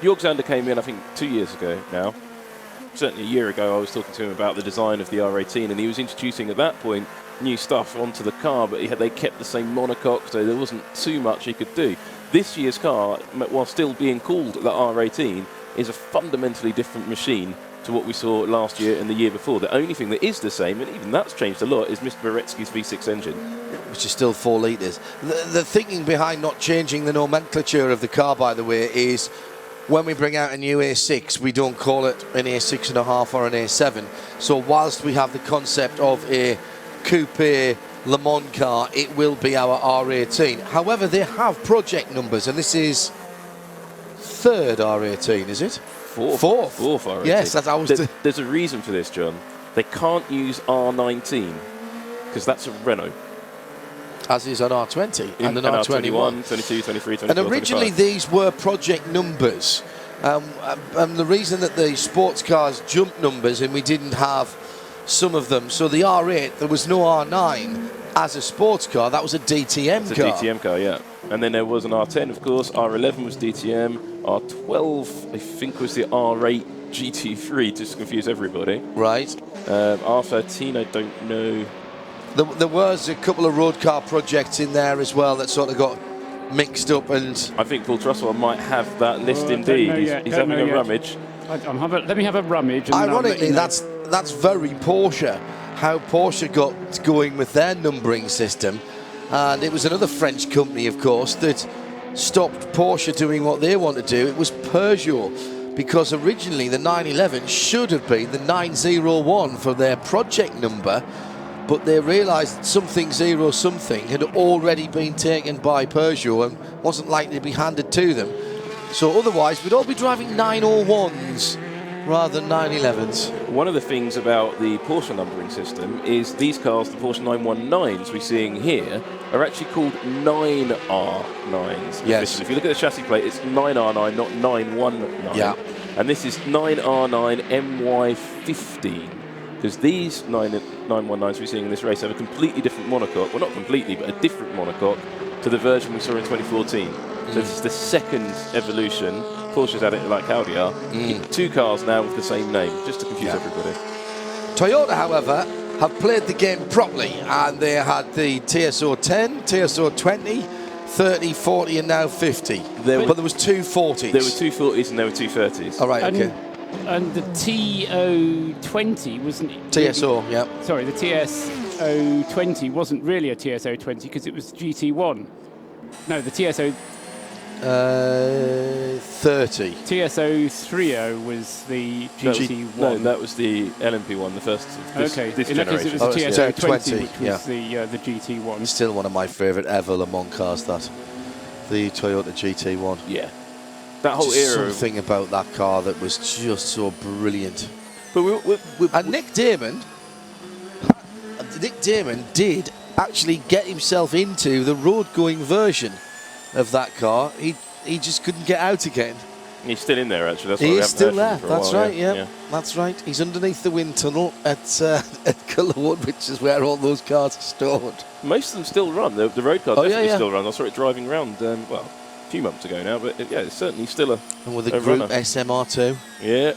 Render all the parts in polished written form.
Yorksander came in, I think, 2 years ago now. Certainly a year ago, I was talking to him about the design of the R18, and he was introducing, at that point, new stuff onto the car, but they kept the same monocoque, so there wasn't too much he could do. This year's car, while still being called the R18, is a fundamentally different machine to what we saw last year and the year before. The only thing that is the same, and even that's changed a lot, is Mr. Boretsky's V6 engine. Which is still 4 litres. The thinking behind not changing the nomenclature of the car, by the way, is when we bring out a new A6, we don't call it an A6.5 or an A7. So whilst we have the concept of a coupe Le Mans car, it will be our R18. However, they have project numbers, and this is 3rd R18, is it? Fourth R18. Yes, that's I was. There's a reason for this, John. They can't use R19 because that's a Renault. As is an R20 and an R21. 22, 23, 24, And originally 25. these were project numbers. And the reason that the sports cars jumped numbers and we didn't have some of them, so the R8, there was no R9 as a sports car, that was a DTM car. It's a DTM car, yeah. And then there was an R10, of course, R11 was DTM, R12, I think, was the R8 GT3, just to confuse everybody. Right. R13, I don't know. There was a couple of road car projects in there as well that sort of got mixed up, and I think Paul Trussell might have that list indeed. He's having a rummage. Let me have a rummage. And ironically, that's very Porsche, how Porsche got going with their numbering system. And it was another French company, of course, that stopped Porsche doing what they want to do. It was Peugeot, because originally the 911 should have been the 901 for their project number, but they realised that something zero something had already been taken by Peugeot and wasn't likely to be handed to them. So otherwise, we'd all be driving 901s rather than 911s. One of the things about the Porsche numbering system is these cars, the Porsche 919s we're seeing here, are actually called 9R9s. Yes. If you look at the chassis plate, it's 9R9, not 919. Yeah. And this is 9R9 MY15. Because these 919s we're seeing in this race have a completely different monocoque. Well, not completely, but a different monocoque to the version we saw in 2014. So this is the second evolution. Porsche's had it like Audi are. Two cars now with the same name, just to confuse everybody. Toyota, however, have played the game properly, and they had the TSO 10, TSO 20, 30, 40, and now 50. But there was two 40s. There were two 40s and there were two 30s. All right, okay. And the TO20 wasn't... TSO, yeah. Sorry, the TSO20 wasn't really a TSO20 because it was GT1. No, the TSO... 30. TSO30 was the GT1. No, that was the LMP one, the first of this in that case generation. it was the TSO20, which yeah. was the GT1. Still one of my favourite ever Le Mans cars, that. The Toyota GT1. Yeah. That whole Just era. something about that car that was just so brilliant. But and Nick Damon did actually get himself into the road-going version of that car. He just couldn't get out again. He's still in there, actually. That's he why we is still haven't heard there. from him for a That's while, right. Yeah, that's right. He's underneath the wind tunnel at Cullerwood, which is where all those cars are stored. Most of them still run. The road cars still run. I saw it driving around. A few months ago now, but it's certainly still a and with a Group runner. SMR2. Yeah.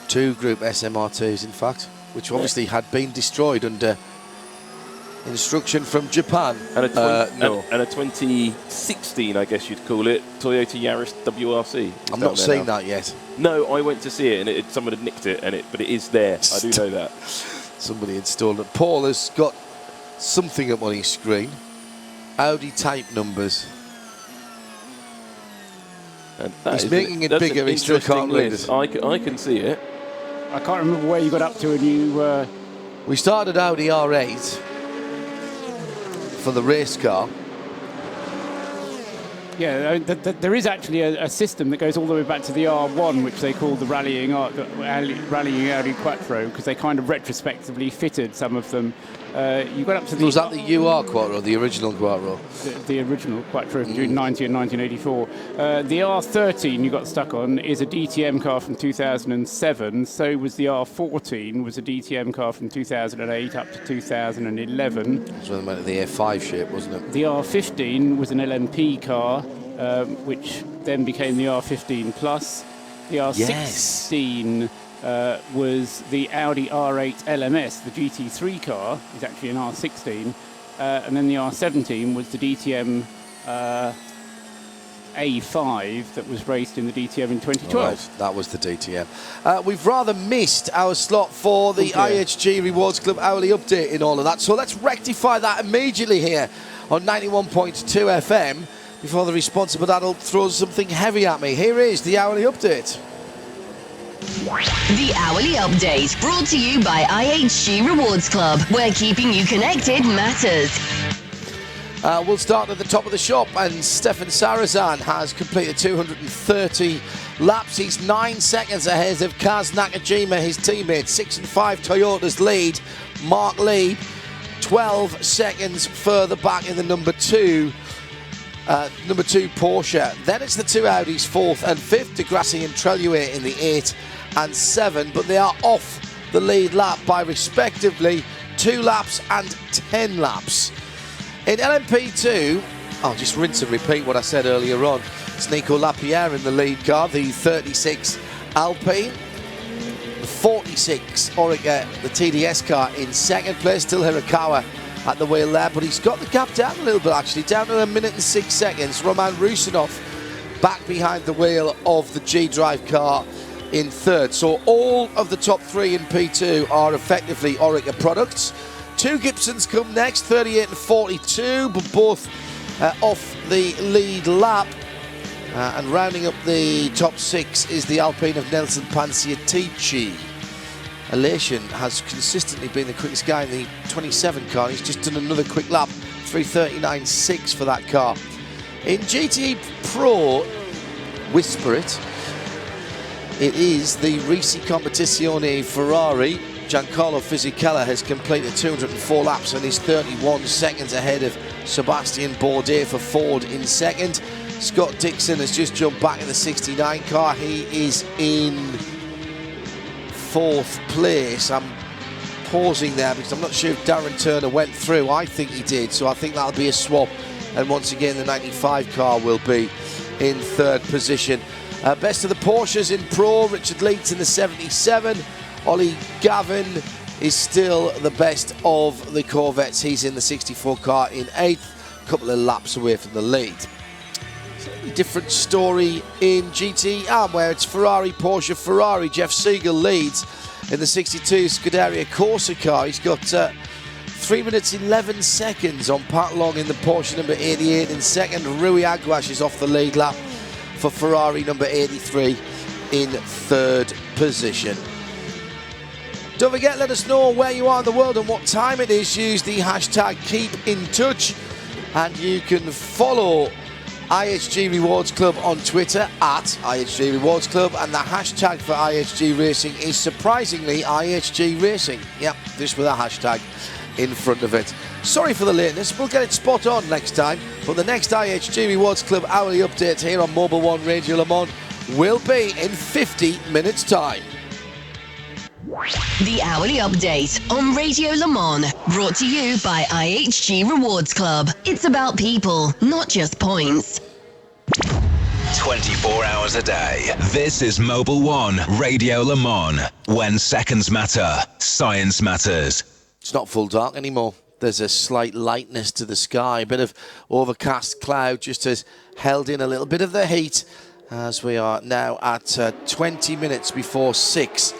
2 Group SMR2s, in fact, which obviously had been destroyed under instruction from Japan. And a 2016, I guess you'd call it, Toyota Yaris WRC. I'm not seeing that yet. No, I went to see it, and someone had nicked it, but it is there. I do know that. Somebody installed it. Paul has got something up on his screen. Audi type numbers. He's making it bigger, he still can't read it. I can see it. I can't remember where you got up to and you... We started Audi R8 for the race car. Yeah, there is actually a system that goes all the way back to the R1, which they call the Rallying Audi Quattro, because they kind of retrospectively fitted some of them. You got up to the... Was that the UR Quattro, the original Quattro? The original Quattro from June 90 and 1984. The R13 you got stuck on is a DTM car from 2007. So was the R14, was a DTM car from 2008 up to 2011. That's when they went to the A5 shape, wasn't it? The R15 was an LMP car, which then became the R15 Plus. The R16 was the Audi R8 LMS, the GT3 car, is actually an R16. And then the R17 was the DTM A5 that was raced in the DTM in 2012. Right, that was the DTM. We've rather missed our slot for the IHG Rewards Club hourly update in all of that. So let's rectify that immediately here on 91.2 FM before the responsible adult throws something heavy at me. Here is the hourly update. The Hourly Update, brought to you by IHG Rewards Club, where keeping you connected matters. We'll start at the top of the shop, and Stefan Sarazan has completed 230 laps. He's 9 seconds ahead of Kaz Nakajima, his teammate. 6 and 5 Toyotas lead. Mark Lee 12 seconds further back in the number two Porsche. Then it's the two Audis, 4th and 5th, Degrassi and Treluet in the 8 and 7, but they are off the lead lap by respectively 2 laps and 10 laps. In LMP2, I'll just rinse and repeat what I said earlier on. It's Nico Lapierre in the lead car, the 36 Alpine. The 46 Orica, the TDS car, in second place. Still Hirakawa at the wheel there, but he's got the gap down a little bit actually, down to 1 minute and 6 seconds. Roman Rusinov back behind the wheel of the G-Drive car in third. So all of the top 3 in P2 are effectively Orica products. 2 Gibsons come next, 38 and 42, but both off the lead lap. And rounding up the top 6 is the Alpine of Nelson Panciatici. Elation has consistently been the quickest guy in the 27 car. He's just done another quick lap, 3:39.6 for that car. In GTE Pro, whisper it, it is the Risi Competizione Ferrari. Giancarlo Fisichella has completed 204 laps and is 31 seconds ahead of Sebastian Bourdais for Ford in second. Scott Dixon has just jumped back in the 69 car. He is in 4th place. I'm pausing there because I'm not sure if Darren Turner went through. I think he did, so I think that'll be a swap. And once again, the 95 car will be in 3rd position. Best of the Porsches in Pro, Richard Leeds in the 77. Ollie Gavin is still the best of the Corvettes. He's in the 64 car in 8th, a couple of laps away from the lead. Slightly different story in GT where it's Ferrari, Porsche, Ferrari. Jeff Siegel leads in the 62 Scuderia Corsa car. He's got 3 minutes 11 seconds on Pat Long in the Porsche number 88 in second. Rui Aguas is off the lead lap for Ferrari number 83 in 3rd position. Don't forget, let us know where you are in the world and what time it is. Use the hashtag #KeepInTouch, and you can follow IHG Rewards Club on Twitter at IHG Rewards Club, and the hashtag for IHG Racing is surprisingly IHG Racing. Yep, just with a hashtag in front of it. Sorry for the lateness, we'll get it spot on next time, but the next IHG Rewards Club hourly update here on Mobil 1 Radio Le Mans will be in 50 minutes time. The Hourly Update on Radio Le Mans, brought to you by IHG Rewards Club. It's about people, not just points. 24 hours a day. This is Mobil 1 Radio Le Mans. When seconds matter, science matters. It's not full dark anymore. There's a slight lightness to the sky. A bit of overcast cloud just has held in a little bit of the heat as we are now at 20 minutes before 6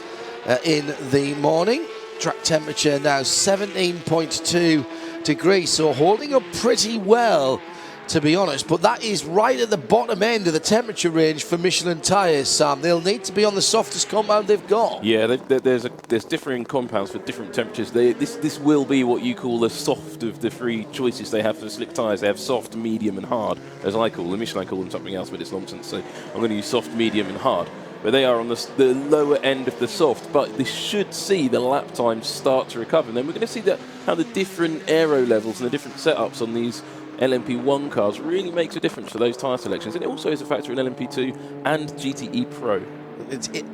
in the morning. Track temperature now 17.2 degrees, so holding up pretty well, to be honest, but that is right at the bottom end of the temperature range for Michelin tyres, Sam. They'll need to be on the softest compound they've got. Yeah, there's differing compounds for different temperatures. This will be what you call the soft of the 3 choices they have for slick tyres. They have soft, medium and hard, as I call them. Michelin call them something else, but it's nonsense, so I'm going to use soft, medium and hard. But they are on the lower end of the soft, but this should see the lap times start to recover. And then we're going to see how the different aero levels and the different setups on these LMP1 cars really makes a difference for those tyre selections. And it also is a factor in LMP2 and GTE Pro.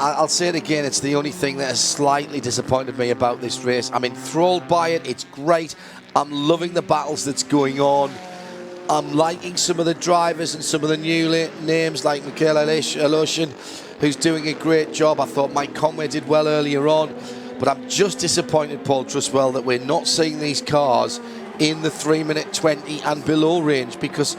I'll say it again, it's the only thing that has slightly disappointed me about this race. I'm enthralled by it, it's great. I'm loving the battles that's going on. I'm liking some of the drivers and some of the new names like Michael Aloshin, who's doing a great job. I thought Mike Conway did well earlier on, but I'm just disappointed, Paul Trustwell, that we're not seeing these cars in the 3-minute 20 and below range, because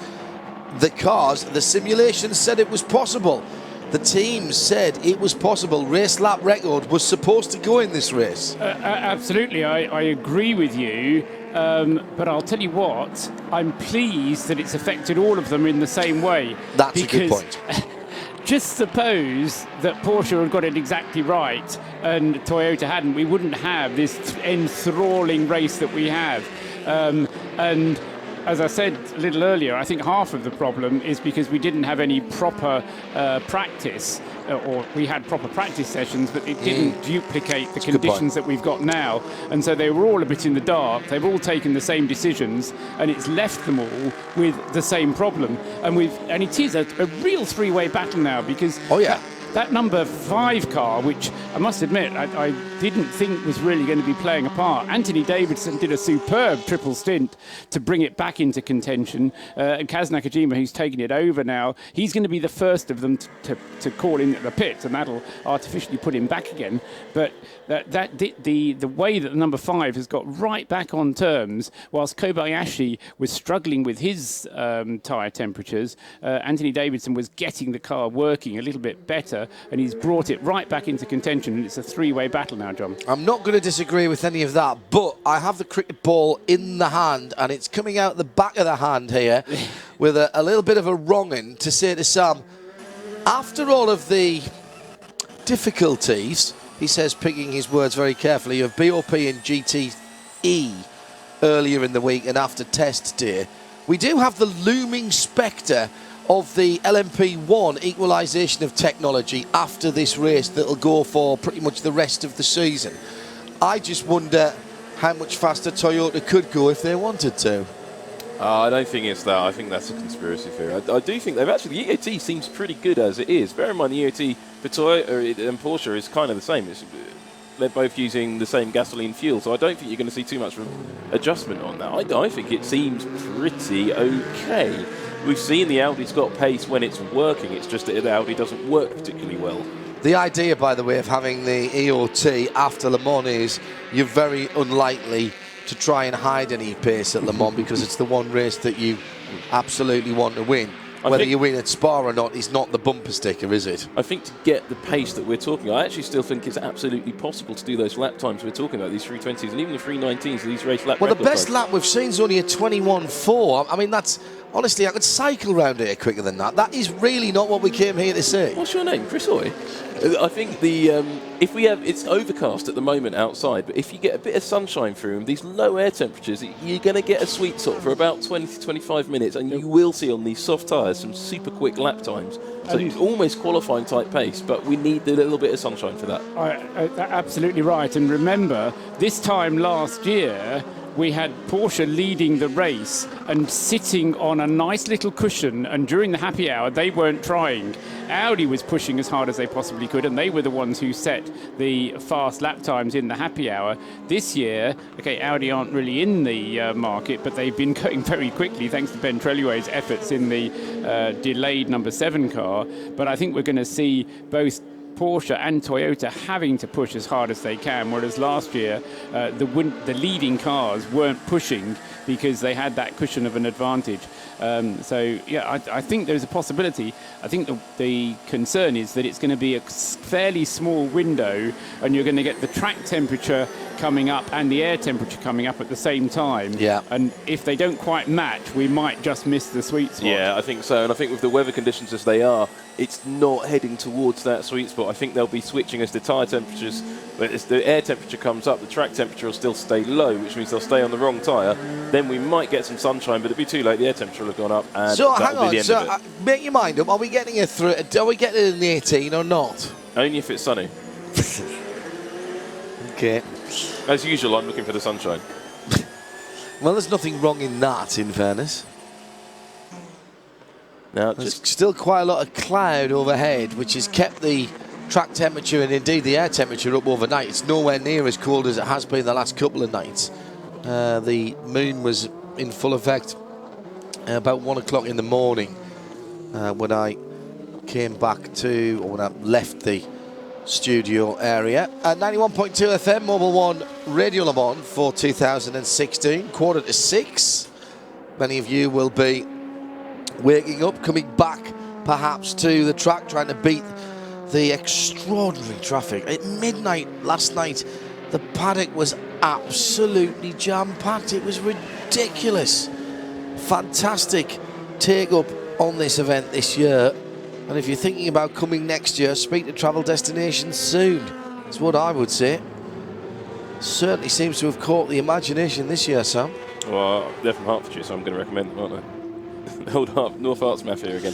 the simulation said it was possible. The team said it was possible. Race lap record was supposed to go in this race. Absolutely, I agree with you. But I'll tell you what, I'm pleased that it's affected all of them in the same way. That's a good point. Just suppose that Porsche had got it exactly right and Toyota hadn't, we wouldn't have this enthralling race that we have. And as I said a little earlier, I think half of the problem is because we didn't have any proper practice, or we had proper practice sessions, but it didn't duplicate the conditions that we've got now. And so they were all a bit in the dark. They've all taken the same decisions, and it's left them all with the same problem. And it is a real three-way battle now, because that number 5 car, which I must admit I didn't think was really going to be playing a part. Anthony Davidson did a superb triple stint to bring it back into contention. And Kaz Nakajima, who's taken it over now, he's going to be the first of them to call in at the pits, and that'll artificially put him back again. But the way that the number 5 has got right back on terms, whilst Kobayashi was struggling with his tyre temperatures, Anthony Davidson was getting the car working a little bit better, and he's brought it right back into contention, and it's a three-way battle now, John. I'm not going to disagree with any of that, but I have the cricket ball in the hand, and it's coming out the back of the hand here with a little bit of a wronging to say to Sam, after all of the difficulties, he says, picking his words very carefully, of BOP and GTE earlier in the week and after test day, we do have the looming spectre of the LMP1 equalisation of technology after this race that'll go for pretty much the rest of the season. I just wonder how much faster Toyota could go if they wanted to. I don't think it's that. I think that's a conspiracy theory. I do think they've actually, the EOT seems pretty good as it is. Bear in mind, the EOT for Toyota and Porsche is kind of the same. They're both using the same gasoline fuel, so I don't think you're going to see too much of adjustment on that. I think it seems pretty okay. We've seen the Audi's got pace when it's working. It's just that the Audi doesn't work particularly well. The idea, by the way, of having the EOT after Le Mans is you're very unlikely to try and hide any pace at Le Mans because it's the one race that you absolutely want to win. Whether you win at Spa or not is not the bumper sticker, is it? I think to get the pace that we're talking, I actually still think it's absolutely possible to do those lap times we're talking about, these 320s and even the 319s, these race lap Well, the best times. lap we've seen is only a 21.4. I mean, that's... Honestly, I could cycle round here quicker than that. That is really not what we came here to see. What's your name? Chris Hoy? I think if we have, it's overcast at the moment outside, but if you get a bit of sunshine through them, these low air temperatures, you're going to get a sweet spot for about 20 to 25 minutes, and you will see on these soft tyres some super quick lap times. So it's almost qualifying type pace, but we need a little bit of sunshine for that. Absolutely right. And remember, this time last year, we had Porsche leading the race and sitting on a nice little cushion, and during the happy hour they weren't trying. Audi was pushing as hard as they possibly could, and they were the ones who set the fast lap times in the happy hour. This year, Audi aren't really in the market, but they've been going very quickly thanks to Ben Treluay's efforts in the delayed number 7 car. But I think we're going to see both Porsche and Toyota having to push as hard as they can, whereas last year the leading cars weren't pushing because they had that cushion of an advantage. I think there's a possibility. I think the concern is that it's going to be a fairly small window, and you're going to get the track temperature coming up and the air temperature coming up at the same time. Yeah. And if they don't quite match, we might just miss the sweet spot. Yeah, I think so. And I think with the weather conditions as they are, it's not heading towards that sweet spot. I think they'll be switching as the tyre temperatures, but as the air temperature comes up, the track temperature will still stay low, which means they'll stay on the wrong tyre. Then we might get some sunshine, but it'll be too late. The air temperature will have gone up, and so that'll be the end of it. Make your mind up. Are we getting it through? Are we getting it in the 18 or not? Only if it's sunny. Okay. As usual, I'm looking for the sunshine. Well, there's nothing wrong in that, in fairness. Now, there's still quite a lot of cloud overhead, which has kept the track temperature and indeed the air temperature up overnight. It's nowhere near as cold as it has been the last couple of nights. The moon was in full effect about 1 o'clock in the morning when I came back to, or when I left the studio area. 91.2 FM, Mobil 1 Radio Le Mans for 2016, 5:45. Many of you will be waking up, coming back perhaps to the track, trying to beat the extraordinary traffic. At midnight last night, the paddock was absolutely jam-packed. It was ridiculous. Fantastic take-up on this event this year. And if you're thinking about coming next year, speak to Travel Destinations soon. That's what I would say. Certainly seems to have caught the imagination this year, Sam. Well, they're from Hertfordshire, so I'm going to recommend them, aren't I? Old North Arts Mafia again.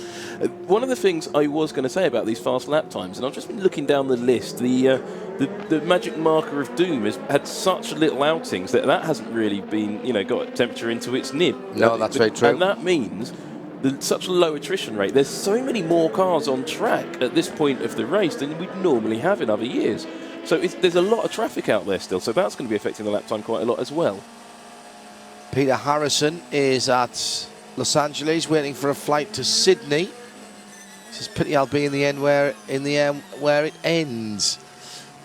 One of the things I was going to say about these fast lap times, and I've just been looking down the list, the magic marker of doom has had such little outings that hasn't really been, got temperature into its nib. No, that's very true. And that means such a low attrition rate. There's so many more cars on track at this point of the race than we'd normally have in other years. So there's a lot of traffic out there still, so that's going to be affecting the lap time quite a lot as well. Peter Harrison is at Los Angeles waiting for a flight to Sydney. This is pity I'll be in the end where it ends.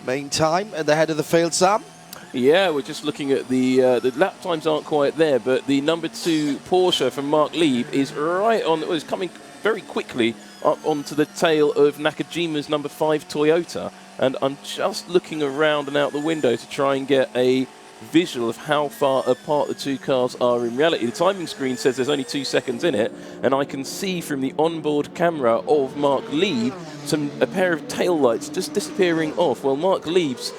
Meantime, at the head of the field, Sam. Yeah, we're just looking at the lap times aren't quite there, but the number 2 Porsche from Mark Lieb is right on. Is coming very quickly up onto the tail of Nakajima's number 5 Toyota, and I'm just looking around and out the window to try and get a visual of how far apart the two cars are in reality. The timing screen says there's only 2 seconds in it, and I can see from the onboard camera of Mark Lieb a pair of tail lights just disappearing off. Well, Mark Lieb's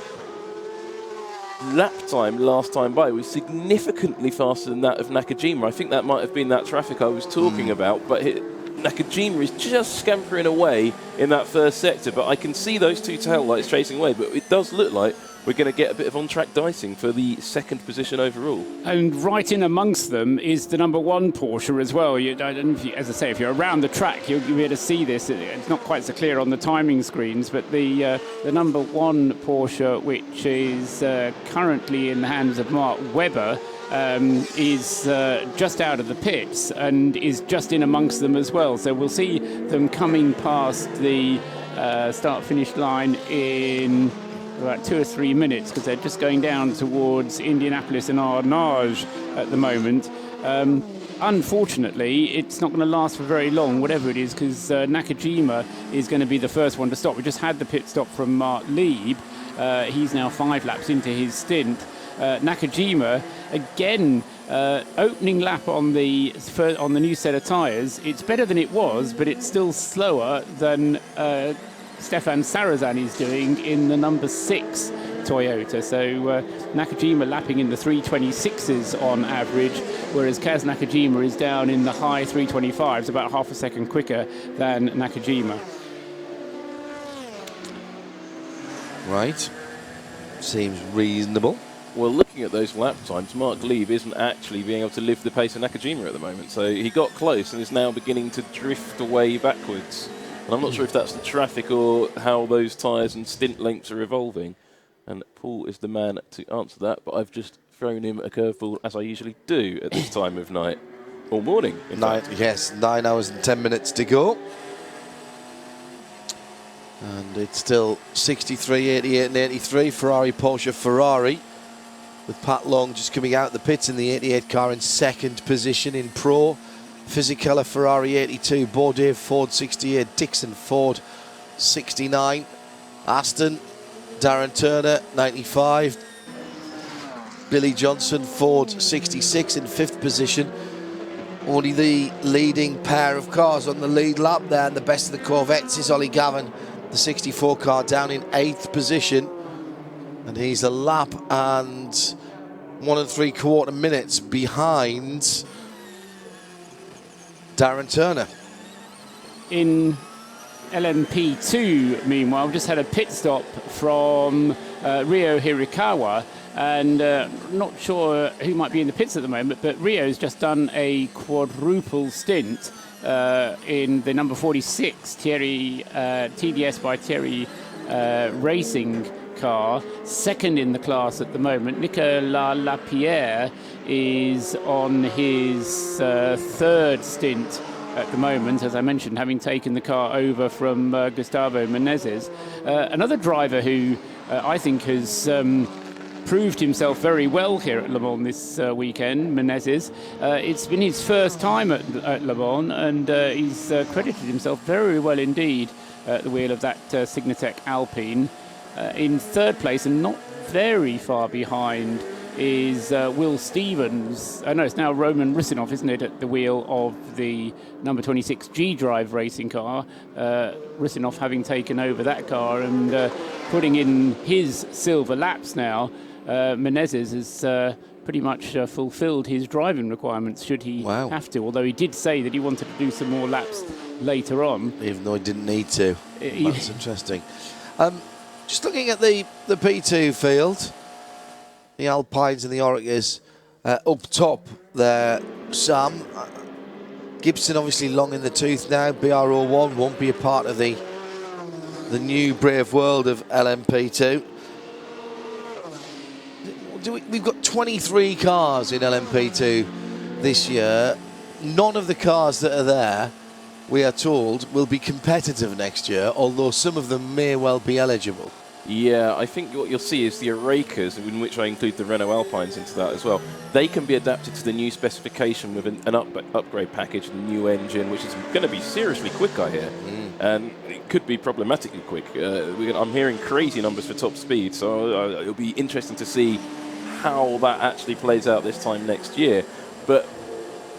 lap time last time by was significantly faster than that of Nakajima. I think that might have been that traffic I was talking about, but Nakajima is just scampering away in that first sector, but I can see those 2 tail lights chasing away, but it does look like we're going to get a bit of on-track dicing for the 2nd position overall. And right in amongst them is the number 1 Porsche as well. As I say, if you're around the track, you'll be able to see this. It's not quite so clear on the timing screens, but the number 1 Porsche, which is currently in the hands of Mark Webber, is just out of the pits and is just in amongst them as well. So we'll see them coming past the start-finish line in about 2 or 3 minutes, because they're just going down towards Indianapolis and Arnage at the moment. Unfortunately, it's not going to last for very long, whatever it is, because Nakajima is going to be the first one to stop. We just had the pit stop from Mark Lieb. He's now 5 laps into his stint. Nakajima, again, opening lap on the new set of tyres. It's better than it was, but it's still slower than Stefan Sarazan is doing in the number 6 Toyota. So Nakajima lapping in the 326s on average, whereas Kaz Nakajima is down in the high 325s, about half a second quicker than Nakajima. Right. Seems reasonable. Well, looking at those lap times, Mark Lieb isn't actually being able to lift the pace of Nakajima at the moment. So he got close and is now beginning to drift away backwards. And I'm not sure if that's the traffic or how those tyres and stint lengths are evolving. And Paul is the man to answer that, but I've just thrown him a curveball, as I usually do at this time of night. Or morning, in fact. Yes, 9 hours and 10 minutes to go. And it's still 63, 88 and 83, Ferrari, with Pat Long just coming out the pits in the 88 car in 2nd position in Pro. Fisichella Ferrari 82, Bourdais Ford 68, Dixon Ford 69, Aston, Darren Turner 95, Billy Johnson Ford 66 in 5th position. Only the leading pair of cars on the lead lap there, and the best of the Corvettes is Ollie Gavin, the 64 car, down in 8th position, and he's a lap and 1 3/4 minutes behind Darren Turner. In LMP2, meanwhile, just had a pit stop from Ryo Hirakawa, and not sure who might be in the pits at the moment, but Rio's just done a quadruple stint in the number 46 TDS by Thierry Racing car, second in the class at the moment. Nicolas Lapierre is on his third stint at the moment, as I mentioned, having taken the car over from Gustavo Menezes. Another driver who I think has proved himself very well here at Le Mans this weekend, Menezes. It's been his first time at Le Mans, and he's credited himself very well indeed at the wheel of that Signatec Alpine. In third place, and not very far behind, is Will Stevens. No, it's now Roman Rusinov, isn't it, at the wheel of the number 26 G-Drive racing car. Rusinov having taken over that car and putting in his silver laps now. Menezes has pretty much fulfilled his driving requirements should he have to, although he did say that he wanted to do some more laps later on. Even though he didn't need to. That's interesting. Just looking at the P2 field, the Alpines and the Oregas up top there, Sam. Gibson obviously long in the tooth now. BR01 won't be a part of the new brave world of LMP2. We've got 23 cars in LMP2 this year. None of the cars that are there, we are told, will be competitive next year, although some of them may well be eligible. Yeah, I think what you'll see is the Orekas, in which I include the Renault Alpines into that as well, they can be adapted to the new specification with an upgrade package, a new engine, which is going to be seriously quick, I hear. And it could be problematically quick. I'm hearing crazy numbers for top speed, so it'll be interesting to see how that actually plays out this time next year. But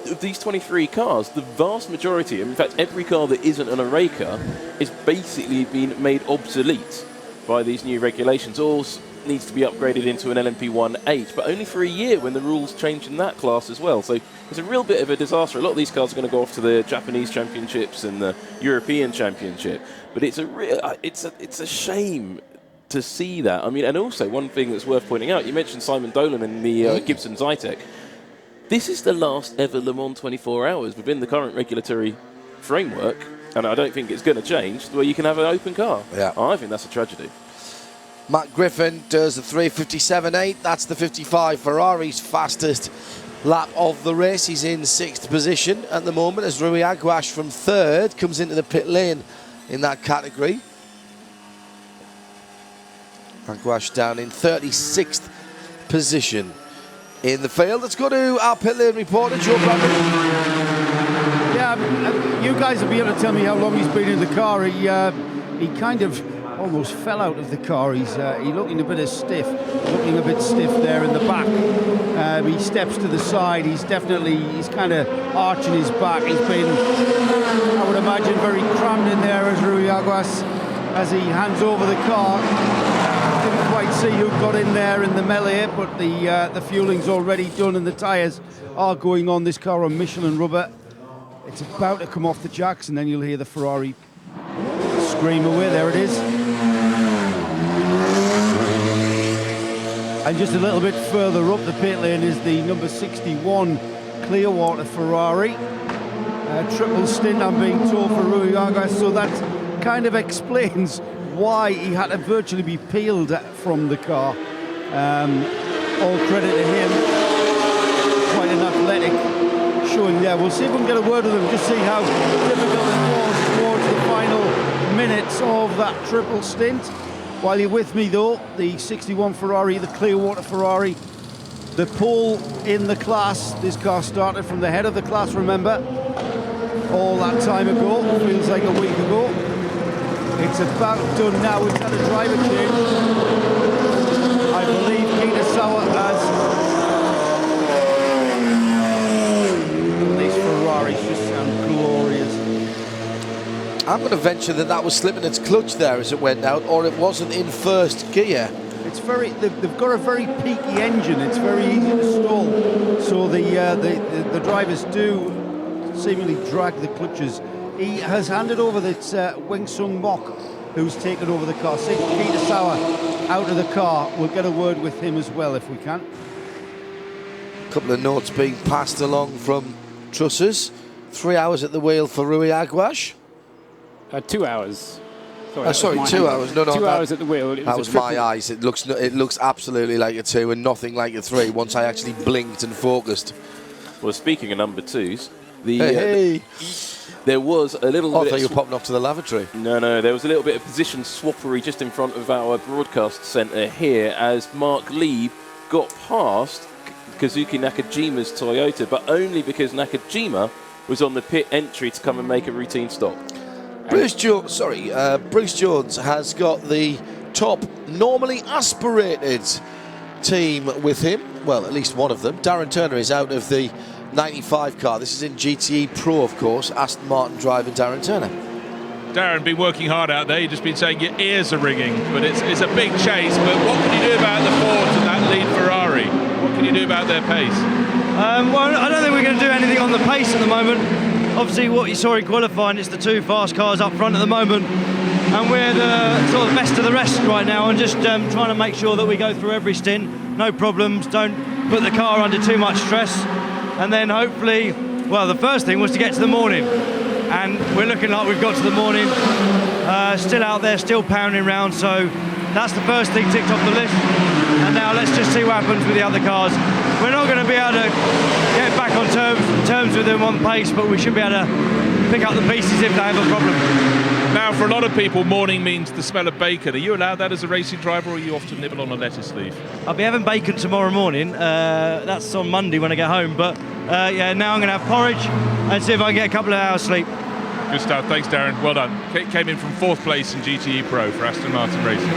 of these 23 cars, the vast majority, in fact every car that isn't an Oreca, is basically been made obsolete by these new regulations. All needs to be upgraded into an LMP1H, but only for a year when the rules change in that class as well. So it's a real bit of a disaster. A lot of these cars are going to go off to the Japanese championships and the European championship, but it's a shame to see that. I mean, and also one thing that's worth pointing out, you mentioned Simon Dolan and the Gibson Zytek. This is the last ever Le Mans 24 hours within the current regulatory framework, and I don't think it's going to change, where you can have an open car. Yeah. I think that's a tragedy. Matt Griffin does the 3:57.8. That's the 55 Ferrari's fastest lap of the race. He's in 6th position at the moment as Rui Aguas from 3rd comes into the pit lane in that category. Aguas down in 36th position in the field. Let's go to our pit lane reporter, Joe Bradley. Yeah, you guys will be able to tell me how long he's been in the car. He kind of almost fell out of the car. He's looking a bit stiff there in the back. He steps to the side. He's kind of arching his back. He's been, I would imagine, very crammed in there as Rui Aguas as he hands over the car. Didn't quite see who got in there in the melee, but the fueling's already done and the tyres are going on. This car on Michelin rubber. It's about to come off the jacks, and then you'll hear the Ferrari scream away. There it is. And just a little bit further up the pit lane is the number 61 Clearwater Ferrari. Triple stint, I'm being told, for Rui Aguas, so that kind of explains why he had to virtually be peeled from the car. All credit to him. Quite an athletic showing there. We'll see if we can get a word with him, just see how difficult it was towards the final minutes of that triple stint. While you're with me though, the 61 Ferrari, the Clearwater Ferrari, the pole in the class. This car started from the head of the class, remember, all that time ago, feels like a week ago. It's about done now. We've had a driver change. I believe Kitasawa has. These Ferraris just sound glorious. I'm going to venture that was slipping its clutch there as it went out, or it wasn't in first gear. It's they've got a very peaky engine. It's very easy to stall. So the drivers do seemingly drag the clutches. He has handed over this Weng Sung Mok, who's taken over the car. See Kitasawa out of the car. We'll get a word with him as well if we can. A couple of notes being passed along from Trussers. 3 hours at the wheel for Rui Aguas. 2 hours. Sorry, my 2 hand. hours. No, 2 that- hours at the wheel. It That was was a my eyes. It looks absolutely like a 2 and nothing like a 3 once I actually blinked and focused. Well, speaking of number 2s, Hey. there was a little I bit thought you of were popping off to the lavatory. No, there was a little bit of position swappery just in front of our broadcast centre here as Mark Lee got past Kazuki Nakajima's Toyota, but only because Nakajima was on the pit entry to come and make a routine stop. Bruce Jones has got the top, normally aspirated team with him. Well, at least one of them. Darren Turner is out of the 95 car. This is in GTE Pro, of course. Aston Martin driver Darren Turner. Darren, been working hard out there. You've just been saying your ears are ringing, but it's a big chase. But what can you do about the Fords and that lead Ferrari? What can you do about their pace? Well, I don't think we're going to do anything on the pace at the moment. Obviously, what you saw in qualifying, it's the 2 fast cars up front at the moment, and we're the sort of best of the rest right now, and just trying to make sure that we go through every stint, no problems, don't put the car under too much stress, and then hopefully, well, the first thing was to get to the morning, and we're looking like we've got to the morning, still out there, still pounding round, so that's the first thing ticked off the list, and now let's just see what happens with the other cars. We're not going to be able to get back on terms with them on pace, but we should be able to pick up the pieces if they have a problem. Now, for a lot of people, morning means the smell of bacon. Are you allowed that as a racing driver, or are you off to nibble on a lettuce leaf? I'll be having bacon tomorrow morning. That's on Monday when I get home. But yeah, now I'm going to have porridge and see if I can get a couple of hours sleep. Good stuff. Thanks, Darren. Well done. Came in from 4th place in GTE Pro for Aston Martin Racing.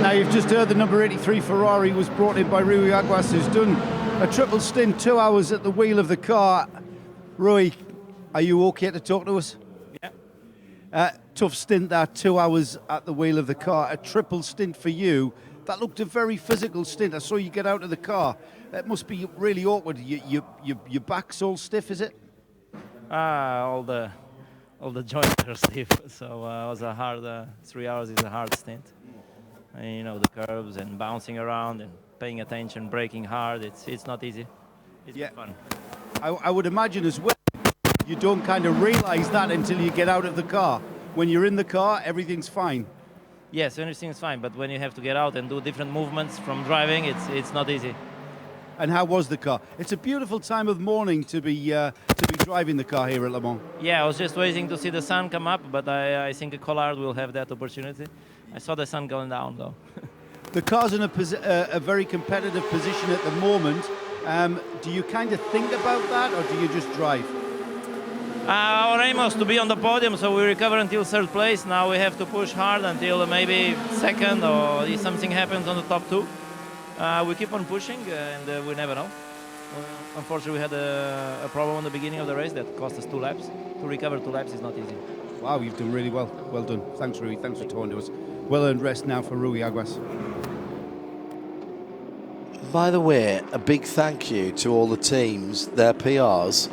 Now you've just heard the number 83 Ferrari was brought in by Rui Aguas, who's done a triple stint, 2 hours at the wheel of the car. Rui, are you okay to talk to us? Yeah. Tough stint that, 2 hours at the wheel of the car, a triple stint for you. That looked a very physical stint. I saw you get out of the car. It must be really awkward. Your back's all stiff, is it? All the joints are stiff, so it was a hard 3 hours is a hard stint. And, you know, the curves and bouncing around and paying attention, braking hard. It's not easy. It's fun. I would imagine as well, you don't kind of realize that until you get out of the car. When you're in the car, everything's fine. Yes, everything's fine, but when you have to get out and do different movements from driving, it's not easy. And how was the car? It's a beautiful time of morning to be driving the car here at Le Mans. Yeah, I was just waiting to see the sun come up, but I think Collard will have that opportunity. I saw the sun going down, though. The car's in a very competitive position at the moment. Do you kind of think about that, or do you just drive? Our aim was to be on the podium, so we recover until 3rd place. Now we have to push hard until maybe 2nd, or if something happens on the top 2. We keep on pushing, and we never know. Unfortunately, we had a problem in the beginning of the race that cost us 2 laps. To recover 2 laps is not easy. Wow, you've done really well. Well done. Thanks, Rui. Thanks for talking to us. Well-earned rest now for Rui Aguas. By the way, a big thank you to all the teams, their PRs,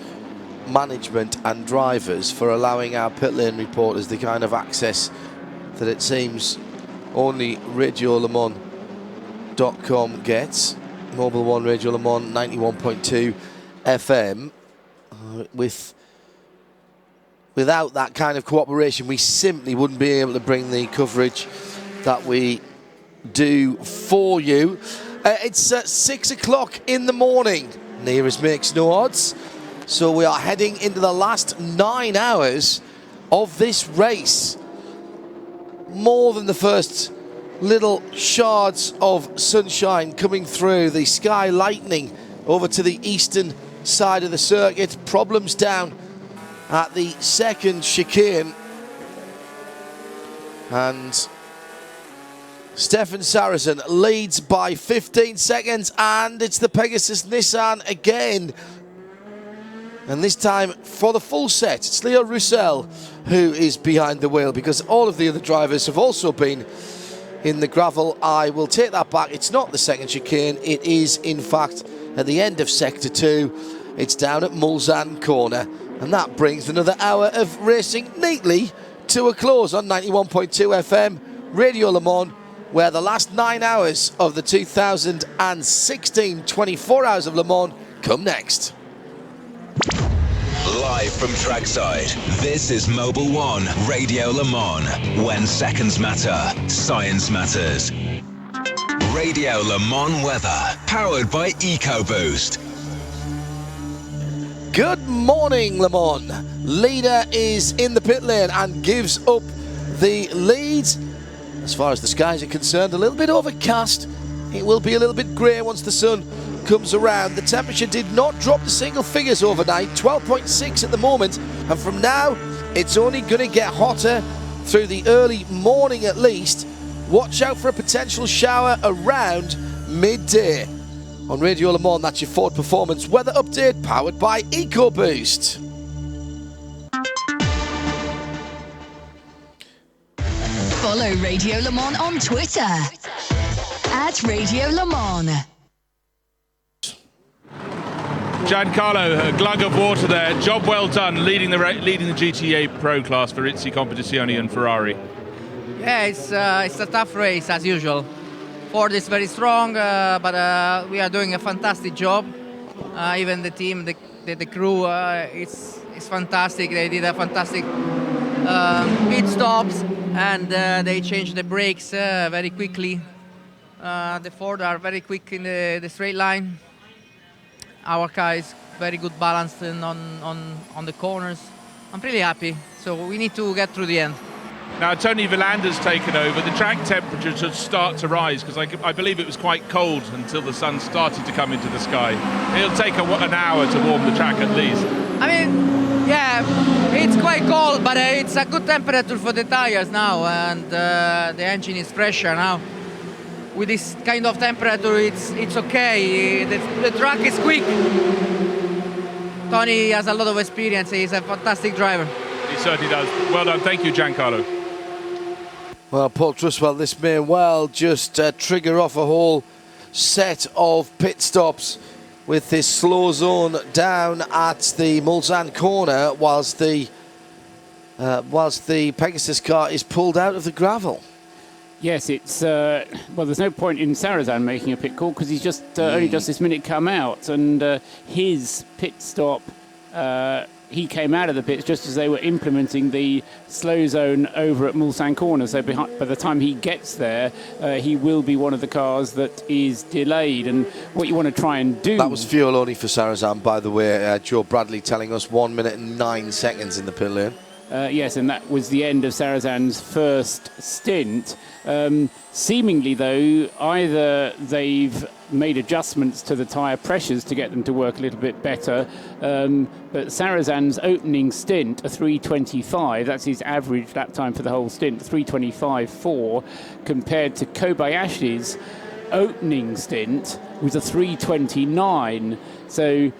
management and drivers for allowing our pit lane reporters the kind of access that it seems only RadioLeMans.com gets. Mobil 1 Radio Le Mans 91.2 FM. Without that kind of cooperation, we simply wouldn't be able to bring the coverage that we do for you. It's 6 o'clock in the morning. Nearest makes no odds. So we are heading into the last 9 hours of this race. More than the first little shards of sunshine coming through. The sky lightening over to the eastern side of the circuit. Problems down at the 2nd chicane. And Stefan Saracen leads by 15 seconds, and it's the Pegasus Nissan again. And this time for the full set, it's Leo Roussel who is behind the wheel, because all of the other drivers have also been in the gravel. I will take that back. It's not the 2nd chicane. It is, in fact, at the end of Sector 2. It's down at Mulsanne Corner. And that brings another hour of racing neatly to a close on 91.2 FM, Radio Le Mans, where the last 9 hours of the 2016 24 Hours of Le Mans come next. Live from trackside, this is Mobil 1 Radio Le Mans. When seconds matter, science matters. Radio Le Mans weather, powered by EcoBoost. Good morning, Le Mans. Leader is in the pit lane and gives up the lead. As far as the skies are concerned, a little bit overcast. It will be a little bit grey once the sun comes around. The temperature did not drop to single figures overnight, 12.6 at the moment, and from now it's only going to get hotter through the early morning at least. Watch out for a potential shower around midday. On Radio Le Mans, that's your Ford Performance weather update powered by EcoBoost. Follow Radio Le Mans on Twitter at Radio Le Mans. Giancarlo, a glug of water there. Job well done, leading the GTA Pro class for Rizzi Competizione and Ferrari. Yeah, it's a tough race as usual. Ford is very strong, but we are doing a fantastic job. Even the team, the crew, it's fantastic. They did a fantastic pit stops, and they changed the brakes very quickly. The Ford are very quick in the straight line. Our car is very good balanced on the corners. I'm pretty happy. So we need to get through the end. Now Tony Villander's taken over. The track temperature should start to rise because I believe it was quite cold until the sun started to come into the sky. It'll take an hour to warm the track at least. I mean, yeah, it's quite cold, but it's a good temperature for the tires now, and the engine is fresher now. With this kind of temperature, it's okay. The track is quick. Tony has a lot of experience. He's a fantastic driver. He certainly does. Well done. Thank you, Giancarlo. Well, Paul Truswell, this may well just trigger off a whole set of pit stops with this slow zone down at the Mulsanne corner whilst the Pegasus car is pulled out of the gravel. Yes, it's well. There's no point in Sarrazin making a pit call because he's just only just this minute come out, and his pit stop. He came out of the pits just as they were implementing the slow zone over at Mulsanne corner. So by the time he gets there, he will be one of the cars that is delayed. And what you want to try and do. That was fuel only for Sarrazin, by the way. Joe Bradley telling us 1 minute and 9 seconds in the pit lane. Yes, and that was the end of Sarrazin's first stint. Seemingly, though, either they've made adjustments to the tyre pressures to get them to work a little bit better, but Sarrazin's opening stint, a 3:25, that's his average lap time for the whole stint, 3:25.4, compared to Kobayashi's opening stint was a 3:29. So,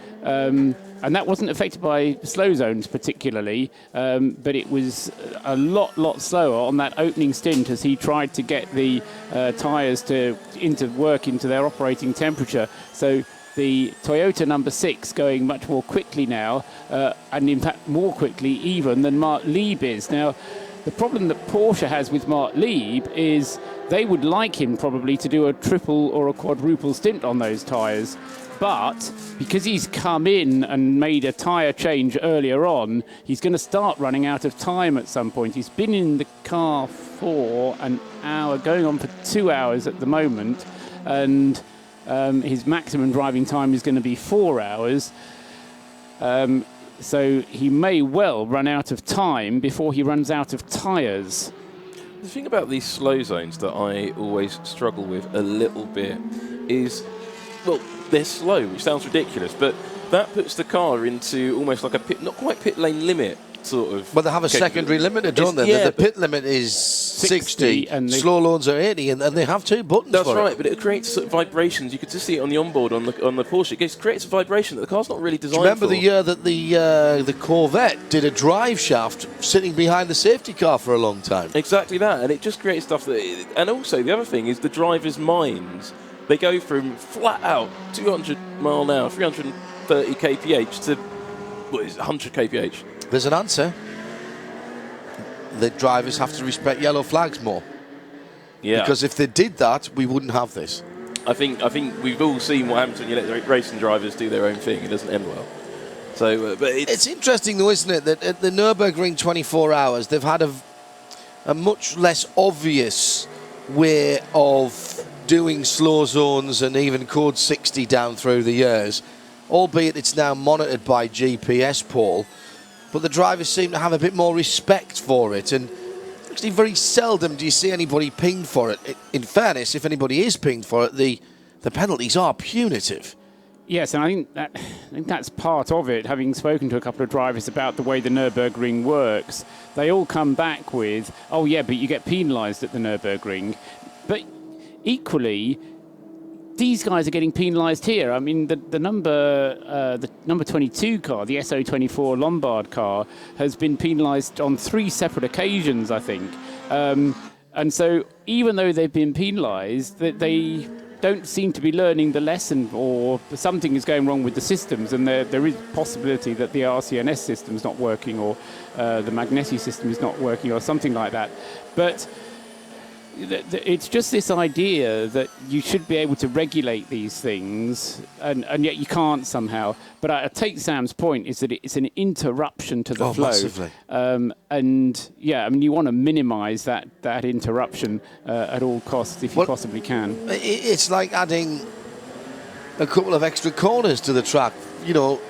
and that wasn't affected by slow zones particularly, but it was a lot slower on that opening stint as he tried to get the tyres to work into their operating temperature. So the Toyota number 6 going much more quickly now, and in fact more quickly even than Mark Lieb is. Now, the problem that Porsche has with Mark Lieb is they would like him probably to do a triple or a quadruple stint on those tyres. But because he's come in and made a tyre change earlier on, he's going to start running out of time at some point. He's been in the car for an hour, going on for 2 hours at the moment, and his maximum driving time is going to be 4 hours. So he may well run out of time before he runs out of tyres. The thing about these slow zones that I always struggle with a little bit is, well, they're slow, which sounds ridiculous, but that puts the car into almost like a pit, not quite pit lane limit sort of. Well, they have a secondary limiter, don't they? Yeah, the pit limit is 60 and slow loads are 80, and they have two buttons. That's for right, it. but it creates sort of vibrations. You could just see it on the onboard on the Porsche. It creates a vibration that the car's not really designed for. Remember the year that the Corvette did a drive shaft sitting behind the safety car for a long time? Exactly that, and it just creates stuff that. And also, the other thing is the driver's minds. They go from flat out 200 mile an hour, 330 kph to what is it, 100 kph. There's an answer. The drivers have to respect yellow flags more. Yeah. Because if they did that, we wouldn't have this. I think we've all seen what happens when you let the racing drivers do their own thing. It doesn't end well. So, but it's interesting though, isn't it, that at the Nürburgring 24 hours, they've had a much less obvious way of doing slow zones and even code 60 down through the years, albeit it's now monitored by GPS, Paul. But the drivers seem to have a bit more respect for it, and actually very seldom do you see anybody pinged for it. In fairness, if anybody is pinged for it, the penalties are punitive. Yes, and I think that's part of it. Having spoken to a couple of drivers about the way the Nürburgring works, they all come back with, "Oh yeah, but you get penalised at the Nürburgring." But equally, these guys are getting penalised here. I mean, the number 22 car, the SO24 Lombard car, has been penalised on 3 separate occasions, I think. And so, even though they've been penalised, they don't seem to be learning the lesson, or something is going wrong with the systems, and there is possibility that the RCNS system is not working, or the Magneti system is not working, or something like that. But it's just this idea that you should be able to regulate these things, and yet you can't somehow. But I take Sam's point, is that it's an interruption to the flow. Massively. And yeah, I mean, you want to minimise that interruption at all costs if you possibly can. It's like adding a couple of extra corners to the track,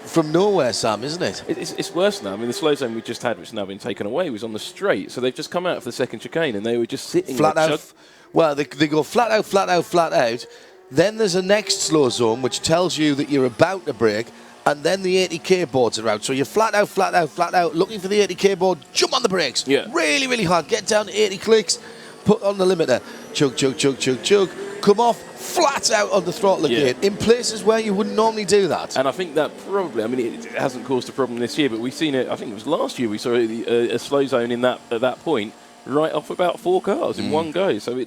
from nowhere, Sam, isn't it? It's worse now. I mean, the slow zone we just had, which has now been taken away, was on the straight. So they've just come out for the second chicane, and they were just sitting flat there. out. Well, they go flat out, flat out, flat out. Then there's a next slow zone, which tells you that you're about to brake, and then the 80k boards are out. So you're flat out, flat out, flat out, looking for the 80k board, jump on the brakes. Yeah. Really, really hard. Get down to 80 clicks, put on the limiter. Chug, chug, chug, chug, chug. Come off, flat out on the throttle again, in places where you wouldn't normally do that. And I think that probably, I mean, it hasn't caused a problem this year, but we've seen it, I think it was last year, we saw a slow zone at that point, right off about 4 cars in one go. So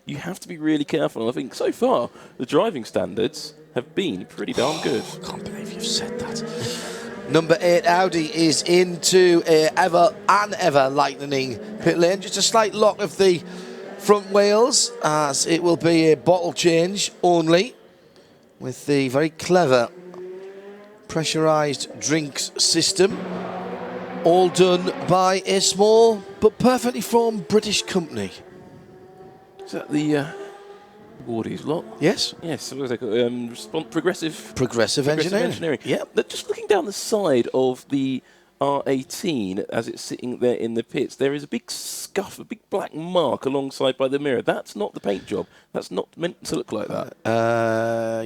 you have to be really careful. And I think so far, the driving standards have been pretty darn good. I can't believe you've said that. Number 8 Audi is into an ever lightening pit lane. Just a slight lock of the front wheels, as it will be a bottle change only, with the very clever pressurised drinks system, all done by a small but perfectly formed British company. Is that the Wardies lot? Yes. Yes, what was it called? Progressive engineering. Yeah. Just looking down the side of the R18 as it's sitting there in the pits, there is a big scuff, a big black mark alongside by the mirror. That's not the paint job. That's not meant to look like that.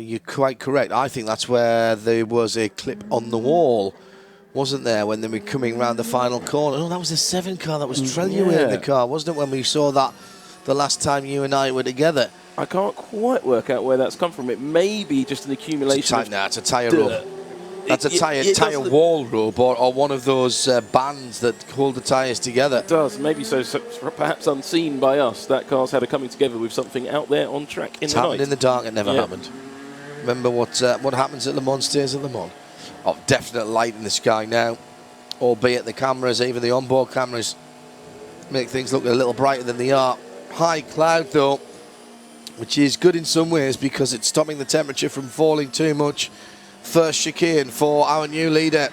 You're quite correct. I think that's where there was a clip on the wall, wasn't there, when they were coming round the final corner? Oh, that was the 7 car. That was Treluar in the car, wasn't it, when we saw that the last time you and I were together? I can't quite work out where that's come from. It may be just an accumulation it's a tyre rub. That's a tyre wall rub, or one of those bands that hold the tyres together. It does, maybe so perhaps unseen by us. That car's had a coming together with something out there on track in the night. Happened in the dark, it never happened. Remember what happens at Le Mans stays at Le Mans. Oh, definite light in the sky now, albeit the cameras, even the onboard cameras, make things look a little brighter than they are. High cloud though, which is good in some ways because it's stopping the temperature from falling too much. First chicane for our new leader,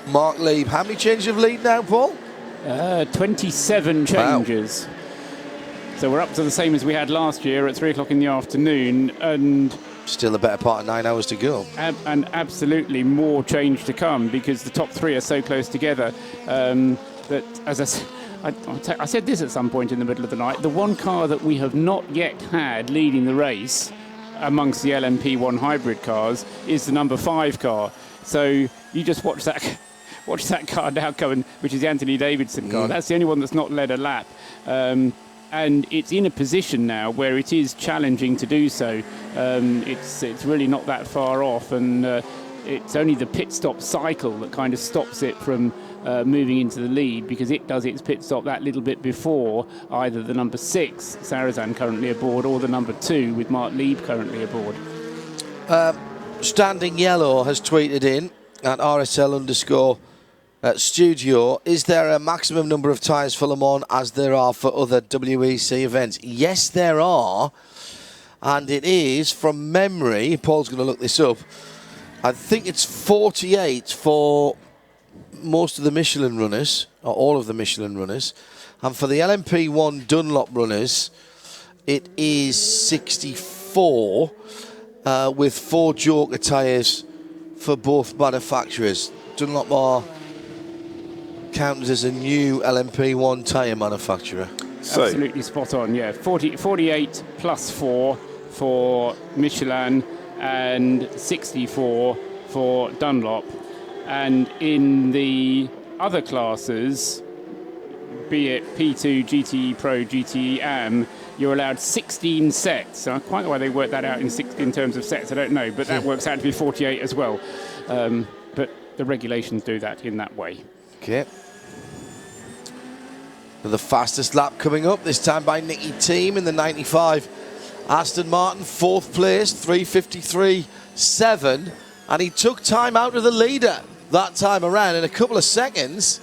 Mark Lieb. How many changes of lead now, Paul? 27 changes. Wow. So we're up to the same as we had last year at 3 o'clock in the afternoon, and still a better part of 9 hours to go. And absolutely more change to come, because the top 3 are so close together that, as I said this at some point in the middle of the night, the one car that we have not yet had leading the race amongst the LMP1 hybrid cars is the number 5 car. So you just watch that car now coming, which is the Anthony Davidson car. That's the only one that's not led a lap. And it's in a position now where it is challenging to do so. It's really not that far off, and it's only the pit stop cycle that kind of stops it from moving into the lead, because it does its pit stop that little bit before either the number 6, Sarazan, currently aboard, or the number 2 with Mark Lieb currently aboard. Standing Yellow has tweeted in at RSL_studio, is there a maximum number of tyres for Le Mans as there are for other WEC events? Yes, there are, and it is, from memory, Paul's going to look this up, I think it's 48 for most of the Michelin runners, or all of the Michelin runners. And for the LMP1 Dunlop runners, it is 64 with 4 Joker tyres for both manufacturers. Dunlop are counted as a new LMP1 tyre manufacturer. Absolutely spot on, yeah. 48 plus 4 for Michelin and 64 for Dunlop. And in the other classes, be it P2, GTE Pro, GTE AM, you're allowed 16 sets. Quite why they work that out in terms of sets, I don't know, but that works out to be 48 as well. But the regulations do that in that way. Okay. The fastest lap coming up, this time by Nicky Team in the 95. Aston Martin, 4th place, 3:53.7. And he took time out of the leader that time around in a couple of seconds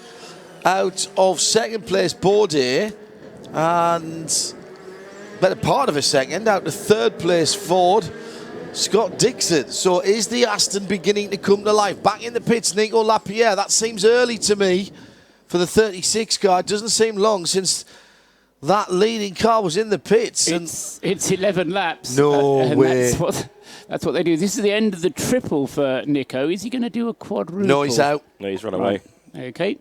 out of 2nd place Bourdais and better part of a second out to 3rd place Ford Scott Dixon. So is the Aston beginning to come to life? Back in the pits, Nico Lapierre. That seems early to me for the 36 car. It doesn't seem long since that leading car was in the pits. It's 11 laps. No way. That's what they do. This is the end of the triple for Nico. Is he going to do a quadruple? No, he's out. No, he's run away. Okay.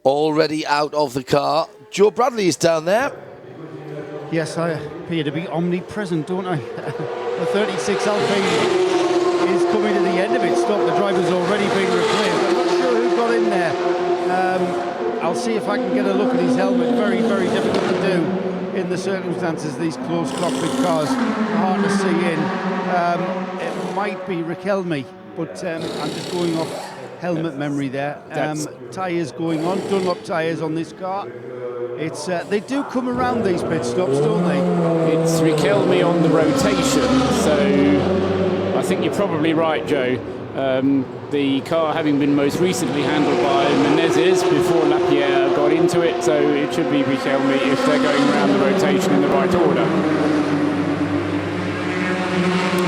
Already out of the car. Joe Bradley is down there. Yes, I appear to be omnipresent, don't I? The 36 Alpine is coming to the end of its stop. The driver's already been replaced. I'm not sure who got in there. I'll see if I can get a look at his helmet. Very, very difficult to do in the circumstances. These close cockpit cars are hard to see in. It might be Riquelme, but I'm just going off helmet memory there. Tyres going on, Dunlop tyres on this car. It's they do come around these pit stops, don't they? It's Riquelme on the rotation, so I think you're probably right, Joe. The car having been most recently handled by Menezes before Lapierre got into it, so it should be Riquelme if they're going around the rotation in the right order.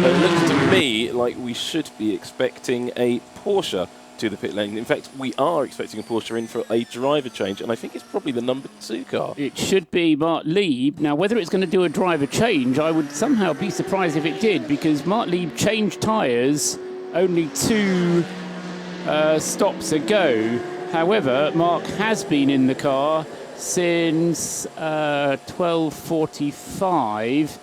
It looks to me like we should be expecting a Porsche to the pit lane. In fact, we are expecting a Porsche in for a driver change, and I think it's probably the number 2 car. It should be Mark Lieb. Now, whether it's going to do a driver change, I would somehow be surprised if it did, because Mark Lieb changed tyres only 2 stops ago. However, Mark has been in the car since 12:45,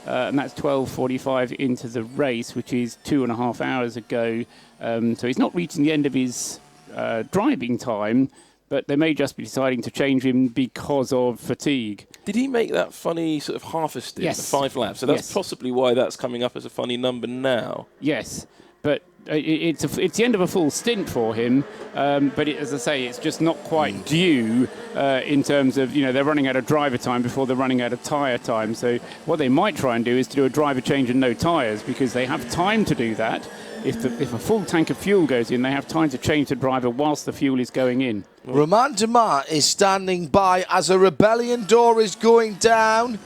and that's 12:45 into the race, which is 2.5 hours ago. So he's not reaching the end of his driving time, but they may just be deciding to change him because of fatigue. Did he make that funny sort of half a stint, Yes. 5 laps? So that's possibly why that's coming up as a funny number now. Yes, but it's the end of a full stint for him. But as I say, it's just not quite due in terms of, they're running out of driver time before they're running out of tyre time. So what they might try and do is to do a driver change and no tyres, because they have time to do that. If a full tank of fuel goes in, they have time to change the driver whilst the fuel is going in. Romain Dumas is standing by as a rebellion door is going down.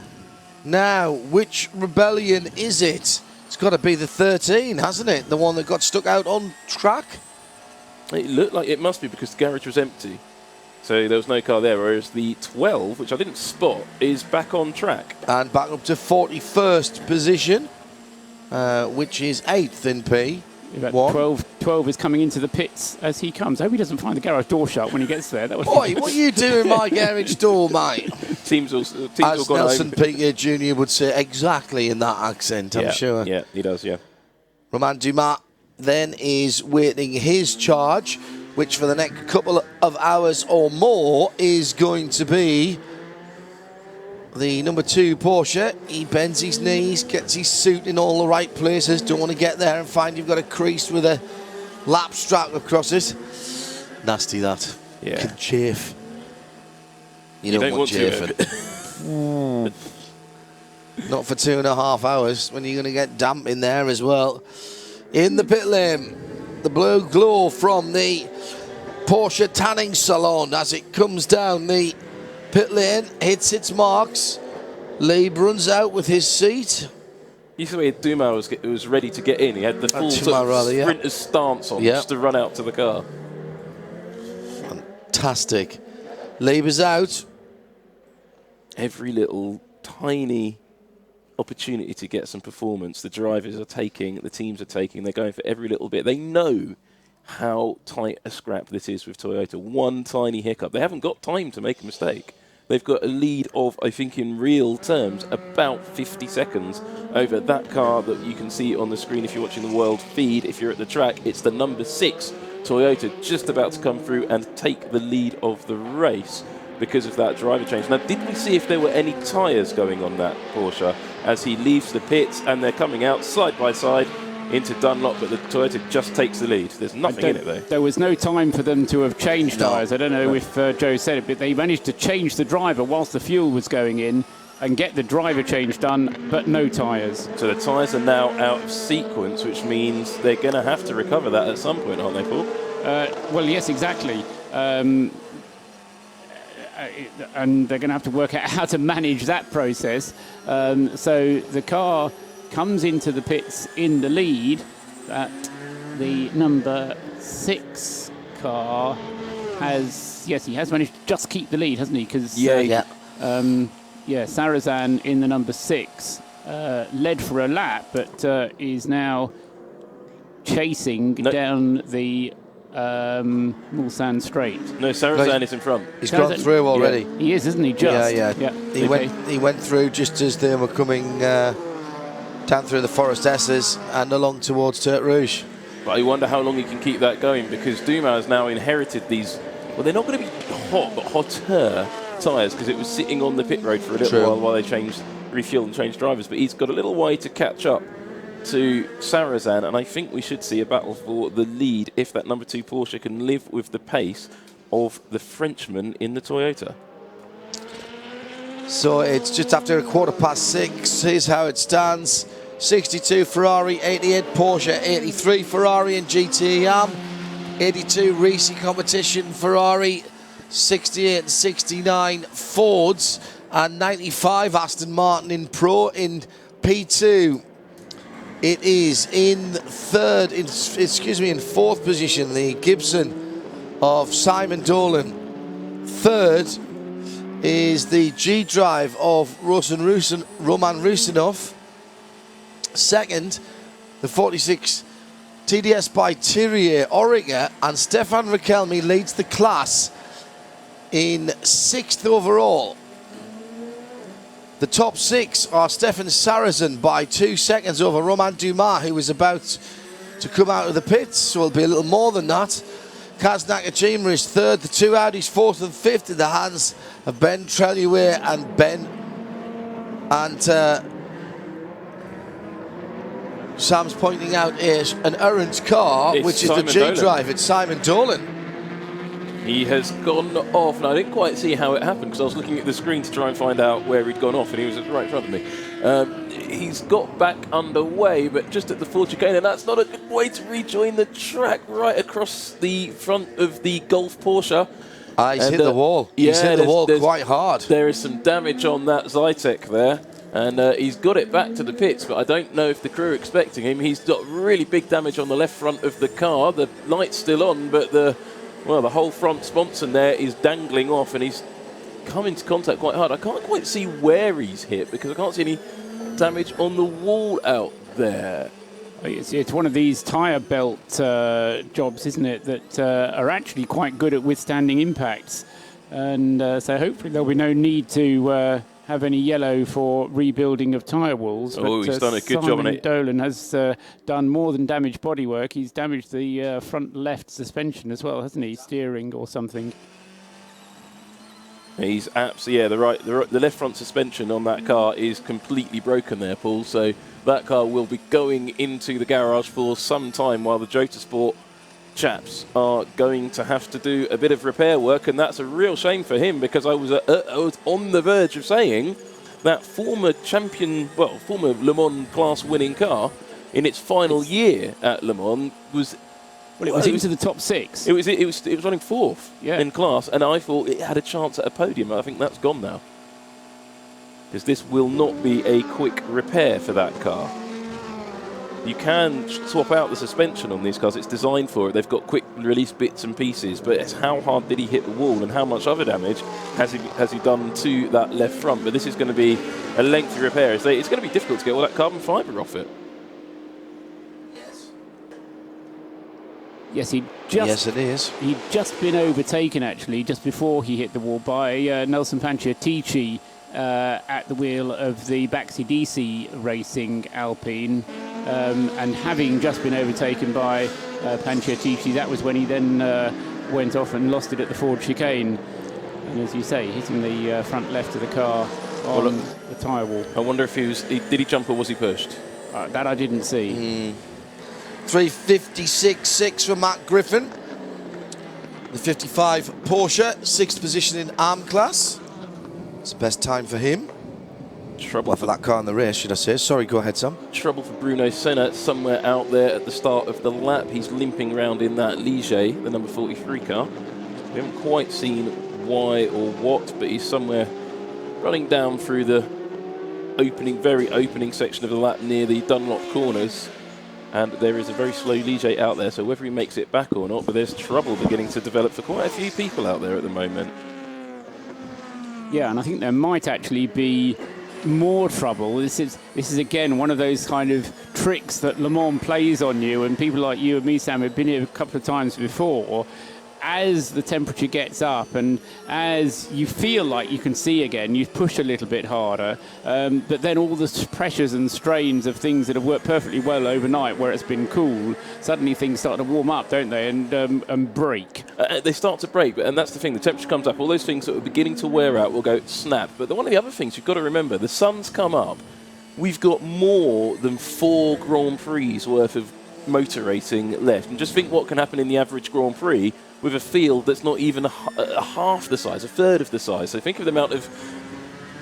Now, which rebellion is it? It's got to be the 13, hasn't it? The one that got stuck out on track? It looked like it must be because the garage was empty. So there was no car there, whereas the 12, which I didn't spot, is back on track. And back up to 41st position, which is 8th in P. 12 is coming into the pits as he comes. I hope he doesn't find the garage door shut when he gets there. That would Oi, what are you doing in my garage door, mate? Teams all As gone Nelson home. Piquet Jr. would say exactly in that accent, I'm sure. Yeah, he does, yeah. Romain Dumas then is waiting his charge, which for the next couple of hours or more is going to be the number 2 Porsche. He bends his knees, gets his suit in all the right places. Don't want to get there and find you've got a crease with a lap strap across it. Nasty that. Yeah. Can chafe. You don't want chafing. Not for 2.5 hours when you're going to get damp in there as well. In the pit lane, the blue glow from the Porsche tanning salon as it comes down the pit lane, hits its marks. Lieb runs out with his seat. You see where Dumas was ready to get in. He had the full sprinter's stance on just to run out to the car. Fantastic. Labour's out. Every little tiny opportunity to get some performance the drivers are taking, the teams are taking. They're going for every little bit. They know how tight a scrap this is with Toyota. One tiny hiccup. They haven't got time to make a mistake. They've got a lead of, I think in real terms, about 50 seconds over that car that you can see on the screen if you're watching the world feed. If you're at the track, it's the number 6 Toyota just about to come through and take the lead of the race because of that driver change. Now, did we see if there were any tyres going on that Porsche as he leaves the pits and they're coming out side by side into Dunlop, but the Toyota just takes the lead. There's nothing in it, though. There was no time for them to have changed tyres. I don't know if Joe said it, but they managed to change the driver whilst the fuel was going in and get the driver change done, but no tyres. So the tyres are now out of sequence, which means they're going to have to recover that at some point, aren't they, Paul? Well, yes, exactly. And they're going to have to work out how to manage that process. So the car comes into the pits in the lead. That the number 6 car has, yes, he has managed to just keep the lead, hasn't he? Because Sarrazin in the number 6 led for a lap, but is now chasing down the Mulsanne Straight. No, Sarrazin is in front. He's gone through already. Yeah, he is, isn't he? Just. Yeah. He went through just as they were coming down through the Forest S's and along towards Tertre Rouge. But I wonder how long he can keep that going, because Dumas has now inherited these, well, they're not going to be hot, but hotter tyres, because it was sitting on the pit road for a little while they refueled and changed drivers. But he's got a little way to catch up to Sarrazin, and I think we should see a battle for the lead if that number 2 Porsche can live with the pace of the Frenchman in the Toyota. So it's just after 6:15. Here's how it stands. 62 Ferrari, 88 Porsche, 83 Ferrari and GTM, 82 Racing Competition Ferrari, 68 and 69 Fords, and 95 Aston Martin in Pro. In P2, it is in fourth position, the Gibson of Simon Dolan. Third is the G-Drive of Roman Rusinov. Second, the 46 TDS by Thierry Oringer, and Stefan Rakelmi leads the class in 6th overall. The top 6 are Stefan Sarrazin by 2 seconds over Romain Dumas, who is about to come out of the pits, so it'll be a little more than that. Kaz Nakajima is 3rd, the 2 Audis 4th and 5th in the hands of Ben Treluer and Sam's pointing out is an errant car, which is the G-Drive. It's Simon Dolan. He has gone off. Now, I didn't quite see how it happened because I was looking at the screen to try and find out where he'd gone off, and he was right in front of me. He's got back underway, but just at the full chicane, and that's not a good way to rejoin the track, right across the front of the Golf Porsche. He's hit the wall. He's hit the wall quite hard. There is some damage on that Zytek there. And he's got it back to the pits, but I don't know if the crew are expecting him. He's got really big damage on the left front of the car. The light's still on, but the whole front sponson there is dangling off, and he's come into contact quite hard. I can't quite see where he's hit because I can't see any damage on the wall out there. It's one of these tyre belt jobs, isn't it, that are actually quite good at withstanding impacts. And so hopefully there'll be no need to have any yellow for rebuilding of tyre walls. Oh, he's done a good job on it. Dolan has done more than damaged bodywork. He's damaged the front left suspension as well, hasn't he? Steering or something. He's absolutely, the left front suspension on that car is completely broken there, Paul. So that car will be going into the garage for some time while the Jota Sport chaps are going to have to do a bit of repair work, and that's a real shame for him because I was on the verge of saying that former Le Mans class winning car in its final year at Le Mans was into the top 6. It was running 4th in class, and I thought it had a chance at a podium. I think that's gone now because this will not be a quick repair for that car. You can swap out the suspension on these cars. It's designed for it. They've got quick release bits and pieces, but it's how hard did he hit the wall and how much other damage has he done to that left front. But this is going to be a lengthy repair. It's going to be difficult to get all that carbon fibre off it. Yes, yes, it is. He'd just been overtaken, actually, just before he hit the wall by Nelson Panciatici at the wheel of the Baxi DC Racing Alpine. And having just been overtaken by Panciatici, that was when he then went off and lost it at the Ford chicane. And as you say, hitting the front left of the car on the tyre wall. I wonder if did he jump or was he pushed? That I didn't see. 3:56.6 for Matt Griffin. The 55 Porsche, 6th position in ARM class. It's the best time for him. Trouble for that car in the race, should I say. Sorry, go ahead, Sam. Trouble for Bruno Senna somewhere out there at the start of the lap. He's limping around in that Ligier, the number 43 car. We haven't quite seen why or what, but he's somewhere running down through the very opening section of the lap near the Dunlop corners. And there is a very slow Ligier out there, so whether he makes it back or not, but there's trouble beginning to develop for quite a few people out there at the moment. Yeah, and I think there might actually be more trouble. This is again one of those kind of tricks that Le Mans plays on you, and people like you and me, Sam, have been here a couple of times before. As the temperature gets up and as you feel like you can see again, you push a little bit harder, but then all the pressures and strains of things that have worked perfectly well overnight where it's been cool, suddenly things start to warm up, don't they, and break. They start to break, and that's the thing. The temperature comes up, all those things that are beginning to wear out will go snap. But one of the other things you've got to remember, the sun's come up. We've got more than 4 Grand Prix worth of motor racing left. And just think what can happen in the average Grand Prix with a field that's not even a half the size, a third of the size. So think of the amount of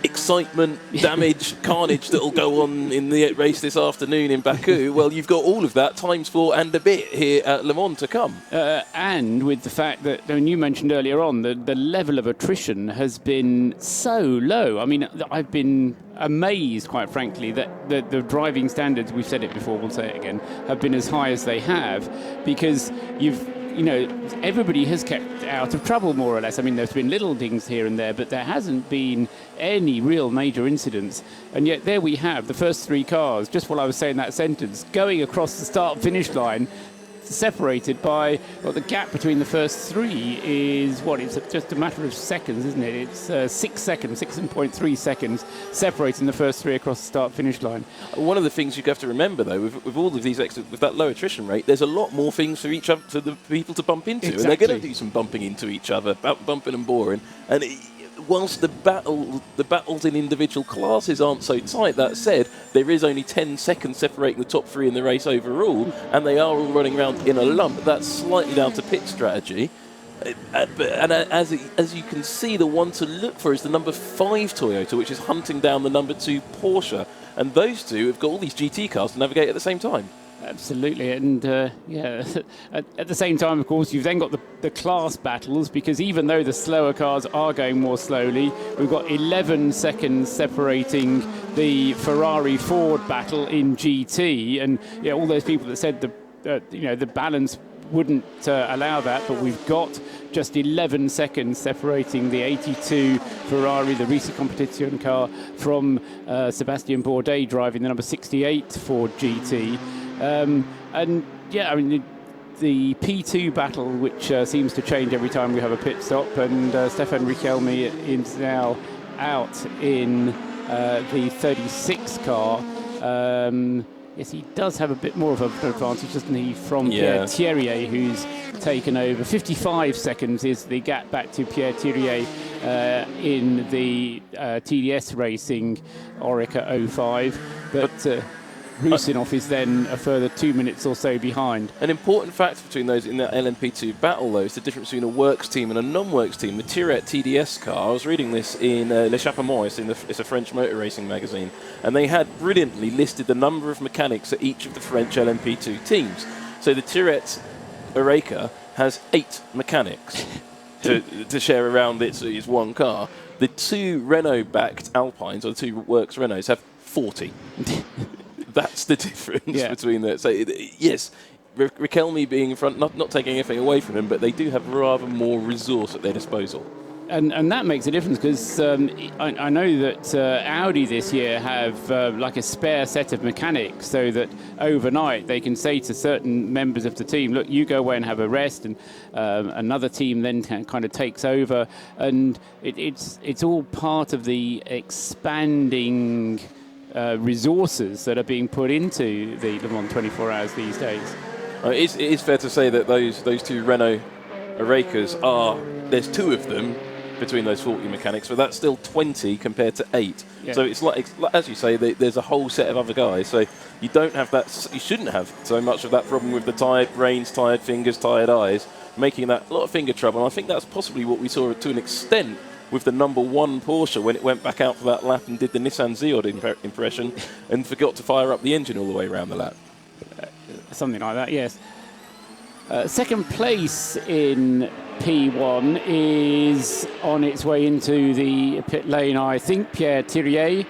excitement, damage, carnage that'll go on in the race this afternoon in Baku. Well, you've got all of that times 4 and a bit here at Le Mans to come. And with the fact that, I mean, you mentioned earlier on, the level of attrition has been so low. I mean, I've been amazed, quite frankly, that the driving standards, we've said it before, we'll say it again, have been as high as they have, because everybody has kept out of trouble, more or less. I mean, there's been little things here and there, but there hasn't been any real major incidents. And yet there we have the first 3 cars, just while I was saying that sentence, going across the start-finish line, separated by, well, the gap between the first 3 is, it's just a matter of seconds, isn't it? It's 6 seconds, 6.3 seconds separating the first 3 across the start-finish line. One of the things you have to remember, though, with all of these with that low attrition rate, there's a lot more things for the people to bump into. Exactly. And they're going to do some bumping into each other, bumping and boring. And whilst the battles in individual classes aren't so tight, that said, there is only 10 seconds separating the top 3 in the race overall, and they are all running around in a lump. That's slightly down to pit strategy. And as you can see, the one to look for is the number 5 Toyota, which is hunting down the number 2 Porsche. And those two have got all these GT cars to navigate at the same time. Absolutely, and at the same time, of course, you've then got the class battles, because even though the slower cars are going more slowly, we've got 11 seconds separating the Ferrari-Ford battle in GT, and all those people that said the balance wouldn't allow that, but we've got just 11 seconds separating the 82 Ferrari, the Racing Competition car, from Sebastian Bourdais driving the number 68 Ford GT. The P2 battle, which seems to change every time we have a pit stop, and Stefan Richelme is now out in the 36 car. Yes, he does have a bit more of an advantage, doesn't he, from Pierre Thierry, who's taken over. 55 seconds is the gap back to Pierre Thierry in the TDS Racing Oreca 05. But Rusinov is then a further 2 minutes or so behind. An important factor between those in that LMP2 battle, though, is the difference between a works team and a non-works team. The Tirette TDS car, I was reading this in Le Chapeau, it's a French motor racing magazine, and they had brilliantly listed the number of mechanics at each of the French LMP2 teams. So the Tirette Oreca has 8 mechanics to share around its one car. The 2 Renault-backed Alpines, or the 2 works Renaults, have 40. That's the difference Yeah. between that. So, yes, Riquelme being in front, not taking anything away from him, but they do have rather more resource at their disposal. And that makes a difference because I know that Audi this year have like a spare set of mechanics so that overnight they can say to certain members of the team, look, you go away and have a rest, and another team then kind of takes over, and it's all part of the expanding resources that are being put into the Le Mans 24 Hours these days. It is fair to say that those two Renault Orekas there's two of them between those 40 mechanics, but that's still 20 compared to 8. Yeah. So it's like, as you say, there's a whole set of other guys. So you don't have that. You shouldn't have so much of that problem with the tired brains, tired fingers, tired eyes, making that a lot of finger trouble. And I think that's possibly what we saw to an extent with the number 1 Porsche when it went back out for that lap and did the Nissan Ziod impression and forgot to fire up the engine all the way around the lap. Something like that, yes. Second place in P1 is on its way into the pit lane, I think, Pierre Thirier,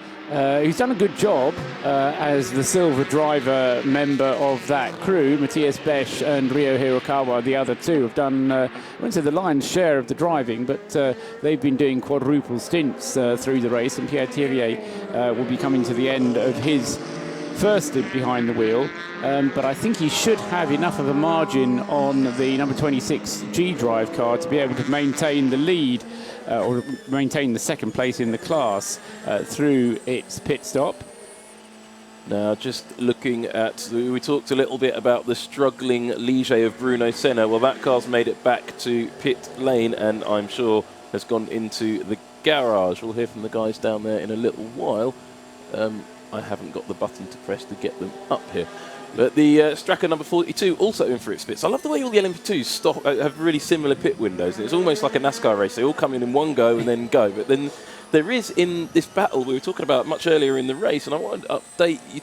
who's done a good job as the silver driver member of that crew. Matthias Besch and Ryo Hirokawa, the other two, have done, I wouldn't say the lion's share of the driving, but they've been doing quadruple stints through the race, and Pierre Thirier will be coming to the end of his first stint behind the wheel, but I think he should have enough of a margin on the number 26 G-Drive car to be able to maintain the lead or maintain the second place in the class through its pit stop. Now, just looking at, we talked a little bit about the struggling Ligier of Bruno Senna. Well, that car's made it back to pit lane and I'm sure has gone into the garage. We'll hear from the guys down there in a little while. I haven't got the button to press to get them up here. But the Straka number 42 also in for its pits. I love the way all the LMP2s have really similar pit windows. And it's almost like a NASCAR race. They all come in one go and then go. But then there is, in this battle we were talking about much earlier in the race, and I wanted to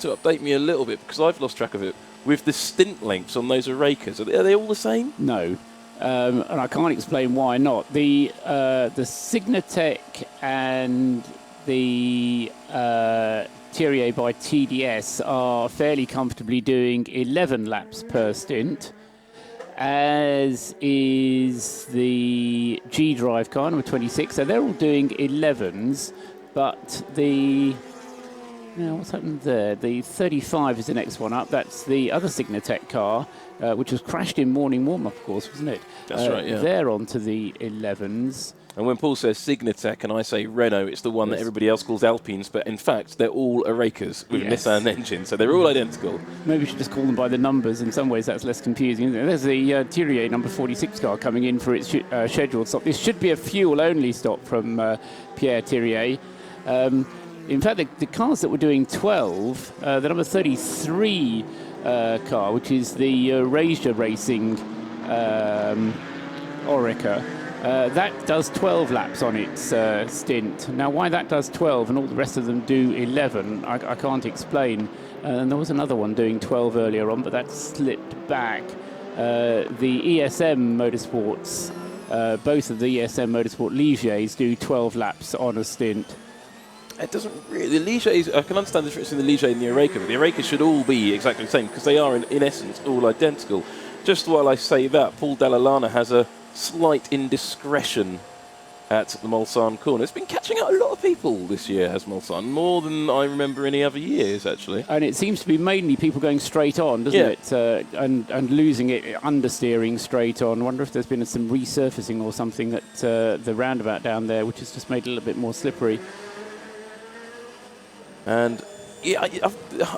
update me a little bit because I've lost track of it, with the stint lengths on those Orekas. Are they all the same? No. And I can't explain why not. The Signatech and the Thirier by TDS are fairly comfortably doing 11 laps per stint, as is the G-Drive car, number 26. So they're all doing 11s, but what's happened there? The 35 is the next one up. That's the other Signatech car, which was crashed in morning warm-up, of course, wasn't it? That's right, yeah. They're on to the 11s. And when Paul says Signatech and I say Renault, it's the one that everybody else calls Alpines, but in fact, they're all Orekas with a Nissan engine, so they're all identical. Maybe we should just call them by the numbers. In some ways, that's less confusing, isn't it? There's the Thirier number 46 car coming in for its scheduled stop. This should be a fuel-only stop from Pierre Thirier. In fact, the cars that were doing 12, the number 33 car, which is the Raja Racing Oreca, that does 12 laps on its stint. Now, why that does 12 and all the rest of them do 11, I can't explain. And there was another one doing 12 earlier on, but that slipped back. The ESM Motorsports, both of the ESM Motorsport Ligiers do 12 laps on a stint. It doesn't really. The Ligier, I can understand the difference in the Ligier and the Oreca, but the Oreca should all be exactly the same because they are, in essence, all identical. Just while I say that, Paul Dall'Anna has a slight indiscretion at the Mulsanne corner. It's been catching out a lot of people this year, has Mulsanne, more than I remember any other years, actually. And it seems to be mainly people going straight on, doesn't it? And losing it, understeering straight on. I wonder if there's been some resurfacing or something at the roundabout down there, which has just made it a little bit more slippery. And yeah,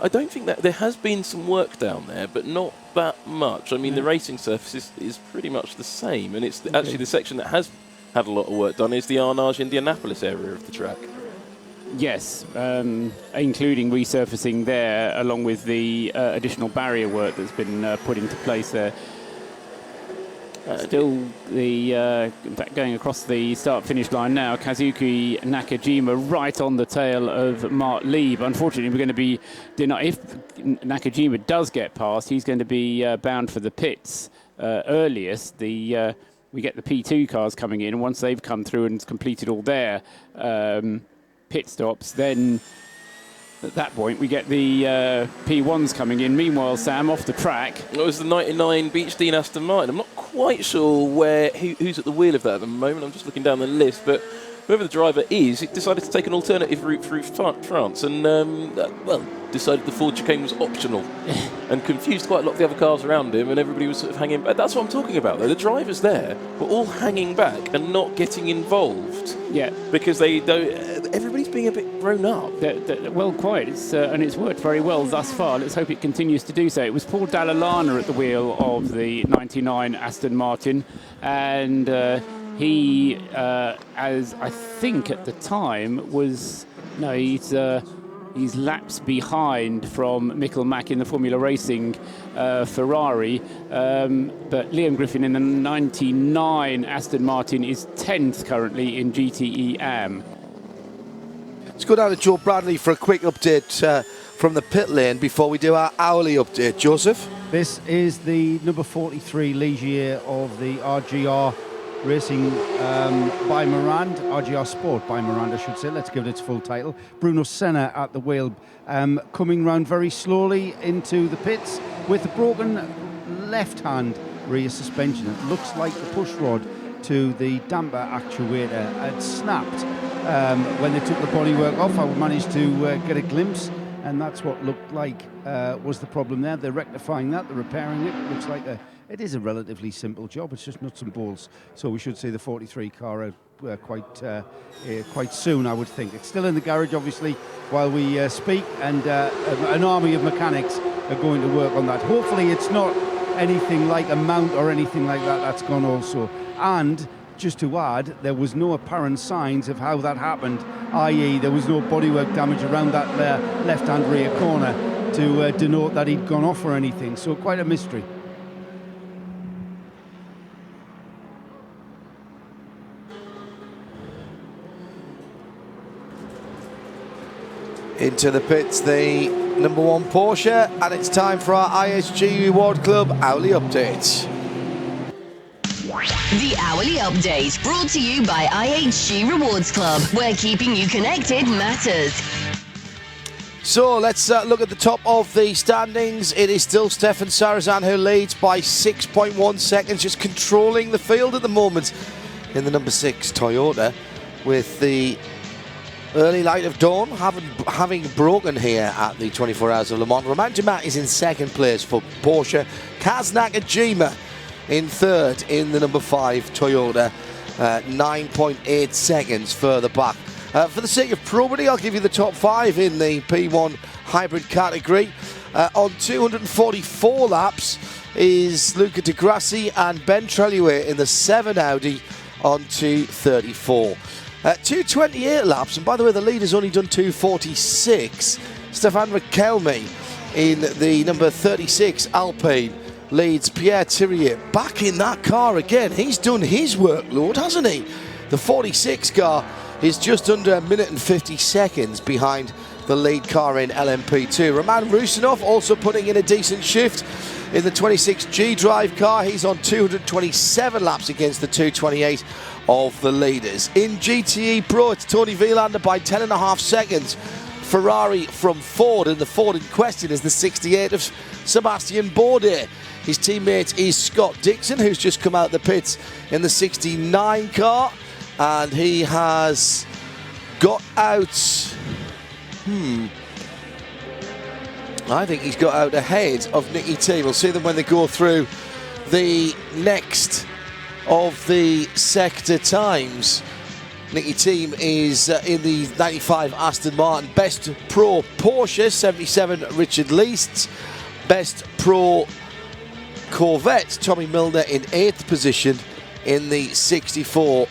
I don't think that there has been some work down there, but not that much. I mean, the racing surface is pretty much the same, and it's actually the section that has had a lot of work done is the Arnage Indianapolis area of the track. Yes, including resurfacing there, along with the additional barrier work that's been put into place there. Still, in fact, going across the start-finish line now, Kazuki Nakajima right on the tail of Mark Lieb. Unfortunately, we're going to be denied. If Nakajima does get past, he's going to be bound for the pits earliest. We get the P2 cars coming in, and once they've come through and completed all their pit stops, then At that point, we get the P1s coming in. Meanwhile, Sam, off the track. It was the 99 Beechstein Aston Martin. I'm not quite sure who's at the wheel of that at the moment. I'm just looking down the list, but whoever the driver is, it decided to take an alternative route through France and, decided the Ford chicane was optional and confused quite a lot of the other cars around him, and everybody was sort of hanging back. That's what I'm talking about, though. The drivers there were all hanging back and not getting involved. Yeah. Because they don't. Everybody's being a bit grown up. Well, quite. And it's worked very well thus far. Let's hope it continues to do so. It was Paul Dalla at the wheel of the 99 Aston Martin, and he, as I think at the time, he's laps behind from Mikkel Mack in the Formula Racing Ferrari, but Liam Griffin in the 99 Aston Martin is 10th currently in GTE AM. Let's go down to Joe Bradley for a quick update from the pit lane before we do our hourly update. Joseph? This is the number 43 Ligier of the RGR Racing by Morand, RGR Sport by Morand, I should say. Let's give it its full title. Bruno Senna at the wheel, coming round very slowly into the pits with a broken left-hand rear suspension. It looks like the push rod to the damper actuator had snapped. When they took the bodywork off, I managed to get a glimpse, and that's what looked like was the problem there. They're rectifying that, they're repairing it. It looks like it is a relatively simple job. It's just nuts and bolts. So we should see the 43 car out quite soon, I would think. It's still in the garage, obviously, while we speak, and an army of mechanics are going to work on that. Hopefully it's not anything like a mount or anything like that that's gone also. And just to add, there was no apparent signs of how that happened, i.e. there was no bodywork damage around that left-hand rear corner to denote that he'd gone off or anything. So quite a mystery. Into the pits, the number 1 Porsche, and it's time for our ISG Reward Club hourly updates. The Hourly Update, brought to you by IHG Rewards Club, where keeping you connected matters. So let's look at the top of the standings. It is still Stefan Sarazan who leads by 6.1 seconds, just controlling the field at the moment in the number 6 Toyota, with the early light of dawn having broken here at the 24 Hours of Le Mans. Romain Dumas is in second place for Porsche. Kaz Nakajima in third in the number 5 Toyota, 9.8 seconds further back. For the sake of probity, I'll give you the top 5 in the P1 hybrid category. On 244 laps is Luca Di Grassi and Ben Treluet in the 7 Audi on 234. 228 laps, and by the way, the leader's only done 246. Stefan Riquelme in the number 36 Alpine leads Pierre Thirier back in that car again. He's done his workload, hasn't he? The 46 car is just under 1 minute and 50 seconds behind the lead car in LMP2. Roman Rusinov also putting in a decent shift in the 26G drive car. He's on 227 laps against the 228 of the leaders. In GTE Pro, it's Tony Vilander by 10.5 seconds. Ferrari from Ford, and the Ford in question is the 68 of Sebastian Bourdais. His teammate is Scott Dixon, who's just come out the pits in the 69 car, and he has got out... I think he's got out ahead of Nicky T. We'll see them when they go through the next of the sector times. Nicky Team is in the 95 Aston Martin. Best Pro Porsche, 77 Richard Least. Best Pro Corvette, Tommy Milner in 8th position in the 64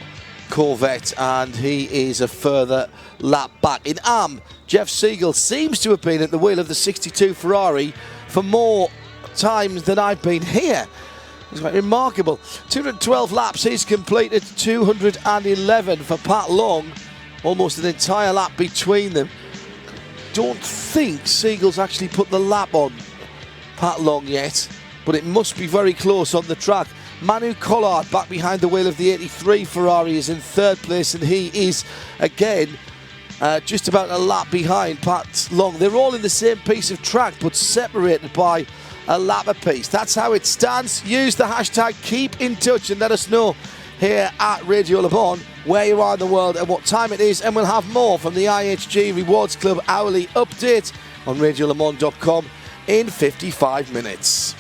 Corvette, and he is a further lap back. In AM, Jeff Siegel seems to have been at the wheel of the 62 Ferrari for more times than I've been here. It's quite remarkable. 212 laps he's completed, 211 for Pat Long, almost an entire lap between them. Don't think Siegel's actually put the lap on Pat Long yet, but it must be very close on the track. Manu Collard back behind the wheel of the 83 Ferrari is in 3rd place, and he is again just about a lap behind Pat Long. They're all in the same piece of track, but separated by a lap apiece. That's how it stands. Use the hashtag Keep in Touch and let us know here at Radio Le Mans where you are in the world and what time it is, and we'll have more from the IHG Rewards Club hourly update on radiolemans.com in 55 minutes.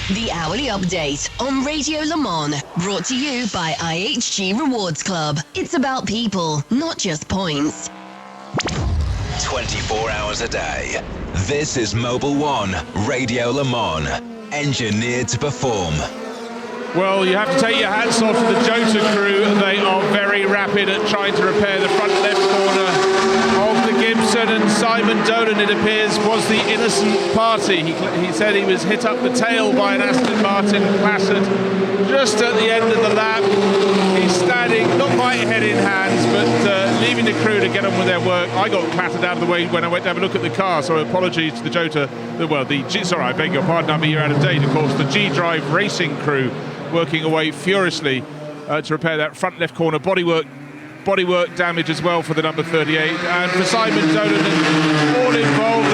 The hourly update on Radio Le Mans, brought to you by IHG Rewards Club. It's about people, not just points. 24 hours a day. This is Mobil 1 Radio Le Mans, engineered to perform. Well, you have to take your hats off to the Jota crew. They are very rapid at trying to repair the front left corner of the Gibson, and Simon Dolan, it appears, was the innocent party. He said he was hit up the tail by an Aston Martin Placid just at the end of the lap. He's standing, not quite head in hands, but leaving the crew to get on with their work. I got clattered out of the way when I went to have a look at the car, so apologies to the Jota, sorry, I beg your pardon, I'm a year out of date, of course, the G-Drive Racing crew working away furiously to repair that front left corner. Bodywork damage as well for the number 38. And for Simon Dolan and all involved,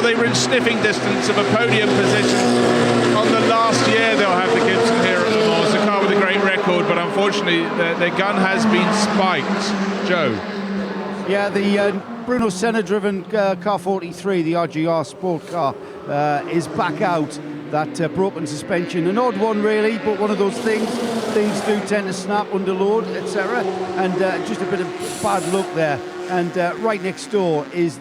they were in sniffing distance of a podium position on the last year they'll have the Gibson here at Le Mans. A car with a great record, but unfortunately their gun has been spiked. Joe? Yeah, the Bruno Senna-driven car 43, the RGR sport car, is back out. That broken suspension, an odd one really, but one of those things do tend to snap under load, etc. And just a bit of bad luck there. And right next door is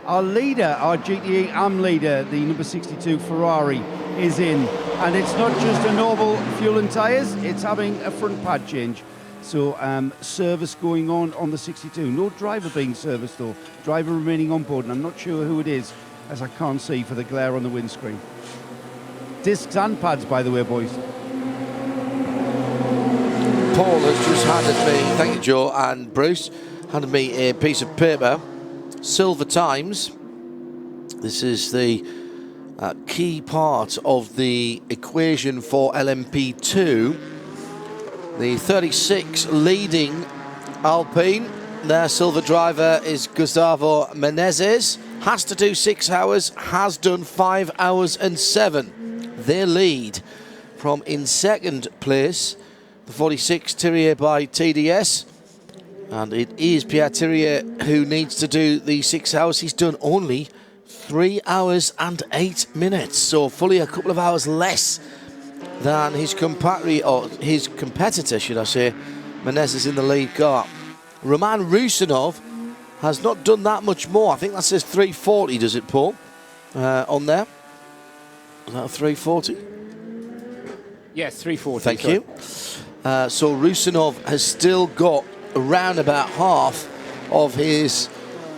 our leader, our GTE AM leader, the number 62 Ferrari is in. And it's not just a normal fuel and tyres, it's having a front pad change. So service going on the 62. No driver being serviced though. Driver remaining on board, and I'm not sure who it is, as I can't see for the glare on the windscreen. Discs and pads, by the way, boys. Paul has just handed me, thank you Joe and Bruce, handed me a piece of paper. Silver Times. This is the key part of the equation for LMP2. The 36 leading Alpine. Their silver driver is Gustavo Menezes. Has to do 6 hours, has done 5 hours and 7. They lead from in second place, the 46 Thierry by TDS, and it is Pierre Thierry who needs to do the 6 hours. He's done only 3 hours and 8 minutes, so fully a couple of hours less than his competitor, should I say. Menezes in the lead car. Roman Rusinov has not done that much more. I think that says 340, does it, Paul, on there? Is that a 340? Yes, 340. Thank you. So Rusinov has still got around about half of his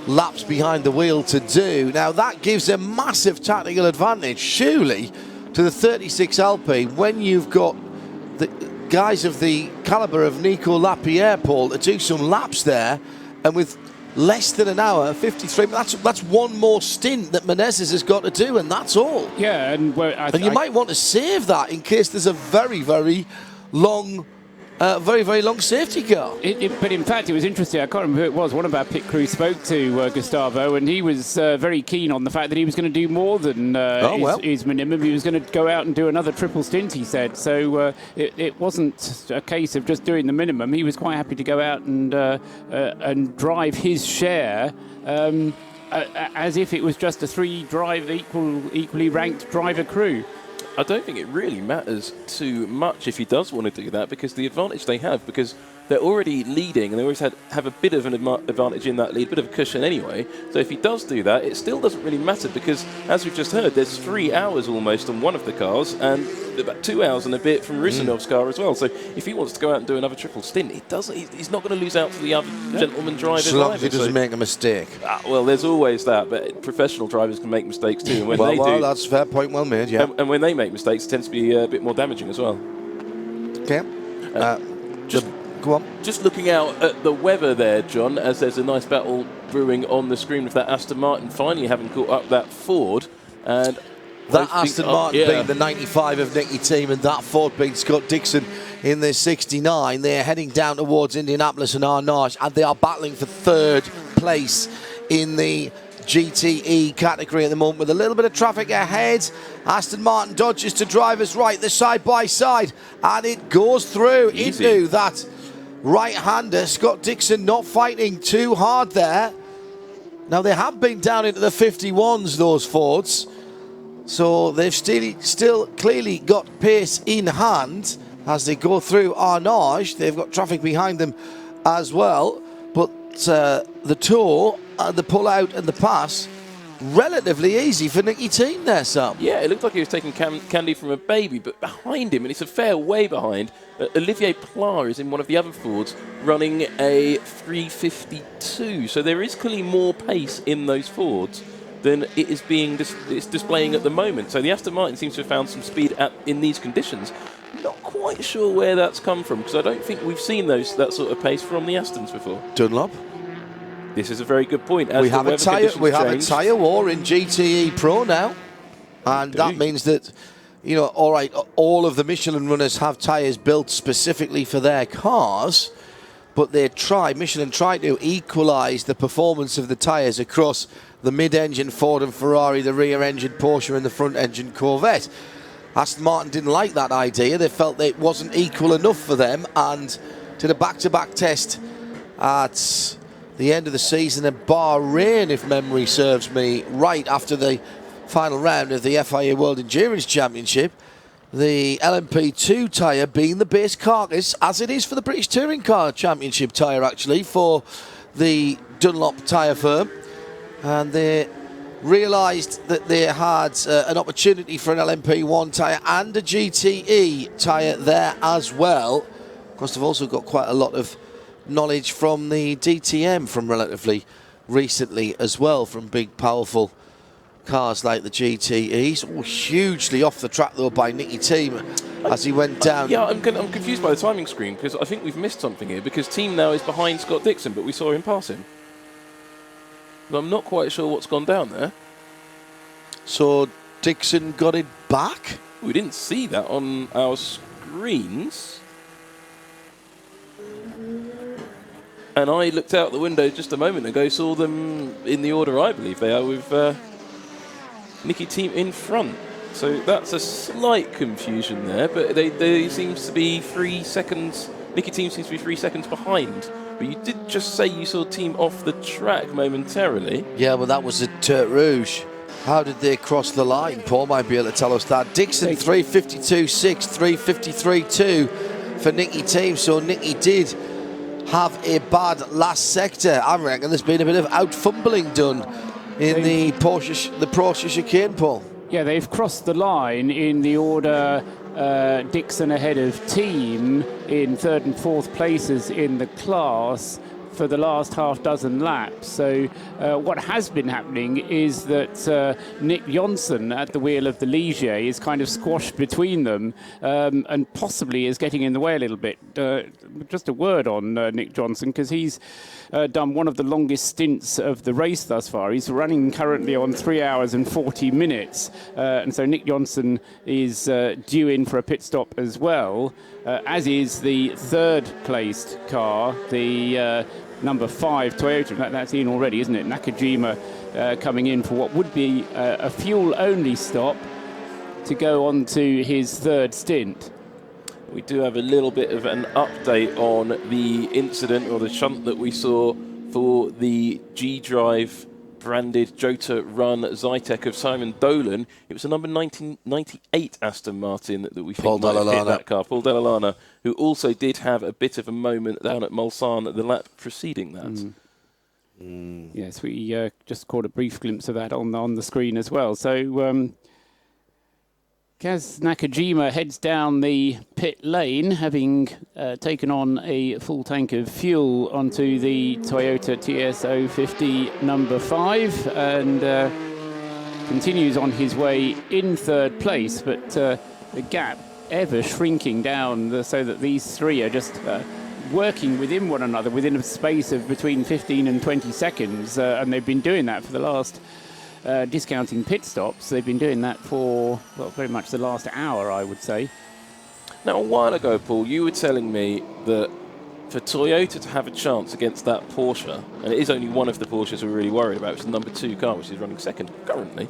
laps behind the wheel to do. Now that gives a massive tactical advantage, surely, to the 36 Alpine when you've got the guys of the calibre of Nico Lapierre, Paul, to do some laps there, and with less than an hour, 53. That's one more stint that Menezes has got to do, and that's all. Yeah, and you might want to save that in case there's a very, very long safety car. But in fact, it was interesting. I can't remember who it was. One of our pit crew spoke to Gustavo, and he was very keen on the fact that he was going to do more than his minimum. He was going to go out and do another triple stint, he said. So it wasn't a case of just doing the minimum. He was quite happy to go out and drive his share. As if it was just a equally ranked driver crew. I don't think it really matters too much if he does want to do that, because the advantage they have, because they're already leading and they always have a bit of an advantage in that lead, a bit of a cushion anyway. So if he does do that, it still doesn't really matter, because as we've just heard, there's 3 hours almost on one of the cars and about 2 hours and a bit from Rusinov's car as well. So if he wants to go out and do another triple stint, he's not going to lose out to the other gentleman drivers. As long as he doesn't make a mistake. Well, there's always that, but professional drivers can make mistakes too. And when they do, that's a fair point, well made, yeah. And when they make mistakes, it tends to be a bit more damaging as well. Okay. Go on. Just looking out at the weather there, John, as there's a nice battle brewing on the screen with that Aston Martin finally having caught up that Ford. And That Aston Martin being the 95 of Nicky Team and that Ford being Scott Dixon in their 69. They're heading down towards Indianapolis and Arnage, and they are battling for third place in the GTE category at the moment with a little bit of traffic ahead. Aston Martin dodges to drivers right, they're side by side, and it goes through into that right-hander. Scott Dixon not fighting too hard there. Now they have been down into the 51s, those Fords, so they've still clearly got pace in hand as they go through Arnage. They've got traffic behind them as well, but the tour, the pull out and the pass, relatively easy for Nicky Team there, Sam. Yeah, it looked like he was taking candy from a baby, but behind him, and it's a fair way behind, Olivier Pla is in one of the other Fords running a 352. So there is clearly more pace in those Fords than it is it's displaying at the moment. So the Aston Martin seems to have found some speed in these conditions. Not quite sure where that's come from, because I don't think we've seen that sort of pace from the Astons before. Dunlop. This is a very good point. We have a tyre war in GTE Pro now, and that means that, you know, all right, all of the Michelin runners have tyres built specifically for their cars, but Michelin tried to equalise the performance of the tyres across the mid-engine Ford and Ferrari, the rear-engine Porsche and the front-engine Corvette. Aston Martin didn't like that idea. They felt that it wasn't equal enough for them, and did a back-to-back test at the end of the season in Bahrain, if memory serves me right, after the final round of the FIA World Endurance Championship. The LMP2 tyre being the base carcass, as it is for the British Touring Car Championship tyre, actually, for the Dunlop tyre firm. And they realised that they had an opportunity for an LMP1 tyre and a GTE tyre there as well. Of course, they've also got quite a lot of knowledge from the DTM from relatively recently as well, from big, powerful cars like the GTEs. Oh, hugely off the track, though, by Nicky Team as he went down. Yeah, I'm confused by the timing screen, because I think we've missed something here, because Team now is behind Scott Dixon, but we saw him pass him. But I'm not quite sure what's gone down there. So Dixon got it back? We didn't see that on our screens. And I looked out the window just a moment ago, saw them in the order I believe they are, with Nicky Team in front. So that's a slight confusion there, but they seems to be 3 seconds. Nicky Team seems to be 3 seconds behind. But you did just say you saw Team off the track momentarily. Yeah, well, that was at Tertre Rouge. How did they cross the line? Paul might be able to tell us that. Dixon 352.6, 353.2 for Nicky Team. So Nicky did have a bad last sector. I reckon there's been a bit of out-fumbling done in the Porsche chicane, Paul. Yeah, they've crossed the line in the order Dixon ahead of Team in third and fourth places in the class for the last half dozen laps. So what has been happening is that Nick Johnson at the wheel of the Ligier is kind of squashed between them and possibly is getting in the way a little bit. Just a word on Nick Johnson, because he's done one of the longest stints of the race thus far. He's running currently on 3 hours and 40 minutes. And so Nick Johnson is due in for a pit stop as well, as is the third placed car, the number 5 Toyota. That's in already, isn't it? Nakajima coming in for what would be a fuel-only stop to go on to his third stint. We do have a little bit of an update on the incident, or the shunt that we saw for the G-Drive branded Jota Run Zytek of Simon Dolan. It was a number 1998 Aston Martin that we think might have hit that car. Paul Dell'Alana, who also did have a bit of a moment down at Mulsanne at the lap preceding that. Yes, we just caught a brief glimpse of that on the screen as well. So Kaz Nakajima heads down the pit lane, having taken on a full tank of fuel onto the Toyota TS050 number 5, and continues on his way in third place, but the gap ever shrinking down so that these three are just working within one another within a space of between 15 and 20 seconds, and they've been doing that for the last discounting pit stops. They've been doing that for, well, very much the last hour, I would say. Now, a while ago, Paul, you were telling me that for Toyota to have a chance against that Porsche, and it is only one of the Porsches we're really worried about, which is the number 2 car, which is running second currently,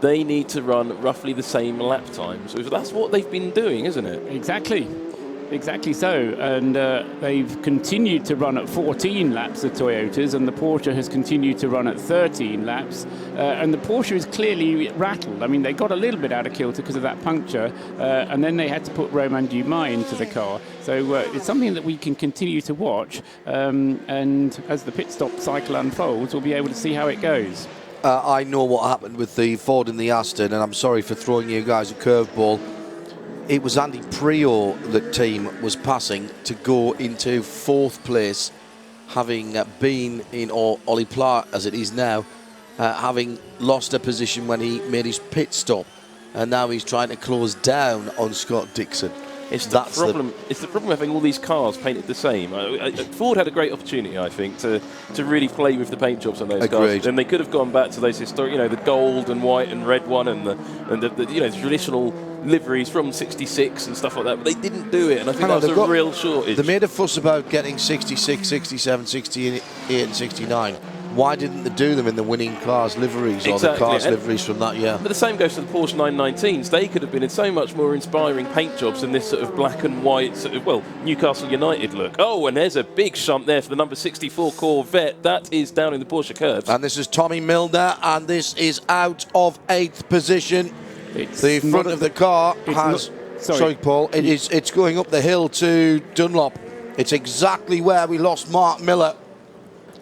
they need to run roughly the same lap time. So that's what they've been doing, isn't it? Exactly so. And they've continued to run at 14 laps, the Toyotas, and the Porsche has continued to run at 13 laps. And the Porsche is clearly rattled. I mean, they got a little bit out of kilter because of that puncture, and then they had to put Romain Dumas into the car. So it's something that we can continue to watch. And as the pit stop cycle unfolds, we'll be able to see how it goes. I know what happened with the Ford and the Aston, and I'm sorry for throwing you guys a curveball. It was Andy Priaulx that team was passing to go into 4th place, having been in, or Ollie Pla as it is now, having lost a position when he made his pit stop, and now he's trying to close down on Scott Dixon. It's the problem. It's the problem having all these cars painted the same. Ford had a great opportunity, I think, to really play with the paint jobs on those cars. And they could have gone back to those historic, the gold and white and red one, and the traditional liveries from '66 and stuff like that. But they didn't do it, and I think that was a real shortage. They made a fuss about getting 66, 67, 68, and 69. Why didn't they do them in the winning cars liveries or the cars liveries from that year? But the same goes to the Porsche 919s. They could have been in so much more inspiring paint jobs than this sort of black and white, sort of, Newcastle United look. Oh, and there's a big shunt there for the number 64 Corvette. That is down in the Porsche curbs. And this is Tommy Milner, and this is out of 8th position. The front of the car has... Sorry, Paul. It's going up the hill to Dunlop. It's exactly where we lost Mark Miller.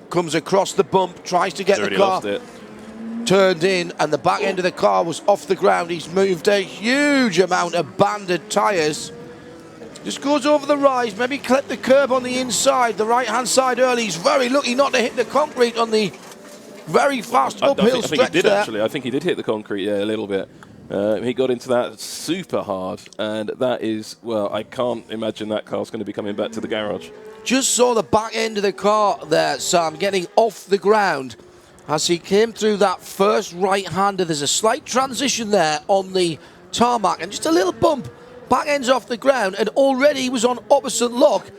Comes across the bump, tries to get the car turned in, and the back end of the car was off the ground. He's moved a huge amount of banded tyres. Just goes over the rise, maybe clipped the curb on the inside, the right-hand side early. He's very lucky not to hit the concrete on the very fast uphill stretch. I think he did, actually. I think he did hit the concrete, a little bit. He got into that super hard, and that is, well, I can't imagine that car's going to be coming back to the garage. Just saw the back end of the car there, Sam, getting off the ground as he came through that first right-hander. There's a slight transition there on the tarmac and just a little bump. Back end's off the ground, and already he was on opposite lock,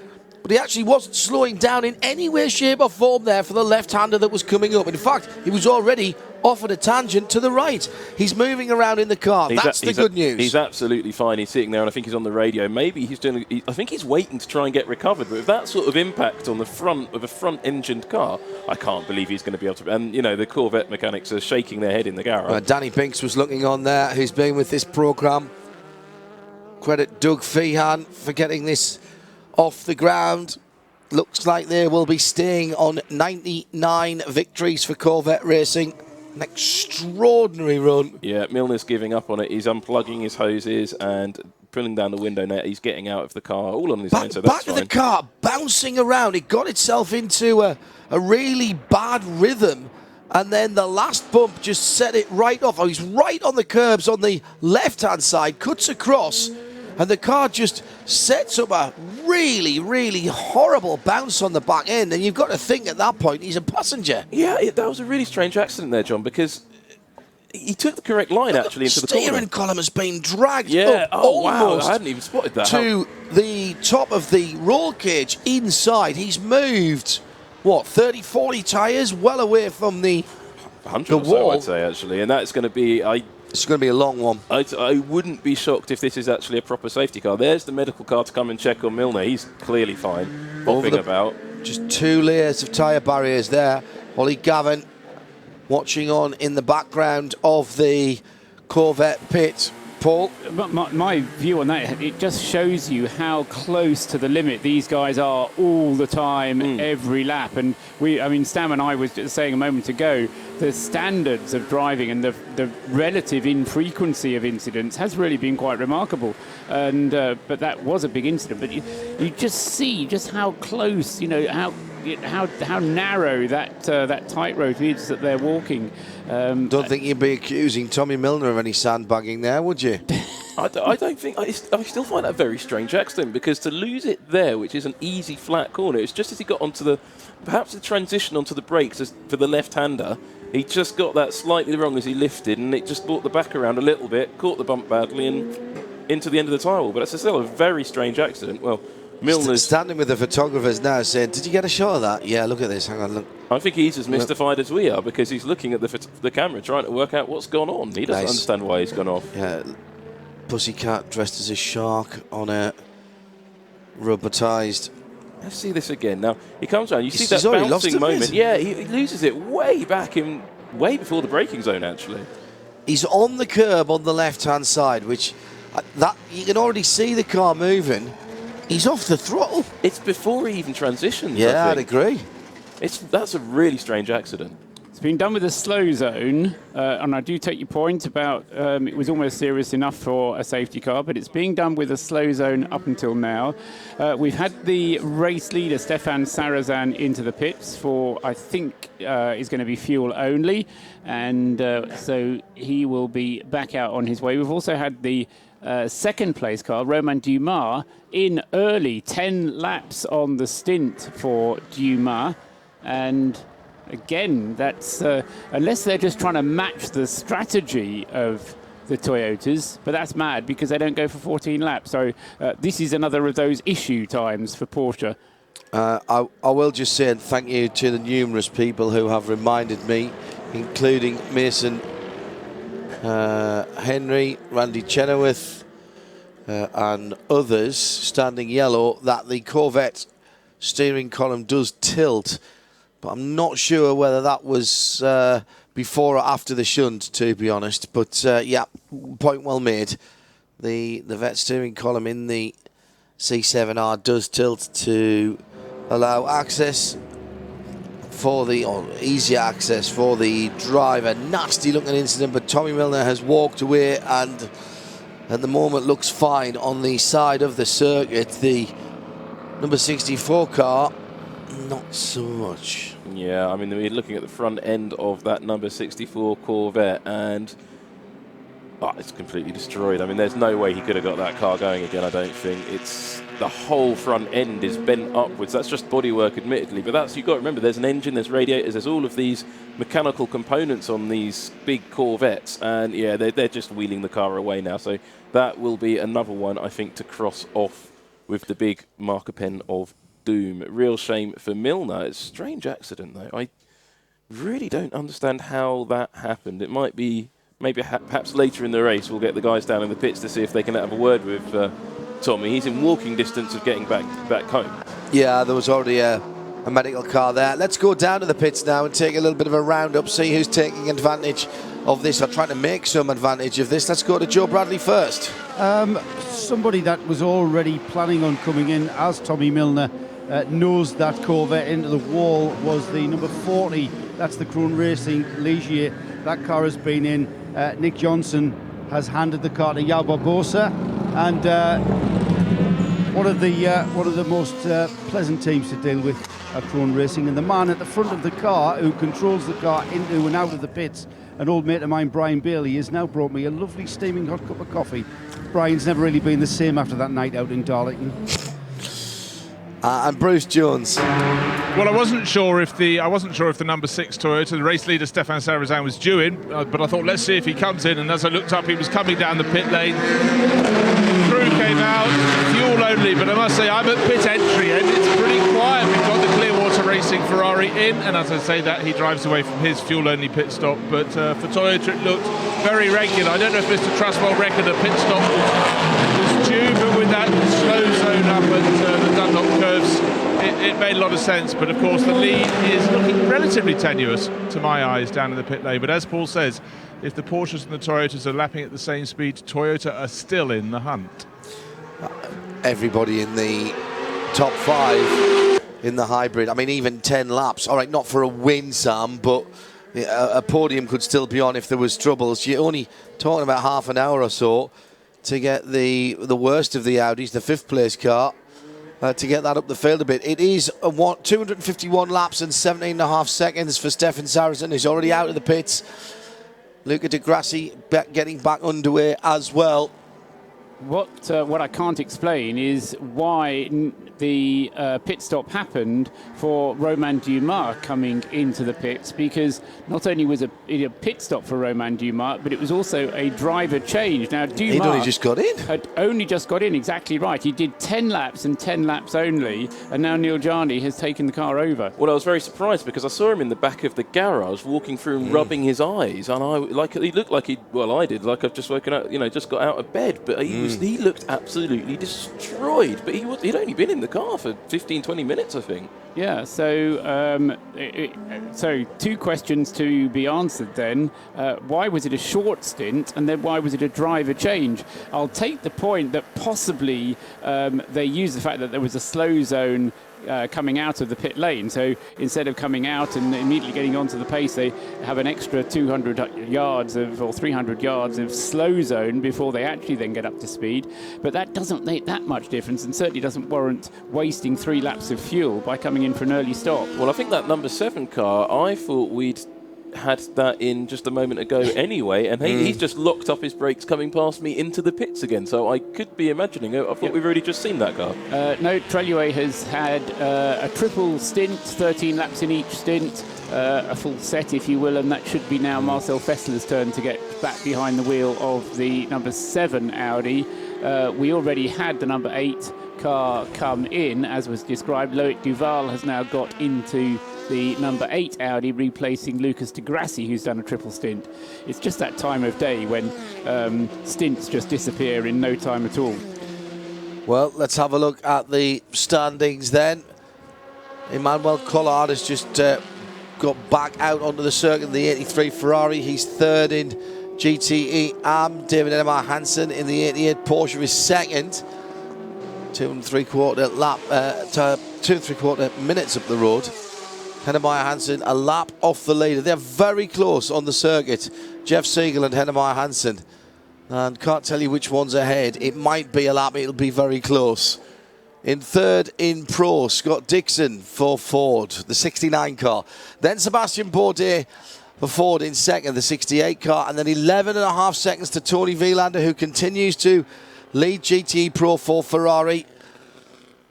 but he actually wasn't slowing down in any way, shape or form there for the left-hander that was coming up. In fact, he was already off at a tangent to the right. He's moving around in the car. That's the good news. He's absolutely fine. He's sitting there, and I think he's on the radio. Maybe he's doing... I think he's waiting to try and get recovered. But with that sort of impact on the front of a front-engined car, I can't believe he's going to be able to... And, the Corvette mechanics are shaking their head in the garage. Danny Binks was looking on there, who's been with this programme. Credit Doug Feehan for getting this off the ground. Looks like they will be staying on 99 victories for Corvette Racing. An extraordinary run. Yeah, Milner's giving up on it. He's unplugging his hoses and pulling down the window net. He's getting out of the car, all on his own, so that's fine. Back of the car, bouncing around. It got itself into a really bad rhythm, and then the last bump just set it right off. Oh, he's right on the curbs on the left-hand side, cuts across, and the car just sets up a really, really horrible bounce on the back end. And you've got to think at that point he's a passenger. Yeah, that was a really strange accident there, John, because he took the correct line, actually, into the corner. The steering column has been dragged up almost wow, I hadn't even spotted that. To the top of the roll cage inside. He's moved, 30, 40 tyres well away from the 100 or so, I'd say, actually. And that's going to be... It's going to be a long one. I wouldn't be shocked if this is actually a proper safety car. There's the medical car to come and check on Milner. He's clearly fine, bopping about. Just 2 layers of tyre barriers there. Ollie Gavin watching on in the background of the Corvette pit. Paul? My view on that, it just shows you how close to the limit these guys are all the time, every lap. And Stam and I was just saying a moment ago, the standards of driving and the relative infrequency of incidents has really been quite remarkable. And but that was a big incident. But you just see just how close, how narrow that tightrope is that they're walking. Don't think you'd be accusing Tommy Milner of any sandbagging there, would you? I don't think... I still find that a very strange accident, because to lose it there, which is an easy flat corner, it's just as he got onto perhaps the transition onto the brakes for the left-hander, He just got that slightly wrong as he lifted, and it just brought the back around a little bit, caught the bump badly, and into the end of the tyre wall. But it's still a very strange accident. Well, Milner's standing with the photographers now saying, did you get a shot of that? Yeah, look at this. Hang on, look. I think he's as mystified as we are, because he's looking at the camera trying to work out what's gone on. He doesn't understand why he's gone off. Yeah, Pussycat dressed as a shark on a rubberized. Let's see this again. Now, he comes around. You see He's that already lost bouncing it, moment. Yeah, he loses it way back way before the braking zone, actually. He's on the curb on the left-hand side, which that you can already see the car moving. He's off the throttle. It's before he even transitions. Yeah, I'd agree. That's a really strange accident. It's been done with a slow zone, and I do take your point about it was almost serious enough for a safety car, but it's being done with a slow zone up until now. We've had the race leader, Stefan Sarazan, into the pits for, I think, is going to be fuel only, and so he will be back out on his way. We've also had the second place car, Romain Dumas, in early, 10 laps on the stint for Dumas, and again, that's unless they're just trying to match the strategy of the Toyotas, but that's mad because they don't go for 14 laps. So this is another of those issue times for Porsche. I will just say thank you to the numerous people who have reminded me, including Mason Henry, Randy Chenoweth, and others, standing yellow, that the Corvette steering column does tilt. But I'm not sure whether that was before or after the shunt, to be honest. But yeah, point well made. The Vette steering column in the C7R does tilt to allow access for easier access for the driver. Nasty looking incident, but Tommy Milner has walked away and at the moment looks fine on the side of the circuit. The number 64 car, not so much. Yeah, I mean, we're looking at the front end of that number 64 Corvette, and it's completely destroyed. I mean, there's no way he could have got that car going again, I don't think. It's the whole front end is bent upwards. That's just bodywork, admittedly, but you've got to remember, there's an engine, there's radiators, there's all of these mechanical components on these big Corvettes, and yeah, they're just wheeling the car away now. So that will be another one, I think, to cross off with the big marker pen of doom. Real shame for Milner. It's a strange accident, though. I really don't understand how that happened. It might be, perhaps later in the race, we'll get the guys down in the pits to see if they can have a word with Tommy. He's in walking distance of getting back home. Yeah, there was already a medical car there. Let's go down to the pits now and take a little bit of a roundup, see who's taking advantage of this or trying to make some advantage of this. Let's go to Joe Bradley first. Somebody that was already planning on coming in as Tommy Milner knows that Corvette into the wall was the number 40. That's the Krohn Racing Ligier. That car has been in. Nick Johnson has handed the car to Yao Barbosa, and one of the most pleasant teams to deal with at Krohn Racing. And the man at the front of the car who controls the car into and out of the pits, an old mate of mine, Brian Bailey, has now brought me a lovely steaming hot cup of coffee. Brian's never really been the same after that night out in Darlington. And Bruce Jones. Well, I wasn't sure if the number 6 Toyota, the race leader Stefan Sarazan, was due in, but I thought let's see if he comes in. And as I looked up, he was coming down the pit lane. Crew came out, fuel only, but I must say I'm at pit entry and it's pretty quiet. We've got the Clearwater Racing Ferrari in, and as I say that, he drives away from his fuel only pit stop. But for Toyota, it looked very regular. I don't know if Mr. Trustwell reckoned a pit stop was due, but with that slow zone up at the Dunlop curves, it made a lot of sense. But of course the lead is looking relatively tenuous to my eyes down in the pit lane. But as Paul says, if the Porsches and the Toyotas are lapping at the same speed, Toyota are still in the hunt. Everybody in the top 5 in the hybrid. I mean, even 10 laps. All right, not for a win, Sam, but a podium could still be on if there was troubles. You're only talking about half an hour or so to get the worst of the Audis, the 5th place car, to get that up the field a bit. It is 251 laps and 17.5 seconds for Stefan Sarazan, who's already out of the pits. Luca Di Grassi getting back underway as well. What I can't explain is why the pit stop happened for Romain Dumas coming into the pits, because not only was it a pit stop for Romain Dumas, but it was also a driver change. Now, Dumas He'd only just got in. Had only just got in, exactly right. He did 10 laps and 10 laps only, and now Neil Jani has taken the car over. Well, I was very surprised because I saw him in the back of the garage walking through and rubbing his eyes, and he looked like I did, like I've just woken up, just got out of bed, but he looked absolutely destroyed. But he'd only been in the car for 15-20 minutes, I think. Yeah, so two questions to be answered then. Why was it a short stint, and then why was it a driver change? I'll take the point that possibly they used the fact that there was a slow zone coming out of the pit lane. So instead of coming out and immediately getting onto the pace, they have an extra 200 yards or 300 yards of slow zone before they actually then get up to speed. But that doesn't make that much difference, and certainly doesn't warrant wasting 3 laps of fuel by coming in for an early stop. Well, I think that number 7 car, I thought we'd had that in just a moment ago anyway, and he's just locked up his brakes coming past me into the pits again, so I could be imagining I thought we've already just seen that car. No, Treluet has had a triple stint, 13 laps in each stint, a full set if you will, and that should be now Marcel Fessler's turn to get back behind the wheel of the number 7 Audi. We already had the number 8 car come in, as was described. Loic Duval has now got into the number 8 Audi, replacing Lucas de Grassi, who's done a triple stint. It's just that time of day when stints just disappear in no time at all. Well, let's have a look at the standings then. Emmanuel Collard has just got back out onto the circuit, the 83 Ferrari. He's third in GTE AM. David Edmar Hansen in the 88 Porsche is second. 2 3/4 minutes up the road. Hennemeyer Hansen a lap off the leader. They're very close on the circuit, Jeff Siegel and Hennemeyer Hansen. And can't tell you which one's ahead. It might be a lap, it'll be very close. In third in Pro, Scott Dixon for Ford, the 69 car. Then Sebastian Bourdais for Ford in second, the 68 car. And then 11.5 seconds to Tony Vielander, who continues to lead GTE Pro for Ferrari.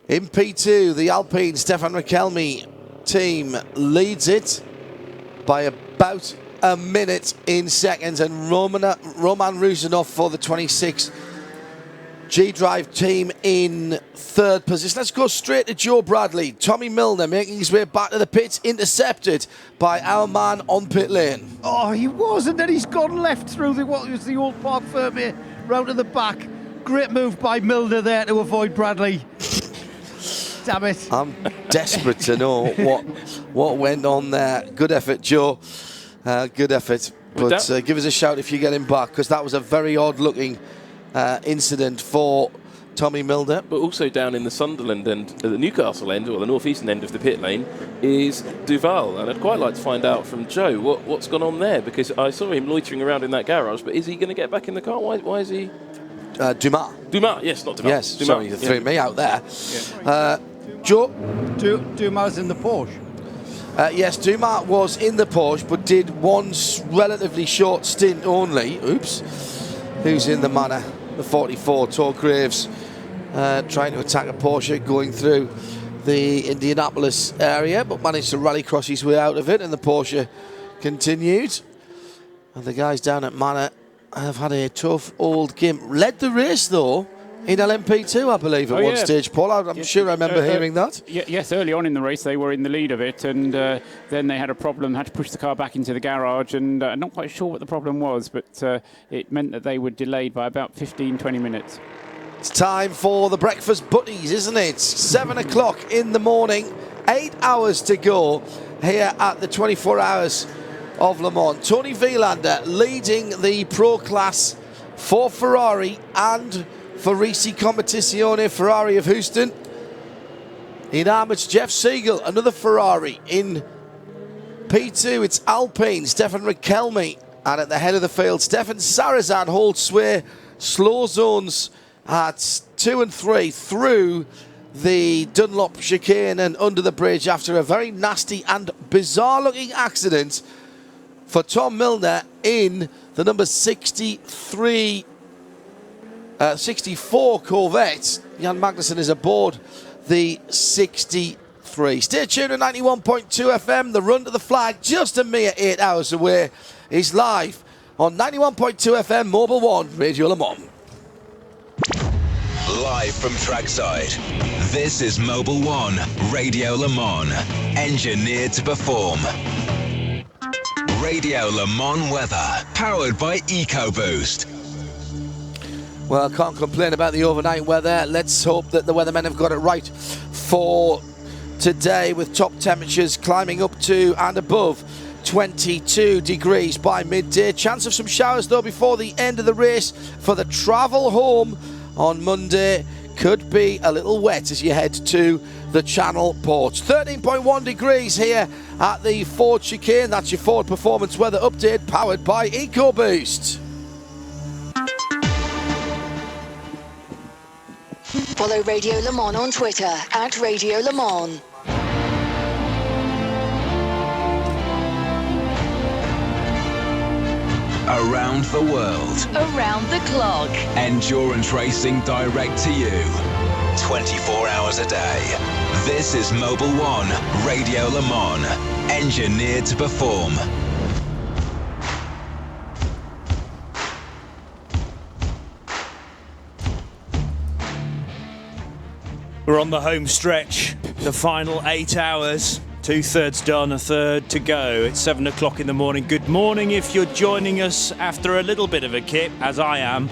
In P2, the Alpine Stefan Rakelmi team leads it by about a minute in seconds, and Roman Rusinov for the 26 G-Drive team in third position. Let's go straight to Joe Bradley. Tommy Milner making his way back to the pits, intercepted by our man on pit lane. Oh, he was, and then he's gone left through what was the old Parc Fermé round to the back. Great move by Milner there to avoid Bradley. Damn it. I'm desperate to know what went on there. Good effort, Joe. Good effort. But give us a shout if you get him back, because that was a very odd-looking incident for Tommy Milner. But also down in the Sunderland and the Newcastle end, or the northeastern end of the pit lane, is Duval. And I'd quite like to find out from Joe what's gone on there, because I saw him loitering around in that garage, but is he going to get back in the car? Why is he... Dumas. Dumas, yes, not Dumas. Yes, Dumas. sorry, you threw me out there. Yeah. Joe? Dumas in the Porsche. Yes, Dumas was in the Porsche, but did one relatively short stint only. Oops. Who's in the manor? The 44, Tor Graves, trying to attack a Porsche going through the Indianapolis area, but managed to rallycross his way out of it, and the Porsche continued. And the guys down at Manor have had a tough old game. Led the race, though, in LMP2, I believe, at one stage, Paul. I'm sure I remember hearing that. Yes, early on in the race, they were in the lead of it, and then they had a problem, had to push the car back into the garage, and not quite sure what the problem was, but it meant that they were delayed by about 15-20 minutes. It's time for the breakfast buddies, isn't it? 7 o'clock in the morning, 8 hours to go here at the 24 Hours of Le Mans. Tony Vielander leading the Pro class for Ferrari and for Risi Competizione Ferrari of Houston. In arm, it's Jeff Siegel, another Ferrari. In P2, it's Alpine, Stefan Rakelmi. And at the head of the field, Stefan Sarazan holds sway. Slow zones at 2 and 3 through the Dunlop chicane and under the bridge after a very nasty and bizarre-looking accident for Tom Milner in the number 63 64 Corvette. Jan Magnussen is aboard the 63. Stay tuned to 91.2 FM. The run to the flag, just a mere 8 hours away, is live on 91.2 FM, Mobil 1, Radio Le Mans. Live from trackside, this is Mobil 1, Radio Le Mans, engineered to perform. Radio Le Mans weather, powered by EcoBoost. Well, can't complain about the overnight weather. Let's hope that the weathermen have got it right for today, with top temperatures climbing up to and above 22 degrees by midday. Chance of some showers, though, before the end of the race for the travel home on Monday. Could be a little wet as you head to the Channel ports. 13.1 degrees here at the Ford chicane. That's your Ford Performance Weather Update, powered by EcoBoost. Follow Radio Le Mans on Twitter at Radio Le Mans. Around the world. Around the clock. Endurance racing direct to you. 24 hours a day. This is Mobil 1, Radio Le Mans, engineered to perform. We're on the home stretch, the final 8 hours. 2/3 done, a third to go. It's 7 o'clock in the morning. Good morning if you're joining us after a little bit of a kip, as I am.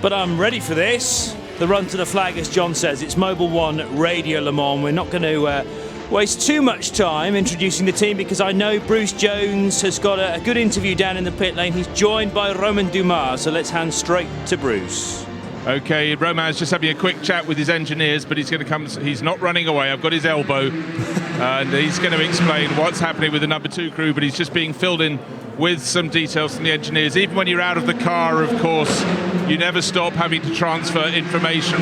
But I'm ready for this. The run to the flag, as John says, it's Mobil 1 Radio Le Mans. We're not going to waste too much time introducing the team, because I know Bruce Jones has got a good interview down in the pit lane. He's joined by Romain Dumas, so let's hand straight to Bruce. Okay, Romain's just having a quick chat with his engineers, but he's going to come. He's not running away. I've got his elbow, and he's going to explain what's happening with the number 2 crew. But he's just being filled in with some details from the engineers. Even when you're out of the car, of course, you never stop having to transfer information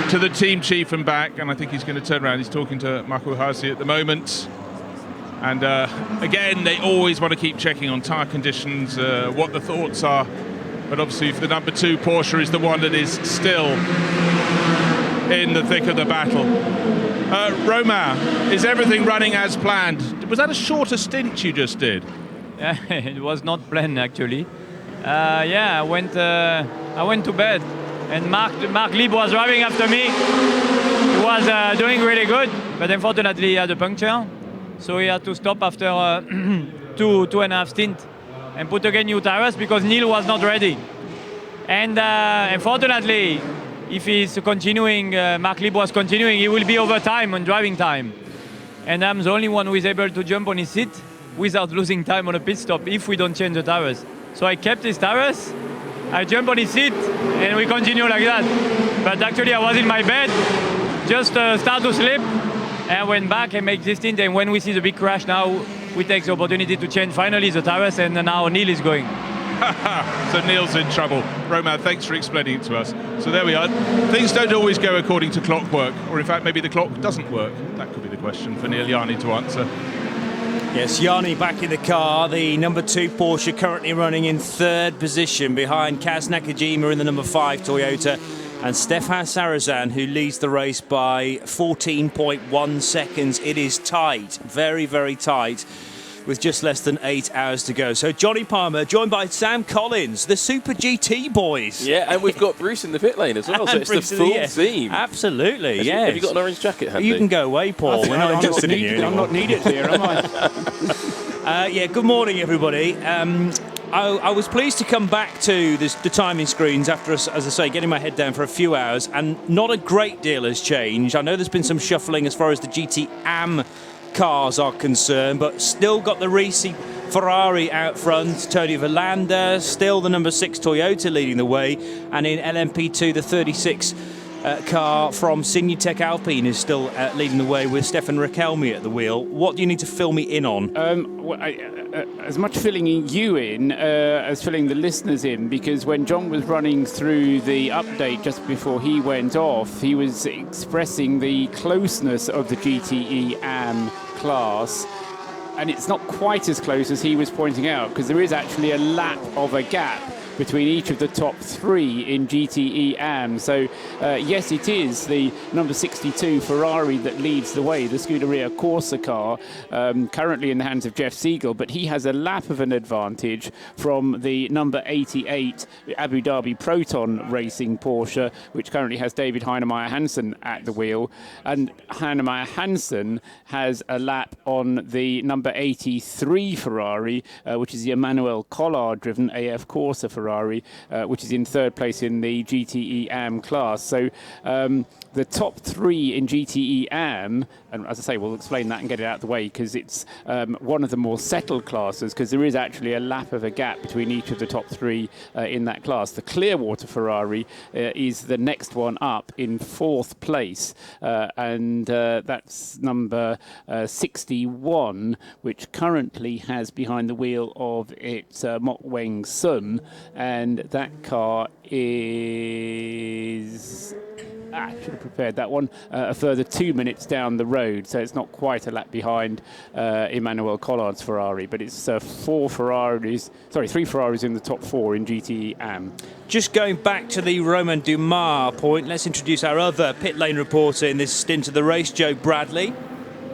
to the team chief and back. And I think he's going to turn around. He's talking to Marco Hasi at the moment. And again, they always want to keep checking on tyre conditions, what the thoughts are. But obviously, the number 2 Porsche is the one that is still in the thick of the battle. Romain, is everything running as planned? Was that a shorter stint you just did? Yeah, it was not planned actually. I went to bed, and Marc Libre was driving after me. He was doing really good, but unfortunately he had a puncture, so he had to stop after 2.5 stints. And put again new tires because Neil was not ready. And unfortunately, if he's continuing, Marc Libre was continuing, he will be over time on driving time. And I'm the only one who is able to jump on his seat without losing time on a pit stop if we don't change the tires. So I kept his tires, I jumped on his seat, and we continue like that. But actually I was in my bed, just start to sleep, and I went back and make this stint. And when we see the big crash now, we take the opportunity to change finally the tires, and now Neil is going. So Neil's in trouble. Romain, thanks for explaining it to us. So there we are. Things don't always go according to clockwork, or in fact maybe the clock doesn't work. That could be the question for Neil Yarni to answer. Yes, Yarni back in the car. The number 2 Porsche currently running in 3rd position behind Kaz Nakajima in the number 5 Toyota, and Stefan Sarazan, who leads the race by 14.1 seconds. It is tight, very, very tight, with just less than 8 hours to go. So Johnny Palmer, joined by Sam Collins, the Super GT boys. Yeah, and we've got Bruce in the pit lane as well, so it's the full team. Absolutely, yes. Have you got an orange jacket handy? You can go away, Paul. We're not interested in you anymore. I'm not needed here, am I? Yeah, good morning, everybody. I was pleased to come back to the timing screens after, as I say, getting my head down for a few hours, and not a great deal has changed. I know there's been some shuffling as far as the GT Am cars are concerned, but still got the Risi Ferrari out front, Tony Verlander, still the number 6 Toyota leading the way, and in LMP2 the 36 car from Signatech Alpine is still leading the way with Stefan Rakelmi at the wheel. What do you need to fill me in on? As much filling you in as filling the listeners in, because when John was running through the update just before he went off, he was expressing the closeness of the GTE Am class, and it's not quite as close as he was pointing out, because there is actually a lap of a gap between each of the top 3 in GTE AM. So, yes, it is the number 62 Ferrari that leads the way, the Scuderia Corsa car, currently in the hands of Jeff Siegel, but he has a lap of an advantage from the number 88 Abu Dhabi Proton Racing Porsche, which currently has David Heinemeier Hansen at the wheel. And Heinemeier Hansen has a lap on the number 83 Ferrari, which is the Emmanuel Collard-driven AF Corsa Ferrari, which is in 3rd place in the GTE AM class. So the top 3 in GTE AM, and as I say, we'll explain that and get it out of the way, because it's one of the more settled classes, because there is actually a lap of a gap between each of the top 3 in that class. The Clearwater Ferrari is the next one up in 4th place, and that's number 61, which currently has behind the wheel of its Mok Weng Sun, and that car is... I should have prepared that one. A further 2 minutes down the road, so it's not quite a lap behind Emmanuel Collard's Ferrari, but it's 3 Ferraris in the top 4 in GTE AM. Just going back to the Romain Dumas point, let's introduce our other pit lane reporter in this stint of the race, Joe Bradley.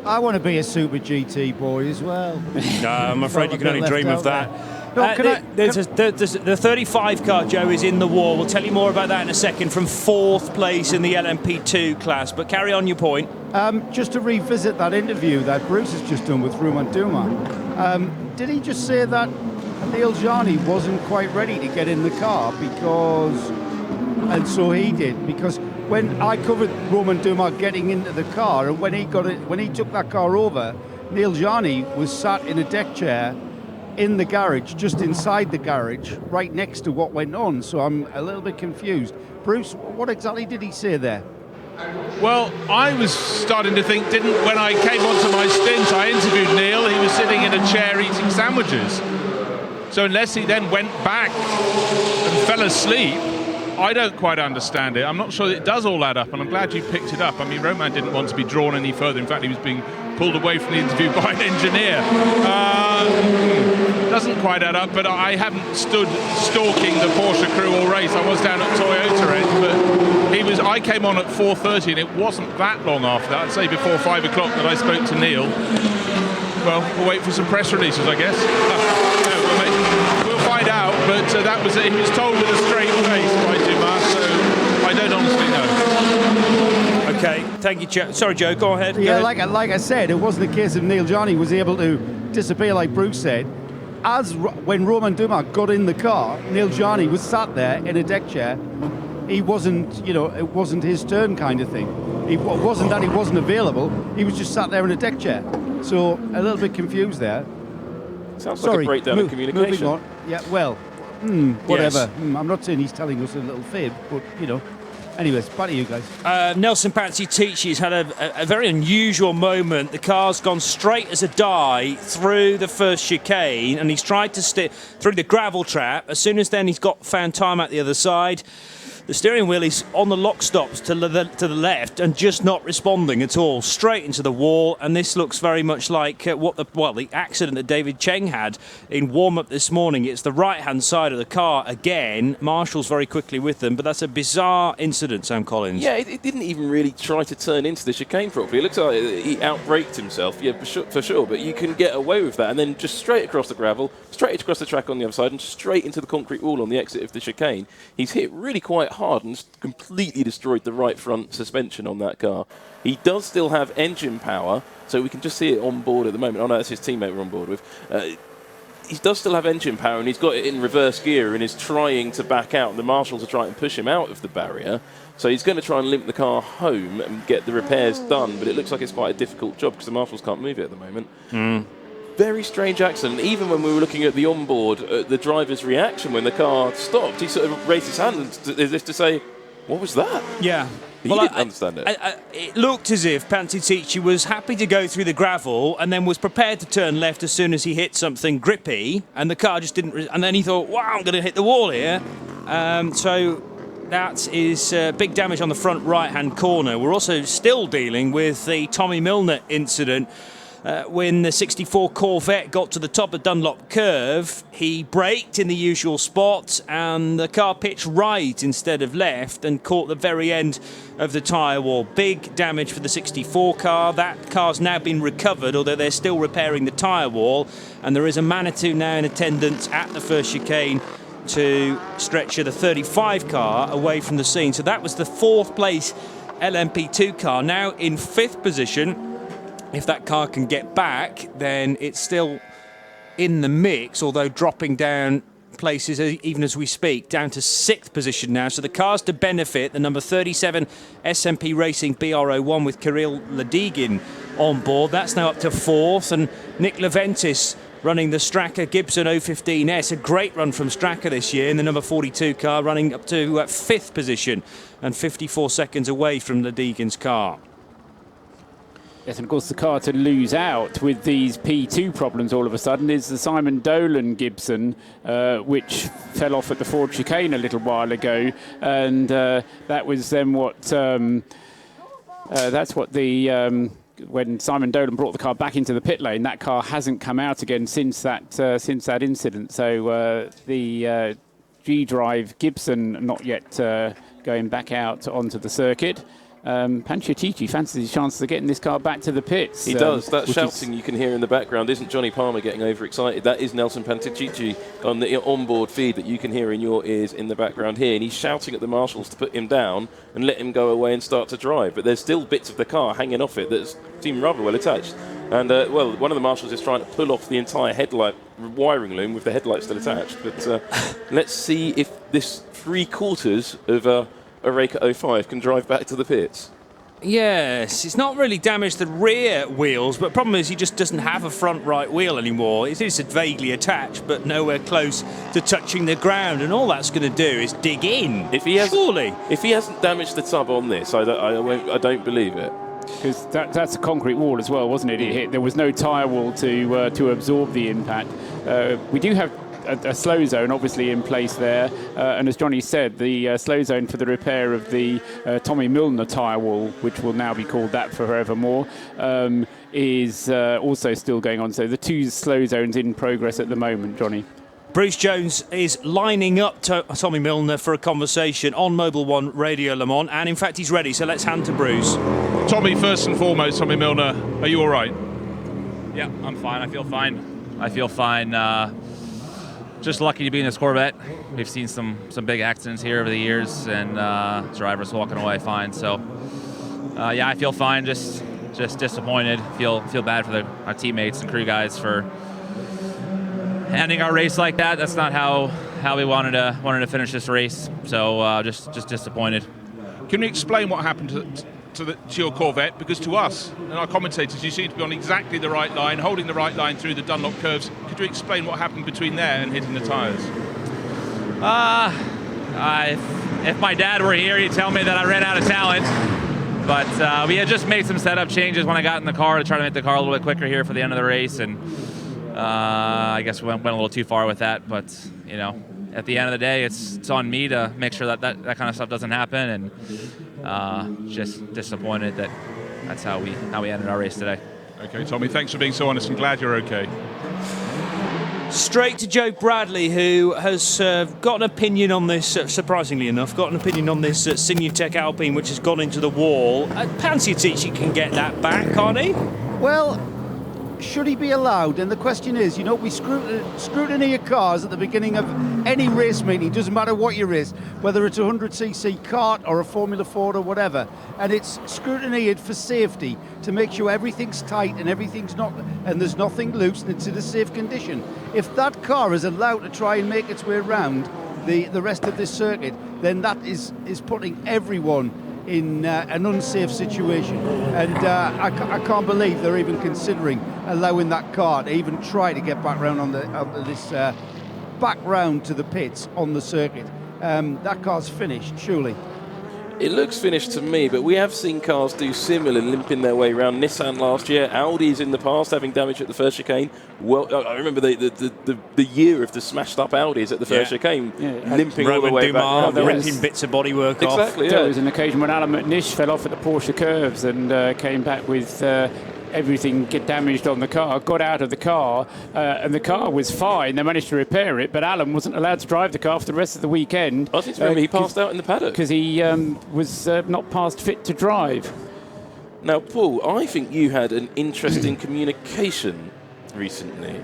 I want to be a Super GT boy as well. No, I'm afraid you can only dream of that. No, the 35 car, Joe, is in the wall. We'll tell you more about that in a second, from 4th place in the LMP2 class. But carry on your point. Just to revisit that interview that Bruce has just done with Romain Dumas, did he just say that Neil Jarni wasn't quite ready to get in the car and so he did, because when I covered Romain Dumas getting into the car, and when he took that car over, Neil Jarni was sat in a deck chair in the garage, just inside the garage, right next to what went on. So I'm a little bit confused. Bruce, what exactly did he say there? Well, I was starting to think, when I came onto my stint, I interviewed Neil, he was sitting in a chair eating sandwiches. So unless he then went back and fell asleep, I don't quite understand it. I'm not sure that it does all add up, and I'm glad you picked it up. I mean, Romain didn't want to be drawn any further. In fact, he was being pulled away from the interview by an engineer. Doesn't quite add up, but I haven't stood stalking the Porsche crew all race. I was down at Toyota end, but I came on at 4:30, and it wasn't that long after that. I'd say before 5 o'clock that I spoke to Neil. Well, we'll wait for some press releases, I guess. We'll find out, but that was it. He was told with a straight face by Dumas, so I don't honestly know. Okay, thank you, Joe. Sorry, Joe, go ahead. Yeah, like I said, it wasn't a case of Neil Jarni was able to disappear like Bruce said. When Romain Dumas got in the car, Neil Jarni was sat there in a deck chair. He wasn't, it wasn't his turn kind of thing. It wasn't that he wasn't available. He was just sat there in a deck chair. So a little bit confused there. Sounds like a breakdown in communication. Moving on. Yeah, well, whatever. Yes. I'm not saying he's telling us a little fib, but, Anyways, back to you guys. Nelson Pansy-Ticci's had a very unusual moment. The car's gone straight as a die through the first chicane, and he's tried to steer through the gravel trap. As soon as then he's found time at the other side. The steering wheel is on the lock stops to the left and just not responding at all, straight into the wall. And this looks very much like the accident that David Cheng had in warm-up this morning. It's the right-hand side of the car again. Marshall's very quickly with them, but that's a bizarre incident, Sam Collins. Yeah, it didn't even really try to turn into the chicane properly. It looks like he outbraked himself, yeah, for sure, but you can get away with that, and then just straight across the gravel, straight across the track on the other side, and straight into the concrete wall on the exit of the chicane. He's hit really quite hard and completely destroyed the right front suspension on that car. He does still have engine power, so we can just see it on board at the moment. Oh no, that's his teammate we're on board with. He does still have engine power, and he's got it in reverse gear and is trying to back out. The marshals are trying to push him out of the barrier, so he's going to try and limp the car home and get the repairs done, but it looks like it's quite a difficult job because the marshals can't move it at the moment. Very strange accident. Even when we were looking at the onboard, the driver's reaction when the car stopped, he sort of raised his hand as if to say, "What was that?" Yeah. He didn't understand it. It looked as if Pansy-Ticci was happy to go through the gravel and then was prepared to turn left as soon as he hit something grippy, and the car just didn't. And then he thought, "Wow, I'm going to hit the wall here." So that is big damage on the front right-hand corner. We're also still dealing with the Tommy Milner incident. when the 64 Corvette got to the top of Dunlop Curve, he braked in the usual spot and the car pitched right instead of left and caught the very end of the tyre wall. Big damage for the 64 car. That car's now been recovered, although they're still repairing the tyre wall, and there is a Manitou now in attendance at the first chicane to stretcher the 35 car away from the scene. So that was the 4th place LMP2 car, now in 5th position. If that car can get back, then it's still in the mix, although dropping down places even as we speak, down to 6th position now. So the cars to benefit, the number 37 SMP Racing BR01 with Kirill Ladygin on board, that's now up to 4th, and Nick Leventis running the Straka Gibson 015S, a great run from Straka this year, in the number 42 car, running up to 5th position and 54 seconds away from Ladygin's car. Yes, and of course the car to lose out with these P2 problems all of a sudden is the Simon Dolan Gibson, which fell off at the Ford chicane a little while ago, and that was then what that's what the when Simon Dolan brought the car back into the pit lane, that car hasn't come out again since that incident. So the G-Drive Gibson not yet going back out onto the circuit. Panciatici fancies his chances of getting this car back to the pits. He does. That shouting you can hear in the background isn't Johnny Palmer getting overexcited. That is Nelson Panciatici on the onboard feed that you can hear in your ears in the background here. And he's shouting at the marshals to put him down and let him go away and start to drive. But there's still bits of the car hanging off it that seem rather well attached. And, well, one of the marshals is trying to pull off the entire headlight wiring loom with the headlight still attached. But let's see if this 3/4 of a Oreca 05 can drive back to the pits. Yes, it's not really damaged the rear wheels, but the problem is he just doesn't have a front right wheel anymore. It is vaguely attached, but nowhere close to touching the ground, and all that's going to do is dig in. If he hasn't damaged the tub on this, I don't believe it. Because that's a concrete wall as well, wasn't it? It hit. There was no tyre wall to absorb the impact. We do have a slow zone obviously in place there, and as Johnny said, the slow zone for the repair of the Tommy Milner tyre wall, which will now be called that forevermore, is also still going on. So the 2 slow zones in progress at the moment, Johnny. Bruce Jones is lining up Tommy Milner for a conversation on Mobil 1 Radio Le Mans, and in fact he's ready, so let's hand to Bruce. Tommy, first and foremost, Tommy Milner, are you all right? Yeah, I'm fine. I feel fine. Just lucky to be in this Corvette. We've seen some big accidents here over the years, and drivers walking away fine. So, yeah, I feel fine. Just disappointed. Feel bad for our teammates and crew guys for ending our race like that. That's not how we wanted to finish this race. So just disappointed. Can you explain what happened to your Corvette? Because to us and our commentators, you seem to be on exactly the right line, holding the right line through the Dunlop curves. Could you explain what happened between there and hitting the tyres? If my dad were here, he'd tell me that I ran out of talent. But we had just made some setup changes when I got in the car to try to make the car a little bit quicker here for the end of the race, and I guess we went a little too far with that. But you know, at the end of the day, it's on me to make sure that kind of stuff doesn't happen, and just disappointed that that's how we ended our race today. Okay, Tommy, thanks for being so honest, and glad you're okay. Straight to Joe Bradley, who has got an opinion on this, surprisingly enough, Signutech Alpine, which has gone into the wall. Panciatici can get that back, can't he? Well, should he be allowed? And the question is, you know, we scrutiny your cars at the beginning of any race meeting. Doesn't matter what you race, whether it's a 100cc kart or a Formula Ford or whatever. And it's scrutinized for safety to make sure everything's tight and there's nothing loose and it's in a safe condition. If that car is allowed to try and make its way around the rest of this circuit, then that is putting everyone in an unsafe situation, and I can't believe they're even considering allowing that car to even try to get back round on this back round to the pits on the circuit. That car's finished, surely. It looks finished to me, but we have seen cars do similar, limping their way around. Nissan last year, Audi's in the past having damage at the first chicane. Well, I remember the year of the smashed up Audis at the first chicane, limping all the way back. They're ripping bits of bodywork off. Exactly, yeah. There was an occasion when Alan McNish fell off at the Porsche curves and came back with everything get damaged on the car, got out of the car, and the car was fine. They managed to repair it, but Alan wasn't allowed to drive the car for the rest of the weekend. I think he passed out in the paddock. Because he was not passed fit to drive. Now, Paul, I think you had an interesting communication recently.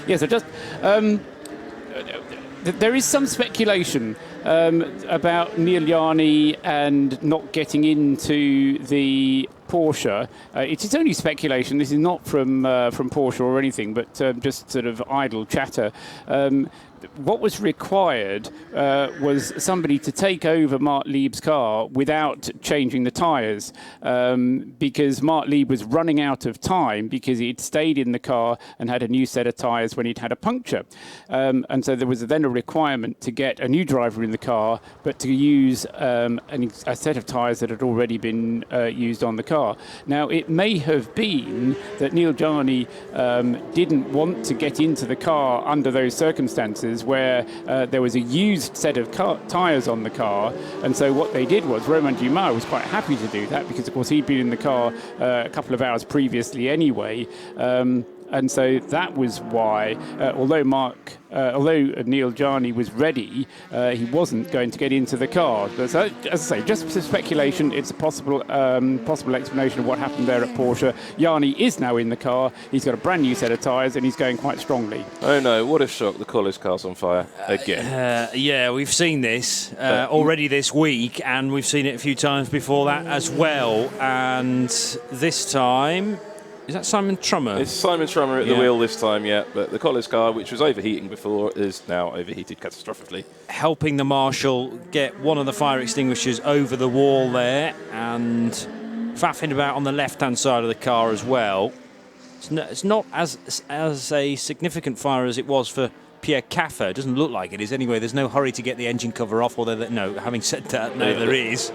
Yes, I just... there is some speculation about Neil Yarni and not getting into the Porsche. It is only speculation. This is not from Porsche or anything, but just sort of idle chatter. What was required was somebody to take over Mark Lieb's car without changing the tyres, because Mark Lieb was running out of time because he'd stayed in the car and had a new set of tyres when he'd had a puncture. And so there was then a requirement to get a new driver in the car, but to use a set of tyres that had already been used on the car. Now, it may have been that Neil Yarni didn't want to get into the car under those circumstances where there was a used set of tyres on the car, and so what they did was Romain Dumas was quite happy to do that because, of course, he'd been in the car a couple of hours previously anyway. And so that was why, although Neil Yarni was ready, he wasn't going to get into the car. But so, as I say, just for speculation, it's a possible explanation of what happened there at Porsche. Yarni is now in the car. He's got a brand new set of tyres and he's going quite strongly. Oh no, what a shock. The College car's on fire again. Yeah, we've seen this already this week, and we've seen it a few times before that as well. And this time... Is that Simon Trummer? It's Simon Trummer at the wheel this time, yeah. But the College car, which was overheating before, is now overheated catastrophically. Helping the marshal get one of the fire extinguishers over the wall there, and faffing about on the left-hand side of the car as well. It's not as a significant fire as it was for Pierre Caffer. It doesn't look like it is anyway. There's no hurry to get the engine cover off, although no, having said that, no, there is.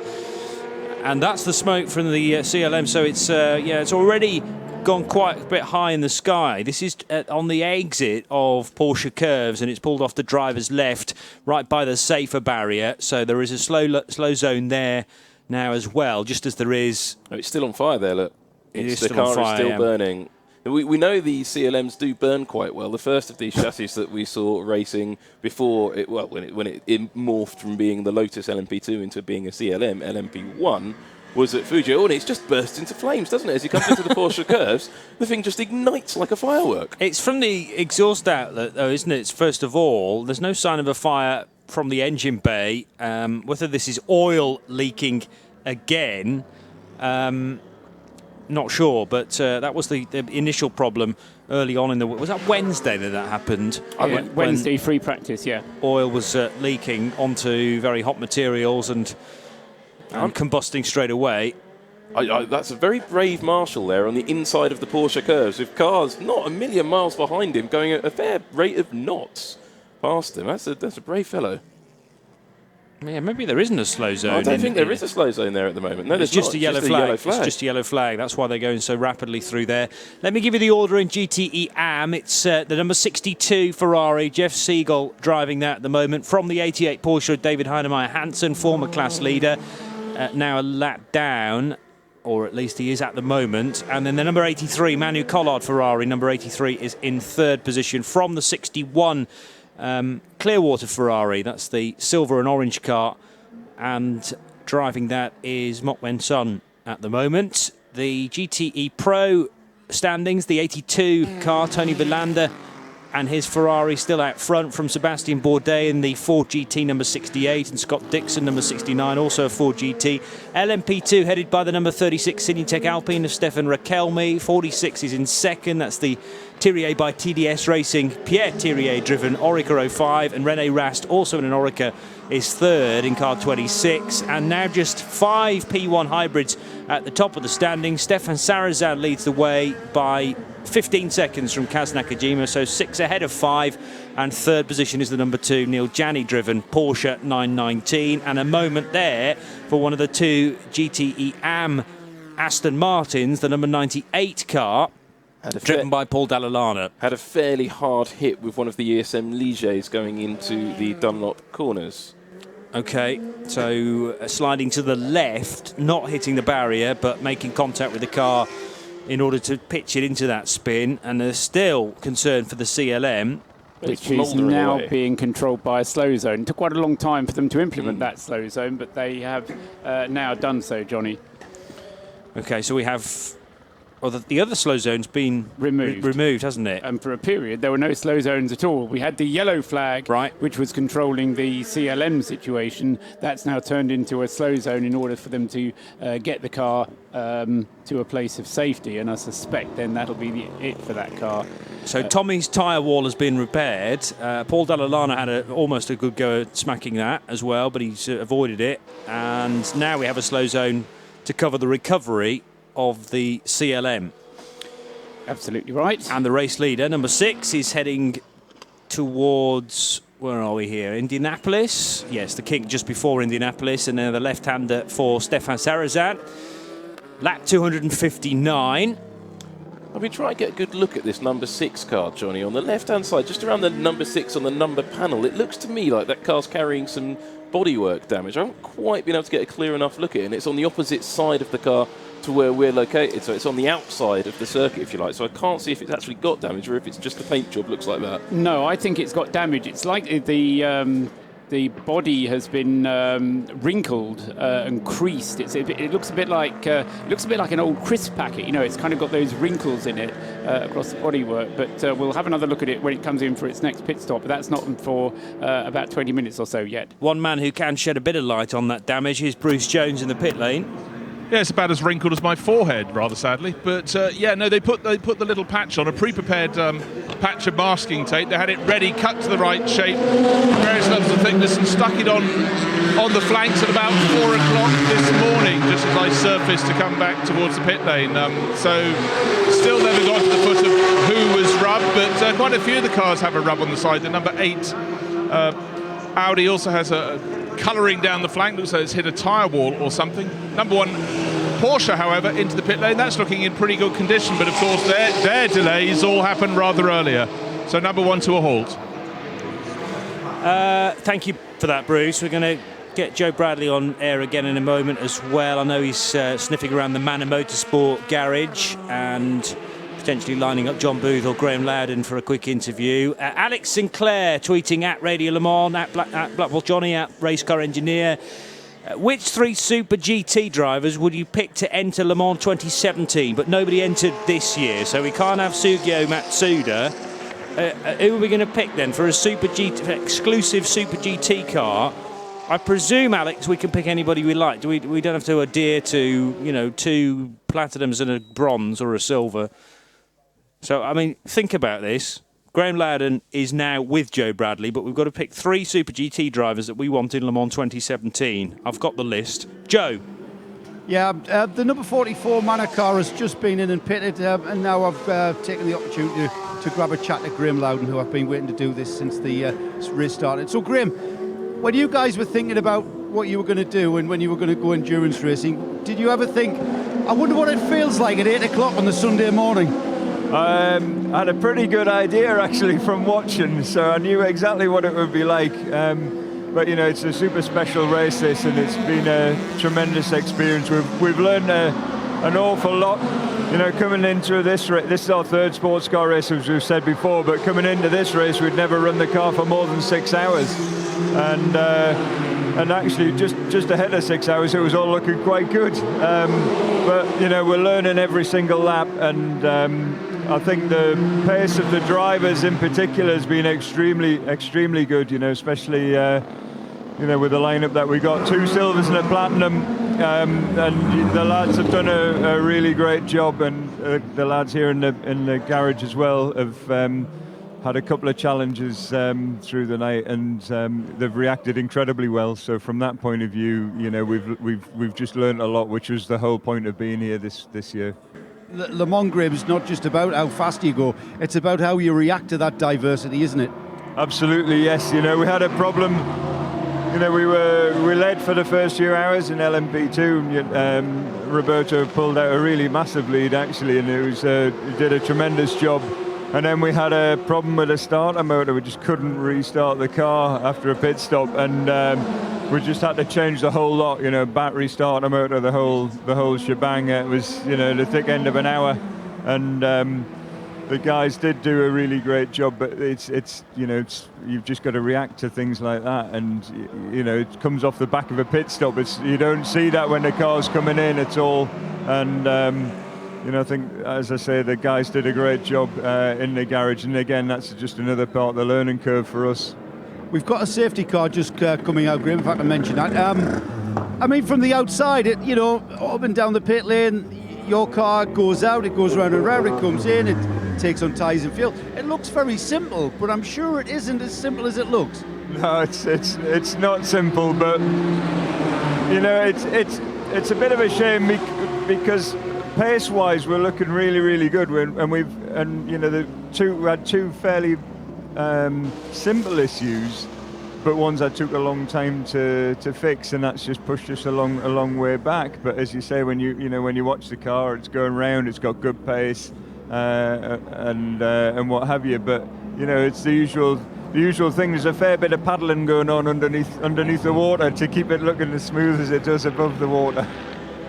And that's the smoke from the CLM, so it's already gone quite a bit high in the sky. This is on the exit of Porsche Curves, and it's pulled off the driver's left right by the safer barrier, so there is a slow zone there now as well, just as there is... Oh, it's still on fire there, look. The car on fire, is still burning. We know the CLMs do burn quite well. The first of these chassis that we saw racing before it, when it morphed from being the Lotus LMP2 into being a CLM LMP1, was at Fujio, and it's just burst into flames, doesn't it? As he comes into the Porsche Curves, the thing just ignites like a firework. It's from the exhaust outlet, though, isn't it? First of all, there's no sign of a fire from the engine bay. Whether this is oil leaking again, not sure, but that was the initial problem early on in the... Was that Wednesday that happened? Wednesday, free practice, yeah. Oil was leaking onto very hot materials and combusting straight away. That's a very brave marshal there on the inside of the Porsche Curves, with cars not a million miles behind him going at a fair rate of knots past him. That's a brave fellow. Yeah, maybe there isn't a slow zone. I don't think there is a slow zone there at the moment. No, it's just a yellow flag. It's just a yellow flag. That's why they're going so rapidly through there. Let me give you the order in GTE AM. It's the number 62 Ferrari. Jeff Siegel driving that at the moment. From the 88 Porsche, David Heinemeier Hansen, former class leader. Now a lap down, or at least he is at the moment. And then the number 83, Manu Collard Ferrari, number 83, is in third position. From the 61 Clearwater Ferrari, that's the silver and orange car. And driving that is Mokwen Sun at the moment. The GTE Pro standings, the 82 car, Tony Villander and his Ferrari still out front, from Sebastian Bourdais in the Ford GT number 68 and Scott Dixon number 69, also a Ford GT. LMP2 headed by the number 36 Cinetec Alpine of Stefan Rakelmi. 46 is in second. That's the Thierry by TDS Racing, Pierre Thierry driven Orica 05, and René Rast, also in an Orica, is third in car 26. And now just 5 P1 hybrids at the top of the standings. Stefan Sarazan leads the way by 15 seconds from Kaz Nakajima, so 6 ahead of 5, and third position is the number 2 Neil Janney driven Porsche 919, and a moment there for one of the 2 GTE AM Aston Martins, the number 98 car, driven by Paul Dall'Anna. Had a fairly hard hit with one of the ESM Ligers going into the Dunlop corners. Okay, so sliding to the left, not hitting the barrier, but making contact with the car in order to pitch it into that spin, and they're still concerned for the CLM. Which is now being controlled by a slow zone. It took quite a long time for them to implement that slow zone, but they have now done so, Johnny. Okay, so we have... Well, the other slow zone's been removed, hasn't it? And for a period, there were no slow zones at all. We had the yellow flag, which was controlling the CLM situation. That's now turned into a slow zone in order for them to get the car to a place of safety. And I suspect then that'll be it for that car. So Tommy's tyre wall has been repaired. Paul Dall'Anna had almost a good go at smacking that as well, but he's avoided it. And now we have a slow zone to cover the recovery of the CLM. Absolutely right. And the race leader, number 6, is heading towards, where are we here? Indianapolis. Yes, the kick just before Indianapolis, and then the left-hander for Stefan Sarrazin. Lap 259. I've been trying to get a good look at this number 6 car, Johnny. On the left-hand side, just around the number 6 on the number panel, it looks to me like that car's carrying some bodywork damage. I haven't quite been able to get a clear enough look at it, and it's on the opposite side of the car to where we're located, so it's on the outside of the circuit, if you like. So I can't see if it's actually got damage or if it's just a paint job. Looks like that. No, I think it's got damage. It's like the body has been wrinkled and creased. It looks a bit like an old crisp packet. You know, it's kind of got those wrinkles in it across the bodywork. But we'll have another look at it when it comes in for its next pit stop. But that's not for about 20 minutes or so yet. One man who can shed a bit of light on that damage is Bruce Jones in the pit lane. Yeah, it's about as wrinkled as my forehead, rather sadly. But they put the little patch on, a pre-prepared patch of masking tape. They had it ready, cut to the right shape, various levels of thickness, and stuck it on the flanks at about 4 o'clock this morning, just as I surfaced to come back towards the pit lane. So still never got to the foot of who was rubbed, but quite a few of the cars have a rub on the side. The number 8 Audi also has a colouring down the flank, looks like it's hit a tyre wall or something. Number 1 Porsche, however, into the pit lane. That's looking in pretty good condition, but of course their delays all happened rather earlier. So number 1 to a halt. Thank you for that, Bruce. We're going to get Joe Bradley on air again in a moment as well. I know he's sniffing around the Manor Motorsport garage and potentially lining up John Booth or Graham Loudon for a quick interview. Alex Sinclair tweeting at Radio Le Mans, at Blackwell Johnny, at Racecar Engineer. Which 3 Super GT drivers would you pick to enter Le Mans 2017? But nobody entered this year, so we can't have Sugio Matsuda. Who are we going to pick then for a exclusive Super GT car? I presume, Alex, we can pick anybody we like. We don't have to adhere to 2 platinums and a bronze or a silver. So, I mean, think about this. Graham Loudon is now with Joe Bradley, but we've got to pick 3 Super GT drivers that we want in Le Mans 2017. I've got the list. Joe? Yeah, the number 44 Manor car has just been in and pitted, and now I've taken the opportunity to grab a chat to Graham Loudon, who I've been waiting to do this since the race started. So, Graham, when you guys were thinking about what you were going to do and when you were going to go endurance racing, did you ever think, I wonder what it feels like at 8 o'clock on the Sunday morning? I had a pretty good idea actually from watching, so I knew exactly what it would be like. But it's a super special race this, and it's been a tremendous experience. We've learned an awful lot. Coming into this race, this is our 3rd sports car race, as we've said before. But coming into this race, we'd never run the car for more than 6 hours, and actually just ahead of 6 hours, it was all looking quite good. But we're learning every single lap, and I think the pace of the drivers in particular has been extremely good, especially with the lineup that we got, 2 silvers and a platinum, and the lads have done a really great job, and the lads here in the garage as well have had a couple of challenges through the night, and they've reacted incredibly well. So from that point of view, we've just learned a lot, which was the whole point of being here this year. Le Mans, Graham, is not just about how fast you go, it's about how you react to that diversity, isn't it? Absolutely, yes. We had a problem. We led for the first few hours in LMP2, and Roberto pulled out a really massive lead actually, and he did a tremendous job. And then we had a problem with the starter motor. We just couldn't restart the car after a pit stop, and we just had to change the whole lot. Battery, starter motor, the whole shebang. It was the thick end of an hour and the guys did do a really great job. But it's you've just got to react to things like that, and it comes off the back of a pit stop. You don't see that when the car's coming in at all, and I think, as I say, the guys did a great job in the garage, and again, that's just another part of the learning curve for us. We've got a safety car just coming out, Graham, if I can mention that. I mean, from the outside, up and down the pit lane, your car goes out, it goes round and round, it comes in, it takes on tyres and fuel. It looks very simple, but I'm sure it isn't as simple as it looks. No, it's not simple, but it's a bit of a shame because pace-wise we're looking really, really good, and we had two fairly simple issues, but ones that took a long time to fix, and that's just pushed us a long way back. But as you say, when you watch the car, it's going round, it's got good pace, and what have you. But it's the usual thing. There's a fair bit of paddling going on underneath the water to keep it looking as smooth as it does above the water.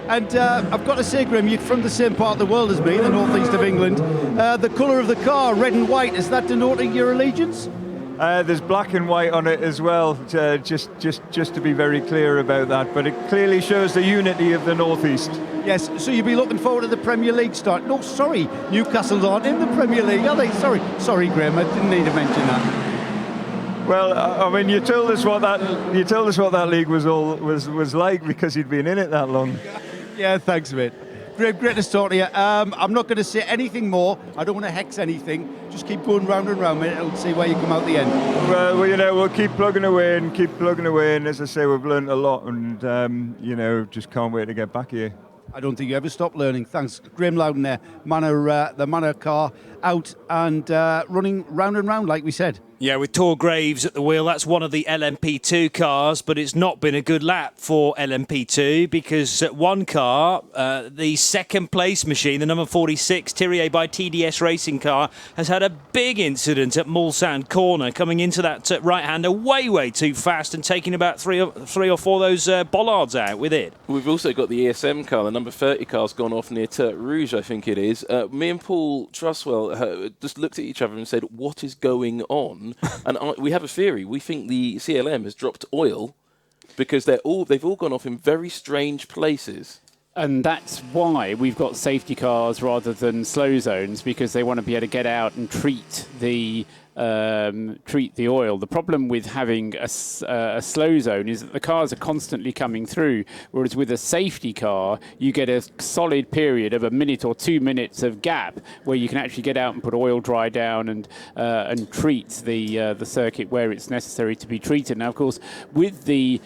And I've got to say, Graham, you're from the same part of the world as me, the northeast of England. The colour of the car, red and white, is that denoting your allegiance? There's black and white on it as well, just to be very clear about that. But it clearly shows the unity of the northeast. Yes, so you'll be looking forward to the Premier League start. No, sorry, Newcastle aren't in the Premier League, are they? Sorry, Graham, I didn't need to mention that. Well, I mean, you told us what that league was like because you'd been in it that long. Yeah, thanks, mate. Great to talk to you. I'm not going to say anything more. I don't want to hex anything. Just keep going round and round, mate, and see where you come out the end. Well, we'll keep plugging away, and as I say, we've learned a lot, and just can't wait to get back here. I don't think you ever stop learning. Thanks, Graham Loudon there. The Manor car out and running round and round, like we said. Yeah, with Tor Graves at the wheel, that's one of the LMP2 cars, but it's not been a good lap for LMP2 because one car, the second place machine, the number 46 Thierry by TDS racing car, has had a big incident at Mulsanne corner, coming into that right-hander way too fast and taking about three or four of those bollards out with it. We've also got the ESM car, the number 30 car's gone off near Tertre Rouge, I think it is. Me and Paul Truswell just looked at each other and said, what is going on? And we have a theory. We think the CLM has dropped oil because they've all gone off in very strange places. And that's why we've got safety cars rather than slow zones, because they want to be able to get out and treat the oil. The problem with having a slow zone is that the cars are constantly coming through, whereas with a safety car, you get a solid period of a minute or 2 minutes of gap where you can actually get out and put oil dry down and treat the circuit where it's necessary to be treated. Now, of course, with the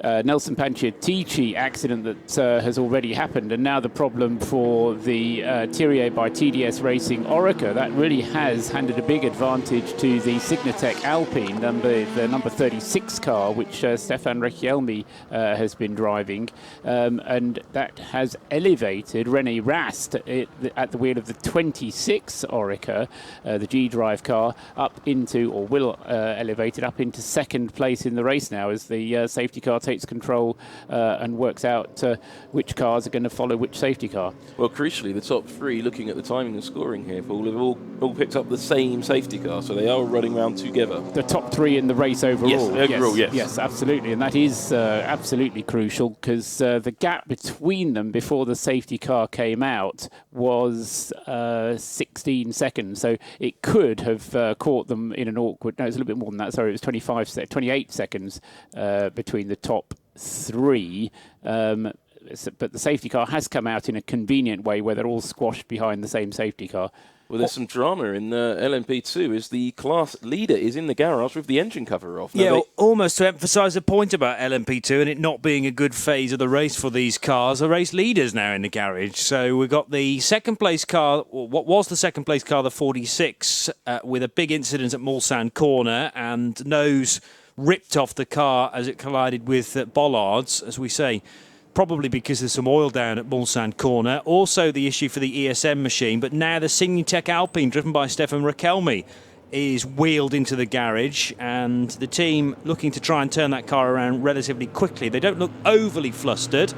Nelson Panciatici accident that has already happened, and now the problem for the Thierry by TDS Racing Orica, that really has handed a big advantage to the Signatec Alpine, the number 36 car, which Stefan Recchielmi has been driving, and that has elevated René Rast at the wheel of the 26 Orica, the G-Drive car, will elevate it up into second place in the race now as the safety car takes control and works out which cars are going to follow which safety car. Well, crucially, the top three, looking at the timing and scoring here, Paul, have all picked up the same safety car, so they are running around together. The top three in the race overall. Yes. Yes, absolutely, and that is absolutely crucial because the gap between them before the safety car came out was 16 seconds, so it could have caught them in an awkward. No, it's a little bit more than that. Sorry, it was 28 seconds between the top three. But the safety car has come out in a convenient way where they're all squashed behind the same safety car. Well, there's some drama in LMP2 as the class leader is in the garage with the engine cover off. Yeah, almost to emphasise the point about LMP2 and it not being a good phase of the race for these cars. The race leader's now in the garage. So we've got the second place car, what was the second place car, the 46, with a big incident at Mulsanne corner and nose ripped off the car as it collided with bollards, as we say, probably because there's some oil down at Mulsanne corner. Also the issue for the ESM machine, but now the Signatec Alpine, driven by Stefan Recchielmi, is wheeled into the garage, and the team looking to try and turn that car around relatively quickly. They don't look overly flustered,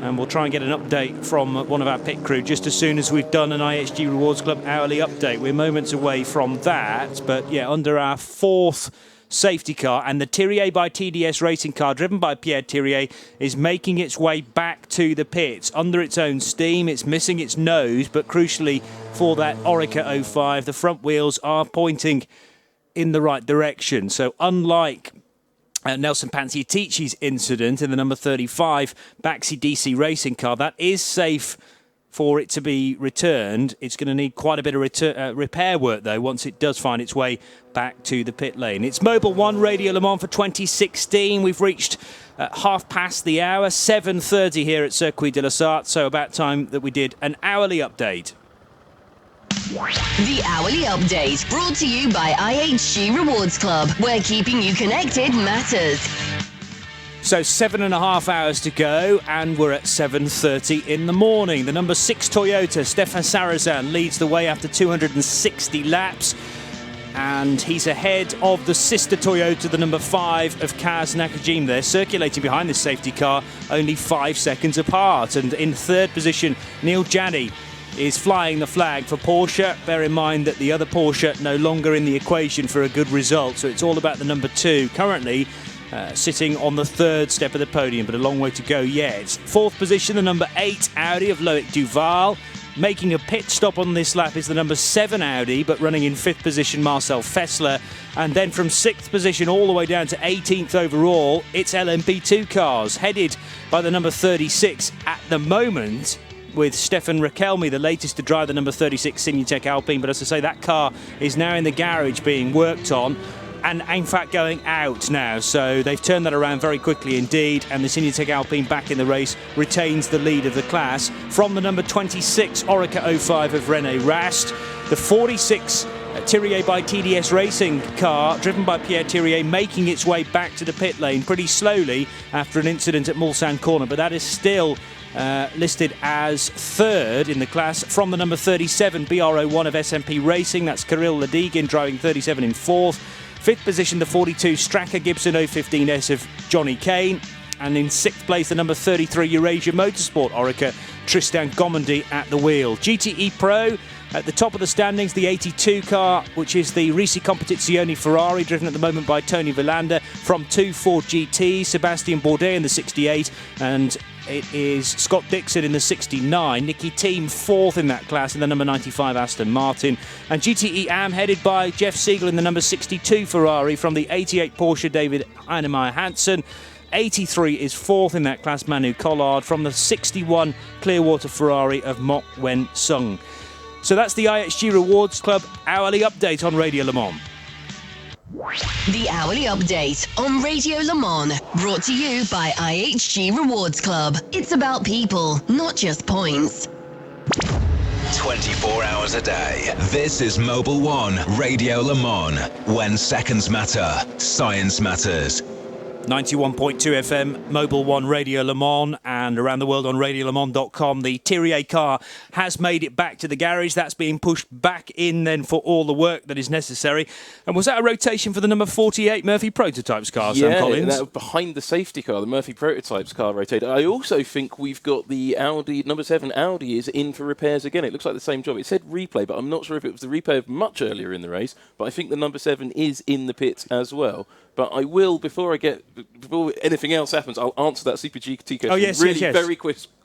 and we'll try and get an update from one of our pit crew just as soon as we've done an IHG Rewards Club hourly update. We're moments away from that, but yeah, under our 4th safety car, and the Thierry by TDS racing car driven by Pierre Thierry is making its way back to the pits under its own steam. It's missing its nose, but crucially for that Oreca 05, the front wheels are pointing in the right direction. So unlike Nelson Panciotici's incident in the number 35 Baxi DC racing car, that is safe for it to be returned. It's going to need quite a bit of repair work, though, once it does find its way back to the pit lane. It's Mobil 1 Radio Le Mans for 2016. We've reached half past the hour, 7:30 here at Circuit de la Sarthe, so about time that we did an hourly update. The Hourly Update, brought to you by IHG Rewards Club, where keeping you connected matters. So 7.5 hours to go, and we're at 7:30 in the morning. The number 6 Toyota, Stefan Sarrazin, leads the way after 260 laps. And he's ahead of the sister Toyota, the number 5 of Kaz Nakajima. They're circulating behind this safety car, only 5 seconds apart. And in third position, Neil Janney is flying the flag for Porsche. Bear in mind that the other Porsche no longer in the equation for a good result, so it's all about the number 2. Currently sitting on the third step of the podium, but a long way to go yet. Fourth position, the number 8 Audi of Loic Duval. Making a pit stop on this lap is the number 7 Audi, but running in 5th position, Marcel Fessler. And then from 6th position all the way down to 18th overall, it's LMP2 cars, headed by the number 36 at the moment, with Stefan Rakelmi, the latest to drive the number 36 Signatech Alpine. But as I say, that car is now in the garage being worked on, and in fact going out now. So they've turned that around very quickly indeed, and the Signatech Alpine back in the race retains the lead of the class from the number 26 Oreca 05 of René Rast. The 46 Thierry by TDS racing car, driven by Pierre Thierry, making its way back to the pit lane pretty slowly after an incident at Mulsanne Corner, but that is still listed as third in the class from the number 37 BR01 of SMP Racing. That's Kirill Ladygin driving 37 in 4th. 5th position, the 42 Stracker Gibson 015S of Johnny Kane. And in 6th place, the number 33 Eurasia Motorsport Oreca, Tristan Gomondy at the wheel. GTE Pro at the top of the standings, the 82 car, which is the Risi Competizione Ferrari, driven at the moment by Tony Villander from 2 Ford GT, Sebastian Bourdais in the 68, and it is Scott Dixon in the 69. Nicky Thiem 4th in that class in the number 95 Aston Martin. And GTE Am headed by Jeff Siegel in the number 62 Ferrari from the 88 Porsche David Heinemeier Hansen. 83 is 4th in that class Manu Collard from the 61 Clearwater Ferrari of Mok Wen Sung. So that's the IHG Rewards Club hourly update on Radio Le Mans. The Hourly Update on Radio Le Mans, brought to you by IHG Rewards Club. It's about people, not just points. 24 hours a day. This is Mobil 1 Radio Le Mans. When seconds matter, science matters. 91.2 FM, Mobil 1 Radio Le Mans, and around the world on radiolemans.com. The Thierry car has made it back to the garage. That's being pushed back in then for all the work that is necessary. And was that a rotation for the number 48 Murphy Prototypes car, Sam Collins? Yeah, behind the safety car, the Murphy Prototypes car rotated. I also think we've got the Audi, number 7 Audi is in for repairs again. It looks like the same job. It said replay, but I'm not sure if it was the replay of much earlier in the race, but I think the number 7 is in the pits as well. But I will, before anything else happens, I'll answer that Super GT question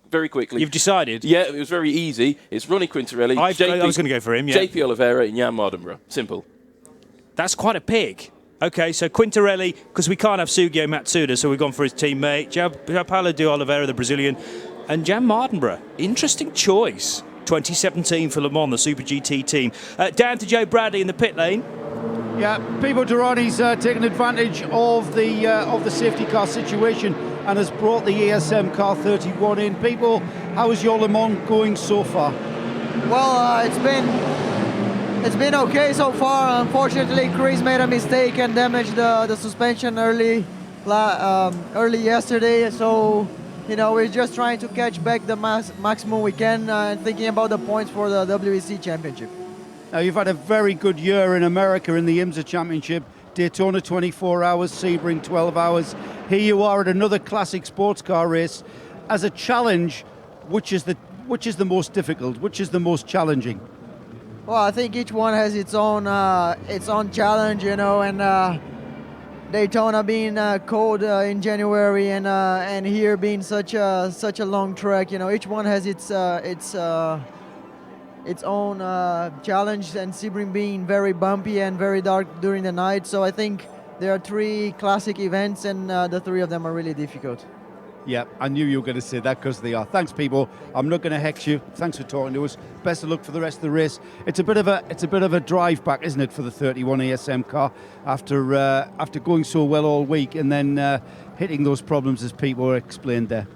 very quickly. You've decided? Yeah, it was very easy. It's Ronnie Quintarelli. I was going to go for him, yeah. JP Oliveira and Jan Mardenborough. Simple. That's quite a pick. Okay, so Quintarelli, because we can't have Sugio Matsuda, so we've gone for his teammate. Paulo de Oliveira, the Brazilian, and Jan Mardenborough. Interesting choice. 2017 for Le Mans, the Super GT team. Down to Joe Bradley in the pit lane. Yeah, Pipo Derani's taken advantage of the safety car situation and has brought the ASM car 31 in. Pipo, how is your Le Mans going so far? Well, it's been okay so far. Unfortunately, Chris made a mistake and damaged the suspension early yesterday. So, we're just trying to catch back the maximum we can and thinking about the points for the WEC Championship. Now, you've had a very good year in America in the IMSA Championship. Daytona 24 hours, Sebring 12 hours. Here you are at another classic sports car race. as a challenge, which is the most difficult, which is the most challenging? Well, I think each one has its own challenge, and Daytona being cold in January and here being such a long track, each one has its own challenge, and Sebring being very bumpy and very dark during the night. So I think there are 3 classic events, and the 3 of them are really difficult. Yeah, I knew you were going to say that because they are. Thanks, people. I'm not going to hex you. Thanks for talking to us. Best of luck for the rest of the race. It's a bit of a drive back, isn't it, for the 31 ASM car after going so well all week and then hitting those problems as people explained there.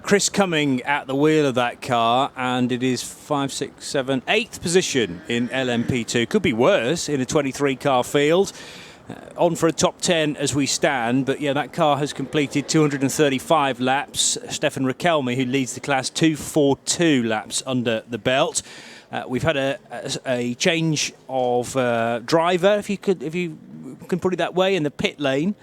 Chris Cumming at the wheel of that car, and it is 5, 6, 7, 8th position in LMP2. Could be worse in a 23-car field. On for a top 10 as we stand, but yeah, that car has completed 235 laps. Stefan Rakelmi, who leads the class, 242 laps under the belt. We've had a change of driver, if you can put it that way, in the pit lane.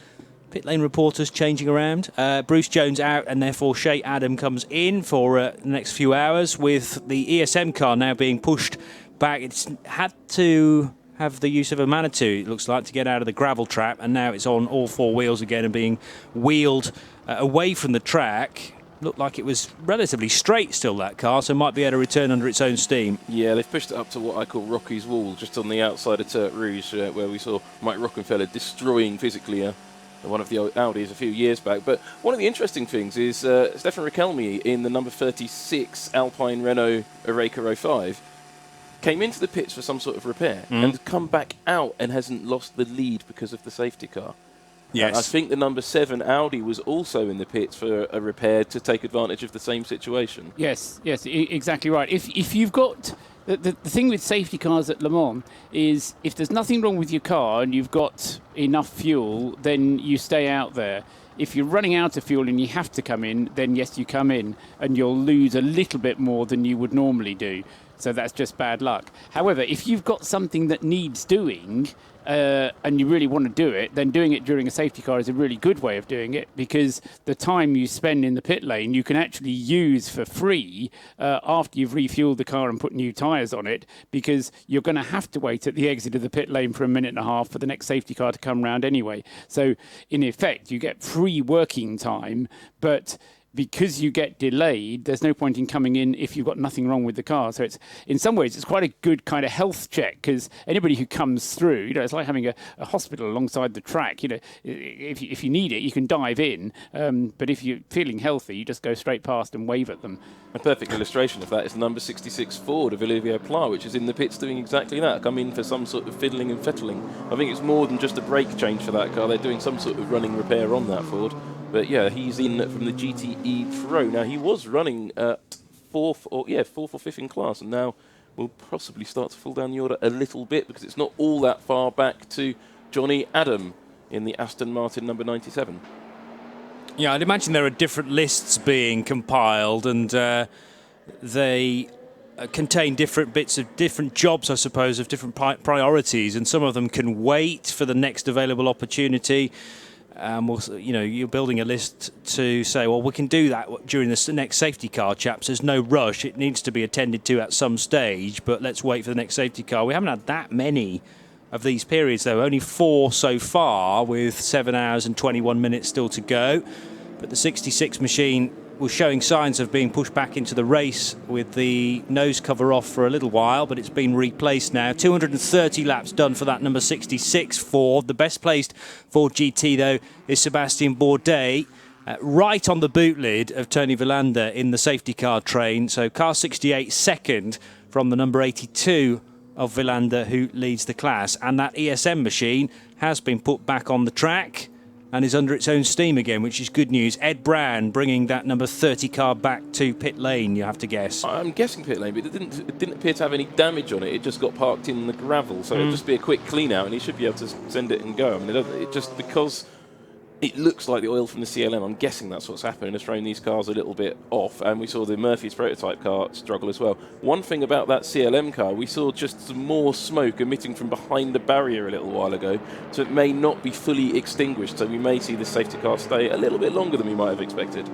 Pit lane reporters changing around. Bruce Jones out, and therefore Shea Adam comes in for the next few hours, with the ESM car now being pushed back. It's had to have the use of a Manitou, it looks like, to get out of the gravel trap, and now it's on all 4 wheels again and being wheeled away from the track. Looked like it was relatively straight still, that car, so might be able to return under its own steam. Yeah, they've pushed it up to what I call Rocky's Wall, just on the outside of Turt Rouge, where we saw Mike Rockenfeller destroying physically one of the Audis a few years back. But one of the interesting things is Stefan Rakelmi in the number 36 Alpine Renault Oreca 05 came into the pits for some sort of repair and come back out and hasn't lost the lead because of the safety car. Yes. I think the number 7 Audi was also in the pits for a repair to take advantage of the same situation. Yes, exactly right. If you've got... The thing with safety cars at Le Mans is if there's nothing wrong with your car and you've got enough fuel, then you stay out there. If you're running out of fuel and you have to come in, then yes, you come in, and you'll lose a little bit more than you would normally do. So that's just bad luck. However, if you've got something that needs doing and you really want to do it, then doing it during a safety car is a really good way of doing it, because the time you spend in the pit lane you can actually use for free after you've refueled the car and put new tyres on it, because you're going to have to wait at the exit of the pit lane for a minute and a half for the next safety car to come round anyway. So in effect you get free working time, but because you get delayed, there's no point in coming in if you've got nothing wrong with the car. So it's, in some ways, it's quite a good kind of health check, because anybody who comes through, it's like having a hospital alongside the track. If you need it, you can dive in. But if you're feeling healthy, you just go straight past and wave at them. A perfect illustration of that is the number 66 Ford of Olivier Pla, which is in the pits doing exactly that. Come in for some sort of fiddling and fettling. I think it's more than just a brake change for that car. They're doing some sort of running repair on that Ford. But yeah, he's in from the GTE Pro. Now, he was running at fourth or fifth in class, and now will possibly start to fall down the order a little bit, because it's not all that far back to Johnny Adam in the Aston Martin number 97. Yeah, I'd imagine there are different lists being compiled, and they contain different bits of different jobs, I suppose, of different priorities, and some of them can wait for the next available opportunity. You're building a list to say, well, we can do that during the next safety car, chaps. There's no rush. It needs to be attended to at some stage, but let's wait for the next safety car. We haven't had that many of these periods, though. Only 4 so far, with 7 hours and 21 minutes still to go. But the 66 machine was showing signs of being pushed back into the race with the nose cover off for a little while, but it's been replaced now. 230 laps done for that number 66 Ford. The best placed Ford GT, though, is Sebastian Bourdais, right on the boot lid of Tony Villander in the safety car train. So car 68 second from the number 82 of Villander, who leads the class. And that ESM machine has been put back on the track and is under its own steam again, which is good news. Ed Brown bringing that number 30 car back to pit lane, you have to guess. I'm guessing pit lane, but it didn't appear to have any damage on it. It just got parked in the gravel, so it'll just be a quick clean out and he should be able to send it and go. I mean, it just, because it looks like the oil from the CLM, I'm guessing that's what's happening. It's thrown these cars a little bit off, and we saw the Murphy's prototype car struggle as well. One thing about that CLM car, we saw just some more smoke emitting from behind the barrier a little while ago, so it may not be fully extinguished, so we may see the safety car stay a little bit longer than we might have expected.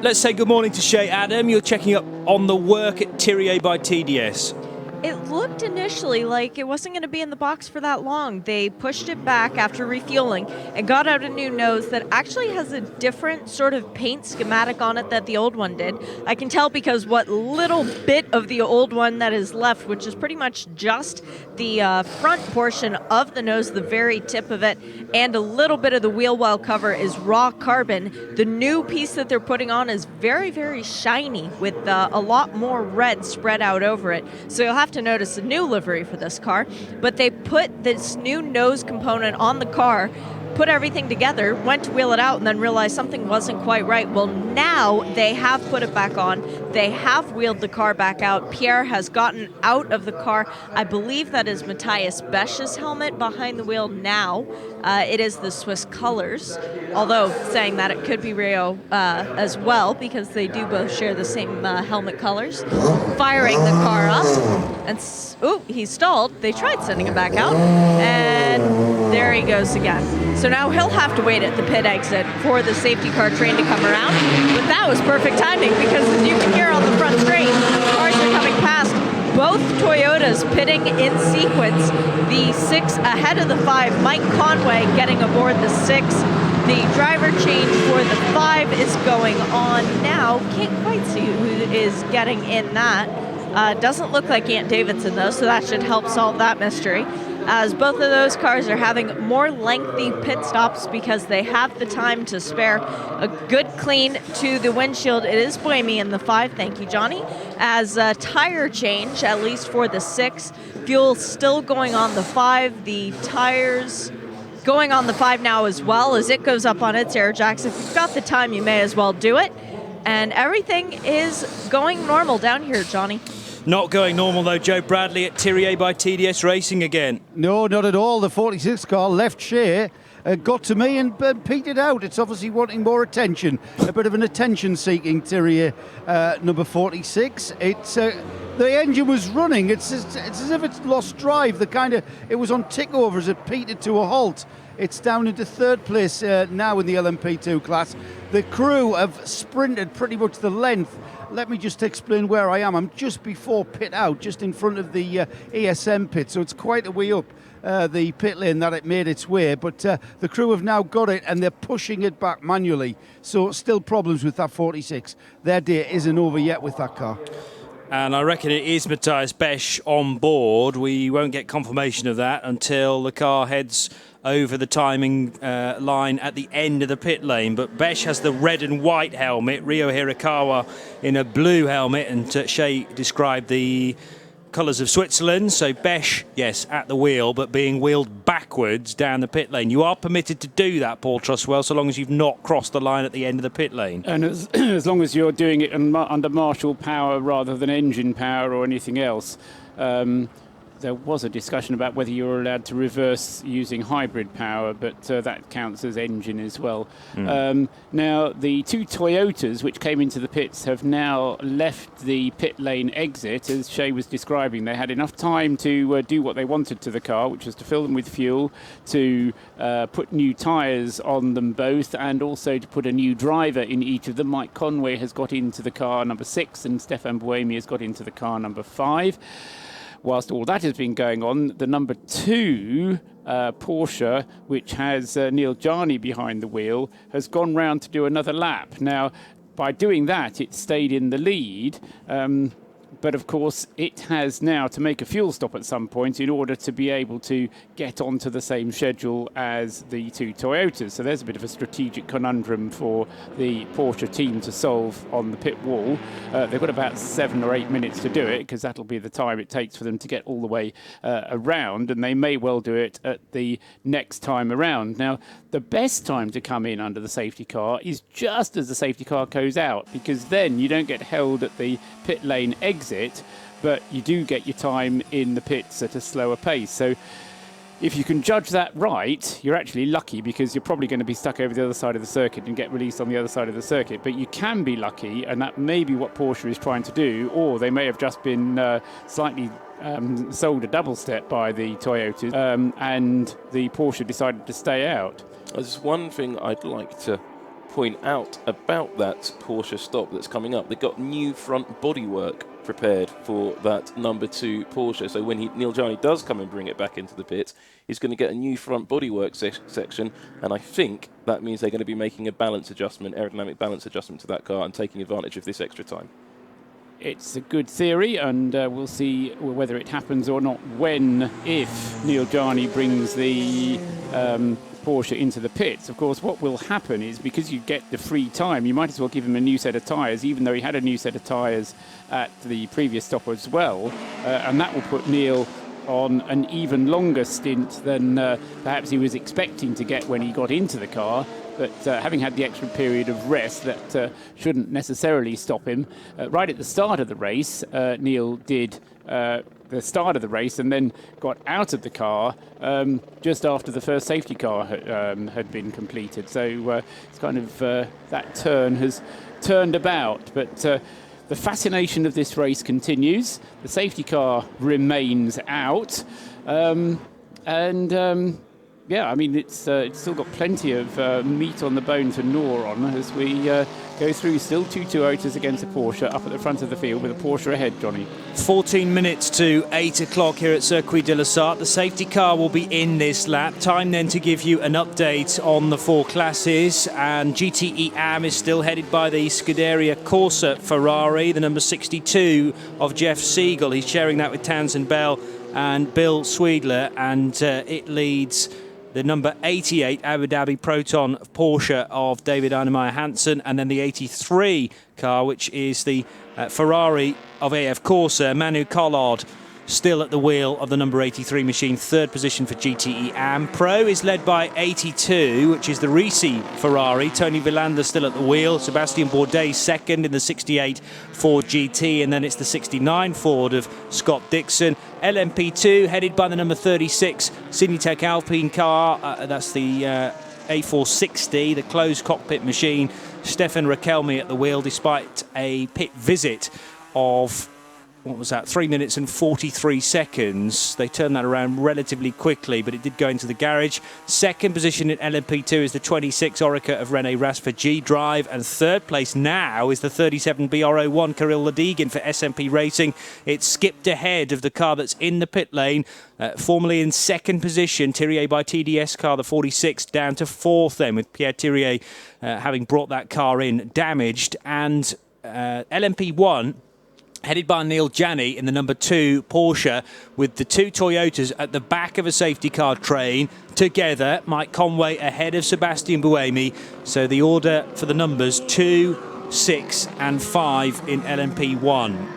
let's say good morning to Shay. Adam, you're checking up on the work at Thierry by TDS. It looked initially like it wasn't going to be in the box for that long. They pushed it back after refueling and got out a new nose that actually has a different sort of paint schematic on it that the old one did. I can tell because what little bit of the old one that is left, which is pretty much just the front portion of the nose, the very tip of it, and a little bit of the wheel well cover is raw carbon. The new piece that they're putting on is very, very shiny with a lot more red spread out over it. So you'll have to notice a new livery for this car, but they put this new nose component on the car, put everything together, went to wheel it out, and then realized something wasn't quite right. Well, now they have put it back on. They have wheeled the car back out. Pierre has gotten out of the car. I believe that is Matthias Besch's helmet behind the wheel now. It is the Swiss colors, although saying that it could be Rio as well, because they do both share the same helmet colors. Firing the car up, and he stalled. They tried sending him back out, and there he goes again. So now he'll have to wait at the pit exit for the safety car train to come around. But that was perfect timing, because as you can hear on the front straight, cars are coming past. Both Toyotas pitting in sequence. The 6 ahead of the 5. Mike Conway getting aboard the 6. The driver change for the 5 is going on now. Can't quite see who is getting in that. Doesn't look like Ant Davidson, though, so that should help solve that mystery, as both of those cars are having more lengthy pit stops because they have the time to spare. A good clean to the windshield. It is Buemi in the 5. Thank you, Johnny. As a tire change, at least for the 6. Fuel still going on the 5. The tires going on the 5 now as well, as it goes up on its air jacks. If you've got the time, you may as well do it. And everything is going normal down here, Johnny. Not going normal, though, Joe Bradley at Thierry by TDS Racing again. No, not at all. The 46 car left Shea, got to me and petered out. It's obviously wanting more attention. A bit of an attention-seeking Thierry, number 46. It's the engine was running. It's as if it's lost drive. It was on tick-over as it petered to a halt. It's down into 3rd place now in the LMP2 class. The crew have sprinted pretty much the length. Let me just explain where I am. I'm just before pit out, just in front of the ESM pit, so it's quite a way up the pit lane that it made its way, but the crew have now got it and they're pushing it back manually, so still problems with that 46. Their day isn't over yet with that car. And I reckon it is Matthias Besch on board. We won't get confirmation of that until the car heads over the timing line at the end of the pit lane. But Besch has the red and white helmet, Ryo Hirakawa in a blue helmet, and Shay described the colours of Switzerland. So Besch, yes, at the wheel, but being wheeled backwards down the pit lane. You are permitted to do that, Paul Trustwell, so long as you've not crossed the line at the end of the pit lane. And as long as you're doing it under marshal power rather than engine power or anything else. There was a discussion about whether you were allowed to reverse using hybrid power, but that counts as engine as well. Now, the 2 Toyotas which came into the pits have now left the pit lane exit. As Shay was describing, they had enough time to do what they wanted to the car, which was to fill them with fuel, to put new tyres on them both, and also to put a new driver in each of them. Mike Conway has got into the car number 6, and Stefan Buemi has got into the car number 5. Whilst all that has been going on, the number 2 Porsche, which has Neil Jarni behind the wheel, has gone round to do another lap. Now, by doing that, it stayed in the lead. But of course, it has now to make a fuel stop at some point in order to be able to get onto the same schedule as the 2 Toyotas. So there's a bit of a strategic conundrum for the Porsche team to solve on the pit wall. They've got about 7 or 8 minutes to do it, because that'll be the time it takes for them to get all the way around, and they may well do it at the next time around. Now, the best time to come in under the safety car is just as the safety car goes out, because then you don't get held at the pit lane exit, but you do get your time in the pits at a slower pace. So if you can judge that right, you're actually lucky, because you're probably going to be stuck over the other side of the circuit and get released on the other side of the circuit. But you can be lucky, and that may be what Porsche is trying to do, or they may have just been slightly sold a double step by the Toyotas, and the Porsche decided to stay out. There's one thing I'd like to point out about that Porsche stop that's coming up. They've got new front bodywork prepared for that number 2 Porsche. So when Neil Jani does come and bring it back into the pit, he's going to get a new front bodywork section, and I think that means they're going to be making a aerodynamic balance adjustment to that car and taking advantage of this extra time. It's a good theory, and we'll see whether it happens or not if Neil Jani brings the Porsche into the pits. Of course, what will happen is, because you get the free time, you might as well give him a new set of tyres, even though he had a new set of tyres at the previous stop as well, and that will put Neil on an even longer stint than perhaps he was expecting to get when he got into the car. But having had the extra period of rest, that shouldn't necessarily stop him. Right at the start of the race, Neil did the start of the race and then got out of the car just after the first safety car had been completed. So it's kind of that turn has turned about. But the fascination of this race continues. The safety car remains out. Yeah, I mean, it's still got plenty of meat on the bone to gnaw on as we go through. Still 2 Toyotas against a Porsche up at the front of the field with a Porsche ahead, Johnny. 14 minutes to 8 o'clock here at Circuit de la Sarthe. The safety car will be in this lap. Time then to give you an update on the 4 classes. And GTE AM is still headed by the Scuderia Corsa Ferrari, the number 62 of Jeff Siegel. He's sharing that with Townsend Bell and Bill Sweedler, and it leads the number 88 Abu Dhabi Proton Porsche of David Arnemeyer Hansen, and then the 83 car, which is the Ferrari of AF Corsa. Manu Collard still at the wheel of the number 83 machine, 3rd position for GTE AM. Pro is led by 82, which is the Risi Ferrari. Tony Villander still at the wheel. Sebastian Bourdais 2nd in the 68 Ford GT, and then it's the 69 Ford of Scott Dixon. LMP2 headed by the number 36 Cinetec Alpine car. That's the A460, the closed cockpit machine. Stefan Rakelmi at the wheel, despite a pit visit of 3 minutes and 43 seconds. They turned that around relatively quickly, but it did go into the garage. 2nd position in LMP2 is the 26 Orica of Rene Rasper G Drive, and 3rd place now is the 37 BR01 Kirill Ladygin for SMP Racing. It skipped ahead of the car that's in the pit lane, formerly in 2nd position, Thierry by TDS car, the 46, down to 4th then, with Pierre Thierry having brought that car in damaged. And LMP1 headed by Neil Jani in the number 2 Porsche, with the 2 Toyotas at the back of a safety car train together. Mike Conway ahead of Sebastian Buemi. So the order for the numbers 2, 6 and 5 in LMP1.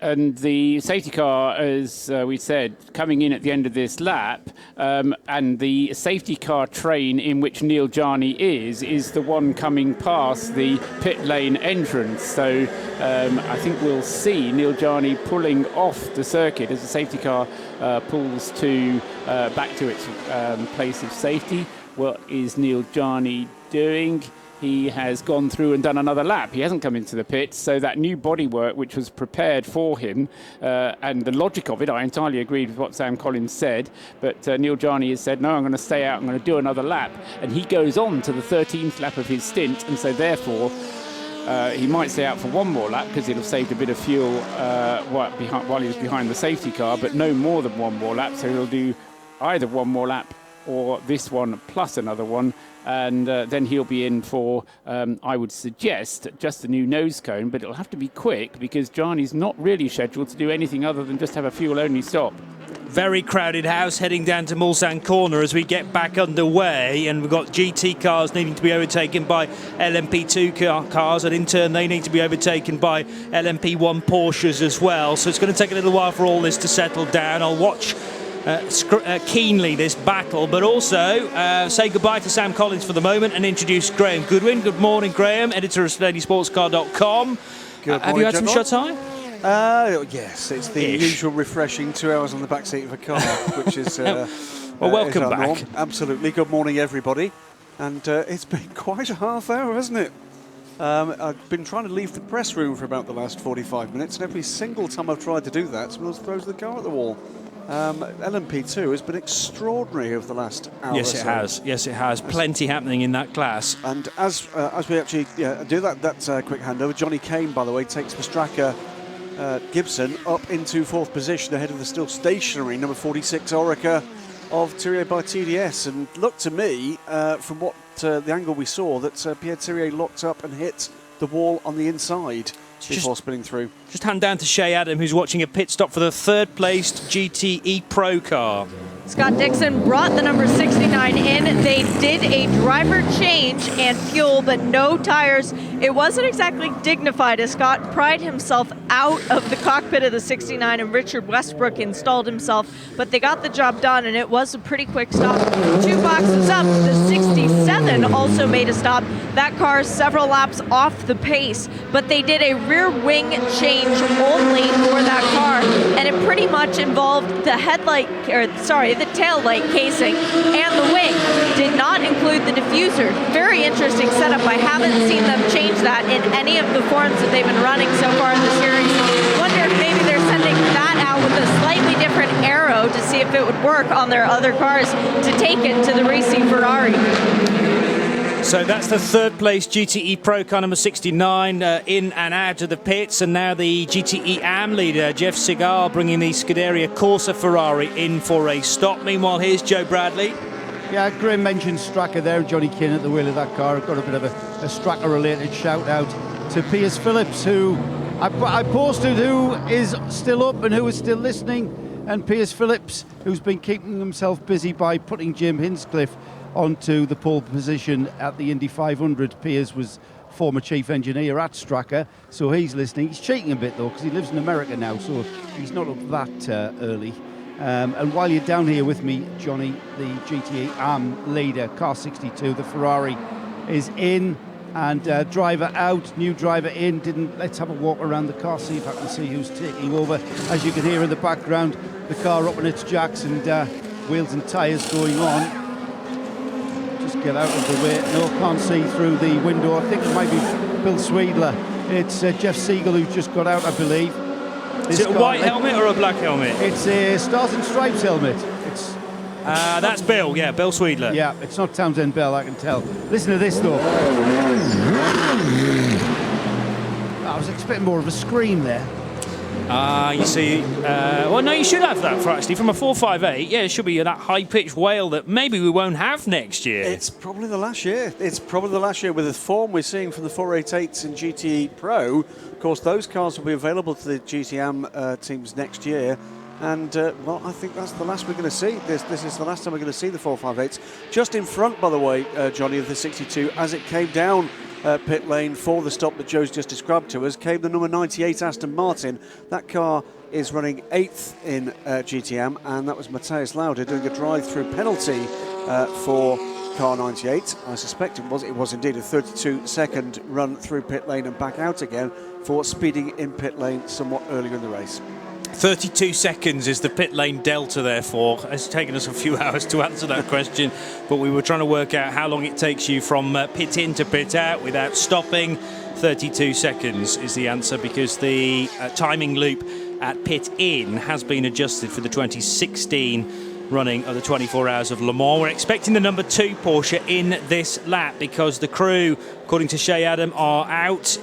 And the safety car, as we said, coming in at the end of this lap, and the safety car train in which Neil Jani is the one coming past the pit lane entrance. So I think we'll see Neil Jani pulling off the circuit as the safety car pulls back to its place of safety. What is Neil Jani doing? He has gone through and done another lap. He hasn't come into the pits, so that new bodywork, which was prepared for him, and the logic of it, I entirely agreed with what Sam Collins said, but Neil Jani has said, no, I'm going to stay out, I'm going to do another lap. And he goes on to the 13th lap of his stint, and so therefore he might stay out for one more lap because he'll have saved a bit of fuel while he was behind the safety car, but no more than one more lap, so he'll do either one more lap or this one plus another one, and then he'll be in for, I would suggest, just a new nose cone, but it'll have to be quick because Jani's not really scheduled to do anything other than just have a fuel-only stop. Very crowded house heading down to Mulsanne Corner as we get back underway, and we've got GT cars needing to be overtaken by LMP2 cars, and in turn they need to be overtaken by LMP1 Porsches as well. So it's going to take a little while for all this to settle down. I'll watch keenly this battle, but also say goodbye to Sam Collins for the moment and introduce Graham Goodwin. Good morning, Graham, editor of SteadySportsCar.com. Have you had some shut eye? Yes, it's the usual refreshing 2 hours on the back seat of a car, which is well, welcome back. Norm. Absolutely. Good morning, everybody. And it's been quite a half hour, hasn't it? I've been trying to leave the press room for about the last 45 minutes, and every single time I've tried to do that, someone else throws the car at the wall. LMP2 has been extraordinary over the last hour. Yes, or it so. has. Yes, it has. Plenty happening in that class. And as we actually do that quick handover, Johnny Kane, by the way, takes the Straka Gibson up into 4th position ahead of the still stationary number 46 Orica of Thierry by TDS. And looked to me, from what the angle we saw, that Pierre Thierry locked up and hit the wall on the inside before spinning through. Just hand down to Shea Adam, who's watching a pit stop for the 3rd placed GTE Pro car. Scott Dixon brought the number 69 in. They did a driver change and fuel, but no tires. It wasn't exactly dignified as Scott pried himself out of the cockpit of the 69 and Richard Westbrook installed himself, but they got the job done and it was a pretty quick stop. 2 boxes up, the 67 also made a stop. That car several laps off the pace, but they did a rear wing change only for that car, and it pretty much involved the the tail light casing and the wing. Did not include the diffuser. Very interesting setup. I haven't seen them change that in any of the forms that they've been running so far in the series. Wonder if maybe they're sending that out with a slightly different arrow to see if it would work on their other cars to take it to the racing Ferrari. So that's the 3rd place GTE Pro car number 69 in and out of the pits, and now the GTE AM leader Jeff Segal bringing the Scuderia Corsa Ferrari in for a stop. Meanwhile, here's Joe Bradley. Yeah, Graham mentioned Straka there, Johnny Kane at the wheel of that car. I've got a bit of a Straka-related shout-out to Piers Phillips, who I posted who is still up and who is still listening, and Piers Phillips, who's been keeping himself busy by putting Jim Hinchcliffe onto the pole position at the Indy 500. Piers was former chief engineer at Straka, so he's listening. He's cheating a bit, though, because he lives in America now, so he's not up that early. And while you're down here with me, Johnny, the GTE AM leader, car 62, the Ferrari is in, and driver out, new driver in. Let's have a walk around the car, see if I can see who's taking over. As you can hear in the background, the car up on its jacks and wheels and tyres going on. Just get out of the way. No, can't see through the window. I think it might be Bill Sweedler. It's Jeff Siegel who's just got out, I believe. Is it a white helmet or a black helmet? It's a Stars and Stripes helmet. It's that's Bill, yeah, Bill Sweedler. Yeah, it's not Townsend Bell, I can tell. Listen to this, though. I was expecting more of a scream there. You see, well, no, you should have that from a 458. Yeah, it should be that high-pitched wail that maybe we won't have next year. It's probably the last year. It's probably the last year with the form we're seeing from the 488s in GTE Pro. Of course, those cars will be available to the GTM teams next year. And, well, I think that's the last we're going to see. This is the last time we're going to see the 458s. Just in front, by the way, Johnny, of the 62, as it came down pit lane for the stop that Joe's just described to us, came the number 98 Aston Martin. That car is running 8th in GTM, and that was Matthias Lauda doing a drive-through penalty for car 98. I suspect it was indeed a 32-second run through pit lane and back out again for speeding in pit lane somewhat earlier in the race. 32 seconds is the pit lane delta, therefore. It's taken us a few hours to answer that question, but we were trying to work out how long it takes you from pit in to pit out without stopping. 32 seconds is the answer, because the timing loop at pit in has been adjusted for the 2016 running of the 24 Hours of Le Mans. We're expecting the number 2 Porsche in this lap, because the crew, according to Shea Adam, are out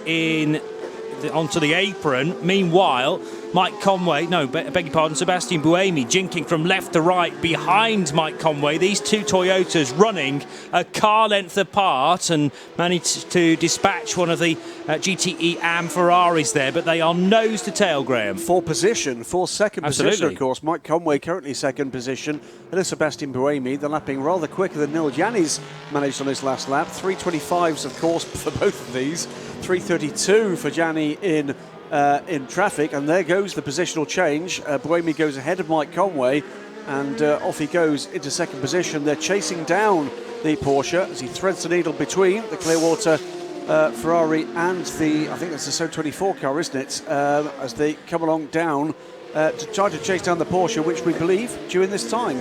onto the apron. Meanwhile, Mike Conway, beg your pardon, Sebastian Buemi jinking from left to right behind Mike Conway. These two Toyotas running a car length apart and managed to dispatch one of the GTE AM Ferraris there, but they are nose to tail, Graham. For second position, of course. Mike Conway currently second position. And Sebastian Buemi, the lapping rather quicker than Nil Gianni's managed on his last lap. 3:25s, of course, for both of these. 3:32 for Gianni in traffic, and there goes the positional change. Buemi goes ahead of Mike Conway, and off he goes into second position. They're chasing down the Porsche as he threads the needle between the Clearwater Ferrari and I think that's the So 24 car, isn't it? As they come along down to try to chase down the Porsche, which we believe during this time.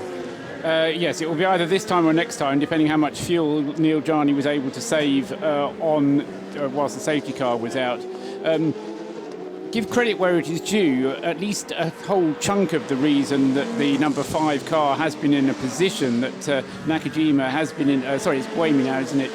Yes, it will be either this time or next time, depending how much fuel Neil Jarney was able to save whilst the safety car was out. give credit where it is due. At least a whole chunk of the reason that the number 5 car has been in a position that Nakajima has been in, it's Buemi now, isn't it,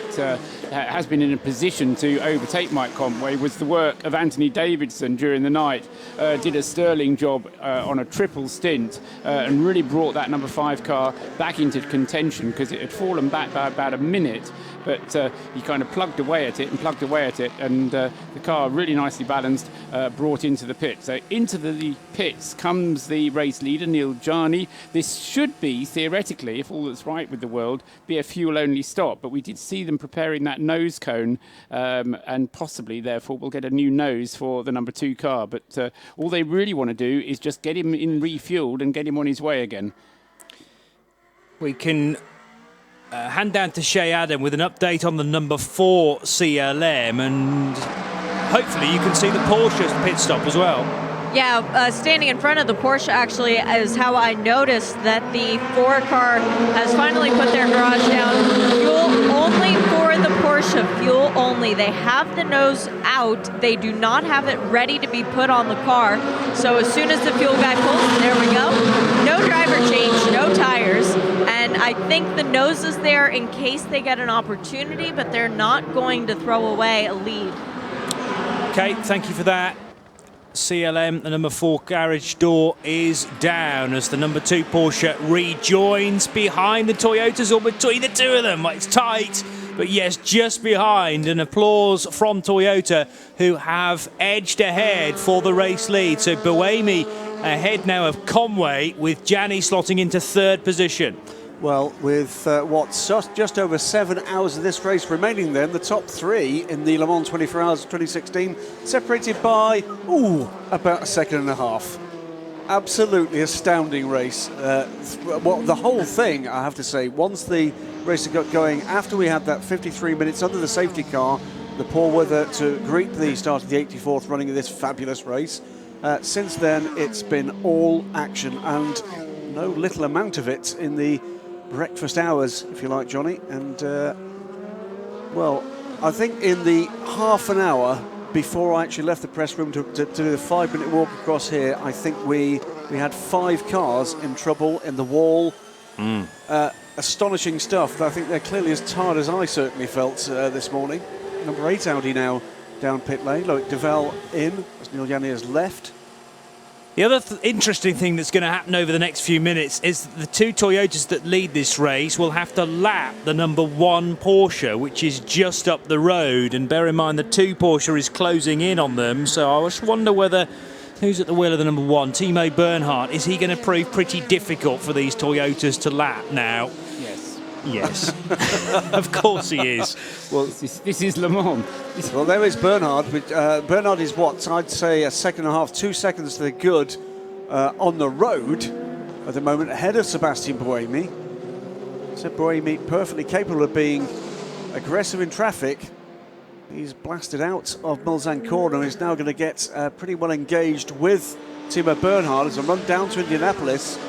has been in a position to overtake Mike Conway was the work of Anthony Davidson during the night. Did a sterling job on a triple stint and really brought that number 5 car back into contention because it had fallen back by about a minute. But he kind of plugged away at it, and the car, really nicely balanced, brought into the pit. So into the pits comes the race leader, Neil Jani. This should be, theoretically, if all that's right with the world, be a fuel-only stop. But we did see them preparing that nose cone, and possibly, therefore, we'll get a new nose for the number 2 car. But all they really want to do is just get him in refueled and get him on his way again. We can hand down to Shea Adam with an update on the number 4 CLM, and hopefully you can see the Porsche pit stop as well. Yeah, standing in front of the Porsche actually is how I noticed that the 4 car has finally put their garage down. Fuel only for the Porsche, fuel only. They have the nose out. They do not have it ready to be put on the car. So as soon as the fuel guy pulls, there we go. No driver change, no tires. And I think the nose is there in case they get an opportunity, but they're not going to throw away a lead. Okay, thank you for that. CLM, the number 4 garage door is down as the number 2 Porsche rejoins behind the Toyotas, or between the two of them. It's tight, but yes, just behind. And applause from Toyota, who have edged ahead for the race lead. So Buemi ahead now of Conway, with Jani slotting into 3rd position. Well, with just over 7 hours of this race remaining then, the top 3 in the Le Mans 24 Hours of 2016, separated by, about a second and a half. Absolutely astounding race. The whole thing, I have to say, once the race got going, after we had that 53 minutes under the safety car, the poor weather to greet the start of the 84th running of this fabulous race, since then it's been all action, and no little amount of it in the breakfast hours, if you like, Johnny. And well, I think in the half an hour before I actually left the press room to do the 5-minute walk across here, I think we had 5 cars in trouble in the wall. Astonishing stuff. I think they're clearly as tired as I certainly felt this morning. Number 8 Audi now down pit lane. Loic Devel in as Neil Jani has left. The other interesting thing that's going to happen over the next few minutes is that the 2 Toyotas that lead this race will have to lap the number 1 Porsche, which is just up the road. And bear in mind, the 2 Porsche is closing in on them. So I just wonder whether who's at the wheel of the number 1, Timo Bernhardt. Is he going to prove pretty difficult for these Toyotas to lap now? Yes, of course he is. Well, this is Le Mans. Well, there is Bernhard. Bernhard is what? I'd say a second and a half, 2 seconds to the good on the road at the moment, ahead of Sebastian Buemi. So Buemi perfectly capable of being aggressive in traffic. He's blasted out of Mulsanne corner and is now going to get pretty well engaged with Timo Bernhard as a run down to Indianapolis.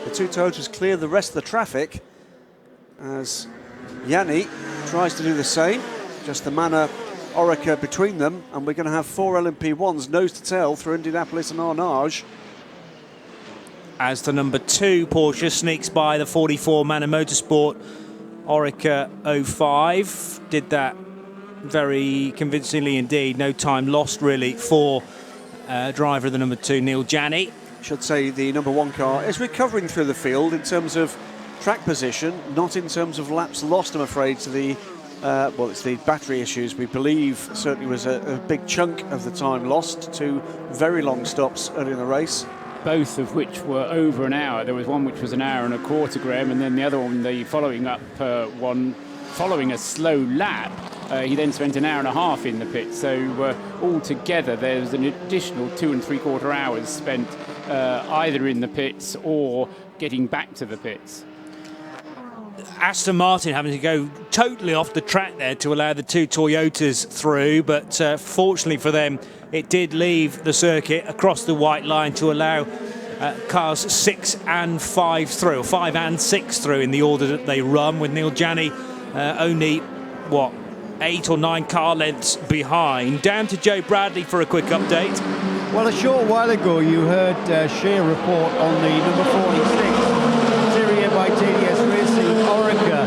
The 2 Toyotas clear the rest of the traffic, as Jani tries to do the same. Just the Manor Oreca between them, and we're going to have 4 LMP1s nose to tail through Indianapolis and Arnage. As the number 2 Porsche sneaks by the 44 Manor Motorsport Oreca 05. Did that very convincingly indeed. No time lost really for driver of the number 2, Neil Jani. Should say the number 1 car is recovering through the field in terms of track position, not in terms of laps lost, I'm afraid, to the it's the battery issues. We believe certainly was a big chunk of the time lost to very long stops early in the race. Both of which were over an hour. There was one which was an hour and a quarter, Graham, and then the other one, the following a slow lap, he then spent an hour and a half in the pit. So altogether, there's an additional 2 3/4 hours spent either in the pits or getting back to the pits. Aston Martin having to go totally off the track there to allow the 2 Toyotas through, but fortunately for them, it did leave the circuit across the white line to allow cars 6 and 5 through, 5 and 6 through in the order that they run, with Neil Jani only, 8 or 9 car lengths behind. Down to Joe Bradley for a quick update. Well, a short while ago you heard Shea report on the number 46 Interior by TDS Racing Orica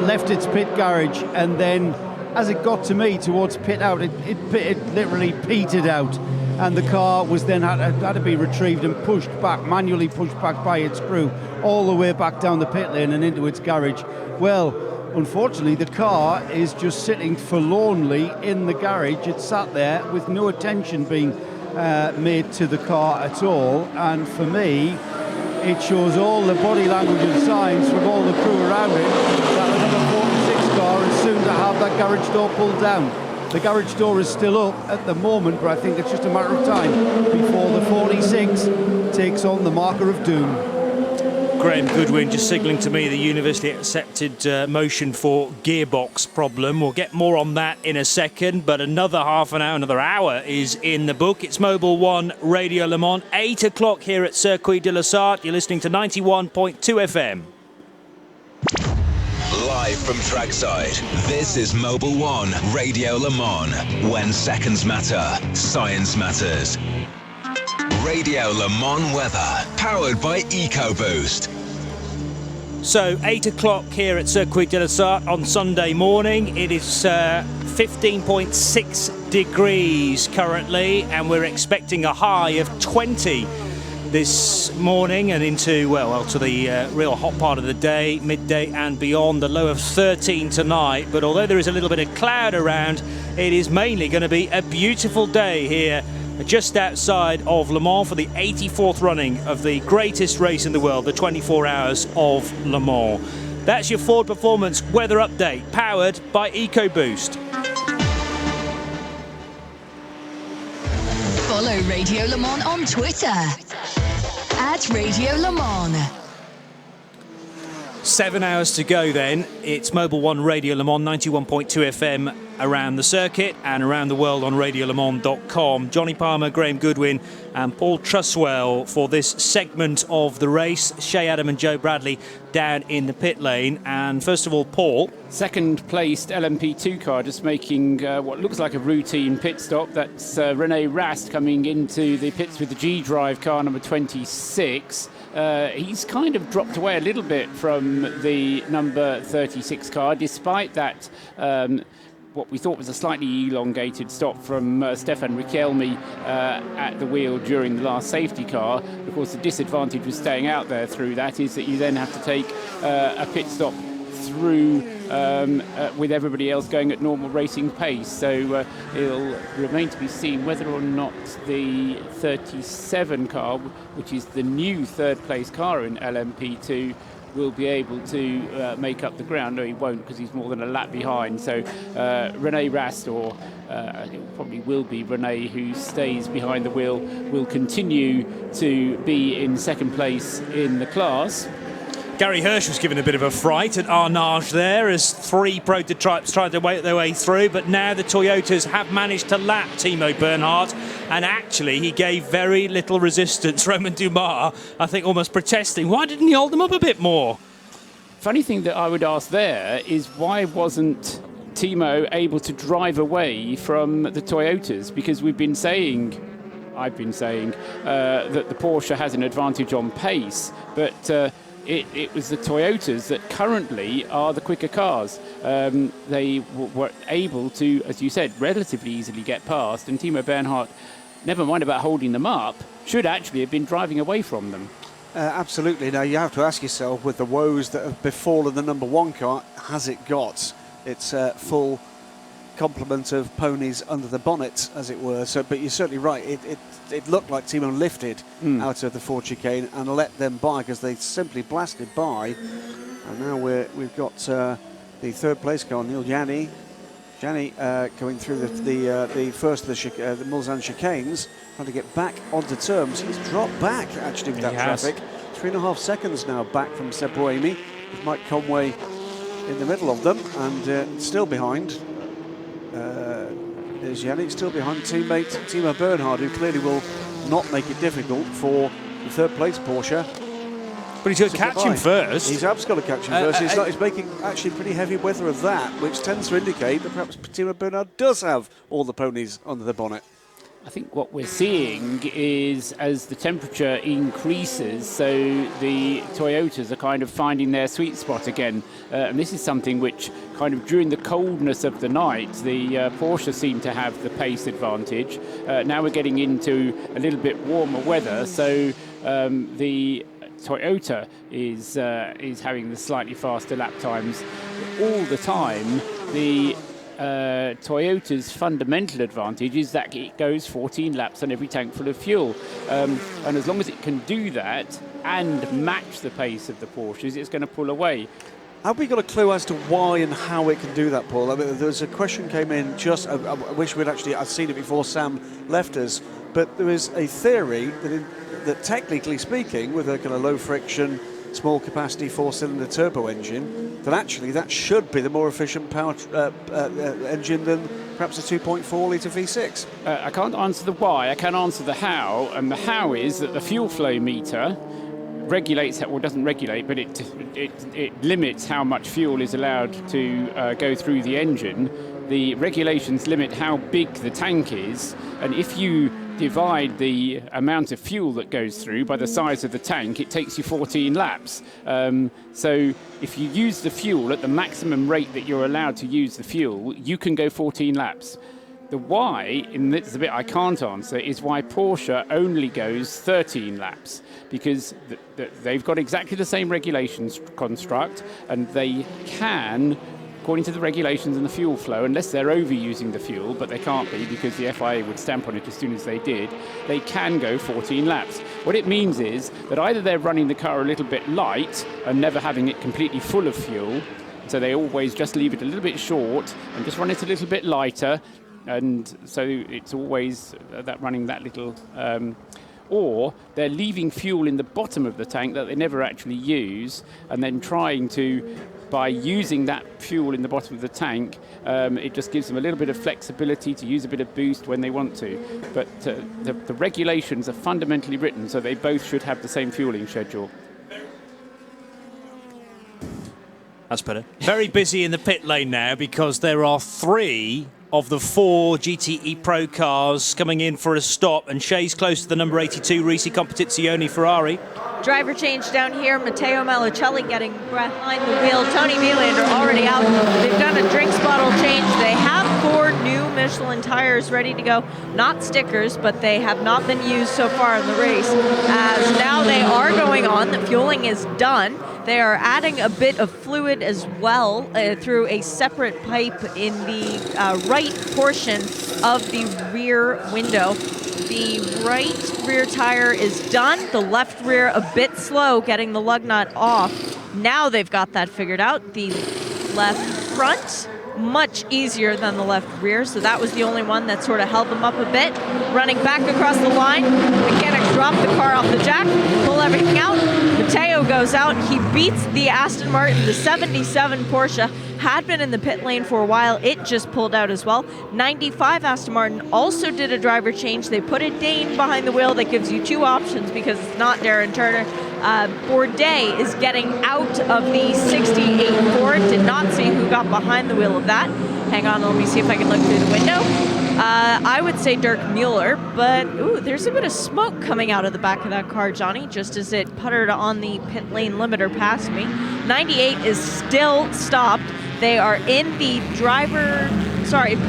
left its pit garage, and then as it got to me towards pit out, it literally petered out, and the car was then had to be retrieved and manually pushed back by its crew all the way back down the pit lane and into its garage. Well, unfortunately, the car is just sitting forlornly in the garage. It's sat there with no attention being made to the car at all, and for me, it shows all the body language and signs from all the crew around it that the number 46 car is soon to have that garage door pulled down. The garage door is still up at the moment, but I think it's just a matter of time before the 46 takes on the marker of doom. Graham Goodwin just signalling to me the universally accepted motion for gearbox problem. We'll get more on that in a second, but another half an hour, another hour is in the book. It's Mobil 1 Radio Le Mans, 8 o'clock here at Circuit de la Sarthe. You're listening to 91.2 FM. Live from trackside, this is Mobil 1 Radio Le Mans. When seconds matter, science matters. Radio Le Mans weather, powered by EcoBoost. So 8 o'clock here at Circuit de la Sarthe on Sunday morning. It is 15.6 degrees currently, and we're expecting a high of 20 this morning and into, to the real hot part of the day, midday and beyond. The low of 13 tonight, but although there is a little bit of cloud around, it is mainly going to be a beautiful day here just outside of Le Mans for the 84th running of the greatest race in the world, the 24 Hours of Le Mans. That's your Ford Performance weather update, powered by EcoBoost. Follow Radio Le Mans on Twitter @Radio Le Mans. 7 hours to go then. It's Mobil 1 Radio Le Mans, 91.2 FM around the circuit and around the world on radiolemans.com. Johnny Palmer, Graham Goodwin and Paul Truswell for this segment of the race. Shea Adam and Joe Bradley down in the pit lane. And first of all, Paul. Second placed LMP2 car just making what looks like a routine pit stop. That's René Rast coming into the pits with the G-Drive car number 26. He's kind of dropped away a little bit from the number 36 car, despite that what we thought was a slightly elongated stop from Stefan Riquelme at the wheel during the last safety car. Of course, the disadvantage with staying out there through that is that you then have to take a pit stop through with everybody else going at normal racing pace. So it'll remain to be seen whether or not the 37 car, which is the new third place car in LMP2, will be able to make up the ground. No, he won't, because he's more than a lap behind. So René Rast, or it probably will be René, who stays behind the wheel, will continue to be in second place in the class. Gary Hirsch was given a bit of a fright at Arnage there as three prototypes tried to work their way through, but now the Toyotas have managed to lap Timo Bernhard, and actually he gave very little resistance. Romain Dumas, I think, almost protesting. Why didn't he hold them up a bit more? Funny thing that I would ask there is, why wasn't Timo able to drive away from the Toyotas? Because I've been saying that the Porsche has an advantage on pace, but it was the Toyotas that currently are the quicker cars. They were able to, as you said, relatively easily get past, and Timo Bernhard, never mind about holding them up, should actually have been driving away from them. Absolutely. Now, you have to ask yourself, with the woes that have befallen the number one car, has it got its full complement of ponies under the bonnet, as it were? So, but you're certainly right. It looked like Timo lifted out of the Ford chicane and let them by, because they simply blasted by. And now we've got the third place car, Neil Jani going through the first of the Mulsanne chicanes, trying to get back onto terms. He's dropped back actually with that traffic. 3.5 seconds now back from Seb Buemi, with Mike Conway in the middle of them, and still behind. There's Yannick still behind teammate Timo Bernhard, who clearly will not make it difficult for the third place Porsche. But he's got to catch him first. He's absolutely got to catch him first. He's making actually pretty heavy weather of that, which tends to indicate that perhaps Timo Bernhard does have all the ponies under the bonnet. I think what we're seeing is as the temperature increases, so the Toyotas are kind of finding their sweet spot again. And this is something which kind of during the coldness of the night, the Porsche seemed to have the pace advantage. Now we're getting into a little bit warmer weather, so the Toyota is having the slightly faster lap times all the time. The Toyota's fundamental advantage is that it goes 14 laps on every tank full of fuel. And as long as it can do that and match the pace of the Porsches, it's going to pull away. Have we got a clue as to why and how it can do that, Paul? I mean, there was a question came in just, I wish I'd seen it before Sam left us, but there is a theory that technically speaking, with a kind of low friction, small capacity 4-cylinder turbo engine, that actually that should be the more efficient power engine than perhaps a 2.4 litre V6. I can't answer the why, I can answer the how, and the how is that the fuel flow meter regulates, well, doesn't regulate, but it limits how much fuel is allowed to go through the engine. The regulations limit how big the tank is, and if you divide the amount of fuel that goes through by the size of the tank, it takes you 14 laps. So if you use the fuel at the maximum rate that you're allowed to use the fuel, you can go 14 laps. The why, and this is the bit I can't answer, is why Porsche only goes 13 laps. Because they've got exactly the same regulations construct, and they can, according to the regulations and the fuel flow, unless they're overusing the fuel, but they can't be because the FIA would stamp on it as soon as they did, they can go 14 laps. What it means is that either they're running the car a little bit light and never having it completely full of fuel, so they always just leave it a little bit short and just run it a little bit lighter, and so it's always that running that little... or they're leaving fuel in the bottom of the tank that they never actually use, and then trying to, by using that fuel in the bottom of the tank, it just gives them a little bit of flexibility to use a bit of boost when they want to. But the regulations are fundamentally written so they both should have the same fueling schedule. That's better. Very busy in the pit lane now because there are 3 of the 4 GTE Pro cars coming in for a stop, and Shay's close to the number 82 Risi Competizione Ferrari. Driver change down here. Matteo Malicelli getting behind the wheel. Tony Vilander already out. They've done a drinks bottle change. They have 4 new Michelin tires ready to go. Not stickers, but they have not been used so far in the race. As now they are going on. The fueling is done. They are adding a bit of fluid as well through a separate pipe in the right portion of the rear window. The right rear tire is done. The left rear a bit slow getting the lug nut off. Now they've got that figured out. The left front, much easier than the left rear, so that was the only one that sort of held them up a bit. Running back across the line, mechanics drop the car off the jack, pull everything out. Matteo goes out. He beats the Aston Martin, the 77 Porsche. Had been in the pit lane for a while. It just pulled out as well. 95 Aston Martin also did a driver change. They put a Dane behind the wheel. That gives you 2 options because it's not Darren Turner. Bourdais is getting out of the 68 Ford. Did not see who got behind the wheel of that. Hang on, let me see if I can look through the window. I would say Dirk Mueller, but ooh, there's a bit of smoke coming out of the back of that car, Johnny, just as it puttered on the pit lane limiter past me. 98 is still stopped. They are in the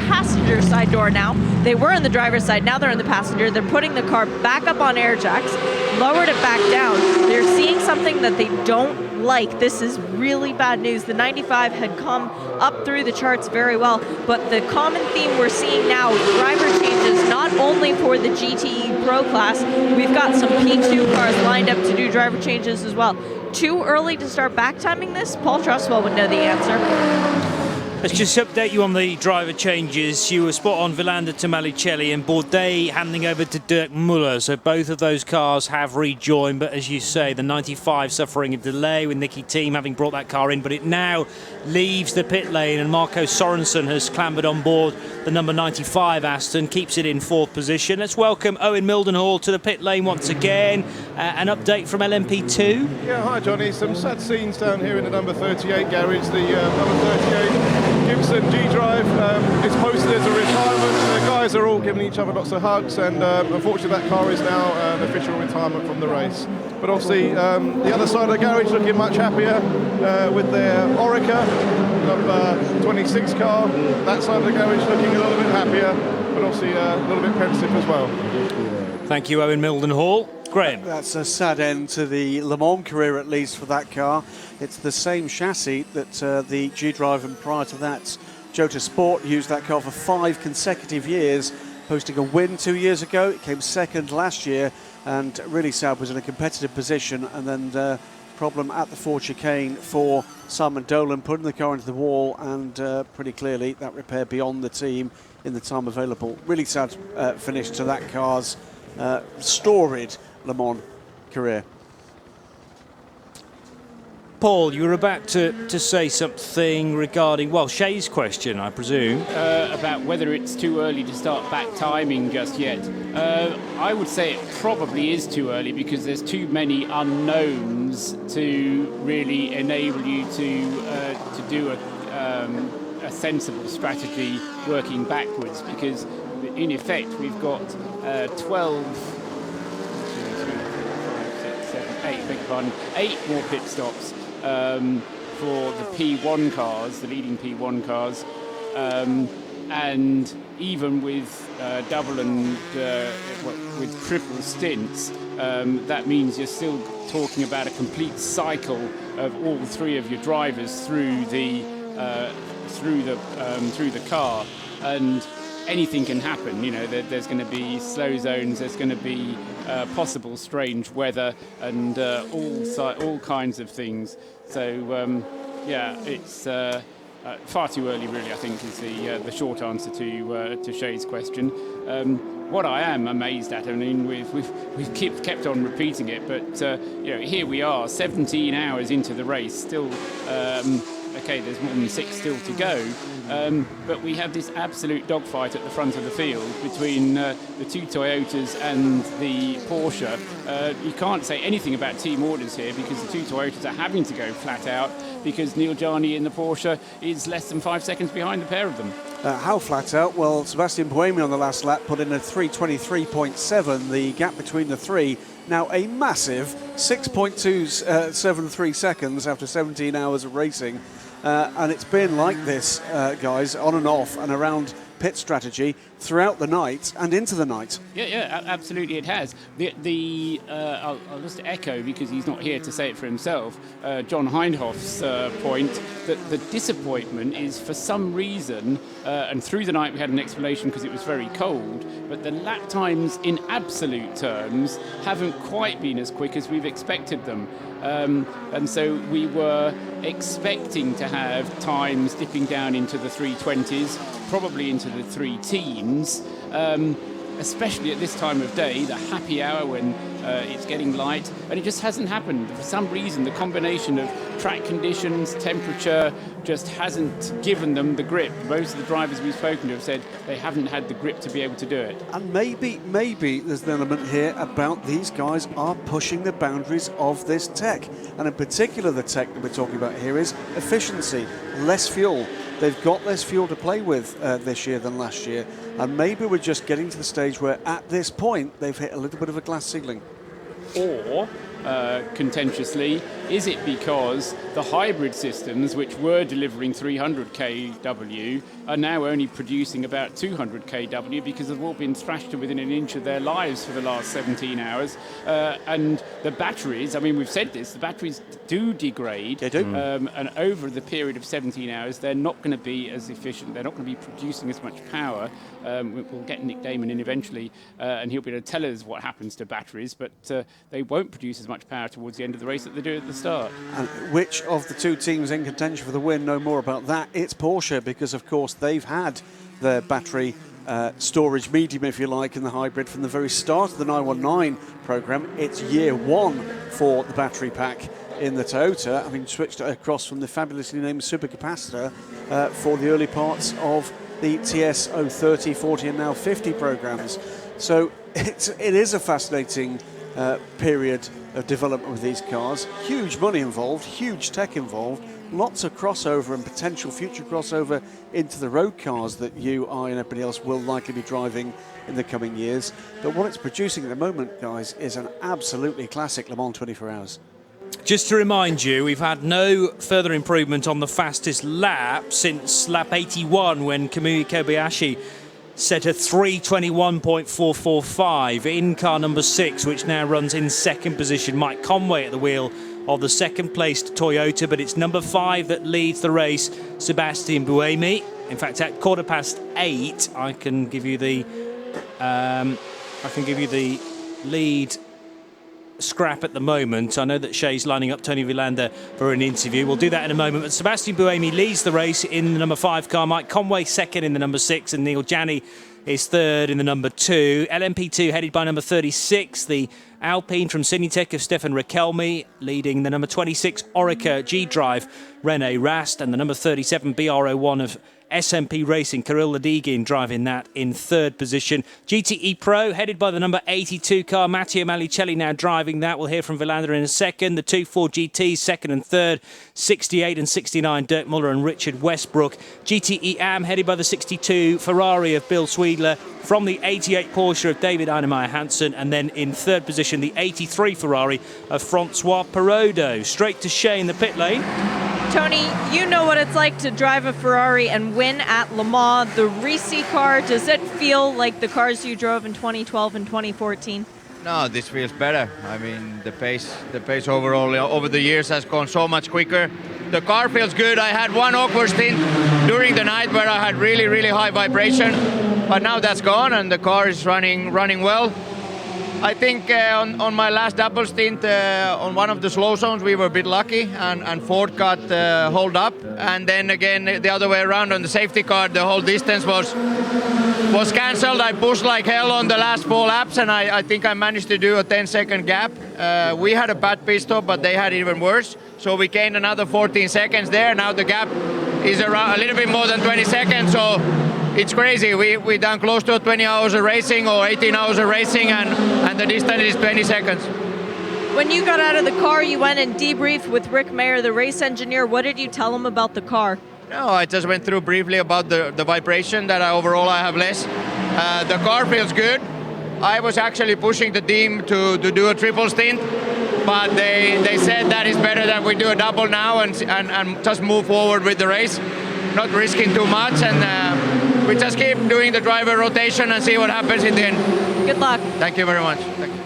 passenger side door now. They were in the driver's side, now they're in the passenger. They're putting the car back up on air jacks, lowered it back down. They're seeing something that they don't like. This is really bad news. The 95 had come up through the charts very well, but the common theme we're seeing now is driver changes, not only for the GTE Pro class. We've got some P2 cars lined up to do driver changes as well. Too early to start back timing this? Paul Trustwell would know the answer. Let's just update you on the driver changes. You were spot on, Vilander to Malicelli and Bourdais handing over to Dirk Muller. So both of those cars have rejoined, but as you say, the 95 suffering a delay with Nicky Thiem having brought that car in, but it now leaves the pit lane and Marco Sorensen has clambered on board the number 95 Aston, keeps it in 4th position. Let's welcome Owen Mildenhall to the pit lane once again. An update from LMP2. Yeah, hi Johnny. Some sad scenes down here in the number 38 garage. The number 38 Gibson G-Drive. It's posted as a retirement. The guys are all giving each other lots of hugs, and unfortunately that car is now an official retirement from the race. But obviously the other side of the garage looking much happier with their Orica number 26 car. That side of the garage looking a little bit happier, but obviously a little bit pensive as well. Thank you, Owen Mildenhall. Graham. That's a sad end to the Le Mans career, at least for that car. It's the same chassis that the G-Drive, and prior to that Jota Sport used that car for 5 consecutive years, posting a win 2 years ago. It came second last year, and really sad, was in a competitive position, and then the problem at the Ford chicane for Simon Dolan, putting the car into the wall, and pretty clearly that repair beyond the team in the time available. Really sad finish to that car's storied Le Mans career. Paul, you were about to say something regarding, well, Shay's question, I presume. About whether it's too early to start back timing just yet. I would say it probably is too early because there's too many unknowns to really enable you to do a sensible strategy working backwards, because in effect we've got 8 more pit stops for the P1 cars, the leading P1 cars, and even with double and with triple stints, that means you're still talking about a complete cycle of all 3 of your drivers through the car, and anything can happen. You know, there's going to be slow zones, there's going to be possible strange weather, and all kinds of things. So it's far too early, really, I think, is the short answer to Shay's question. What I am amazed at, I mean, we've kept on repeating it, but here we are, 17 hours into the race, still. Okay, there's more than 6 still to go, but we have this absolute dogfight at the front of the field between the 2 Toyotas and the Porsche. You can't say anything about team orders here because the 2 Toyotas are having to go flat out because Neil Jarni in the Porsche is less than 5 seconds behind the pair of them. How flat out? Well, Sebastian Buemi on the last lap put in a 3:23.7. The gap between the 3 now a massive 6.273 seconds after 17 hours of racing. And it's been like this, guys, on and off and around pit strategy throughout the night and into the night. Yeah, absolutely it has. I'll just echo, because he's not here to say it for himself, John Hindhoff's point that the disappointment is, for some reason, and through the night we had an explanation because it was very cold, but the lap times in absolute terms haven't quite been as quick as we've expected them. And so we were expecting to have times dipping down into the 320s, probably into the 3 teens, especially at this time of day, the happy hour when it's getting light, and it just hasn't happened. For some reason, the combination of track conditions, temperature, just hasn't given them the grip. Most of the drivers we've spoken to have said they haven't had the grip to be able to do it. And maybe there's an element here about these guys are pushing the boundaries of this tech. And in particular, the tech that we're talking about here is efficiency, less fuel. They've got less fuel to play with this year than last year. And maybe we're just getting to the stage where at this point they've hit a little bit of a glass ceiling. Or, contentiously, is it because the hybrid systems, which were delivering 300 kW, are now only producing about 200 kW because they've all been thrashed to within an inch of their lives for the last 17 hours? And the batteries, I mean, we've said this, the batteries do degrade. They do. And over the period of 17 hours, they're not going to be as efficient. They're not going to be producing as much power. We'll get Nick Damon in eventually, and he'll be able to tell us what happens to batteries, but they won't produce as much power towards the end of the race that they do at the start. And which of the 2 teams in contention for the win know more about that? It's Porsche, because of course they've had their battery storage medium, if you like, in the hybrid from the very start of the 919 programme. It's year 1 for the battery pack in the Toyota, having switched across from the fabulously named supercapacitor for the early parts of the TS 030, 40 and now 50 programmes. So it is a fascinating period of development with these cars. Huge money involved, huge tech involved, lots of crossover and potential future crossover into the road cars that you, I, and everybody else will likely be driving in the coming years. But what it's producing at the moment, guys, is an absolutely classic Le Mans 24 Hours. Just to remind you, we've had no further improvement on the fastest lap since lap 81 when Kamui Kobayashi set a 3:21.445 in car number 6, which now runs in second position. Mike Conway at the wheel of the second placed Toyota, but it's number 5 that leads the race, Sebastian Buemi. In fact, at 8:15, I can give you the lead scrap at the moment. I know that Shay's lining up Tony Villander for an interview. We'll do that in a moment. But Sebastian Buemi leads the race in the number 5 car. Mike Conway second in the number 6, and Neil Janney is third in the number 2. LMP2 headed by number 36, the Alpine from Cinetech of Stefan Rakelmi, leading the number 26 Orica G-Drive Rene Rast, and the number 37 BR01 of SMP Racing, Kirill Ladigin, driving that in third position. GTE Pro, headed by the number 82 car, Matteo Malicelli now driving that. We'll hear from Villander in a second. The 2-4 GTs, second and third. 68 and 69, Dirk Muller and Richard Westbrook. GTE Am, headed by the 62 Ferrari of Bill Sweedler, from the 88 Porsche of David Heinemeier Hansen, and then in third position, the 83 Ferrari of Francois Perrodo. Straight to Shay in the pit lane. Tony, you know what it's like to drive a Ferrari and win at Le Mans. The Risi car, does it feel like the cars you drove in 2012 and 2014? No, this feels better. I mean, the pace overall over the years has gone so much quicker. The car feels good. I had one awkward stint during the night where I had really, really high vibration, but now that's gone and the car is running well. I think on my last Apple stint, on one of the slow zones, we were a bit lucky, and Ford got hold up. And then again, the other way around on the safety car, the whole distance was cancelled. I pushed like hell on the last 4 laps, and I think I managed to do a 10-second gap. We had a bad pit stop, but they had it even worse. So we gained another 14 seconds there. Now the gap is around a little bit more than 20 seconds. So it's crazy. We done close to 20 hours of racing or 18 hours of racing, and the distance is 20 seconds. When you got out of the car, you went and debriefed with Rick Mayer, the race engineer. What did you tell him about the car? No, I just went through briefly about the vibration that overall I have less. The car feels good. I was actually pushing the team to do a triple stint, but they said that it's better that we do a double now and just move forward with the race, not risking too much, and we just keep doing the driver rotation and see what happens in the end. Good luck. Thank you very much. Thank you.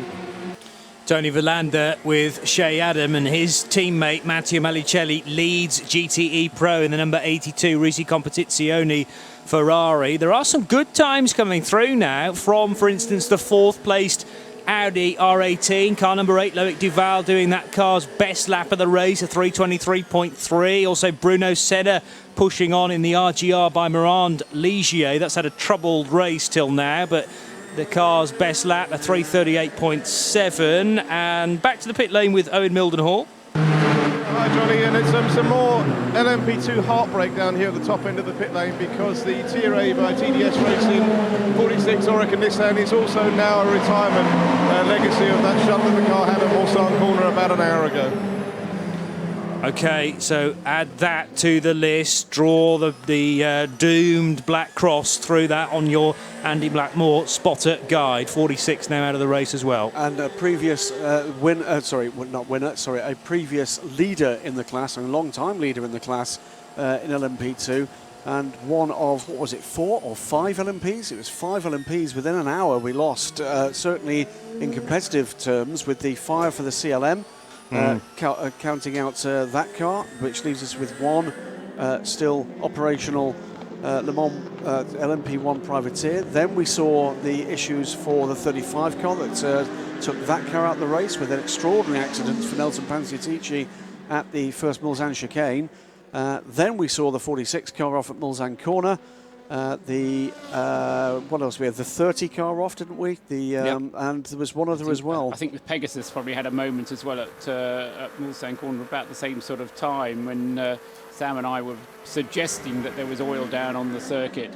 Tony Villander with Shay Adam, and his teammate Matteo Malicelli leads GTE Pro in the number 82 Risi Competizione Ferrari. There are some good times coming through now from, for instance, the 4th placed Audi R18, car number 8, Loic Duval, doing that car's best lap of the race, a 3:23.3. Also Bruno Senna pushing on in the RGR by Morand Ligier. That's had a troubled race till now, but the car's best lap, a 3:38.7. And back to the pit lane with Owen Mildenhall. Hi Johnny, and it's some more LMP2 heartbreak down here at the top end of the pit lane, because the TRA by TDS Racing 46 Orica Nissan is also now a retirement legacy of that shuttle that the car had at Mulsanne Corner about an hour ago. Okay, so add that to the list. Draw the doomed Black Cross through that on your Andy Blackmore spotter guide. 46 now out of the race as well. And a previous a previous leader in the class, and a long-time leader in the class in LMP2, and one of, what was it, 4 or 5 LMPs? It was 5 LMPs within an hour we lost, certainly in competitive terms, with the fire for the CLM. Counting out that car, which leaves us with one still operational Le Mans LMP1 privateer. Then we saw the issues for the 35 car that took that car out of the race, with an extraordinary accident for Nelson Panciatici at the first Mulsanne chicane. Then we saw the 46 car off at Mulsanne Corner. What else we had? The 30 car off, didn't we? And there was one other as well. I think the Pegasus probably had a moment as well at Mulsanne Corner about the same sort of time, when Sam and I were suggesting that there was oil down on the circuit.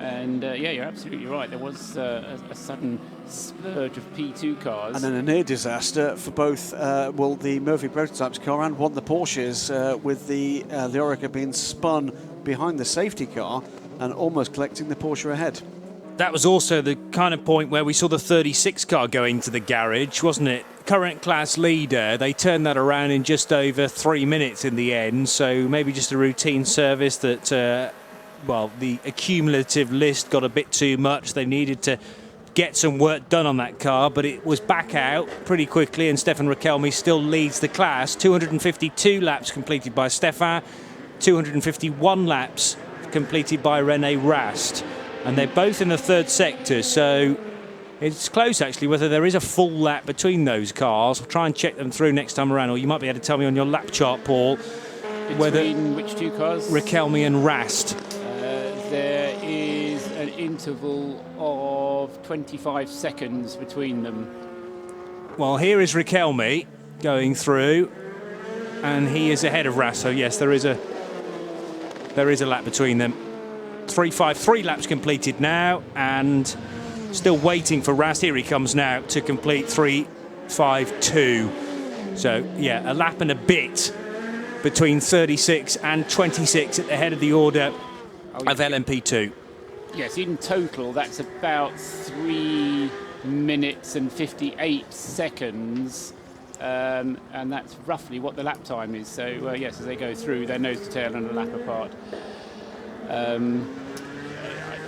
And yeah, you're absolutely right. There was a sudden splurge of P2 cars. And then a near disaster for both, the Murphy Prototypes car and one of the Porsches, with the Oreca being spun behind the safety car and almost collecting the Porsche ahead. That was also the kind of point where we saw the 36 car go into the garage, wasn't it? Current class leader, they turned that around in just over 3 minutes in the end, so maybe just a routine service that, the accumulative list got a bit too much. They needed to get some work done on that car, but it was back out pretty quickly, and Stefan Rakelmi still leads the class. 252 laps completed by Stefan, 251 laps completed by René Rast. And they're both in the third sector, so it's close actually whether there is a full lap between those cars. We'll try and check them through next time around, or you might be able to tell me on your lap chart, Paul, Between which two cars? Rakelmi and Rast. There is an interval of 25 seconds between them. Well, here is Rakelmi going through, and he is ahead of Rast, so yes, there is a lap between them. 3 laps completed now, and still waiting for Rast. Here he comes now to complete 3:52. So yeah, a lap and a bit between 36 and 26 at the head of the order of LMP2. Yes, in total that's about 3 minutes and 58 seconds. And that's roughly what the lap time is. So yes, as they go through, they're nose to tail and a lap apart.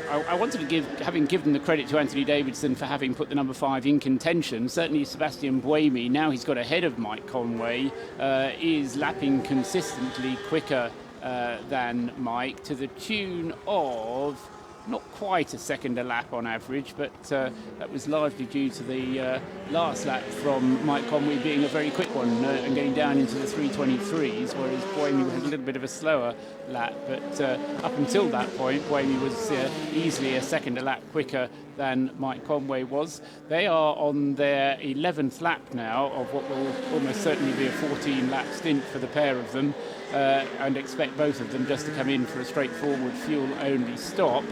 I wanted to having given the credit to Anthony Davidson for having put the number 5 in contention, certainly Sebastian Buemi, now he's got ahead of Mike Conway, is lapping consistently quicker than Mike, to the tune of not quite a second a lap on average, but that was largely due to the last lap from Mike Conway being a very quick one and getting down into the 3:23s, whereas Buemi had a little bit of a slower lap. But up until that point, Buemi was easily a second a lap quicker than Mike Conway was. They are on their 11th lap now of what will almost certainly be a 14-lap stint for the pair of them, and expect both of them just to come in for a straightforward fuel-only stop.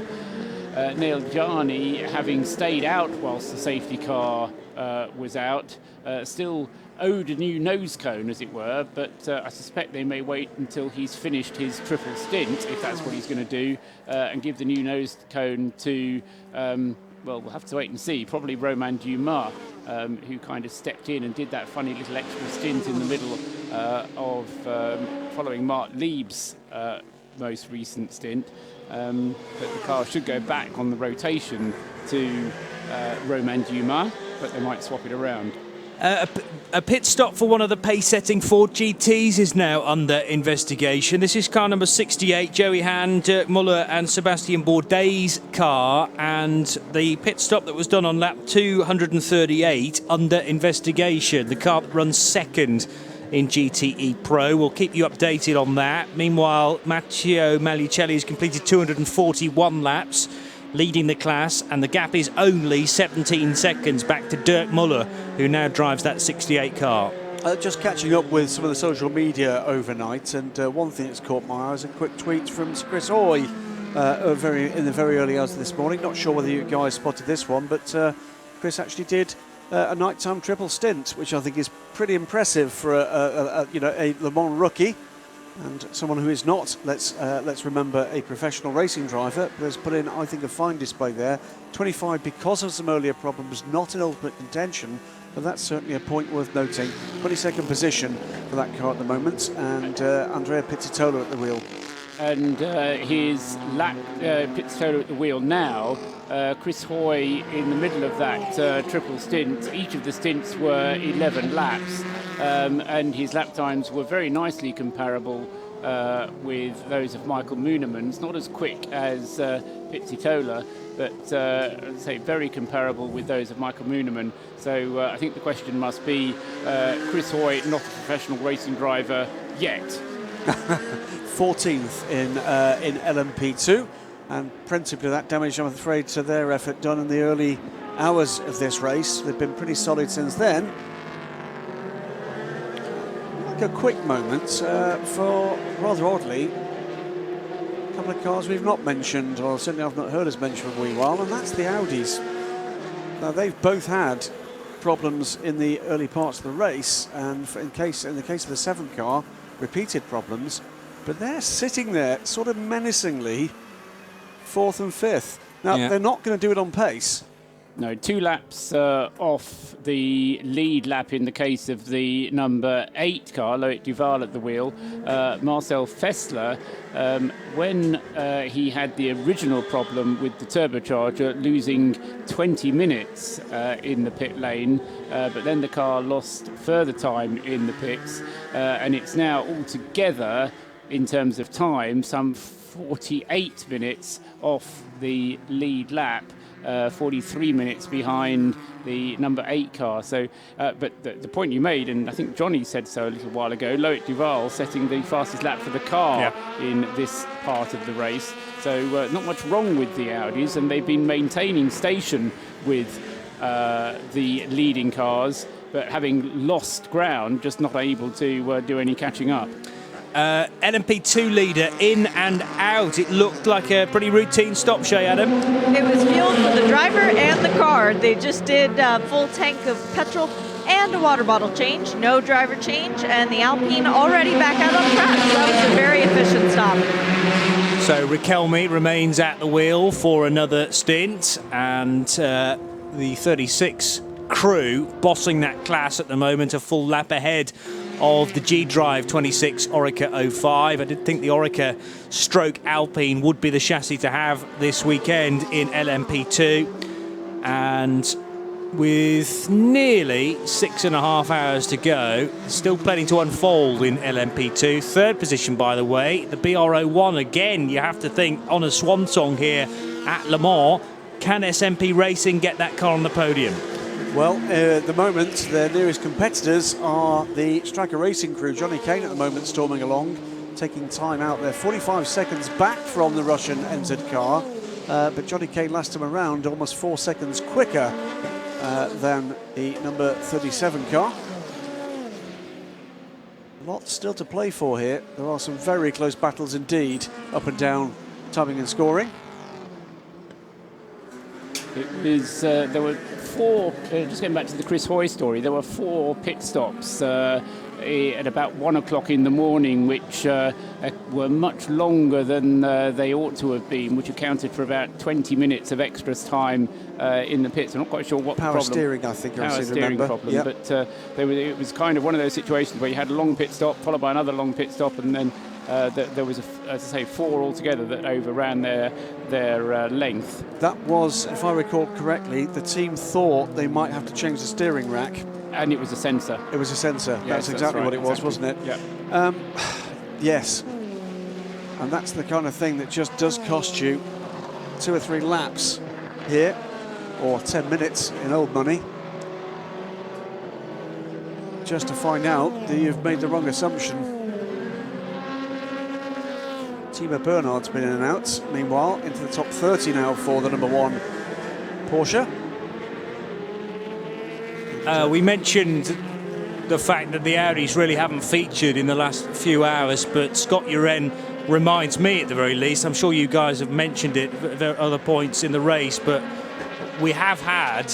Neil Jani, having stayed out whilst the safety car was out, still owed a new nose cone, as it were, but I suspect they may wait until he's finished his triple stint, if that's what he's going to do, and give the new nose cone to, we'll have to wait and see, probably Romain Dumas, who kind of stepped in and did that funny little extra stint in the middle of following Mark Lieb's most recent stint. But the car should go back on the rotation to Romain Dumas, but they might swap it around. A pit stop for one of the pace-setting Ford GTs is now under investigation. This is car number 68, Joey Hand, Dirk Muller and Sebastian Bourdais' car, and the pit stop that was done on lap 238 under investigation. The car that runs second in GTE Pro. We'll keep you updated on that. Meanwhile, Matteo Malicelli has completed 241 laps, leading the class, and the gap is only 17 seconds back to Dirk Muller, who now drives that 68 car. Just catching up with some of the social media overnight, and one thing that's caught my eye is a quick tweet from Chris Hoy in the very early hours of this morning. Not sure whether you guys spotted this one, but Chris actually did a nighttime triple stint, which I think is pretty impressive for a Le Mans rookie. And someone who is not, let's remember, a professional racing driver, but has put in, I think, a fine display there. 25, because of some earlier problems, not in ultimate contention, but that's certainly a point worth noting. 22nd position for that car at the moment, and Andrea Pizzitola at the wheel. And his lap, Pizzitola at the wheel now. Chris Hoy in the middle of that triple stint. Each of the stints were 11 laps, and his lap times were very nicely comparable with those of Michael Moonemans. Not as quick as Pizzitola, but I'd say very comparable with those of Michael Mooneman. So I think the question must be, Chris Hoy, not a professional racing driver yet. 14th in LMP2, and principally that damage, I'm afraid, to their effort done in the early hours of this race. They've been pretty solid since then. Like a quick moment for, rather oddly, a couple couple of cars we've not mentioned, or certainly I've not heard us mention for a wee while, and that's the Audis. Now, they've both had problems in the early parts of the race, and in the case of the 7 car, repeated problems, but they're sitting there sort of menacingly 4th and 5th. Now, they're not going to do it on pace. No, 2 laps off the lead lap in the case of the number 8 car, Loic Duval at the wheel. Marcel Fessler, when he had the original problem with the turbocharger, losing 20 minutes in the pit lane, but then the car lost further time in the pits, and it's now altogether, in terms of time, some 48 minutes off the lead lap. 43 minutes behind the number 8 car. So, but the point you made, and I think Johnny said so a little while ago, Loic Duval setting the fastest lap for the car in this part of the race. So not much wrong with the Audis, and they've been maintaining station with the leading cars, but having lost ground, just not able to do any catching up. LMP2 leader in and out. It looked like a pretty routine stop, Shay Adam. It was fuel for the driver and the car. They just did a full tank of petrol and a water bottle change, no driver change, and the Alpine already back out on track. So that was a very efficient stop. So Riquelme remains at the wheel for another stint, and the 36 crew bossing that class at the moment, a full lap ahead of the G-Drive 26 Oreca 05. I did think the Oreca stroke Alpine would be the chassis to have this weekend in LMP2. And with nearly 6.5 hours to go, still plenty to unfold in LMP2. 3rd position, by the way, the BR01 again. You have to think on a swan song here at Le Mans. Can SMP Racing get that car on the podium? Well, at the moment, their nearest competitors are the Striker Racing crew. Johnny Kane at the moment storming along, taking time out there. 45 seconds back from the Russian NZ car, but Johnny Kane last time around almost 4 seconds quicker than the number 37 car. Lots still to play for here. There are some very close battles indeed, up and down timing and scoring. It was, there were 4, just going back to the Chris Hoy story, there were 4 pit stops at about 1 o'clock in the morning, which were much longer than they ought to have been, which accounted for about 20 minutes of extra time in the pits. I'm not quite sure what power the problem. Steering, I think. Power steering problem, yep. But it was kind of one of those situations where you had a long pit stop followed by another long pit stop, and then there was, as I say, 4 altogether that overran their length. That was, if I recall correctly, the team thought they might have to change the steering rack. And it was a sensor. It was a sensor. Yes, that's exactly right, what it was, exactly. wasn't it? Yeah. Yes. And that's the kind of thing that just does cost you 2 or 3 laps here, or 10 minutes in old money, just to find out that you've made the wrong assumption. Timo Bernhard's been in and out, meanwhile, into the top 30 now for the number 1 Porsche. We mentioned the fact that the Audis really haven't featured in the last few hours, but Scott Uren reminds me, at the very least, I'm sure you guys have mentioned it at other points in the race, but we have had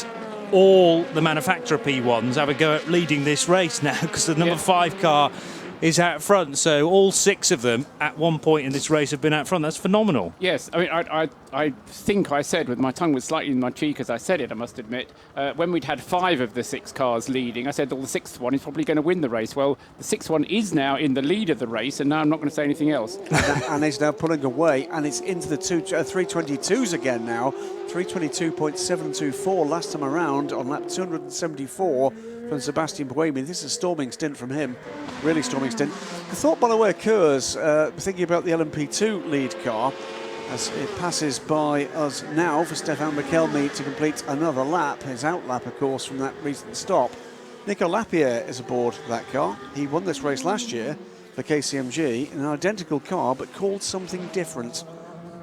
all the manufacturer P1s have a go at leading this race now, because the number 5 car is out front, so all 6 of them at one point in this race have been out front. That's phenomenal. Yes, I mean, I think I said, with my tongue was slightly in my cheek as I said it, I must admit, when we'd had 5 of the 6 cars leading, I said, well, the 6th one is probably going to win the race. Well, the 6th one is now in the lead of the race, and now I'm not going to say anything else. And it's now pulling away, and it's into the 322s again now. 322.724 last time around on lap 274 from Sebastian Buemi. This is a storming stint from him, really storming stint. The thought, by the way, occurs, thinking about the LMP2 lead car, as it passes by us now for Stefan Riquelme to complete another lap, his out lap, of course, from that recent stop. Nico Lapierre is aboard that car. He won this race last year for KCMG in an identical car, but called something different.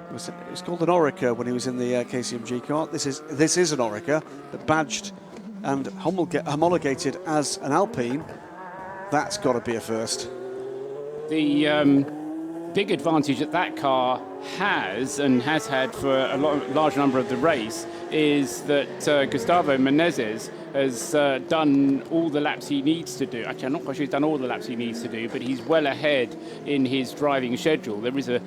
It was called an Oreca when he was in the KCMG car. This is an Oreca, but badged and homologated as an Alpine. That's got to be a first. The big advantage that car has and has had for a large number of the race is that Gustavo Menezes has done all the laps he needs to do. Actually, I'm not quite sure he's done all the laps he needs to do, but he's well ahead in his driving schedule. There is the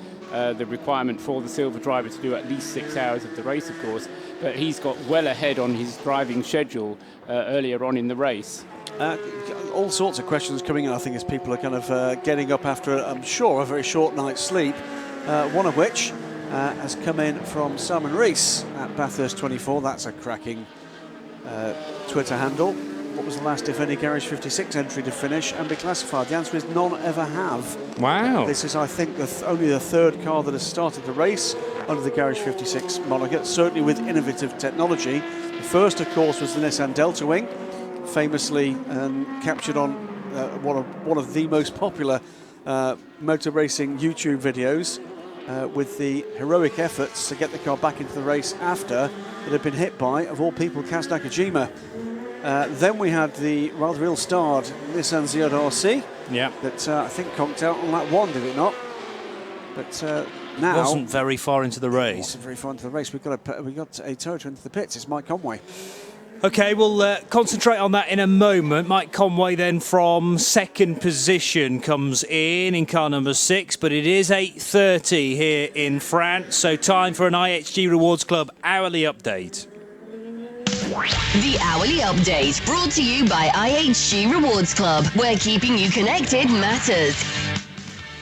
requirement for the silver driver to do at least 6 hours of the race, of course, but he's got well ahead on his driving schedule earlier on in the race. All sorts of questions coming in, I think, as people are kind of getting up after, I'm sure, a very short night's sleep. One of which has come in from Simon Rees at Bathurst 24. That's a cracking Twitter handle. What was the last, if any, Garage 56 entry to finish and be classified? The answer is none ever have. Wow. This is, I think, only the third car that has started the race under the Garage 56 moniker, certainly with innovative technology. The first, of course, was the Nissan Delta Wing, famously captured on one of the most popular motor racing YouTube videos, with the heroic efforts to get the car back into the race after it had been hit by, of all people, Kaz Nakajima. Then we had the rather ill-starred Nissan Z RC. Yeah. That I think conked out on that one, did it not? But now wasn't very far into the race. Wasn't very far into the race. We got a Toyota into the pits. It's Mike Conway. Okay, we'll concentrate on that in a moment. Mike Conway then from second position comes in car number 6, but it is 8:30 here in France, so time for an IHG Rewards Club hourly update. The Hourly Update, brought to you by IHG Rewards Club, where keeping you connected matters.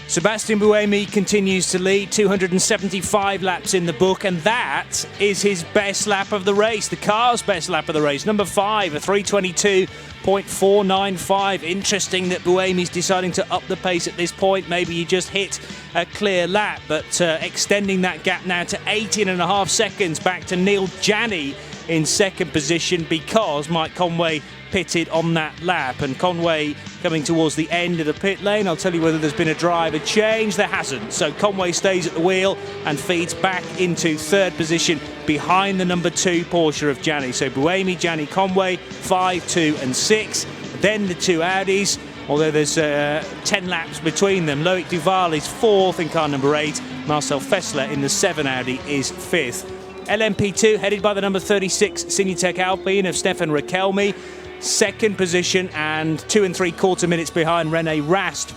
Sebastian Buemi continues to lead, 275 laps in the book, and that is his best lap of the race, the car's best lap of the race. Number 5, a 3:22.495. Interesting that Buemi's deciding to up the pace at this point. Maybe he just hit a clear lap, but extending that gap now to 18.5 seconds back to Neil Janney in second position, because Mike Conway pitted on that lap. And Conway coming towards the end of the pit lane. I'll tell you whether there's been a driver change. There hasn't. So Conway stays at the wheel and feeds back into third position behind the number 2 Porsche of Janney. So Buemi, Janney, Conway, 5, 2 and 6. Then the 2 Audis, although there's 10 laps between them. Loic Duval is 4th in car number 8. Marcel Fessler in the 7 Audi is 5th. LMP2 headed by the number 36 Signatec Alpine of Stefan Rakelmi. Second position and 2 3/4 minutes behind René Rast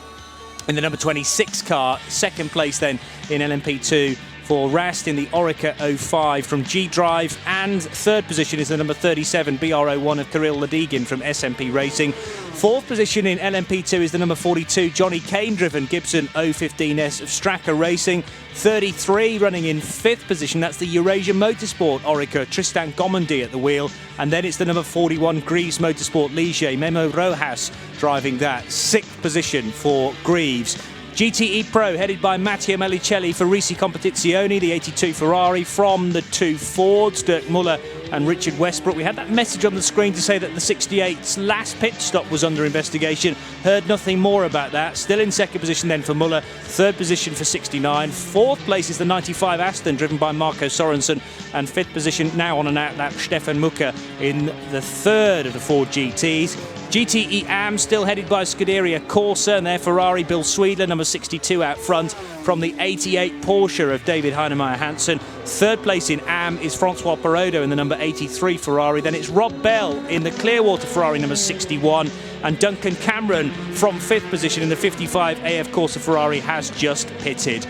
in the number 26 car. Second place then in LMP2 for Rast in the Orica 05 from G-Drive, and third position is the number 37 BR01 of Kirill Ladygin from SMP Racing. Fourth position in LMP2 is the number 42 Johnny Kane driven Gibson 015S of Straka Racing. 33 running in fifth position, that's the Eurasia Motorsport Orica Tristan Gomondy at the wheel, and then it's the number 41 Greaves Motorsport Ligier Memo Rojas driving that. Sixth position for Greaves. GTE Pro headed by Matteo Melicelli for Risi Competizione, the 82 Ferrari from the 2 Fords, Dirk Muller and Richard Westbrook. We had that message on the screen to say that the 68's last pit stop was under investigation. Heard nothing more about that. Still in second position then for Muller, third position for 69. Fourth place is the 95 Aston driven by Marco Sorensen, and fifth position now on an outlap Stefan Mucker in the third of the Ford GTs. GTE Am still headed by Scuderia Corsa and their Ferrari Bill Sweedler, number 62 out front from the 88 Porsche of David Heinemeier Hansen. Third place in Am is Francois Perrodo in the number 83 Ferrari. Then it's Rob Bell in the Clearwater Ferrari number 61, and Duncan Cameron from fifth position in the 55 AF Corsa Ferrari has just pitted.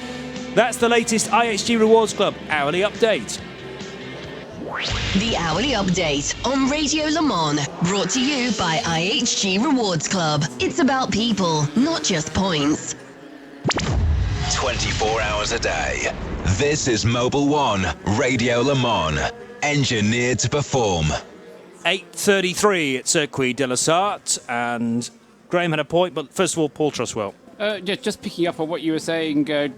That's the latest IHG Rewards Club hourly update. The Hourly Update on Radio Le Mans, brought to you by IHG Rewards Club. It's about people, not just points. 24 hours a day. This is Mobil 1 Radio Le Mans, engineered to perform. 8:33 at Circuit de la Sarthe, and Graham had a point, but first of all, Paul Truswell. Just picking up on what you were saying to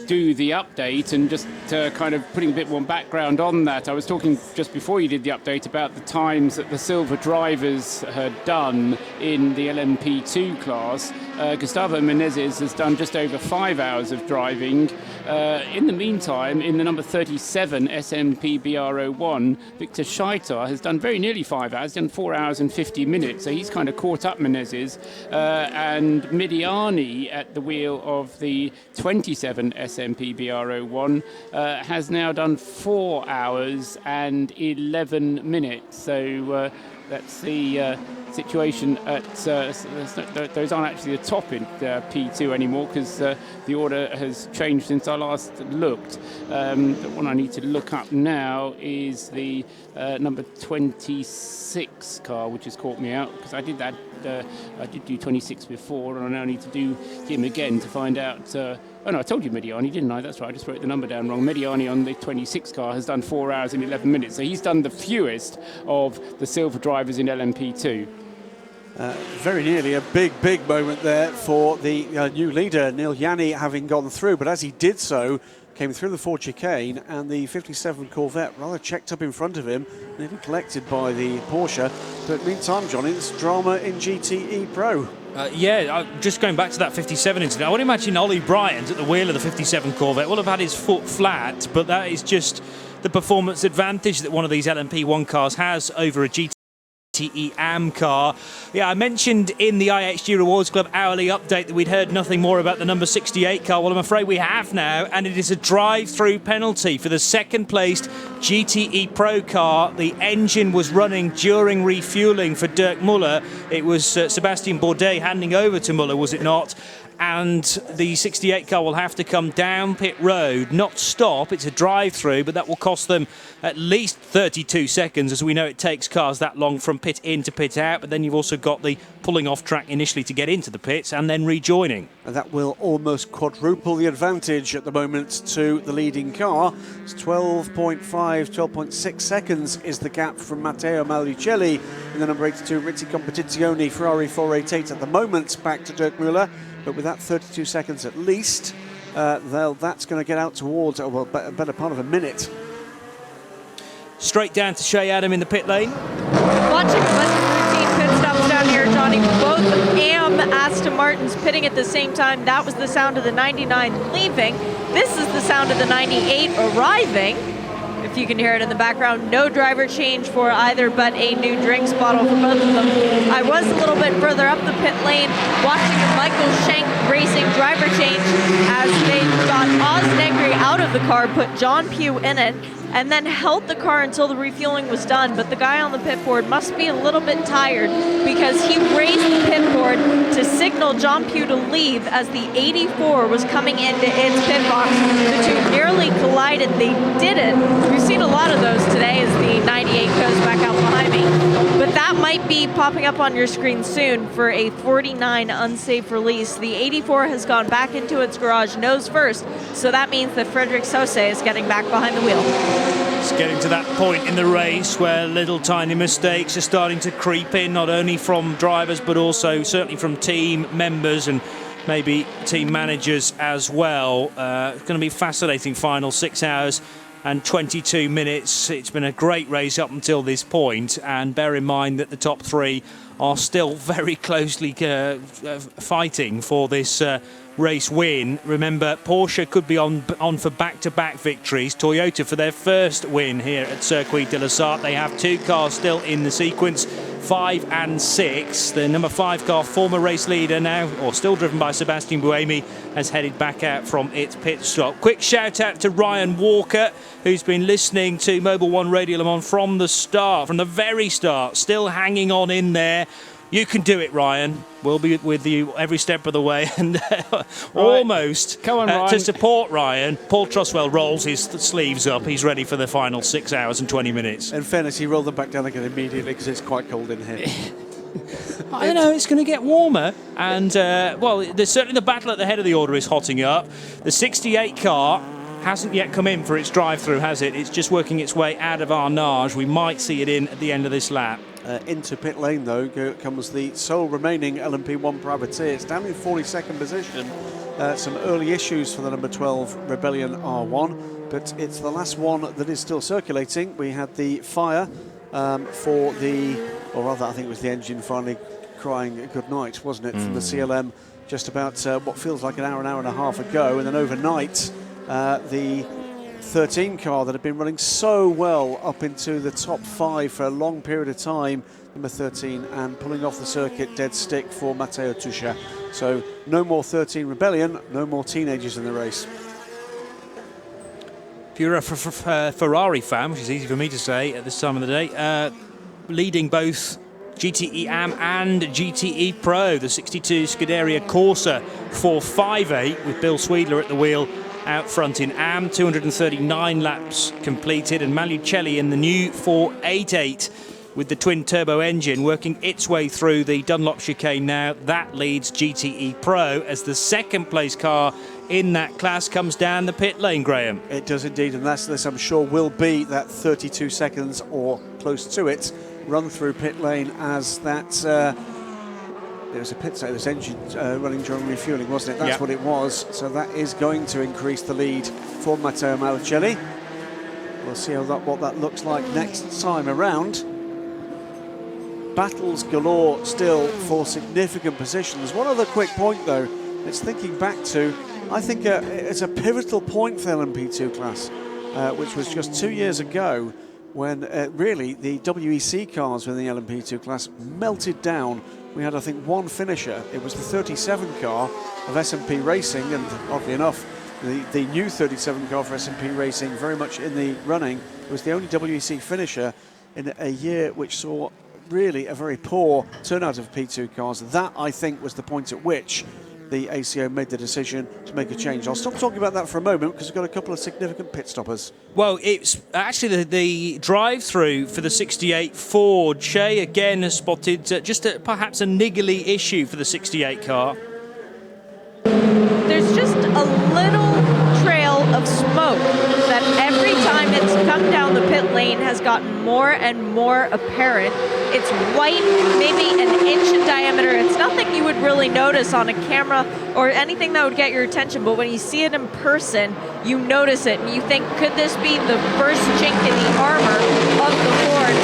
do the update, and just kind of putting a bit more background on that. I was talking just before you did the update about the times that the silver drivers had done in the LMP2 class. Gustavo Menezes has done just over 5 hours of driving. In the meantime, in the number 37 SMP BR01, Victor Scheitar has done very nearly 5 hours, done 4 hours and 50 minutes, so he's kind of caught up Menezes. And Midiani at the wheel of the 27 SMP BR01 has now done 4 hours and 11 minutes. So that's the situation at those aren't actually the top in P2 anymore, because the order has changed since I last looked. The one I need to look up now is the number 26 car, which has caught me out, because I did that. I did do 26 before, and I now need to do him again to find out. Oh no, I told you Mediani, didn't I? That's right, I just wrote the number down wrong. Mediani on the 26 car has done 4 hours and 11 minutes, so he's done the fewest of the silver drivers in LMP2. Very nearly a big moment there for the new leader, Neil Yanni, having gone through, but as he did so, came through the Ford chicane, and the 57 Corvette rather checked up in front of him, nearly collected by the Porsche. But meantime, Johnny, it's drama in GTE Pro. Just going back to that 57 incident, I would imagine Ollie Bryant at the wheel of the 57 Corvette will have had his foot flat, but that is just the performance advantage that one of these LMP1 cars has over a GTE AM car. Yeah, I mentioned in the IHG Rewards Club hourly update that we'd heard nothing more about the number 68 car. Well, I'm afraid we have now, and it is a drive-through penalty for the second-placed GTE Pro car. The engine was running during refuelling for Dirk Muller. It was Sebastian Bourdais handing over to Muller, was it not? And the 68 car will have to come down pit road, not stop. It's a drive-through, but that will cost them at least 32 seconds, as we know it takes cars that long from pit in to pit out. But then you've also got the pulling off track initially to get into the pits and then rejoining. And that will almost quadruple the advantage at the moment to the leading car. It's 12.6 seconds is the gap from Matteo Malucelli in the number 82 Rizzi Competizione Ferrari 488 at the moment, back to Dirk Müller. But with that 32 seconds at least, that's going to get out towards a better part of a minute. Straight down to Shea Adam in the pit lane. Watching the Western routine pit stops down here, Johnny. Both AM Aston Martins pitting at the same time. That was the sound of the 99 leaving. This is the sound of the 98 arriving. If you can hear it in the background, no driver change for either, but a new drinks bottle for both of them. I was a little bit further up the pit lane watching a Michael Schenk Racing driver change as they got Oz Negri out of the car, put John Pugh in it, and then held the car until the refueling was done. But the guy on the pit board must be a little bit tired, because he raised the pit board to signal John Pugh to leave as the 84 was coming into its pit box. The two nearly collided. They didn't. We've seen a lot of those today as the 98 goes back out behind me. But that might be popping up on your screen soon for a 49 unsafe release. The 84 has gone back into its garage nose first, so that means that Frederic Sauce is getting back behind the wheel. It's getting to that point in the race where little tiny mistakes are starting to creep in, not only from drivers but also certainly from team members and maybe team managers as well. It's going to be a fascinating final 6 hours and 22 minutes. It's been a great race up until this point, and bear in mind that the top three are still very closely fighting for this race win. Remember, Porsche could be on for back-to-back victories. Toyota for their first win here at Circuit de la Sarthe. They have two cars still in the sequence, 5 and 6. The number 5 car, former race leader now, or still driven by Sebastian Buemi, has headed back out from its pit stop. Quick shout out to Ryan Walker, who's been listening to Mobil 1 Radio Le Mans from the start, from the very start, still hanging on in there. You can do it, Ryan. We'll be with you every step of the way. And almost Come on, Ryan. To support Ryan, Paul Truswell rolls his sleeves up. He's ready for the final 6 hours and 20 minutes. In fairness, he rolled them back down again immediately because it's quite cold in here. I know, it's going to get warmer. And, there's certainly the battle at the head of the order is hotting up. The 68 car hasn't yet come in for its drive-through, has it? It's just working its way out of Arnage. We might see it in at the end of this lap. Into pit lane, though, comes the sole remaining LMP1 privateer. It's down in 42nd position. Some early issues for the number 12 Rebellion R1, but it's the last one that is still circulating. We had the fire for the, or rather, I think it was the engine finally crying good night, wasn't it, from the CLM just about what feels like an hour and a half ago, and then overnight the 13 car that had been running so well up into the top 5 for a long period of time, number 13, and pulling off the circuit dead stick for Matteo Tuscia. So no more 13 rebellion, no more teenagers in the race. If you're a Ferrari fan, which is easy for me to say at this time of the day, leading both GTE AM and GTE Pro, the 62 Scuderia Corsa 458 with Bill Sweedler at the wheel out front in AM, 239 laps completed, and Malucelli in the new 488 with the twin turbo engine working its way through the Dunlop chicane now. That leads GTE Pro as the second place car in that class comes down the pit lane, Graham. It does indeed, and this I'm sure will be that 32 seconds or close to it run through pit lane as that there was a pit stop, this engine running during refueling, wasn't it? That's what it was. So that is going to increase the lead for Matteo Malucelli. We'll see what that looks like next time around. Battles galore still for significant positions. One other quick point though, it's thinking back to, I think it's a pivotal point for the LMP2 class, which was just 2 years ago when really the WEC cars within the LMP2 class melted down. We had, I think, one finisher. It was the 37 car of S&P Racing, and oddly enough, the new 37 car for S&P Racing, very much in the running, was the only WEC finisher in a year which saw really a very poor turnout of P2 cars. That, I think, was the point at which the ACO made the decision to make a change. I'll stop talking about that for a moment because we've got a couple of significant pit stoppers. Well, it's actually the drive-through for the 68 Ford. Shea again has spotted perhaps a niggly issue for the 68 car. There's just a little trail of smoke that every time it's come down the pit lane has gotten more and more apparent. It's white, maybe an inch in diameter. It's nothing you would really notice on a camera or anything that would get your attention, but when you see it in person, you notice it and you think, could this be the first chink in the armor of the Ford?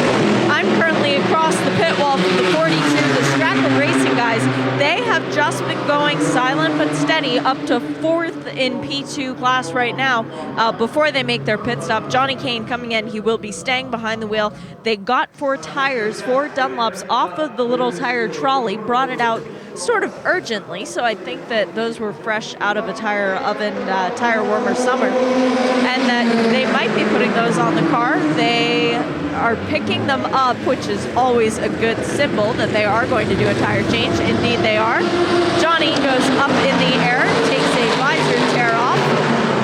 I'm currently across the pit wall from the 42, the Strackle Racing guys. They have just been going silent but steady up to 4th in P2 class right now before they make their pit stop. Johnny Kane coming in, he will be staying behind the wheel. They got 4 tires, 4 Dunlops off of the little tire trolley, brought it out sort of urgently, so I think that those were fresh out of a tire oven, tire warmer summer, and that they might be putting those on the car. They are picking them up, which is always a good symbol that they are going to do a tire change. Indeed they are. Johnny goes up in the air, takes a visor tear off,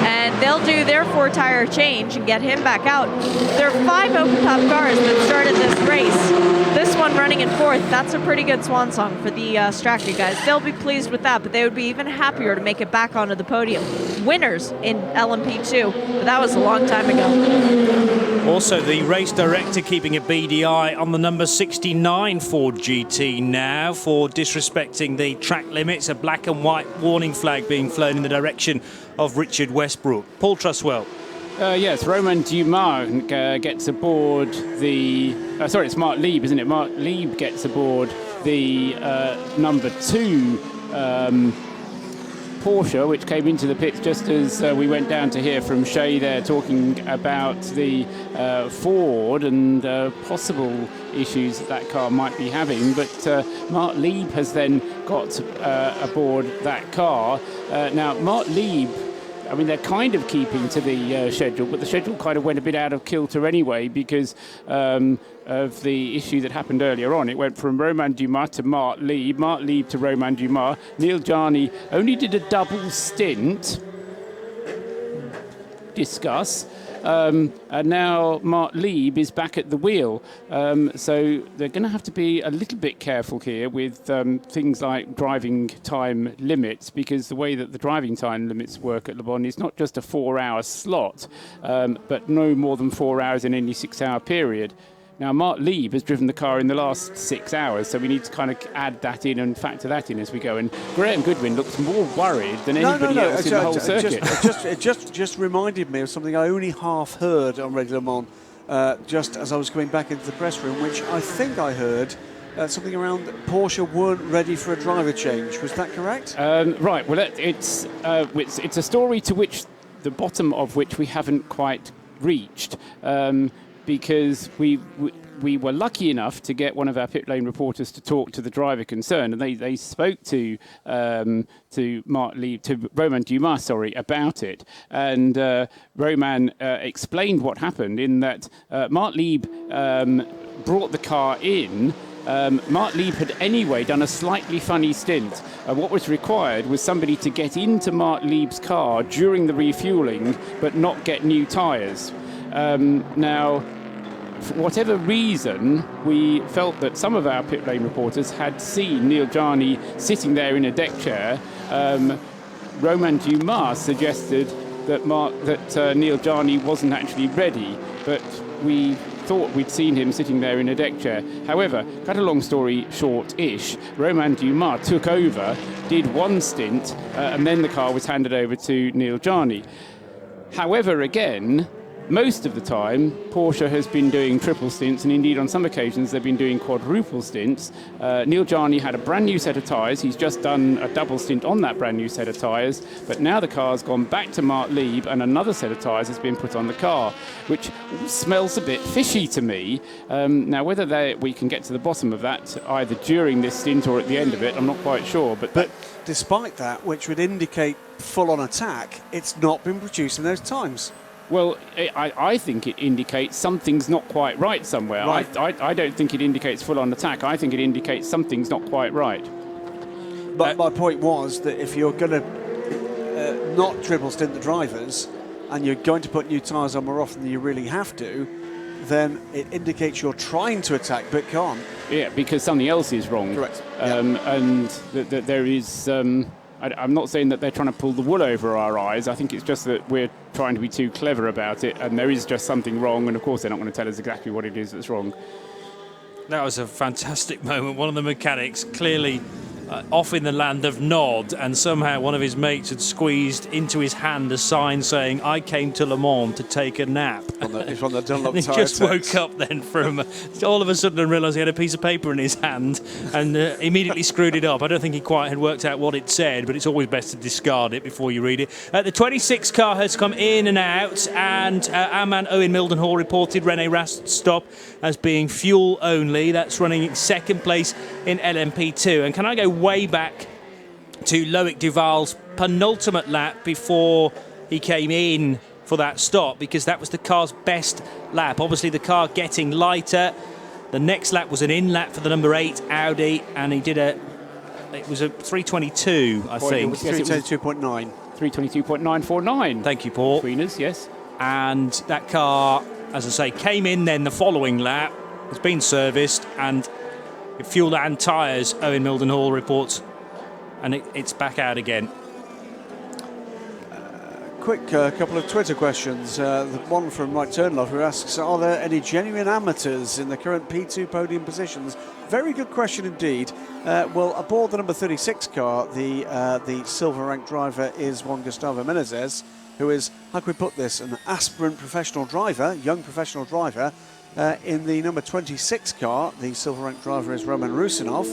and they'll do their 4 tire change and get him back out. There are 5 open top cars that started this race. This one running in 4th, that's a pretty good swan song for the Stracke guys. They'll be pleased with that, but they would be even happier to make it back onto the podium. Winners in LMP2, but that was a long time ago. Also, the race director keeping a beady eye on the number 69 Ford GT now for disrespecting the track limits. A black and white warning flag being flown in the direction of Richard Westbrook. Paul Truswell. Yes, Romain Dumas gets aboard the... sorry, it's Mark Lieb, isn't it? Mark Lieb gets aboard the number 2 Porsche, which came into the pits just as we went down to hear from Shea there talking about the Ford and possible issues that car might be having. But Mark Lieb has then got aboard that car. Now, Mark Lieb, I mean, they're kind of keeping to the schedule, but the schedule kind of went a bit out of kilter anyway because of the issue that happened earlier on. It went from Romain Dumas to Mark Lieb to Romain Dumas. Neil Jarni only did a double stint. Discuss. And now Mark Lieb is back at the wheel. So they're going to have to be a little bit careful here with things like driving time limits, because the way that the driving time limits work at Le Mans is not just a 4-hour slot, but no more than 4 hours in any 6-hour period. Now, Mark Lieb has driven the car in the last 6 hours, so we need to kind of add that in and factor that in as we go. And Graham Goodwin looks more worried than anybody else in the whole circuit. It just reminded me of something I only half heard on Radio Le Mans, just as I was going back into the press room, which I think I heard something around Porsche weren't ready for a driver change. Was that correct? Right. Well, it's a story to which the bottom of which we haven't quite reached, because we were lucky enough to get one of our pit lane reporters to talk to the driver concerned, and they spoke to Romain Dumas, about it, and Romain explained what happened in that Mark Lieb brought the car in. Mark Lieb had anyway done a slightly funny stint. What was required was somebody to get into Mark Lieb's car during the refuelling, but not get new tyres. Now, for whatever reason, we felt that some of our pit lane reporters had seen Neil Jarney sitting there in a deck chair. Romain Dumas suggested that Neil Jarney wasn't actually ready, but we thought we'd seen him sitting there in a deck chair. However, cut a long story short-ish, Romain Dumas took over, did one stint, and then the car was handed over to Neil Jarney. However, again, most of the time, Porsche has been doing triple stints, and indeed on some occasions they've been doing quadruple stints. Neil Jarney had a brand new set of tyres. He's just done a double stint on that brand new set of tyres, but now the car's gone back to Mark Lieb and another set of tyres has been put on the car, which smells a bit fishy to me. Now, whether we can get to the bottom of that either during this stint or at the end of it, I'm not quite sure. But despite that, which would indicate full-on attack, it's not been producing those times. Well, I think it indicates something's not quite right somewhere. Right. I don't think it indicates full-on attack. I think it indicates something's not quite right. But my point was that if you're going to not triple stint the drivers and you're going to put new tyres on more often than you really have to, then it indicates you're trying to attack but can't. Yeah, because something else is wrong. Correct. And that there is... I'm not saying that they're trying to pull the wool over our eyes. I think it's just that we're trying to be too clever about it, and there is just something wrong, and of course they're not going to tell us exactly what it is that's wrong. That was a fantastic moment. One of the mechanics clearly off in the land of Nod, and somehow one of his mates had squeezed into his hand a sign saying, "I came to Le Mans to take a nap." It's on the Dunlop and he just woke up then from all of a sudden and realised he had a piece of paper in his hand and immediately screwed it up. I don't think he quite had worked out what it said, but it's always best to discard it before you read it. The 26 car has come in and out, and our man Owen Mildenhall reported René Rast's stop as being fuel only. That's running in second place in LMP2. And can I go way back to Loic Duval's penultimate lap before he came in for that stop, because that was the car's best lap. Obviously the car getting lighter. The next lap was an in lap for the number 8 Audi, and he did it was a 322, I think. 322.9. 322.949. Thank you, Paul. Between us, yes. And that car, as I say, came in then the following lap, has been serviced, and fuel and tyres, Owen Mildenhall reports, and it's back out again. Quick couple of Twitter questions. The one from Mike Turnlove, who asks, are there any genuine amateurs in the current P2 podium positions? Very good question indeed. Well, aboard the number 36 car, the silver rank driver is Juan Gustavo Menezes, who is, how can we put this, an aspirant professional driver, young professional driver. In the number 26 car, the silver rank driver is Roman Rusinov,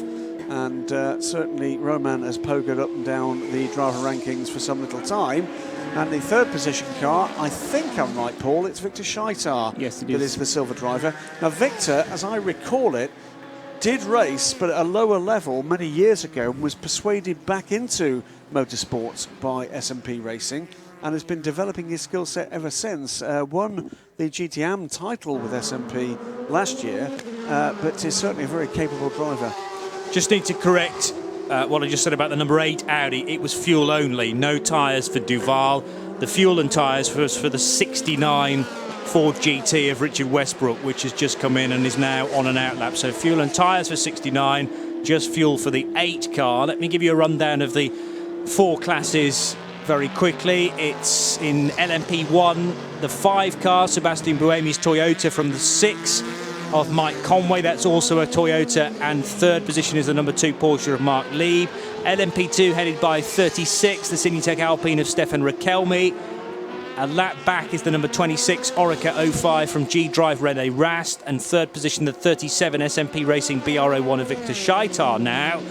and certainly Roman has pogoed up and down the driver rankings for some little time. And the third position car, I think I'm right, Paul, it's Victor Scheitar. Yes, it is. That is the silver driver. Now, Victor, as I recall it, did race, but at a lower level many years ago, and was persuaded back into motorsports by SMP Racing, and has been developing his skill set ever since. Won the GTM title with SMP last year, but is certainly a very capable driver. Just need to correct what I just said about the number 8 Audi. It was fuel only, no tyres for Duval. The fuel and tyres was for the 69 Ford GT of Richard Westbrook, which has just come in and is now on an out lap. So fuel and tyres for 69, just fuel for the 8 car. Let me give you a rundown of the 4 classes very quickly. It's in LMP1, the 5 car, Sebastian Buemi's Toyota from the 6 of Mike Conway. That's also a Toyota, and third position is the number 2 Porsche of Mark Lieb. LMP2 headed by 36, the Cinetec Alpine of Stefan Rakelmi. A lap back is the number 26 Orica 05 from G-Drive René Rast, and third position the 37 SMP Racing BR01 of Victor Scheitar now.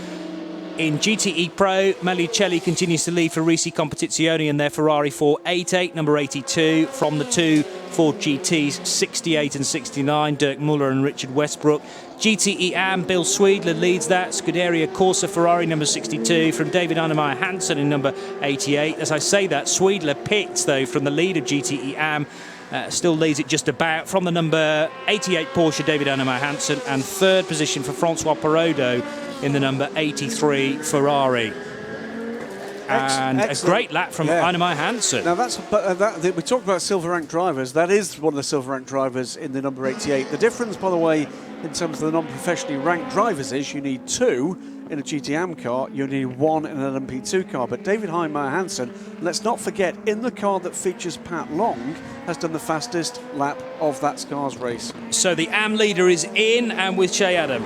In GTE Pro, Meliucelli continues to lead for Risi Competizione and their Ferrari 488, number 82, from the two Ford GTs 68 and 69, Dirk Muller and Richard Westbrook. GTE Am, Bill Swedler leads that. Scuderia Corsa Ferrari number 62 from David Annemeyer Hansen in number 88. As I say that, Swedler pits though from the lead of GTE Am. Still leads it just about from the number 88 Porsche David Annemeyer Hansen, and third position for Francois Perrodo in the number 83 Ferrari. And excellent. A great lap from Annemeyer Hansen. Now we talked about silver rank drivers. That is one of the silver rank drivers in the number 88. The difference, by the way, in terms of the non-professionally ranked drivers is you need 2 in a GTM car, you need 1 in an LMP2 car. But David Annemeyer Hansen, let's not forget, in the car that features Pat Long, has done the fastest lap of that Scars race. So the AM leader is in, and with Shea Adam.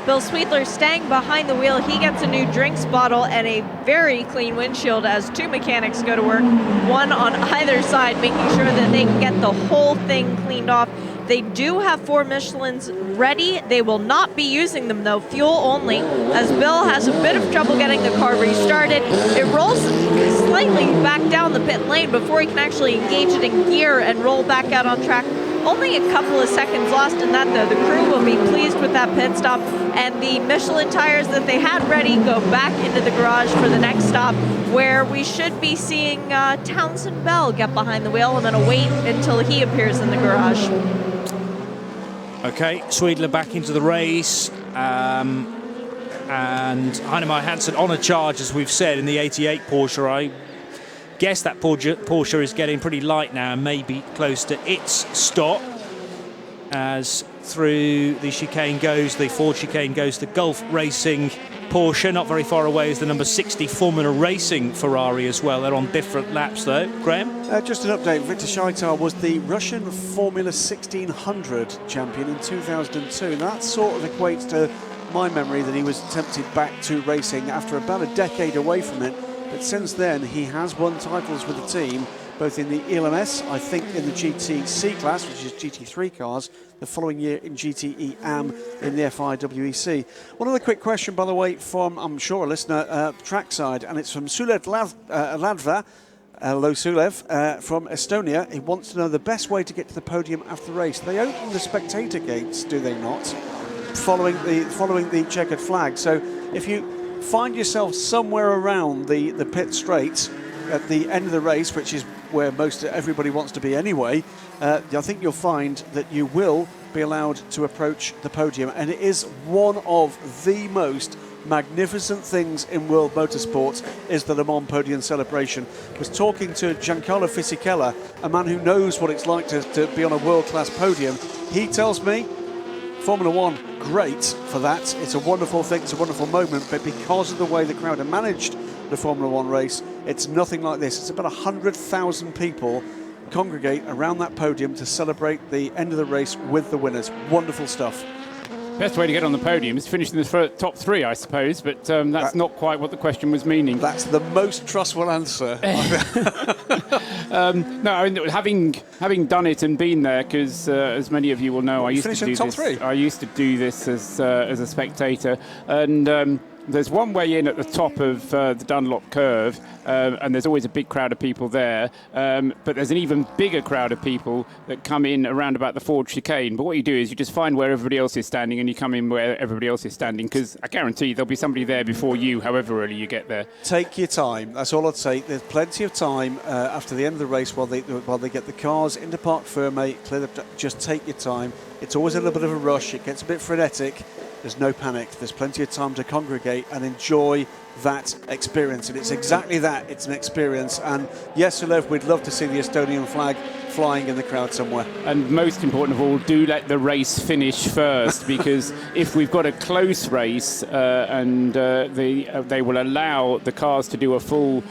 Bill Sweetler staying behind the wheel. He gets a new drinks bottle and a very clean windshield as 2 mechanics go to work, one on either side, making sure that they can get the whole thing cleaned off. They do have 4 Michelins ready. They will not be using them though, fuel only, as Bill has a bit of trouble getting the car restarted. It rolls slightly back down the pit lane before he can actually engage it in gear and roll back out on track. Only a couple of seconds lost in that though. The crew will be pleased with that pit stop, and the Michelin tires that they had ready go back into the garage for the next stop, where we should be seeing Townsend Bell get behind the wheel. I'm going to wait until he appears in the garage. Okay, Swedler back into the race, and Annemeyer Hansen on a charge, as we've said, in the 88 Porsche. I guess that Porsche is getting pretty light now and maybe close to its stop. As through the chicane goes, the Ford chicane goes, the Gulf Racing Porsche. Not very far away is the number 60 Formula Racing Ferrari as well. They're on different laps though. Graham? Just an update. Victor Scheitar was the Russian Formula 1600 champion in 2002. And that sort of equates to my memory that he was tempted back to racing after about a decade away from it. But since then, he has won titles with the team, both in the ELMS, I think in the GTC class, which is GT3 cars, the following year in GTE AM in the FIWEC. One other quick question, by the way, from, I'm sure, a listener trackside, and it's from Sulev Ladva. Hello, Sulev, from Estonia. He wants to know the best way to get to the podium after the race. They open the spectator gates, do they not, following the checkered flag? So if you find yourself somewhere around the pit straight at the end of the race, which is where most everybody wants to be anyway, I think you'll find that you will be allowed to approach the podium. And it is one of the most magnificent things in world motorsport is the Le Mans podium celebration. I was talking to Giancarlo Fisichella, a man who knows what it's like to be on a world-class podium. He tells me Formula One, great for that. It's a wonderful thing, it's a wonderful moment, but because of the way the crowd have managed the Formula One race, it's nothing like this. It's about 100,000 people congregate around that podium to celebrate the end of the race with the winners. Wonderful stuff. Best way to get on the podium is finishing the top 3, I suppose, but that's not quite what the question was meaning. That's the most trustful answer. No, I mean, having done it and been there, because as many of you will know, I used to do top this. 3? I used to do this as a spectator, and there's one way in at the top of the Dunlop curve, and there's always a big crowd of people there, but there's an even bigger crowd of people that come in around about the Ford chicane. But what you do is you just find where everybody else is standing and you come in where everybody else is standing, because I guarantee there'll be somebody there before you, however early you get there. Take your time. That's all I'd say. There's plenty of time after the end of the race while they get the cars into Parc Fermé. Just take your time. It's always a little bit of a rush. It gets a bit frenetic. There's no panic. There's plenty of time to congregate and enjoy that experience. And it's exactly that. It's an experience. And yes, Sulev, we'd love to see the Estonian flag flying in the crowd somewhere. And most important of all, do let the race finish first, because if we've got a close race and they will allow the cars to do a full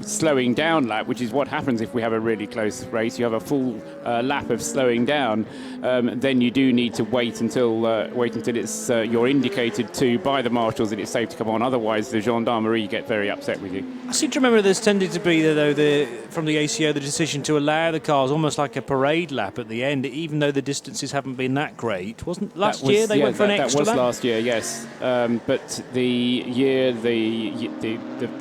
slowing down lap, which is what happens if we have a really close race. You have a full lap of slowing down, then you do need to wait until it's you're indicated to by the marshals that it's safe to come on. Otherwise, the gendarmerie get very upset with you. I seem to remember there's tended to be, though, from the ACO, the decision to allow the cars almost like a parade lap at the end, even though the distances haven't been that great. Wasn't last year they went for an extra lap? That was last year, yes. But the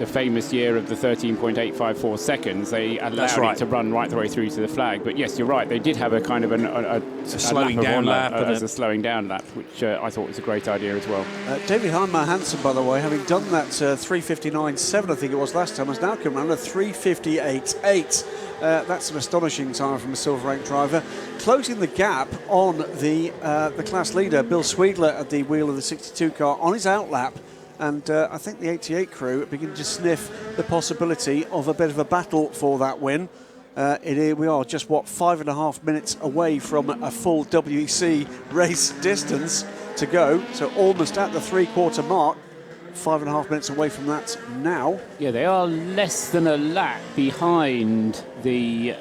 famous year of the 13.854 seconds, they allowed it to run right the way through to the flag. But yes, you're right. They did have a kind of a slowing down lap as a slowing down lap, which I thought was a great idea as well. David Heinemeier Hansson, by the way, having done that 3:59.7, I think it was last time, has now come around a 3:58.8. That's an astonishing time from a silver rank driver. Closing the gap on the class leader, Bill Sweedler, at the wheel of the 62 car on his outlap. And I think the 88 crew are beginning to sniff the possibility of a bit of a battle for that win. We are just, 5.5 minutes away from a full WEC race distance to go. So almost at the 3/4 mark. 5.5 minutes away from that now. Yeah, they are less than a lap behind the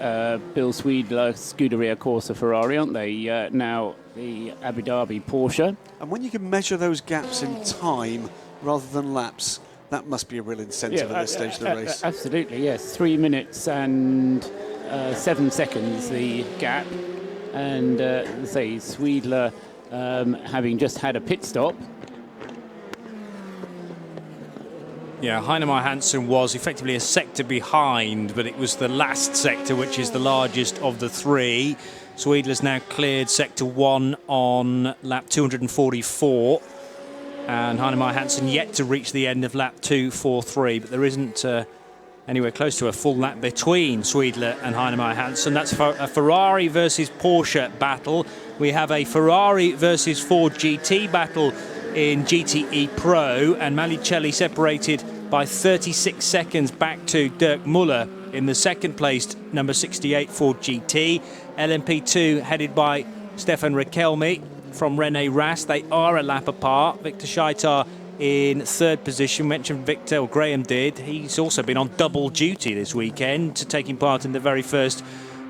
Bill Sweedler Scuderia Corsa Ferrari, aren't they? Now the Abu Dhabi Porsche. And when you can measure those gaps in time rather than laps, that must be a real incentive at this stage of the race. Absolutely, yes. 3 minutes and 7 seconds the gap. And say Sweedler having just had a pit stop. Yeah, Heinemeier Hansson was effectively a sector behind, but it was the last sector, which is the largest of the three. Sweedler's now cleared sector 1 on lap 244, and Heinemeier Hansson yet to reach the end of lap 243, but there isn't anywhere close to a full lap between Sweedler and Heinemeier Hansson. That's a Ferrari versus Porsche battle. We have a Ferrari versus Ford GT battle in GTE Pro, and Malicelli separated by 36 seconds back to Dirk Muller in the second placed number 68 Ford GT. LMP2 headed by Stefan Riquelme from Rene Rast. They are a lap apart. Victor Scheitar in third position. Mentioned Victor, Graham did. He's also been on double duty this weekend, taking part in the very first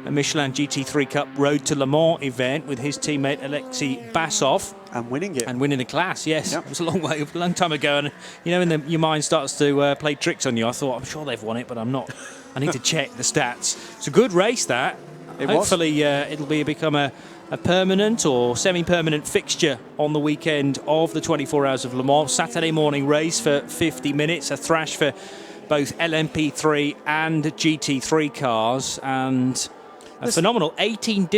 Michelin GT3 Cup Road to Le Mans event with his teammate Alexei Basov. And winning it. And winning the class, yes. Yep. It was a long time ago. And, you know, when your mind starts to play tricks on you, I thought, I'm sure they've won it, but I'm not. I need to check the stats. It's a good race, that. Hopefully it'll become a permanent or semi-permanent fixture on the weekend of the 24 Hours of Le Mans. Saturday morning race for 50 minutes, a thrash for both LMP3 and GT3 cars. And a phenomenal 18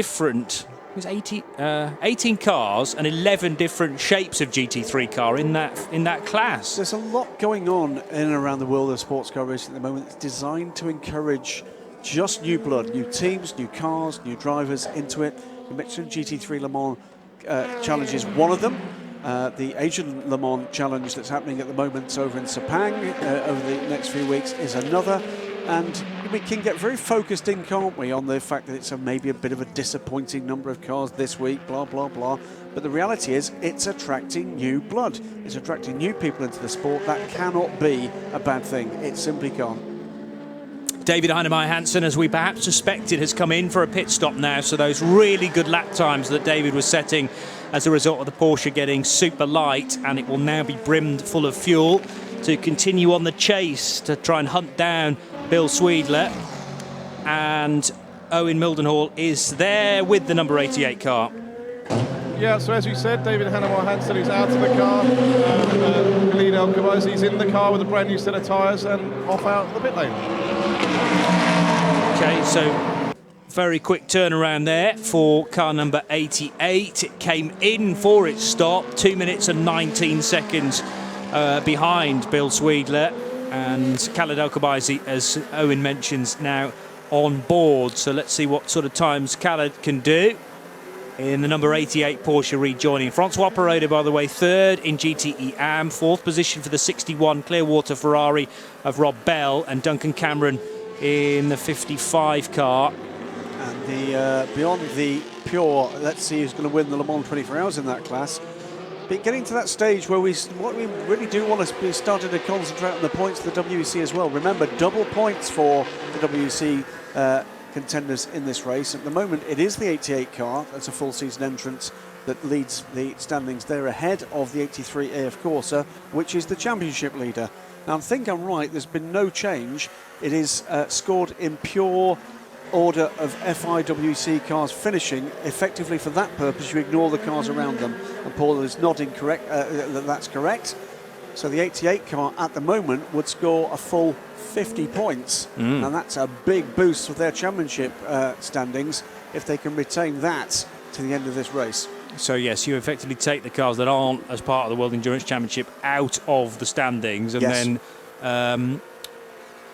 cars and 11 different shapes of GT3 car in that class. There's a lot going on in and around the world of sports car racing at the moment. It's designed to encourage just new blood, new teams, new cars, new drivers into it. You mentioned GT3 Le Mans Challenge is one of them. The Asian Le Mans Challenge that's happening at the moment over in Sepang over the next few weeks is another. And we can get very focused in, can't we, on the fact that it's maybe a bit of a disappointing number of cars this week, blah, blah, blah. But the reality is it's attracting new blood. It's attracting new people into the sport. That cannot be a bad thing. It simply can't. David Heinemeier Hansson, as we perhaps suspected, has come in for a pit stop now. So those really good lap times that David was setting as a result of the Porsche getting super light, and it will now be brimmed full of fuel to continue on the chase to try and hunt down Bill Sweedler. And Owen Mildenhall is there with the number 88 car. Yeah, so as you said, David Heinemeier Hansson is out of the car. Khalid El Khawazi is in the car with a brand new set of tyres and off out the pit lane. Okay, so very quick turnaround there for car number 88. It came in for its stop, 2 minutes and 19 seconds behind Bill Sweedler. And Khalid El Khawazi, as Owen mentions, now on board. So let's see what sort of times Khalid can do in the number 88 Porsche rejoining. Francois Perroda, by the way, third in GTE AM, fourth position for the 61 Clearwater Ferrari of Rob Bell, and Duncan Cameron in the 55 car. And the beyond the pure, let's see who's going to win the Le Mans 24 Hours in that class. But getting to that stage where what we really do want to be starting to concentrate on the points of the WEC as well. Remember, double points for the WEC contenders in this race. At the moment, it is the 88 car. That's a full season entrance that leads the standings there ahead of the 83 AF Corsa, which is the championship leader. Now, I think I'm right, there's been no change. It is scored in pure order of FIWC cars finishing. Effectively, for that purpose, you ignore the cars around them. And Paul is nodding correct, that's correct. So the 88 car at the moment would score a full 50 points. And that's a big boost for their championship standings if they can retain that to the end of this race. So yes, you effectively take the cars that aren't as part of the World Endurance Championship out of the standings, and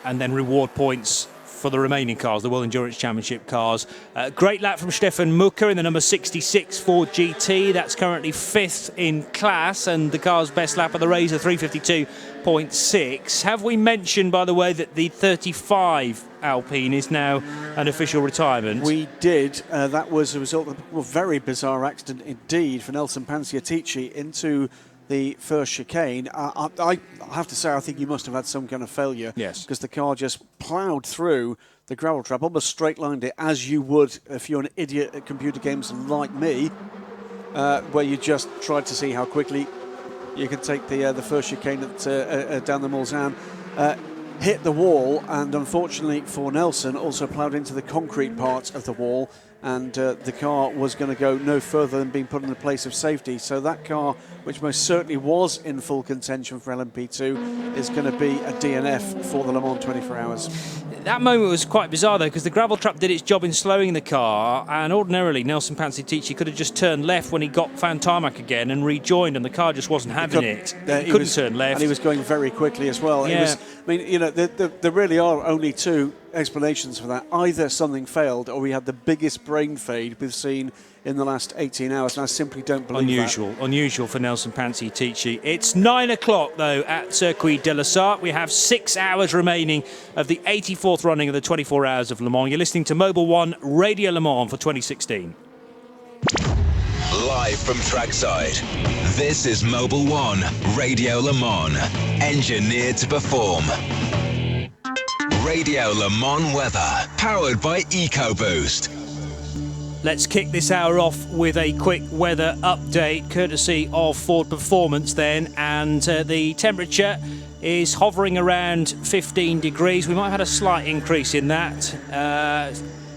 then reward points for the remaining cars, the World Endurance Championship cars. Great lap from Stefan Mucker in the number 66 Ford GT. That's currently 5th in class, and the car's best lap of the race, a 3:52.6. Have we mentioned, by the way, that the 35 Alpine is now an official retirement? We did. That was a result of a very bizarre accident indeed for Nelson Panciatici into the first chicane. I have to say, I think you must have had some kind of failure. Yes. Because the car just ploughed through the gravel trap, almost straight lined it, as you would if you're an idiot at computer games like me, where you just tried to see how quickly you can take the first chicane down the Mulsanne. Hit the wall, and unfortunately for Nelson, also ploughed into the concrete part of the wall, and the car was going to go no further than being put in a place of safety. So that car, which most certainly was in full contention for LMP2, is going to be a DNF for the Le Mans 24 Hours. That moment was quite bizarre, though, because the gravel trap did its job in slowing the car, and ordinarily Nelson Panciatici could have just turned left when he found tarmac again and rejoined, and the car just wasn't having it. He couldn't turn left. And he was going very quickly as well. Yeah. There really are only two explanations for that. Either something failed, or we had the biggest brain fade we've seen in the last 18 hours, and I simply don't believe Unusual for Nelson Panciatici. It's 9 o'clock, though, at Circuit de la Sarthe. We have 6 hours remaining of the 84th running of the 24 Hours of Le Mans. You're listening to Mobil 1 Radio Le Mans for 2016. Live from trackside, this is Mobil 1 Radio Le Mans, engineered to perform. Radio Le Mans weather, powered by EcoBoost. Let's kick this hour off with a quick weather update, courtesy of Ford Performance then, and the temperature is hovering around 15 degrees. We might have had a slight increase in that,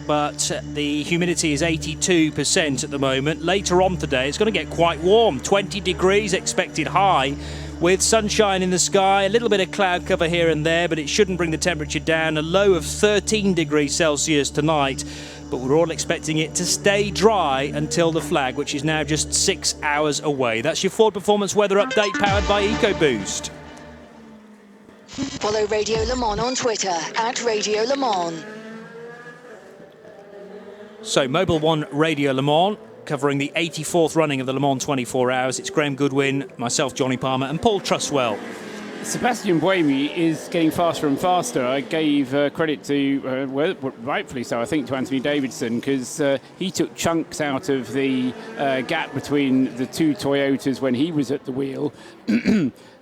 but the humidity is 82% at the moment. Later on today, it's going to get quite warm, 20 degrees expected high, with sunshine in the sky, a little bit of cloud cover here and there, but it shouldn't bring the temperature down. A low of 13 degrees Celsius tonight, but we're all expecting it to stay dry until the flag, which is now just 6 hours away. That's your Ford Performance weather update, powered by EcoBoost. Follow Radio Le Mans on Twitter @Radio Le Mans. So, Mobil 1 Radio Le Mans, covering the 84th running of the Le Mans 24 Hours. It's Graham Goodwin, myself, Johnny Palmer, and Paul Truswell. Sebastian Buemi is getting faster and faster. I gave credit to, rightfully so, I think, to Anthony Davidson, because he took chunks out of the gap between the two Toyotas when he was at the wheel.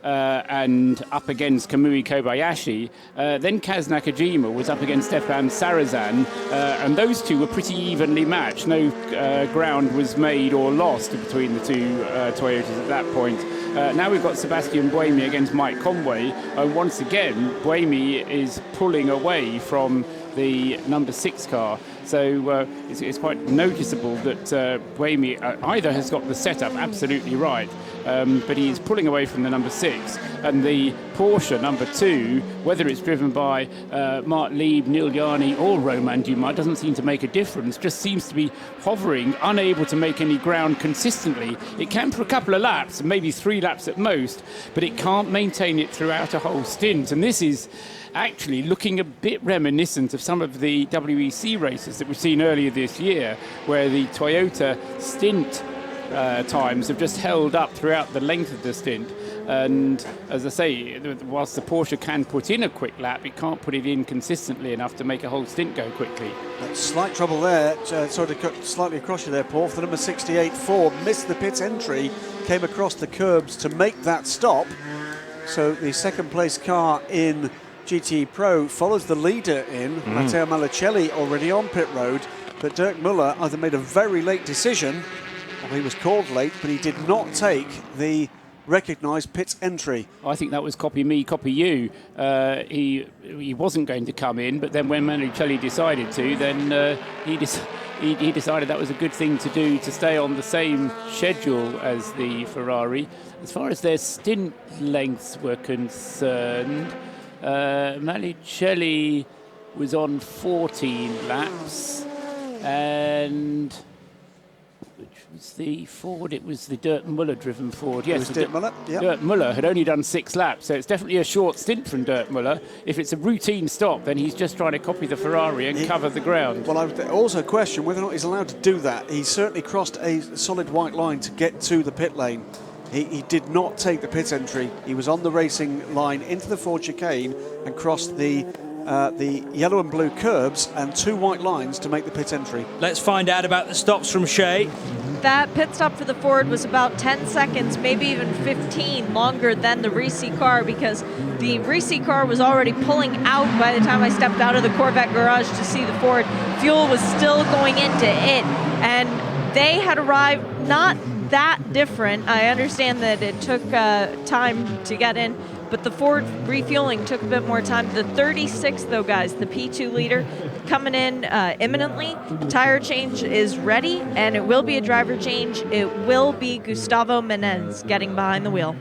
And up against Kamui Kobayashi. Then Kaz Nakajima was up against Stefan Sarazan, and those two were pretty evenly matched. No ground was made or lost between the two Toyotas at that point. Now we've got Sebastian Buemi against Mike Conway, and once again Buemi is pulling away from the number 6 car. So it's quite noticeable that Buemi either has got the setup absolutely right, but he's pulling away from the number 6. And the Porsche number 2, whether it's driven by Mark Lieb, Neil Yarni or Romain Dumas, doesn't seem to make a difference, just seems to be hovering, unable to make any ground consistently. It can for a couple of laps, maybe 3 laps at most, but it can't maintain it throughout a whole stint. And this is actually looking a bit reminiscent of some of the WEC races that we've seen earlier this year, where the Toyota stint times have just held up throughout the length of the stint. And as I say, whilst the Porsche can put in a quick lap, it can't put it in consistently enough to make a whole stint go quickly. Slight trouble there. Sorry to cut slightly across you there, Paul. For the number 68 Ford, missed the pit entry, came across the curbs to make that stop. So the second place car in GT Pro follows the leader in, Matteo Malicelli, already on pit road, but Dirk Muller either made a very late decision, or he was called late, but he did not take the recognised pit entry. I think that was copy me, copy you. He wasn't going to come in, but then when Manicelli decided to, then he decided that was a good thing to do, to stay on the same schedule as the Ferrari. As far as their stint lengths were concerned, Manicelli was on 14 laps, and which was the Ford? It was the Dirk Muller driven Ford. Yes, it was Dirk Muller. Yep. Dirk Muller had only done 6 laps, so it's definitely a short stint from Dirk Muller. If it's a routine stop, then he's just trying to copy the Ferrari and cover the ground. Well, I would also question whether or not he's allowed to do that. He certainly crossed a solid white line to get to the pit lane. He did not take the pit entry. He was on the racing line into the Ford chicane and crossed the yellow and blue curbs and 2 white lines to make the pit entry. Let's find out about the stops from Shea. That pit stop for the Ford was about 10 seconds, maybe even 15 longer than the Risi car, because the Risi car was already pulling out by the time I stepped out of the Corvette garage to see the Ford. Fuel was still going into it, and they had arrived not that different. I understand that it took time to get in, but the Ford refueling took a bit more time. The 36, though, guys, the P2 liter, coming in imminently. Tire change is ready, and it will be a driver change. It will be Gustavo Menez getting behind the wheel.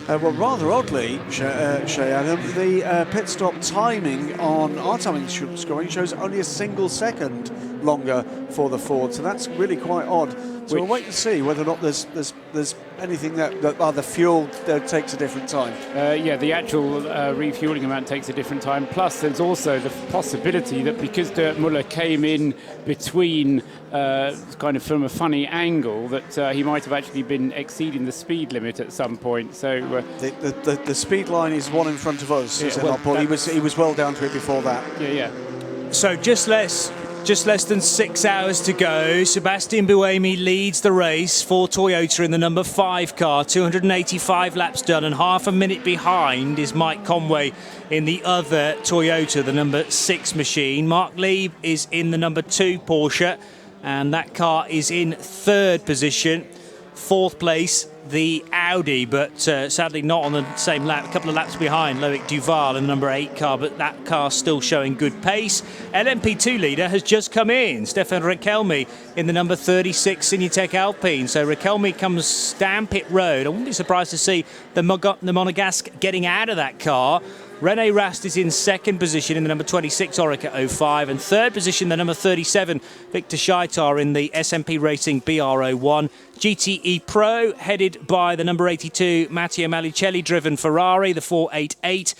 Well, rather oddly, Shea Adam, the pit stop timing on our timing scoring shows only a single second longer for the Ford, so that's really quite odd. So we'll wait and see whether or not there's anything that the fuel takes a different time. Yeah, the actual refueling amount takes a different time. Plus, there's also the possibility that because Dirk Muller came in between, kind of from a funny angle, that he might have actually been exceeding the speed limit at some point. So the speed line is one in front of us. Yeah, well, he was well down to it before that. Yeah. So just less than 6 hours to go. Sebastian Buemi leads the race for Toyota in the number 5 car. 285 laps done, and half a minute behind is Mike Conway in the other Toyota, the number 6 machine. Mark Lieb is in the number 2 Porsche, and that car is in 3rd position. 4th place, the Audi, but sadly not on the same lap, a couple of laps behind Loic Duval in the number 8 car, but that car's still showing good pace. LMP2 leader has just come in, Stefan Riquelme in the number 36 Signetek Alpine. So Riquelme comes down pit road. I wouldn't be surprised to see the Monegasque getting out of that car. René Rast is in 2nd position in the number 26 Orica 05, and 3rd position the number 37 Victor Scheitar in the SMP Racing BR01. GTE Pro headed by the number 82 Matteo Manicelli driven Ferrari, the 488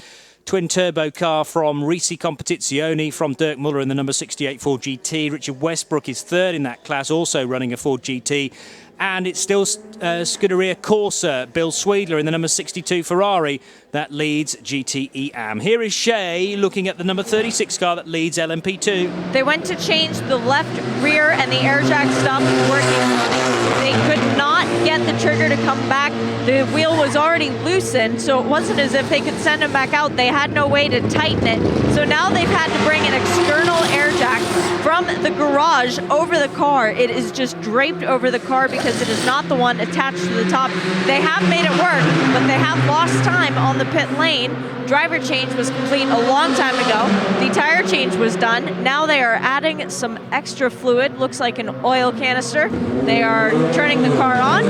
twin turbo car from Risi Competizione from Dirk Muller in the number 68 Ford GT. Richard Westbrook is 3rd in that class, also running a Ford GT. And it's still Scuderia Corsa, Bill Sweedler in the number 62 Ferrari that leads GTE AM. Here is Shea looking at the number 36 car that leads LMP2. They went to change the left rear and the air jack stopped working. They could not get the trigger to come back. The wheel was already loosened, so it wasn't as if they could send him back out. They had no way to tighten it. So now they've had to bring an external air jack from the garage over the car. It is just draped over the car because it is not the one attached to the top. They have made it work, but they have lost time on the pit lane. Driver change was complete a long time ago. The tire change was done. Now they are adding some extra fluid, looks like an oil canister. They are turning the car on,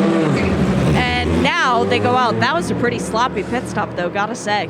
and now they go out. That was a pretty sloppy pit stop, though, gotta say.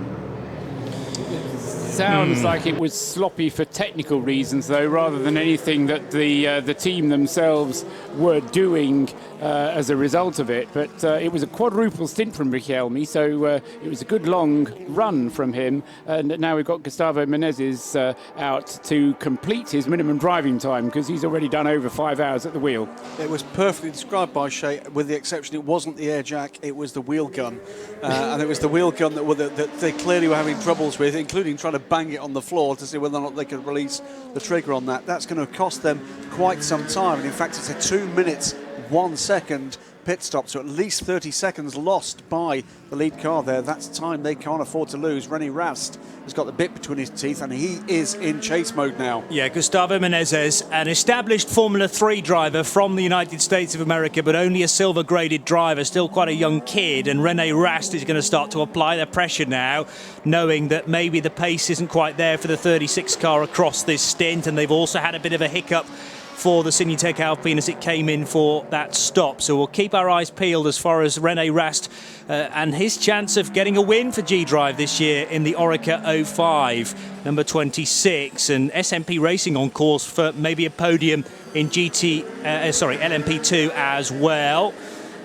Sounds like it was sloppy for technical reasons, though, rather than anything that the team themselves were doing as a result of it. But it was a quadruple stint from Riquelme, so it was a good long run from him. And now we've got Gustavo Menezes out to complete his minimum driving time, because he's already done over 5 hours at the wheel. It was perfectly described by Shea, with the exception it wasn't the air jack, it was the wheel gun. And it was the wheel gun that they clearly were having troubles with, including trying to bang it on the floor to see whether or not they could release the trigger on that. That's going to cost them quite some time. And in fact, it's a 2 minutes, 1 second pit stop, so at least 30 seconds lost by the lead car there. That's time they can't afford to lose. René Rast has got the bit between his teeth, and he is in chase mode now. Yeah, Gustavo Menezes, an established Formula 3 driver from the United States of America, but only a silver-graded driver, still quite a young kid, and René Rast is going to start to apply the pressure now, knowing that maybe the pace isn't quite there for the 36 car across this stint, and they've also had a bit of a hiccup for the Signatech Alpine as it came in for that stop. So we'll keep our eyes peeled as far as René Rast and his chance of getting a win for G-Drive this year in the Orica 05, number 26, and SMP Racing on course for maybe a podium in LMP2 as well.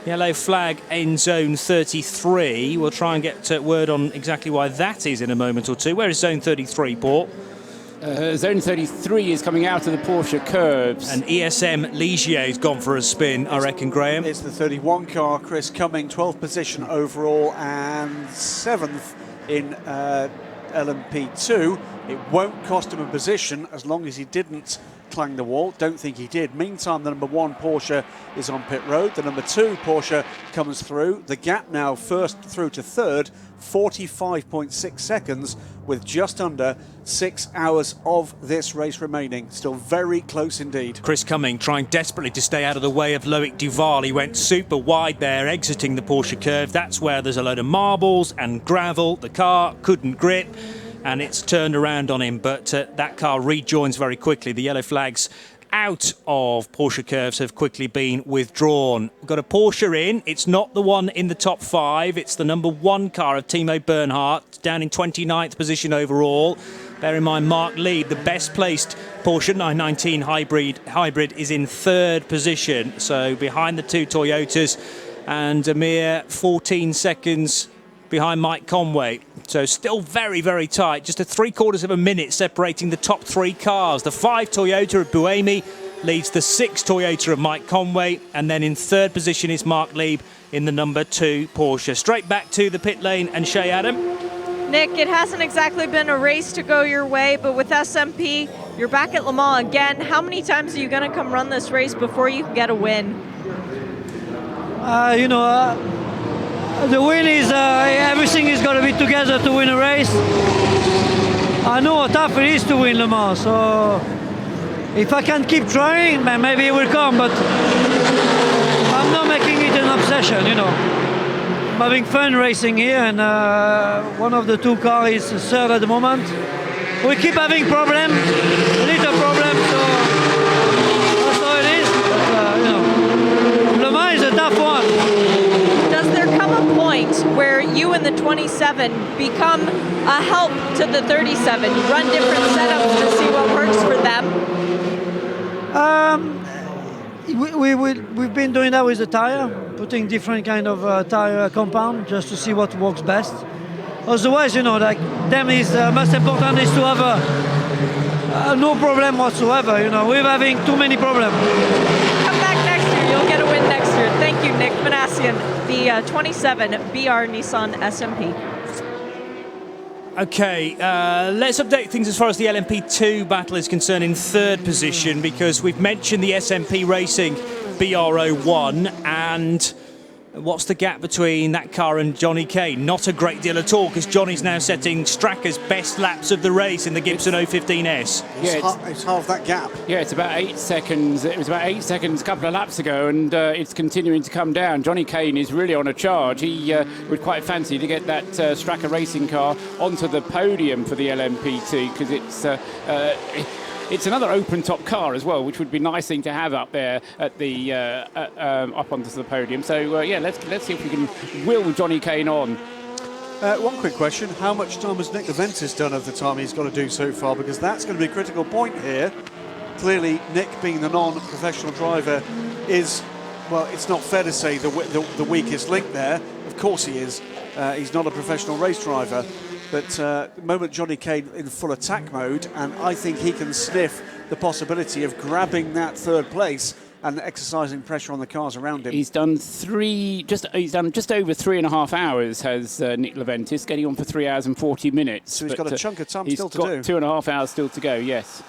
Yellow flag in zone 33. We'll try and get word on exactly why that is in a moment or two. Where is zone 33, Paul? Zone 33 is coming out of the Porsche curves. And ESM Ligier has gone for a spin, I reckon, Graham. It's the 31 car, Chris Cumming, 12th position overall and 7th in LMP2. It won't cost him a position as long as he didn't clang the wall. Don't think he did. Meantime, the number 1 Porsche is on pit road. The number 2 Porsche comes through. The gap now first through to third, 45.6 seconds with just under 6 hours of this race remaining. Still very close indeed. Chris Cumming trying desperately to stay out of the way of Loic Duval. He went super wide there, exiting the Porsche curve. That's where there's a load of marbles and gravel. The car couldn't grip, and it's turned around on him, but that car rejoins very quickly. The yellow flags out of Porsche curves have quickly been withdrawn. We've got a Porsche in. It's not the one in the top 5. It's the number 1 car of Timo Bernhardt, down in 29th position overall. Bear in mind, Mark Lieb, the best placed Porsche 919 hybrid is in 3rd position. So behind the 2 Toyotas, and a mere 14 seconds behind Mike Conway. So still very, very tight. Just a 3/4 of a minute separating the top 3 cars. The 5 Toyota of Buemi leads the 6 Toyota of Mike Conway. And then in 3rd position is Mark Lieb in the number 2 Porsche. Straight back to the pit lane and Shea Adam. Nick, it hasn't exactly been a race to go your way, but with SMP, you're back at Le Mans again. How many times are you going to come run this race before you can get a win? The win is everything is going to be together to win a race. I know how tough it is to win Le Mans, so if I can keep trying, maybe it will come, but I'm not making it an obsession, I'm having fun racing here, and one of the 2 cars is 3rd at the moment. We keep having problems, little problems, so that's how it is. But, Le Mans is a tough one. Does there come a point where you and the 27 become a help to the 37? You run different setups to see what works for them? We've been doing that with the tire, putting different kind of tire compound just to see what works best. Otherwise, them is most important is to have no problem whatsoever. We're having too many problems. Come back next year, you'll get a win next year. Thank you, Nick Manassian, the 27 BR Nissan SMP. Okay, let's update things as far as the LMP2 battle is concerned in 3rd position, because we've mentioned the SMP Racing BR01, and what's the gap between that car and Johnny Kane? Not a great deal at all, because Johnny's now setting Stracker's best laps of the race in the Gibson 015S. It's half that gap. Yeah, it's about 8 seconds. It was about 8 seconds a couple of laps ago, and it's continuing to come down. Johnny Kane is really on a charge. He would quite fancy to get that Stracker racing car onto the podium for the LMP2, because it's another open-top car as well, which would be a nice thing to have up there at the up onto the podium. So let's see if we can will Johnny Kane on. One quick question: how much time has Nick Leventis done of the time he's got to do so far? Because that's going to be a critical point here. Clearly, Nick, being the non-professional driver, is, well, it's not fair to say the weakest link there. Of course he is. He's not a professional race driver. But the moment Johnny Kane in full attack mode, and I think he can sniff the possibility of grabbing that 3rd place and exercising pressure on the cars around him. He's done just over 3.5 hours, has Nick Leventis, getting on for 3 hours and 40 minutes. So he's got a chunk of time still to do. He's got 2.5 hours still to go, yes.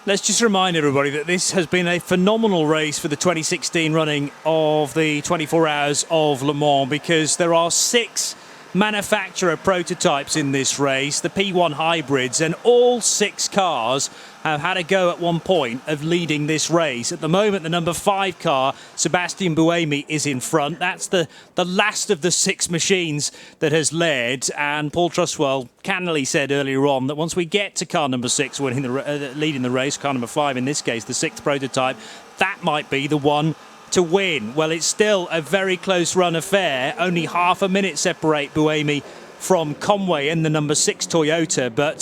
Let's just remind everybody that this has been a phenomenal race for the 2016 running of the 24 Hours of Le Mans, because there are 6 manufacturer prototypes in this race, the P1 hybrids, and all 6 cars have had a go at one point of leading this race. At the moment, the number 5 car, Sebastian Buemi, is in front. That's the last of the 6 machines that has led, and Paul Trustwell cannily said earlier on that once we get to car number 6 leading the race, car number 5 in this case, the 6th prototype, that might be the one to win. Well, it's still a very close run affair. Only half a minute separate Buemi from Conway in the number 6 Toyota, but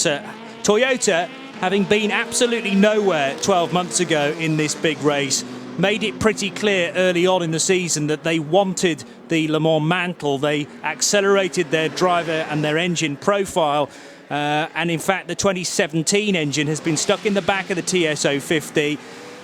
Toyota, having been absolutely nowhere 12 months ago in this big race, made it pretty clear early on in the season that they wanted the Le Mans mantle. They accelerated their driver and their engine profile, and in fact the 2017 engine has been stuck in the back of the TS050.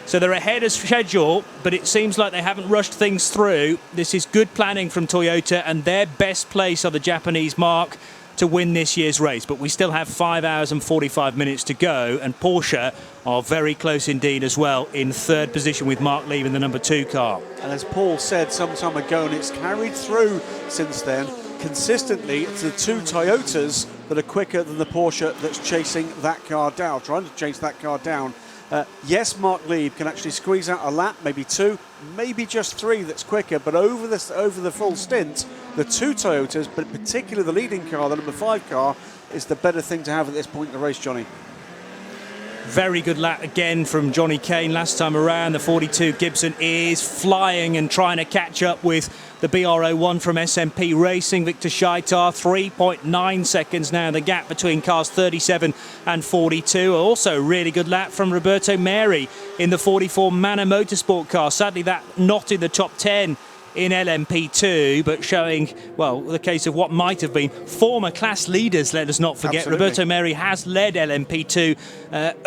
So they're ahead of schedule, but it seems like they haven't rushed things through. This is good planning from Toyota, and their best place on the Japanese mark to win this year's race. But we still have 5 hours and 45 minutes to go, and Porsche are very close indeed as well, in 3rd position with Mark Lieb in the number 2 car. And as Paul said some time ago, and it's carried through since then, consistently it's the 2 Toyotas that are quicker than the Porsche that's chasing that car down, trying to chase that car down. Yes, Mark Lieb can actually squeeze out a lap, maybe 2, maybe just 3 that's quicker, but over the full stint, the 2 Toyotas, but particularly the leading car, the number 5 car, is the better thing to have at this point in the race, Johnny. Very good lap again from Johnny Kane last time around. The 42 Gibson is flying and trying to catch up with the BR01 from SMP Racing. Victor Scheitar, 3.9 seconds now, the gap between cars 37 and 42. Also really good lap from Roberto Meri in the 44 Manor Motorsport car. Sadly, that not in the top 10 in LMP2, but showing, well, the case of what might have been former class leaders, let us not forget. Absolutely. Roberto Meri has led LMP2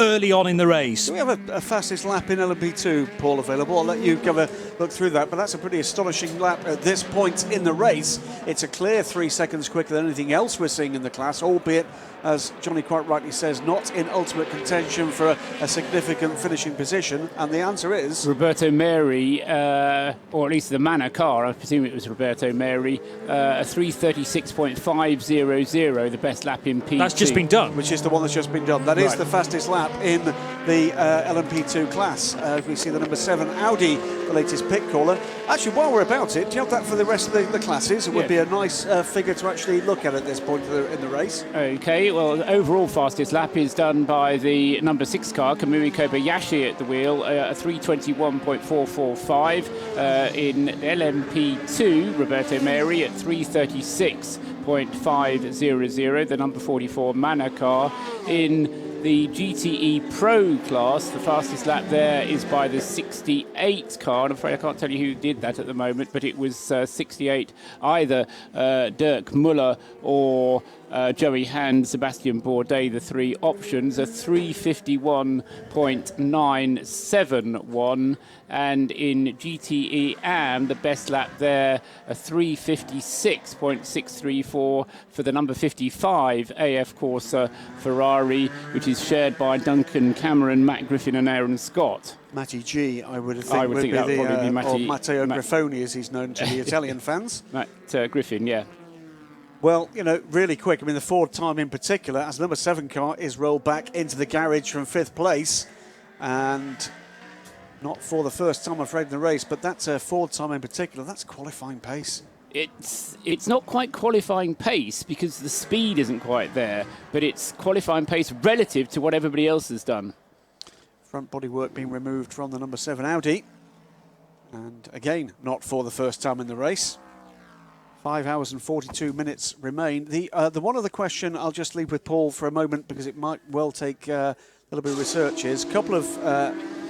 early on in the race. Do we have a fastest lap in LMP2, Paul, available? I'll let you give a look through that, but that's a pretty astonishing lap at this point in the race. It's a clear 3 seconds quicker than anything else we're seeing in the class, albeit, as Johnny quite rightly says, not in ultimate contention for a significant finishing position, and the answer is... Roberto Meri, or at least the Manor car, I presume it was Roberto Meri, a 3:36.500, the best lap in PT. That's just been done. Which is the one that's just been done. That is the fastest lap in the LMP2 class. We see the number 7 Audi, the latest pit caller. Actually, while we're about it, do you have that for the rest of the classes? It would be a nice figure to actually look at this point in the race. Okay, well, the overall fastest lap is done by the number 6 car, Kamui Kobayashi at the wheel, a 3:21.445. In LMP2, Roberto Meri at 3:36.500, the number 44 Manor car. In the GTE Pro class, the fastest lap there is by the 68 car. I'm afraid I can't tell you who did that at the moment, but it was 68, either Dirk Muller or Joey Hand, Sebastian Bourdais, the 3 options, a 3:51.971, and in GTE AM, the best lap there, a 3:56.634 for the number 55 AF Corsa Ferrari, which is shared by Duncan Cameron, Matt Griffin and Aaron Scott. Matty G, I would think would be the, or Matteo Grifoni, as he's known to the Italian fans. Matt Griffin, yeah. Well, you know, really quick. I mean, the Ford time in particular, as the number 7 car is rolled back into the garage from 5th place, and not for the first time, I'm afraid, in the race, but that's a Ford time in particular. That's qualifying pace. It's not quite qualifying pace because the speed isn't quite there, but it's qualifying pace relative to what everybody else has done. Front bodywork being removed from the number 7 Audi, and again, not for the first time in the race. 5 hours and 42 minutes remain. The one other question I'll just leave with Paul for a moment, because it might well take a little bit of research, is a couple of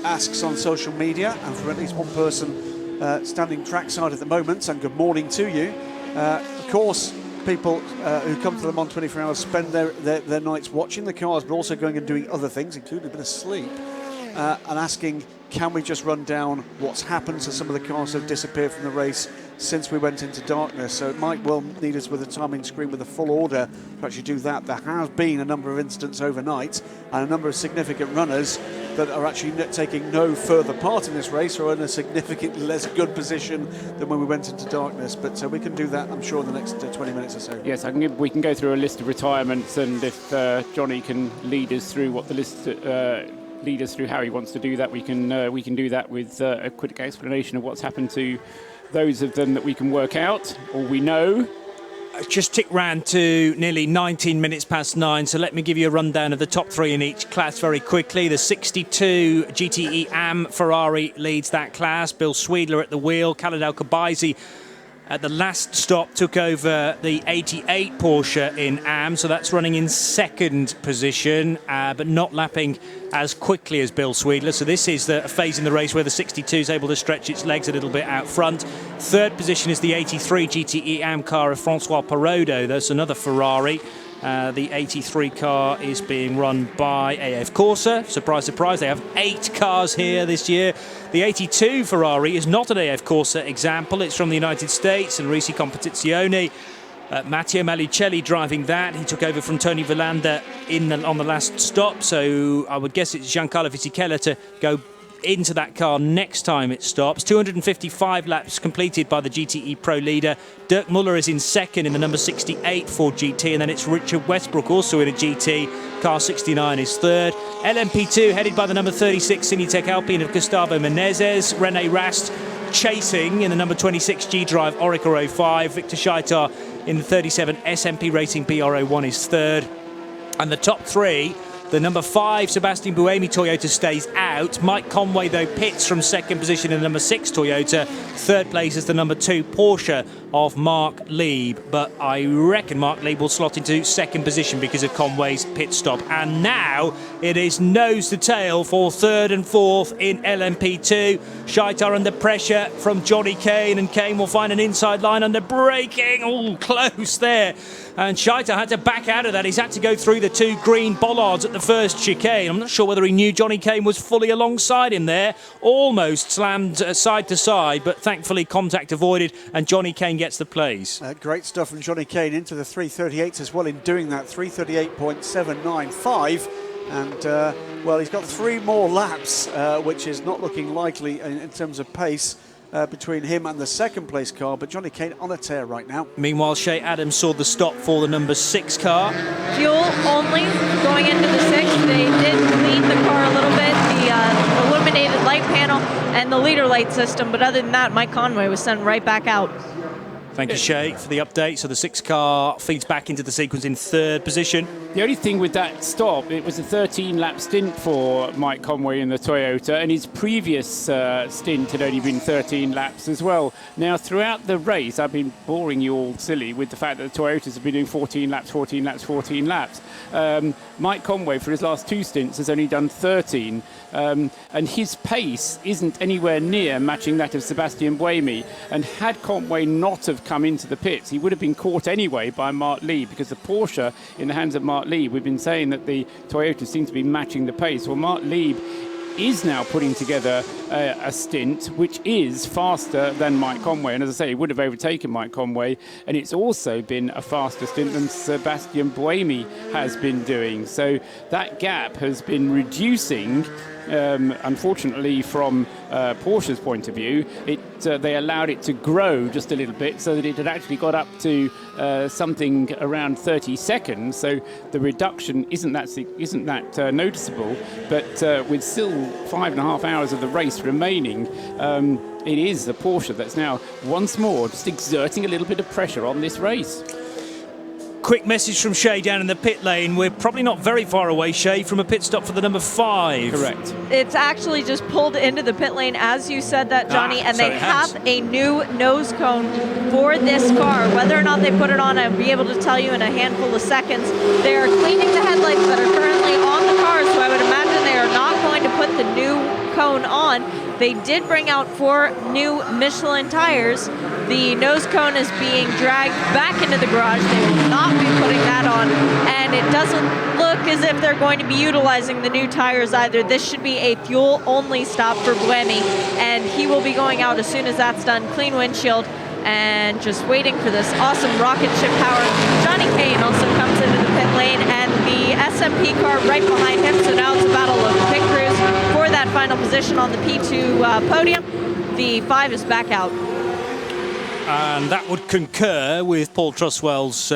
asks on social media, and from at least one person standing trackside at the moment, and good morning to you. Of course, people who come to Le Mans 24 Hours spend their nights watching the cars, but also going and doing other things, including a bit of sleep, and asking, can we just run down what's happened to some of the cars that have disappeared from the race since we went into darkness? So it might well need us with a timing screen with a full order to actually do that. There has been a number of incidents overnight and a number of significant runners that are actually taking no further part in this race are in a significantly less good position than when we went into darkness. But we can do that, I'm sure, in the next 20 minutes or so. Yes, we can go through a list of retirements, and if Johnny can lead us through what the list. Lead us through how he wants to do that. We can do that with a quick explanation of what's happened to those of them that we can work out or we know. Just tick round to nearly 19 minutes past 9, so let me give you a rundown of the top 3 in each class very quickly. The 62 GTE AM Ferrari leads that class. Bill Sweedler at the wheel. Khaled Al-Khabazi at the last stop took over the 88 Porsche in AM, so that's running in second position, but not lapping as quickly as Bill Sweedler. So this is a phase in the race where the 62 is able to stretch its legs a little bit out front. Third position is the 83 GTE AM car of Francois Perrodo. That's another Ferrari. The 83 car is being run by AF Corsa. Surprise, surprise, they have 8 cars here this year. The 82 Ferrari is not an AF Corsa example. It's from the United States and Risi Competizione. Matteo Malicelli driving that. He took over from Tony Villander on the last stop, so I would guess it's Giancarlo Fisichella to go into that car next time it stops. 255 laps completed by the GTE Pro leader. Dirk Muller is in second in the number 68 Ford GT, and then it's Richard Westbrook also in a GT. Car 69 is third. LMP2 headed by the number 36 Cinetec Alpine of Gustavo Menezes. Rene Rast chasing in the number 26 G-Drive Orica 05. Victor Scheitar in the 37 SMP Racing BR01 is third. And the top 3, the number 5 Sebastian Buemi Toyota stays out. Mike Conway, though, pits from second position in the number 6 Toyota. Third place is the number 2 Porsche of Mark Lieb. But I reckon Mark Lieb will slot into second position because of Conway's pit stop. And now it is nose to tail for third and fourth in LMP2. Scheitar under pressure from Johnny Kane, and Kane will find an inside line under braking. Oh, close there. And Scheitar had to back out of that. He's had to go through the 2 green bollards at the first chicane. I'm not sure whether he knew Johnny Kane was fully alongside him there. Almost slammed side to side, but thankfully contact avoided, and Johnny Kane gets the place. Great stuff from Johnny Kane into the 338s as well in doing that. 338.795. And, well, he's got 3 more laps, which is not looking likely in terms of pace. Between him and the second place car, but Johnny Kane on a tear right now. Meanwhile, Shea Adams saw the stop for the number 6 car. Fuel only going into the 6th. They did clean the car a little bit, the illuminated light panel and the leader light system, but other than that, Mike Conway was sent right back out. Thank you, Shay, for the update. So the 6 car feeds back into the sequence in third position. The only thing with that stop, it was a 13-lap stint for Mike Conway in the Toyota, and his previous stint had only been 13 laps as well. Now, throughout the race, I've been boring you all silly with the fact that the Toyotas have been doing 14 laps, 14 laps, 14 laps. Mike Conway, for his last 2 stints, has only done 13, and his pace isn't anywhere near matching that of Sebastian Buemi. And had Conway not have come into the pits, he would have been caught anyway by Mark Lee, because the Porsche in the hands of Mark Lee, we've been saying that the Toyota seem to be matching the pace. Well, Mark Lee is now putting together a stint which is faster than Mike Conway, and as I say, he would have overtaken Mike Conway, and it's also been a faster stint than Sebastian Buemi has been doing. So that gap has been reducing. Unfortunately, from Porsche's point of view, they allowed it to grow just a little bit, so that it had actually got up to something around 30 seconds. So the reduction isn't that noticeable. But with still 5.5 hours of the race remaining, it is the Porsche that's now once more just exerting a little bit of pressure on this race. Quick message from Shay down in the pit lane. We're probably not very far away, Shay, from a pit stop for the number 5. Correct. It's actually just pulled into the pit lane as you said that, Johnny, and they have a new nose cone for this car. Whether or not they put it on, I'll be able to tell you in a handful of seconds. They are cleaning the headlights that are currently on the cars, so I would imagine they are not going to put the new cone on. They did bring out 4 new Michelin tires. The nose cone is being dragged back into the garage. They will not be putting that on, and it doesn't look as if they're going to be utilizing the new tires either. This should be a fuel-only stop for Buemi, and he will be going out as soon as that's done. Clean windshield, and just waiting for this awesome rocket ship power. Johnny Kane also comes into the pit lane, and the SMP car right behind him, so now it's a battle of pit crews. final position on the P2 podium. The 5 is back out. And that would concur with Paul Truswell's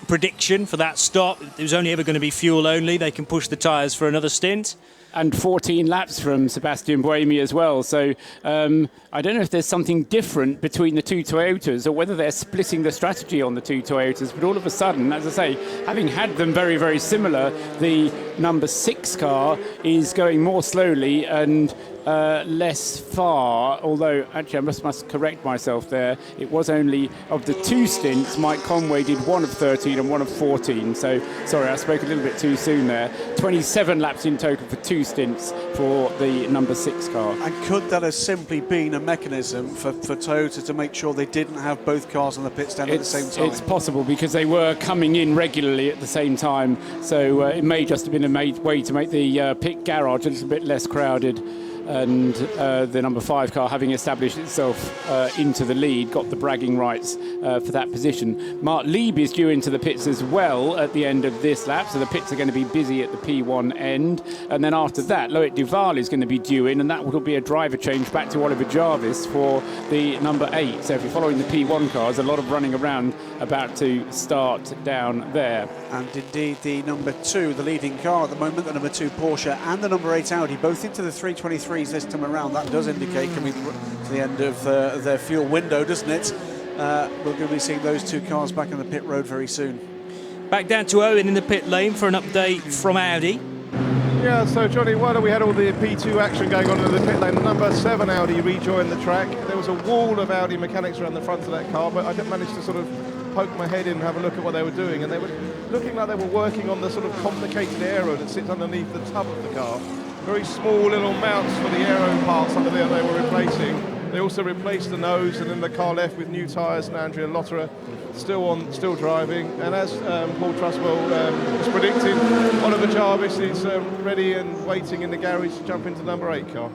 prediction for that stop. It was only ever going to be fuel only. They can push the tyres for another stint. And 14 laps from Sebastian Buemi as well. So I don't know if there's something different between the two Toyotas or whether they're splitting the strategy on the two Toyotas. But all of a sudden, as I say, having had them very, very similar, the number 6 car is going more slowly and less far, although actually I must correct myself there. It was only of the 2 stints, Mike Conway did one of 13 and one of 14. So, sorry, I spoke a little bit too soon there. 27 laps in total for 2 stints for the number 6 car. And could that have simply been a mechanism for Toyota to make sure they didn't have both cars on the pit stand at the same time? It's possible because they were coming in regularly at the same time. So it may just have been a way to make the pit garage a little bit less crowded. And the number 5 car, having established itself into the lead, got the bragging rights for that position. Mark Lieb is due into the pits as well at the end of this lap, so the pits are going to be busy at the P1 end. And then after that, Loic Duval is going to be due in, and that will be a driver change back to Oliver Jarvis for the number 8. So if you're following the P1 cars, a lot of running around about to start down there. And indeed, the number 2, the leading car at the moment, the number 2 Porsche and the number 8 Audi, both into the 323s this time around. That does indicate coming to the end of their fuel window, doesn't it? We're going to be seeing those 2 cars back on the pit road very soon. Back down to Owen in the pit lane for an update from Audi. Yeah, so Johnny, while we had all the P2 action going on in the pit lane, number 7 Audi rejoined the track. There was a wall of Audi mechanics around the front of that car, but I didn't manage to sort of poke my head in and have a look at what they were doing, and they were looking like they were working on the sort of complicated aero that sits underneath the tub of the car. Very small little mounts for the aero parts under there they were replacing. They also replaced the nose, and then the car left with new tyres, and Andrea Lotterer still driving. And as Paul Truswell was predicting, Oliver Jarvis is ready and waiting in the garage to jump into the number 8 car.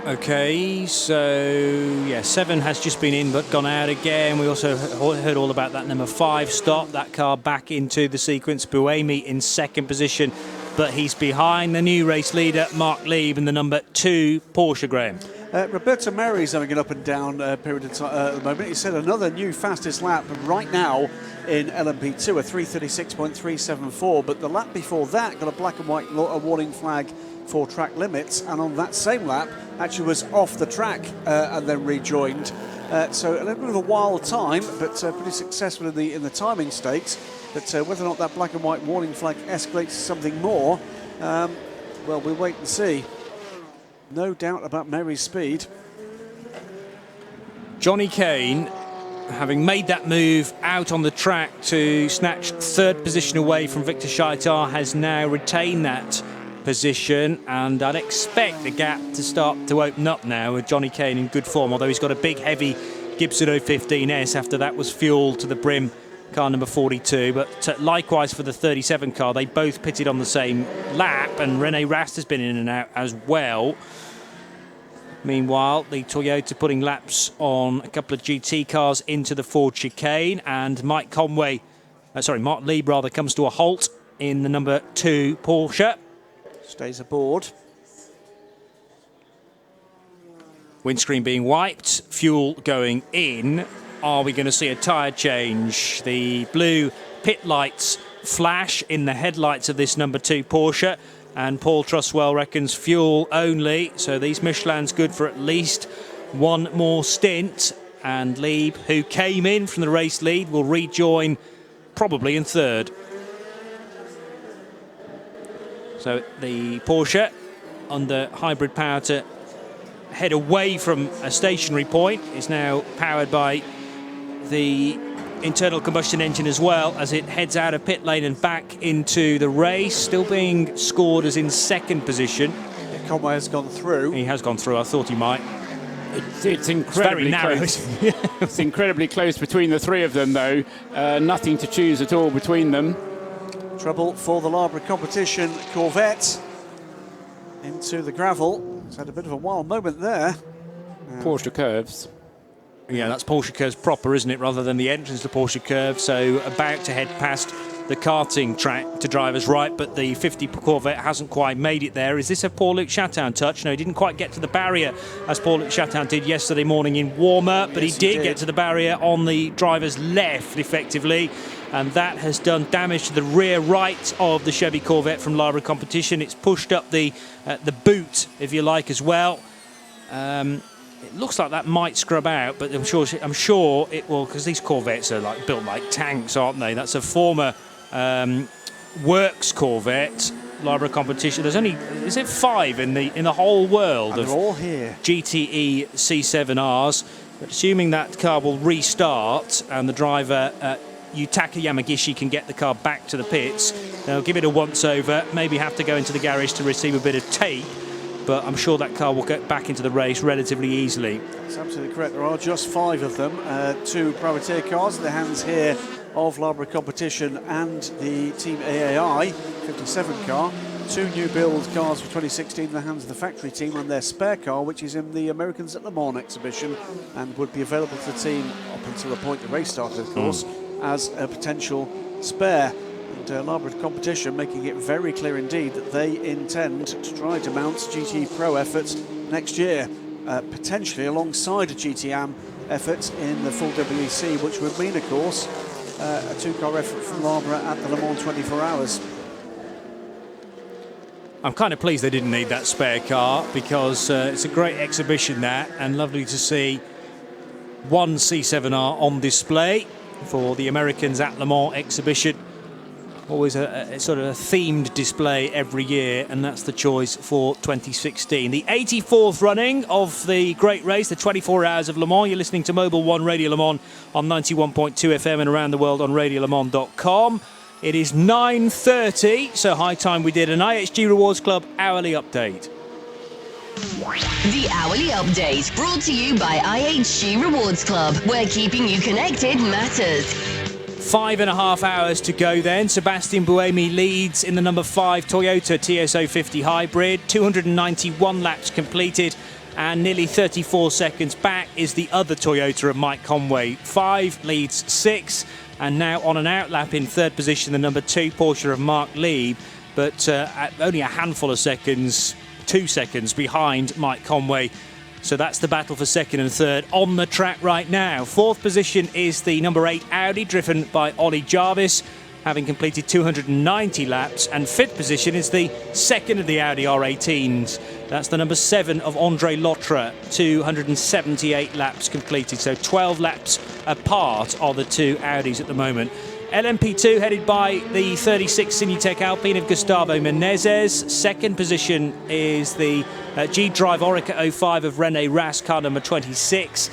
Okay, so yeah, 7 has just been in but gone out again. We also heard all about that number 5 stop, that car back into the sequence. Buemi in second position, but he's behind the new race leader, Mark Lieb, and the number 2 Porsche, Graham. Roberto Meri's having an up and down period of time at the moment. He set another new fastest lap right now in LMP2, a 336.374, but the lap before that got a black and white warning flag for track limits, and on that same lap actually was off the track and then rejoined. So a little bit of a wild time, but pretty successful in the timing stakes. But whether or not that black and white warning flag escalates to something more, well, we'll wait and see. No doubt about Mary's speed. Johnny Kane, having made that move out on the track to snatch 3rd position away from Victor Scheitar, has now retained that position, and I'd expect the gap to start to open up now with Johnny Kane in good form, although he's got a big heavy Gibson 015S. After that was fuel to the brim, car number 42, but likewise for the 37 car, they both pitted on the same lap, and Rene Rast has been in and out as well. Meanwhile, the Toyota putting laps on a couple of GT cars into the Ford chicane, and Mark Lieb comes to a halt in the number 2 Porsche. Stays aboard. Windscreen being wiped, fuel going in. Are we going to see a tyre change? The blue pit lights flash in the headlights of this number 2 Porsche, and Paul Truswell reckons fuel only, so these Michelin's good for at least one more stint, and Lieb, who came in from the race lead, will rejoin probably in 3rd. So the Porsche under hybrid power to head away from a stationary point is now powered by the internal combustion engine as well, as it heads out of pit lane and back into the race, still being scored as in 2nd position. Conway has gone through. He has gone through, I thought he might. It's incredibly close. It's incredibly close between the 3 of them, though. Nothing to choose at all between them. Trouble for the Lara competition Corvette into the gravel. It's had a bit of a wild moment there. Porsche curves. Yeah, that's Porsche curves proper, isn't it, rather than the entrance to Porsche curve. So about to head past the karting track to drivers right, but the 50 Corvette hasn't quite made it there. Is this a Paul-Luc Chatin touch? No, he didn't quite get to the barrier as Paul-Luc Chatin did yesterday morning in warm-up, but Yes, he he did did get to the barrier on the driver's left, effectively, and that has done damage to the rear right of the Chevy Corvette from Library Competition. It's pushed up the boot, if you like, as well. It looks like that might scrub out, but I'm sure it will, because these Corvettes are built like tanks, aren't they? That's a former works Corvette, Library Competition. There's only, is it 5 in the whole world And of they're all here. GTE C7Rs? But assuming that car will restart and the driver Yutaka Yamagishi can get the car back to the pits, they'll give it a once over, maybe have to go into the garage to receive a bit of tape, but I'm sure that car will get back into the race relatively easily. That's absolutely correct. There are just 5 of them. 2 privateer cars in the hands here of Library Competition and the Team AAI 57 car. 2 new build cars for 2016 in the hands of the factory team, and their spare car, which is in the Americans at Le Mans exhibition and would be available to the team up until the point the race started, of course, as a potential spare. And Library Competition making it very clear indeed that they intend to try to mount GT Pro efforts next year, potentially alongside a GTM effort in the full WEC, which would mean, of course, a 2-car effort from Library at the Le Mans 24 Hours. I'm kind of pleased they didn't need that spare car, because it's a great exhibition, that, and lovely to see one C7R on display for the Americans at Le Mans exhibition. Always a sort of a themed display every year, and that's the choice for 2016. The 84th running of the great race, the 24 Hours of Le Mans. You're listening to Mobil 1 Radio Le Mans on 91.2 FM and around the world on radiolemans.com. It is 9:30, so high time we did an IHG Rewards Club hourly update. The Hourly Update, brought to you by IHG Rewards Club, where keeping you connected matters. 5.5 hours to go then. Sebastian Buemi leads in the number 5 Toyota TS050 Hybrid. 291 laps completed, and nearly 34 seconds back is the other Toyota of Mike Conway. 5 leads 6, and now on an outlap in third position, the number 2 Porsche of Mark Lieb, but at only a handful of seconds, 2 seconds behind Mike Conway. So that's the battle for second and third on the track right now. Fourth position is the number 8 Audi, driven by Ollie Jarvis, having completed 290 laps. And fifth position is the second of the Audi R18s. That's the number 7 of Andre Lotre, 278 laps completed. So 12 laps apart are the 2 Audis at the moment. LMP2 headed by the 36 Sinutech Alpine of Gustavo Menezes. Second position is the G-Drive Orica 05 of Rene Rast, car number 26.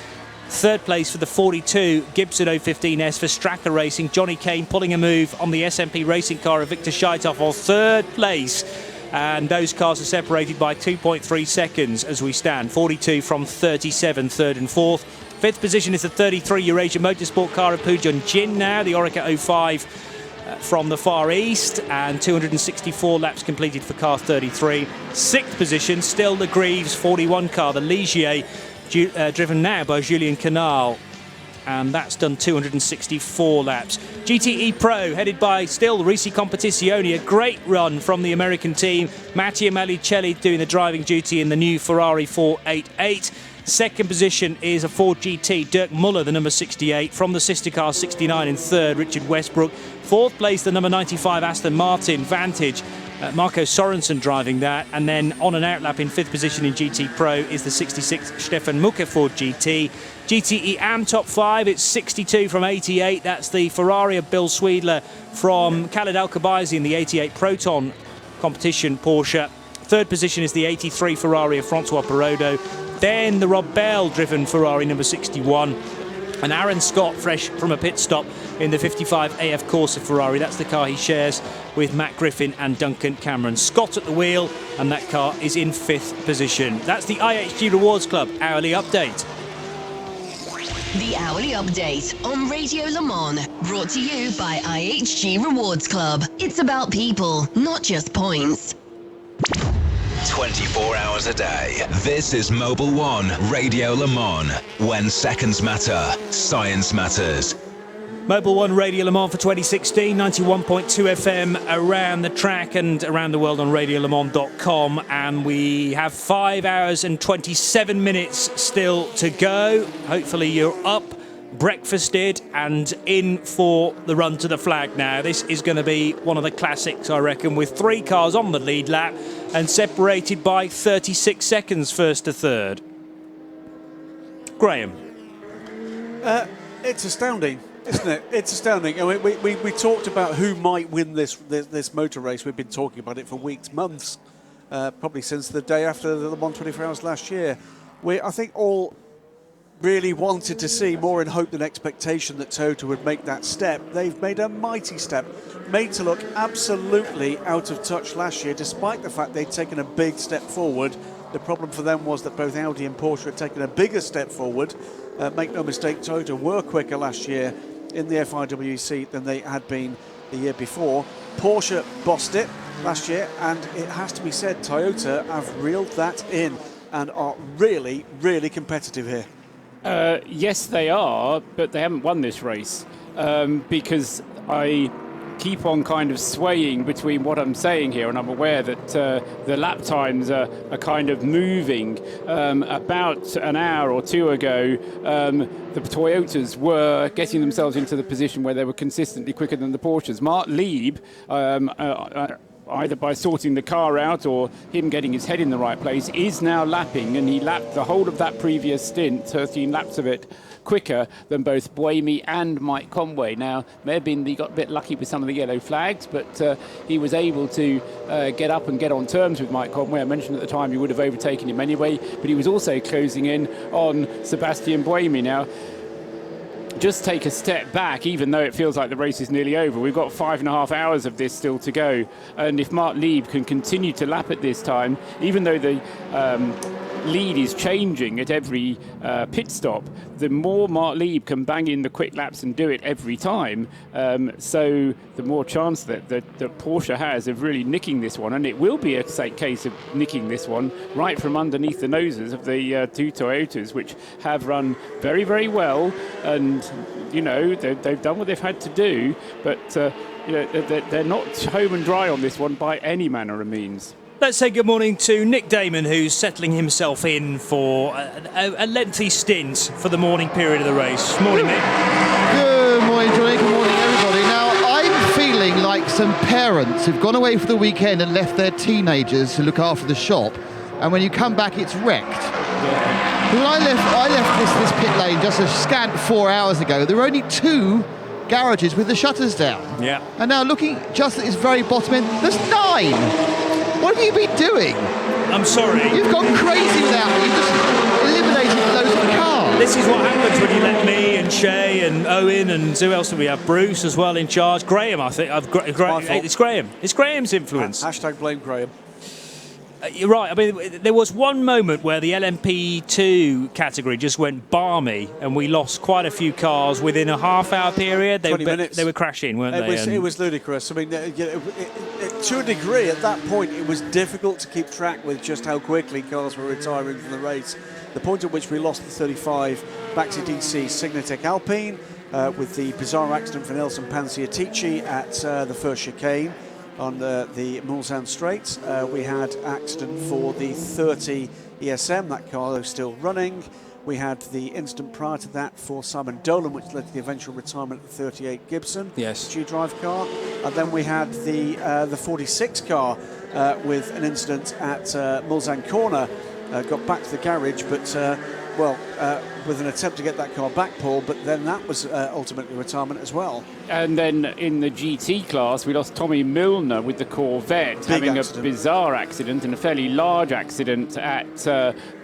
Third place for the 42 Gibson 015S for Straka Racing. Johnny Kane pulling a move on the SMP racing car of Victor Scheithoff for third place. And those cars are separated by 2.3 seconds as we stand. 42 from 37, third and fourth. Fifth position is the 33 Eurasia Motorsport car of Poojon Jin now, the Orica 05 from the Far East, and 264 laps completed for car 33. Sixth position, still the Greaves 41 car, the Ligier, driven now by Julien Canal, and that's done 264 laps. GTE Pro, headed by still Risi Competizione, a great run from the American team. Mattia Malicelli doing the driving duty in the new Ferrari 488. Second position is a Ford GT, Dirk Muller, the number 68, from the sister car 69 in third, Richard Westbrook. Fourth place, the number 95 Aston Martin Vantage, Marco Sorensen driving that. And then on an outlap in fifth position in GT Pro is the 66 Stefan Mucke Ford GT. GTE AM top 5, it's 62 from 88. That's the Ferrari of Bill Sweedler from Khaled Al-Khabazi in the 88 Proton competition Porsche. Third position is the 83 Ferrari of Francois Perrodo. Then the Rob Bell driven Ferrari number 61. And Aaron Scott, fresh from a pit stop in the 55 AF Corsa Ferrari. That's the car he shares with Matt Griffin and Duncan Cameron. Scott at the wheel, and that car is in fifth position. That's the IHG Rewards Club hourly update. The Hourly Update on Radio Le Mans, brought to you by IHG Rewards Club. It's about people, not just points. 24 hours a day. This is Mobil 1 Radio Le Mans. When seconds matter, science matters. Mobil 1 Radio Le Mans for 2016, 91.2 FM around the track and around the world on radiolemans.com. And we have 5 hours and 27 minutes still to go. Hopefully you're up, breakfasted and in for the run to the flag now. This is going to be one of the classics, I reckon, with 3 cars on the lead lap and separated by 36 seconds first to third. Graham. It's astounding, isn't it? It's astounding. I mean, we talked about who might win this motor race. We've been talking about it for weeks, months, probably since the day after the Le Mans 24 Hours last year. I think all really wanted to see, more in hope than expectation, that Toyota would make that step. They've made a mighty step, made to look absolutely out of touch last year, despite the fact they'd taken a big step forward. The problem for them was that both Audi and Porsche had taken a bigger step forward. Make no mistake, Toyota were quicker last year in the FIWC than they had been the year before. Porsche bossed it last year, and it has to be said, Toyota have reeled that in and are really, really competitive here. Yes, they are, but they haven't won this race because I keep on kind of swaying between what I'm saying here, and I'm aware that the lap times are kind of moving. About an hour or two ago, the Toyotas were getting themselves into the position where they were consistently quicker than the Porsches. Mark Lieb, either by sorting the car out or him getting his head in the right place, is now lapping, and he lapped the whole of that previous stint, 13 laps of it, quicker than both Buemi and Mike Conway. Now, may have been he got a bit lucky with some of the yellow flags, but he was able to get up and get on terms with Mike Conway. I mentioned at the time he would have overtaken him anyway, but he was also closing in on Sebastian Buemi. Now, just take a step back, even though it feels like the race is nearly over. We've got 5.5 hours of this still to go. And if Mark Lieb can continue to lap at this time, even though the lead is changing at every pit stop, the more Mark Lieb can bang in the quick laps and do it every time, so the more chance that Porsche has of really nicking this one. And it will be a case of nicking this one right from underneath the noses of the 2 Toyotas, which have run very, very well. And, you know, they've done what they've had to do, but you know, they're not home and dry on this one by any manner of means. Let's say good morning to Nick Damon, who's settling himself in for a lengthy stint for the morning period of the race. Morning, Nick. Good morning, Johnny. Good morning, everybody. Now, I'm feeling like some parents who've gone away for the weekend and left their teenagers to look after the shop, and when you come back, it's wrecked. Yeah. When I left this pit lane just a scant 4 hours ago, there were only 2 garages with the shutters down. Yeah. And now looking just at this very bottom end, there's 9. What have you been doing? I'm sorry. You've gone crazy without me. You've just eliminated loads of cars. This is what happens when you let me and Shay and Owen and who else do we have? Bruce as well in charge. Graham, I think. It's Graham. It's Graham's influence. Hashtag blame Graham. You're right. I mean, there was one moment where the LMP2 category just went balmy, and we lost quite a few cars within a half-hour period. 20 minutes. They were crashing, weren't they? It was ludicrous. I mean, to a degree, at that point, it was difficult to keep track with just how quickly cars were retiring from the race. The point at which we lost the 35 back to DC Signatec Alpine, with the bizarre accident for Nelson Panciatici at the first chicane on the Mulsanne Straits. We had accident for the 30 ESM, that car was still running. We had the incident prior to that for Simon Dolan, which led to the eventual retirement of the 38 Gibson G-Drive car. And then we had the 46 car with an incident at Mulsanne Corner. Got back to the garage, but with an attempt to get that car back, Paul, but then that was ultimately retirement as well. And then in the GT class, we lost Tommy Milner with the Corvette, having a bizarre accident and a fairly large accident at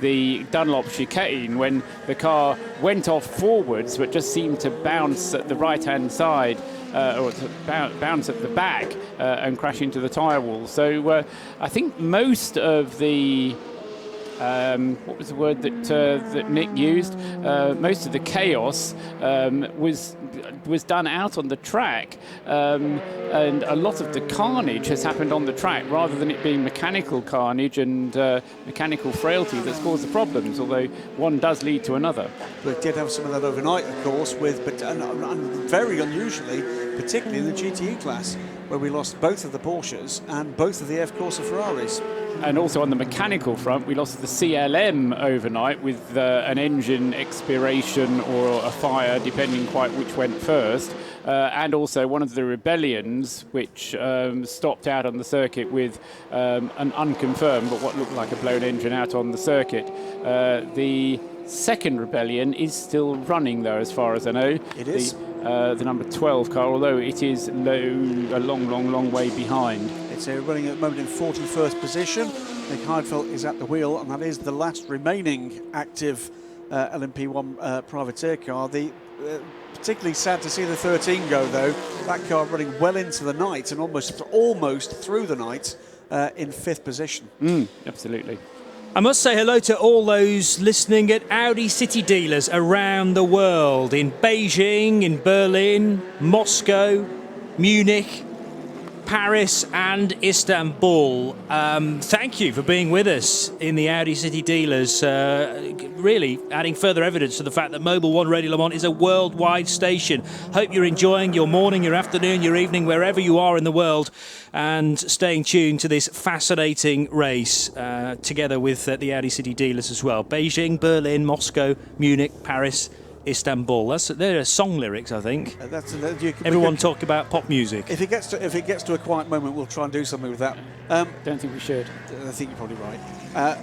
the Dunlop chicane when the car went off forwards but just seemed to bounce at the right-hand side. Or to bounce at the back and crash into the tyre wall. So I think most of the what was the word that Nick used? Most of the chaos was done out on the track, and a lot of the carnage has happened on the track rather than it being mechanical carnage and mechanical frailty that's caused the problems, although one does lead to another. We did have some of that overnight, of course, and very unusually, particularly in the GTE class, where we lost both of the Porsches and both of the F Corsa Ferraris. And also on the mechanical front, we lost the CLM overnight with an engine expiration or a fire, depending quite which went first. And also one of the Rebellions, which stopped out on the circuit with an unconfirmed, but what looked like a blown engine out on the circuit. The second Rebellion is still running, though, as far as I know. It is. The number 12 car, although it is a long way behind. It's running at the moment in 41st position. Nick Heidfeld is at the wheel, and that is the last remaining active LMP1 privateer car. Particularly sad to see the 13 go, though. That car running well into the night and almost through the night in 5th position. Absolutely. I must say hello to all those listening at Audi City dealers around the world, in Beijing, in Berlin, Moscow, Munich, Paris and Istanbul. Thank you for being with us in the Audi City dealers, really adding further evidence to the fact that Mobil 1 Radio Le Mans is a worldwide station. Hope you're enjoying your morning, your afternoon, your evening, wherever you are in the world, and staying tuned to this fascinating race together with the Audi City dealers as well. Beijing, Berlin, Moscow, Munich, Paris, Istanbul. They're song lyrics, I think. Everyone talk about pop music. If it gets to a quiet moment, we'll try and do something with that. Don't think we should. I think you're probably right.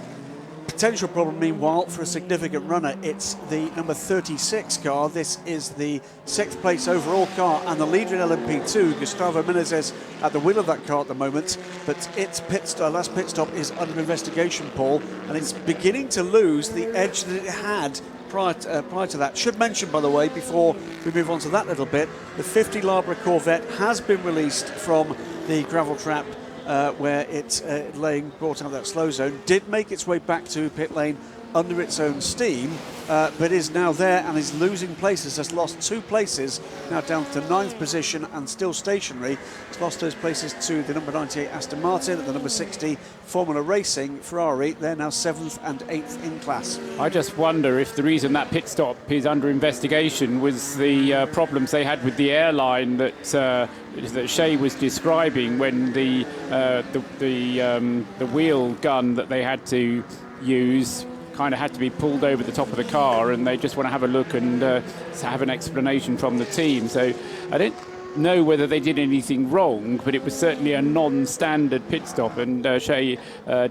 Potential problem, meanwhile, for a significant runner. It's the number 36 car. This is the 6th place overall car and the leader in LMP2, Gustavo Menezes, at the wheel of that car at the moment. But its last pit stop is under investigation, Paul, and it's beginning to lose the edge that it had prior to that. Should mention, by the way, before we move on to that little bit, the 50 Labra Corvette has been released from the gravel trap where it's brought out that slow zone, did make its way back to pit lane under its own steam, but is now there and is losing places. Has lost 2 places, now down to 9th position and still stationary. It's lost those places to the number 98 Aston Martin and the number 60 Formula Racing Ferrari. They're now 7th and 8th in class. I just wonder if the reason that pit stop is under investigation was the problems they had with the airline that Shea was describing when the wheel gun that they had to use kind of had to be pulled over the top of the car, and they just want to have a look and have an explanation from the team. So I don't know whether they did anything wrong, but it was certainly a non-standard pit stop, and Shea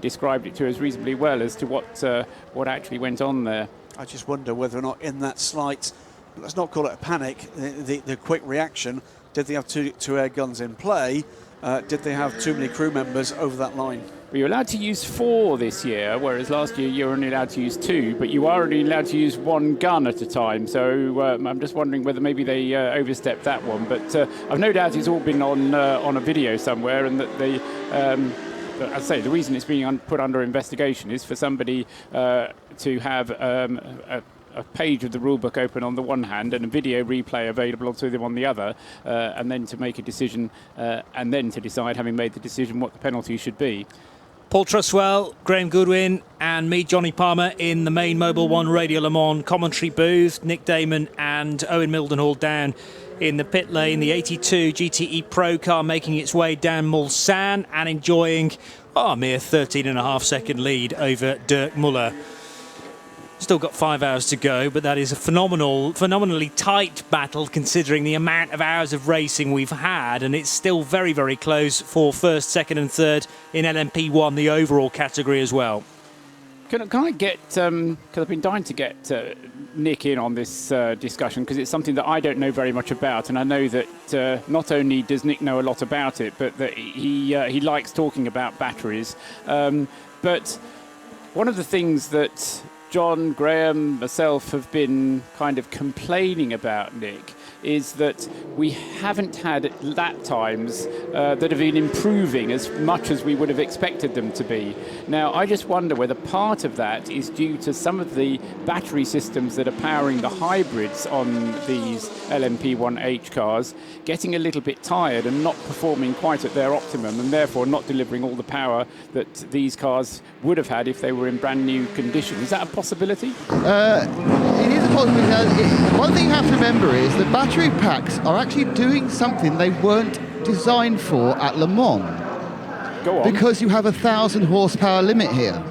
described it to us reasonably well as to what actually went on there. I just wonder whether or not in that slight, let's not call it a panic, the quick reaction, did they have two air guns in play? Did they have too many crew members over that line? Well, you're allowed to use 4 this year, whereas last year you were only allowed to use 2, but you are only allowed to use 1 gun at a time. So I'm just wondering whether maybe they overstepped that one. But I've no doubt it's all been on a video somewhere, and that they, as I say, the reason it's being put under investigation is for somebody to have a page of the rulebook open on the one hand and a video replay available to them on the other, and then to make a decision, and then to decide, having made the decision, what the penalty should be. Paul Truswell, Graham Goodwin and me, Johnny Palmer, in the main Mobil 1 Radio Le Mans commentary booth. Nick Damon and Owen Mildenhall down in the pit lane. The 82 GTE Pro car making its way down Mulsanne and enjoying a mere 13.5 second lead over Dirk Muller. Still got 5 hours to go, but that is a phenomenally tight battle considering the amount of hours of racing we've had, and it's still very, very close for first, second and third in LMP1, the overall category as well. Can I get, because I've been dying to get Nick in on this discussion, because it's something that I don't know very much about, and I know that not only does Nick know a lot about it, but that he likes talking about batteries. But one of the things that John, Graham, myself have been kind of complaining about, Nick, is that we haven't had lap times that have been improving as much as we would have expected them to be. Now, I just wonder whether part of that is due to some of the battery systems that are powering the hybrids on these LMP1H cars getting a little bit tired and not performing quite at their optimum, and therefore not delivering all the power that these cars would have had if they were in brand new condition. Is that a possibility? It is a possibility. One thing you have to remember is that battery packs are actually doing something they weren't designed for at Le Mans. Go on. Because you have a 1,000 horsepower limit here.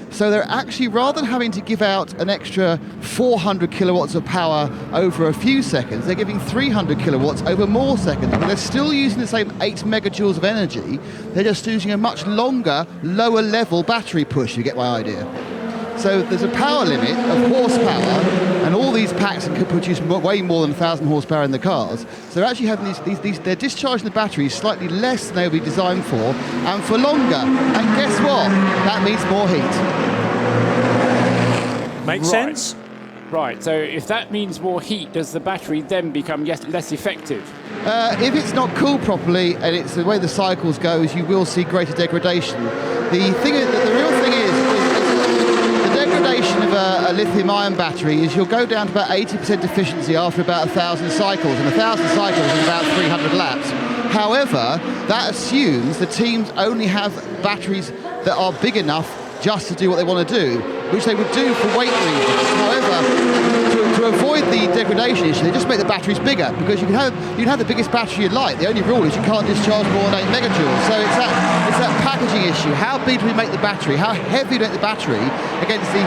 So they're actually, rather than having to give out an extra 400 kilowatts of power over a few seconds, they're giving 300 kilowatts over more seconds. But they're still using the same 8 megajoules of energy. They're just using a much longer, lower level battery push, you get my idea. So there's a power limit of horsepower, and all these packs can produce way more than 1,000 horsepower in the cars. So they're actually having these they're discharging the batteries slightly less than they would be designed for, and for longer. And guess what? That means more heat. Makes sense? Right, so if that means more heat, does the battery then become less effective? If it's not cooled properly, and it's the way the cycles go, is you will see greater degradation. The real thing is the degradation of a lithium-ion battery is you'll go down to about 80% efficiency after about 1,000 cycles, and 1,000 cycles is about 300 laps. However, that assumes the teams only have batteries that are big enough just to do what they want to do, which they would do for weight reasons. However, to avoid the degradation issue, they just make the batteries bigger, because you can have the biggest battery you like. The only rule is you can't discharge more than 8 megajoules. So it's that packaging issue. How big do we make the battery? How heavy do we make the battery against the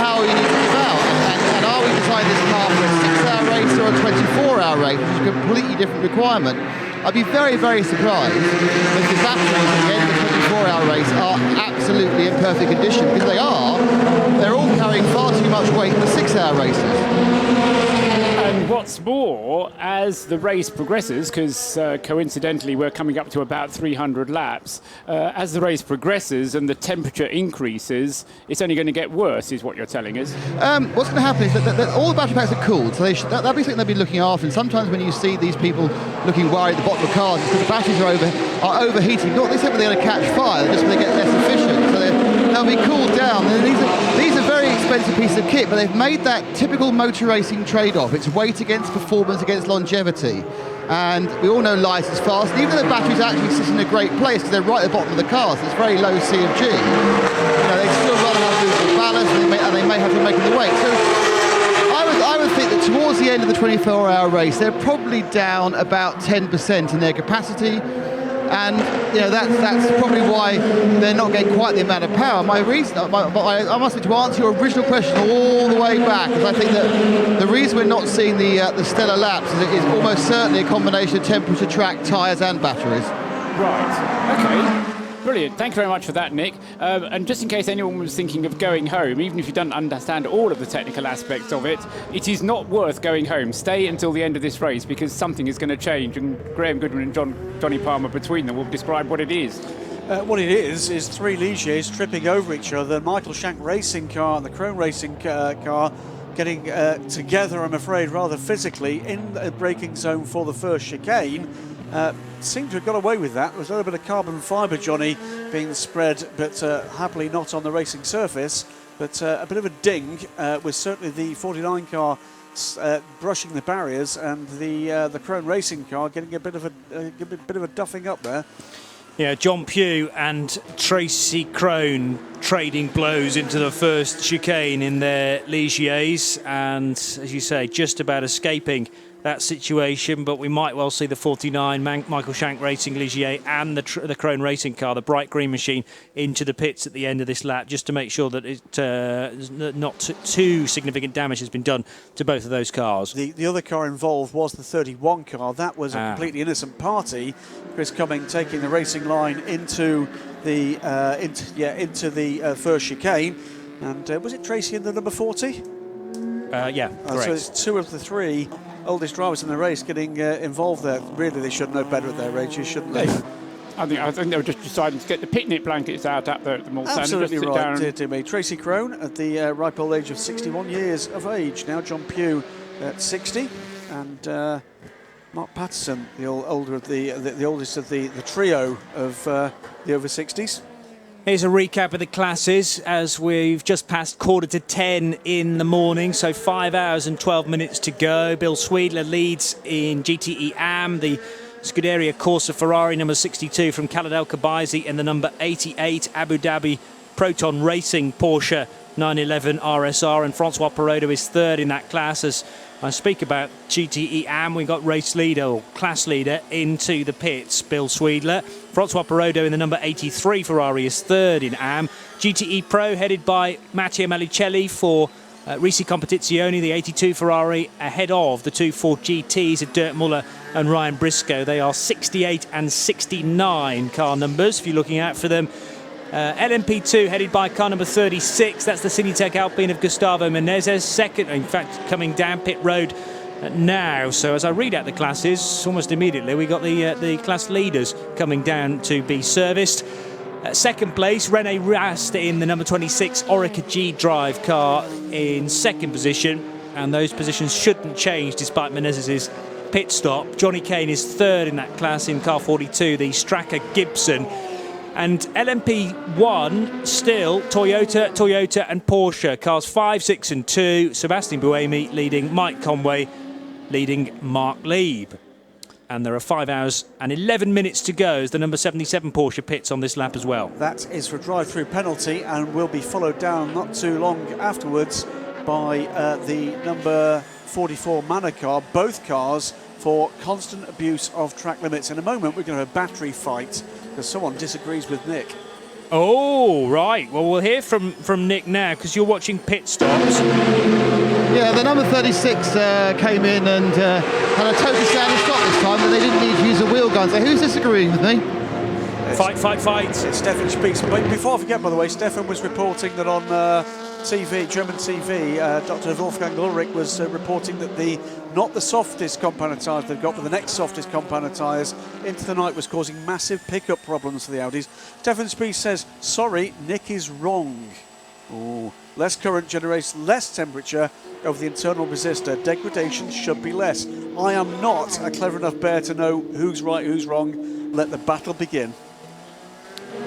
power you need to give out? And are we designing this car for a 6-hour race or a 24-hour race, which is a completely different requirement? I'd be very, very surprised if the batteries at the end of the 24-hour race are absolutely in perfect condition, because they're all carrying far too much weight in the 6-hour races. And what's more, as the race progresses, because coincidentally we're coming up to about 300 laps, as the race progresses and the temperature increases, it's only going to get worse, is what you're telling us. What's going to happen is that all the battery packs are cooled, so that'll be something they'll be looking after. And sometimes when you see these people looking worried at the bottom of cars, it's because the batteries are overheating. Not necessarily they're going to catch fire, just when they get less efficient. So they'll be cooled down. And these are very expensive pieces of kit, but they've made that typical motor racing trade-off. It's weight against performance against longevity. And we all know light is fast. Even though the batteries actually sit in a great place because they're right at the bottom of the car, so it's very low C of G. They still rather have movable balance, and they may have to make the weight. So I would think that towards the end of the 24-hour race, they're probably down about 10% in their capacity. And that's probably why they're not getting quite the amount of power. My reason, I must be to answer your original question all the way back, because I think that the reason we're not seeing the stellar laps is almost certainly a combination of temperature, track, tyres, and batteries. Right. Okay. Brilliant. Thank you very much for that, Nick. And just in case anyone was thinking of going home, even if you don't understand all of the technical aspects of it, it is not worth going home. Stay until the end of this race, because something is going to change, and Graham Goodwin and Johnny Palmer between them will describe what it is. What it is 3 Ligiers tripping over each other. Michael Shank racing car and the Krone racing car getting together, I'm afraid, rather physically in a braking zone for the first chicane. Seemed to have got away with that. There was a little bit of carbon fibre, Johnny, being spread, but happily not on the racing surface. But a bit of a ding with certainly the 49 car brushing the barriers, and the Krone racing car getting a bit of a duffing up there. Yeah, John Pugh and Tracy Krone trading blows into the first chicane in their Ligiers, and as you say, just about escaping that situation, but we might well see the 49 Michael Shank Racing Ligier and the Krone racing car, the bright green machine, into the pits at the end of this lap, just to make sure that not too significant damage has been done to both of those cars. The other car involved was the 31 car. That was a completely innocent party. Chris Cumming taking the racing line into the first chicane, and was it Tracy in the number 40? Yeah, correct. So it's 2 of the 3 oldest drivers in the race getting involved there. Really, they should know better at their ages, shouldn't they? I think they were just deciding to get the picnic blankets out up there at the mall stand. Absolutely and right, sit dear me. Tracy Krone at the ripe old age of 61 years of age now. John Pugh at 60. and Mark Patterson, the oldest of the trio of the over 60s. Here's a recap of the classes as we've just passed 9:45 in the morning, so 5 hours and 12 minutes to go. Bill Sweedler leads in GTE Am, the Scuderia Corsa Ferrari number 62 from Khaled El Khabazi, and the number 88 Abu Dhabi Proton Racing Porsche 911 RSR, and Francois Perrodo is third in that class. As I speak about GTE Am, we got race leader or class leader into the pits, Bill Sweedler. Francois Perrodo in the number 83 Ferrari is third in Am. GTE Pro headed by Matteo Malicelli for Risi Competizione, the 82 Ferrari, ahead of the two Ford GTs of Dirk Muller and Ryan Briscoe. They are 68 and 69 car numbers if you're looking out for them. LMP2 headed by car number 36, that's the Cinetec Alpine of Gustavo Menezes, second, in fact, coming down pit road now. So as I read out the classes, almost immediately we got the class leaders coming down to be serviced. Second place, Rene Rast in the number 26 Orica G Drive car in second position, and those positions shouldn't change despite Menezes' pit stop. Johnny Kane is third in that class in car 42, the Stracker Gibson. And LMP1 still Toyota and Porsche, cars 5, 6 and 2. Sebastian Buemi leading, Mike Conway leading Mark Lieb. And there are 5 hours and 11 minutes to go as the number 77 Porsche pits on this lap as well. That is for a drive-through penalty and will be followed down not too long afterwards by the number 44 Manor car, both cars for constant abuse of track limits. In a moment we're going to have a battery fight because someone disagrees with Nick. Oh, right. Well, we'll hear from Nick now because you're watching pit stops. Yeah, the number 36 came in and had a totally standard stop this time, but they didn't need to use a wheel gun. So who's disagreeing with me? Fight. It's Stefan Speaks. But before I forget, by the way, Stefan was reporting that on TV, German TV, Dr. Wolfgang Ulrich was reporting that not the softest compound of tyres they've got, but the next softest compound of tyres into the night was causing massive pickup problems for the Audis. Stefan Speaks says, sorry, Nick is wrong. Ooh. Less current generates less temperature over the internal resistor. Degradation should be less. I am not a clever enough bear to know who's right, who's wrong. Let the battle begin.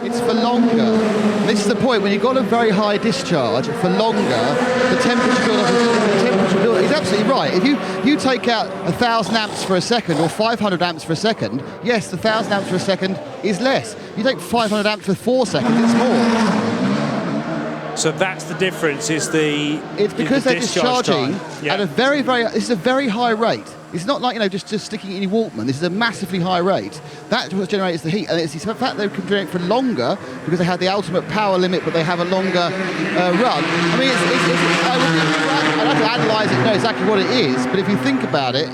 It's for longer. This is the point. When you've got a very high discharge, for longer, the temperature build-up is absolutely right. If you take out 1,000 amps for a second or 500 amps for a second, yes, the 1,000 amps for a second is less. You take 500 amps for 4 seconds, it's more. So that's the difference, it's because they're discharging at a very, this is a very high rate. It's not like, just sticking it in your Walkman. This is a massively high rate. That's what generates the heat. And it's the fact they can generate for longer because they have the ultimate power limit, but they have a longer run. I mean, I'd have to analyse it, know exactly what it is. But if you think about it,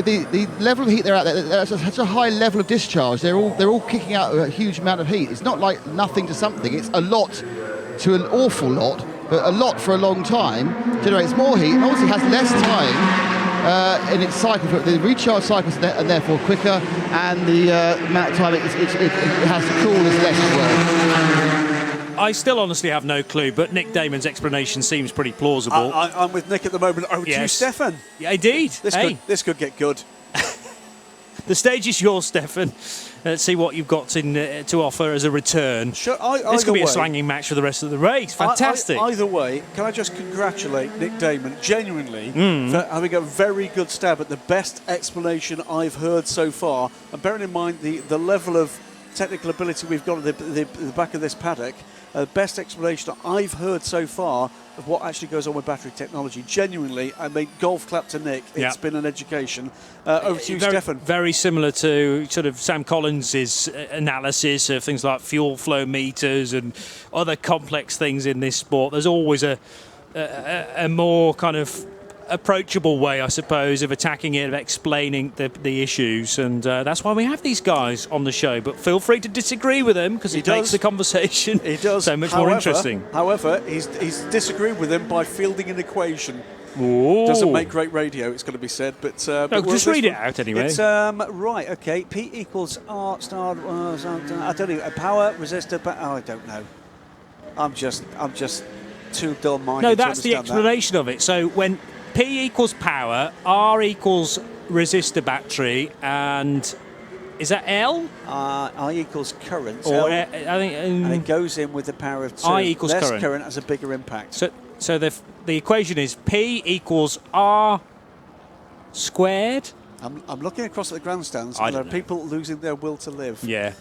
the level of heat they're at, there's such a high level of discharge. They're all kicking out a huge amount of heat. It's not like nothing to something. It's a lot to an awful lot, but a lot for a long time generates more heat and obviously has less time in its cycle. The recharge cycles are therefore quicker, and the amount of time it has to cool is less as well. I still honestly have no clue, but Nick Damon's explanation seems pretty plausible. I'm with Nick at the moment. Over to you, Stefan. Yeah, indeed. This could get good. The stage is yours, Stefan. Let's see what you've got to offer as a return. This could be a slanging match for the rest of the race. Fantastic. Either way, can I just congratulate Nick Damon, genuinely, for having a very good stab at the best explanation I've heard so far. And bearing in mind the level of technical ability we've got at the back of this paddock, best explanation I've heard so far of what actually goes on with battery technology. Genuinely, I mean, golf clap to Nick. It's been an education. Over to you, Stefan. Very similar to sort of Sam Collins' analysis of things like fuel flow meters and other complex things in this sport. There's always a more kind of approachable way, I suppose, of attacking it, of explaining the issues, and that's why we have these guys on the show. But feel free to disagree with them because it makes the conversation so much more interesting. However, he's disagreed with them by fielding an equation. Ooh. Doesn't make great radio, it's going to be said, but no, just read it out anyway. It's right, okay. P equals R star. I don't know. Power resistor. I don't know. I'm just too dull-minded. No, that's the explanation of it. So when P equals power, R equals resistor battery, and is that L? I equals current. Or L, I think, and it goes in with the power of 2. I equals Less current. has a bigger impact. So the equation is P equals R squared. I'm looking across at the grandstands, I and there are don't know. people losing their will to live. Yeah.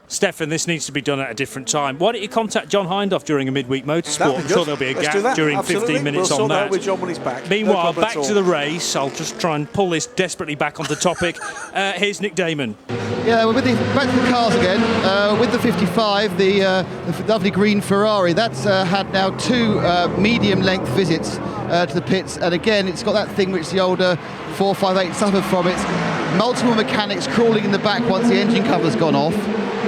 Stefan, this needs to be done at a different time. Why don't you contact John Hindhaugh during a midweek motorsport? That'd be I'm sure good. there'll be a Let's do gap that. during Absolutely. 15 minutes we'll on sort that. out with John when he's back. Meanwhile, No problem back at to all. the race. I'll just try and pull this desperately back onto topic. Here's Nick Damon. Yeah, we're back to the cars again. With the 55, the lovely green Ferrari, that's had now 2 medium-length visits to the pits. And again, it's got that thing which the older 458 suffered from. It's multiple mechanics crawling in the back once the engine cover's gone off.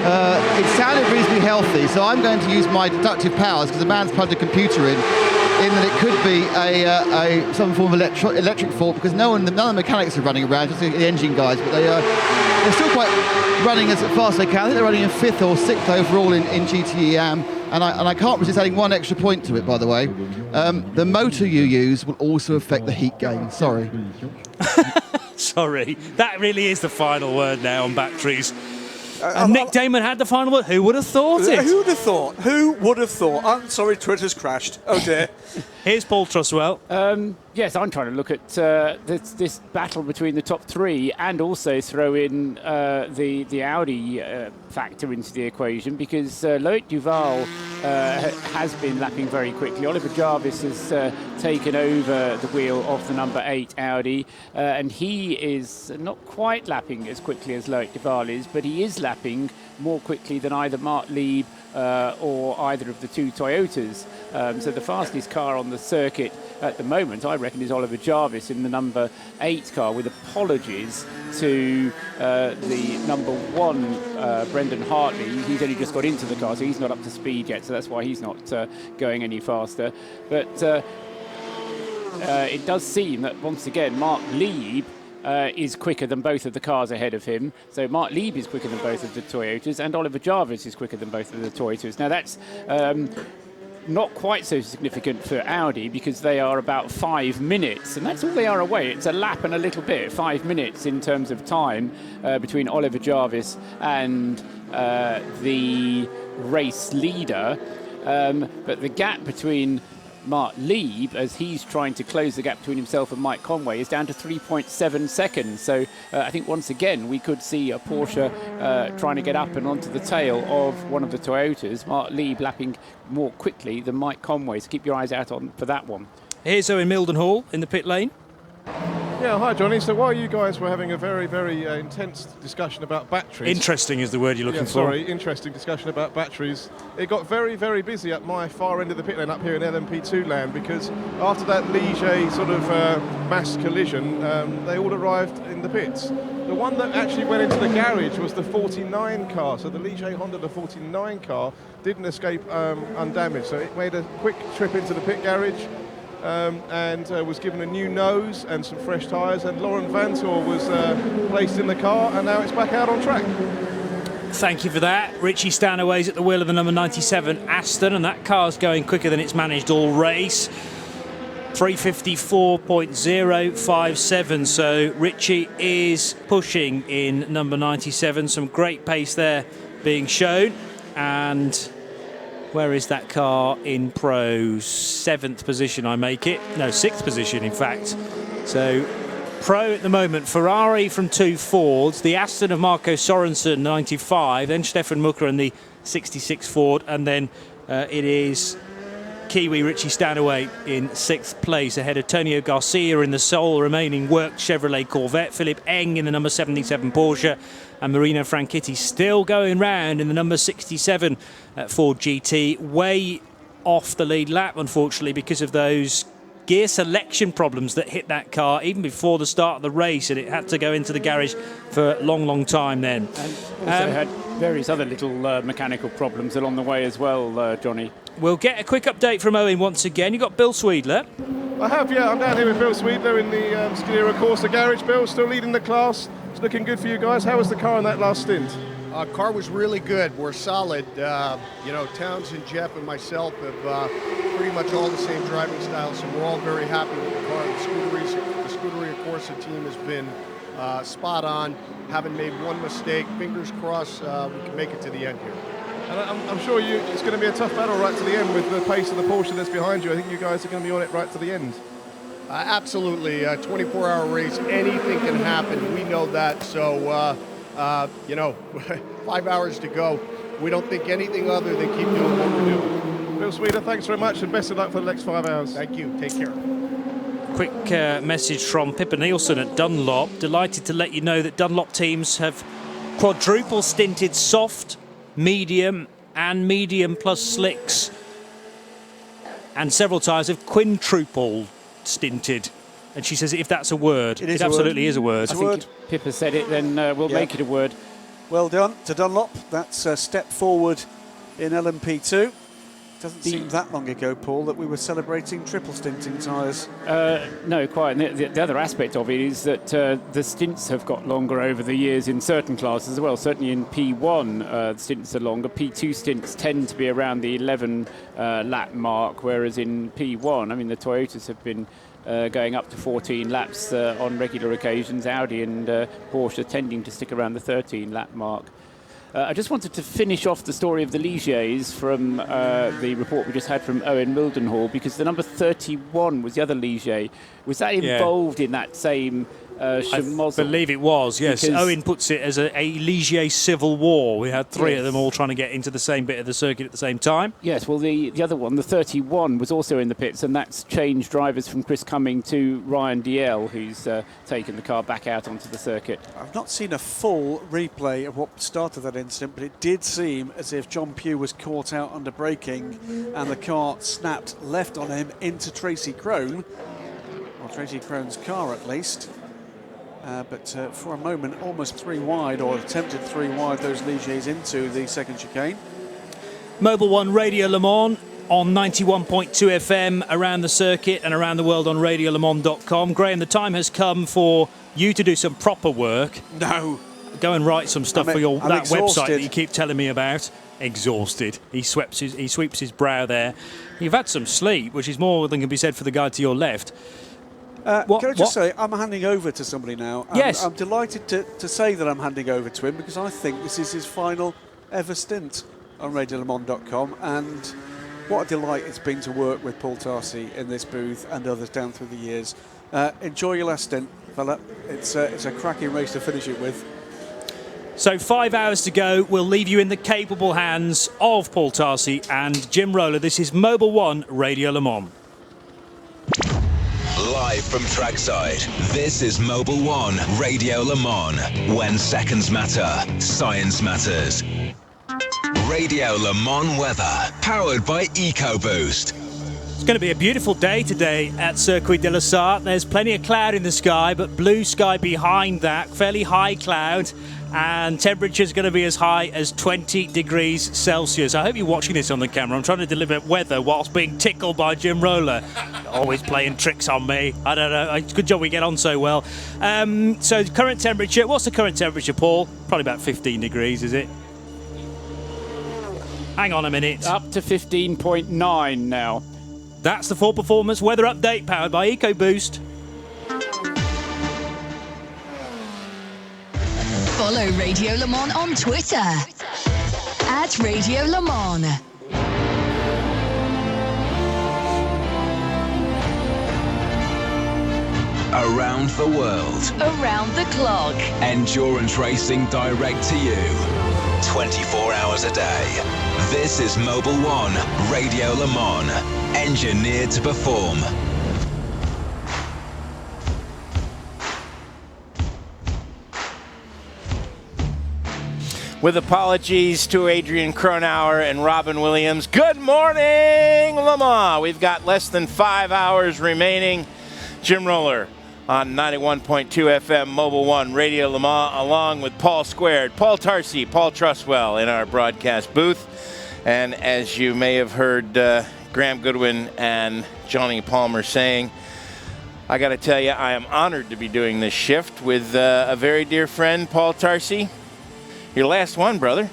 It sounded reasonably healthy, so I'm going to use my deductive powers because the man's plugged a computer in that it could be some form of electric fault because none of the mechanics are running around, just the engine guys, but they're still quite running as fast as they can. I think they're running in 5th or 6th overall in GTE AM, and I can't resist adding one extra point to it, by the way. The motor you use will also affect the heat gain. Sorry. Sorry. That really is the final word now on batteries. And Nick Damon had the final word. Who would have thought it? Who would have thought? Who would have thought? I'm sorry, Twitter's crashed. Oh dear. Here's Paul Truswell. Yes, I'm trying to look at this battle between the top 3 and also throw in the Audi factor into the equation because Loic Duval has been lapping very quickly. Oliver Jarvis has taken over the wheel of the number 8 Audi and he is not quite lapping as quickly as Loic Duval is, but he is lapping more quickly than either Mark Lieb or either of the 2 Toyotas. So the fastest car on the circuit at the moment, I reckon, is Oliver Jarvis in the number 8 car, with apologies to the number 1, Brendan Hartley. He's only just got into the car, so he's not up to speed yet, so that's why he's not going any faster. But it does seem that, once again, Mark Lieb is quicker than both of the cars ahead of him. So Mark Lieb is quicker than both of the Toyotas, and Oliver Jarvis is quicker than both of the Toyotas. Now that's not quite so significant for Audi because they are about 5 minutes, and that's all they are away. It's a lap and a little bit, 5 minutes in terms of time between Oliver Jarvis and the race leader. But the gap between Mark Lieb, as he's trying to close the gap between himself and Mike Conway, is down to 3.7 seconds. So I think once again we could see a Porsche trying to get up and onto the tail of one of the Toyotas. Mark Lieb lapping more quickly than Mike Conway, so keep your eyes out for that one. Here's Owen Mildenhall in the pit lane. Yeah, hi Johnny. So while you guys were having a very, very intense discussion about batteries... Interesting is the word you're looking for. Sorry, interesting discussion about batteries. It got very, very busy at my far end of the pit lane up here in LMP2 land because after that Ligier sort of mass collision, they all arrived in the pits. The one that actually went into the garage was the 49 car. So the Ligier Honda, the 49 car, didn't escape undamaged. So it made a quick trip into the pit garage. And was given a new nose and some fresh tyres, and Laurent Vantour was placed in the car, and now it's back out on track. Thank you for that. Richie Stanaway's at the wheel of the number 97 Aston, and that car's going quicker than it's managed all race. 354.057, so Richie is pushing in number 97. Some great pace there being shown, and where is that car in Pro? 7th position, I make it. No, 6th position, in fact. So, Pro at the moment, Ferrari from 2 Fords, the Aston of Marco Sorensen, 95, then Stefan Mucker and the 66 Ford, and then it is Kiwi Richie Stanaway in 6th place, ahead of Tonio Garcia in the sole remaining worked Chevrolet Corvette, Philip Eng in the number 77 Porsche, and Marino Franchitti still going round in the number 67 Ford GT, way off the lead lap, unfortunately, because of those gear selection problems that hit that car even before the start of the race, and it had to go into the garage for a long, long time then. And also had various other little mechanical problems along the way as well, Johnny. We'll get a quick update from Owen once again. You've got Bill Sweedler. I have, yeah. I'm down here with Bill Sweedler in the Scuderia Corsa garage. Bill, still leading the class. It's looking good for you guys. How was the car in that last stint? Car was really good. We're solid. Townsend, Jeff, and myself have pretty much all the same driving styles, so we're all very happy with the car. The Scuderia Corsa team has been spot on. Haven't made one mistake. Fingers crossed we can make it to the end here. And I'm sure it's going to be a tough battle right to the end with the pace of the Porsche that's behind you. I think you guys are going to be on it right to the end. Absolutely. 24-hour race. Anything can happen. We know that. So, 5 hours to go. We don't think anything other than keep doing what we're doing. Bill Sweeter, thanks very much and best of luck for the next 5 hours. Thank you. Take care. Quick message from Pippa Nielsen at Dunlop. Delighted to let you know that Dunlop teams have quadruple stinted soft, medium and medium plus slicks, and several tyres have quintuple stinted. And she says if that's a word, it absolutely is a word. I think if Pippa said it, then we'll make it a word. Well done to Dunlop. That's a step forward in LMP2. Doesn't seem that long ago, Paul, that we were celebrating triple stinting tyres. No, quite. And the other aspect of it is that the stints have got longer over the years in certain classes as well. Certainly in P1, the stints are longer. P2 stints tend to be around the 11 lap mark, whereas in P1, I mean, the Toyotas have been going up to 14 laps on regular occasions. Audi and Porsche tending to stick around the 13 lap mark. I just wanted to finish off the story of the Ligiers from the report we just had from Owen Mildenhall, because the number 31 was the other Ligier. Was that involved in that same schmozzle? I believe it was, yes. Because Owen puts it as a Ligier civil war. We had three of them all trying to get into the same bit of the circuit at the same time. Yes, well, the other one, the 31, was also in the pits, and that's changed drivers from Chris Cumming to Ryan Dalziel, who's taken the car back out onto the circuit. I've not seen a full replay of what started that incident, but it did seem as if John Pugh was caught out under braking and the car snapped left on him into Tracy Crone, or Tracy Crone's car at least. But for a moment, almost three wide, or attempted three wide, those Ligiers into the second chicane. Mobil 1 Radio Le Mans on 91.2 FM around the circuit and around the world on radiolemans.com. Graham, the time has come for you to do some proper work. No. Go and write some stuff for that exhausted. website that you keep telling me about. Exhausted. He sweeps his brow there. You've had some sleep, which is more than can be said for the guy to your left. Can I just say, I'm handing over to somebody now. Yes. I'm delighted to say that I'm handing over to him, because I think this is his final ever stint on radiolemans.com, and what a delight it's been to work with Paul Tarsi in this booth and others down through the years. Enjoy your last stint, fella. It's a cracking race to finish it with. So 5 hours to go. We'll leave you in the capable hands of Paul Tarsi and Jim Roller. This is Mobil 1 Radio Le Mans. Live from trackside, this is Mobil 1 Radio Le Mans. When seconds matter, science matters. Radio Le Mans weather, powered by EcoBoost. It's going to be a beautiful day today at Circuit de la Sarthe. There's plenty of cloud in the sky, but blue sky behind that, fairly high cloud, and temperature's going to be as high as 20 degrees Celsius. I hope you're watching this on the camera. I'm trying to deliver weather whilst being tickled by Jim Roller. Always playing tricks on me. I don't know. Good job we get on so well. So current temperature, what's the current temperature, Paul? Probably about 15 degrees, is it? Hang on a minute. Up to 15.9 now. That's the full performance weather update powered by EcoBoost. Follow Radio Le Mans on Twitter at Radio Le Mans. Around the world. Around the clock. Endurance racing direct to you. 24 hours a day. This is Mobil 1 Radio Le Mans. Engineered to perform. With apologies to Adrian Cronauer and Robin Williams. Good morning, Le Mans. We've got less than 5 hours remaining. Jim Roller on 91.2 FM Mobil 1 Radio Le Mans, along with Paul Squared, Paul Tarsi, Paul Trustwell in our broadcast booth. And as you may have heard Graham Goodwin and Johnny Palmer saying, I got to tell you, I am honored to be doing this shift with a very dear friend, Paul Tarsi. your last one, brother.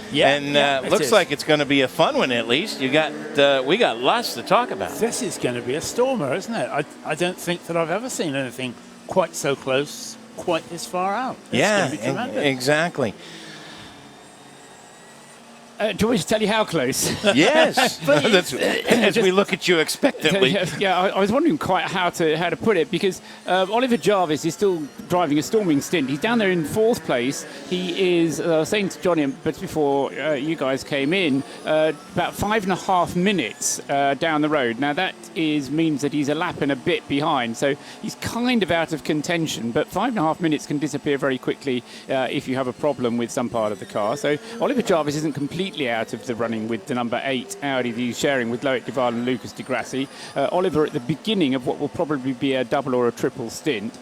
Yeah, and looks like it's going to be a fun one at least. We got lots to talk about. This is going to be a stormer, isn't it? I don't think that I've ever seen anything quite so close, quite this far out. It's going to be tremendous. Exactly. Do you want me to tell you how close? Yes. As we look at you expectantly. Yeah, I was wondering quite how to put it, because Oliver Jarvis is still driving a storming stint. He's down there in 4th place. He is, I was saying to Johnny, but before you guys came in, about 5.5 minutes down the road. Now that means that he's a lap and a bit behind, so he's kind of out of contention, but 5.5 minutes can disappear very quickly if you have a problem with some part of the car. So Oliver Jarvis isn't completely out of the running with the number 8 Audi that he's sharing with Loic Duval and Lucas Di Grassi. Oliver at the beginning of what will probably be a double or a triple stint.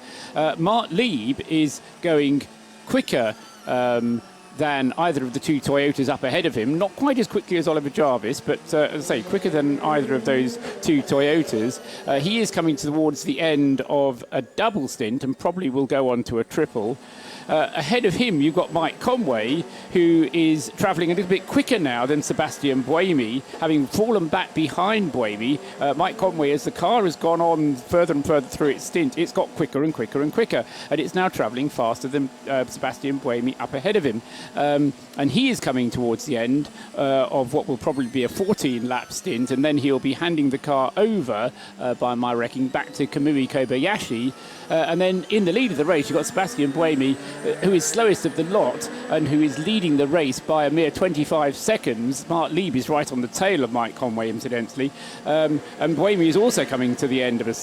Mark Lieb is going quicker than either of the 2 Toyotas up ahead of him. Not quite as quickly as Oliver Jarvis, but as I say, quicker than either of those 2 Toyotas. He is coming towards the end of a double stint and probably will go on to a triple. Ahead of him, you've got Mike Conway, who is travelling a little bit quicker now than Sebastian Buemi, having fallen back behind Buemi. Mike Conway, as the car has gone on further and further through its stint, it's got quicker and quicker and quicker, and it's now travelling faster than Sebastian Buemi up ahead of him. And he is coming towards the end of what will probably be a 14-lap stint, and then he'll be handing the car over, by my reckoning, back to Kamui Kobayashi. And then in the lead of the race, you've got Sebastian Buemi, who is slowest of the lot and who is leading the race by a mere 25 seconds. Mark Lieb is right on the tail of Mike Conway, incidentally. And Buemi is also coming to the end of a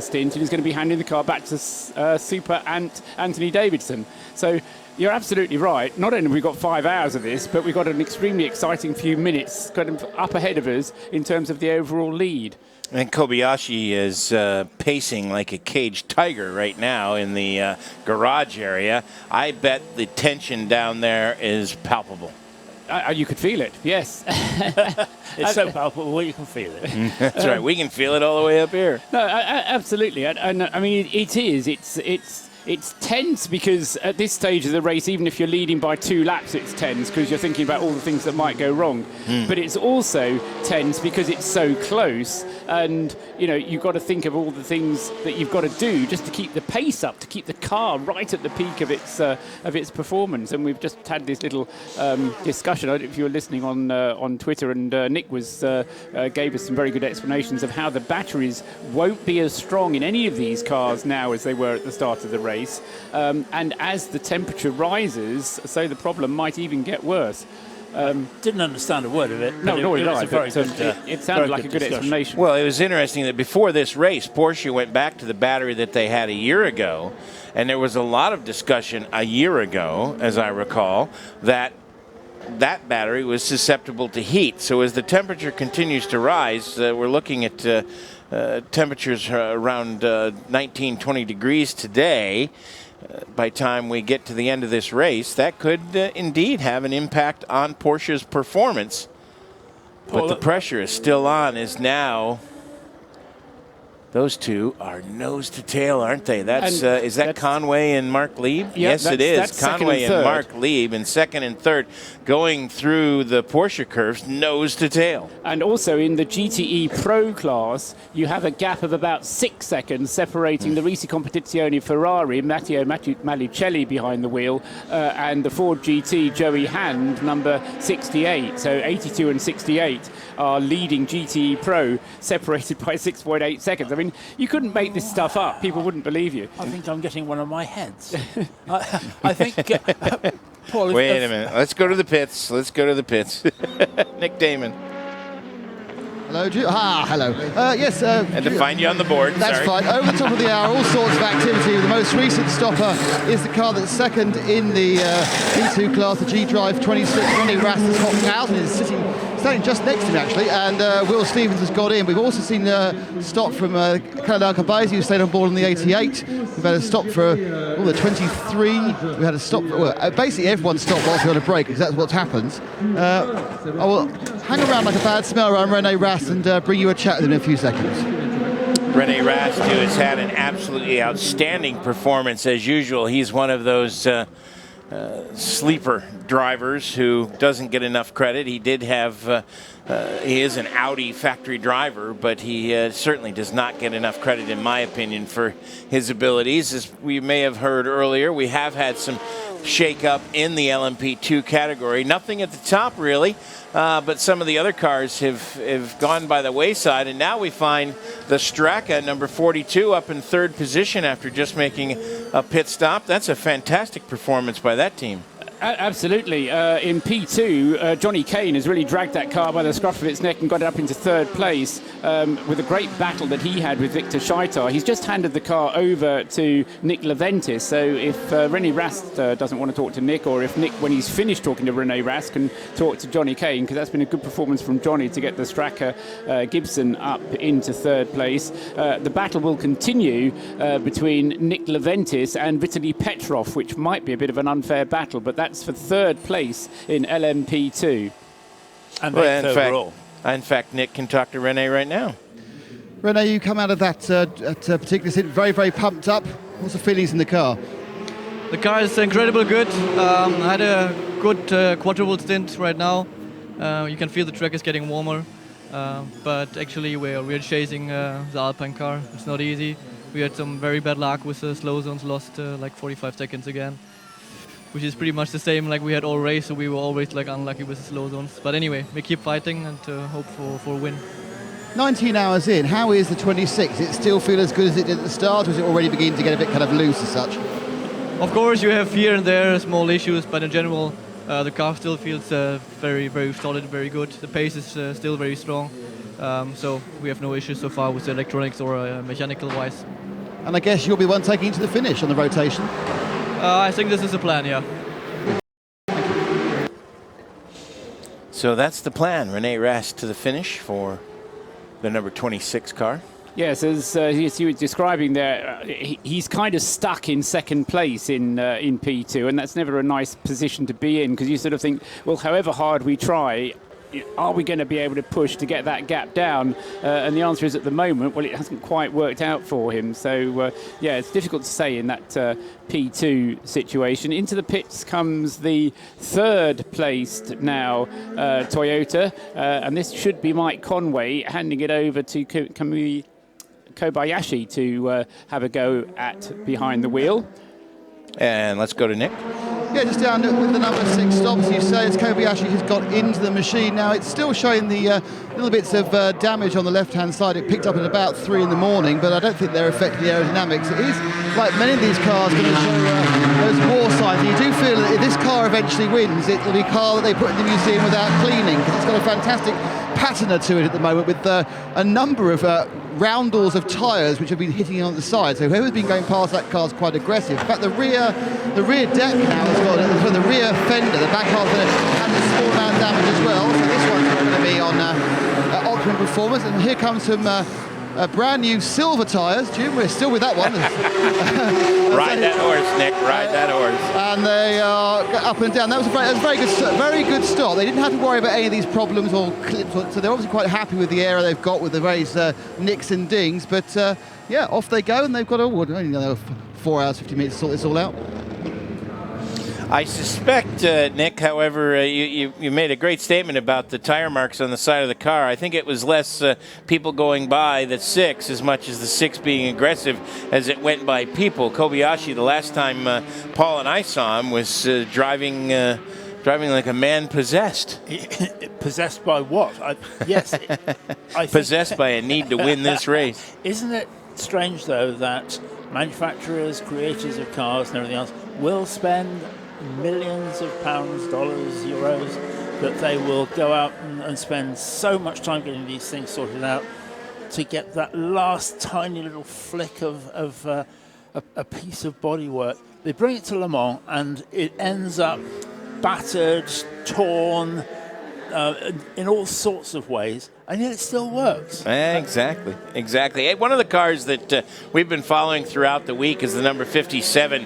stint and is going to be handing the car back to Super Ant Anthony Davidson. So you're absolutely right. Not only have we got 5 hours of this, but we've got an extremely exciting few minutes kind of up ahead of us in terms of the overall lead. And Kobayashi is pacing like a caged tiger right now in the garage area. I bet the tension down there is palpable. You could feel it, yes. It's so palpable, you can feel it. That's right. We can feel it all the way up here. No, absolutely. And I mean, it is. It's tense because at this stage of the race, even if you're leading by 2 laps, it's tense because you're thinking about all the things that might go wrong. But it's also tense because it's so close, and you've got to think of all the things that you've got to do just to keep the pace up, to keep the car right at the peak of its performance. And we've just had this little discussion. I don't know if you were listening on Twitter, and Nick gave us some very good explanations of how the batteries won't be as strong in any of these cars now as they were at the start of the race. And as the temperature rises, so the problem might even get worse. Didn't understand a word of it. No, nor did I. It sounded like a good explanation. Well, it was interesting that before this race, Porsche went back to the battery that they had a year ago, and there was a lot of discussion a year ago, as I recall, that battery was susceptible to heat. So as the temperature continues to rise, we're looking at temperatures around 19, 20 degrees today. By the time we get to the end of this race, that could indeed have an impact on Porsche's performance. But the pressure is still on, is now... Those two are nose to tail, aren't they? Is that Conway and Mark Lieb? Yeah, yes, it is. Conway and Mark Lieb in 2nd and 3rd, going through the Porsche curves nose to tail. And also in the GTE Pro class, you have a gap of about 6 seconds separating the Risi Competizione Ferrari, Matteo Malicelli behind the wheel, and the Ford GT Joey Hand, number 68. So 82 and 68 are leading GTE Pro, separated by 6.8 seconds. I mean, you couldn't make this stuff up. People wouldn't believe you. I think I'm getting one of my heads. I think... Paul, wait a minute. Let's go to the pits. Nick Damon. Hello, hello. Yes. Had to find you on the board. That's fine. Over the top of the hour, all sorts of activity. The most recent stopper is the car that's second in the E2 class, the G-Drive 26. Ronnie Rast has hopped out and is standing just next to him, actually, and Will Stevens has got in. We've also seen stop from Canada Alcabazi, who stayed on board on the 88. We've had a stop for the 23. We had a stop for, basically everyone stopped whilst we were on a break, because that's what happens. I will hang around like a bad smell around Rene Rast and bring you a chat with him in a few seconds. Rene Rast, who has had an absolutely outstanding performance as usual. He's one of those sleeper drivers who doesn't get enough credit. He did have, he is an Audi factory driver, but he certainly does not get enough credit, in my opinion, for his abilities. As we may have heard earlier, we have had some shake-up in the LMP2 category. Nothing at the top, really, but some of the other cars have gone by the wayside, and now we find the Straka, number 42, up in third position after just making a pit stop. That's a fantastic performance by that team. Absolutely. In P2, Johnny Kane has really dragged that car by the scruff of its neck and got it up into third place with a great battle that he had with Victor Scheitar. He's just handed the car over to Nick Leventis. So if René Rast doesn't want to talk to Nick, or if Nick, when he's finished talking to René Rast, can talk to Johnny Kane, because that's been a good performance from Johnny to get the Straka Gibson up into third place. The battle will continue between Nick Leventis and Vitaly Petrov, which might be a bit of an unfair battle, but that's for third place in LMP2. And in fact, Nick can talk to René right now. René, you come out of that particular sit very, very pumped up. What's the feelings in the car? The car is incredibly good. I had a good quadruple stint right now. You can feel the track is getting warmer, but actually we're chasing the Alpine car. It's not easy. We had some very bad luck with the slow zones, lost like 45 seconds again, which is pretty much the same like we had all race, so we were always like unlucky with the slow zones. But anyway, we keep fighting and hope for a win. 19 hours in, how is the 26? Does it still feel as good as it did at the start, or is it already beginning to get a bit kind of loose as such? Of course, you have here and there small issues, but in general, the car still feels very, very solid, very good. The pace is still very strong, so we have no issues so far with the electronics or mechanical-wise. And I guess you'll be one taking to the finish on the rotation? I think this is the plan, yeah. So that's the plan. René Rast to the finish for the number 26 car. Yes, as you were describing there, he's kind of stuck in second place in P2, and that's never a nice position to be in, because you sort of think, well, however hard we try, are we going to be able to push to get that gap down? And the answer is, at the moment, well, it hasn't quite worked out for him. So, yeah, it's difficult to say in that P2 situation. Into the pits comes the third placed now Toyota, and this should be Mike Conway handing it over to Kobayashi to have a go at behind the wheel. And let's go to Nick. Yeah, just down with the number 6 stops, you say, as Kobayashi has got into the machine. Now, it's still showing the little bits of damage on the left-hand side. It picked up at about 3 in the morning, but I don't think they're affecting the aerodynamics. It is, like many of these cars, going to show those war signs. And you do feel that if this car eventually wins, it will be a car that they put in the museum without cleaning, because it's got a fantastic patina to it at the moment, with a number of roundels of tyres which have been hitting on the side. So whoever's been going past that car is quite aggressive. In fact, the rear deck now has got it, so the rear fender, the back half of it, has a small amount of damage as well. So this one's not going to be on optimum performance. And here comes some brand new silver tyres. Jim, we're still with that one. Ride that horse, Nick. Ride that horse. And they are up and down. That was a very good start. They didn't have to worry about any of these problems or clips, so they're obviously quite happy with the area they've got with the raised nicks and dings. But yeah, off they go, and they've got only 4 hours, 50 minutes to sort this all out. I suspect, Nick, however, you made a great statement about the tire marks on the side of the car. I think it was less people going by the 6 as much as the 6 being aggressive as it went by people. Kobayashi, the last time Paul and I saw him, was driving like a man possessed. Possessed by what? Possessed by a need to win this race. Isn't it strange, though, that manufacturers, creators of cars and everything else will spend millions of pounds, dollars, euros, that they will go out and spend so much time getting these things sorted out to get that last tiny little flick of a piece of bodywork. They bring it to Le Mans and it ends up battered, torn, in all sorts of ways, and yet it still works. Exactly. Hey, one of the cars that we've been following throughout the week is the number 57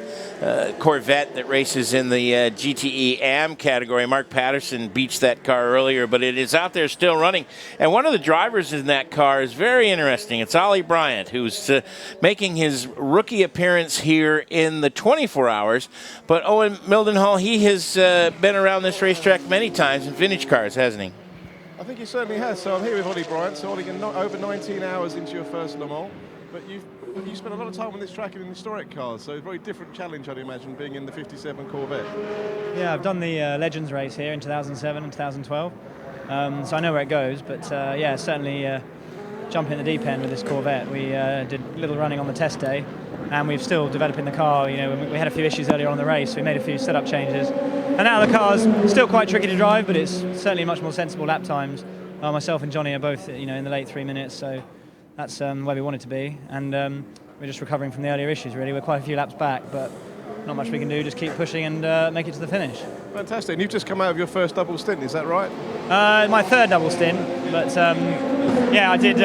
Corvette that races in the GTE AM category. Mark Patterson beached that car earlier, but it is out there still running. And one of the drivers in that car is very interesting. It's Ollie Bryant, who's making his rookie appearance here in the 24 hours. But Owen Mildenhall, he has been around this racetrack many times in vintage cars, hasn't he? I think he certainly has. So I'm here with Ollie Bryant. So Ollie, you're over 19 hours into your first Le Mans, but you spent a lot of time on this track in historic cars. So a very different challenge, I'd imagine, being in the 57 Corvette. Yeah, I've done the Legends race here in 2007 and 2012, so I know where it goes. But yeah, certainly jumping in the deep end with this Corvette. We did a little running on the test day, and we're still developing the car. You know, we had a few issues earlier on in the race. We made a few setup changes, and now the car's still quite tricky to drive, but it's certainly much more sensible lap times. Myself and Johnny are both, in the late 3 minutes, so that's where we want it to be. And we're just recovering from the earlier issues, really. We're quite a few laps back, but not much we can do. Just keep pushing and make it to the finish. Fantastic. And you've just come out of your first double stint, is that right? My third double stint, but yeah, I did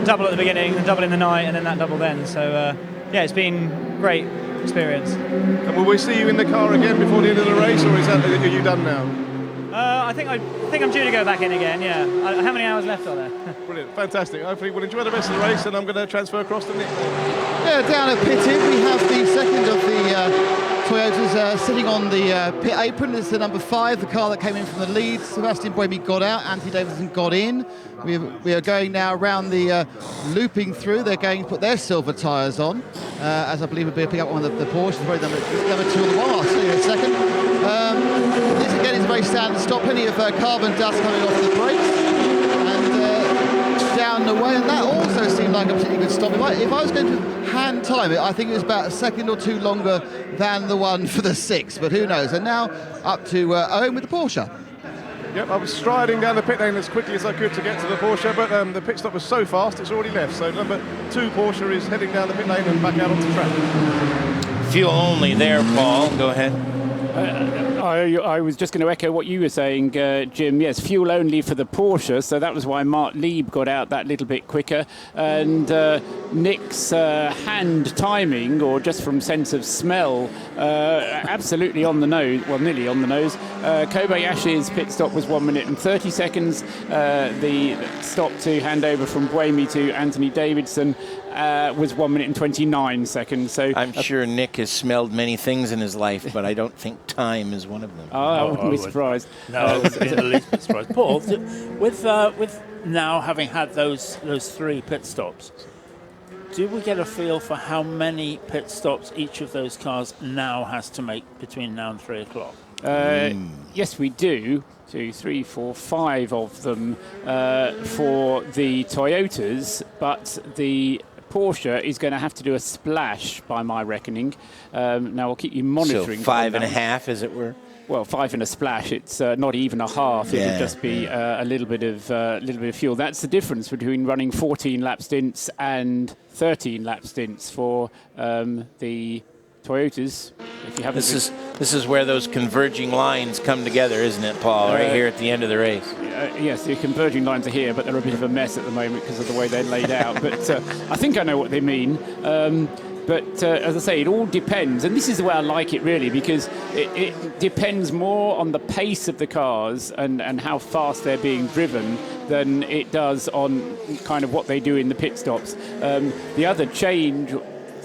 double at the beginning, and double in the night, and then that double then. So yeah, it's been great experience. And will we see you in the car again before the end of the race, or are you done now? I think I'm due to go back in again. Yeah. How many hours left are there? Brilliant, fantastic. Hopefully we'll enjoy the rest of the race, and I'm going to transfer across to Nick. Yeah, down at pit in, we have the second of the Toyotas sitting on the pit apron. It's the number 5, the car that came in from the lead. Sebastian Buemi got out, Anthony Davidson got in. We are going now around the looping through. They're going to put their silver tyres on, as I believe we'll be picking up one of the Porsche. Probably number 2 on the wall. I'll see you in a second. This again is a very standard stop. Plenty of carbon dust coming off the brakes and down the way, and that also seemed like a particularly good stop. If I was going to hand time it, I think it was about a second or two longer than the one for the 6, but who knows. And now up to Owen with the Porsche. Yep, I was striding down the pit lane as quickly as I could to get to the Porsche, but the pit stop was so fast it's already left. So number 2 Porsche is heading down the pit lane and back out onto track. Fuel only there, Paul. Go ahead. I was just going to echo what you were saying, Jim. Yes, fuel only for the Porsche, so that was why Mark Lieb got out that little bit quicker. And Nick's hand timing, or just from sense of smell, absolutely on the nose, well, nearly on the nose. Kobayashi's pit stop was 1 minute and 30 seconds. The stop to hand over from Buemi to Anthony Davidson was 1 minute and 29 seconds. So I'm sure Nick has smelled many things in his life, but I don't think time is one of them. I wouldn't be surprised. No, I wouldn't be in the least bit surprised. Paul, with now having had those 3 pit stops, do we get a feel for how many pit stops each of those cars now has to make between now and 3 o'clock? Yes, we do. 2, 3, 4, 5 of them for the Toyotas, but the Porsche is going to have to do a splash, by my reckoning. Now, I'll keep you monitoring. So 5.5, as it were? Well, 5 and a splash. It's not even a half. Yeah, It'll just be a little bit of fuel. That's the difference between running 14 lap stints and 13 lap stints for the Toyotas. If you haven't, this is where those converging lines come together, isn't it, Paul? Right here at the end of the race. Yes, the converging lines are here, but they're a bit of a mess at the moment because of the way they're laid out. But I think I know what they mean. But as I say, it all depends, and this is the way I like it really, because it depends more on the pace of the cars and how fast they're being driven than it does on kind of what they do in the pit stops. The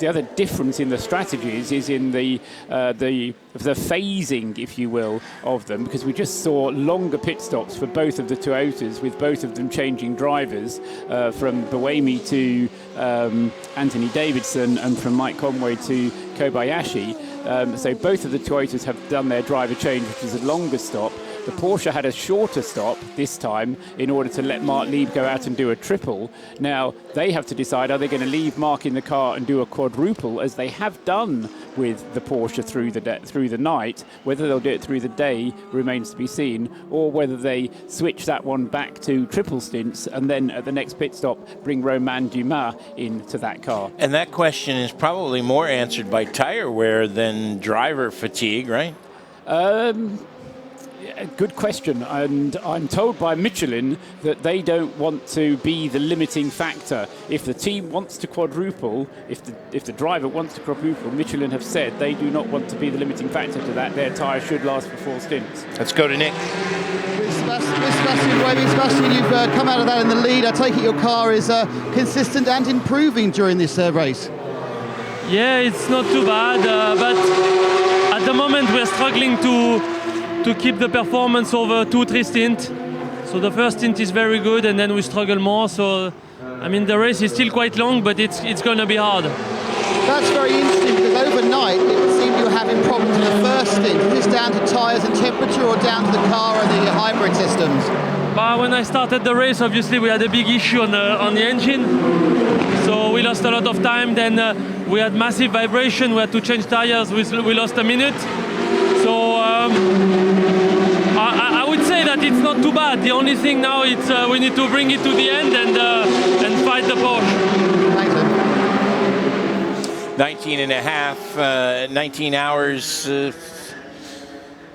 other difference in the strategies is in the phasing, if you will, of them, because we just saw longer pit stops for both of the Toyotas, with both of them changing drivers from Buemi to Anthony Davidson and from Mike Conway to Kobayashi. So both of the Toyotas have done their driver change, which is a longer stop. The Porsche had a shorter stop this time in order to let Mark Lieb go out and do a triple. Now, they have to decide, are they going to leave Mark in the car and do a quadruple, as they have done with the Porsche through the night. Whether they'll do it through the day remains to be seen, or whether they switch that one back to triple stints and then at the next pit stop bring Romain Dumas into that car. And that question is probably more answered by tire wear than driver fatigue, right? a good question, and I'm told by Michelin that they don't want to be the limiting factor. If the team wants to quadruple, if the driver wants to quadruple, Michelin have said they do not want to be the limiting factor to that. Their tyre should last for 4 stints. Let's go to Nick. Sebastian, you've come out of that in the lead. I take it your car is consistent and improving during this race. Yeah, it's not too bad, but at the moment we're struggling to keep the performance over 2-3 stints. So the first stint is very good, and then we struggle more. So I mean, the race is still quite long, but it's going to be hard. That's very interesting, because overnight it seemed you were having problems in the first stint. Is this down to tyres and temperature, or down to the car and the hybrid systems? But when I started the race, obviously we had a big issue on the engine, so we lost a lot of time. Then we had massive vibration. We had to change tires. We lost a minute. So I would say that it's not too bad. The only thing now is we need to bring it to the end and fight the Porsche. 19 hours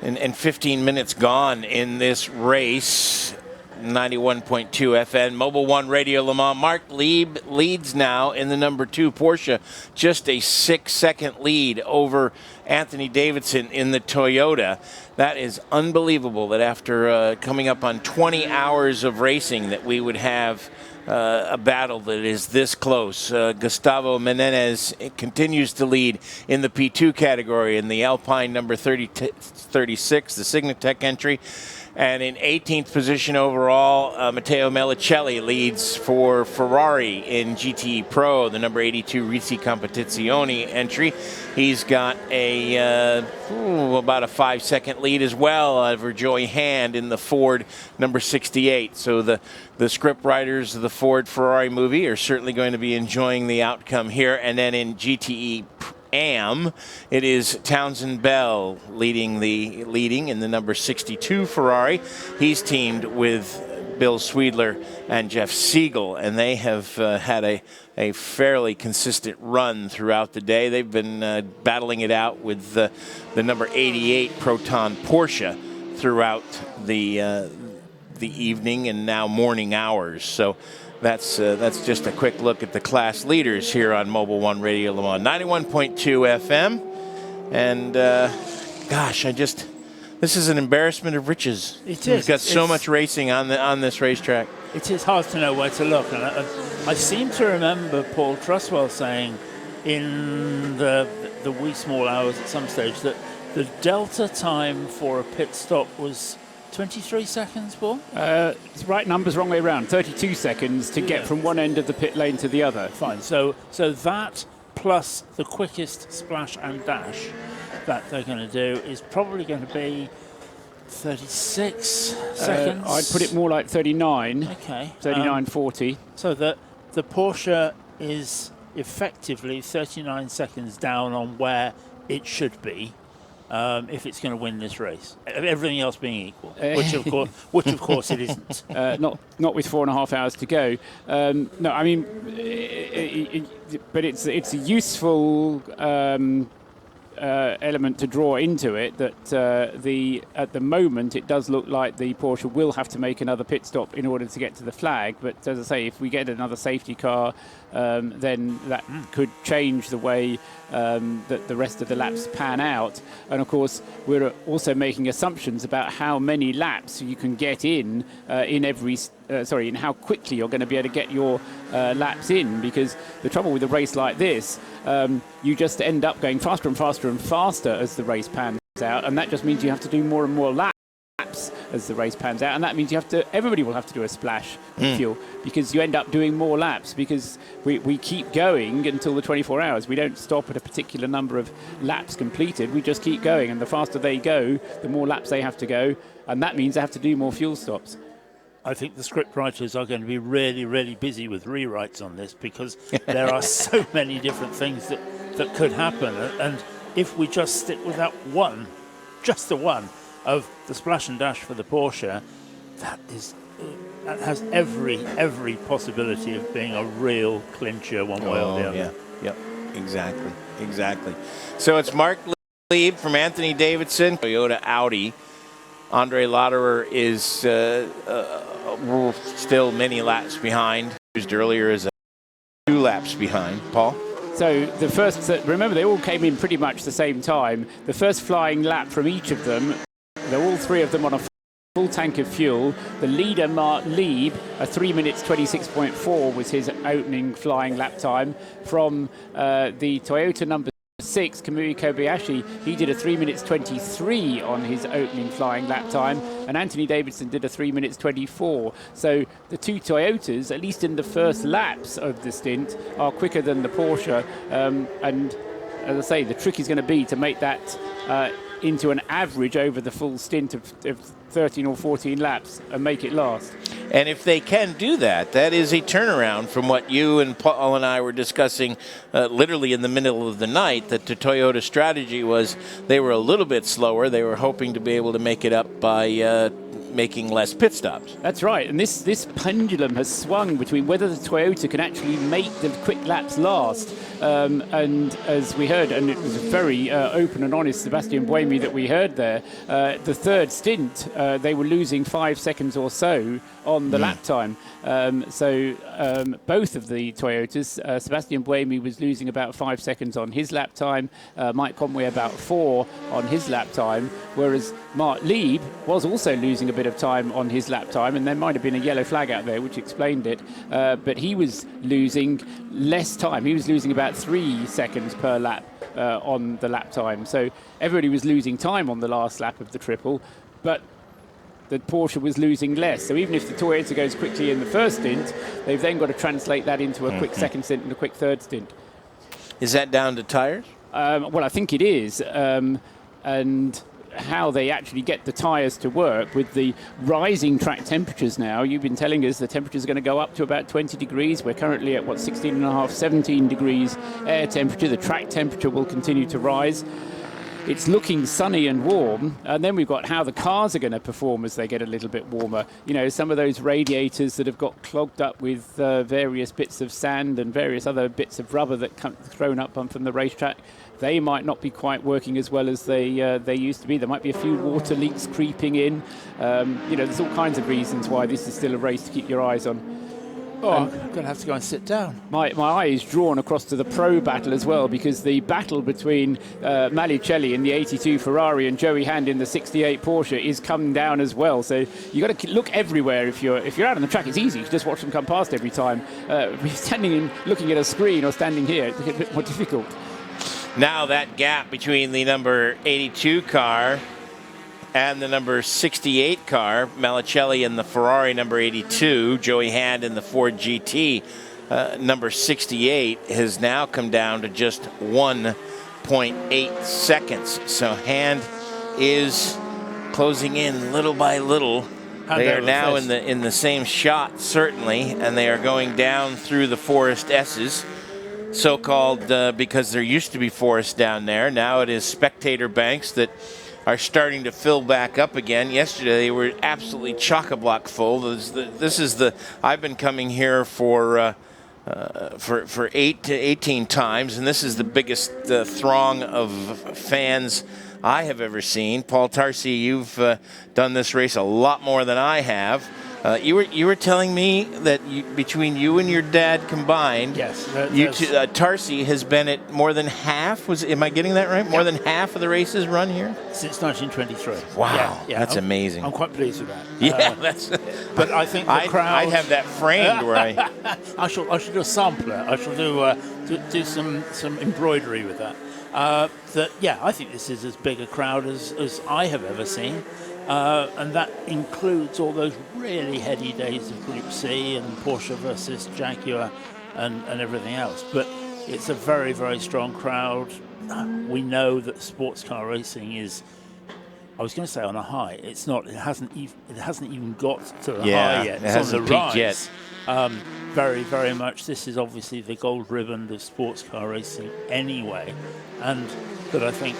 and 15 minutes gone in this race. 91.2 FN, Mobil 1 Radio Le Mans. Mark Lieb leads now in the number 2 Porsche, just a 6-second lead over Anthony Davidson in the Toyota. That is unbelievable that after coming up on 20 hours of racing that we would have a battle that is this close. Gustavo Menendez continues to lead in the P2 category in the Alpine number 36, the Signatech entry. And in 18th position overall, Matteo Melicelli leads for Ferrari in GTE Pro, the number 82 Risi Competizione entry. He's got about a 5-second lead as well over Joey Hand in the Ford number 68. So the script writers of the Ford Ferrari movie are certainly going to be enjoying the outcome here. And then in GTE AM, it is Townsend Bell leading in the number 62 Ferrari. He's teamed with Bill Sweedler and Jeff Siegel, and they have had a fairly consistent run throughout the day. They've been battling it out with the number 88 Proton Porsche throughout the evening and now morning hours. So that's just a quick look at the class leaders here on Mobil 1 Radio Le Mans. 91.2 FM. And, gosh, this is an embarrassment of riches. It is. We've got so much racing on this racetrack. It is hard to know where to look. And I seem to remember Paul Truswell saying in the wee small hours at some stage that the delta time for a pit stop was 23 seconds, Paul? It's right numbers, wrong way around. 32 seconds to get from one end of the pit lane to the other. Fine. So that plus the quickest splash and dash that they're going to do is probably going to be 36 seconds. I'd put it more like 39. Okay. 39.40. So the Porsche is effectively 39 seconds down on where it should be. If it's going to win this race, everything else being equal, which of course it isn't. Not with 4.5 hours to go. No, I mean, but it's a useful element to draw into it that at the moment it does look like the Porsche will have to make another pit stop in order to get to the flag. But as I say, if we get another safety car, then that could change the way that the rest of the laps pan out. And of course, we're also making assumptions about how many laps you can get in in how quickly you're going to be able to get your laps in, because the trouble with a race like this, you just end up going faster and faster and faster as the race pans out, and that just means you have to do more and more laps as the race pans out, and that means everybody will have to do a splash of fuel, because you end up doing more laps, because we keep going until the 24 hours. We don't stop at a particular number of laps completed, we just keep going, and the faster they go, the more laps they have to go, and that means they have to do more fuel stops. I think the script writers are going to be really, really busy with rewrites on this, because there are so many different things that could happen. And if we just stick with that one, just the one, of the splash and dash for the Porsche, that has every possibility of being a real clincher one way or the other. Yeah, exactly. So it's Mark Lieb from Anthony Davidson, Toyota Audi. Andre Lauderer is still many laps behind. Used earlier as 2 laps behind. Paul? So the first, remember they all came in pretty much the same time. The first flying lap from each of them, they're all 3 of them on a full tank of fuel. The leader, Mart Lieb, a 3 minutes 26.4 was his opening flying lap time. From the Toyota number 6, Kamui Kobayashi, he did a 3 minutes 23 on his opening flying lap time, and Anthony Davidson did a 3 minutes 24. So the 2 Toyotas, at least in the first laps of the stint, are quicker than the Porsche. And as I say, the trick is going to be to make that into an average over the full stint of 13 or 14 laps and make it last. And if they can do that, that is a turnaround from what you and Paul and I were discussing literally in the middle of the night, that the Toyota strategy was they were a little bit slower. They were hoping to be able to make it up by making less pit stops. That's right, and this pendulum has swung between whether the Toyota can actually make the quick laps last. And as we heard, and it was a very open and honest Sebastian Buemi that we heard there, the third stint, they were losing 5 seconds or so on the lap time. Both of the Toyotas, Sebastian Buemi was losing about 5 seconds on his lap time, Mike Conway about 4 on his lap time, whereas Mart Lieb was also losing a bit of time on his lap time, and there might have been a yellow flag out there which explained it, but he was losing less time. He was losing about 3 seconds per lap on the lap time. So everybody was losing time on the last lap of the triple, but the Porsche was losing less. So even if the Toyota goes quickly in the first stint, they've then got to translate that into a quick second stint and a quick third stint. Is that down to tires? Well, I think it is. And how they actually get the tyres to work with the rising track temperatures now. You've been telling us the temperatures are going to go up to about 20 degrees. We're currently at, 16.5, 17 degrees air temperature. The track temperature will continue to rise. It's looking sunny and warm, and then we've got how the cars are going to perform as they get a little bit warmer. You know, some of those radiators that have got clogged up with various bits of sand and various other bits of rubber that come thrown up from the racetrack, they might not be quite working as well as they used to be. There might be a few water leaks creeping in. There's all kinds of reasons why this is still a race to keep your eyes on. Oh, I'm going to have to go and sit down. My eye is drawn across to the pro battle as well, because the battle between Malicelli in the 82 Ferrari and Joey Hand in the 68 Porsche is come down as well. So you've got to look everywhere. If you're out on the track, it's easy. You can just watch them come past every time. Standing and looking at a screen or standing here, it's a bit more difficult. Now that gap between the number 82 car and the number 68 car, Malicelli in the Ferrari number 82, Joey Hand in the Ford GT number 68, has now come down to just 1.8 seconds. So Hand is closing in little by little. They are now in the same shot, certainly, and they are going down through the Forest S's, so-called because there used to be forest down there. Now it is spectator banks that are starting to fill back up again. Yesterday they were absolutely chock-a-block full. I've been coming here for 8 to 18 times, and this is the biggest throng of fans I have ever seen. Paul Tarsi, you've done this race a lot more than I have. You were telling me that between you and your dad combined, yes, Tarsi has been at more than half. Am I getting that right? Yeah. More than half of the races run here since 1923. Wow, yeah, that's amazing. I'm quite pleased with that. Yeah, But I think the crowd. I'd have that framed where I should do a sampler. I shall do some embroidery with that. I think this is as big a crowd as I have ever seen. And that includes all those really heady days of Group C and Porsche versus Jaguar and everything else. But it's a very, very strong crowd. We know that sports car racing is, I was going to say on a high. It's not. It hasn't even got to the high yet. It's on the rise. Yet. Very, very much. This is obviously the gold ribbon of sports car racing anyway. But I think,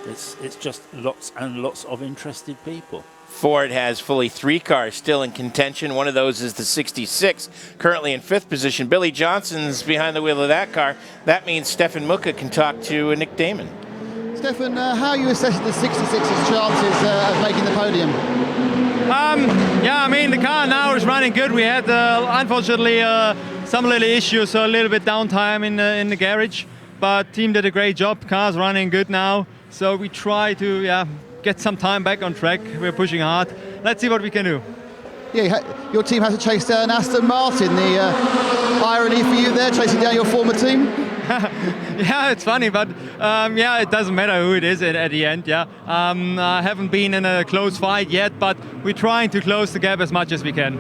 it's just lots and lots of interested people. Ford has fully 3 cars still in contention. One of those is the 66, currently in 5th position. Billy Johnson's behind the wheel of that car. That means Stefan Mucke can talk to Nick Damon. Stefan, how are you assessing the 66's chances of making the podium? Yeah, I mean, the car now is running good. We had, unfortunately, some little issues, so a little bit downtime in the garage. But team did a great job. Car's running good now. So we try to get some time back on track. We're pushing hard. Let's see what we can do. Yeah, your team has to chase down Aston Martin. The irony for you there, chasing down your former team. Yeah, it's funny, but it doesn't matter who it is at the end. Yeah, I haven't been in a close fight yet, but we're trying to close the gap as much as we can.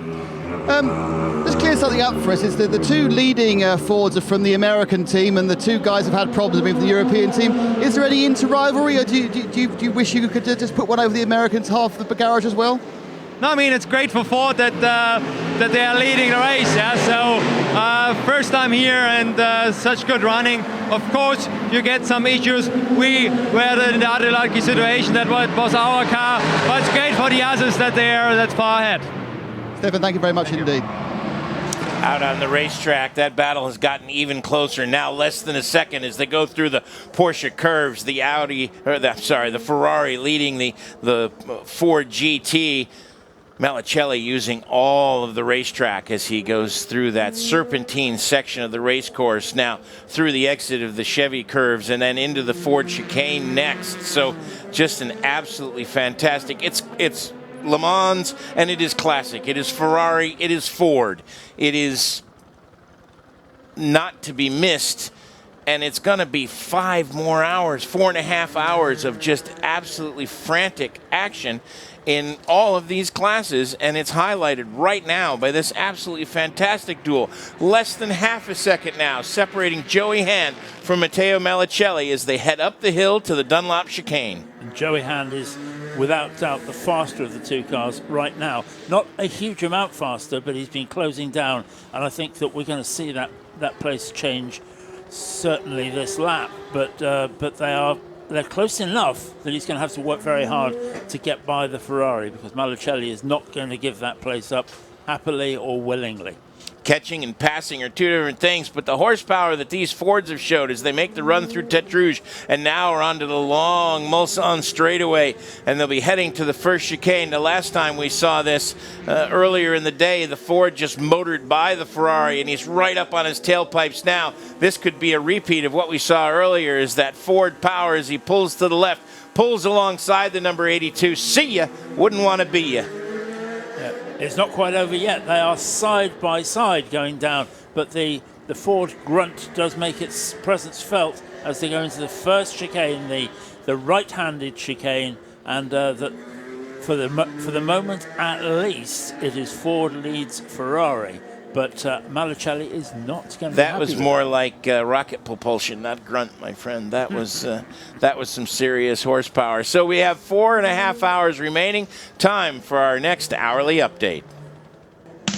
Let's clear something up for us. Is that the two leading Fords are from the American team, and the two guys have had problems with the European team. Is there any inter-rivalry, or do you wish you could just put one over the Americans half of the garage as well? No, I mean, it's great for Ford that they are leading the race. Yeah, so first time here and such good running. Of course, you get some issues. We were in the other lucky situation that was our car, but it's great for the others that they are that far ahead. Stefan, thank you very much indeed. Out on the racetrack, that battle has gotten even closer. Now less than a second as they go through the Porsche curves. The the Ferrari leading the Ford GT. Malicelli using all of the racetrack as he goes through that serpentine section of the race course, now through the exit of the Chevy curves and then into the Ford chicane next. So just an absolutely fantastic. It's Le Mans and it is classic. It is Ferrari. It is Ford. It is not to be missed. And it's going to be 4.5 hours of just absolutely frantic action in all of these classes, and it's highlighted right now by this absolutely fantastic duel. Less than half a second now separating Joey Hand from Matteo Malicelli as they head up the hill to the Dunlop chicane. And Joey Hand is without doubt the faster of the two cars right now. Not a huge amount faster, but he's been closing down, and I think that we're going to see that place change certainly this lap, but they're close enough that he's going to have to work very hard to get by the Ferrari, because Malicelli is not going to give that place up happily or willingly. Catching and passing are two different things, but the horsepower that these Fords have showed as they make the run through Tête Rouge and now are onto the long Mulsanne straightaway, and they'll be heading to the first chicane. The last time we saw this earlier in the day, the Ford just motored by the Ferrari, and he's right up on his tailpipes now. This could be a repeat of what we saw earlier, is that Ford power as he pulls to the left, pulls alongside the number 82. See ya, wouldn't want to be ya. It's not quite over yet. They are side by side going down, but the Ford grunt does make its presence felt as they go into the first chicane, the right-handed chicane, and for the moment at least, it is Ford leads Ferrari. But Malicelli is not going to be That was more like rocket propulsion, not grunt, my friend. That was some serious horsepower. So we have 4.5 hours remaining. Time for our next hourly update.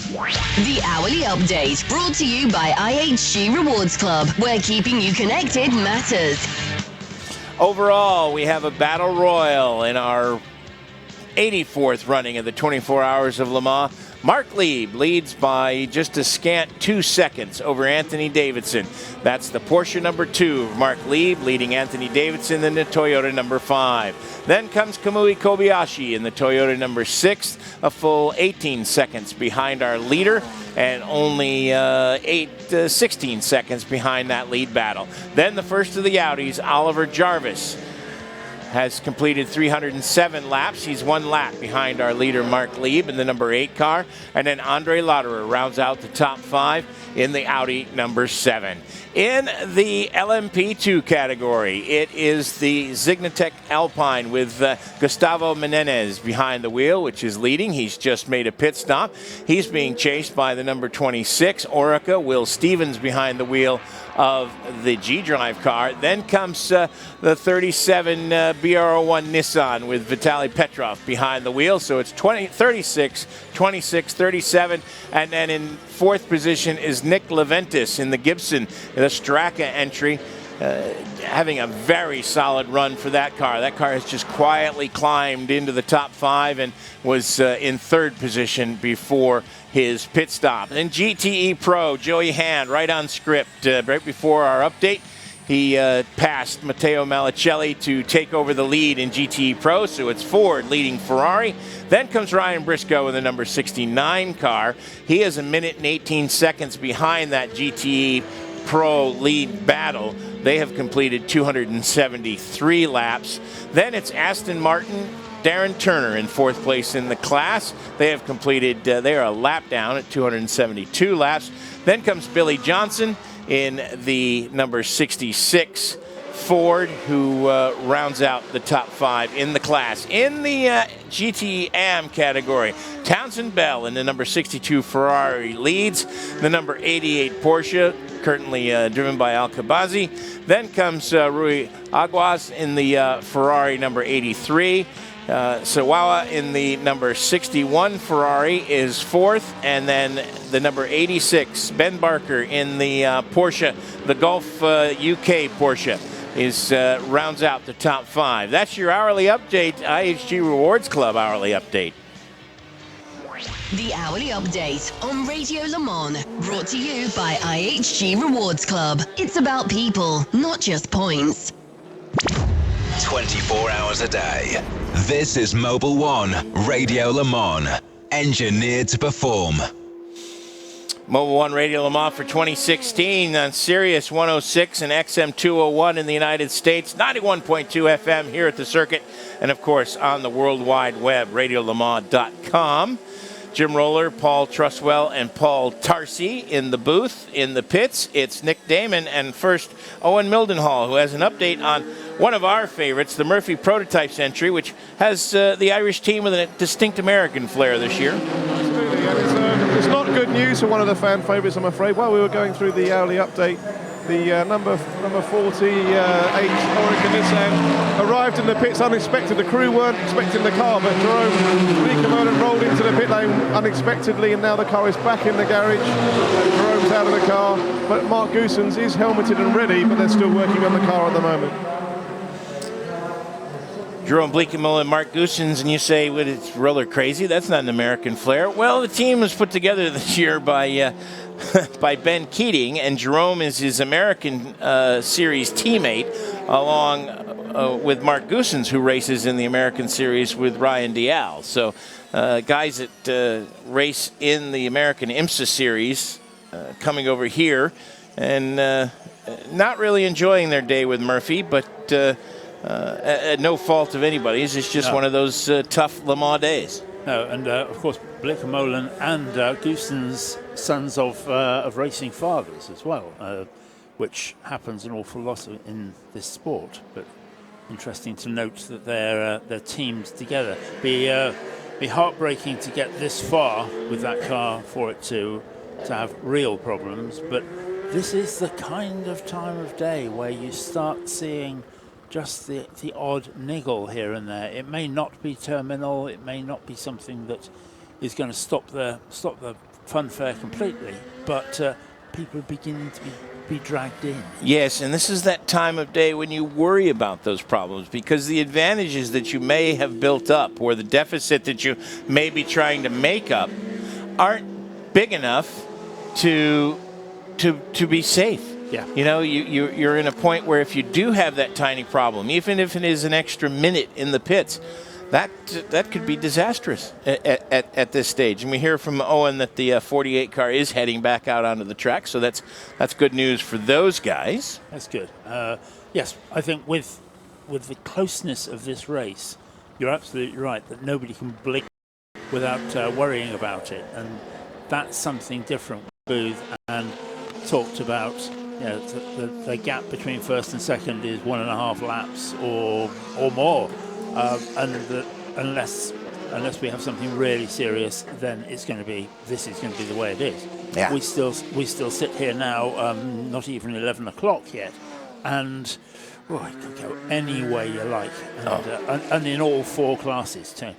The Hourly Update, brought to you by IHG Rewards Club, where keeping you connected matters. Overall, we have a battle royal in our 84th running of the 24 Hours of Le Mans. Mark Lieb leads by just a scant 2 seconds over Anthony Davidson. That's the Porsche number 2 of Mark Lieb leading Anthony Davidson in the Toyota number 5. Then comes Kamui Kobayashi in the Toyota number 6, a full 18 seconds behind our leader, and only 16 seconds behind that lead battle. Then the first of the Audis, Oliver Jarvis, has completed 307 laps. He's 1 lap behind our leader, Mark Lieb, in the number 8 car. And then Andre Lauderer rounds out the top 5 in the Audi number 7. In the LMP2 category, it is the Zignatech Alpine with Gustavo Menendez behind the wheel, which is leading. He's just made a pit stop. He's being chased by the number 26 Orica, Will Stevens behind the wheel of the G-Drive car. Then comes the 37 BR01 Nissan with Vitaly Petrov behind the wheel. So it's 36, 26, 37. And then in 4th position is Nick Leventis in the Gibson, the Straka entry, having a very solid run for that car. That car has just quietly climbed into the top 5 and was in 3rd position before his pit stop. And GTE Pro, Joey Hand, right on script, right before our update. He passed Matteo Malicelli to take over the lead in GTE Pro, so it's Ford leading Ferrari. Then comes Ryan Briscoe in the number 69 car. He is 1 minute and 18 seconds behind that GTE Pro lead battle. They have completed 273 laps. Then it's Aston Martin, Darren Turner in 4th place in the class. They have completed, they are a lap down at 272 laps. Then comes Billy Johnson in the number 66 Ford, who rounds out the top 5 in the class. In the GT Am category, Townsend Bell in the number 62 Ferrari leads. The number 88 Porsche, currently driven by Al-Kabazi. Then comes Rui Aguas in the Ferrari number 83. Sawawa in the number 61 Ferrari is 4th, and then the number 86 Ben Barker in the Porsche, the Gulf UK Porsche, is rounds out the top 5. That's your hourly update, IHG Rewards Club hourly update. The Hourly Update on Radio Le Mans, brought to you by IHG Rewards Club. It's about people, not just points. 24 hours a day. This is Mobil 1 Radio Le Mans, engineered to perform. Mobil 1 Radio Le Mans for 2016 on Sirius 106 and XM 201 in the United States, 91.2 FM here at the circuit, and of course on the World Wide Web, radiolemans.com. Jim Roller, Paul Truswell, and Paul Tarsi in the booth. In the pits, it's Nick Damon and first Owen Mildenhall, who has an update on one of our favorites, the Murphy Prototypes entry, which has the Irish team with a distinct American flair this year. Absolutely, and it's not good news for one of the fan favourites, I'm afraid. While we were going through the hourly update, the number 40 Orica Nissan arrived in the pits unexpected. The crew weren't expecting the car, but Jerome Bleekemolen rolled into the pit lane unexpectedly, and now the car is back in the garage. Jerome's out of the car, but Mark Goosens is helmeted and ready, but they're still working on the car at the moment. Jerome Bleekemolen, Mark Goosens, and you say, well, it's roller crazy. That's not an American flair. Well, the team was put together this year by by Ben Keating, and Jerome is his American Series teammate, along with Mark Goosens, who races in the American Series with Ryan Dial. So guys that race in the American IMSA Series coming over here and not really enjoying their day with Murphy, but at no fault of anybody's. It's just one of those tough Le Mans days. No, and of course, Bleekemolen and Goosens, sons of racing fathers as well, which happens an awful lot in this sport. But interesting to note that they're teamed together. Be heartbreaking to get this far with that car for it to have real problems. But this is the kind of time of day where you start seeing just the odd niggle here and there. It may not be terminal, it may not be something that is going to stop the funfair completely, but people are beginning to be dragged in. Yes, and this is that time of day when you worry about those problems, because the advantages that you may have built up or the deficit that you may be trying to make up aren't big enough to be safe. Yeah. You know, you're in a point where if you do have that tiny problem, even if it is an extra minute in the pits, that could be disastrous at this stage. And we hear from Owen that the 48 car is heading back out onto the track, so that's good news for those guys. That's good. Yes, I think with the closeness of this race, you're absolutely right that nobody can blink without worrying about it, and that's something different. Booth and talked about. Yeah, the gap between first and second is 1.5 laps or more, and unless we have something really serious, then this is going to be the way it is. Yeah. We still sit here now, not even 11 o'clock yet, and it could go any way you like, and in all 4 classes too.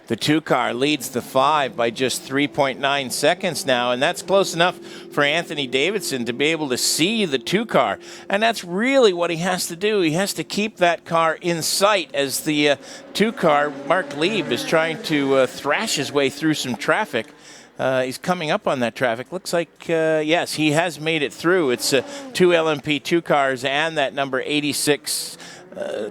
The 2 car leads the 5 by just 3.9 seconds now, and that's close enough for Anthony Davidson to be able to see the 2 car. And that's really what he has to do. He has to keep that car in sight as the 2 car, Mark Lieb, is trying to thrash his way through some traffic. He's coming up on that traffic. Looks like, yes, he has made it through. It's 2 LMP2 cars and that number 86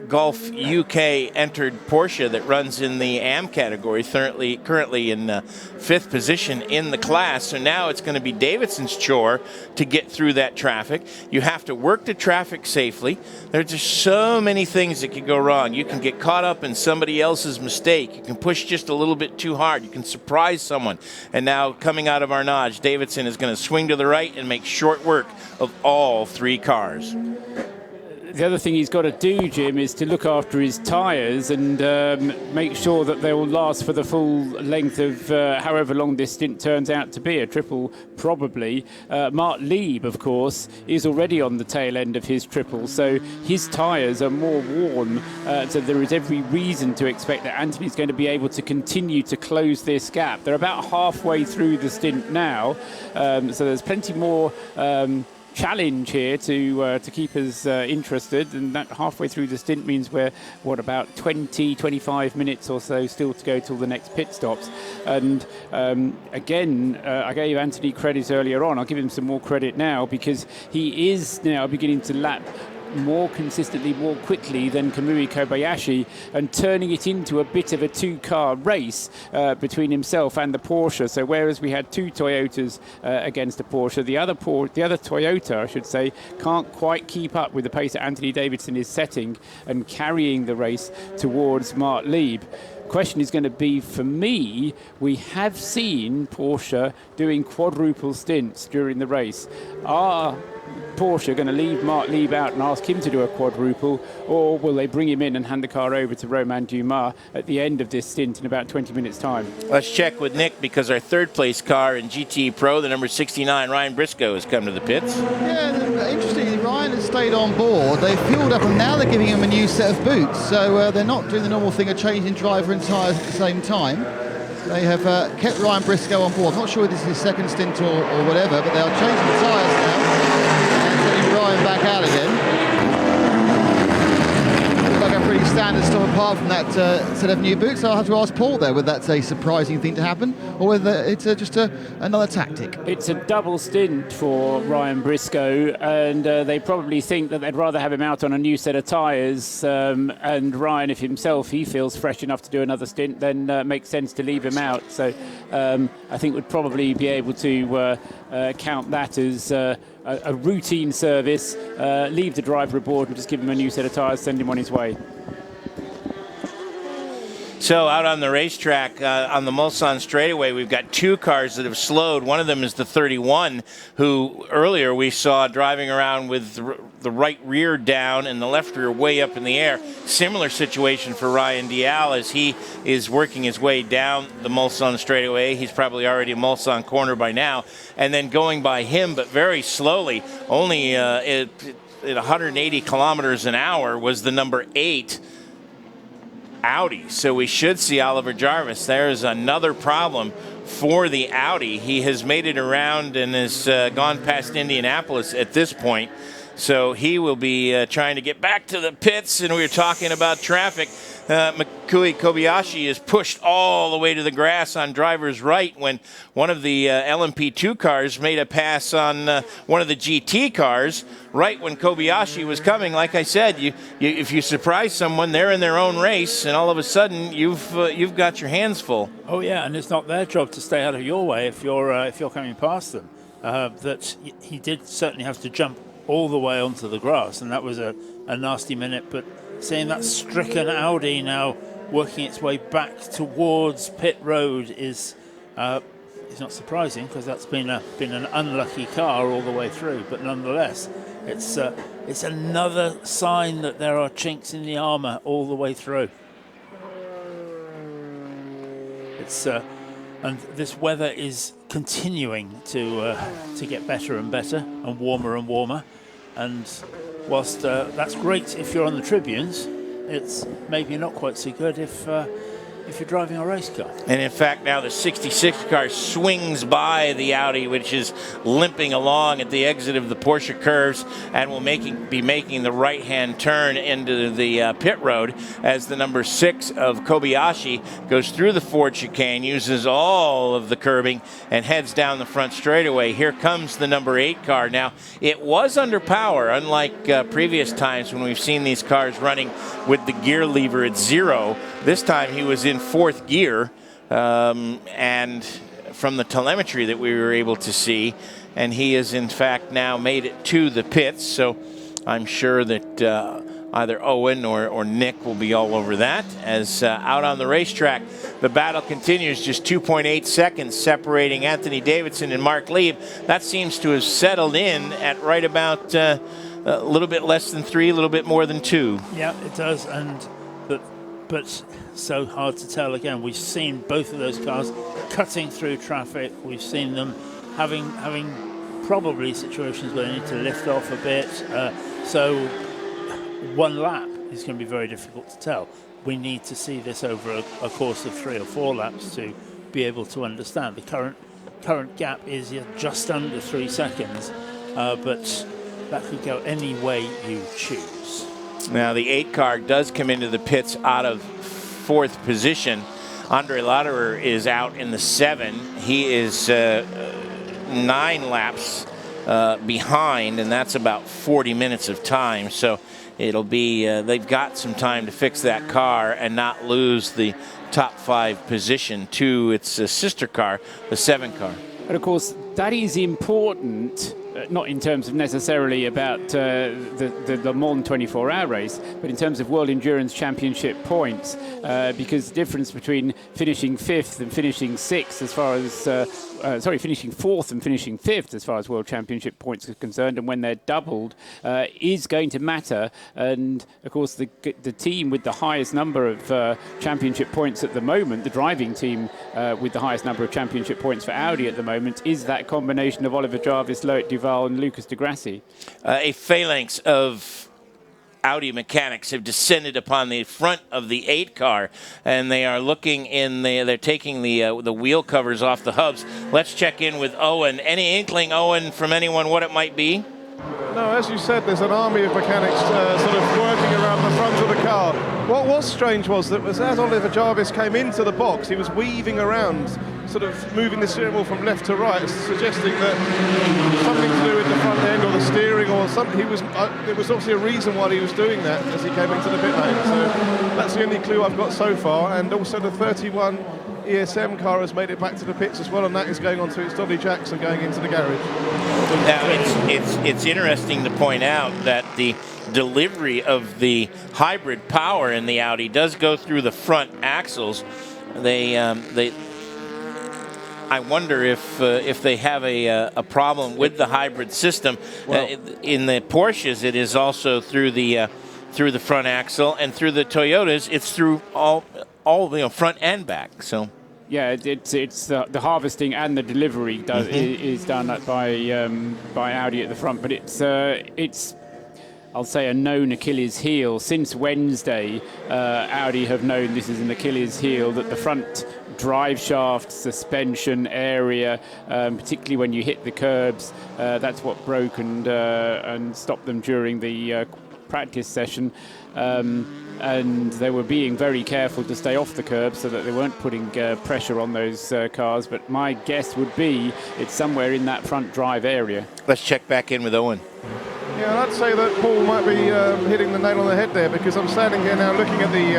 Golf UK entered Porsche that runs in the AM category, currently in 5th position in the class. So now it's going to be Davidson's chore to get through that traffic. You have to work the traffic safely. There's just so many things that could go wrong. You can get caught up in somebody else's mistake. You can push just a little bit too hard. You can surprise someone. And now coming out of Arnage, Davidson is going to swing to the right and make short work of all 3 cars. The other thing he's got to do, Jim, is to look after his tyres and make sure that they will last for the full length of however long this stint turns out to be, a triple probably. Mark Lieb, of course, is already on the tail end of his triple, so his tyres are more worn, so there is every reason to expect that Anthony's going to be able to continue to close this gap. They're about halfway through the stint now, so there's plenty more challenge here to keep us interested, and that halfway through the stint means we're about 25 minutes or so still to go till the next pit stops. And again, I gave Anthony credit earlier on. I'll give him some more credit now, because he is now beginning to lap more consistently, more quickly than Kamui Kobayashi, and turning it into a bit of a 2-car race between himself and the Porsche. So whereas we had 2 Toyotas against a Porsche, the other Toyota, I should say, can't quite keep up with the pace that Anthony Davidson is setting and carrying the race towards Mark Lieb. Question is going to be, for me, we have seen Porsche doing quadruple stints during the race. Are Porsche going to leave Mark Lieb out and ask him to do a quadruple, or will they bring him in and hand the car over to Romain Dumas at the end of this stint in about 20 minutes' time? Let's check with Nick, because our 3rd place car in GT Pro, the number 69, Ryan Briscoe, has come to the pits. Yeah, interestingly, Ryan has stayed on board. They've fueled up, and now they're giving him a new set of boots. So they're not doing the normal thing of changing driver and tyres at the same time. They have kept Ryan Briscoe on board. I'm not sure if this is his 2nd stint or whatever, but they are changing the tyres now. Ryan back out again. Looks like a pretty standard stuff apart from that set of new boots. So I'll have to ask Paul there whether that's a surprising thing to happen or whether it's just another tactic. It's a double stint for Ryan Briscoe, and they probably think that they'd rather have him out on a new set of tyres, and Ryan, if himself he feels fresh enough to do another stint, then makes sense to leave him out. So I think we'd probably be able to count that as a routine service, leave the driver aboard and just give him a new set of tyres, send him on his way. So out on the racetrack, on the Mulsanne straightaway, we've got 2 cars that have slowed. One of them is the 31, who earlier we saw driving around with the right rear down and the left rear way up in the air. Similar situation for Ryan Dial as he is working his way down the Mulsanne straightaway. He's probably already at Mulsanne corner by now. And then going by him, but very slowly, only at 180 kilometers an hour, was the number 8 Audi. So we should see Oliver Jarvis. There's another problem for the Audi. He has made it around and has gone past Indianapolis at this point. So he will be trying to get back to the pits, and we were talking about traffic. Makui Kobayashi is pushed all the way to the grass on driver's right when one of the LMP2 cars made a pass on one of the GT cars right when Kobayashi was coming. Like I said, if you surprise someone, they're in their own race, and all of a sudden you've got your hands full. Oh yeah, and it's not their job to stay out of your way if you're coming past them. That he did certainly have to jump all the way onto the grass, and that was a nasty minute. But seeing that stricken Audi now working its way back towards pit road is not surprising, because that's been an unlucky car all the way through. But nonetheless, it's another sign that there are chinks in the armour all the way through. And this weather is continuing to get better and better and warmer. And whilst that's great if you're on the tribunes, it's maybe not quite so good if if you're driving a race car. And in fact, now the 66 car swings by the Audi, which is limping along at the exit of the Porsche curves, and will be making the right-hand turn into the pit road as the number 6 of Kobayashi goes through the Ford chicane, uses all of the curbing, and heads down the front straightaway. Here comes the number 8 car. Now, it was under power, unlike previous times when we've seen these cars running with the gear lever at 0. This time he was in 4th gear, and from the telemetry that we were able to see, and he has in fact now made it to the pits, so I'm sure that either Owen or Nick will be all over that. As out on the racetrack, the battle continues, just 2.8 seconds separating Anthony Davidson and Mark Lieb. That seems to have settled in at right about a little bit less than 3, a little bit more than 2. Yeah, it does, but so hard to tell. Again, we've seen both of those cars cutting through traffic. We've seen them having probably situations where they need to lift off a bit. So one lap is going to be very difficult to tell. We need to see this over a course of 3 or 4 laps to be able to understand. The current gap is just under 3 seconds, but that could go any way you choose. Now the 8 car does come into the pits out of 4th position. Andre Lauderer is out in the 7. He is 9 laps behind, and that's about 40 minutes of time. So it'll be, they've got some time to fix that car and not lose the top 5 position to its sister car, the 7 car. And of course, that is important, not in terms of necessarily about the Le Mans 24-hour race, but in terms of World Endurance Championship points, because the difference between finishing 5th and finishing 6th as far as, finishing 4th and finishing 5th as far as World Championship points are concerned, and when they're doubled, is going to matter. And of course, the team with the highest number of championship points at the moment, the driving team with the highest number of championship points for Audi at the moment, is that combination of Oliver Jarvis, Loic Duval and Lucas de Grassi. A phalanx of Audi mechanics have descended upon the front of the 8 car, and they are looking in they're taking the wheel covers off the hubs. Let's check in with Owen. Any inkling, Owen, from anyone what it might be? No, as you said, there's an army of mechanics sort of working around the front of the car. What was strange was that as Oliver Jarvis came into the box, he was weaving around, sort of moving the steering wheel from left to right, suggesting that something to do with the front end or the steering or something. There was obviously a reason why he was doing that as he came into the pit lane. So that's the only clue I've got so far. And also the 31 ESM car has made it back to the pits as well, and that is going on to its Dolly Jackson going into the garage. Now, it's interesting to point out that the delivery of the hybrid power in the Audi does go through the front axles. I wonder if they have a problem with the hybrid system. In the Porsches, it is also through the front axle, and through the Toyotas, it's through all front and back. So. Yeah, it's the harvesting and the delivery is done by Audi at the front, but it's I'll say a known Achilles heel since Wednesday. Audi have known this is an Achilles heel, that the front drive shaft suspension area, particularly when you hit the curbs, that's what broke and stopped them during the practice session. And they were being very careful to stay off the curb so that they weren't putting pressure on those cars. But my guess would be it's somewhere in that front drive area. Let's check back in with Owen. Yeah, I'd say that Paul might be hitting the nail on the head there, because I'm standing here now looking at the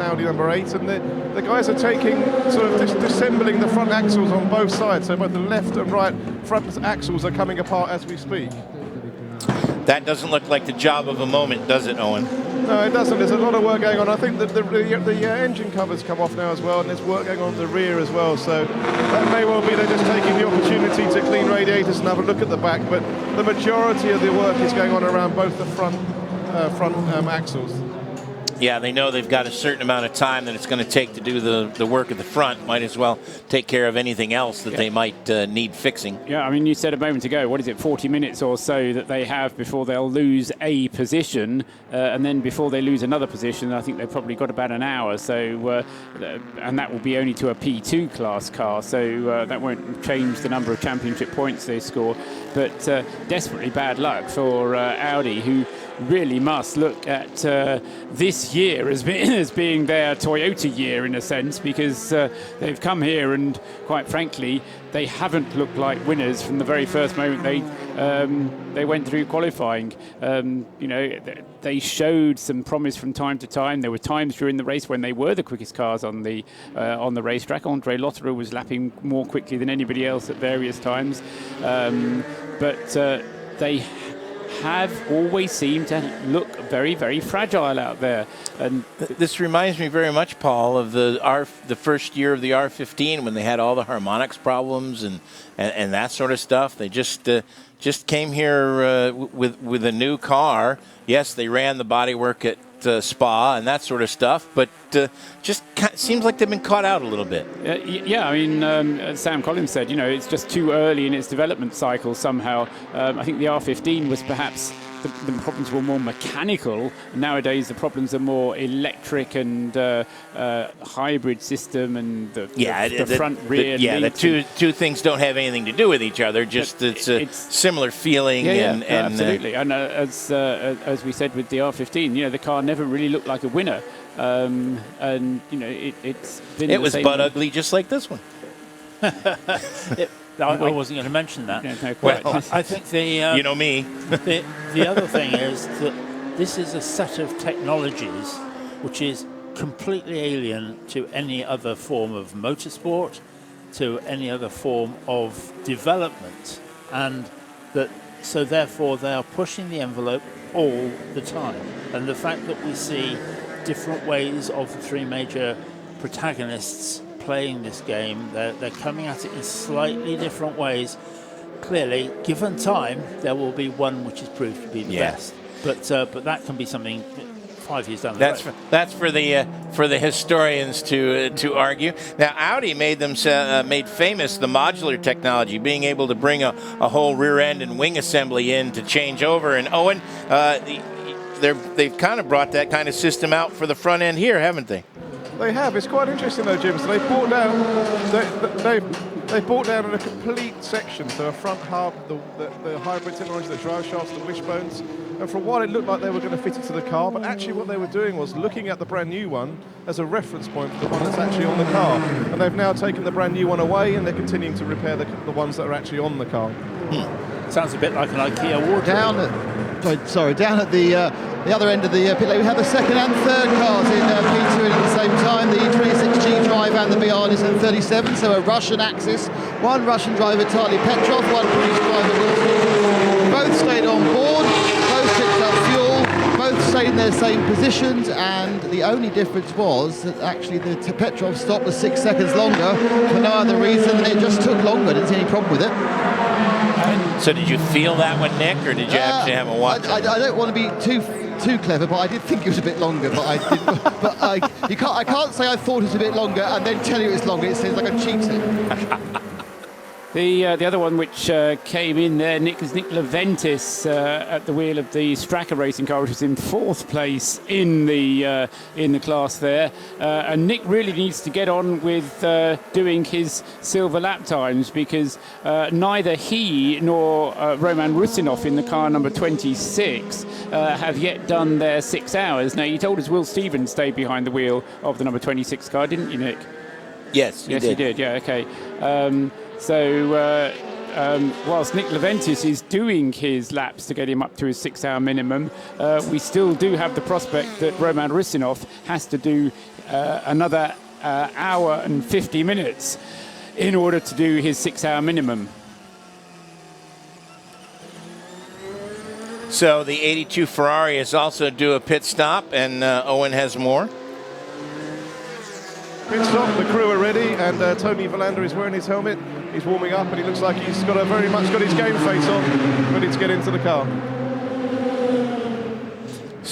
Audi number 8, and the guys are taking, sort of disassembling the front axles on both sides. So both the left and right front axles are coming apart as we speak. That doesn't look like the job of a moment, does it, Owen? No, it doesn't. There's a lot of work going on. I think that the engine covers come off now as well, and there's work going on the rear as well. So that may well be they're just taking the opportunity to clean radiators and have a look at the back. But the majority of the work is going on around both the front axles. Yeah, they know they've got a certain amount of time that it's going to take to do the work at the front. Might as well take care of anything else that they might need fixing. Yeah, I mean, you said a moment ago, what is it, 40 minutes or so that they have before they'll lose a position, and then before they lose another position, I think they've probably got about an hour. So, and that will be only to a P2 class car, so that won't change the number of championship points they score. But desperately bad luck for Audi, who really must look at this year as being their Toyota year in a sense, because they've come here and, quite frankly, they haven't looked like winners from the very first moment they went through qualifying. They showed some promise from time to time. There were times during the race when they were the quickest cars on the racetrack. Andre Lotterer was lapping more quickly than anybody else at various times, but they have always seemed to look very, very fragile out there. And this reminds me very much, Paul, of the first year of the R15 when they had all the harmonics problems and that sort of stuff. They just came here with a new car. Yes, they ran the bodywork at Spa and that sort of stuff, but just seems like they've been caught out a little bit. Yeah, I mean, Sam Collins said, it's just too early in its development cycle somehow. I think the R15 was perhaps the problems were more mechanical. Nowadays, the problems are more electric and hybrid system and the front, rear. The two things don't have anything to do with each other. Just it's a similar feeling. Absolutely. And as we said with the R15, the car never really looked like a winner. It's been. It was butt ugly, just like this one. I wasn't going to mention that. Well, I think you know me. the other thing is that this is a set of technologies which is completely alien to any other form of motorsport, to any other form of development, and so therefore they are pushing the envelope all the time. And the fact that we see different ways of the three major protagonists playing this game, they're coming at it in slightly different ways. Clearly, given time, there will be one which is proved to be the best. But that can be something 5 years down the road. That's for the historians to argue. Now, Audi made famous the modular technology, being able to bring a whole rear end and wing assembly in to change over. And Owen, they've kind of brought that kind of system out for the front end here, haven't they? They have. It's quite interesting though, Jim. So they brought down in a complete section, so a front hub, the hybrid technology, the drive shafts, the wishbones. And for a while it looked like they were going to fit it to the car, but actually what they were doing was looking at the brand new one as a reference point for the one that's actually on the car. And they've now taken the brand new one away and they're continuing to repair the ones that are actually on the car. Sounds a bit like an IKEA wardrobe. Down at the other end of the pit lane, we have the second and third cars in P2 at the same time, the 26G drive and the Bialis in 37, so a Russian axis. One Russian driver, Vitaly Petrov, one British driver, Will Steven. Both stayed on board, both picked up fuel, both stayed in their same positions, and the only difference was that actually the Petrov stop was 6 seconds longer for no other reason than it just took longer. Didn't see any problem with it. So did you feel that one, Nick, or did you actually have a watch? I don't want to be too clever, but I did think it was a bit longer. But I didn't. But I can't say I thought it was a bit longer and then tell you it's longer. It seems like I'm cheating. The other one which came in there, Nick Leventis at the wheel of the Straka racing car, which was in fourth place in the class there. And Nick really needs to get on with doing his silver lap times, because neither he nor Roman Rusinov in the car number 26 have yet done their 6 hours. Now, you told us Will Stevens stayed behind the wheel of the number 26 car, didn't you, Nick? Yes, he did. Yeah, okay. So whilst Nick Leventis is doing his laps to get him up to his 6 hour minimum, we still do have the prospect that Roman Rusinov has to do another hour and 50 minutes in order to do his 6 hour minimum. So the 82 Ferrari is also due a pit stop, and Owen has more. Pit stop, the crew are ready, and Tony Valander is wearing his helmet. He's warming up, and he looks like he's very much got his game face on, ready to get into the car.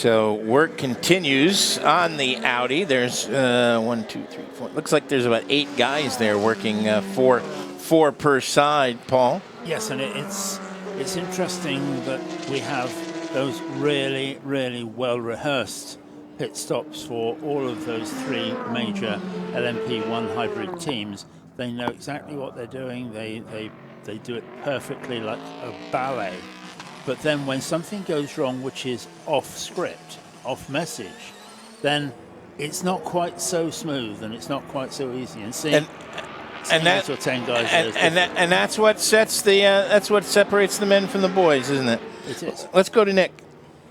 So work continues on the Audi. There's 1, 2, 3, 4. Looks like there's about 8 guys there working, four per side, Paul. Yes, and it's interesting that we have those really, really well-rehearsed pit stops for all of those 3 major LMP1 hybrid teams. They know exactly what they're doing. They do it perfectly, like a ballet. But then when something goes wrong, which is off script, off message, then it's not quite so smooth and it's not quite so easy. And seeing 8 or 10 guys and that's what sets that's what separates the men from the boys, isn't it? It is. Let's go to Nick.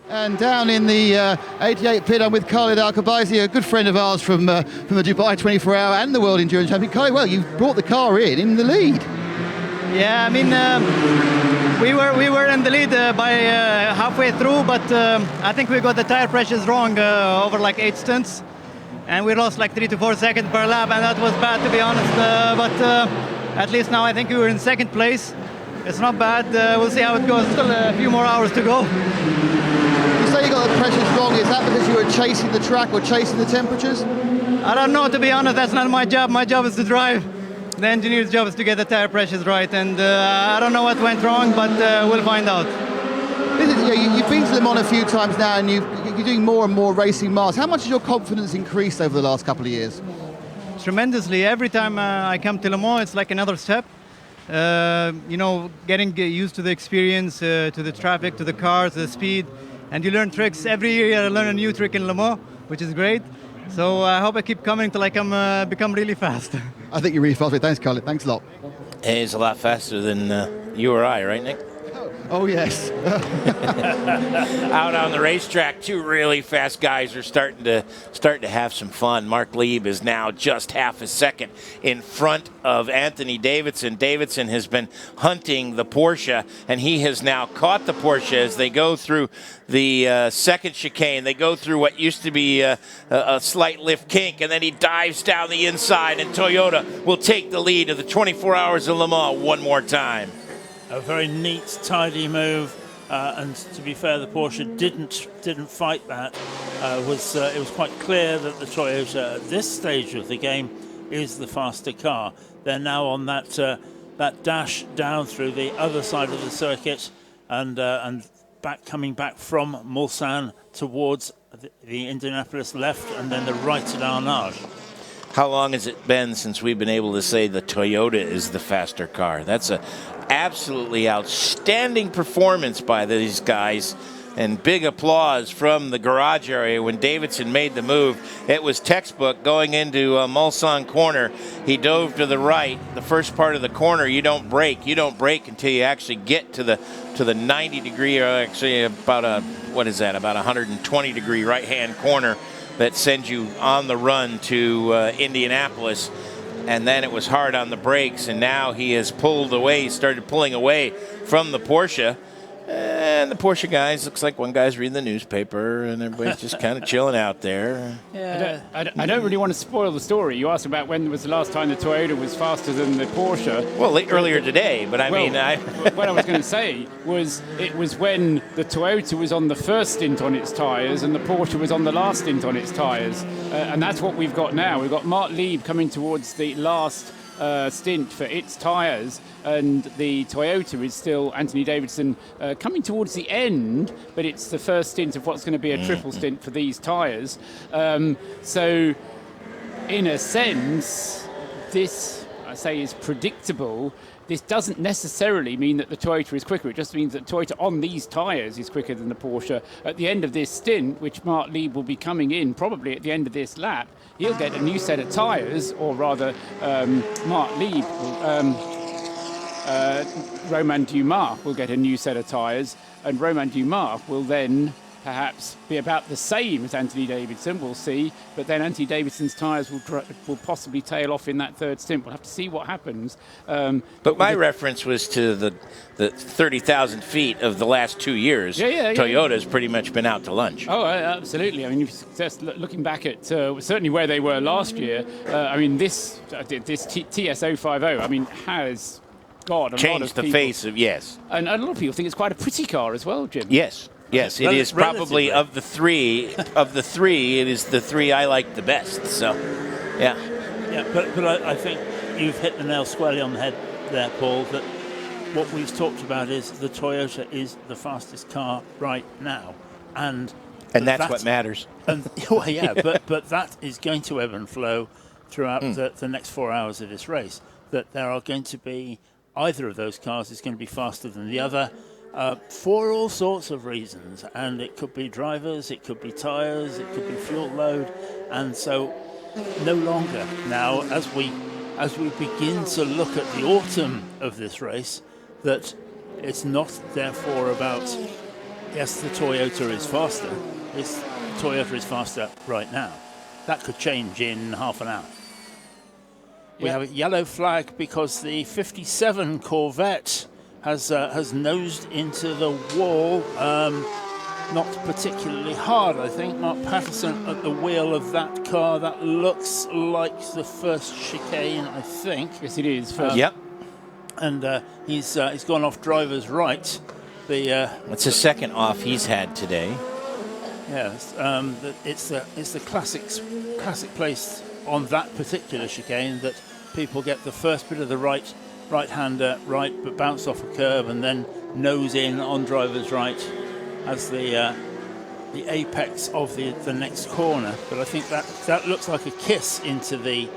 And down in the 88 pit, I'm with Khalid Al-Khabaisi, a good friend of ours from the Dubai 24-hour and the World Endurance Champion. Khalid, well, you brought the car in the lead. Yeah, I mean, we were in the lead by halfway through, but I think we got the tire pressures wrong over like 8 stints, and we lost like 3 to 4 seconds per lap, and that was bad, to be honest. But at least now I think we were in 2nd place. It's not bad. We'll see how it goes. Still a few more hours to go. You say you got the pressures wrong. Is that because you were chasing the track or chasing the temperatures? I don't know, to be honest. That's not my job. My job is to drive. The engineer's job is to get the tire pressures right, and I don't know what went wrong, but we'll find out. You've been to Le Mans a few times now, and you're doing more and more racing miles. How much has your confidence increased over the last couple of years? Tremendously. Every time I come to Le Mans, it's like another step. Getting used to the experience, to the traffic, to the cars, the speed, and you learn tricks. Every year I learn a new trick in Le Mans, which is great. So I hope I keep coming till I become really fast. I think you're really fast. Thanks, Khalid. Thanks a lot. He's a lot faster than you or I, right, Nick? Oh, yes. Out on the racetrack, 2 really fast guys are starting to have some fun. Mark Lieb is now just half a second in front of Anthony Davidson. Davidson has been hunting the Porsche, and he has now caught the Porsche as they go through the second chicane. They go through what used to be a slight lift kink, and then he dives down the inside, and Toyota will take the lead of the 24 Hours of Le Mans one more time. A very neat, tidy move, and to be fair, the Porsche didn't fight that. It was quite clear that the Toyota at this stage of the game is the faster car. They're now on that dash down through the other side of the circuit, and coming back from Mulsanne towards the Indianapolis left, and then the right at Arnage. How long has it been since we've been able to say the Toyota is the faster car? That's a absolutely outstanding performance by these guys, and big applause from the garage area when Davidson made the move. It was textbook going into Mulsanne corner. He dove to the right. The first part of the corner, you don't brake. You don't brake until you actually get to the 90 degree, or actually about about 120 degree right-hand corner that sends you on the run to Indianapolis. And then it was hard on the brakes, and now he has started pulling away from the Porsche. And the Porsche guys, looks like one guy's reading the newspaper, and everybody's just kind of chilling out there. Yeah. I don't really want to spoil the story. You asked about when was the last time the Toyota was faster than the Porsche. Well, earlier today, but what I was going to say was it was when the Toyota was on the first stint on its tyres and the Porsche was on the last stint on its tyres. And that's what we've got now. We've got Mark Lieb coming towards the last stint for its tyres, and the Toyota is still Anthony Davidson coming towards the end, but it's the first stint of what's going to be a triple stint for these tyres. So in a sense, this, I say, is predictable. This doesn't necessarily mean that the Toyota is quicker. It just means that Toyota on these tyres is quicker than the Porsche. At the end of this stint, which Mark Lieb will be coming in probably at the end of this lap, he'll get a new set of tyres, or rather Mark Lieb, Romain Dumas will get a new set of tyres, and Romain Dumas will then perhaps be about the same as Anthony Davidson, we'll see, but then Anthony Davidson's tyres will possibly tail off in that third stint. We'll have to see what happens. But my reference was to the 30,000 feet of the last 2 years. Yeah. Toyota's pretty much been out to lunch. Oh, absolutely. I mean, just looking back at certainly where they were last year, I mean, this TS050, I mean, has changed the face of, yes. And a lot of people think it's quite a pretty car as well, Jim. Yes. Yes, it is probably of the three. It is the three I like the best. So, yeah. Yeah, but I think you've hit the nail squarely on the head there, Paul, that what we've talked about is the Toyota is the fastest car right now. And that's what matters. And, well, yeah, but that is going to ebb and flow throughout the next 4 hours of this race. That there are going to be, either of those cars is going to be faster than the other for all sorts of reasons. And it could be drivers, it could be tyres, it could be fuel load. And so no longer now, as we begin to look at the autumn of this race, that it's not therefore about, yes, the Toyota is faster. It's Toyota is faster right now. That could change in half an hour. We have a yellow flag because the 57 Corvette has nosed into the wall, not particularly hard, I think. Mark Patterson at the wheel of that car. That looks like the first chicane, I think. Yes, it is. Yep. And he's gone off driver's right. It's the second off he's had today. Yes, it's the classic place on that particular chicane that people get the first bit of the right-hander right, but bounce off a curb and then nose in on driver's right as the apex of the next corner. But I think that looks like a kiss into the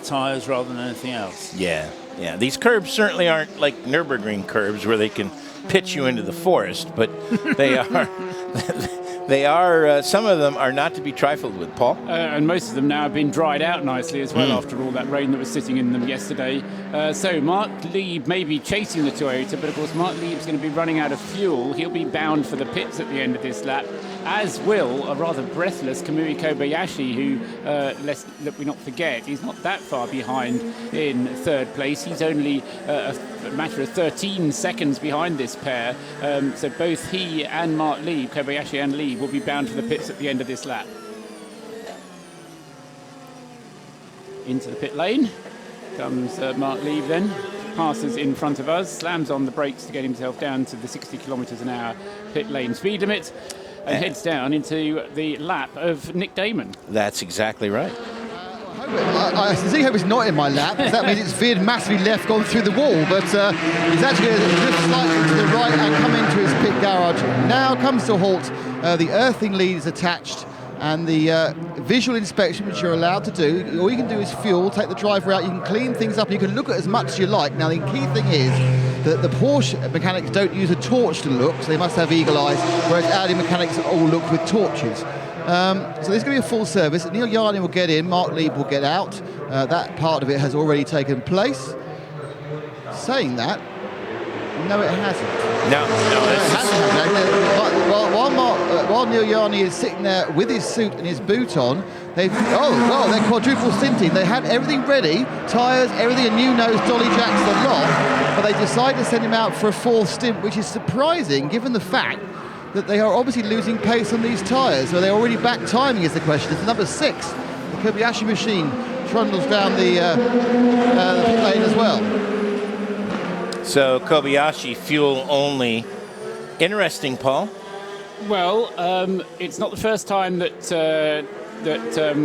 tyres rather than anything else. Yeah. These curbs certainly aren't like Nürburgring curbs where they can pitch you into the forest, but they are. They are, some of them are not to be trifled with, Paul. And most of them now have been dried out nicely as well after all that rain that was sitting in them yesterday. So Mark Lieb may be chasing the Toyota, but of course Mark Lieb's going to be running out of fuel. He'll be bound for the pits at the end of this lap, as will a rather breathless Kamui Kobayashi, who, lest we not forget, he's not that far behind in third place. He's only a matter of 13 seconds behind this pair. So both he and Mark Lieb, Kobayashi and Lieb, will be bound for the pits at the end of this lap. Into the pit lane comes Mark Lieb then, passes in front of us, slams on the brakes to get himself down to the 60 kilometres an hour pit lane speed limit, and heads down into the lap of Nick Damon. That's exactly right. I sincerely hope it's not in my lap, because that means it's veered massively left, gone through the wall, but he's actually going to drift slightly to the right and come into his pit garage. Now comes to a halt. The earthing lead is attached, and the visual inspection, which you're allowed to do, all you can do is fuel, take the driver out, you can clean things up, and you can look at as much as you like. Now, the key thing is that the Porsche mechanics don't use a torch to look, so they must have eagle eyes, whereas Audi mechanics all look with torches. So there's going to be a full service. Neil Yarny will get in, Mark Lieb will get out. That part of it has already taken place. Saying that, no, it hasn't. No, it hasn't. While Neil Yarny is sitting there with his suit and his boot on, they're quadruple stinting. They had everything ready, tyres, everything, a new nose, dolly jacks, the lot, but they decided to send him out for a fourth stint, which is surprising given the fact that they are obviously losing pace on these tyres. So they're already back timing is the question. It's number 6. The Kobayashi machine trundles down the pit lane as well. So Kobayashi fuel only. Interesting, Paul. Well, it's not the first time that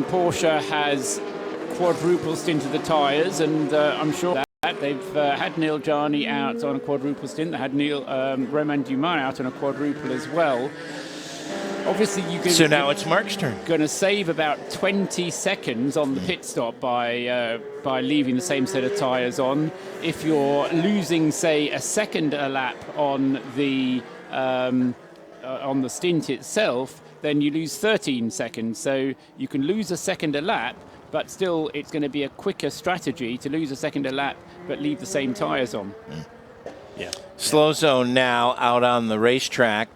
Porsche has quadruple stinted the tyres, and I'm sure that they've had Neil Jarni out on a quadruple stint. They had Romain Dumas out on a quadruple as well. Obviously, so now it's Mark's turn. Going to save about 20 seconds on the pit stop by leaving the same set of tyres on. If you're losing, say, a second a lap on the stint itself, then you lose 13 seconds. So you can lose a second a lap, but still it's going to be a quicker strategy to lose a second a lap but leave the same tyres on. Yeah. Slow zone now out on the racetrack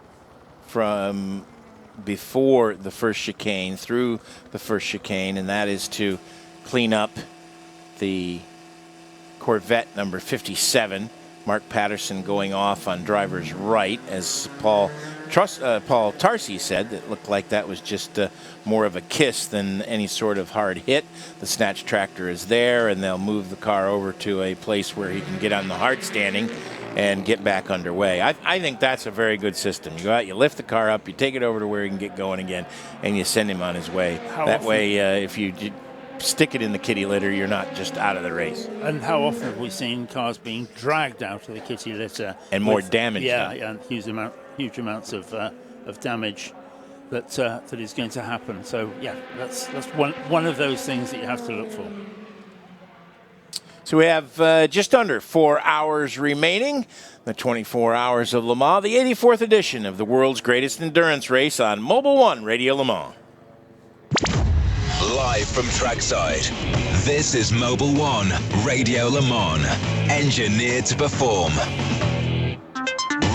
from before the first chicane through the first chicane, and that is to clean up the Corvette number 57. Mark Patterson going off on driver's right, as Paul Tarsi said. It looked like that was just more of a kiss than any sort of hard hit. The snatch tractor is there, and they'll move the car over to a place where he can get on the hard standing and get back underway. I think that's a very good system. You go out, you lift the car up, you take it over to where he can get going again, and you send him on his way. That way, if you stick it in the kitty litter, you're not just out of the race. And how often have we seen cars being dragged out of the kitty litter and more damage? Yeah, and huge amounts of damage that is going to happen. So yeah, that's one of those things that you have to look for. So we have just under 4 hours remaining. The 24 Hours of Le Mans, the 84th edition of the world's greatest endurance race on Mobil 1 Radio Le Mans. Live from trackside, this is Mobil 1 Radio Le Mans, engineered to perform.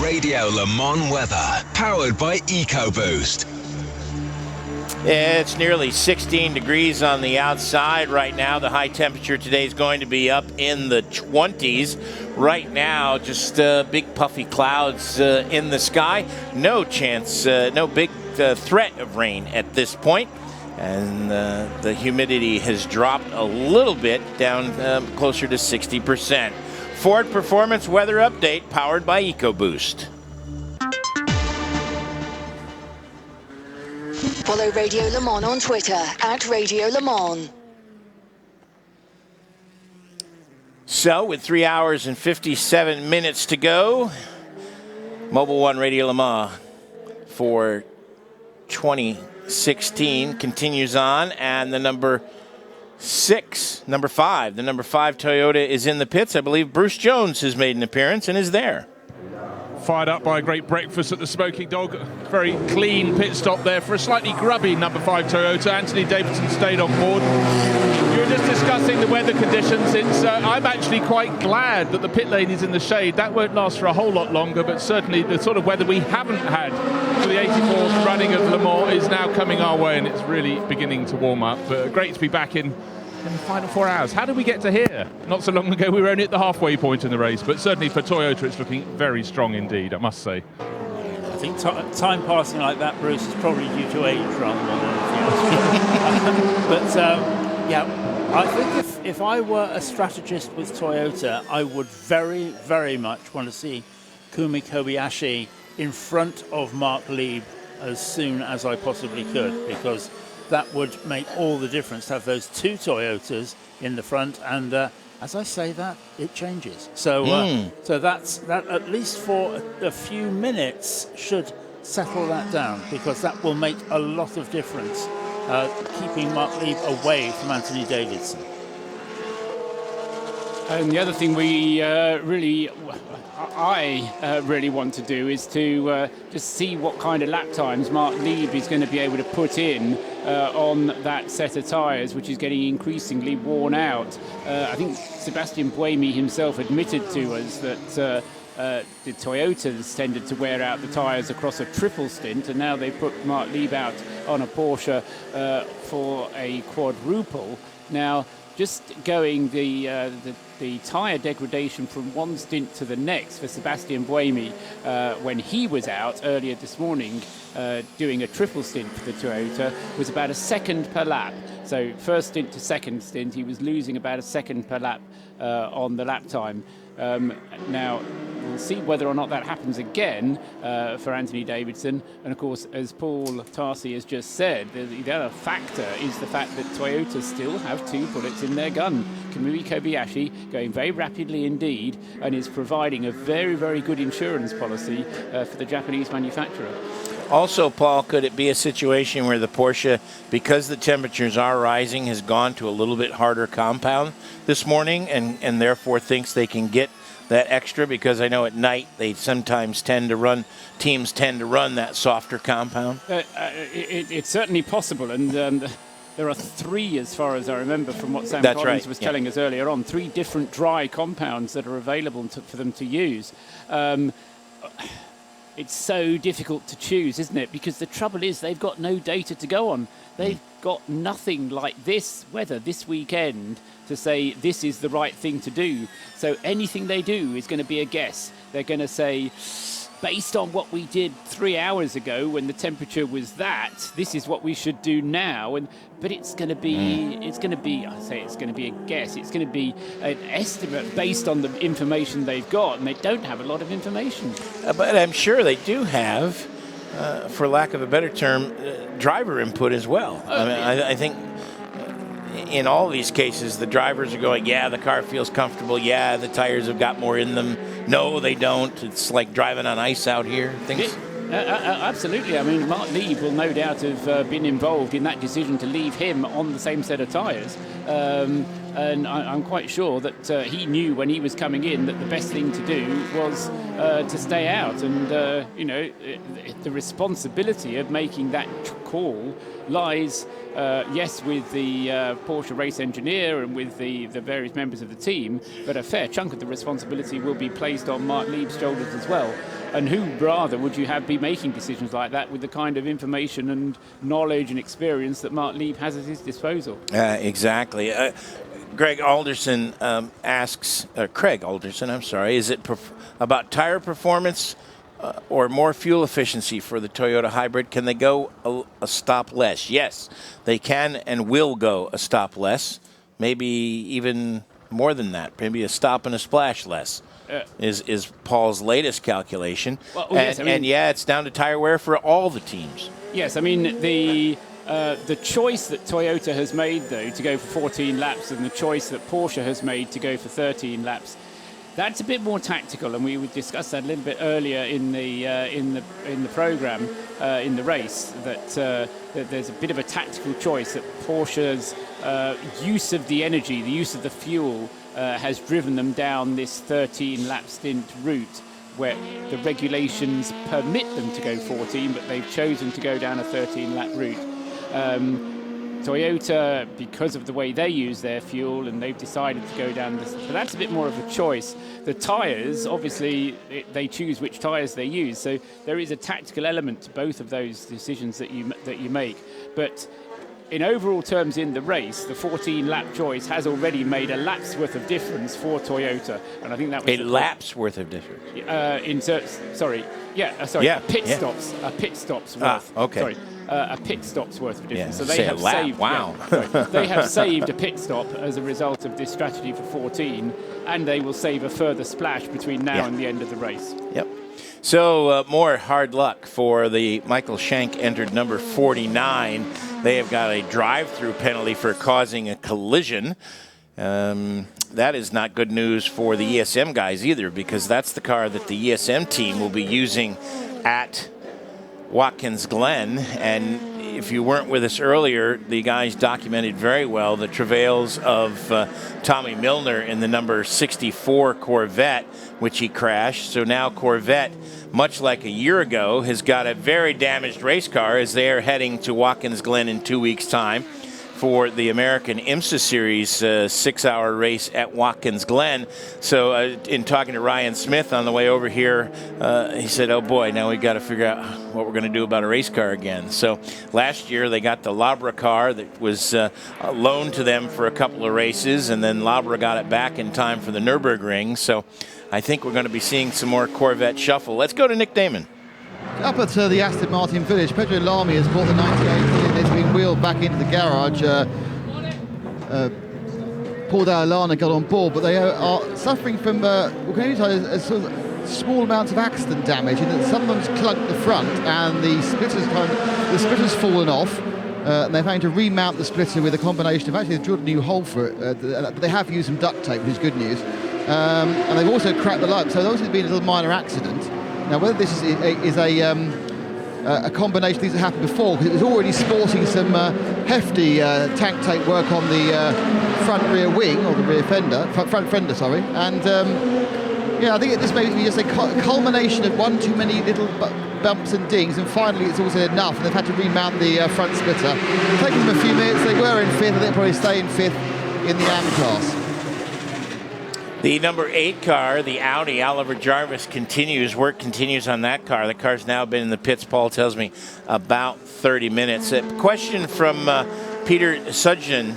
Radio Le Mans weather, powered by EcoBoost. It's nearly 16 degrees on the outside right now. The high temperature today is going to be up in the 20s. Right now, just big puffy clouds in the sky. No chance, no big threat of rain at this point. And the humidity has dropped a little bit, down closer to 60%. Ford Performance Weather Update, powered by EcoBoost. Follow Radio Le Mans on Twitter at Radio Le Mans. So, with 3 hours and 57 minutes to go, Mobil 1 Radio Le Mans for 2016 continues on, and the number 5, the number 5 Toyota is in the pits. I believe Bruce Jones has made an appearance and is there. Fired up by a great breakfast at the Smoking Dog. Very clean pit stop there for a slightly grubby number 5 Toyota. Anthony Davidson stayed on board. You were just discussing the weather conditions. I'm actually quite glad that the pit lane is in the shade. That won't last for a whole lot longer, but certainly the sort of weather we haven't had for the 84th running of Le Mans is now coming our way, and it's really beginning to warm up. But great to be back in the final 4 hours. How did we get to here? Not so long ago, we were only at the halfway point in the race, but certainly for Toyota, it's looking very strong indeed, I must say. I think time passing like that, Bruce, is probably due to age rather than anything else. But yeah, I think if I were a strategist with Toyota, I would very, very much want to see Kumi Kobayashi in front of Mark Lieb as soon as I possibly could, because that would make all the difference to have those two Toyotas in the front. And as I say that, it changes. So so that at least for a few minutes should settle that down, because that will make a lot of difference, keeping Mark Lieb away from Anthony Davidson. And the other thing I really want to do is to just see what kind of lap times Mark Lieb is going to be able to put in on that set of tyres, which is getting increasingly worn out. I think Sebastian Buemi himself admitted to us that the Toyotas tended to wear out the tyres across a triple stint, and now they put Mark Lieb out on a Porsche for a quadruple. Now, just going the tyre degradation from one stint to the next for Sebastian Buemi when he was out earlier this morning doing a triple stint for the Toyota was about a second per lap. So first stint to second stint, he was losing about a second per lap on the lap time. Now, we'll see whether or not that happens again for Anthony Davidson. And of course, as Paul Tarsi has just said, the other factor is the fact that Toyota still have two bullets in their gun. Kamui Kobayashi going very rapidly indeed, and is providing a very, very good insurance policy for the Japanese manufacturer. Also, Paul, could it be a situation where the Porsche, because the temperatures are rising, has gone to a little bit harder compound this morning and therefore thinks they can get that extra? Because I know at night they sometimes teams tend to run that softer compound. It's certainly possible, and there are three, as far as I remember from what Sam Collins was telling us earlier on, three different dry compounds that are available for them to use. It's so difficult to choose, isn't it? Because the trouble is they've got no data to go on. They've got nothing like this weather this weekend to say this is the right thing to do. So anything they do is going to be a guess. They're going to say, based on what we did 3 hours ago when the temperature was that, this is what we should do now. But it's going to be, I say it's going to be a guess. It's going to be an estimate based on the information they've got, and they don't have a lot of information. But I'm sure they do have, for lack of a better term, driver input as well. I think in all these cases, the drivers are going, yeah, the car feels comfortable. Yeah, the tires have got more in them. No, they don't. It's like driving on ice out here. Things. Absolutely. I mean, Mark Lieb will no doubt have been involved in that decision to leave him on the same set of tyres. And I'm quite sure that he knew when he was coming in that the best thing to do was to stay out. And, the responsibility of making that call lies, yes, with the Porsche race engineer and with the various members of the team, but a fair chunk of the responsibility will be placed on Mark Lieb's shoulders as well. And who rather would you have be making decisions like that with the kind of information and knowledge and experience that Mark Lieb has at his disposal? Exactly. Greg Alderson asks, Craig Alderson, I'm sorry, is it about tire performance or more fuel efficiency for the Toyota hybrid? Can they go a stop less? Yes, they can and will go a stop less, maybe even more than that, maybe a stop and a splash less. Is Paul's latest calculation. And it's down to tire wear for all the teams. Yes, I mean, the choice that Toyota has made, though, to go for 14 laps and the choice that Porsche has made to go for 13 laps, that's a bit more tactical, and we would discuss that a little bit earlier in the program, in the race, that there's a bit of a tactical choice that Porsche's use of the energy, the use of the fuel, has driven them down this 13-lap stint route where the regulations permit them to go 14, but they've chosen to go down a 13-lap route. Toyota, because of the way they use their fuel, and they've decided to go down this, but that's a bit more of a choice. The tyres, obviously, they choose which tyres they use, so there is a tactical element to both of those decisions that you make. But in overall terms in the race, the 14-lap choice has already made a lap's worth of difference for Toyota, and I think that was a lap's worth of difference. A pit stop's worth. Okay. Sorry, a pit stop's worth of difference. Yeah, so they have saved. Wow. They have saved a pit stop as a result of this strategy for 14, and they will save a further splash between now and the end of the race. Yep. So more hard luck for the Michael Schenk entered number 49. They have got a drive-through penalty for causing a collision. That is not good news for the ESM guys either, because that's the car that the ESM team will be using at Watkins Glen. And if you weren't with us earlier, the guys documented very well the travails of Tommy Milner in the number 64 Corvette, which he crashed. So now Corvette, much like a year ago, has got a very damaged race car as they are heading to Watkins Glen in 2 weeks' time for the American IMSA Series 6-hour race at Watkins Glen. So in talking to Ryan Smith on the way over here, he said, oh boy, now we've got to figure out what we're going to do about a race car again. So last year they got the Labra car that was loaned to them for a couple of races, and then Labra got it back in time for the Nürburgring. So I think we're going to be seeing some more Corvette shuffle. Let's go to Nick Damon. Up at the Aston Martin village, Pedro Lamy has brought the 98 in. It's been wheeled back into the garage. Paul Dallana got on board, but they are suffering from sort of small amounts of accident damage, in that some of them's clunked the front and the splitter's fallen off. And they're having to remount the splitter with a combination of, actually they've drilled a new hole for it, but they have used some duct tape, which is good news. And they've also cracked the light, so there's been a little minor accident. Now, whether this is a combination of things that happened before, because it was already sporting some hefty tank tape work on the front rear wing, or the rear fender, front fender, sorry. And I think this may be just a culmination of one too many little bumps and dings, and finally it's also enough, and they've had to remount the front splitter. It's taken them a few minutes. They were in fifth, and they'll probably stay in fifth in the AM class. The number 8 car, the Audi, Oliver Jarvis, work continues on that car. The car's now been in the pits, Paul tells me, about 30 minutes. A question from Peter Sudgen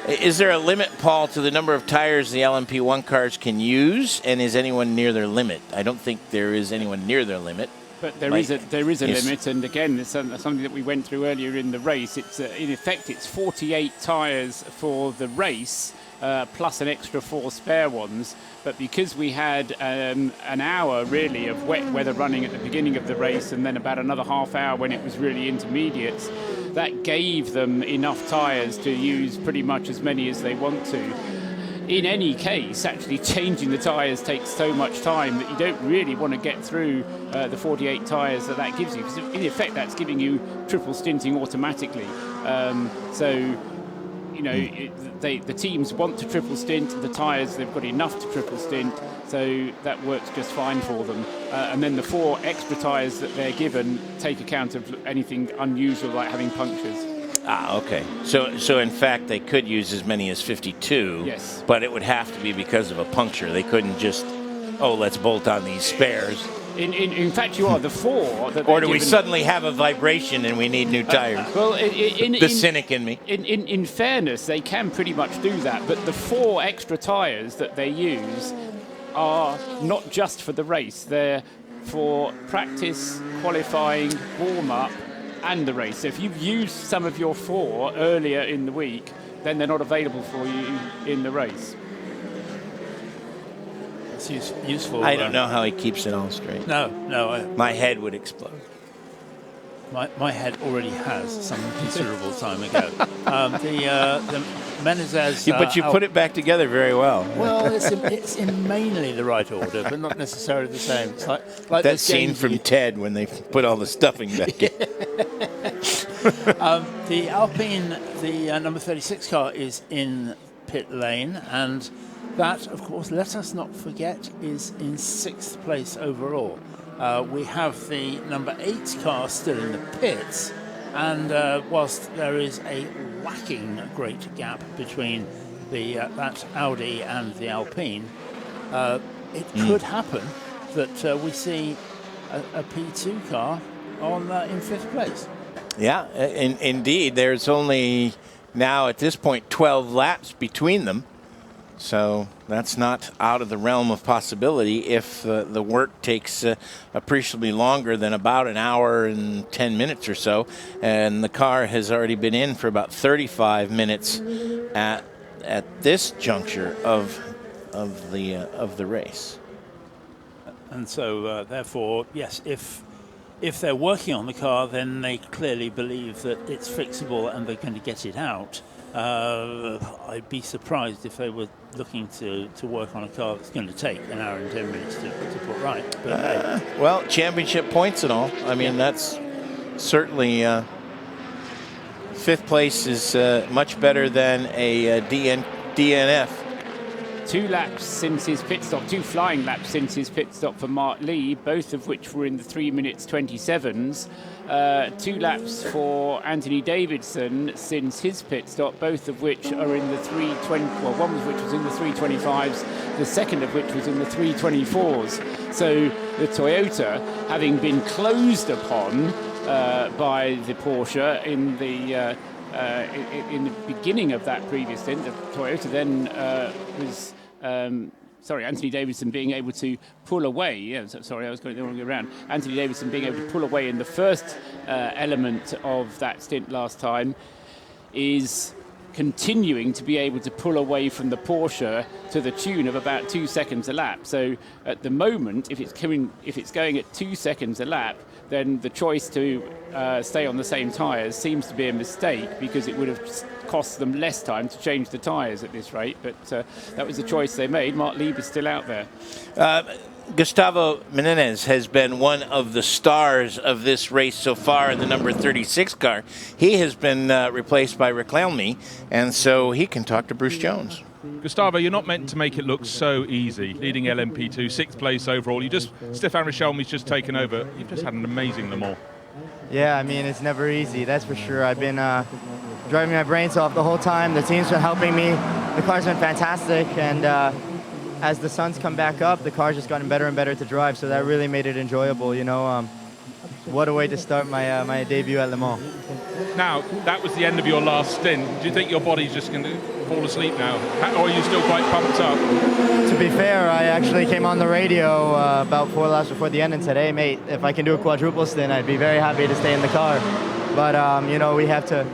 Is there a limit, Paul, to the number of tires the LMP1 cars can use, and is anyone near their limit? I don't think there is anyone near their limit. But there is a limit, and again, it's something that we went through earlier in the race. It's in effect, it's 48 tyres for the race, plus an extra 4 spare ones. But because we had an hour really of wet weather running at the beginning of the race, and then about another half hour when it was really intermediates, that gave them enough tyres to use pretty much as many as they want to. In any case, actually changing the tyres takes so much time that you don't really want to get through the 48 tyres that gives you, because in effect that's giving you triple stinting automatically. The teams want to triple stint, the tyres, they've got enough to triple stint, so that works just fine for them. And then the 4 extra tyres that they're given take account of anything unusual like having punctures. Okay. So in fact, they could use as many as 52. Yes. But it would have to be because of a puncture. They couldn't just, let's bolt on these spares. In fact, you are the 4. Or do we suddenly have a vibration and we need new tires? The cynic in me. In fairness, they can pretty much do that. But the 4 extra tyres that they use are not just for the race. They're for practice, qualifying, warm-up, and the race. So if you've used some of your 4 earlier in the week, then they're not available for you in the race. It's useful. I don't know how he keeps it all straight. No. My head would explode. My head already has some considerable time ago. The Menezes... but you put it back together very well. Well, it's in mainly the right order, but not necessarily the same. It's like that scene from Ted when they put all the stuffing back in. The Alpine, the number 36 car, is in pit lane, and that, of course, let us not forget, is in 6th place overall. We have the number 8 car still in the pits, and whilst there is a whacking great gap between that Audi and the Alpine, it could happen that we see a P2 car in 5th place. Yeah, indeed. There's only now at this point 12 laps between them. So that's not out of the realm of possibility if the work takes appreciably longer than about an hour and 10 minutes or so. And the car has already been in for about 35 minutes at this juncture of the race. And so, therefore, yes, if they're working on the car, then they clearly believe that it's fixable and they're going to get it out. I'd be surprised if they were looking to work on a car that's going to take an hour and 10 minutes to put right. But well, championship points and all. I mean, that's certainly 5th place is much better than a DNF. 2 laps since his pit stop, 2 flying laps since his pit stop for Mark Lee, both of which were in the 3 minutes 27s. 2 laps for Anthony Davidson since his pit stop, both of which are in the 320. Well, one of which was in the 325s, the second of which was in the 324s. So the Toyota, having been closed upon by the Porsche in the beginning of that previous stint, the Toyota then was. Anthony Davidson being able to pull away. Yeah, sorry, I was going the wrong way around. Anthony Davidson being able to pull away in the first element of that stint last time is continuing to be able to pull away from the Porsche to the tune of about 2 seconds a lap. So at the moment, if it's going at 2 seconds a lap, then the choice to stay on the same tyres seems to be a mistake, because it would have cost them less time to change the tyres at this rate. But that was the choice they made. Mark Lieb is still out there. Gustavo Menendez has been one of the stars of this race so far in the number 36 car. He has been replaced by Reclame, and so he can talk to Bruce Jones. Gustavo, you're not meant to make it look so easy. Leading LMP2, 6th place overall. Stefan Richelme's just taken over. You've just had an amazing Le Mans. Yeah, I mean, it's never easy, that's for sure. I've been driving my brains off the whole time. The team's been helping me. The car's been fantastic, and as the sun's come back up, the car's just gotten better and better to drive, so that really made it enjoyable, you know. What a way to start my debut at Le Mans. Now, that was the end of your last stint. Do you think your body's just going to fall asleep now? Or are you still quite pumped up? To be fair, I actually came on the radio about 4 laps before the end and said, hey, mate, if I can do a quadruple stint, I'd be very happy to stay in the car. But, you know, we have to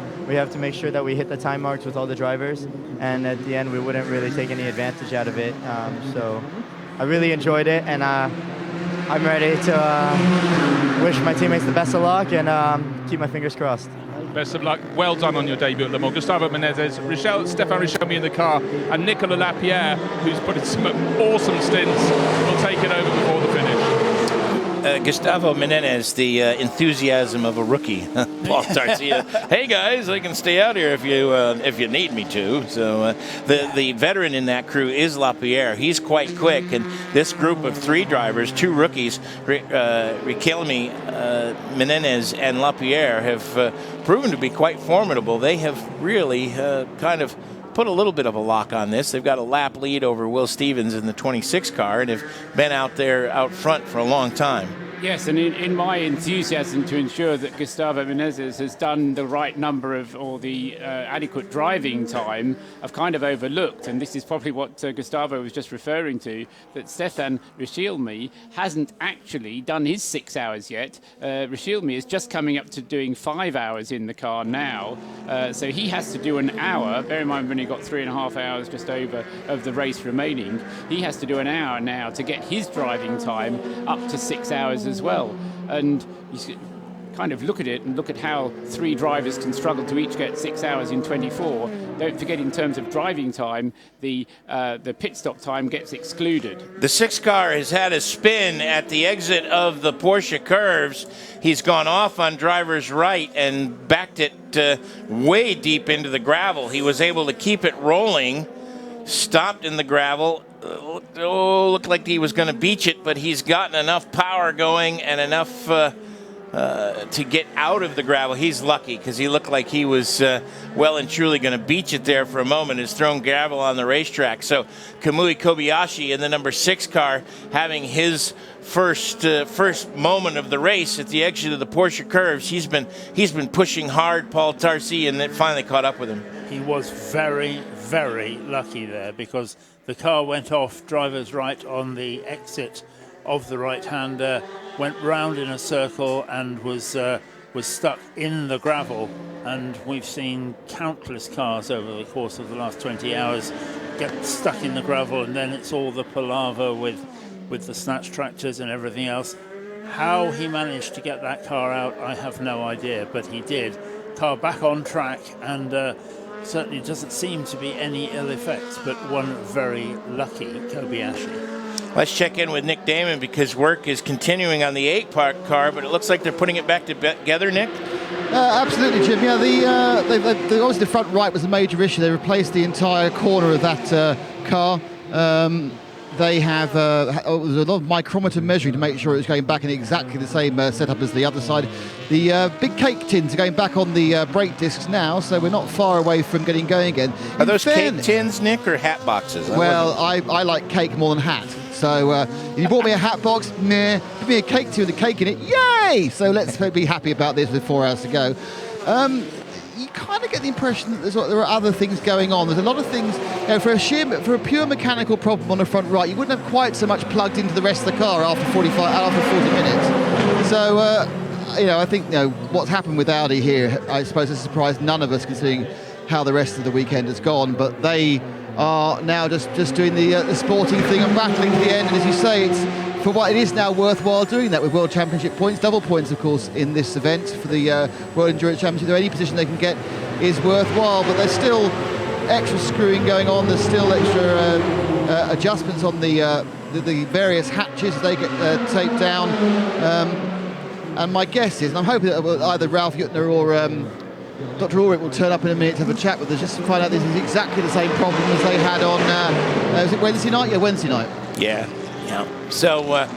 make sure that we hit the time marks with all the drivers. And at the end, we wouldn't really take any advantage out of it. So I really enjoyed it. And I'm ready to wish my teammates the best of luck and keep my fingers crossed. Best of luck. Well done on your debut at Le Mans. Gustavo Menezes, Stefan Richelme in the car, and Nicolas Lapierre, who's put in some awesome stints, will take it over before the finish. Gustavo Menezes, the enthusiasm of a rookie. Paul Tarsia. Hey guys, I can stay out here if you need me to. So the veteran in that crew is Lapierre. He's quite quick, and this group of 3 drivers, 2 rookies, Richelme, Menezes, and Lapierre, have proven to be quite formidable. They have really kind of put a little bit of a lock on this. They've got a lap lead over Will Stevens in the 26 car and have been out there out front for a long time. Yes, and in my enthusiasm to ensure that Gustavo Menezes has done the right number of, or the adequate driving time, I've kind of overlooked, and this is probably what Gustavo was just referring to, that Stefan Richelme hasn't actually done his 6 hours yet. Richelme is just coming up to doing 5 hours in the car now, so he has to do an hour. Bear in mind, we've only got 3.5 hours just over of the race remaining. He has to do an hour now to get his driving time up to 6 hours as well. And you kind of look at it and look at how 3 drivers can struggle to each get 6 hours in 24. Don't forget, in terms of driving time, the pit stop time gets excluded. The 6 car has had a spin at the exit of the Porsche curves. He's gone off on driver's right and backed it way deep into the gravel. He was able to keep it rolling, stopped in the gravel. Looked like he was going to beach it, but he's gotten enough power going and enough to get out of the gravel. He's lucky because he looked like he was well and truly going to beach it there for a moment. Has thrown gravel on the racetrack. So Kamui Kobayashi in the number 6 car having his first moment of the race at the exit of the Porsche curves. He's been pushing hard, Paul Tarsi, and it finally caught up with him. He was very, very lucky there because the car went off driver's right on the exit of the right-hander, went round in a circle and was stuck in the gravel. And we've seen countless cars over the course of the last 20 hours get stuck in the gravel, and then it's all the palaver with the snatch tractors and everything else. How he managed to get that car out, I have no idea, but he did. Car back on track, and certainly doesn't seem to be any ill effects, but one very lucky Kobayashi. Let's check in with Nick Damon because work is continuing on the 8 car, but it looks like they're putting it back together, Nick? Absolutely, Jim. Yeah, obviously the front right was a major issue. They replaced the entire corner of that car. They have there's a lot of micrometer measuring to make sure it was going back in exactly the same setup as the other side. The big cake tins are going back on the brake discs now, so we're not far away from getting going again. Are those cake tins, Nick, or hat boxes? Well, I like cake more than hat. So if you bought me a hat box, meh. Give me a cake tin with a cake in it, yay! So let's be happy about this with 4 hours to go. You kind of get the impression that there are other things going on. There's a lot of things, for a pure mechanical problem on the front right, you wouldn't have quite so much plugged into the rest of the car after 40 minutes. So, I think what's happened with Audi here, I suppose has surprised none of us considering how the rest of the weekend has gone. But they are now just doing the sporting thing and battling to the end. And as you say, it's for what it is now worthwhile doing that with World Championship points, double points, of course, in this event for the World Endurance Championship. Any position they can get is worthwhile, but there's still extra screwing going on. There's still extra adjustments on the various hatches as they get taped down. And my guess is, and I'm hoping that either Ralph Juttner or Dr. Ulrich will turn up in a minute to have a chat with us just to find out this is exactly the same problem as they had on, was it Wednesday night? Yeah, Wednesday night. Yeah. So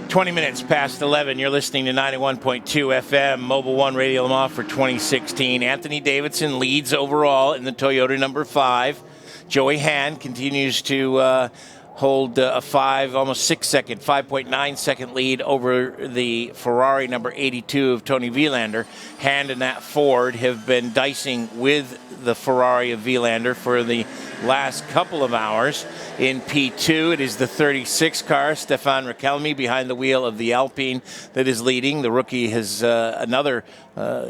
20 minutes past 11, you're listening to 91.2 FM, Mobil 1 Radio Le Mans for 2016. Anthony Davidson leads overall in the Toyota number 5. Joey Hand continues to hold a almost 6 second, 5.9 second lead over the Ferrari number 82 of Tony Vilander. Hand and Nat Ford have been dicing with the Ferrari of Vilander for the last couple of hours. In P2, it is the 36 car, Stefan Rakelmi, behind the wheel of the Alpine that is leading. The rookie has another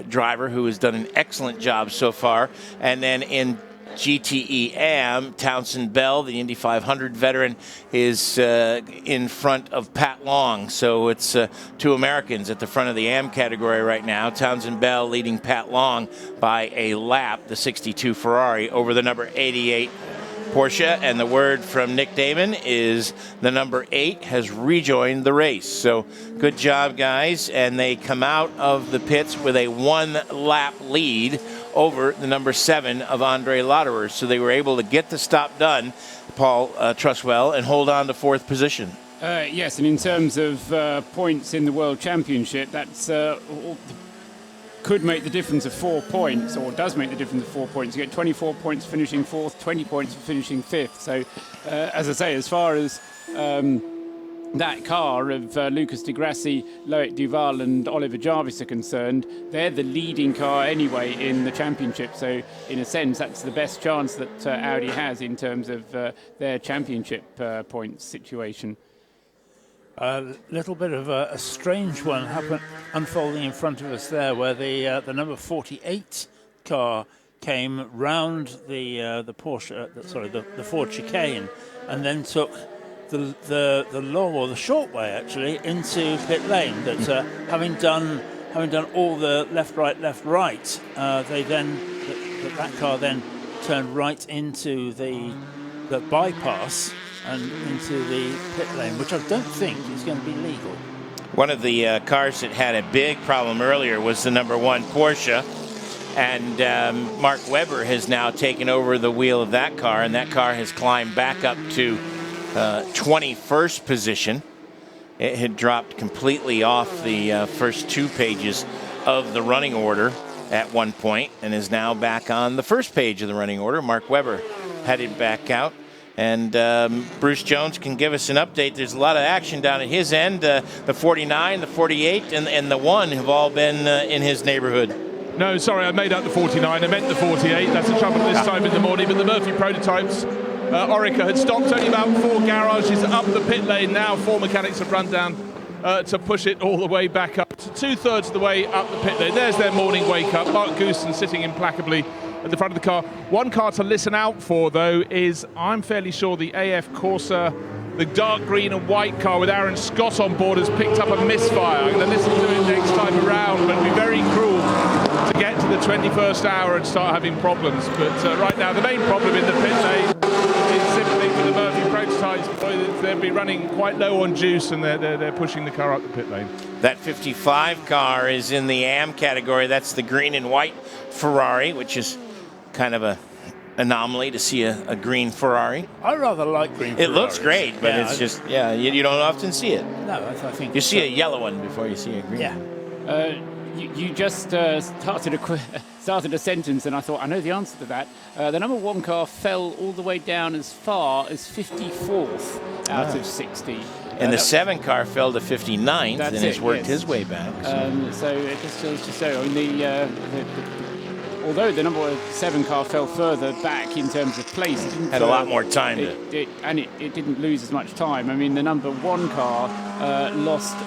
driver who has done an excellent job so far. And then in GTE AM, Townsend Bell, the Indy 500 veteran, is in front of Pat Long. So it's two Americans at the front of the AM category right now. Townsend Bell leading Pat Long by a lap, the 62 Ferrari, over the number 88 Porsche. And the word from Nick Damon is the number 8 has rejoined the race. So good job, guys. And they come out of the pits with a 1-lap lead over the number 7 of Andre Lauderer. So they were able to get the stop done, Paul Truswell, and hold on to 4th position. Yes, and in terms of points in the World Championship, that's could make the difference of 4 points, or does make the difference of 4 points. You get 24 points finishing 4th, 20 points for finishing 5th. So, as I say, as far as that car of Lucas Di Grassi, Loic Duval and Oliver Jarvis are concerned, they're the leading car anyway in the championship. So in a sense, that's the best chance that Audi has in terms of their championship points situation. A little bit of a strange one unfolding in front of us there, where the number 48 car came round the Porsche, the Ford chicane, and then took the long or the short way actually into pit lane. That having done all the left right, they then that car then turned right into the bypass and into the pit lane, which I don't think is going to be legal. One of the cars that had a big problem earlier was the number 1 Porsche, and Mark Webber has now taken over the wheel of that car, and that car has climbed back up to 21st position. It had dropped completely off the first 2 pages of the running order at one point, and is now back on the first page of the running order. Mark Webber headed back out. And Bruce Jones can give us an update. There's a lot of action down at his end. The 49, the 48, and the 1 have all been in his neighborhood. No, sorry, I made out the 49. I meant the 48. That's the trouble this time in the morning. But the Murphy prototypes, Orica had stopped only about 4 garages up the pit lane. Now 4 mechanics have run down to push it all the way back up to 2/3 of the way up the pit lane. There's their morning wake up. Mark Goosen sitting implacably at the front of the car. One car to listen out for, though, is, I'm fairly sure, the AF Corsa, the dark green and white car with Aaron Scott on board, has picked up a misfire. I'm going to listen to it next time around, but it'd be very cruel to get to the 21st hour and start having problems. But right now, the main problem in the pit lane is simply for the Murphy prototypes. They'll be running quite low on juice, and they're pushing the car up the pit lane. That 55 car is in the AM category. That's the green and white Ferrari, which is kind of a anomaly to see a green Ferrari. I rather like green Ferraris. It looks great, but it's just, you don't often see it. No, I think... You see a yellow one before you see a green. Yeah. You just started a sentence, and I thought, I know the answer to that. The number 1 car fell all the way down as far as 54th out of 60. And the 7 car fell to 59th and has worked his way back. So it just shows to show. I mean, although the number 7 car fell further back in terms of place, it didn't had a lot more time. It didn't lose as much time. I mean, the number 1 car lost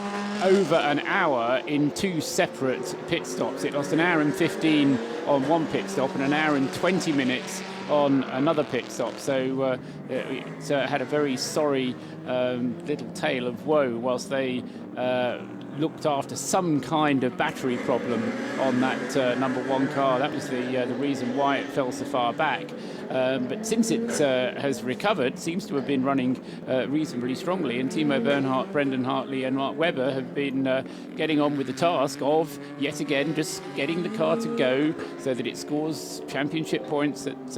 over an hour in 2 separate pit stops. It lost an hour and 15 on one pit stop and an hour and 20 minutes on another pit stop. So it had a very sorry little tale of woe whilst they looked after some kind of battery problem on that number 1 car. That was the reason why it fell so far back. But since it has recovered, seems to have been running reasonably strongly, and Timo Bernhardt, Brendan Hartley and Mark Webber have been getting on with the task of, yet again, just getting the car to go so that it scores championship points at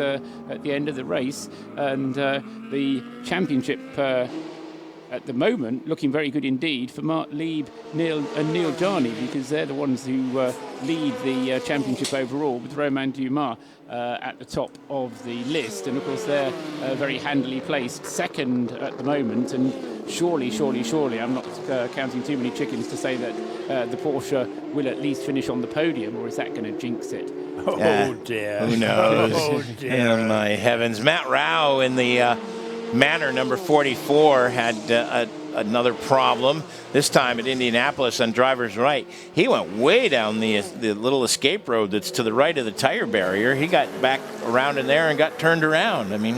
the end of the race. And the championship at the moment looking very good indeed for Mark Lieb, Neil Jani, because they're the ones who lead the championship overall, with Romain Dumas at the top of the list. And of course they're very handily placed second at the moment, and surely, I'm not counting too many chickens to say that the Porsche will at least finish on the podium, or is that going to jinx it? Oh, dear. Who knows? Oh, dear. Oh, my heavens. Matt Rao in the Manor number 44 had another problem, this time at Indianapolis on driver's right. He went way down the little escape road that's to the right of the tire barrier. He got back around in there and got turned around. I mean,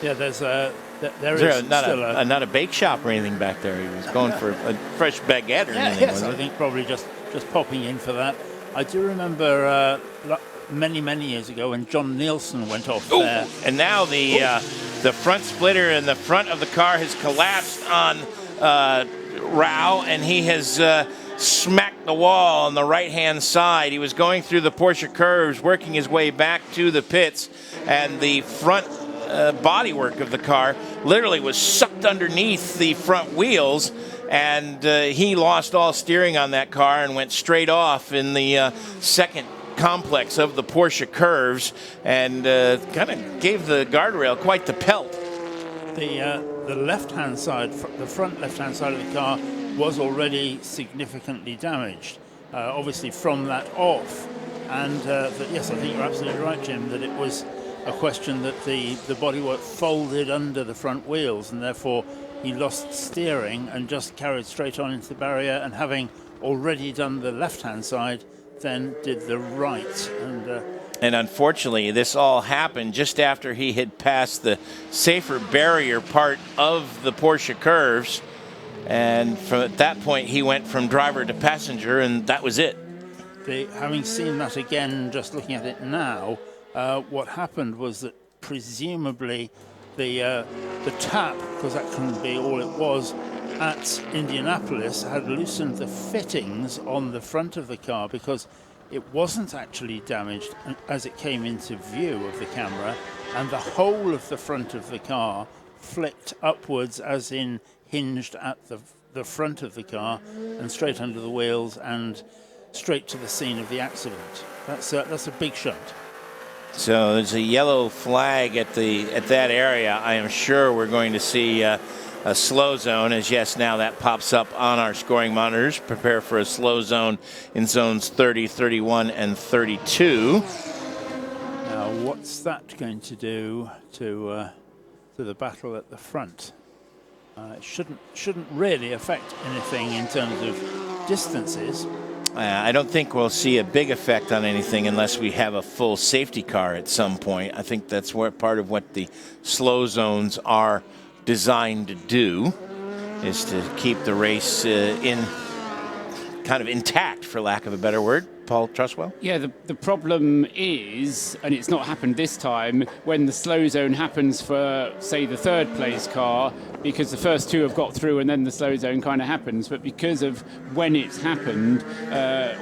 yeah, there's not a bake shop or anything back there. He was going for a fresh baguette or anything. Yes, I think probably just popping in for that. I do remember many years ago when John Nielsen went off there. And now the front splitter in the front of the car has collapsed on Rao, and he has smacked the wall on the right-hand side. He was going through the Porsche curves, working his way back to the pits, and the front bodywork of the car literally was sucked underneath the front wheels, and he lost all steering on that car and went straight off in the second complex of the Porsche curves, and kind of gave the guardrail quite the pelt. The left-hand side, the front left-hand side of the car was already significantly damaged, obviously from that off. And yes, I think you're absolutely right, Jim, that it was a question that the bodywork folded under the front wheels, and therefore he lost steering and just carried straight on into the barrier, and having already done the left-hand side, then did the right. And unfortunately, this all happened just after he had passed the safer barrier part of the Porsche curves. And at that point, he went from driver to passenger, and that was it. Having seen that again, just looking at it now, what happened was that presumably the tap, because that couldn't be all it was, at Indianapolis had loosened the fittings on the front of the car, because it wasn't actually damaged as it came into view of the camera, and the whole of the front of the car flicked upwards, as in hinged at the front of the car and straight under the wheels and straight to the scene of the accident. That's a big shunt. So there's a yellow flag at that area. I am sure we're going to see a slow zone, as yes, now that pops up on our scoring monitors. Prepare for a slow zone in zones 30, 31, and 32. Now, what's that going to do to the battle at the front? It shouldn't really affect anything in terms of distances. I don't think we'll see a big effect on anything unless we have a full safety car at some point. I think that's part of what the slow zones are designed to do, is to keep the race in kind of intact, for lack of a better word. Paul Trustwell? Yeah, the problem is, and it's not happened this time, when the slow zone happens for, say, the third place car, because the first two have got through and then the slow zone kind of happens. But because of when it's happened,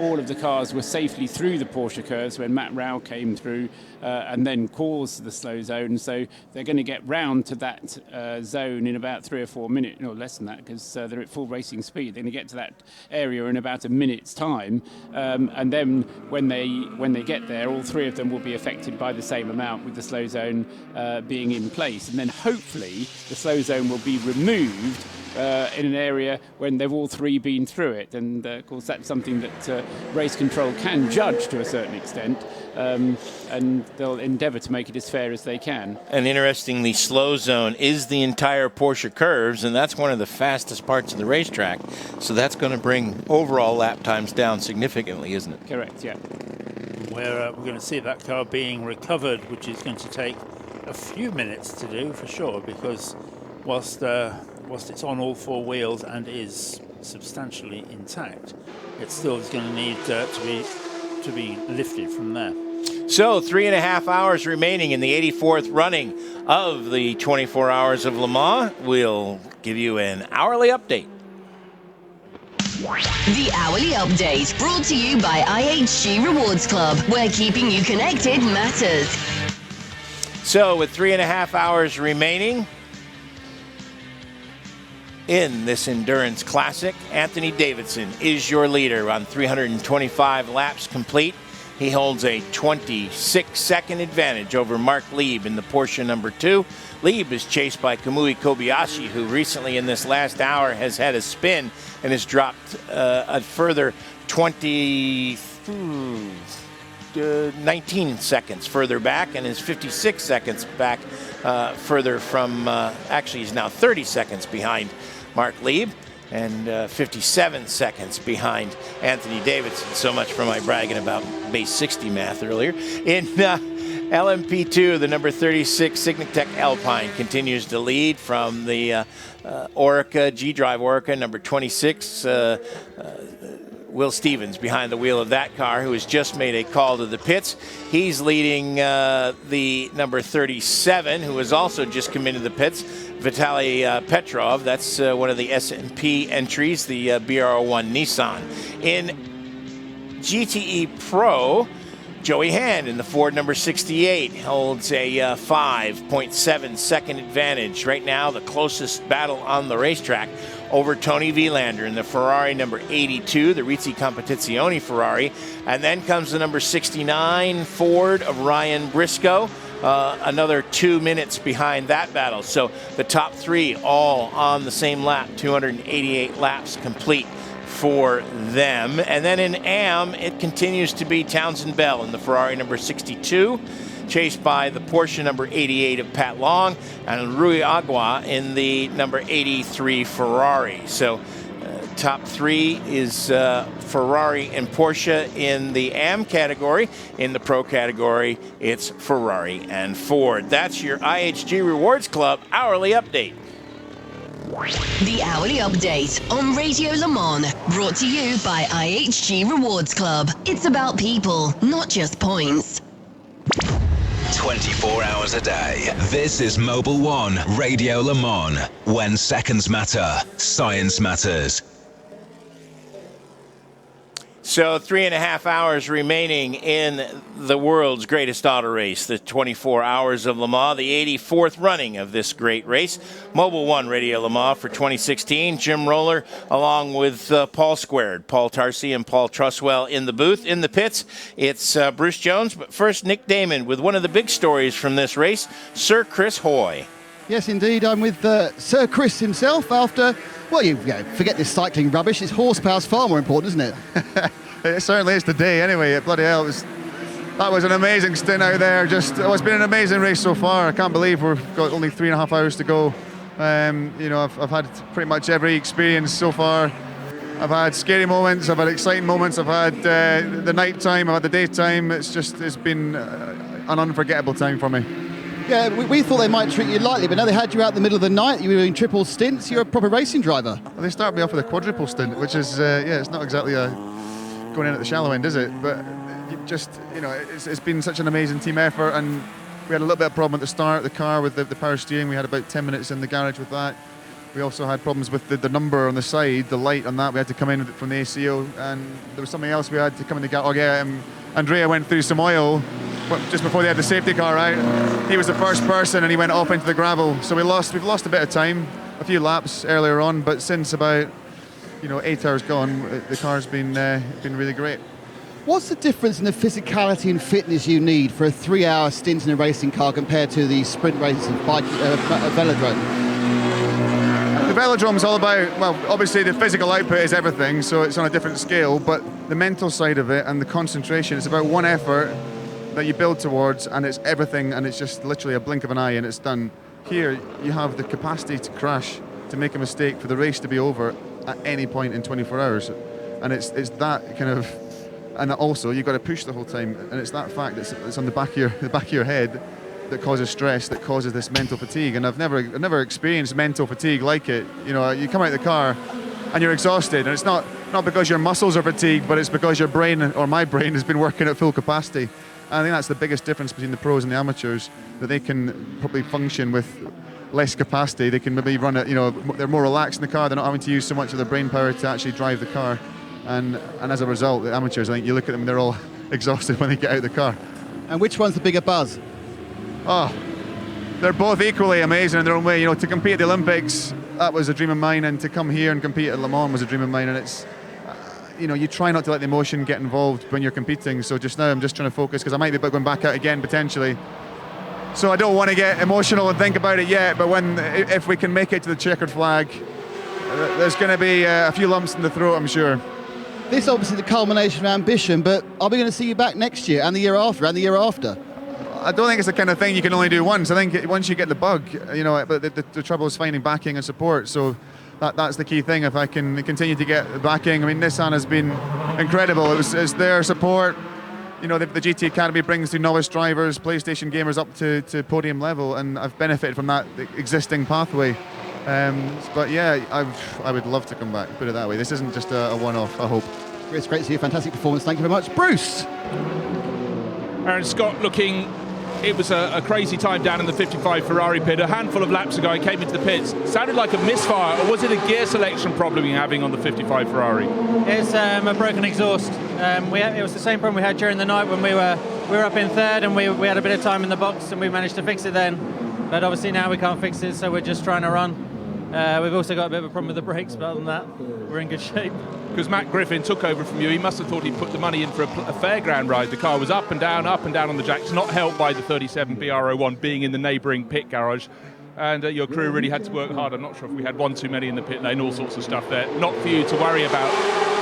all of the cars were safely through the Porsche curves when Matt Rao came through and then caused the slow zone. So they're going to get round to that zone in about 3 or 4 minutes, no less than that, because they're at full racing speed. They're going to get to that area in about a minute's time, and then when they get there, all three of them will be affected by the same amount, with the slow zone being in place. And then hopefully the slow zone will be removed in an area when they've all three been through it. And of course that's something that race control can judge to a certain extent, and they'll endeavour to make it as fair as they can. And interestingly, slow zone is the entire Porsche curves, and that's one of the fastest parts of the racetrack. So that's going to bring overall lap times down significantly, isn't it? Correct, yeah. We're going to see that car being recovered, which is going to take a few minutes to do for sure, because whilst it's on all four wheels and is substantially intact, it still is going to need to be lifted from there. So 3.5 hours remaining in the 84th running of the 24 Hours of Le Mans. We'll give you an hourly update. The Hourly Update, brought to you by IHG Rewards Club, where keeping you connected matters. So with 3.5 hours remaining, in this endurance classic. Anthony Davidson is your leader on 325 laps complete. He holds a 26-second advantage over Mark Lieb in the Porsche number 2. Lieb is chased by Kamui Kobayashi, who recently in this last hour has had a spin and has dropped a further 19 seconds further back and is 56 seconds back further from, actually he's now 30 seconds behind Mark Lieb and 57 seconds behind Anthony Davidson. So much for my bragging about base 60 math earlier. In LMP2, the number 36 Signatech Alpine continues to lead from the Orica, G-Drive Orica, number 26, Will Stevens behind the wheel of that car, who has just made a call to the pits. He's leading the number 37, who has also just come into the pits, Vitaly Petrov. That's one of the S&P entries, the BR01 Nissan. In GTE Pro, Joey Hand in the Ford number 68 holds a 5.7 second advantage. Right now, the closest battle on the racetrack over Tony Vilander in the Ferrari number 82, the Rizzi Competizione Ferrari. And then comes the number 69 Ford of Ryan Briscoe, another 2 minutes behind that battle. So the top three all on the same lap, 288 laps complete for them. And then in AM, it continues to be Townsend Bell in the Ferrari number 62, chased by the Porsche number 88 of Pat Long, and Rui Agua in the number 83 Ferrari. So top three is Ferrari and Porsche in the AM category. In the Pro category, it's Ferrari and Ford. That's your IHG Rewards Club hourly update. The Hourly Update on Radio Le Mans, brought to you by IHG Rewards Club. It's about people, not just points. 24 hours a day. This is Mobil 1 Radio Le Mans. When seconds matter, science matters. So 3.5 hours remaining in the world's greatest auto race, the 24 Hours of Le Mans, the 84th running of this great race. Mobil 1 Radio Le Mans for 2016. Jim Roller along with Paul Squared, Paul Tarsi and Paul Truswell in the booth. In the pits, it's Bruce Jones, but first Nick Damon with one of the big stories from this race, Sir Chris Hoy. Yes, indeed. I'm with Sir Chris himself after, well, you forget this cycling rubbish. It's horsepower's far more important, isn't it? It certainly is today, anyway. Bloody hell, that was an amazing stint out there. It's been an amazing race so far. I can't believe we've got only 3.5 hours to go. I've had pretty much every experience so far. I've had scary moments, I've had exciting moments, I've had the night time, I've had the daytime. It's been an unforgettable time for me. Yeah, we thought they might treat you lightly, but now they had you out in the middle of the night. You were doing triple stints. You're a proper racing driver. Well, they start me off with a quadruple stint, which is, it's not exactly going in at the shallow end, is it? But it's been such an amazing team effort, and we had a little bit of problem at the start, the car with the power steering. We had about 10 minutes in the garage with that. We also had problems with the number on the side, the light on that. We had to come in from the ACO, and there was something else we had to come in the garage. Andrea went through some oil just before they had the safety car out. He was the first person, and he went off into the gravel. So we've lost a bit of time, a few laps earlier on, but since about 8 hours gone, the car's been really great. What's the difference in the physicality and fitness you need for a 3-hour stint in a racing car compared to the sprint race of velodrome? The velodrome's all about, well, obviously the physical output is everything, so it's on a different scale, but the mental side of it and the concentration, it's about one effort that you build towards, and it's everything, and it's just literally a blink of an eye and it's done. Here, you have the capacity to crash, to make a mistake, for the race to be over at any point in 24 hours. And it's that kind of, and also you've got to push the whole time, and it's that fact that's on the back of your head that causes stress, that causes this mental fatigue. And I've never experienced mental fatigue like it. You come out of the car and you're exhausted, and it's not because your muscles are fatigued, but it's because your brain, or my brain, has been working at full capacity. And I think that's the biggest difference between the pros and the amateurs, that they can probably function with less capacity. They can maybe run it, they're more relaxed in the car, they're not having to use so much of their brain power to actually drive the car. And as a result, the amateurs, I think you look at them, they're all exhausted when they get out of the car. And which one's the bigger buzz? Oh, they're both equally amazing in their own way. To compete at the Olympics, that was a dream of mine, and to come here and compete at Le Mans was a dream of mine. And it's, you try not to let the emotion get involved when you're competing. So just now I'm just trying to focus, because I might be going back out again potentially. So I don't want to get emotional and think about it yet, but if we can make it to the checkered flag, there's going to be a few lumps in the throat, I'm sure. This is obviously the culmination of ambition, but are we going to see you back next year and the year after and the year after? I don't think it's the kind of thing you can only do once. I think once you get the bug, but the trouble is finding backing and support. So that's the key thing. If I can continue to get the backing, I mean, Nissan has been incredible. It's their support. The GT Academy brings the novice drivers, PlayStation gamers up to podium level, and I've benefited from that existing pathway. But yeah, I would love to come back, put it that way. This isn't just a one-off, I hope. It's great to see a fantastic performance. Thank you very much. Bruce! Aaron Scott looking... It was a crazy time down in the 55 Ferrari pit. A handful of laps ago, he came into the pits. Sounded like a misfire, or was it a gear selection problem you're having on the 55 Ferrari? It's a broken exhaust. It was the same problem we had during the night when we were up in third, and we had a bit of time in the box, and we managed to fix it then. But obviously now we can't fix it, so we're just trying to run. We've also got a bit of a problem with the brakes, but other than that, we're in good shape. Because Matt Griffin took over from you, he must have thought he'd put the money in for a fairground ride. The car was up and down on the jacks, not helped by the 37 BR01 being in the neighbouring pit garage. And your crew really had to work hard. I'm not sure if we had one too many in the pit lane, all sorts of stuff there. Not for you to worry about.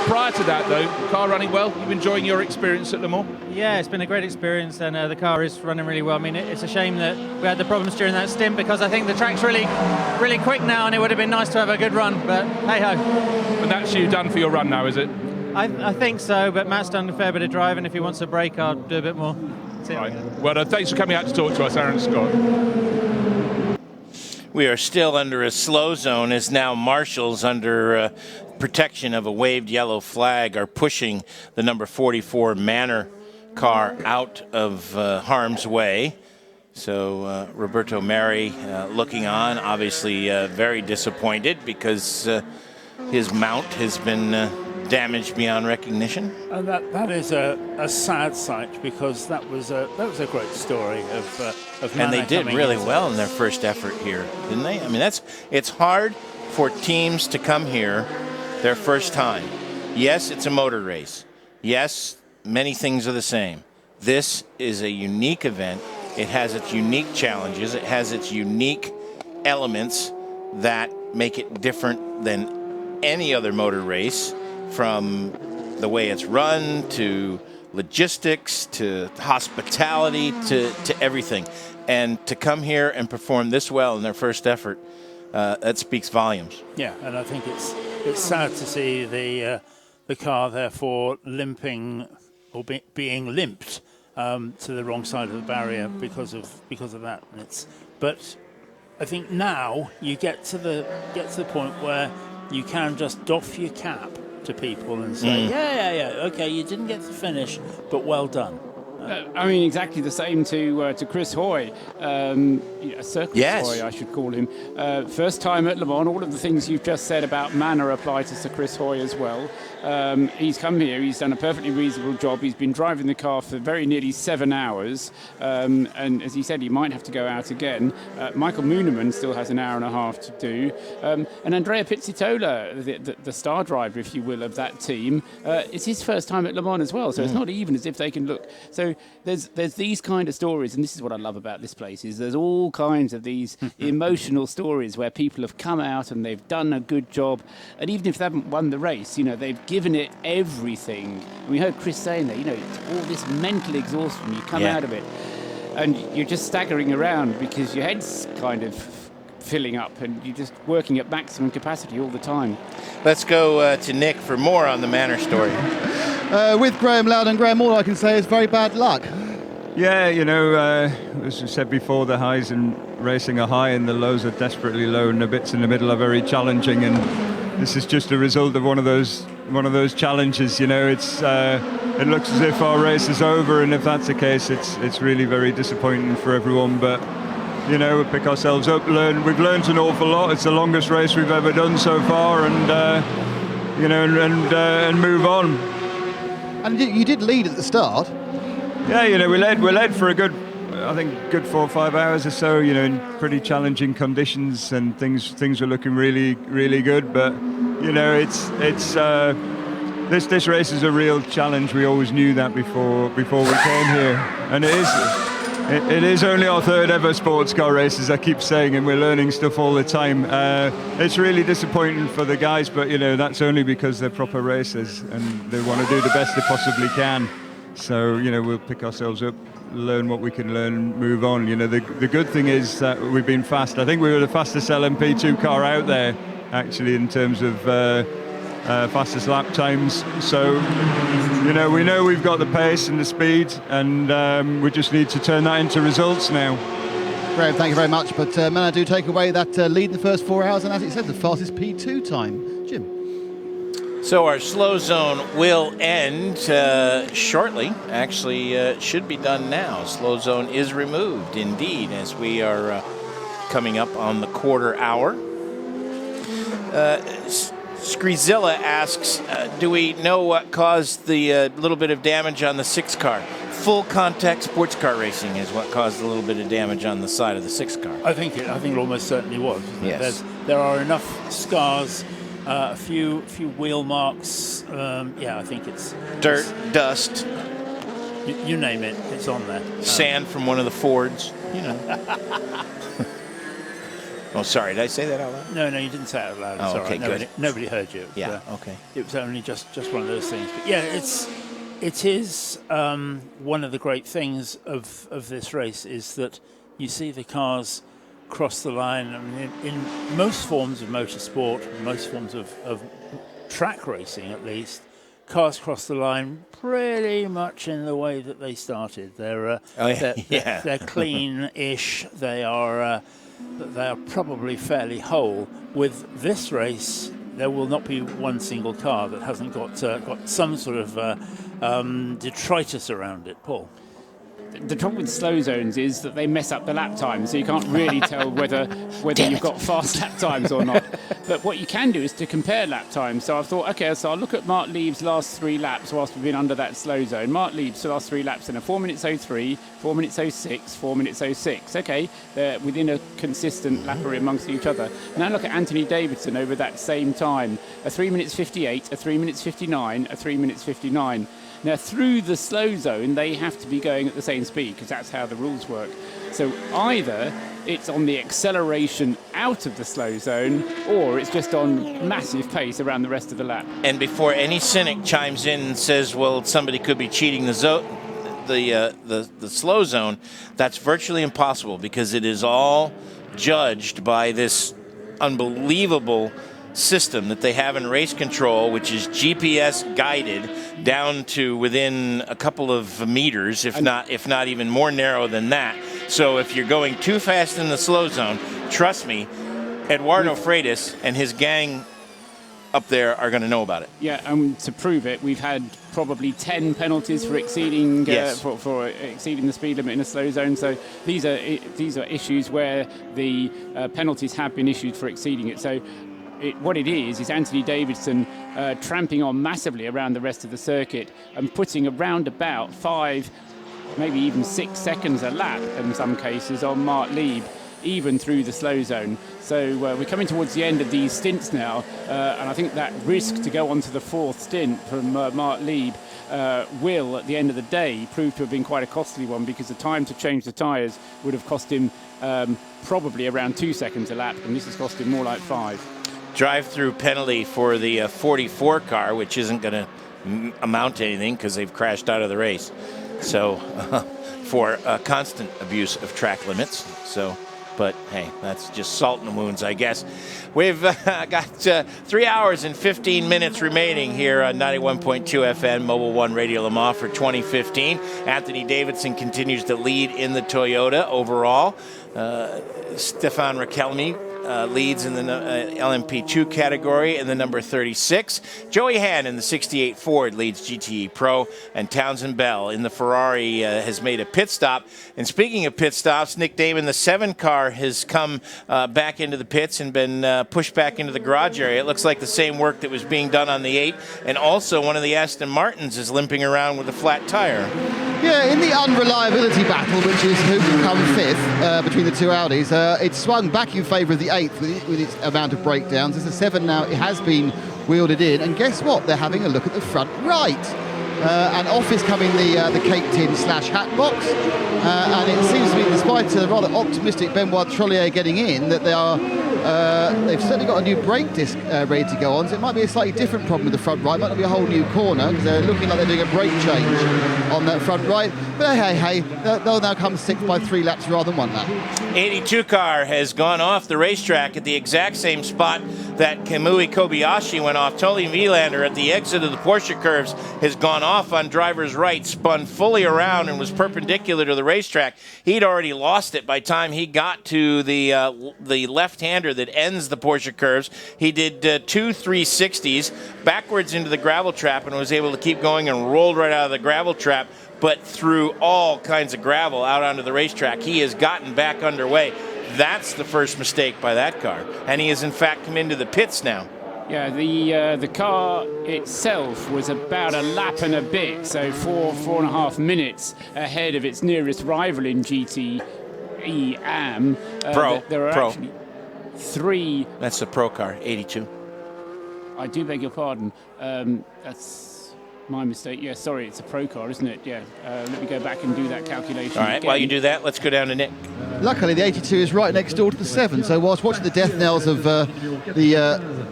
Prior to that, though, car running well. You enjoying your experience at Le Mans? Yeah, it's been a great experience, and the car is running really well. I mean, it's a shame that we had the problems during that stint, because I think the track's really, really quick now, and it would have been nice to have a good run. But hey ho. And that's you done for your run now, is it? I think so, but Matt's done a fair bit of driving. If he wants a break, I'll do a bit more. Right. Well, thanks for coming out to talk to us, Aaron Scott. We are still under a slow zone, as now marshals, under protection of a waved yellow flag, are pushing the number 44 Manor car out of harm's way. So Roberto Meri looking on, obviously very disappointed, because his mount has been damaged beyond recognition. And that is a sad sight, because that was a great story of and they did really well in their first effort here, didn't they? I mean, it's hard for teams to come here their first time. Yes, it's a motor race. Yes, many things are the same. This is a unique event. It has its unique challenges. It has its unique elements that make it different than any other motor race, from the way it's run to logistics to hospitality to everything. And to come here and perform this well in their first effort, that speaks volumes. Yeah, and I think it's sad to see the car therefore limping, or being limped to the wrong side of the barrier because of that. But I think now you get to the point where you can just doff your cap to people and say, yeah, okay, you didn't get to finish, but well done. I mean, exactly the same to Chris Hoy, Circus Hoy, I should call him. First time at Le Mans. All of the things you've just said about Manor apply to Sir Chris Hoy as well. He's come here, he's done a perfectly reasonable job. He's been driving the car for very nearly 7 hours, and as he said, he might have to go out again. Michael Mooneman still has an hour and a half to do, and Andrea Pizzitola, the star driver, if you will, of that team, it's his first time at Le Mans as well, so it's not even as if they can look. So there's these kind of stories, and this is what I love about this place, is there's all kinds of these emotional stories where people have come out and they've done a good job, and even if they haven't won the race, they've given it everything. And we heard Chris saying that, it's all this mental exhaustion, you come out of it and you're just staggering around because your head's kind of filling up and you're just working at maximum capacity all the time. Let's go to Nick for more on the Manor story. With Graham Loudon, Graham, all I can say is very bad luck. Yeah, as we said before, the highs in racing are high and the lows are desperately low, and the bits in the middle are very challenging, and this is just a result of one of those challenges. It looks as if our race is over, and if that's the case, it's really very disappointing for everyone. But we pick ourselves up, we've learned an awful lot. It's the longest race we've ever done so far, and and move on. And you did lead at the start. Yeah, we led for a good I think good 4 or 5 hours or so, you know, in pretty challenging conditions, and things were looking really, really good. But you know, this race is a real challenge. We always knew that before we came here, and it is only our third ever sports car race, as I keep saying, and we're learning stuff all the time. It's really disappointing for the guys, but you know, that's only because they're proper racers and they want to do the best they possibly can. So you know, we'll pick ourselves up, learn what we can learn, move on. You know, the good thing is that we've been fast. I think we were the fastest LMP2 car out there, actually, in terms of fastest lap times. So you know we've got the pace and the speed, and we just need to turn that into results now. Graham, thank you very much. But Mana, do take away that lead in the first 4 hours, and as it said, the fastest P2 time. Jim. So our slow zone will end shortly. Actually, should be done now. Slow zone is removed, indeed, as we are coming up on the quarter hour. Scrizilla asks, do we know what caused the little bit of damage on the 6 car? Full contact sports car racing is what caused a little bit of damage on the side of the 6 car. I think it almost certainly was. Yes. There are enough scars. A few wheel marks. I think it's dirt, dust. You name it, it's on there. Sand from one of the Fords. You know. Oh, sorry. Did I say that out loud? No, you didn't say it out loud. It's oh, all okay, right. good. Nobody heard you. Yeah. Okay. It was only just one of those things. But yeah, it is one of the great things of this race is that you see the cars cross the line. I mean, in most forms of motorsport, most forms of track racing at least, cars cross the line pretty much in the way that they started. They're clean-ish. They are probably fairly whole. With this race, there will not be one single car that hasn't got some sort of detritus around it. Paul. The trouble with slow zones is that they mess up the lap time, so you can't really tell whether you've got fast lap times or not. But what you can do is to compare lap times. So I thought, okay, so I'll look at Mark Leib's last 3 laps whilst we've been under that slow zone. Mark Leib's last 3 laps in a 4 minutes 03, 4 minutes 06, 4 minutes 06. Okay, they're within a consistent lapper amongst each other. Now look at Anthony Davidson over that same time. A 3 minutes 58, a 3 minutes 59, a 3 minutes 59. Now, through the slow zone, they have to be going at the same speed because that's how the rules work. So either it's on the acceleration out of the slow zone or it's just on massive pace around the rest of the lap. And before any cynic chimes in and says, well, somebody could be cheating the slow zone, that's virtually impossible because it is all judged by this unbelievable system that they have in race control, which is GPS guided down to within a couple of meters, if not even more narrow than that. So if you're going too fast in the slow zone, trust me, Eduardo Freitas and his gang up there are going to know about it. Yeah, and to prove it, we've had probably 10 penalties for exceeding for exceeding the speed limit in a slow zone. So these are issues where the penalties have been issued for exceeding it. So what it is Anthony Davidson tramping on massively around the rest of the circuit and putting around about 5, maybe even 6 seconds a lap in some cases on Mark Leib, even through the slow zone. So we're coming towards the end of these stints now, and I think that risk to go on to the 4th stint from Mark Leib will, at the end of the day, prove to have been quite a costly one because the time to change the tyres would have cost him probably around 2 seconds a lap, and this has cost him more like 5. Drive-through penalty for the 44 car, which isn't going to amount to anything because they've crashed out of the race. So for constant abuse of track limits. So, but hey, that's just salt in the wounds, I guess. We've got 3 hours and 15 minutes remaining here on 91.2 FM, Mobil 1 Radio Le Mans for 2015. Anthony Davidson continues to lead in the Toyota overall. Stefan Rakelmi leads in the LMP2 category in the number 36. Joey Hand in the 68 Ford leads GTE Pro, and Townsend Bell in the Ferrari has made a pit stop. And speaking of pit stops, Nick Damon, the 7 car, has come back into the pits and been pushed back into the garage area. It looks like the same work that was being done on the 8, and also one of the Aston Martins is limping around with a flat tire. Yeah, in the unreliability battle, which is who can come fifth between the two Audis, it swung back in favour of the 8th with its amount of breakdowns. There's a 7 now. It has been wielded in, and guess what? They're having a look at the front right. And off is coming the cake tin / hat box, and it seems to be, despite a rather optimistic Benoit Trollier getting in, that they've certainly got a new brake disc ready to go on, so it might be a slightly different problem with the front right. It might not be a whole new corner, because they're looking like they're doing a brake change on that front right. But hey, they'll now come 6th by 3 laps rather than 1 lap. 82 car has gone off the racetrack at the exact same spot that Kamui Kobayashi went off. Tony Vilander at the exit of the Porsche curves has gone off on driver's right, spun fully around and was perpendicular to the racetrack. He'd already lost it by the time he got to the left-hander that ends the Porsche curves. He did 2 360s backwards into the gravel trap and was able to keep going and rolled right out of the gravel trap, but through all kinds of gravel out onto the racetrack. He has gotten back underway. That's the first mistake by that car, and he has in fact come into the pits now. Yeah, the car itself was about a lap and a bit, so 4.5 minutes ahead of its nearest rival in GTE AM. There are actually 3. That's the pro car, 82. I do beg your pardon. That's my mistake. Yeah, sorry, it's a pro car, isn't it? Yeah. Let me go back and do that calculation. All right, again. while you do that, let's go down to Nick. Luckily, the 82 is right next door to the 7, so whilst watching the death knells of the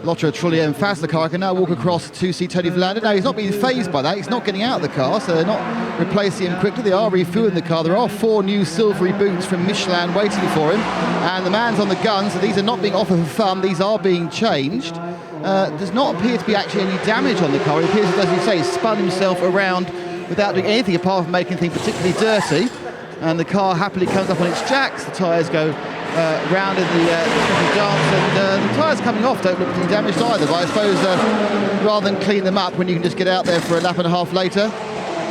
Lotto Trullier and Fazla car, I can now walk across to see Tony Vilander. Now, he's not being phased by that. He's not getting out of the car, so they're not replacing him quickly. They are refueling the car. There are 4 new silvery boots from Michelin waiting for him, and the man's on the gun, so these are not being offered for fun. These are being changed. Does not appear to be actually any damage on the car. It appears, as you say, spun himself around without doing anything apart from making things particularly dirty. And the car happily comes up on its jacks. The tyres go round in the dance, and the tyres coming off don't look to be damaged either. But I suppose rather than clean them up when you can just get out there for a lap and a half later.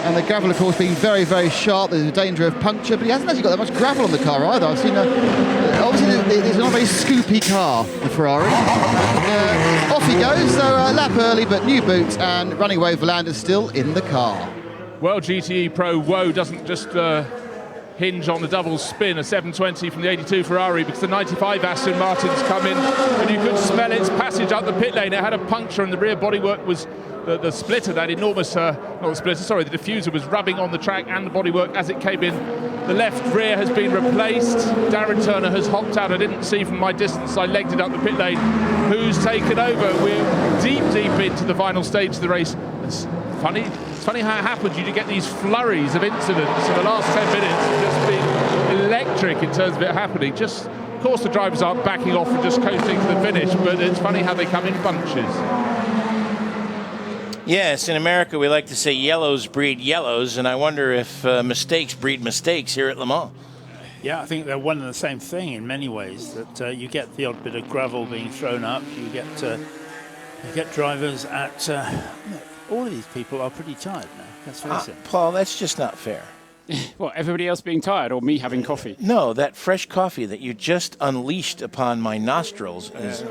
And the gravel, of course, being very, very sharp. There's a danger of puncture, but he hasn't actually got that much gravel on the car either. I've seen, obviously, it's not a very scoopy car, the Ferrari. Off he goes, so a lap early, but new boots, and running away, Vilander's still in the car. Well, GTE Pro Woe doesn't just hinge on the double spin, a 720 from the 82 Ferrari, because the 95 Aston Martin's come in, and you could smell its passage up the pit lane. It had a puncture, and the rear bodywork was the splitter, that enormous, not the splitter, sorry, the diffuser was rubbing on the track and the bodywork as it came in. The left rear has been replaced. Darren Turner has hopped out. I didn't see from my distance. I legged it up the pit lane. Who's taken over? We're deep into the final stage of the race. It's funny how it happens. You get these flurries of incidents in the last 10 minutes. It's just been electric in terms of it happening. Just, of course, the drivers aren't backing off and just coasting to the finish, but it's funny how they come in bunches. Yes, in America we like to say yellows breed yellows, and I wonder if mistakes breed mistakes here at Le Mans. Yeah, I think they're one and the same thing in many ways. That you get the odd bit of gravel being thrown up. You get drivers at. All of these people are pretty tired now. Let's face it. Paul, that's just not fair. What, everybody else being tired or me having coffee? No, that fresh coffee that you just unleashed upon my nostrils is.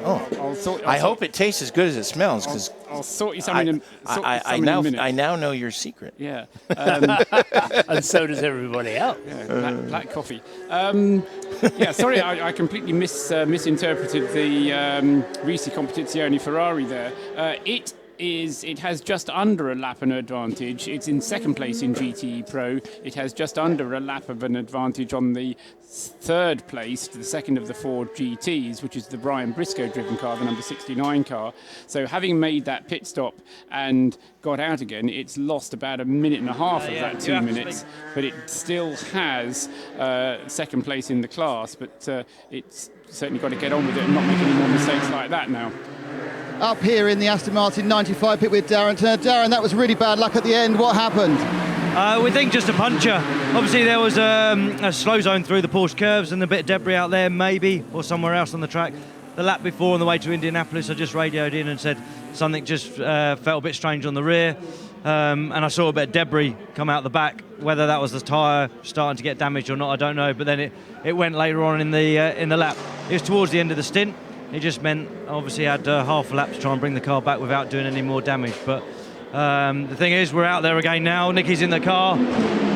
I hope it tastes as good as it smells, because I'll sort you something in a minute. I now know your secret. Yeah. And so does everybody else. Yeah, black coffee. Yeah, sorry, I completely misinterpreted the Risi Competizione Ferrari there. It has just under a lap an advantage. It's in second place in GTE Pro. It has just under a lap of an advantage on the third place, the second of the 4 GTs, which is the Brian Briscoe driven car, the number 69 car. So having made that pit stop and got out again, it's lost about a minute and a half of that 2 minutes, but it still has second place in the class, but it's certainly got to get on with it and not make any more mistakes like that now. Up here in the Aston Martin 95 pit with Darren Turner. Darren, that was really bad luck at the end. What happened? We think just a puncture. Obviously, there was a slow zone through the Porsche curves and a bit of debris out there, maybe, or somewhere else on the track. The lap before on the way to Indianapolis, I just radioed in and said something just felt a bit strange on the rear. And I saw a bit of debris come out the back. Whether that was the tyre starting to get damaged or not, I don't know. But then it went later on in the lap. It was towards the end of the stint. It just meant, obviously, had half a lap to try and bring the car back without doing any more damage. But the thing is, we're out there again now. Nicky's in the car.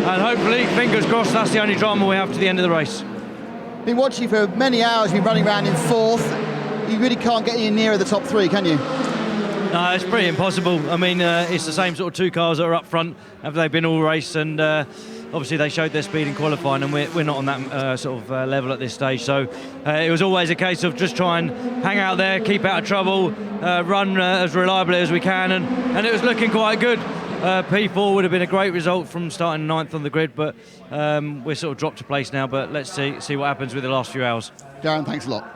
And hopefully, fingers crossed, that's the only drama we have to the end of the race. Been watching for many hours, been running around in fourth. You really can't get any nearer the top three, can you? No, it's pretty impossible. I mean, it's the same sort of two cars that are up front after they've been all race, and obviously they showed their speed in qualifying, and we're not on that sort of level at this stage. So it was always a case of just try and hang out there, keep out of trouble, run as reliably as we can, and it was looking quite good. P4 would have been a great result from starting 9th on the grid, but we're sort of dropped to place now. But let's see what happens with the last few hours. Darren, thanks a lot.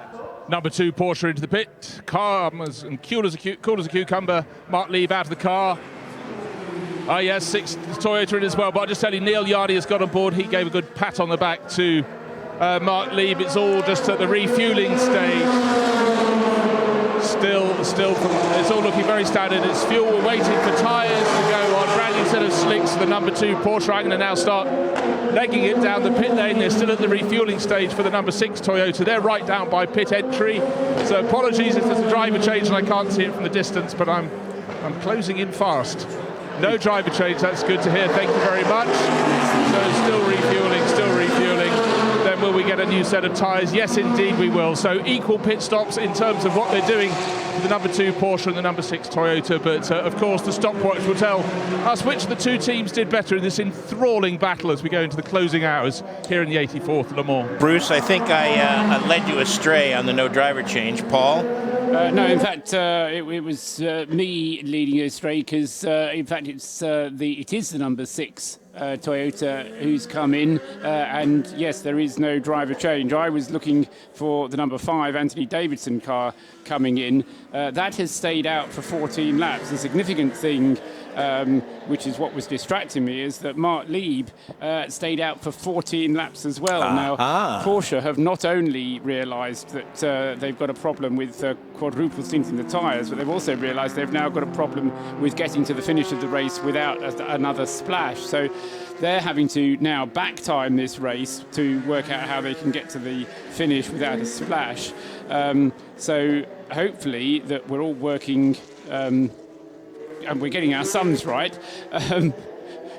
Number 2 Porsche into the pit. Calm and cool as a cucumber. Mark Lieb out of the car. Oh yes, 6 Toyota in as well. But I'll just tell you, Neil Yardy has got on board. He gave a good pat on the back to Mark Lieb. It's all just at the refueling stage. Still, it's all looking very standard. It's fuel. We're waiting for tyres to go on. Brand new set of slicks for the number 2 Porsche. I'm going to now start legging it down the pit lane. They're still at the refueling stage for the number 6 Toyota. They're right down by pit entry. So apologies if there's a driver change and I can't see it from the distance, but I'm closing in fast. No driver change. That's good to hear. Thank you very much. So still refueling. Then will we get a new set of tyres? Yes, indeed we will. So equal pit stops in terms of what they're doing for the number 2 Porsche and the number 6 Toyota. But of course, the stopwatch will tell us which of the two teams did better in this enthralling battle as we go into the closing hours here in the 84th Le Mans. Bruce, I think I led you astray on the no driver change. Paul? No, in fact, it was me leading you astray because, in fact, it is the number 6 Toyota who's come in, and yes, there is no driver change. I was looking for the number 5 Anthony Davidson car coming in. That has stayed out for 14 laps. The significant thing, which is what was distracting me, is that Mark Lieb stayed out for 14 laps as well. Now, Porsche have not only realised that they've got a problem with quadruple stint in the tyres, but they've also realised they've now got a problem with getting to the finish of the race without another splash. So they're having to now back time this race to work out how they can get to the finish without a splash. So hopefully that we're all working and we're getting our sums right, because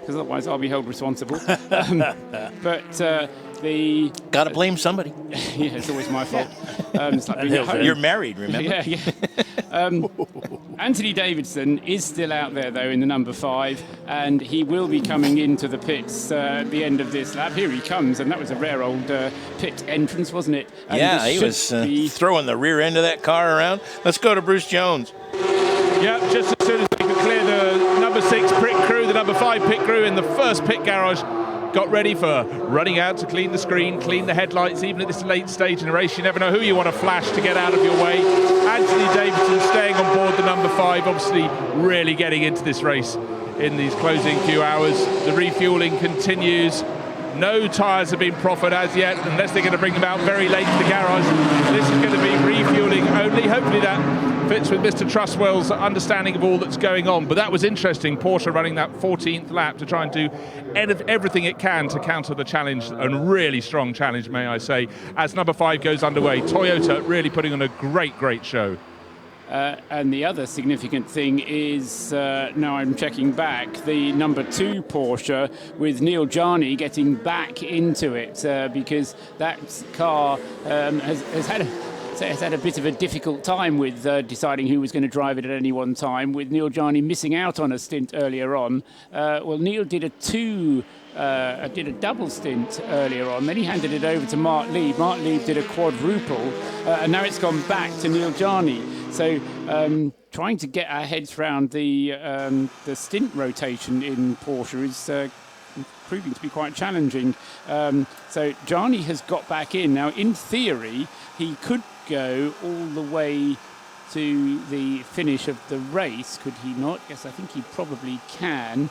otherwise I'll be held responsible. Gotta blame somebody. Yeah, it's always my fault. It's like being at home. You're married, remember? Yeah. Anthony Davidson is still out there, though, in the number 5, and he will be coming into the pits at the end of this lap. Here he comes, and that was a rare old pit entrance, wasn't it? And yeah, he was throwing the rear end of that car around. Let's go to Bruce Jones. Yeah, just as soon as they could clear the number 6 pit crew, the number 5 pit crew in the first pit garage got ready for running out to clean the screen, clean the headlights. Even at this late stage in the race, you never know who you want to flash to get out of your way. Anthony Davidson staying on board the number 5, obviously really getting into this race in these closing few hours. The refueling continues. No tyres have been proffered as yet, unless they're going to bring them out very late to the garage. This is going to be refueling only. Hopefully that fits with Mr. Trustwell's understanding of all that's going on. But that was interesting. Porsche running that 14th lap to try and do everything it can to counter the challenge, and really strong challenge, may I say, as number 5 goes underway. Toyota really putting on a great show. And the other significant thing is, now I'm checking back, the number 2 Porsche with Neil Jarney getting back into it, because that car has had a bit of a difficult time with deciding who was going to drive it at any one time, with Neil Jarney missing out on a stint earlier on. Well, Neil did a double stint earlier on, then he handed it over to Mark Lieb. Mark Lieb did a quadruple, and now it's gone back to Neil Jarney. So trying to get our heads around the stint rotation in Porsche is proving to be quite challenging. So Jarney has got back in. Now, in theory, he could go all the way to the finish of the race, could he not? Yes, I think he probably can.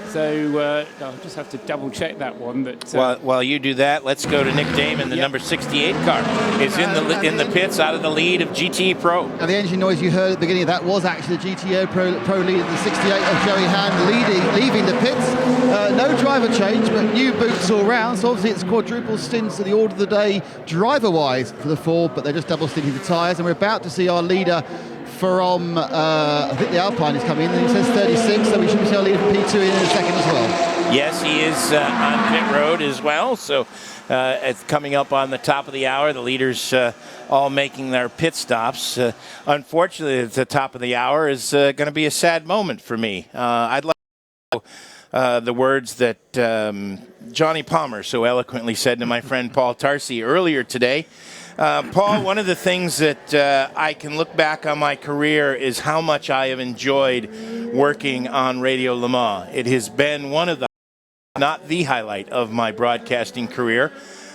So I'll just have to double check that one. But while you do that, let's go to Nick Damon, the number 68 car. Is in the pits out of the lead of GT Pro. Now the engine noise you heard at the beginning of that was actually the GTO Pro lead of the 68 of Joey Hand leaving the pits. No driver change, but new boots all round. So obviously it's quadruple stints at the order of the day driver-wise for the Ford, but they're just double stinting the tyres. And we're about to see our leader from, I think the Alpine is coming in, and he says 36, so we should see our leader from P2 in a second as well. Yes, he is on pit road as well. So it's coming up on the top of the hour. The leaders all making their pit stops. Unfortunately, at the top of the hour is going to be a sad moment for me. I'd like to the words that Johnny Palmer so eloquently said to my friend Paul Tarsi earlier today. Paul, one of the things that I can look back on my career is how much I have enjoyed working on Radio Le Mans. It has been one of the, not the highlight of my broadcasting career,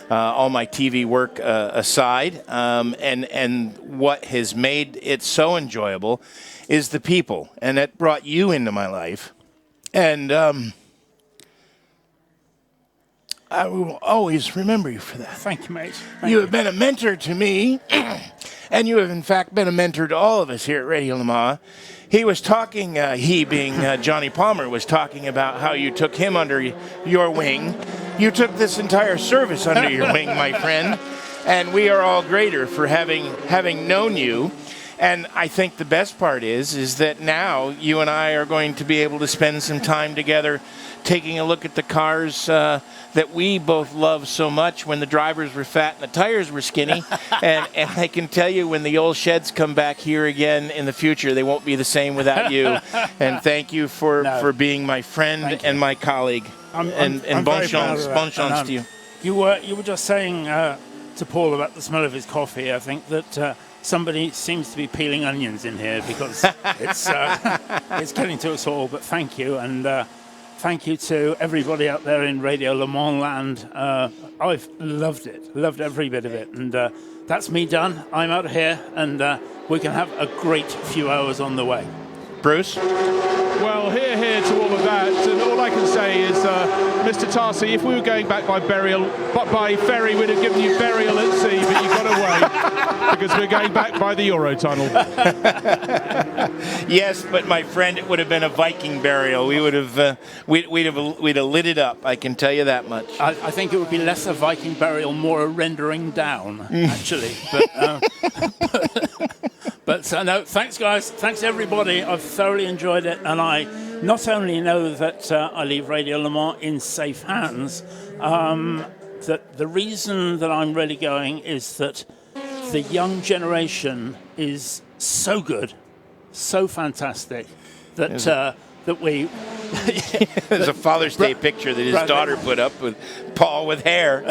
all my TV work aside. And what has made it so enjoyable is the people. And that brought you into my life. And I will always remember you for that. Thank you, mate. You have been a mentor to me, and you have, in fact, been a mentor to all of us here at Radio Le Mans. He was talking, he being Johnny Palmer, was talking about how you took him under your wing. You took this entire service under your wing, my friend, and we are all greater for having known you. And I think the best part is that now you and I are going to be able to spend some time together taking a look at the cars that we both love so much when the drivers were fat and the tires were skinny. and I can tell you when the old sheds come back here again in the future, they won't be the same without you. And thank you for being my friend and my colleague. And bon chance to you. You were just saying to Paul about the smell of his coffee. I think that somebody seems to be peeling onions in here because it's getting to us all. But thank you, and thank you to everybody out there in Radio Le Mans land. I've loved every bit of it, and that's me done. I'm out of here, and we can have a great few hours on the way. Bruce? Well, here to all of that, and all I can say is, Mr. Tarsi, if we were going back by ferry, we'd have given you burial at sea, but you got away because we're going back by the Eurotunnel. Yes, but my friend, it would have been a Viking burial. We would have, we'd have lit it up. I can tell you that much. I think it would be less a Viking burial, more a rendering down, actually. But no, thanks, guys. Thanks, everybody. I've thoroughly enjoyed it, and I not only know that I leave Radio Le Mans in safe hands, that the reason that I'm really going is that the young generation is so good, so fantastic, that we... There's a Father's Day picture that his daughter put up with Paul with hair.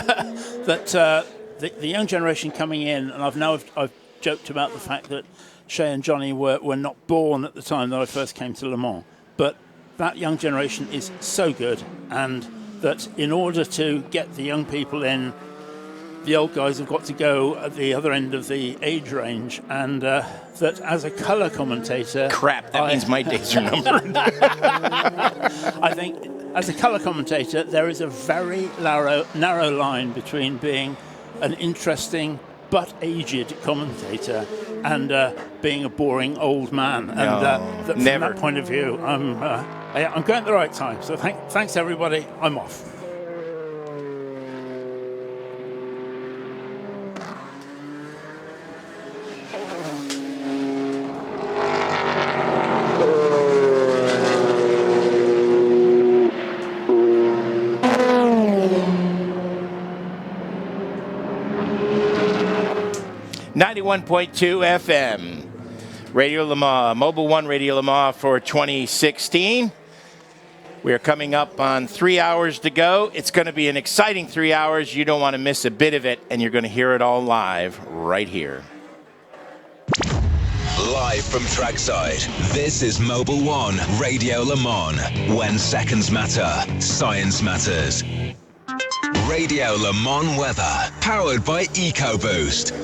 That the young generation coming in, and I've joked about the fact that Shay and Johnny were not born at the time that I first came to Le Mans. But that young generation is so good, and that in order to get the young people in, the old guys have got to go at the other end of the age range, and that as a colour commentator... Crap, that means my days are numbered. I think as a colour commentator, there is a very narrow line between being an interesting but aged commentator and being a boring old man. And from that point of view, I'm going at the right time. So thanks, everybody. I'm off. .2 FM, Radio Le Mans, Mobil 1 Radio Le Mans for 2016. We are coming up on 3 hours to go. It's going to be an exciting 3 hours. You don't want to miss a bit of it, and you're going to hear it all live right here. Live from trackside, this is Mobil 1 Radio Le Mans. When seconds matter, science matters. Radio Le Mans weather, powered by EcoBoost.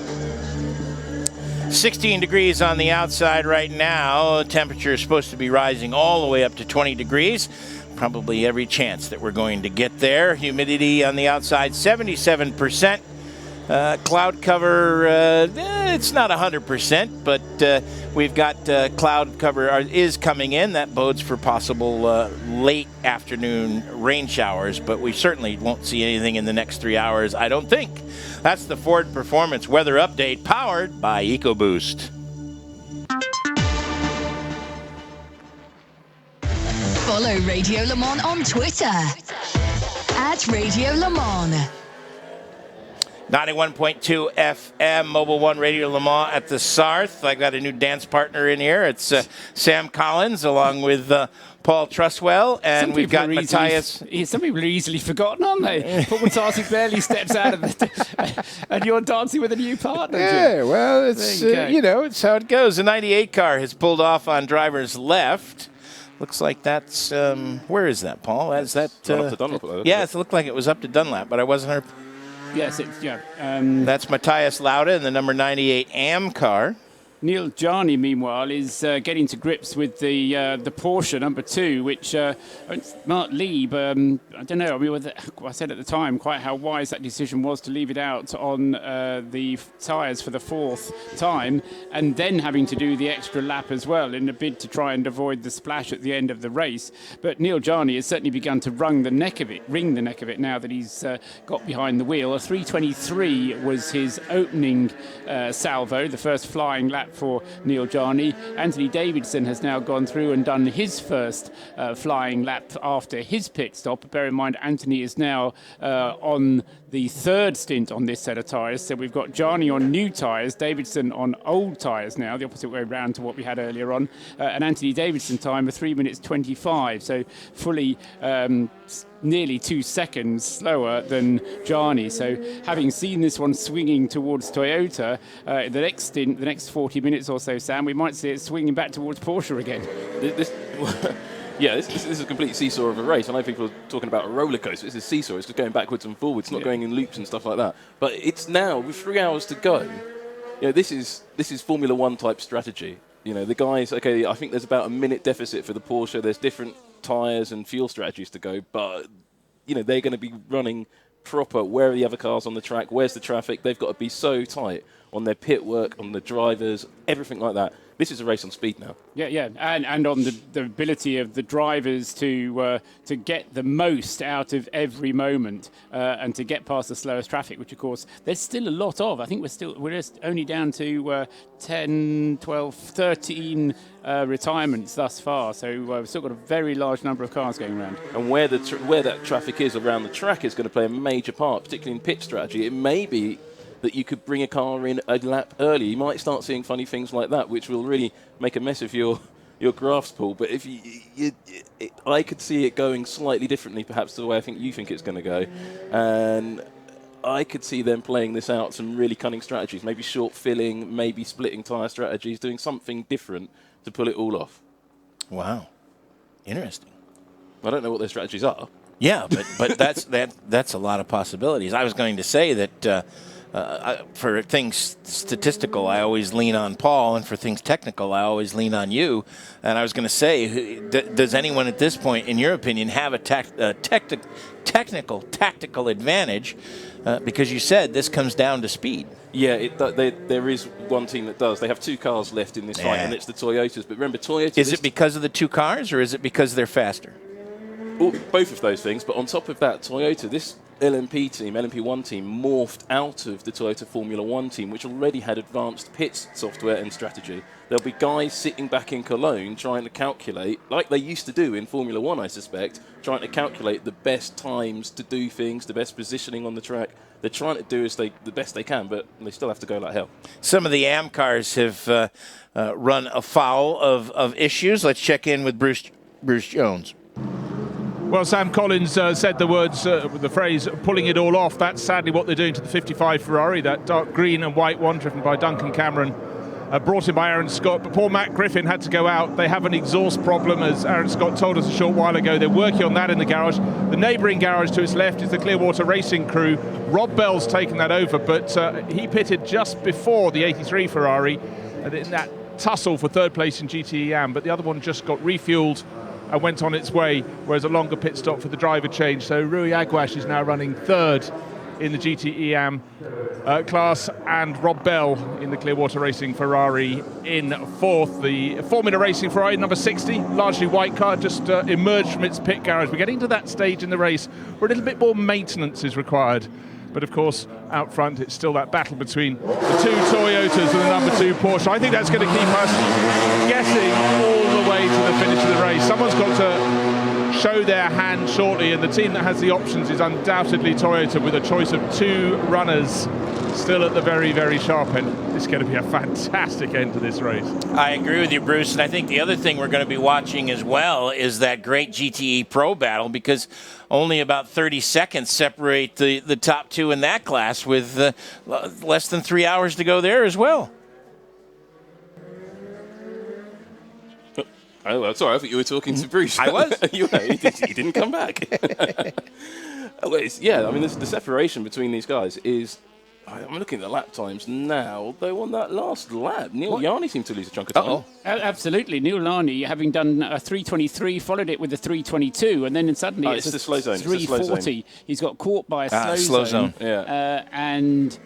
16 degrees on the outside right now. Temperature is supposed to be rising all the way up to 20 degrees. Probably every chance that we're going to get there. Humidity on the outside, 77%. Cloud cover, it's not 100%, but we've got cloud cover is coming in. That bodes for possible late afternoon rain showers, but we certainly won't see anything in the next 3 hours, I don't think. That's the Ford Performance Weather Update, powered by EcoBoost. Follow Radio Le Mans on Twitter at Radio Le Mans. 91.2 FM, Mobil 1 Radio Le Mans at the Sarth. I got a new dance partner in here. It's Sam Collins along with Paul Truswell, and we've got Matthias. Some people are easily forgotten, aren't they? Paul Matthias barely steps out of it, and you're dancing with a new partner. Yeah, Jim. well, it's it's how it goes. The 98 car has pulled off on driver's left. Looks like that's where is that, Paul? Is that up to Dunlap? Yes, it looked like it was up to Dunlap, but I wasn't. Yes, it's that's Matthias Lauda in the number 98 AM car. Neil Jarney, meanwhile, is getting to grips with the Porsche number 2, which Mark Lieb, I don't know, I mean, I said at the time quite how wise that decision was to leave it out on the tyres for the 4th time, and then having to do the extra lap as well in a bid to try and avoid the splash at the end of the race. But Neil Jarney has certainly begun to wring the neck of it now that he's got behind the wheel. A 3:23 was his opening salvo, the first flying lap for Neil Jarney. Anthony Davidson has now gone through and done his first flying lap after his pit stop. Bear in mind, Anthony is now on the 3rd stint on this set of tyres. So we've got Jarney on new tyres, Davidson on old tyres now, the opposite way around to what we had earlier on. And Anthony Davidson time of 3 minutes 25. So fully nearly 2 seconds slower than Jarney. So having seen this one swinging towards Toyota, the next stint, the next 40 minutes or so, Sam, we might see it swinging back towards Porsche again. This is a complete seesaw of a race. I know people are talking about a roller coaster. It's a seesaw. It's just going backwards and forwards, not going in loops and stuff like that. But it's now, with 3 hours to go, this is Formula One type strategy. The guys, okay, I think there's about a minute deficit for the Porsche. There's different tyres and fuel strategies to go, but they're going to be running proper. Where are the other cars on the track? Where's the traffic? They've got to be so tight on their pit work, on the drivers, everything like that. This is a race on speed now. Yeah, and on the ability of the drivers to get the most out of every moment and to get past the slowest traffic, which of course there's still a lot of. I think we're just only down to 10, 12, 13 retirements thus far. So we've still got a very large number of cars going around. And where that traffic is around the track is going to play a major part, particularly in pit strategy. It may be that you could bring a car in a lap early. You might start seeing funny things like that, which will really make a mess of your graphs, Paul. But if I could see it going slightly differently, perhaps the way I think you think it's going to go. And I could see them playing this out, some really cunning strategies, maybe short filling, maybe splitting tyre strategies, doing something different to pull it all off. Wow. Interesting. I don't know what their strategies are. Yeah, but that's a lot of possibilities. I was going to say that for things statistical, I always lean on Paul, and for things technical, I always lean on you. And I was going to say, does anyone at this point, in your opinion, have a tactical advantage? Because you said this comes down to speed. Yeah, there is one team that does. They have 2 cars left in this fight, and it's the Toyotas. But remember, Toyota... Is it because of the 2 cars, or is it because they're faster? Both of those things. But on top of that, Toyota, this LMP1 team, morphed out of the Toyota Formula One team, which already had advanced pit software and strategy. There'll be guys sitting back in Cologne trying to calculate, like they used to do in Formula One, I suspect, trying to calculate the best times to do things, the best positioning on the track. They're trying to do the best they can, but they still have to go like hell. Some of the AM cars have run afoul of issues. Let's check in with Bruce Jones. Well, Sam Collins said the phrase, pulling it all off. That's sadly what they're doing to the 55 Ferrari, that dark green and white one driven by Duncan Cameron, brought in by Aaron Scott. But poor Matt Griffin had to go out. They have an exhaust problem, as Aaron Scott told us a short while ago. They're working on that in the garage. The neighbouring garage to his left is the Clearwater Racing crew. Rob Bell's taken that over, but he pitted just before the 83 Ferrari in that tussle for 3rd place in GT AM, but the other one just got refueled and went on its way, whereas a longer pit stop for the driver change. So Rui Aguas is now running 3rd in the GT-EAM class, and Rob Bell in the Clearwater Racing Ferrari in 4th. The Formula Racing Ferrari number 60, largely white car, just emerged from its pit garage. We're getting to that stage in the race where a little bit more maintenance is required. But of course, out front, it's still that battle between the 2 Toyotas and the number 2 Porsche. I think that's going to keep us guessing all the way to the finish of the race. Someone's got to show their hand shortly, and the team that has the options is undoubtedly Toyota, with a choice of 2 runners still at the very, very sharp end. It's going to be a fantastic end to this race. I agree with you, Bruce, and I think the other thing we're going to be watching as well is that great GTE Pro battle, because only about 30 seconds separate the top 2 in that class, with less than 3 hours to go there as well. Oh, well, sorry, I thought you were talking to Bruce. I was. He didn't come back. Yeah, I mean, the separation between these guys is... I'm looking at the lap times now. They won that last lap. Neil Yarni seemed to lose a chunk of time. Absolutely. Neil Yarni, having done a 3:23, followed it with a 3:22, and then suddenly it's the slow zone. 3:40. He's got caught by a slow zone. Yeah. And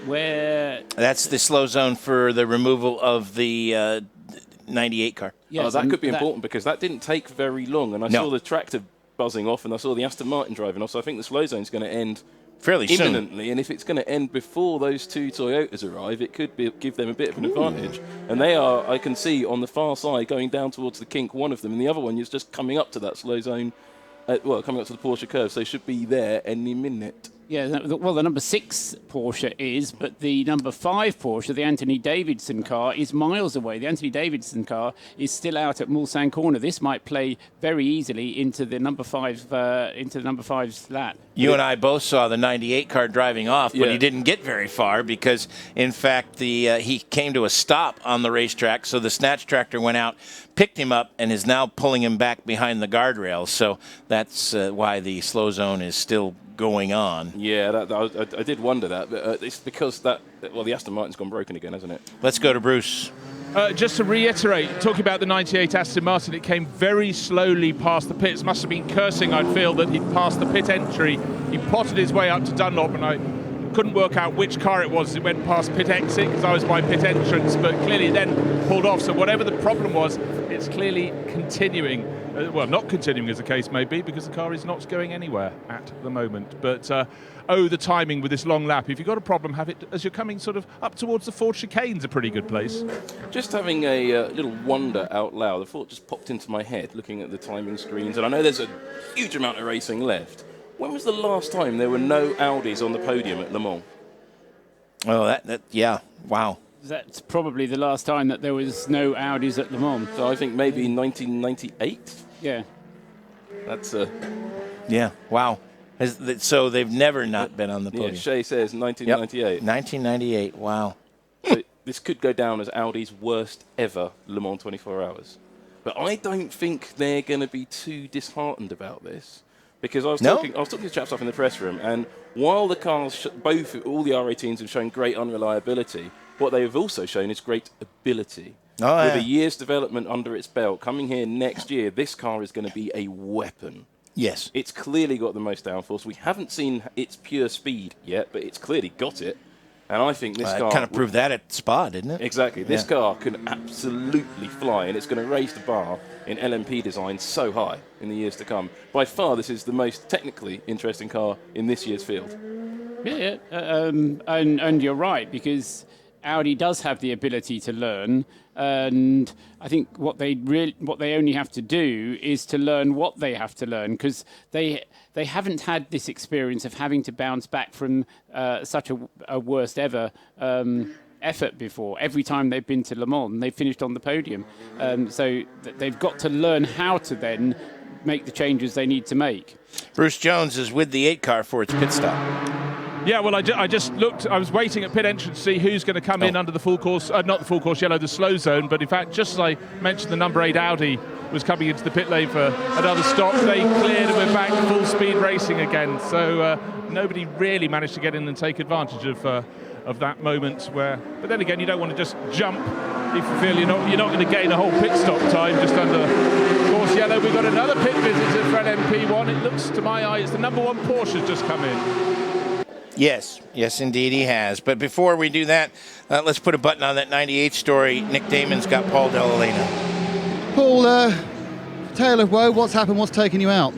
where... That's the slow zone for the removal of the 98 car. Yes, that could be important, because that didn't take very long, and I saw the tractor buzzing off, and I saw the Aston Martin driving off, so I think the slow zone's going to end fairly imminently, soon. And if it's going to end before those 2 Toyotas arrive, it could give them a bit of an advantage. And they are, I can see on the far side, going down towards the kink, one of them, and the other one is just coming up to that slow zone, coming up to the Porsche curve, so they should be there any minute. Yeah, well, the number 6 Porsche is, but the number 5 Porsche, the Anthony Davidson car, is miles away. The Anthony Davidson car is still out at Mulsanne Corner. This might play very easily into the number 5's lap. You and I both saw the 98 car driving off, but he didn't get very far, because, in fact, he came to a stop on the racetrack, so the snatch tractor went out, picked him up, and is now pulling him back behind the guardrails. So that's why the slow zone is still going on. Yeah, I did wonder that, but it's because the Aston Martin's gone broken again, hasn't it? Let's go to Bruce. Just to reiterate, talking about the 98 Aston Martin, it came very slowly past the pits. Must have been cursing, I'd feel, that he'd passed the pit entry. He plotted his way up to Dunlop, and I couldn't work out which car it was as it went past pit exit, because I was by pit entrance, but clearly then pulled off. So whatever the problem was, it's clearly continuing. Well, not continuing as the case may be, because the car is not going anywhere at the moment. But, the timing with this long lap. If you've got a problem, have it as you're coming sort of up towards the Ford chicane's a pretty good place. Just having a little wonder out loud. The thought just popped into my head looking at the timing screens, and I know there's a huge amount of racing left. When was the last time there were no Audis on the podium at Le Mans? Oh, yeah, wow. That's probably the last time that there was no Audis at Le Mans. So I think maybe 1998? Yeah. That's yeah, wow. So they've never not been on the podium. Yeah, Shay says 1998. Yep. 1998, wow. So this could go down as Audi's worst ever Le Mans 24 hours. But I don't think they're going to be too disheartened about this. Because I was talking to chaps up in the press room, and while the cars, all the R18s have shown great unreliability, what they have also shown is great ability. With a year's development under its belt, coming here next year, this car is going to be a weapon. Yes. It's clearly got the most downforce. We haven't seen its pure speed yet, but it's clearly got it. And I think this car... kind of proved that at Spa, didn't it? Exactly. This car can absolutely fly, and it's going to raise the bar in LMP design so high in the years to come. By far, this is the most technically interesting car in this year's field. Yeah. And you're right, because Audi does have the ability to learn, and I think what they only have to do is to learn what they have to learn, because they haven't had this experience of having to bounce back from such a worst ever effort before. Every time they've been to Le Mans, they've finished on the podium. So they've got to learn how to then make the changes they need to make. Bruce Jones is with the 8 car for its pit stop. Yeah, well, I just looked. I was waiting at pit entrance to see who's going to come in under the full course, not the full course yellow, the slow zone. But in fact, just as I mentioned, the number 8 Audi was coming into the pit lane for another stop. They cleared and we're back full speed racing again. So nobody really managed to get in and take advantage of that moment. But then again, you don't want to just jump if you feel you're not going to gain a whole pit stop time just under course yellow. We've got another pit visitor for LMP1. It looks to my eye, it's the number 1 Porsche has just come in. Yes, indeed he has. But before we do that, let's put a button on that 98 story. Nick Damon's got Paul Dell'Elena. Paul, tale of woe, what's happened, what's taken you out?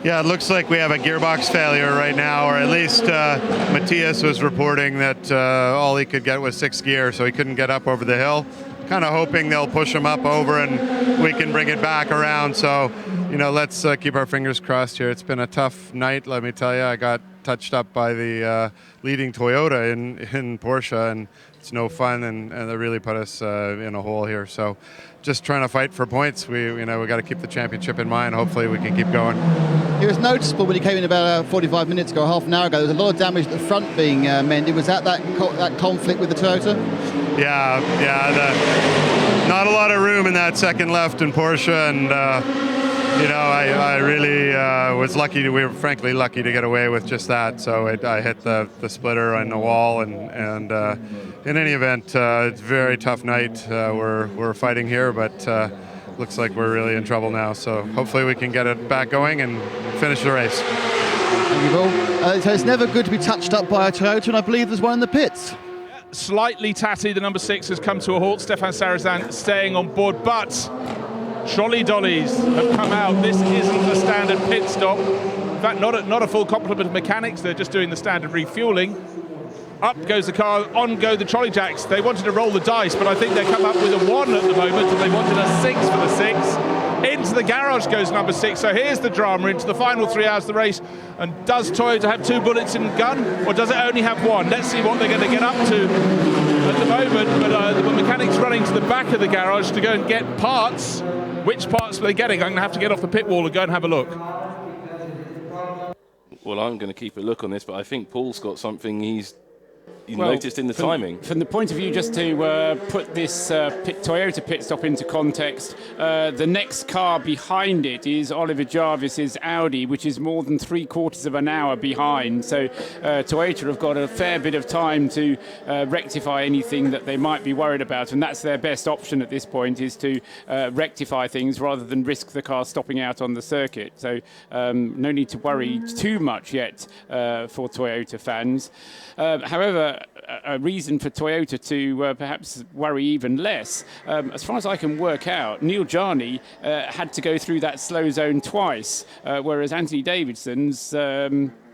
Yeah, it looks like we have a gearbox failure right now, or at least Matthias was reporting that all he could get was 6th gear, so he couldn't get up over the hill. Kind of hoping they'll push him up over and we can bring it back around. So let's keep our fingers crossed here. It's been a tough night, let me tell you. I got touched up by the leading Toyota in Porsche, and it's no fun, and they really put us in a hole here. So just trying to fight for points. We got to keep the championship in mind. Hopefully we can keep going. It was noticeable when he came in about 45 minutes ago, half an hour ago. There was a lot of damage at the front being mended. Was that conflict with the Toyota? Yeah. Not a lot of room in that second left in Porsche, and I really was lucky. We were frankly lucky to get away with just that. So I hit the splitter on the wall, and in any event, it's a very tough night. We're fighting here, but looks like we're really in trouble now. So hopefully we can get it back going and finish the race. Thank you, Paul. So it's never good to be touched up by a Toyota, and I believe there's one in the pits. Slightly tatty, the number 6 has come to a halt. Stefan Sarazan staying on board, but trolley dollies have come out. This isn't a standard pit stop. In fact, not a full complement of mechanics. They're just doing the standard refueling. Up goes the car, on go the trolley jacks. They wanted to roll the dice, but I think they come up with a 1 at the moment, and they wanted a 6 for the 6. Into the garage goes number 6. So here's the drama into the final 3 hours of the race. And does Toyota have 2 bullets in the gun, or does it only have 1? Let's see what they're going to get up to at the moment. But the mechanics running to the back of the garage to go and get parts. Which parts are they getting? I'm going to have to get off the pit wall and go and have a look. Well, I'm going to keep a look on this, but I think Paul's got something he's noticed in the timing. From the point of view, just to put this Toyota pit stop into context, the next car behind it is Oliver Jarvis's Audi, which is more than 3/4 of an hour behind. So Toyota have got a fair bit of time to rectify anything that they might be worried about, and that's their best option at this point, is to rectify things rather than risk the car stopping out on the circuit. So no need to worry too much yet for Toyota fans. However, a reason for Toyota to perhaps worry even less. As far as I can work out, Neil Jarni had to go through that slow zone twice, whereas Anthony Davidson's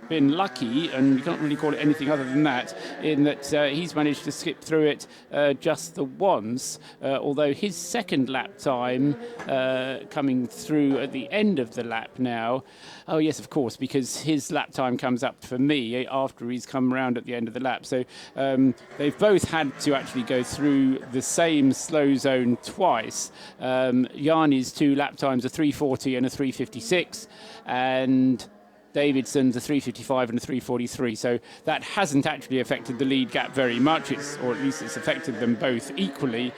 been lucky, and you can't really call it anything other than that, in that he's managed to skip through it just the once, although his second lap time coming through at the end of the lap now. Oh yes, of course, because his lap time comes up for me after he's come round at the end of the lap. So they've both had to actually go through the same slow zone twice. Jarni's 2 lap times are 3:40 and a 3:56, and Davidson's a 3:55 and a 3:43, so that hasn't actually affected the lead gap very much, or at least it's affected them both equally.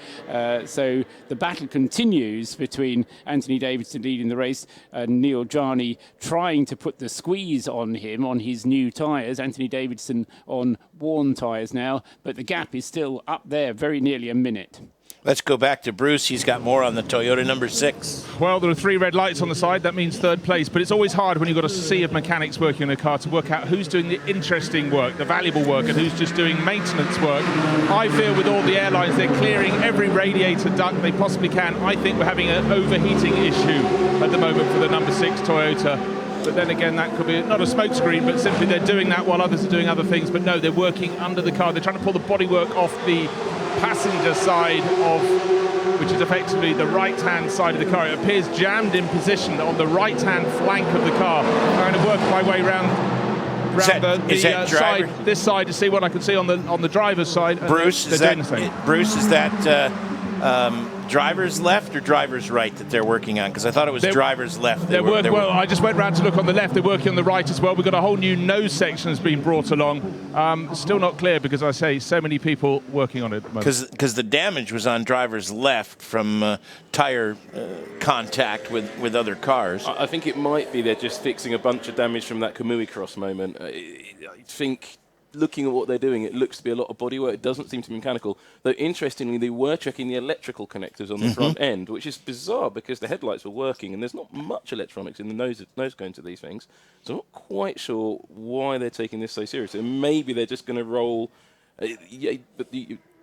So the battle continues between Anthony Davidson leading the race and Neil Jarni trying to put the squeeze on him on his new tyres. Anthony Davidson on worn tyres now, but the gap is still up there, very nearly a minute. Let's go back to Bruce. He's got more on the Toyota number 6. Well, there are 3 red lights on the side. That means 3rd place. But it's always hard when you've got a sea of mechanics working on a car to work out who's doing the interesting work, the valuable work, and who's just doing maintenance work. I feel with all the airlines, they're clearing every radiator duct they possibly can. I think we're having an overheating issue at the moment for the number 6 Toyota. But then again, that could be not a smokescreen, but simply they're doing that while others are doing other things. But no, they're working under the car. They're trying to pull the bodywork off the passenger side of, which is effectively the right-hand side of the car. It appears jammed in position on the right-hand flank of the car. I'm going to work my way around side, this side, to see what I can see on the driver's side. Bruce, is that driver's left or driver's right that they're working on? Because I thought it was driver's left. Well, I just went round to look on the left. They're working on the right as well. We've got a whole new nose section that's been brought along. Still not clear because I say so many people working on it at the moment. Because the damage was on driver's left from tire contact with other cars. I think it might be they're just fixing a bunch of damage from that Kamui cross moment. I think, looking at what they're doing, it looks to be a lot of bodywork. It doesn't seem to be mechanical. Though, interestingly, they were checking the electrical connectors on the front end, which is bizarre because the headlights were working and there's not much electronics in the nose going to these things. So I'm not quite sure why they're taking this so seriously. Maybe they're just going to roll...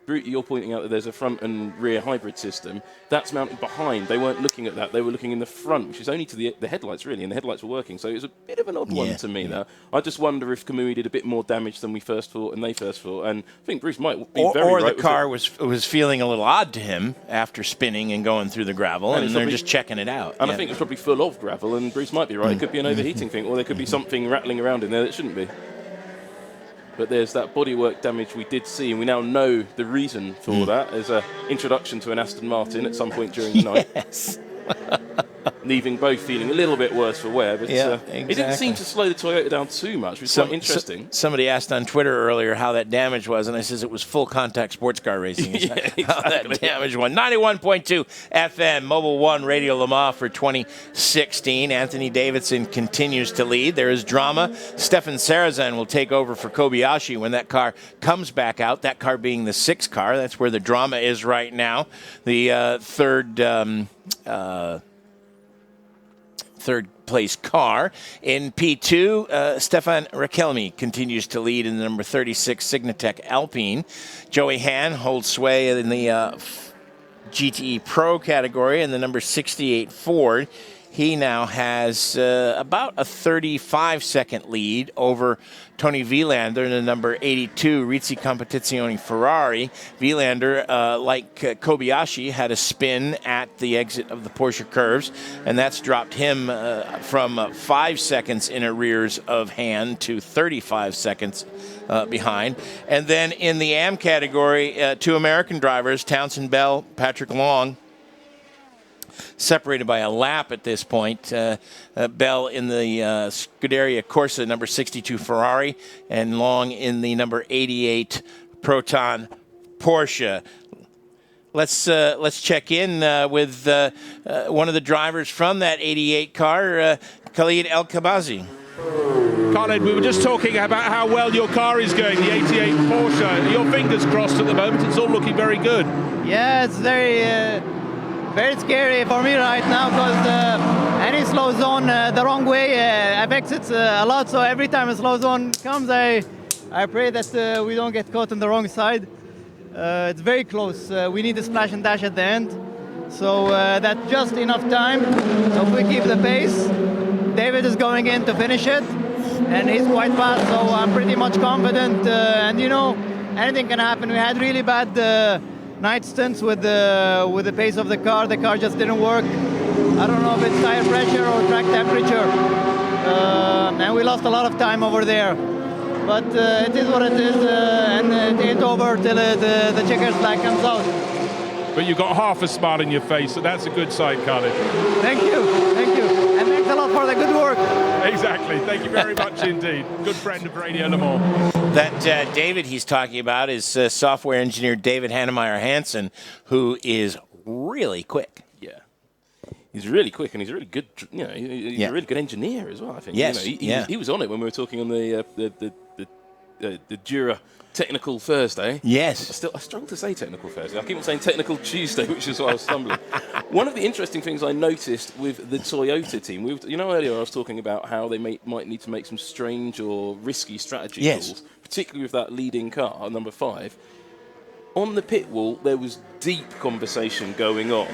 you're pointing out that there's a front and rear hybrid system. That's mounted behind. They weren't looking at that. They were looking in the front, which is only to the headlights, really, and the headlights were working. So it was a bit of an odd one to me, there. I just wonder if Kamui did a bit more damage than we first thought and they first thought. And I think Bruce might be very right. Or the car was feeling a little odd to him after spinning and going through the gravel, and they're just checking it out. And I think it's probably full of gravel, and Bruce might be right. It could be an overheating thing, or there could be something rattling around in there that shouldn't be. But there's that bodywork damage we did see, and we now know the reason for that as an introduction to an Aston Martin at some point during the night. Yes. Leaving both feeling a little bit worse for wear, but exactly. It didn't seem to slow the Toyota down too much, which is quite interesting. Somebody asked on Twitter earlier how that damage was, and I says it was full contact sports car racing. How that damage was. 91.2 FM, Mobil 1 Radio Le Mans for 2016. Anthony Davidson continues to lead. There is drama. Stefan Sarrazin will take over for Kobayashi when that car comes back out, that car being the 6th car. That's where the drama is right now. The third place car. In P2, Stefan Rakelmi continues to lead in the number 36 Signatech Alpine. Joey Han holds sway in the GTE Pro category in the number 68 Ford. He now has about a 35-second lead over Tony Vilander in the number 82 Rizzi Competizione Ferrari. Vilander, like Kobayashi, had a spin at the exit of the Porsche curves, and that's dropped him from 5 seconds in arrears of Han to 35 seconds behind. And then in the AM category, 2 American drivers, Townsend Bell, Patrick Long, separated by a lap at this point. Bell in the Scuderia Corsa number 62 Ferrari, and Long in the number 88 Proton Porsche. Let's check in with one of the drivers from that 88 car, Khalid El Kabazi. Khalid, we were just talking about how well your car is going, the 88 Porsche. Your fingers crossed at the moment. It's all looking very good. Yeah, it's very scary for me right now, because any slow zone the wrong way affects it a lot. So every time a slow zone comes, I pray that we don't get caught on the wrong side. It's very close. We need a splash and dash at the end. So that's just enough time. So if we keep the pace, David is going in to finish it, and he's quite fast. So I'm pretty much confident. And you know, anything can happen. We had really bad night stints with the pace of the car. The car just didn't work. I don't know if it's tire pressure or track temperature. And we lost a lot of time over there. But it is what it is, and it ain't over till the checkered flag comes out. But you've got half a smile in your face, so that's a good sign, Khalid. Thank you. And thanks a lot for the good work. Exactly. Thank you very much indeed. Good friend of Radio Le Mans. That David he's talking about is software engineer David Hannemeyer Hansen, who is really quick. Yeah. He's really quick, and he's a really good, he's a really good engineer as well, I think. Yes, He was on it when we were talking on the Jura Technical Thursday. Yes. I struggle to say Technical Thursday. I keep on saying Technical Tuesday, which is why I was stumbling. One of the interesting things I noticed with the Toyota team, earlier I was talking about how they might need to make some strange or risky strategy calls, particularly with that leading car, number 5. On the pit wall, there was deep conversation going on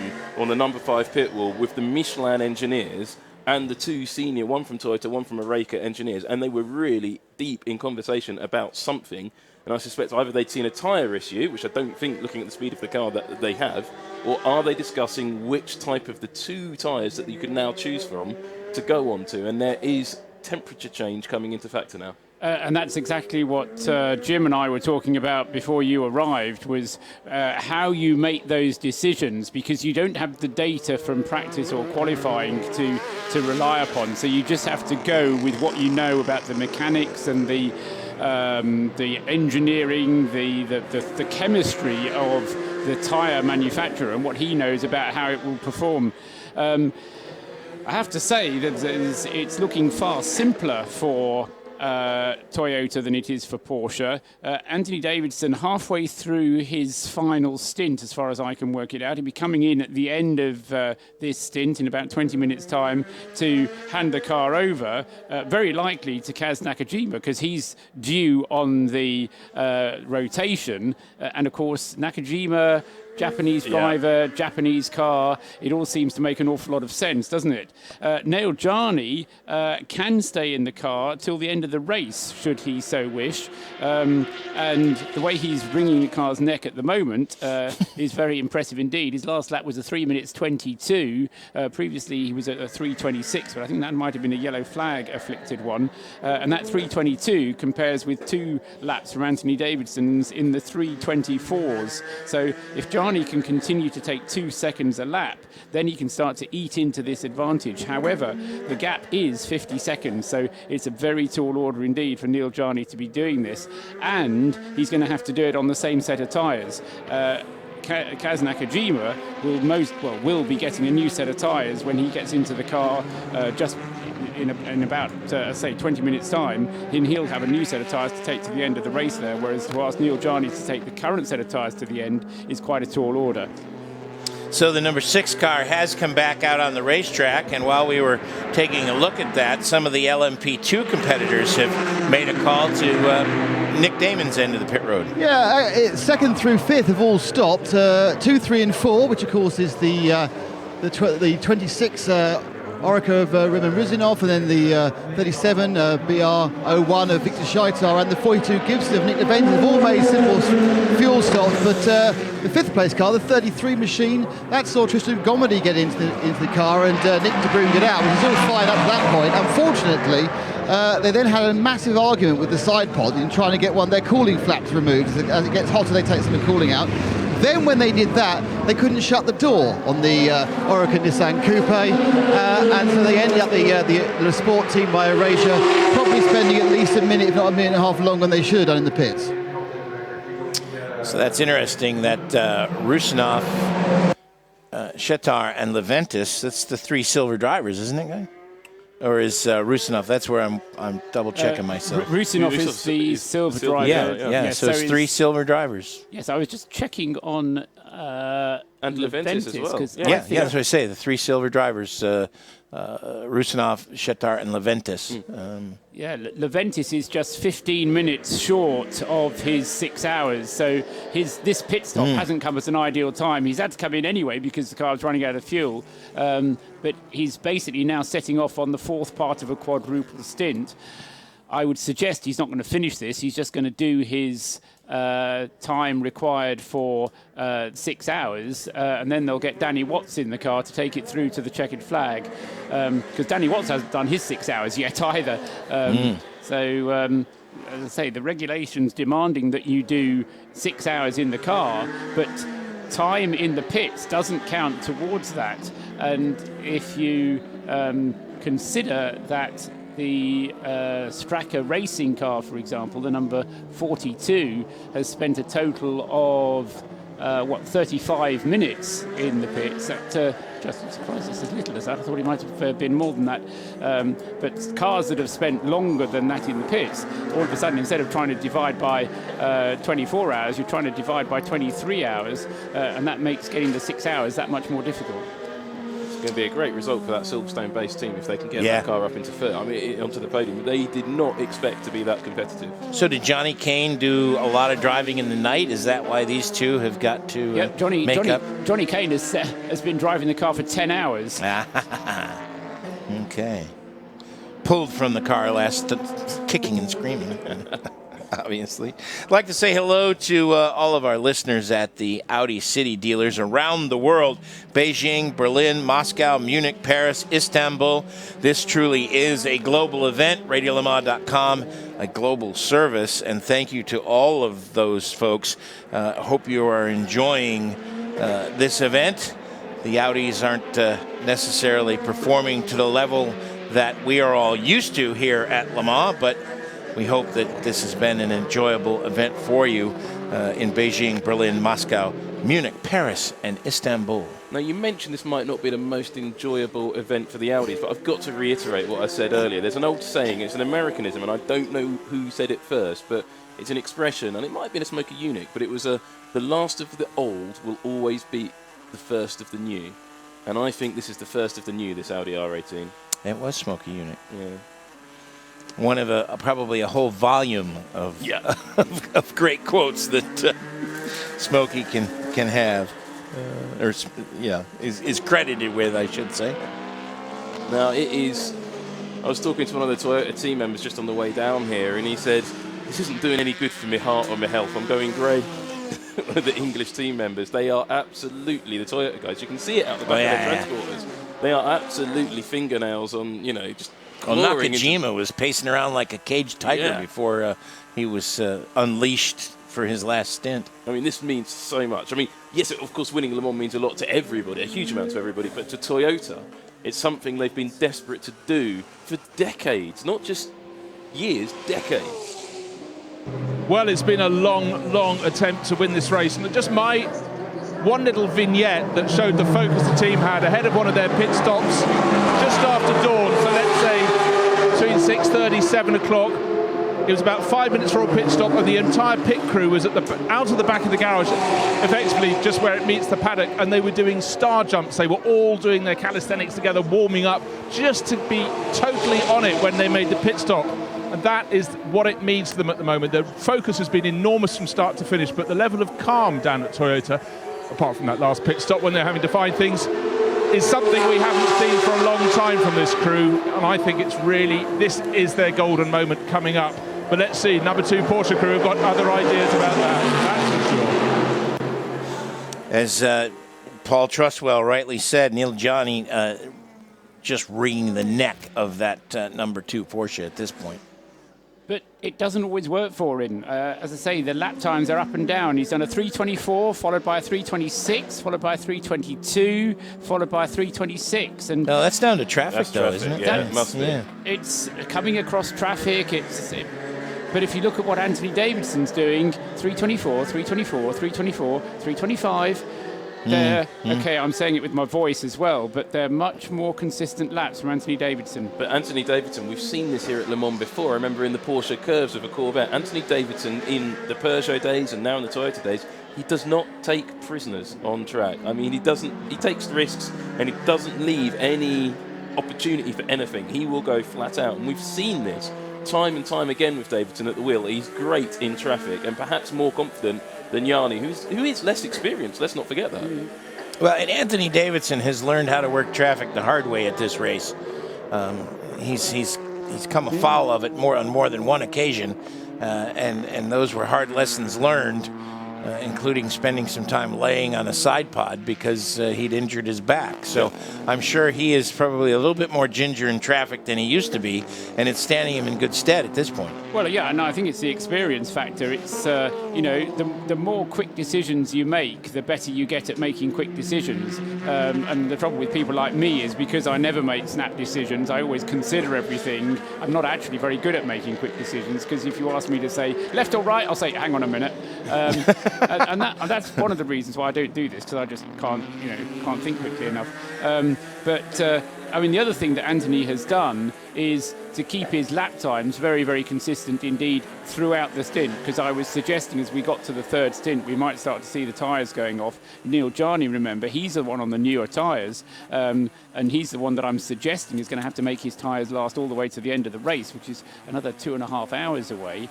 the number 5 pit wall with the Michelin engineers and the 2 senior, one from Toyota, one from Oreca engineers, and they were really deep in conversation about something. And I suspect either they'd seen a tyre issue, which I don't think, looking at the speed of the car, that they have, or are they discussing which type of the 2 tyres that you can now choose from to go on to? And there is temperature change coming into factor now. And that's exactly what Jim and I were talking about before you arrived, was how you make those decisions, because you don't have the data from practice or qualifying to rely upon. So you just have to go with what you know about the mechanics and the engineering, the chemistry of the tyre manufacturer and what he knows about how it will perform. I have to say that it's looking far simpler for Toyota than it is for Porsche. Anthony Davidson, halfway through his final stint, as far as I can work it out, he'll be coming in at the end of this stint in about 20 minutes' time to hand the car over, very likely to Kaz Nakajima, because he's due on the rotation. And of course, Nakajima, Japanese driver, Japanese car, it all seems to make an awful lot of sense, doesn't it? Neil Jarni can stay in the car till the end of the race, should he so wish. And the way he's wringing the car's neck at the moment is very impressive indeed. His last lap was a 3 minutes 22. Previously, he was at a 3:26, but I think that might have been a yellow flag afflicted one. And that 3:22 compares with 2 laps from Anthony Davidson's in the 3:24s. So if Jarni can continue to take 2 seconds a lap, then he can start to eat into this advantage. However, the gap is 50 seconds, so it's a very tall order indeed for Neil Jarni to be doing this, and he's going to have to do it on the same set of tyres. Kaz Nakajima will be getting a new set of tyres when he gets into the car just in about, say, 20 minutes' time. And he'll have a new set of tyres to take to the end of the race there, whereas to ask Neil Jarni to take the current set of tyres to the end is quite a tall order. So the number 6 car has come back out on the racetrack, and while we were taking a look at that, some of the LMP2 competitors have made a call to Nick Damon's end of the pit road. Yeah, 2nd through 5th have all stopped. 2, 3 and 4, which of course is the 26 Orica of Roman Rusinov, and then the 37 BR01 of Victor Scheitar, and the 42 Gibson of Nick Levent have all made simple fuel stops. But the 5th place car, the 33 machine, that saw Tristan Gomedy get into the car and Nick de Bruyn get out, which is all fine up to that point. Unfortunately, they then had a massive argument with the side pod in trying to get one of their cooling flaps removed. As it gets hotter, they take some of the cooling out. Then when they did that, they couldn't shut the door on the Orica Nissan Coupe, and so they ended up the Sport team by Erasure, probably spending at least a minute, if not a minute and a half longer than they should have done in the pits. So that's interesting that Rusinov, Schetar, and Leventis, that's the 3 silver drivers, isn't it, guy? Or is Rusinov? That's where I'm double checking myself. Rusinov is the silver driver. Yeah. So it's 3 silver drivers. Yes, I was just checking on and Leventis as well. That's what I say. The 3 silver drivers: Rusinov, Schetar, and Leventis. Leventis is just 15 minutes short of his 6 hours. So this pit stop hasn't come at an ideal time. He's had to come in anyway because the car was running out of fuel. But he's basically now setting off on the 4th part of a quadruple stint. I would suggest he's not going to finish this. He's just going to do his time required for 6 hours, and then they'll get Danny Watts in the car to take it through to the checkered flag, because Danny Watts hasn't done his 6 hours yet either. So, as I say, the regulations demanding that you do 6 hours in the car, but time in the pits doesn't count towards that. And if you consider that the Straka racing car, for example, the number 42, has spent a total of 35 minutes in the pits. That just surprised us as little as that. I thought it might have been more than that. But cars that have spent longer than that in the pits, all of a sudden, instead of trying to divide by 24 hours, you're trying to divide by 23 hours, and that makes getting the 6 hours that much more difficult. Going to be a great result for that Silverstone-based team if they can get that car up into third. I mean, onto the podium. They did not expect to be that competitive. So did Johnny Kane do a lot of driving in the night? Is that why these two have got to make up? Johnny Kane has been driving the car for 10 hours. Okay. Pulled from the car last, kicking and screaming. Obviously. I'd like to say hello to all of our listeners at the Audi City dealers around the world. Beijing, Berlin, Moscow, Munich, Paris, Istanbul. This truly is a global event. RadioLeMans.com, a global service. And thank you to all of those folks. Hope you are enjoying this event. The Audis aren't necessarily performing to the level that we are all used to here at Le Mans, but we hope that this has been an enjoyable event for you in Beijing, Berlin, Moscow, Munich, Paris, and Istanbul. Now, you mentioned this might not be the most enjoyable event for the Audis, but I've got to reiterate what I said earlier. There's an old saying, it's an Americanism, and I don't know who said it first, but it's an expression, and it might have been a Smoky Eunuch, but it was the last of the old will always be the first of the new. And I think this is the first of the new, this Audi R18. It was Smoky Eunuch. Yeah. One of probably a whole volume of of great quotes that Smoky can have, is credited with, I should say. Now it is. I was talking to one of the Toyota team members just on the way down here, and he said, "This isn't doing any good for my heart or my health. I'm going grey." The English team members, they are absolutely the Toyota guys. You can see it out the back of their transporters. They are absolutely fingernails on, just. Well, Nakajima was pacing around like a caged tiger before he was unleashed for his last stint. I mean, this means so much. I mean, yes, of course, winning Le Mans means a lot to everybody, a huge amount to everybody, but to Toyota, it's something they've been desperate to do for decades, not just years, decades. Well, it's been a long, long attempt to win this race, and just one little vignette that showed the focus the team had ahead of one of their pit stops just after dawn, so let's say between 6:30, 7 o'clock. It was about 5 minutes for a pit stop, and the entire pit crew was out of the back of the garage, effectively just where it meets the paddock, and they were doing star jumps. They were all doing their calisthenics together, warming up, just to be totally on it when they made the pit stop. And that is what it means to them at the moment. The focus has been enormous from start to finish, but the level of calm down at Toyota, apart from that last pit stop when they're having to find things, is something we haven't seen for a long time from this crew. And I think this is their golden moment coming up. But let's see, number 2 Porsche crew have got other ideas about that, that's for sure. As Paul Trustwell rightly said, Neil Johnny just wringing the neck of that number 2 Porsche at this point. But it doesn't always work for him. As I say, the lap times are up and down. He's done a 3:24, followed by a 3:26, followed by a 3:22, followed by a 3:26. And no, that's down to traffic, isn't it? Yeah, it must be. Yeah. It's coming across traffic. But if you look at what Anthony Davidson's doing, 3:24, 3:24, 3:24, 3:25. Okay, I'm saying it with my voice as well, but they're much more consistent laps from Anthony Davidson. But Anthony Davidson, we've seen this here at Le Mans before. I remember in the Porsche curves of a Corvette, Anthony Davidson in the Peugeot days and now in the Toyota days, he does not take prisoners on track. I mean, he takes risks and he doesn't leave any opportunity for anything. He will go flat out. And we've seen this time and time again with Davidson at the wheel. He's great in traffic and perhaps more confident than Yanni, who is less experienced. Let's not forget that. Well, and Anthony Davidson has learned how to work traffic the hard way at this race. He's come afoul of it on more than one occasion, and those were hard lessons learned, including spending some time laying on a side pod because he'd injured his back. So I'm sure he is probably a little bit more ginger in traffic than he used to be, and it's standing him in good stead at this point. Well, yeah, no, I think it's the experience factor. It's, the more quick decisions you make, the better you get at making quick decisions. And the trouble with people like me is because I never make snap decisions, I always consider everything. I'm not actually very good at making quick decisions because if you ask me to say left or right, I'll say, hang on a minute. And that's one of the reasons why I don't do this, because I just can't think quickly enough. The other thing that Anthony has done is to keep his lap times very, very consistent indeed throughout the stint, because I was suggesting as we got to the third stint we might start to see the tyres going off. Neil Jarney, remember, he's the one on the newer tyres, and he's the one that I'm suggesting is going to have to make his tyres last all the way to the end of the race, which is another 2.5 hours away.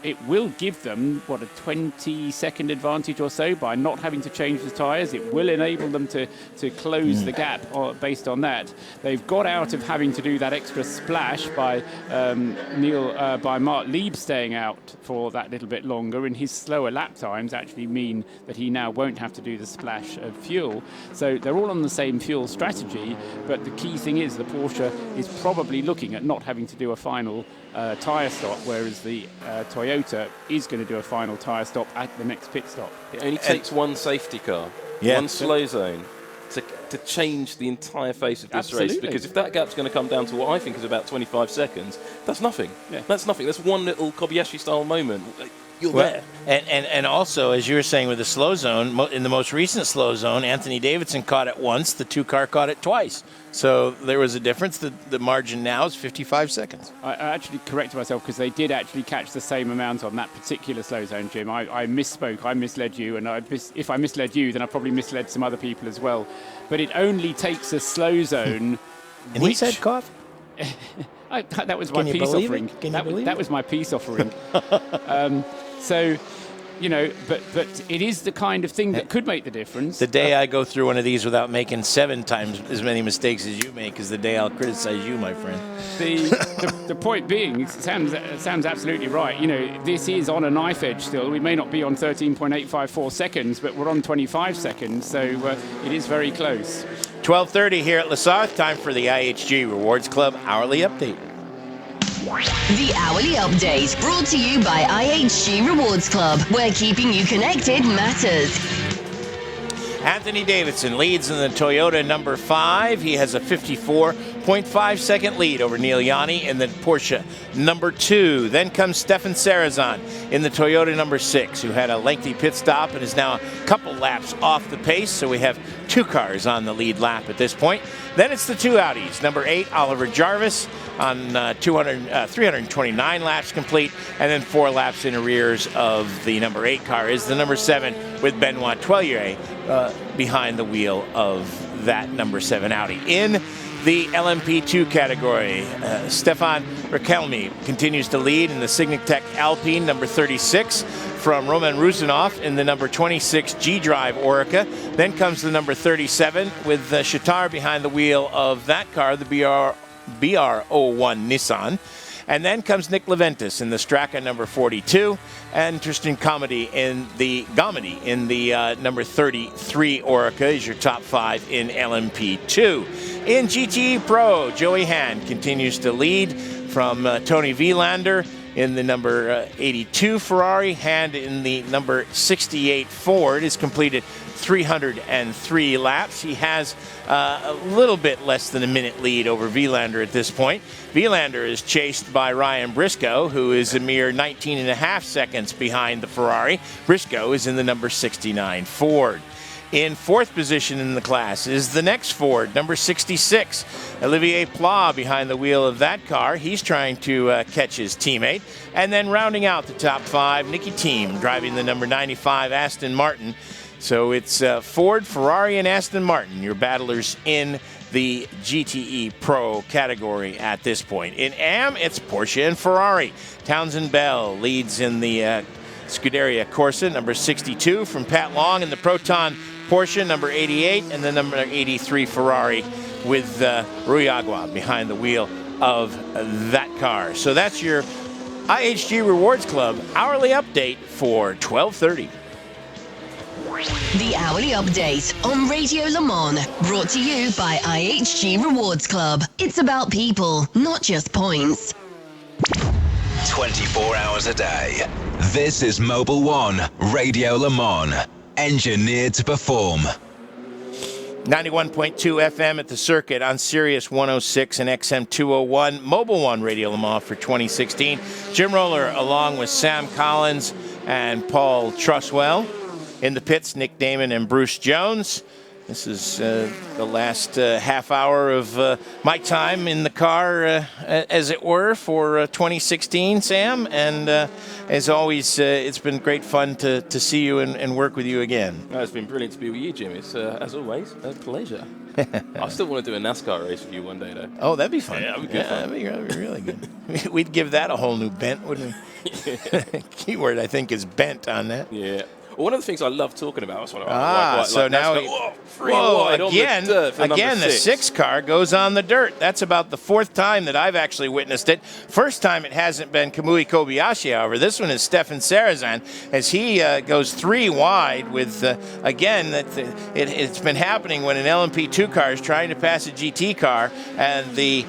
It will give them, a 20-second advantage or so by not having to change the tyres. It will enable them to close the gap based on that. They've got out of having to do that extra splash by Mark Lieb staying out for that little bit longer, and his slower lap times actually mean that he now won't have to do the splash of fuel. So they're all on the same fuel strategy, but the key thing is the Porsche is probably looking at not having to do a final tyre stop, whereas the Toyota is going to do a final tyre stop at the next pit stop. It only takes one safety car, one slow zone, to change the entire face of this race. Because if that gap's going to come down to what I think is about 25 seconds, that's nothing. Yeah. That's nothing. That's one little Kobayashi-style moment. you're Well, there. And also, as you were saying with the slow zone, in the most recent slow zone, Anthony Davidson caught it once, the 2-car caught it twice. So there was a difference. The margin now is 55 seconds. I actually corrected myself because they did actually catch the same amount on that particular slow zone, Jim. I misspoke, I misled you, and if I misled you, then I probably misled some other people as well. But it only takes a slow zone. And he said cough? That was my peace offering. That was my peace offering. So, you know, but it is the kind of thing that could make the difference. The day I go through one of these without making 7 times as many mistakes as you make is the day I'll criticize you, my friend. The point being, it sounds absolutely right. You know, this is on a knife edge still. We may not be on 13.854 seconds, but we're on 25 seconds, so it is very close. 12:30 here at Lasarth. Time for the IHG Rewards Club Hourly Update. The Hourly Update, brought to you by IHG Rewards Club, where keeping you connected matters. Anthony Davidson leads in the Toyota number 5. He has a 54.5 second lead over Neil Yanni in the Porsche number 2. Then comes Stefan Sarazan in the Toyota number 6, who had a lengthy pit stop and is now a couple laps off the pace. So we have 2 cars on the lead lap at this point. Then it's the 2 Audis. Number 8, Oliver Jarvis on 329 laps complete, and then 4 laps in arrears of the number 8 car is the number 7 with Benoit Toillier behind the wheel of that number 7 Audi. In the LMP2 category, Stefan Rakelmi continues to lead in the Signatech Alpine number 36 from Roman Rusinov in the number 26 G-Drive Orica. Then comes the number 37 with Shatar behind the wheel of that car, the BR01 Nissan. And then comes Nick Leventis in the Straka number 42, and Tristan Comedy in the number 33 Orica is your top 5 in LMP2. In GTE Pro, Joey Hand continues to lead from Tony Vilander in the number 82 Ferrari. Hand in the number 68 Ford has completed 303 laps. He has a little bit less than a minute lead over Vilander at this point. Vilander is chased by Ryan Briscoe, who is a mere 19.5 seconds behind the Ferrari. Briscoe is in the number 69 Ford. In 4th position in the class is the next Ford, number 66. Olivier Pla behind the wheel of that car. He's trying to catch his teammate. And then rounding out the top 5, Nicky Thiem driving the number 95 Aston Martin. So it's Ford, Ferrari, and Aston Martin, your battlers in the GTE Pro category at this point. In AM, it's Porsche and Ferrari. Townsend Bell leads in the Scuderia Corsa, number 62, from Pat Long in the Proton Porsche, number 88, and the number 83 Ferrari with Rui Agua behind the wheel of that car. So that's your IHG Rewards Club hourly update for 12:30. The Hourly Update on Radio Le Mans, brought to you by IHG Rewards Club. It's about people, not just points. 24 hours a day. This is Mobil 1 Radio Le Mans. Engineered to perform. 91.2 FM at the circuit on Sirius 106 and XM 201. Mobil 1 Radio Le Mans for 2016. Jim Roller along with Sam Collins and Paul Truswell. In the pits, Nick Damon and Bruce Jones. This is the last half hour of my time in the car, as it were, for 2016, Sam. And as always, it's been great fun to see you and work with you again. No, it's been brilliant to be with you, Jim. It's, as always, a pleasure. I still want to do a NASCAR race with you one day, though. Oh, that'd be fun. Yeah, that'd be good fun. That'd be really good. We'd give that a whole new bent, wouldn't we? Keyword, I think, is bent on that. Yeah. Well, one of the things I love talking about is now again, the 6 car goes on the dirt. That's about the 4th time that I've actually witnessed it. First time it hasn't been Kamui Kobayashi, however. This one is Stefan Sarazan as he goes 3 wide with, again, it's been happening when an LMP2 car is trying to pass a GT car and the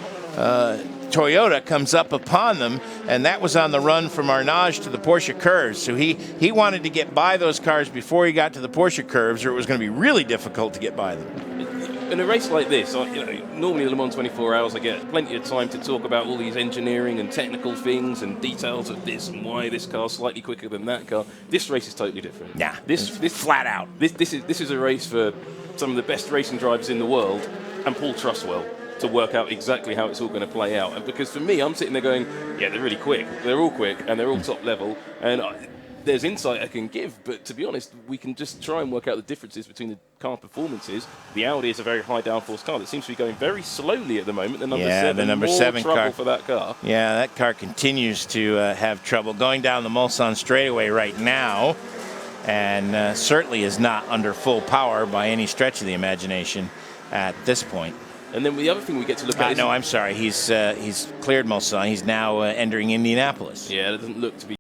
Toyota comes up upon them, and that was on the run from Arnage to the Porsche curves. So he wanted to get by those cars before he got to the Porsche curves, or it was going to be really difficult to get by them. in a race like this, normally Le Mans 24 Hours, I get plenty of time to talk about all these engineering and technical things and details of this and why this car's slightly quicker than that car. This race is totally different. Yeah, this flat out. This is a race for some of the best racing drivers in the world, and Paul Trustwell, to work out exactly how it's all going to play out. And because for me, I'm sitting there going, yeah, they're really quick. They're all quick, and they're all top level. And there's insight I can give, but to be honest, we can just try and work out the differences between the car performances. The Audi is a very high downforce car that seems to be going very slowly at the moment. The number seven car. Trouble for that car. Yeah, that car continues to have trouble going down the Mulsanne straightaway right now, and certainly is not under full power by any stretch of the imagination at this point. And then the other thing we get to look at is... No, I'm sorry. He's cleared Mulsanne. He's now entering Indianapolis. Yeah, it doesn't look to be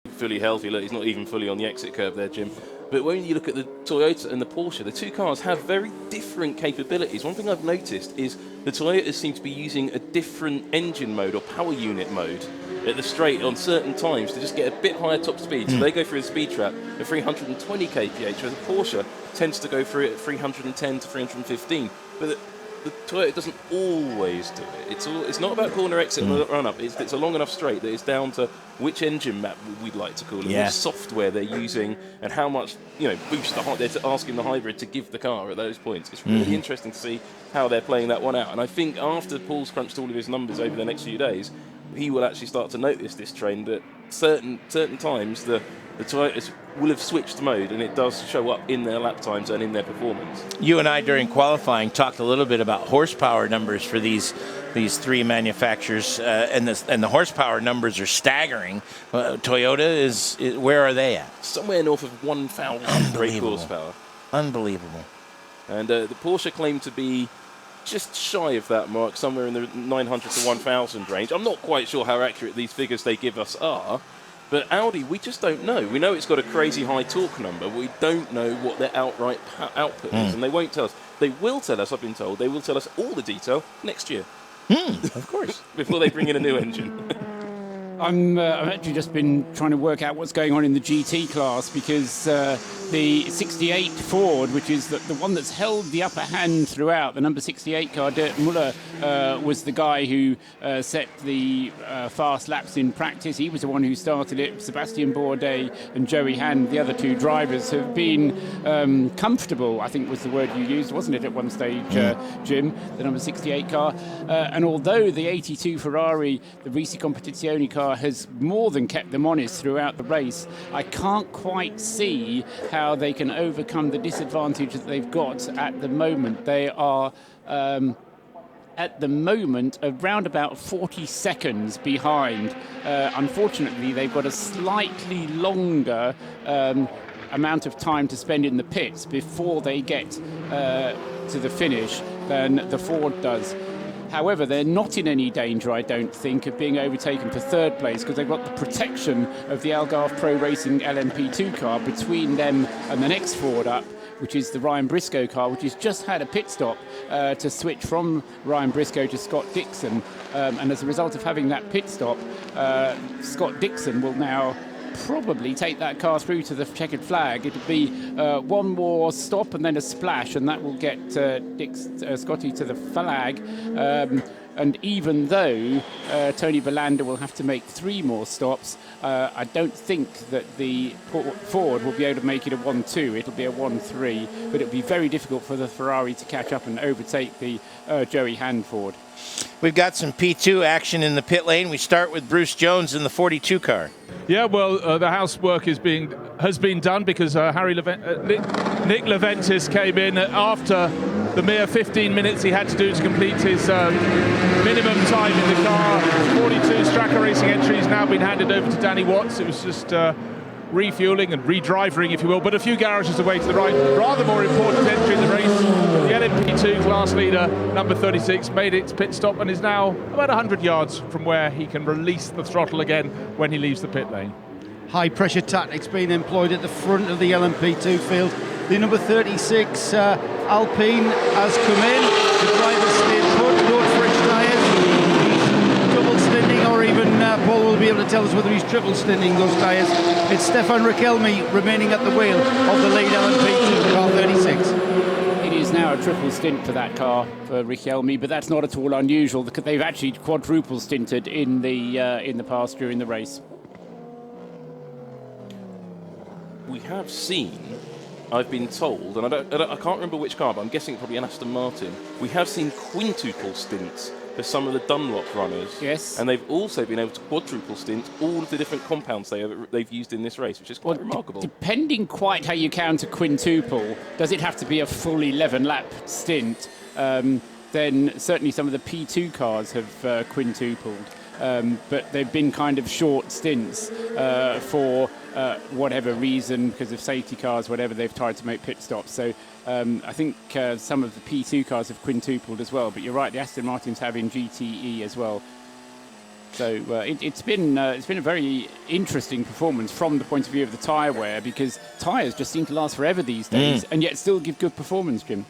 fully healthy. Look, he's not even fully on the exit curve there, Jim. But when you look at the Toyota and the Porsche, the two cars have very different capabilities. One thing I've noticed is the Toyotas seem to be using a different engine mode or power unit mode at the straight on certain times to just get a bit higher top speed. So they go through a speed trap at 320 kph, whereas the Porsche tends to go through it at 310 to 315. But the Toyota doesn't always do it. It's not about corner exit and run up. It's a long enough straight that it's down to which engine map we'd like to call it, which software they're using, and how much boost they're asking the hybrid to give the car at those points. It's really interesting to see how they're playing that one out. And I think after Paul's crunched all of his numbers over the next few days, he will actually start to notice this trend that certain times the Toyotas will have switched mode, and it does show up in their lap times and in their performance. You and I, during qualifying, talked a little bit about horsepower numbers for these three manufacturers, and the horsepower numbers are staggering. Toyota is where are they at? Somewhere north of 1,000 brake horsepower. Unbelievable. And the Porsche claim to be just shy of that mark, somewhere in the 900 to 1,000 range. I'm not quite sure how accurate these figures they give us are. But Audi, we just don't know. We know it's got a crazy high torque number, but we don't know what their outright output is, and they won't tell us. They will tell us, I've been told, they will tell us all the detail next year. Of course. Before they bring in a new engine. I've actually just been trying to work out what's going on in the GT class, because the 68 Ford, which is the one that's held the upper hand throughout, the number 68 car, Dirk Muller, was the guy who set the fast laps in practice. He was the one who started it. Sebastian Bourdais and Joey Hand, the other two drivers, have been comfortable, I think was the word you used, wasn't it, at one stage, Jim, the number 68 car. And although the 82 Ferrari, the Risi Competizione car, has more than kept them honest throughout the race, I can't quite see how they can overcome the disadvantage that they've got at the moment. They are at the moment around about 40 seconds behind. Unfortunately, they've got a slightly longer amount of time to spend in the pits before they get to the finish than the Ford does. However, they're not in any danger, I don't think, of being overtaken for third place, because they've got the protection of the Algarve Pro Racing LMP2 car between them and the next Ford up, which is the Ryan Briscoe car, which has just had a pit stop to switch from Ryan Briscoe to Scott Dixon. And as a result of having that pit stop, Scott Dixon will now probably take that car through to the checkered flag. It'll be one more stop and then a splash, and that will get Scotty to the flag. And even though Tony Verlander will have to make 3 more stops, I don't think that the Ford will be able to make it a 1-2. It'll be a 1-3, but it'll be very difficult for the Ferrari to catch up and overtake the Joey Hand Ford. We've got some P2 action in the pit lane. We start with Bruce Jones in the 42 car. Yeah, well, the housework has been done, because Nick Leventis came in after the mere 15 minutes he had to do to complete his minimum time in the car. 42 Straka Racing entries now been handed over to Danny Watts. It was just refueling and re-drivering, if you will, but a few garages away to the right. Rather more important entry in the race. The LMP2 class leader, number 36, made its pit stop and is now about 100 yards from where he can release the throttle again when he leaves the pit lane. High pressure tactics being employed at the front of the LMP2 field. The number 36 Alpine has come in. The driver stayed put, no fresh tyres. Double stinting, or even Paul will be able to tell us whether he's triple stinting those tyres. It's Stefan Raquelme remaining at the wheel of the lead LMP2 car 36. It is now a triple stint for that car for Richelme, but that's not at all unusual because they've actually quadruple stinted in the past during the race. We have seen, I've been told, and I can't remember which car, but I'm guessing probably an Aston Martin. We have seen quintuple stints for some of the Dunlop runners. Yes. And they've also been able to quadruple stint all of the different compounds they've used in this race, which is quite remarkable. Depending quite how you count a quintuple, does it have to be a full 11-lap stint? Then certainly some of the P2 cars have quintupled. But they've been kind of short stints for whatever reason, because of safety cars, whatever, they've tried to make pit stops. So I think some of the P2 cars have quintupled as well. But you're right, the Aston Martins have in GTE as well. So it's been a very interesting performance from the point of view of the tyre wear, because tyres just seem to last forever these days, and yet still give good performance, Jim.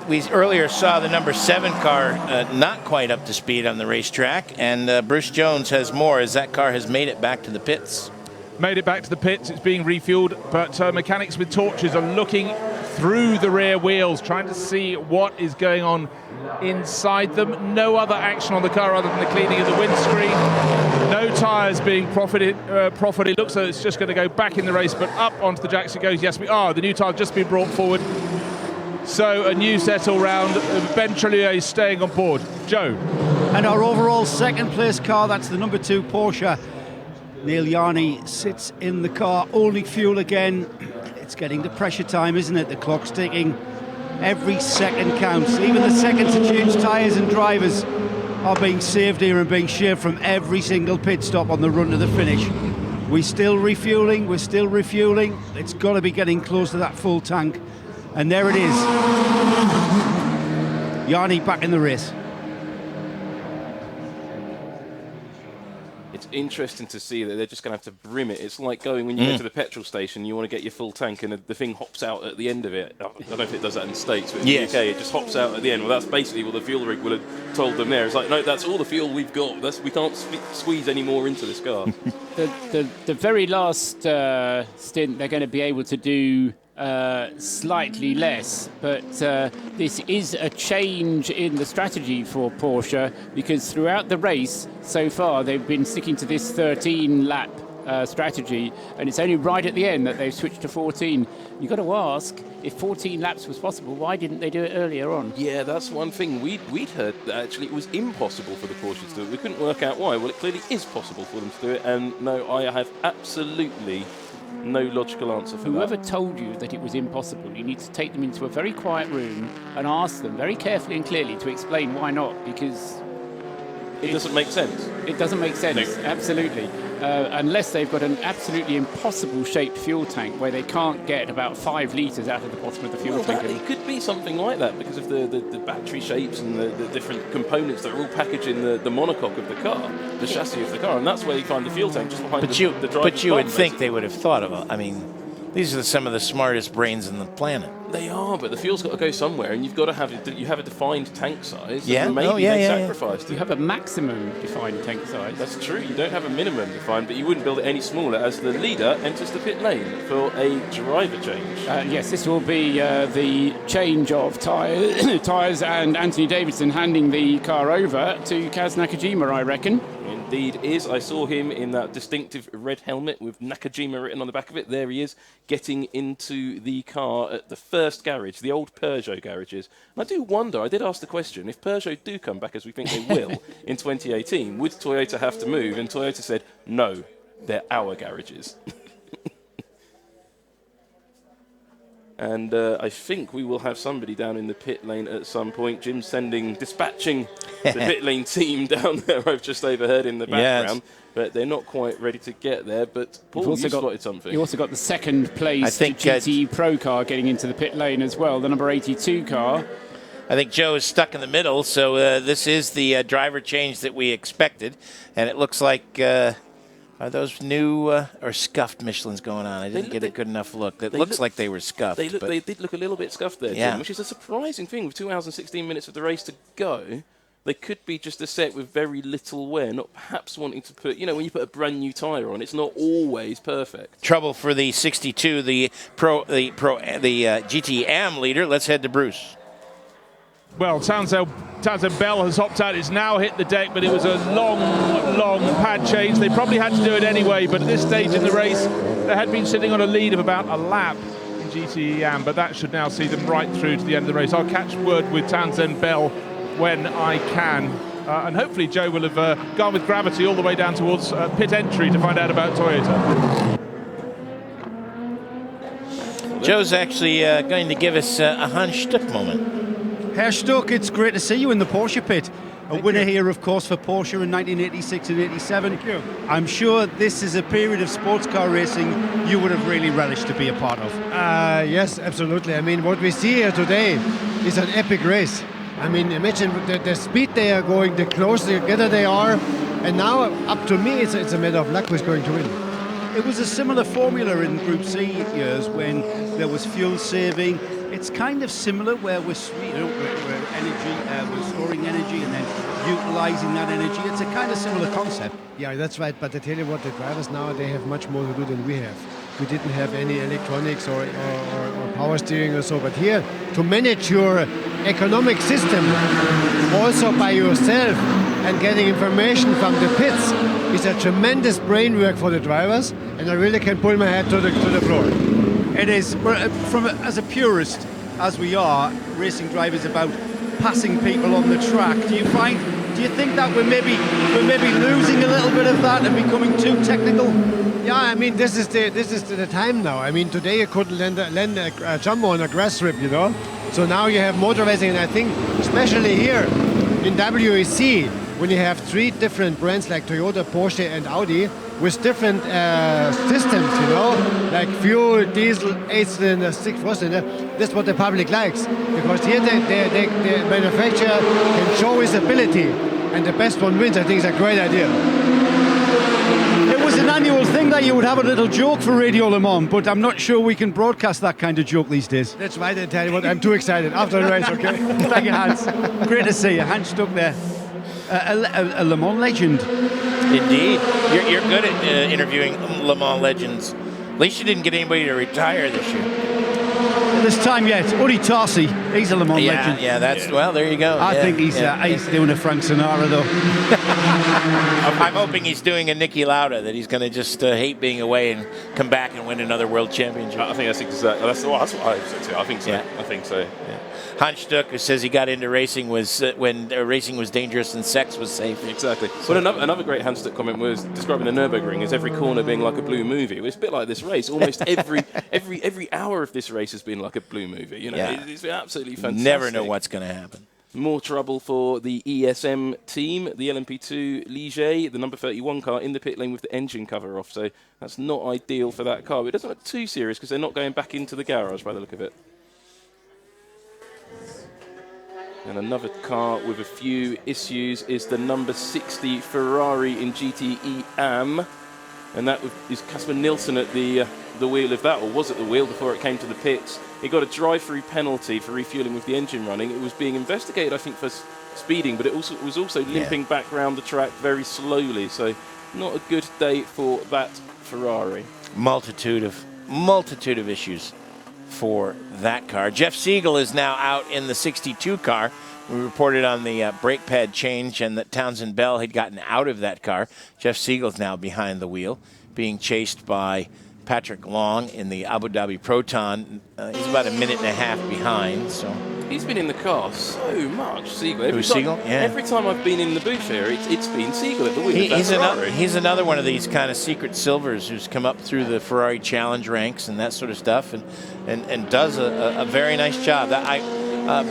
We earlier saw the number 7 car not quite up to speed on the racetrack, and Bruce Jones has more as that car has made it back to the pits. Made it back to the pits, it's being refueled, but mechanics with torches are looking through the rear wheels, trying to see what is going on inside them. No other action on the car other than the cleaning of the windscreen. No tyres being proffered. It looks like it's just going to go back in the race, but up onto the jacks it goes. Yes, we are. The new tyre just been brought forward. So a new set all round. Ben Trelier is staying on board. Joe. And our overall second place car, that's the number 2 Porsche. Neil Yarney sits in the car, only fuel again. It's getting to pressure time, isn't it? The clock's ticking. Every second counts. Even the seconds to change tyres and drivers are being saved here and being shaved from every single pit stop on the run to the finish. We're still refueling. It's got to be getting close to that full tank. And there it is. Yarney back in the race. It's interesting to see that they're just going to have to brim it. It's like going when you go to the petrol station, you want to get your full tank, and the thing hops out at the end of it. I don't know if it does that in the States, but in the UK, it just hops out at the end. Well, that's basically what the fuel rig would have told them there. It's like, no, that's all the fuel we've got. We can't squeeze any more into this car. The very last stint, they're going to be able to do slightly less, but this is a change in the strategy for Porsche, because throughout the race so far they've been sticking to this 13-lap strategy, and it's only right at the end that they've switched to 14. You've got to ask, if 14 laps was possible, why didn't they do it earlier on? Yeah, that's one thing. We'd heard that actually it was impossible for the Porsche to do it. We couldn't work out why. Well, it clearly is possible for them to do it, and no, I have absolutely no logical answer for Whoever that. told you that it was impossible, you need to take them into a very quiet room and ask them very carefully and clearly to explain why not, because it doesn't make sense. It doesn't make sense, absolutely. Unless they've got an absolutely impossible shaped fuel tank where they can't get about 5 litres out of the bottom of the fuel tank. It could be something like that because of the battery shapes and the different components that are all packaged in the monocoque of the car, the chassis of the car, and that's where you find the fuel tank, just behind the driver's But you would bum, think they would have thought of it. I mean, these are some of the smartest brains on the planet. They are, but the fuel's got to go somewhere, and you've got to have a defined tank size. Yeah, and maybe they sacrificed it. You have a maximum defined tank size. That's true. You don't have a minimum defined, but you wouldn't build it any smaller as the leader enters the pit lane for a driver change. Yes, this will be the change of tyres, and Anthony Davidson handing the car over to Kaz Nakajima, I reckon. Indeed is. I saw him in that distinctive red helmet with Nakajima written on the back of it. There he is, getting into the car at the first garage, the old Peugeot garages. And I do wonder, I did ask the question, if Peugeot do come back, as we think they will, in 2018, would Toyota have to move? And Toyota said, no, they're our garages. And I think we will have somebody down in the pit lane at some point. Jim's dispatching the pit lane team down there. I've just overheard in the background. Yes. But they're not quite ready to get there. But Paul, you spotted something. You also got the second place GT Pro car getting into the pit lane as well, the number 82 car. I think Joe is stuck in the middle, so this is the driver change that we expected. And it looks like... are those new or scuffed Michelins going on? I didn't get a good enough look. It looks like they were scuffed. They did look a little bit scuffed there, Jim, which is a surprising thing with 2 hours and 16 minutes of the race to go. they could be just a set with very little wear, not perhaps wanting to put, when you put a brand new tyre on, it's not always perfect. Trouble for the 62, the GT Am leader. Let's head to Bruce. Well, Townsend Bell has hopped out. It's now hit the deck, but it was a long pad change. They probably had to do it anyway, but at this stage in the race, they had been sitting on a lead of about a lap in GT Am, but that should now see them right through to the end of the race. I'll catch word with Townsend Bell when I can. And hopefully Joe will have gone with gravity all the way down towards pit entry to find out about Toyota. Joe's actually going to give us a Hans Stuck moment. Herr Stuck, it's great to see you in the Porsche pit. A winner here, of course, for Porsche in 1986 and 87. Thank you. I'm sure this is a period of sports car racing you would have really relished to be a part of. Yes, absolutely. I mean, what we see here today is an epic race. I mean, imagine the speed they are going, the closer together they are. And now, up to me, it's a matter of luck who's going to win. It was a similar formula in Group C years when there was fuel saving. It's kind of similar where we're storing energy and then utilising that energy. It's a kind of similar concept. Yeah, that's right. But I tell you what, the drivers now, they have much more to do than we have. We didn't have any electronics or power steering or so. But here, to manage your economic system also by yourself and getting information from the pits is a tremendous brain work for the drivers. And I really can pull my head to the floor. It is, as a purist as we are, racing drivers about passing people on the track. Do you think that we're maybe losing a little bit of that and becoming too technical? Yeah, I mean this is the time now. I mean today you couldn't land a jumbo on a grass strip, So now you have motor racing, and I think especially here in WEC when you have three different brands like Toyota, Porsche, and Audi, with different systems, like fuel, diesel, 8-cylinder, 4-cylinder. That's what the public likes, because here the manufacturer can show his ability, and the best one wins. I think it's a great idea. It was an annual thing that you would have a little joke for Radio Le Mans, but I'm not sure we can broadcast that kind of joke these days. That's right, I tell you what, I'm too excited. After the race, okay? Thank you, Hans. Great to see you. Hans Stuck there. A Le Mans legend. Indeed. You're good at interviewing Le Mans legends. At least you didn't get anybody to retire this year. This time yet. Uri Tarsi, he's a Le Mans legend. Yeah, well, there you go. I think he's doing a Frank Sinatra, though. I'm hoping he's doing a Niki Lauda, that he's going to just hate being away and come back and win another world championship. I think that's exactly, that's what I said too. I think so. Yeah. I think so. Yeah. Hans Stuck, who says he got into racing was when racing was dangerous and sex was safe. Exactly. But another great Hans Stuck comment was describing the Nürburgring as every corner being like a blue movie. It's a bit like this race. Almost every hour of this race has been like a blue movie. It's been absolutely fantastic. Never know what's going to happen. More trouble for the ESM team, the LMP2 Ligier, the number 31 car in the pit lane with the engine cover off. So that's not ideal for that car. But it doesn't look too serious because they're not going back into the garage by the look of it. And another car with a few issues is the number 60 Ferrari in GTE Am. And that is Casper Nielsen at the wheel of that, or was at the wheel before it came to the pits. He got a drive-through penalty for refueling with the engine running. It was being investigated, I think, for speeding, but it was also limping back around the track very slowly. So not a good day for that Ferrari. Multitude of issues for that car. Jeff Siegel is now out in the 62 car. We reported on the brake pad change and that Townsend Bell had gotten out of that car. Jeff Siegel's now behind the wheel, being chased by Patrick Long in the Abu Dhabi Proton. He's about a minute and a half behind. So he's been in the car so much, Siegel. Every time I've been in the booth here, it's been Siegel at the wheel. He's another one of these kind of secret silvers who's come up through the Ferrari Challenge ranks and that sort of stuff, and does a very nice job.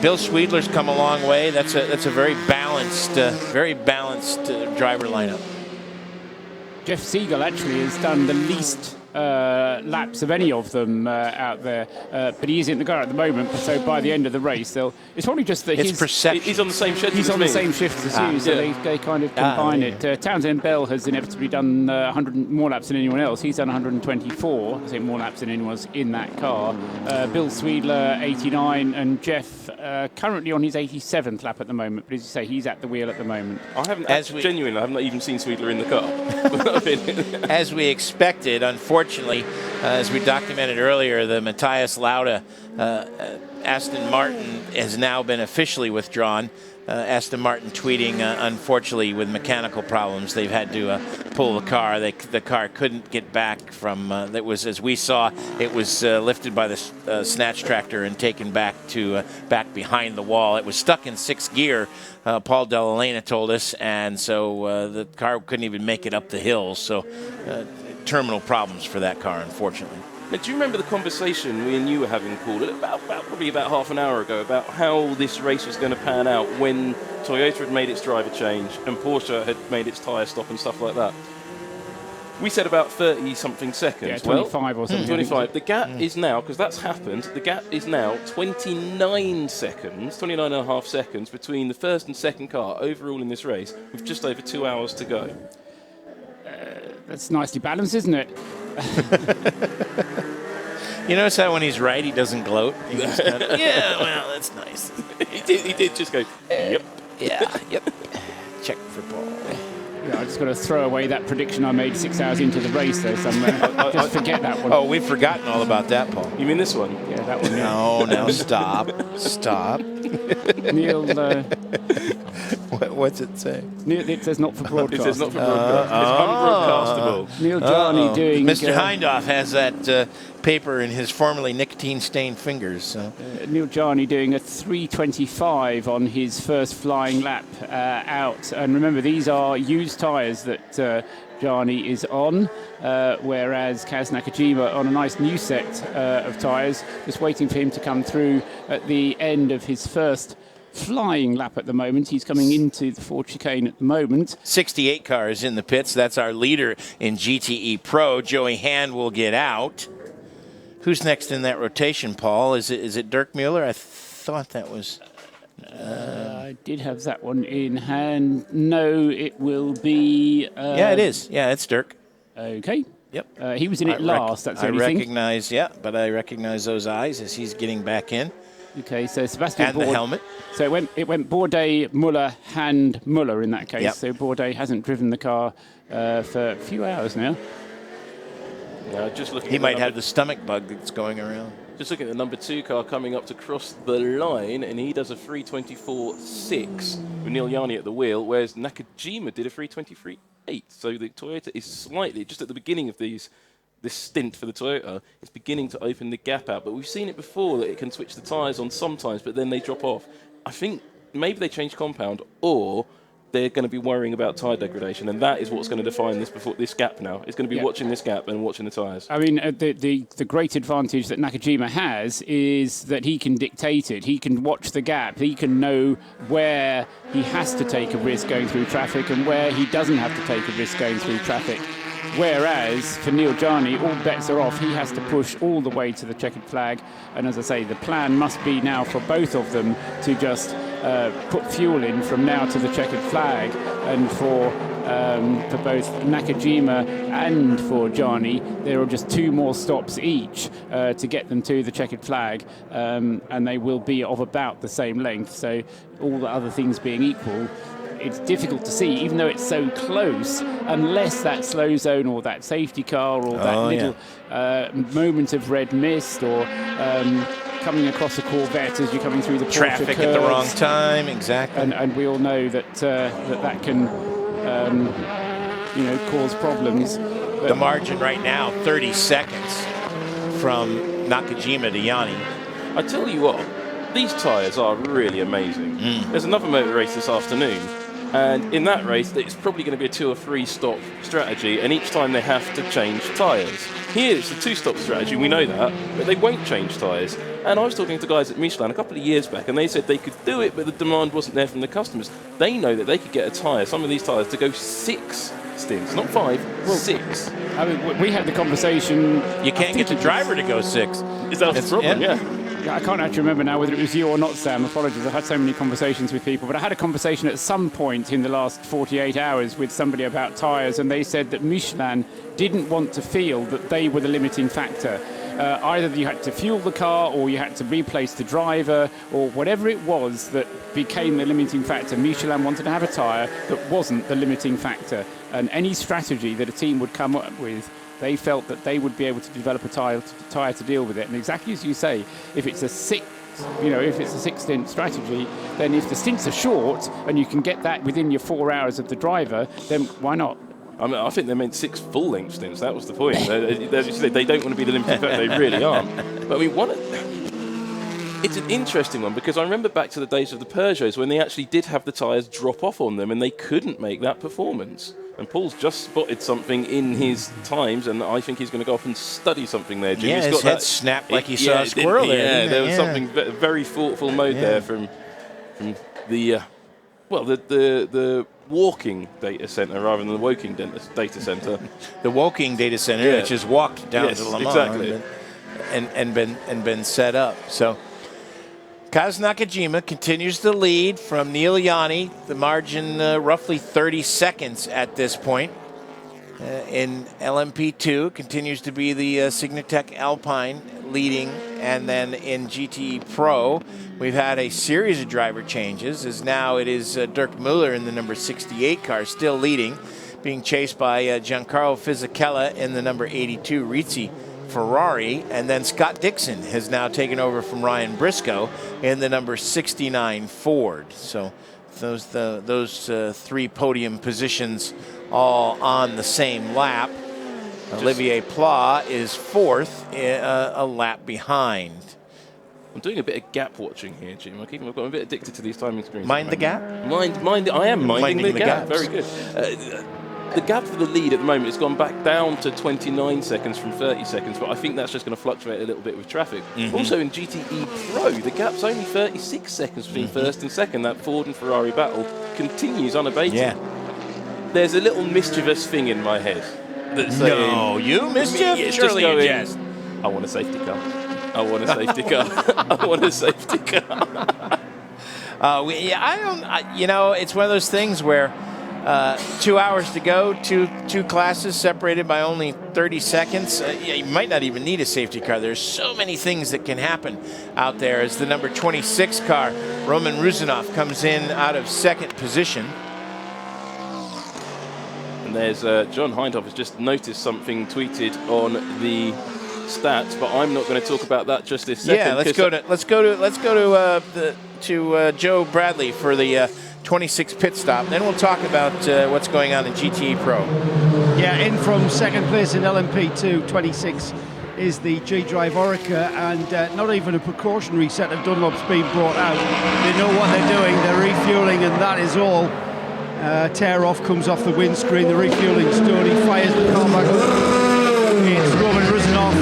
Bill Schweidler's come a long way. That's a very balanced driver lineup. Jeff Siegel actually has done the least laps of any of them out there, but he is in the car at the moment. So by the end of the race, it's probably just that It's perception. He's on the same schedule. He's as on me. the same shift as you, so they kind of combine it. Townsend Bell has inevitably done 100 more laps than anyone else. He's done 124, I think more laps than anyone else in that car. Bill Sweedler 89, and Jeff currently on his 87th lap at the moment. But as you say, he's at the wheel at the moment. I haven't genuinely. I haven't even seen Sweedler in the car. As we expected, unfortunately, as we documented earlier, the Matthias Lauda Aston Martin has now been officially withdrawn. Aston Martin tweeting, unfortunately, with mechanical problems, they've had to pull the car. The car couldn't get back from. That was, as we saw, it was lifted by the snatch tractor and taken back to back behind the wall. It was stuck in sixth gear. Paul Dell'Elena told us, and so the car couldn't even make it up the hill. So, terminal problems for that car, unfortunately. Now, do you remember the conversation we and you were having, Paul, probably about half an hour ago, about how this race was going to pan out when Toyota had made its driver change and Porsche had made its tyre stop and stuff like that? We said about 30-something seconds. Yeah, 25 or something. 25. The gap is now, because that's happened, the gap is now 29 seconds, 29 and a half seconds between the first and second car overall in this race, with just over 2 hours to go. That's nicely balanced, isn't it? You notice how when he's right, he doesn't gloat? He just kind of, yeah, well, that's nice. he did just go, yep. Yeah, yep. Check for Paul. Yeah, I just got to throw away that prediction I made 6 hours into the race there somewhere. Just forget that one. Oh, we've forgotten all about that, Paul. You mean this one? Yeah, that one. Yeah. No, now stop. Stop. Neil, what's it say? Neil, it says not for broadcast. It says not for broadcast. It's unbroadcastable. Neil Jarney doing... Mr. Hindhoff has that paper in his formerly nicotine-stained fingers. So. Neil Jarney doing a 3:25 on his first flying lap out. And remember, these are used tyres that Jarney is on, whereas Kaz Nakajima on a nice new set of tyres, just waiting for him to come through at the end of his first flying lap at the moment. He's coming into the Ford chicane at the moment. 68 cars in the pits. That's our leader in GTE Pro. Joey Hand will get out. Who's next in that rotation, Paul? Is it Dirk Mueller? I thought that was... I did have that one in hand. No, it will be... yeah, it is. Yeah, it's Dirk. Okay. Yep. He was in it last, that's the only thing. I recognize those eyes as he's getting back in. Okay, so Sebastian and the helmet. So it went Bourdais, Muller, Hand, Muller in that case. Yep. So Bourdais hasn't driven the car for a few hours now. Just looking. He might have the stomach bug that's going around. Just looking at the number 2 car coming up to cross the line, and he does a 3:24.6 with Neil Jarney at the wheel, whereas Nakajima did a 3:23.8. So the Toyota is slightly, just at the beginning of this stint for the Toyota, it's beginning to open the gap out. But we've seen it before that it can switch the tyres on sometimes, but then they drop off. I think maybe they change compound, or they're going to be worrying about tyre degradation, and that is what's going to define this gap now. It's going to be watching this gap and watching the tyres. I mean, the great advantage that Nakajima has is that he can dictate it. He can watch the gap. He can know where he has to take a risk going through traffic and where he doesn't have to take a risk going through traffic. Whereas for Neil Jarney, all bets are off. He has to push all the way to the checkered flag. And as I say, the plan must be now for both of them to just put fuel in from now to the checkered flag. And for both Nakajima and for Jarney, there are just 2 more stops each to get them to the checkered flag. And they will be of about the same length. So all the other things being equal, it's difficult to see, even though it's so close, unless that slow zone or that safety car or that little moment of red mist or coming across a Corvette as you're coming through the Porsche traffic curves. at the wrong time, exactly. And we all know that that can cause problems. But the margin right now, 30 seconds from Nakajima to Yanni. I tell you what, these tyres are really amazing. There's another motor race this afternoon, and in that race, it's probably going to be a 2 or 3 stop strategy, and each time they have to change tyres. Here, it's a 2-stop strategy, we know that, but they won't change tyres. And I was talking to guys at Michelin a couple of years back, and they said they could do it, but the demand wasn't there from the customers. They know that they could get a tyre, some of these tyres, to go 6 stints, not 5, 6. I mean, we had the conversation. You can't get the driver to go 6. Is that the problem? Yeah. I can't actually remember now whether it was you or not, Sam. Apologies. I've had so many conversations with people. But I had a conversation at some point in the last 48 hours with somebody about tyres, and they said that Michelin didn't want to feel that they were the limiting factor. Either you had to fuel the car or you had to replace the driver or whatever it was that became the limiting factor. Michelin wanted to have a tyre that wasn't the limiting factor. And any strategy that a team would come up with, they felt that they would be able to develop a tyre to deal with it. And exactly as you say, if it's a six-stint strategy, then if the stints are short and you can get that within your 4 hours of the driver, then why not? I mean, I think they meant 6 full-length stints. That was the point. They don't want to be the limiting factor. They really aren't. But I mean, it's an interesting one because I remember back to the days of the Peugeots when they actually did have the tyres drop off on them and they couldn't make that performance. And Paul's just spotted something in his times, and I think he's going to go off and study something there, Jim. Yeah, he's his got head snapped like he saw a squirrel there. Yeah, there was something very thoughtful mode there from the the walking data center rather than the woking data center. The woking data center, which is walked down to Le Mans exactly. and been set up. So Kaz Nakajima continues to lead from Neil Yanni, the margin roughly 30 seconds at this point. In LMP2, continues to be the Signatech Alpine leading. And then in GT Pro, we've had a series of driver changes, as now it is Dirk Muller in the number 68 car still leading, being chased by Giancarlo Fisichella in the number 82 Rizzi Ferrari, and then Scott Dixon has now taken over from Ryan Briscoe in the number 69 Ford. So those 3 podium positions all on the same lap. Olivier Pla is 4th, a lap behind. I'm doing a bit of gap watching here, Jim. I've got a bit addicted to these timing screens. Mind the gap? I am minding the gap. gaps. Very good. The gap for the lead at the moment has gone back down to 29 seconds from 30 seconds, but I think that's just going to fluctuate a little bit with traffic. Also in GTE Pro, the gap's only 36 seconds between first and second. That Ford and Ferrari battle continues unabated. Yeah. There's a little mischievous thing in my head that's saying... No, you mischief? Surely you jest. I want a safety car. I want a safety car. I want a safety car. It's one of those things where 2 hours to go, two classes separated by only 30 seconds. You might not even need a safety car. There's so many things that can happen out there as the number 26 car, Roman Ruzanov, comes in out of second position. And there's John Hindhoff has just noticed something tweeted on the stats, but I'm not going to talk about that just this second. Yeah, let's go to Joe Bradley for the 26 pit stop. Then we'll talk about what's going on in GTE Pro. Yeah, in from second place in LMP2, 26 is the G-Drive Orica, and not even a precautionary set of Dunlops being brought out. They know what they're doing, they're refueling, and that is all. Tear off comes off the windscreen, the refueling's done, he fires the car back up. It's Roman Ruzanov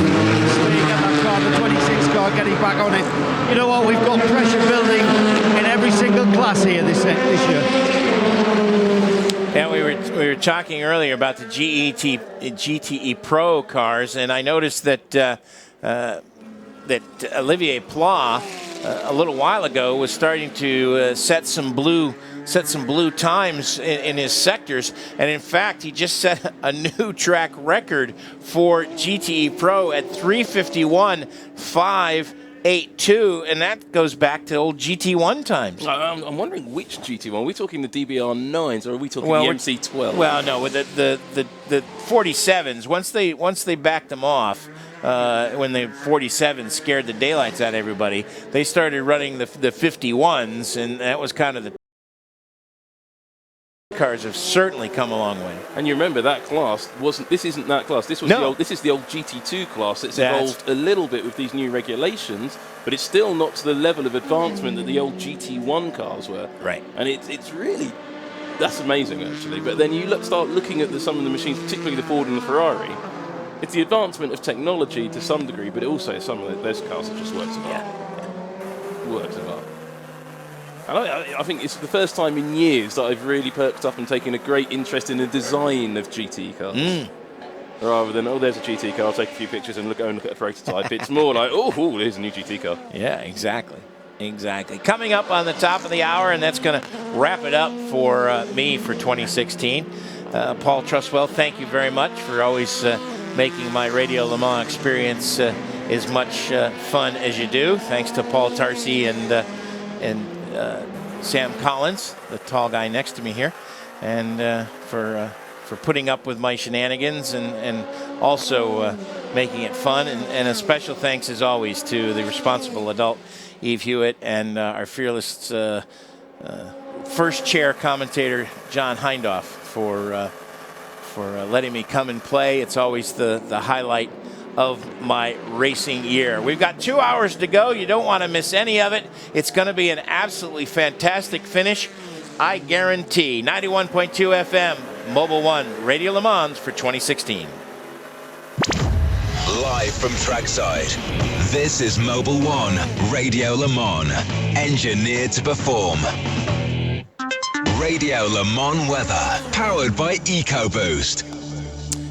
staying at that car, the 26 car, getting back on it. You know what, we've got pressure building in every single class here this year. Yeah, we were talking earlier about the GTE Pro cars, and I noticed that Olivier Pla a little while ago was starting to set some blue times in his sectors, and in fact he just set a new track record for GTE Pro at 3:51.582, and that goes back to old GT1 times. I'm wondering which GT1. Are we talking the DBR9s or are we talking the MC12? Well, no, with the 47s, once they backed them off, when the 47s scared the daylights out of everybody, they started running the 51s, and that was kind of the cars have certainly come a long way. And you remember that class this isn't that class. This was this is the old GT2 class. It's evolved a little bit with these new regulations, but it's still not to the level of advancement that the old GT1 cars were. Right. And it's really, that's amazing actually. But then you start looking at some of the machines, particularly the Ford and the Ferrari. It's the advancement of technology to some degree, but also some of those cars are just works of art. Works of art. And I think it's the first time in years that I've really perked up and taken a great interest in the design of GT cars. rather than, oh, there's a GT car, I'll take a few pictures and go and look at a prototype. It's more like, oh, there's a new GT car. Yeah, exactly. Exactly. Coming up on the top of the hour, and that's going to wrap it up for me for 2016. Paul Trustwell, thank you very much for always making my Radio Le Mans experience as much fun as you do. Thanks to Paul Tarsi and Sam Collins, the tall guy next to me here, and for putting up with my shenanigans and also making it fun. And a special thanks, as always, to the responsible adult Eve Hewitt and our fearless first chair commentator John Hindhoff for letting me come and play. It's always the highlight of my racing year. We've got 2 hours to go. You don't want to miss any of it. It's going to be an absolutely fantastic finish, I guarantee. 91.2 FM, Mobil 1, Radio Le Mans for 2016. Live from trackside, this is Mobil 1, Radio Le Mans, engineered to perform. Radio Le Mans weather, powered by EcoBoost.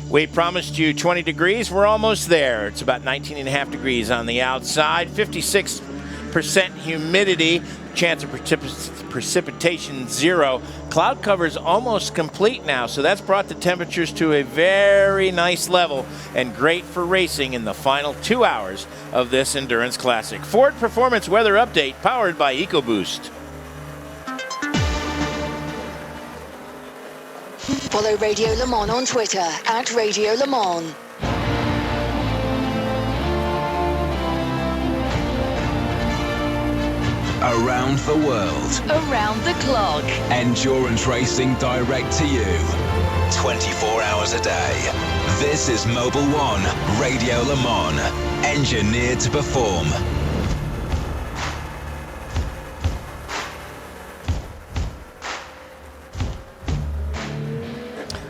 We promised you 20 degrees. We're almost there. It's about 19.5 degrees on the outside, 56% humidity, chance of precipitation 0. Cloud cover is almost complete now, so that's brought the temperatures to a very nice level and great for racing in the final 2 hours of this Endurance Classic. Ford Performance Weather Update, powered by EcoBoost. Follow Radio Le Mans on Twitter at Radio Le Mans. Around the world. Around the clock. Endurance racing direct to you. 24 hours a day. This is Mobil 1, Radio Le Mans, engineered to perform.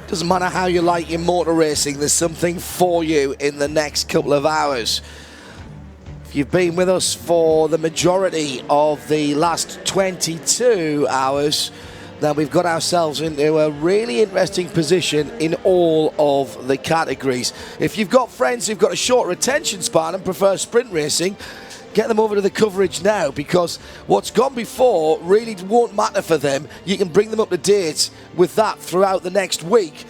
Doesn't matter how you like your motor racing, there's something for you in the next couple of hours. If you've been with us for the majority of the last 22 hours, then we've got ourselves into a really interesting position in all of the categories. If you've got friends who've got a shorter attention span and prefer sprint racing, get them over to the coverage now, because what's gone before really won't matter for them. You can bring them up to date with that throughout the next week.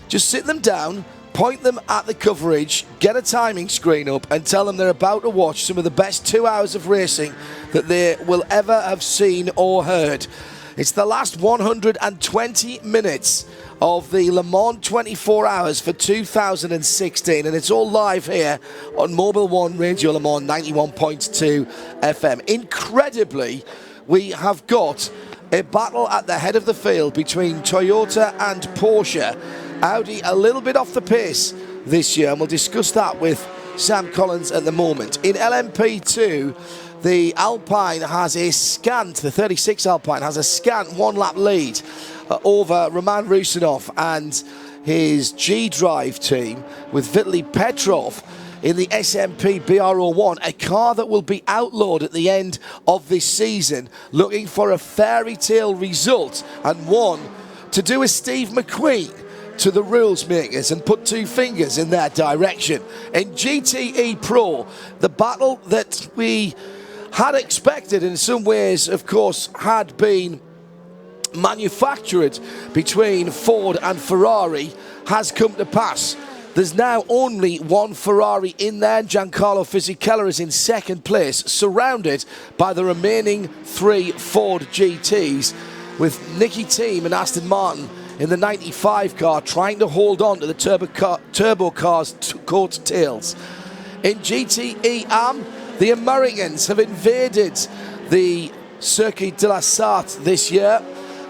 Just sit them down, point them at the coverage, get a timing screen up, and tell them they're about to watch some of the best 2 hours of racing that they will ever have seen or heard. It's the last 120 minutes of the Le Mans 24 hours for 2016, and it's all live here on Mobil 1 Radio Le Mans 91.2 FM. Incredibly, we have got a battle at the head of the field between Toyota and Porsche. Audi a little bit off the pace this year, and we'll discuss that with Sam Collins at the moment. In LMP2, the Alpine has a scant, the 36 Alpine has a scant one-lap lead over Roman Rusinov and his G-Drive team, with Vitaly Petrov in the SMP BR01, a car that will be outlawed at the end of this season, looking for a fairy tale result and one to do with Steve McQueen to the rules makers and put two fingers in their direction. In GTE Pro, the battle that we had expected in some ways, of course, had been manufactured between Ford and Ferrari has come to pass. There's now only one Ferrari in there. Giancarlo Fisichella is in second place, surrounded by the remaining three Ford GTs, with Nicky Team and Aston Martin in the 95 car trying to hold on to the turbo car's coattails. In GTE AM, the Americans have invaded the Circuit de la Sarthe this year,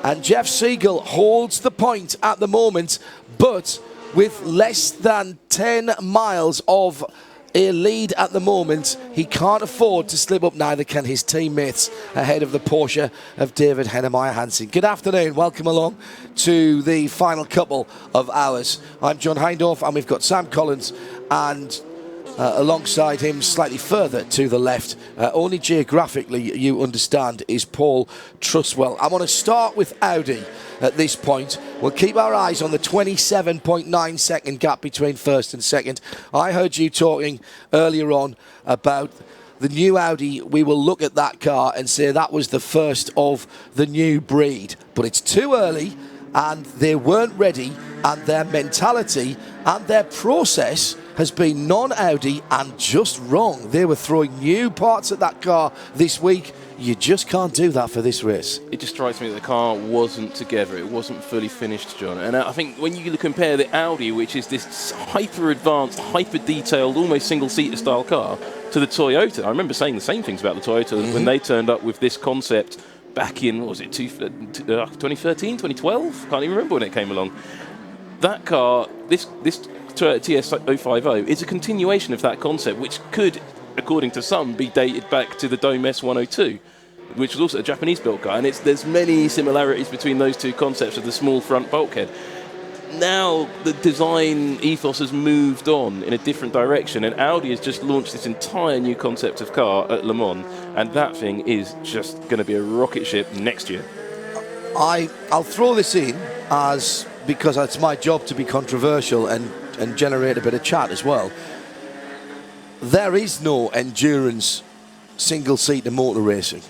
and Jeff Siegel holds the point at the moment, but with less than 10 miles of a lead at the moment. He can't afford to slip up, neither can his teammates ahead of the Porsche of David Hennemeyer Hansen. Good afternoon, welcome along to the final couple of hours. I'm John Hindhoff, and we've got Sam Collins and alongside him, slightly further to the left, only geographically you understand, is Paul Truswell. I want to start with Audi at this point. We'll keep our eyes on the 27.9 second gap between first and second. I heard you talking earlier on about the new Audi. We will look at that car and say that was the first of the new breed. But it's too early, and they weren't ready, and their mentality and their process has been non-Audi and just wrong. They were throwing new parts at that car this week. You just can't do that for this race. It just strikes me that the car wasn't together. It wasn't fully finished, John. And I think when you compare the Audi, which is this hyper-advanced, hyper-detailed, almost single-seater style car, to the Toyota. I remember saying the same things about the Toyota when they turned up with this concept back in, what was it, 2013, 2012? Can't even remember when it came along. That car, this TS050, is a continuation of that concept, which could, according to some, be dated back to the Dome S102, which was also a Japanese-built car. And there's many similarities between those two concepts of the small front bulkhead. Now the design ethos has moved on in a different direction, and Audi has just launched this entire new concept of car at Le Mans, and that thing is just going to be a rocket ship next year. I'll throw this in because it's my job to be controversial and generate a bit of chat as well. There is no endurance single-seater motor racing.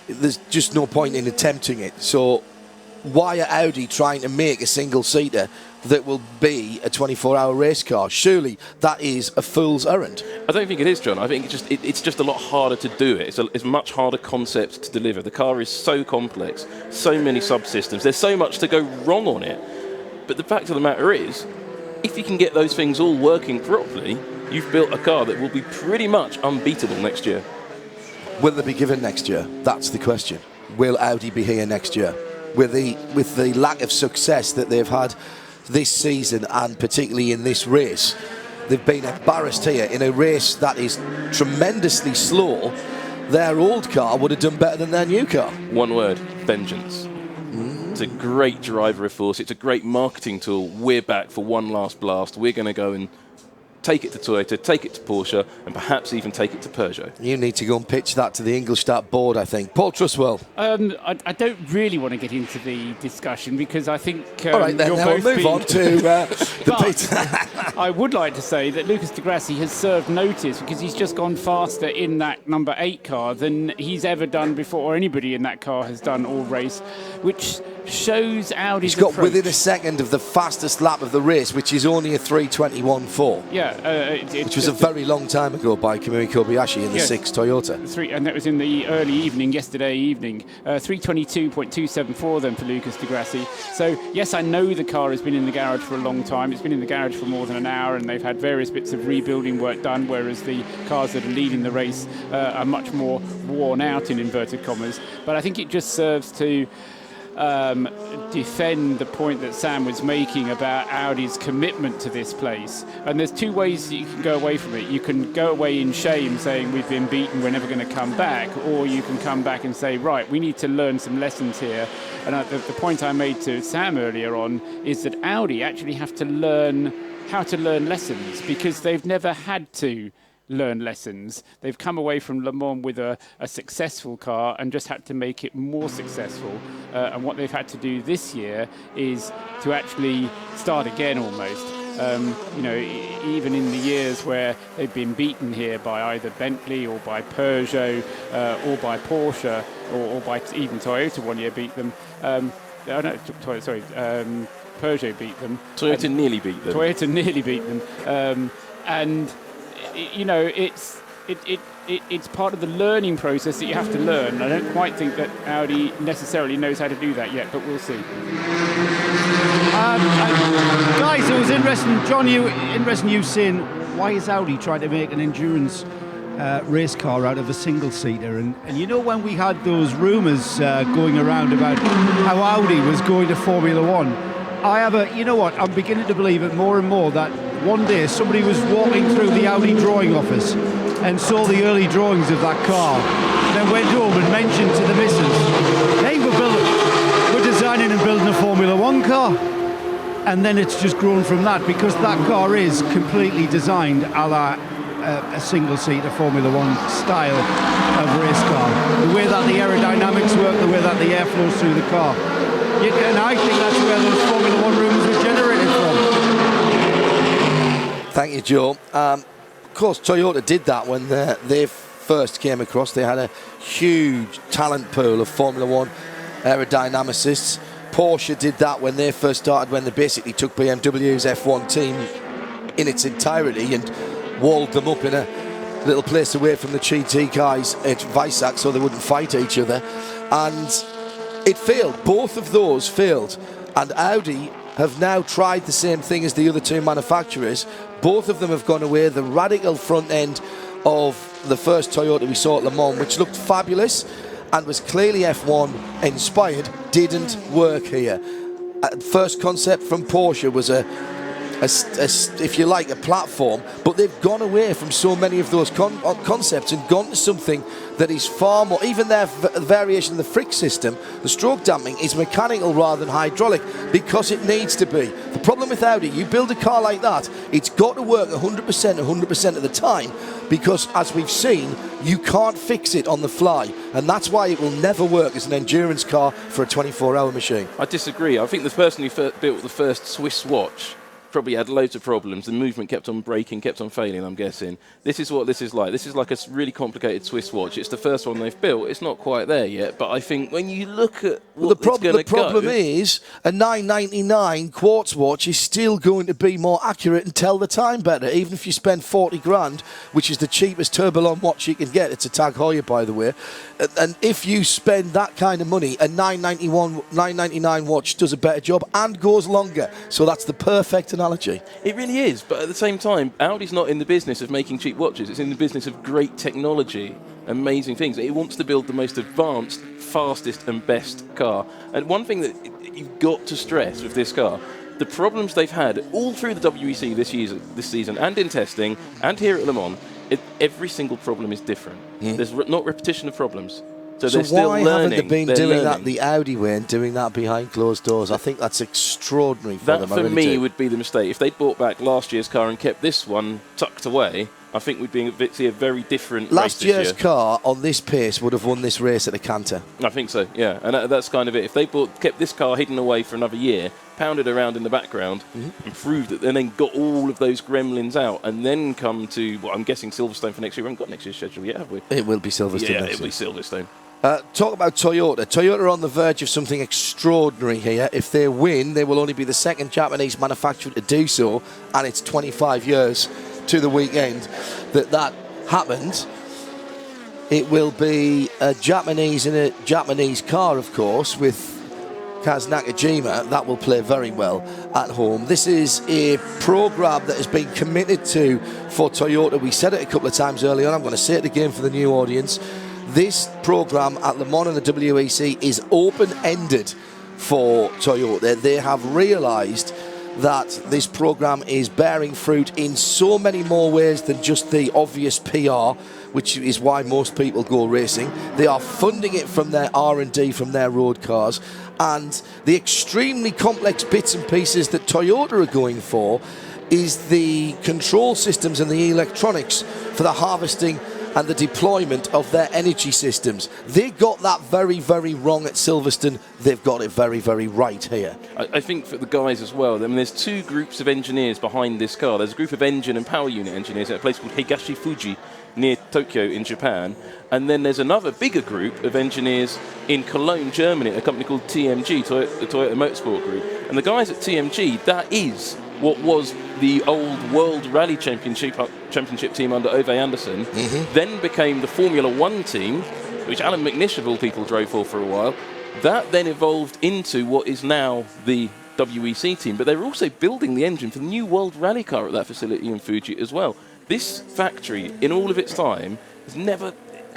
There's just no point in attempting it. So why are Audi trying to make a single-seater that will be a 24-hour race car? Surely that is a fool's errand. I don't think it is, John. I think it's just a lot harder to do it. It's a much harder concept to deliver. The car is so complex, so many subsystems. There's so much to go wrong on it. But the fact of the matter is, if you can get those things all working properly, you've built a car that will be pretty much unbeatable next year. Will they be given next year? That's the question. Will Audi be here next year? With the lack of success that they've had this season, and particularly in this race, they've been embarrassed here in a race that is tremendously slow. Their old car would have done better than their new car. One word: vengeance. It's a great driver of force. It's a great marketing tool. We're back for one last blast. We're going to go and take it to Toyota, take it to Porsche, and perhaps even take it to Peugeot. You need to go and pitch that to the Ingolstadt board, I think. Paul Truswell. I don't really want to get into the discussion because I think all right, then we'll move on to the pit. I would like to say that Lucas Di Grassi has served notice because he's just gone faster in that number 8 car than he's ever done before, or anybody in that car has done all race, which shows Audi's He's got approach. within a second of the fastest lap of the race, which is only a 3:21.4. Yeah. Which was a very long time ago by Kamui Kobayashi in the 6 Toyota. And that was in the early evening, yesterday evening. 3:22.274 then for Lucas Di Grassi. So, yes, I know the car has been in the garage for a long time. It's been in the garage for more than an hour, and they've had various bits of rebuilding work done, whereas the cars that are leading the race are much more worn out, in inverted commas. But I think it just serves to defend the point that Sam was making about Audi's commitment to this place. And there's two ways that you can go away from it. You can go away in shame saying we've been beaten, we're never going to come back, or you can come back and say, right, we need to learn some lessons here. And the point I made to Sam earlier on is that Audi actually have to learn how to learn lessons because they've never had to learn lessons. They've come away from Le Mans with a successful car and just had to make it more successful. And what they've had to do this year is to actually start again almost. Even in the years where they've been beaten here by either Bentley or by Peugeot or by Porsche or by even Toyota one year beat them. Peugeot beat them. Toyota nearly beat them. Toyota nearly beat them. It's part of the learning process that you have to learn. I don't quite think that Audi necessarily knows how to do that yet, but we'll see. Guys, it was interesting, John, you saying, why is Audi trying to make an endurance race car out of a single-seater? And when we had those rumours going around about how Audi was going to Formula One, I'm beginning to believe it more and more that one day somebody was walking through the Audi drawing office and saw the early drawings of that car, and then went home and mentioned to the missus, hey, we're designing and building a Formula One car. And then it's just grown from that, because that car is completely designed a la a single-seater Formula One style of race car. The way that the aerodynamics work, the way that the air flows through the car. And I think that's where those Formula One rumors were generated from. Thank you, Joe. Of course, Toyota did that when they first came across. They had a huge talent pool of Formula One aerodynamicists. Porsche did that when they first started, when they basically took BMW's F1 team in its entirety and walled them up in a little place away from the GT guys at Weissach so they wouldn't fight each other. And it failed. Both of those failed. And Audi have now tried the same thing as the other two manufacturers. Both of them have gone away. The radical front end of the first Toyota we saw at Le Mans, which looked fabulous and was clearly F1 inspired, didn't work here. First concept from Porsche was if you like, a platform, but they've gone away from so many of those concepts and gone to something that is far more, even their variation of the Frick system, the stroke damping, is mechanical rather than hydraulic because it needs to be. The problem with Audi, you build a car like that, it's got to work 100% of the time, because as we've seen, you can't fix it on the fly, and that's why it will never work as an endurance car for a 24-hour machine. I disagree. I think the person who built the first Swiss watch probably had loads of problems. The movement kept on breaking, kept on failing, I'm guessing. This is what this is like. This is like a really complicated Swiss watch. It's the first one they've built. It's not quite there yet, but I think when you look at what the problem is a 999 quartz watch is still going to be more accurate and tell the time better, even if you spend 40 grand, which is the cheapest Tourbillon watch you can get. It's a Tag Heuer, by the way. And if you spend that kind of money, a 999 watch does a better job and goes longer. So that's the perfect analogy. It really is, but at the same time, Audi's not in the business of making cheap watches. It's in the business of great technology, amazing things. It wants to build the most advanced, fastest and best car. And one thing that you've got to stress with this car, the problems they've had all through the WEC this season and in testing and here at Le Mans, every single problem is different. There's not repetition of problems. So they're still why learning. haven't they been doing that the Audi way and doing that behind closed doors? I think that's extraordinary for them. That, for me, would be the mistake. If they'd bought back last year's car and kept this one tucked away, I think we'd see a very different race Last this year. year's car on this pace would have won this race at a canter. I think so, yeah. And that's kind of it. If they kept this car hidden away for another year, pounded around in the background, improved it, and then got all of those gremlins out, and then come to, I'm guessing Silverstone for next year. We haven't got next year's schedule yet, have we? It will be Silverstone. Yeah, next it'll be year. Silverstone. Talk about Toyota. Toyota are on the verge of something extraordinary here. If they win, they will only be the second Japanese manufacturer to do so, and it's 25 years to the weekend that happened. It will be a Japanese in a Japanese car, of course, with Kaz Nakajima. That will play very well at home. This is a program that has been committed to for Toyota. We said it a couple of times earlier on. I'm going to say it again for the new audience. This program at Le Mans and the WEC is open-ended for Toyota. They have realised that this program is bearing fruit in so many more ways than just the obvious PR, which is why most people go racing. They are funding it from their R&D, from their road cars, and the extremely complex bits and pieces that Toyota are going for is the control systems and the electronics for the harvesting and the deployment of their energy systems. They got that very, very wrong at Silverstone. They've got it very, very right here. I think for the guys as well, I mean, there's two groups of engineers behind this car. There's a group of engine and power unit engineers at a place called Higashi Fuji near Tokyo in Japan. And then there's another bigger group of engineers in Cologne, Germany, at a company called TMG, the Toyota Motorsport Group. And the guys at TMG, that is what was the old World Rally Championship team under Ove Anderson, then became the Formula One team, which Alan McNish of all people drove for a while. That then evolved into what is now the WEC team, but they were also building the engine for the new World Rally car at that facility in Fuji as well. This factory, in all of its time,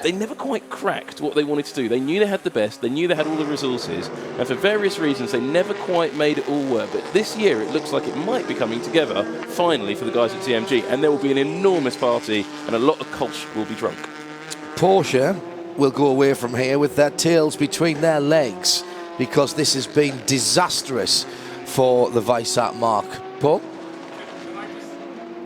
they never quite cracked what they wanted to do. They knew they had the best, they knew they had all the resources, and for various reasons they never quite made it all work. But this year it looks like it might be coming together, finally, for the guys at TMG, and there will be an enormous party, and a lot of Kolsch will be drunk. Porsche will go away from here with their tails between their legs, because this has been disastrous for the Weissach mark. Paul?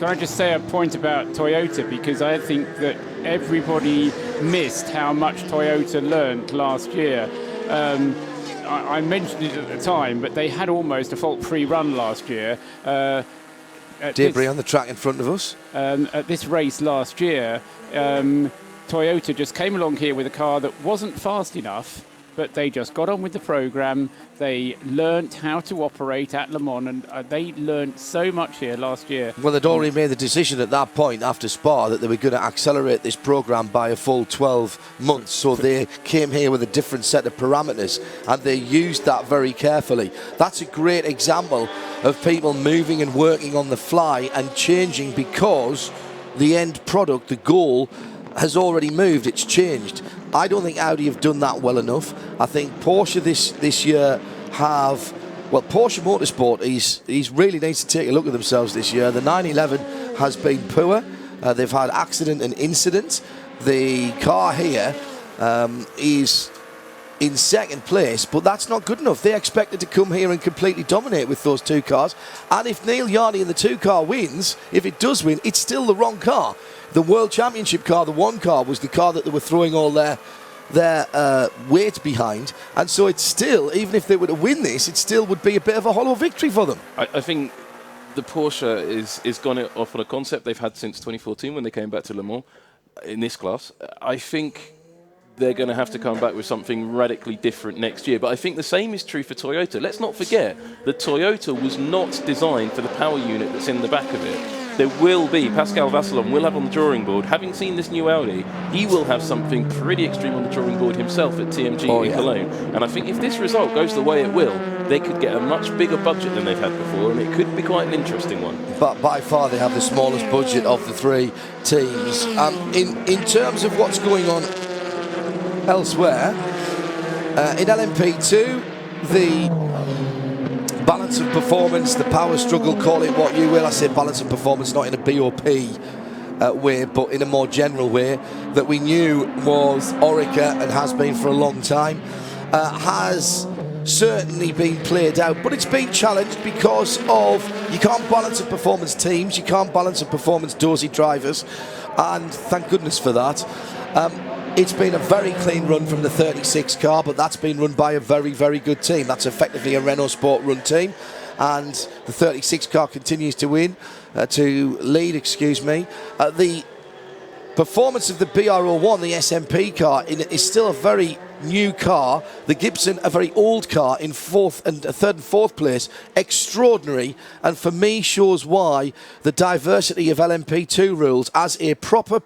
Can I just say a point about Toyota? Because I think that everybody missed how much Toyota learned last year. I mentioned it at the time, but they had almost a fault-free run last year. Debris on the track in front of us. At this race last year, Toyota just came along here with a car that wasn't fast enough, but they just got on with the program. They learnt how to operate at Le Mans, and they learnt so much here last year. Well, they'd already made the decision at that point after Spa that they were going to accelerate this program by a full 12 months. So they came here with a different set of parameters, and they used that very carefully. That's a great example of people moving and working on the fly and changing because the end product, the goal, has already moved. It's changed. I don't think Audi have done that well enough. I think Porsche this year have... Well, Porsche Motorsport he's really needs to take a look at themselves this year. The 911 has been poor. They've had accident and incident. The car here is in second place, but that's not good enough. They expected to come here and completely dominate with those two cars. And if Neil Yardy in the two car wins, if it does win, it's still the wrong car. The World Championship car, the one car, was the car that they were throwing all their weight behind. And so it's still, even if they were to win this, it still would be a bit of a hollow victory for them. I think the Porsche is gone off on a concept they've had since 2014 when they came back to Le Mans in this class. I think they're going to have to come back with something radically different next year. But I think the same is true for Toyota. Let's not forget that Toyota was not designed for the power unit that's in the back of it. There will be, Pascal Vasselon will have on the drawing board, having seen this new Audi, he will have something pretty extreme on the drawing board himself at TMG in Cologne. And I think if this result goes the way it will, they could get a much bigger budget than they've had before, and it could be quite an interesting one. But by far they have the smallest budget of the three teams. In terms of what's going on elsewhere, in LMP2, the balance of performance, the power struggle, call it what you will. I say balance of performance, not in a BOP way, but in a more general way, that we knew was Orica and has been for a long time, has certainly been played out, but it's been challenged because of, you can't balance of performance teams, you can't balance of performance dozy drivers, and thank goodness for that. It's been a very clean run from the 36 car, but that's been run by a very, very good team. That's effectively a Renault Sport run team, and the 36 car continues to lead. The performance of the BR01, the SMP car, is still a very new car. The Gibson, a very old car, in third and fourth place. Extraordinary, and for me shows why the diversity of LMP2 rules as a proper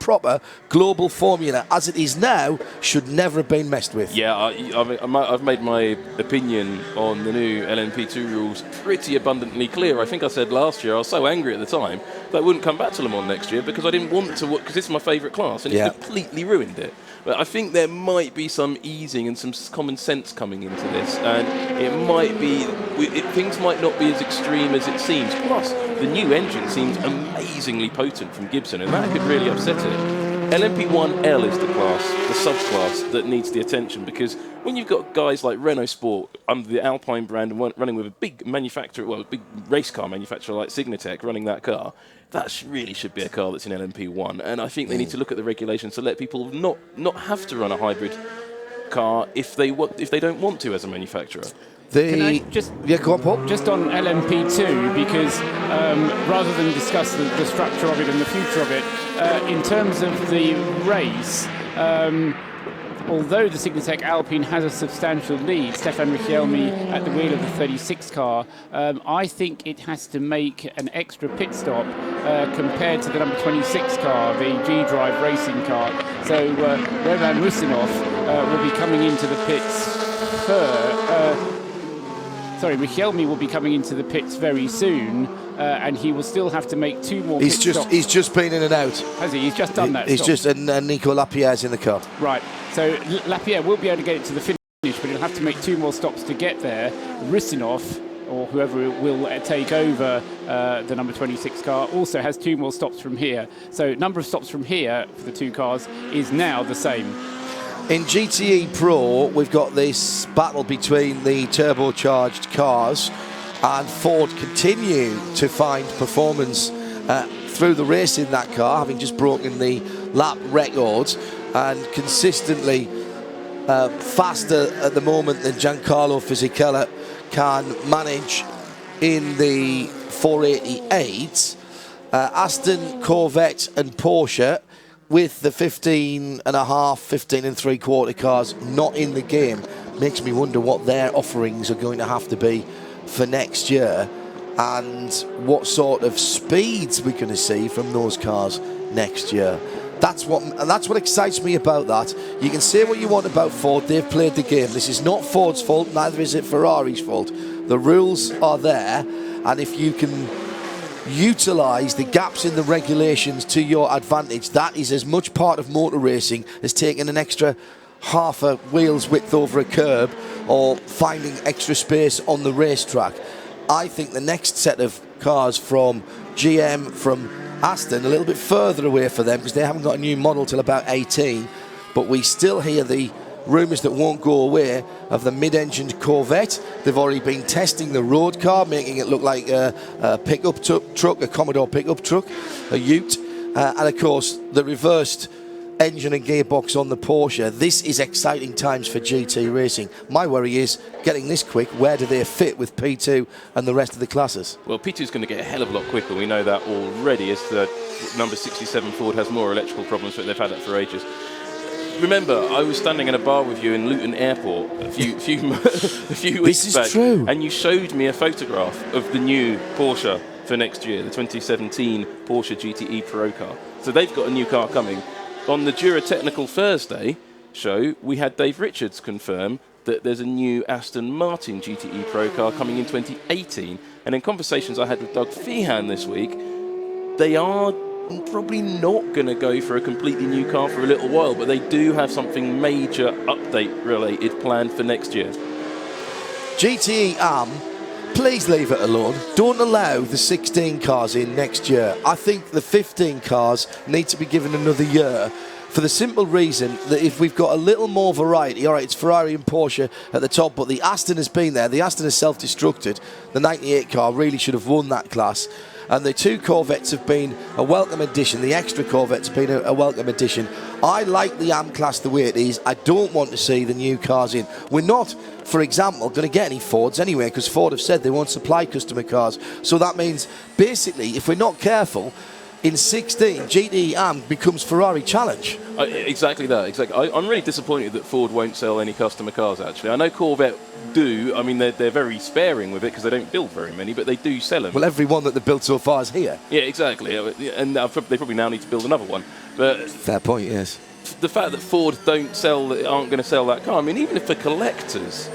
global formula as it is now should never have been messed with. Yeah, I've made my opinion on the new LMP2 rules pretty abundantly clear. I think I said last year, I was so angry at the time that I wouldn't come back to Le Mans next year because I didn't want to, because this is my favourite class, and it's completely ruined it. But I think there might be some easing and some common sense coming into this, and it might be, things might not be as extreme as it seems. Plus, the new engine seems amazingly potent from Gibson, and that could really upset it. LMP1L is the class, the subclass that needs the attention, because when you've got guys like Renault Sport under the Alpine brand and running with a big manufacturer, well, a big race car manufacturer like Signatech running that car, that really should be a car that's in LMP1. And I think they need to look at the regulations to let people not have to run a hybrid car if they don't want to as a manufacturer. Can I just go on, Paul? Just on LMP2, because rather than discuss the structure of it and the future of it, in terms of the race, although the Signatech Alpine has a substantial lead, Stefan Richelme at the wheel of the 36 car, I think it has to make an extra pit stop compared to the number 26 car, the G-Drive racing car. So Roman Rusinov will be coming into the pits Richelme will be coming into the pits very soon, and he will still have to make two more pit stops. He's just been in and out. Has he? He's just done that. And Nico Lapierre's in the car. Right. So Lapierre will be able to get it to the finish, but he'll have to make two more stops to get there. Rusinov, or whoever will take over the number 26 car, also has two more stops from here. So number of stops from here for the two cars is now the same. In GTE Pro, we've got this battle between the turbocharged cars, and Ford continue to find performance through the race in that car, having just broken the lap records, and consistently faster at the moment than Giancarlo Fisichella can manage in the 488. Aston, Corvette and Porsche, with the 15 and 3/4 cars not in the game, makes me wonder what their offerings are going to have to be for next year, and what sort of speeds we're going to see from those cars next year. That's what excites me about that. You can say what you want about Ford, they've played the game. This is not Ford's fault, neither is it Ferrari's fault. The rules are there, and if you can utilise the gaps in the regulations to your advantage, that is as much part of motor racing as taking an extra half a wheel's width over a curb or finding extra space on the racetrack. I think the next set of cars from GM, from Aston, a little bit further away for them because they haven't got a new model till about 18, but we still hear the rumours that won't go away of the mid-engined Corvette. They've already been testing the road car, making it look like a pickup truck, a Commodore pickup truck, a ute, and of course the reversed engine and gearbox on the Porsche. This is exciting times for GT racing. My worry is, getting this quick, where do they fit with P2 and the rest of the classes? Well, P2 is going to get a hell of a lot quicker. We know that already, as the number 67 Ford has more electrical problems, but they've had that for ages. Remember, I was standing in a bar with you in Luton Airport a few weeks back, true. And you showed me a photograph of the new Porsche for next year, the 2017 Porsche GTE Pro car. So they've got a new car coming. On the Jura Technical Thursday show, we had Dave Richards confirm that there's a new Aston Martin GTE Pro car coming in 2018. And in conversations I had with Doug Feehan this week, they are probably not going to go for a completely new car for a little while, but they do have something major update related planned for next year. GTE please leave it alone. Don't allow the 16 cars in next year. I think the 15 cars need to be given another year, for the simple reason that if we've got a little more variety, all right, it's Ferrari and Porsche at the top, but the Aston has been there. The Aston has self-destructed. The 98 car really should have won that class. And the two Corvettes have been a welcome addition. The extra Corvettes have been a welcome addition. I like the AM class the way it is. I don't want to see the new cars in. We're not, for example, going to get any Fords anyway, because Ford have said they won't supply customer cars. So that means, basically, if we're not careful, in 16, GTE AM becomes Ferrari Challenge. Exactly that. Exactly. I'm really disappointed that Ford won't sell any customer cars, actually. I know Corvette do. I mean, they're very sparing with it because they don't build very many, but they do sell them. Well, every one that they've built so far is here. Yeah, exactly. And they probably now need to build another one. But fair point, yes. The fact that Ford aren't going to sell that car, I mean, even if for collectors,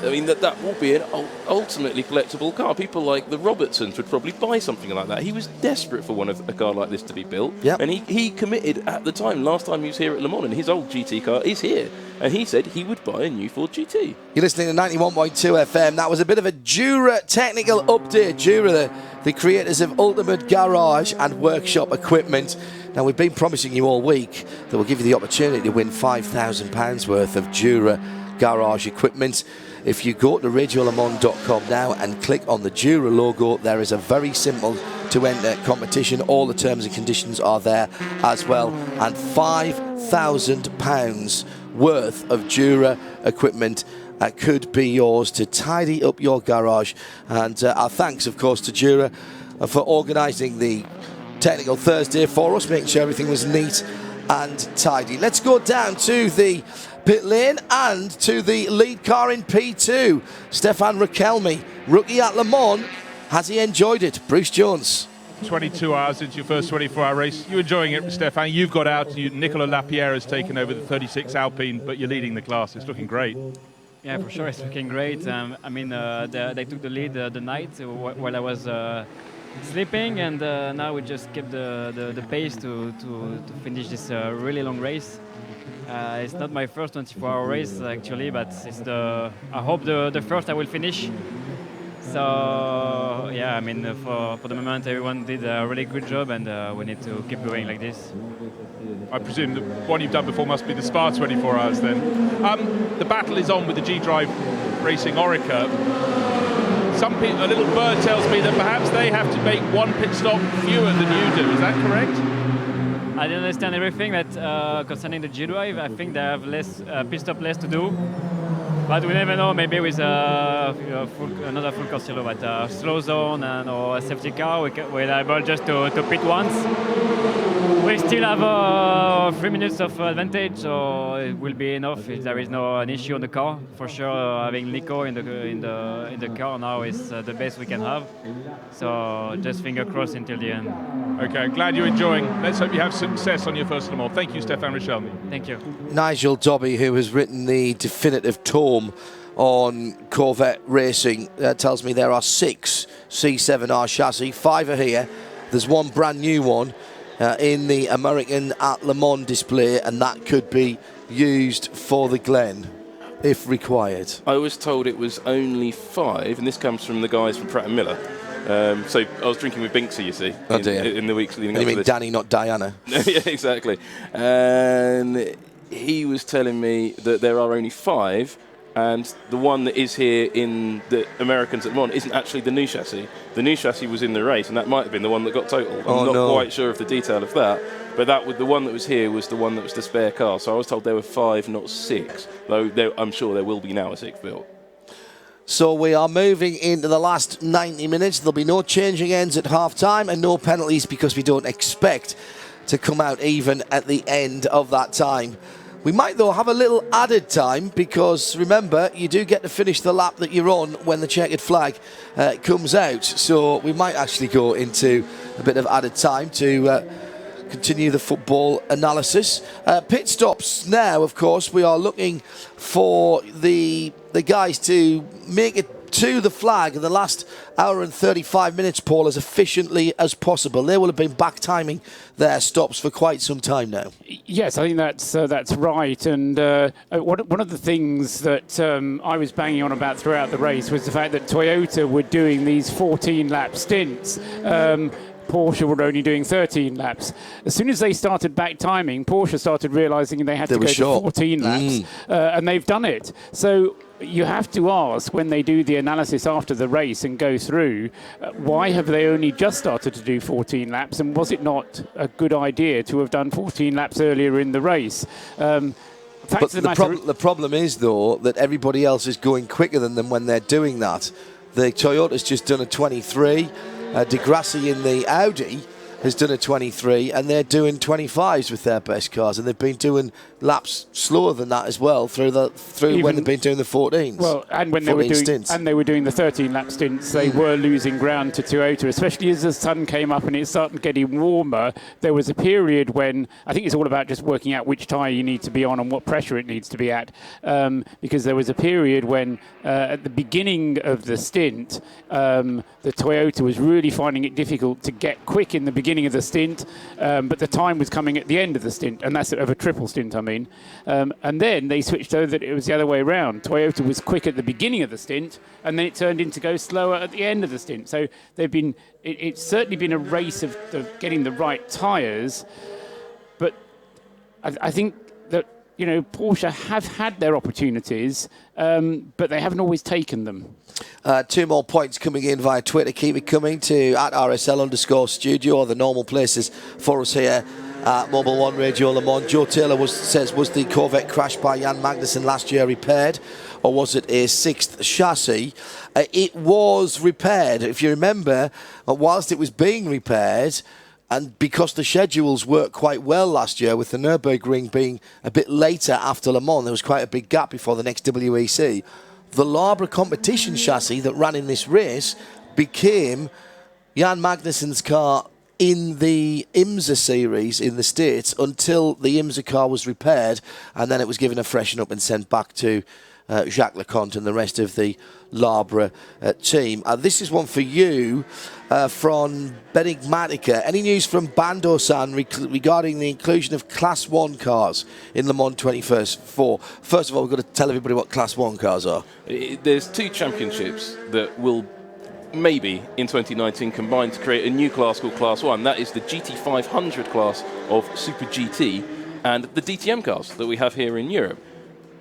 I mean, that will be an ultimately collectible car. People like the Robertsons would probably buy something like that. He was desperate for a car like this to be built. Yep. And he committed at the time, last time he was here at Le Mans, and his old GT car is here. And he said he would buy a new Ford GT. You're listening to 91.2 FM. That was a bit of a Jura technical update. Jura, the creators of Ultimate Garage and Workshop Equipment. Now, we've been promising you all week that we'll give you the opportunity to win £5,000 worth of Jura Garage Equipment. If you go to radiolemans.com now and click on the Jura logo, there is a very simple to enter competition. All the terms and conditions are there as well. And £5,000 worth of Jura equipment could be yours to tidy up your garage. And our thanks, of course, to Jura for organising the Technical Thursday for us, making sure everything was neat and tidy. Let's go down to the pit lane and to the lead car in P2, Stefan Rakelmi, rookie at Le Mans. Has he enjoyed it? Bruce Jones. 22 hours into your first 24-hour race. You enjoying it, Stefan? You've got out. Nicola Lapierre has taken over the 36 Alpine, but you're leading the class. It's looking great. Yeah, for sure, it's looking great. I mean, they took the lead the night while I was sleeping, and now we just kept the pace to finish this really long race. It's not my first 24-hour race actually, but it's I hope the first I will finish. So yeah, I mean for the moment everyone did a really good job, and we need to keep going like this. I presume the one you've done before must be the Spa 24 hours then. The battle is on with the G-Drive Racing Orica. some people, a little bird tells me that perhaps they have to make one pit stop fewer than you do. Is that correct? I didn't understand everything that concerning the G-Drive. I think they have less pit stop less to do. But we never know, maybe with another full course yellow, but slow zone and or a safety car, we're able just to pit once. We still have 3 minutes of advantage, so it will be enough if there is an issue on the car. For sure, having Nico in the car now is the best we can have. So just finger crossed until the end. Okay, glad you're enjoying. Let's hope you have success on your first Le Mans. Thank you, Stefan Richelmy. Thank you. Nigel Dobby, who has written the definitive tome on Corvette racing, tells me there are 6 C7R chassis. 5 are here. There's one brand new one in the American at Le Mans display, and that could be used for the Glen if required. I was told it was only 5, and this comes from the guys from Pratt & Miller. So I was drinking with Binksy, you see, in the weeks leading up to this. You mean Danny, not Diana? Yeah, exactly. And he was telling me that there are only 5, and the one that is here in the Americans at Le Mans isn't actually the new chassis. The new chassis was in the race, and that might have been the one that got totaled. I'm not quite sure of the detail of that, but the one that was here was the one that was the spare car. So I was told there were 5, not 6, though I'm sure there will be now a 6th built. So we are moving into the last 90 minutes. There'll be no changing ends at half-time and no penalties because we don't expect to come out even at the end of that time. We might, though, have a little added time because, remember, you do get to finish the lap that you're on when the checkered flag comes out. So we might actually go into a bit of added time to continue the football analysis. Pit stops now, of course. We are looking for the guys to make it to the flag in the last hour and 35 minutes, Paul, as efficiently as possible. They will have been back timing their stops for quite some time now. Yes, I think that's right. And one of the things that I was banging on about throughout the race was the fact that Toyota were doing these 14-lap stints. Porsche were only doing 13 laps. As soon as they started back timing, Porsche started realising they had to go to 14 laps, and they've done it. So you have to ask, when they do the analysis after the race and go through, why have they only just started to do 14 laps, and was it not a good idea to have done 14 laps earlier in the race? But the problem is, though, that everybody else is going quicker than them when they're doing that. The Toyota's just done a 23. De Grassi in the Audi has done a 23, and they're doing 25s with their best cars, and they've been doing laps slower than that as well through when they've been doing the 14s. Well, and when they were doing the 13-lap stints, they were losing ground to Toyota, especially as the sun came up and it started getting warmer. There was a period when I think it's all about just working out which tyre you need to be on and what pressure it needs to be at, because there was a period when at the beginning of the stint, the Toyota was really finding it difficult to get quick in the beginning of the stint, but the time was coming at the end of the stint, and that's of a triple stint, I mean. And then they switched over that it was the other way around. Toyota was quick at the beginning of the stint, and then it turned into go slower at the end of the stint. So it's certainly been a race of getting the right tyres, but I think that, Porsche have had their opportunities, but they haven't always taken them. 2 more points coming in via Twitter. Keep it coming to @RSL_studio, or the normal places for us here at Mobil 1 Radio Le Mans. Joe Taylor says, was the Corvette crashed by Jan Magnussen last year repaired, or was it a 6th chassis? It was repaired. If you remember, whilst it was being repaired, and because the schedules worked quite well last year, with the Nürburgring being a bit later after Le Mans, there was quite a big gap before the next WEC. The Labra competition chassis that ran in this race became Jan Magnussen's car in the IMSA series in the States until the IMSA car was repaired, and then it was given a freshen up and sent back to Jacques Leconte and the rest of the Labra team. This is one for you from Benigmatica. Any news from Bando-san regarding the inclusion of Class 1 cars in Le Mans 2024? First of all, we've got to tell everybody what Class 1 cars are. There's 2 championships that will maybe in 2019 combine to create a new class called Class 1. That is the GT500 class of Super GT and the DTM cars that we have here in Europe.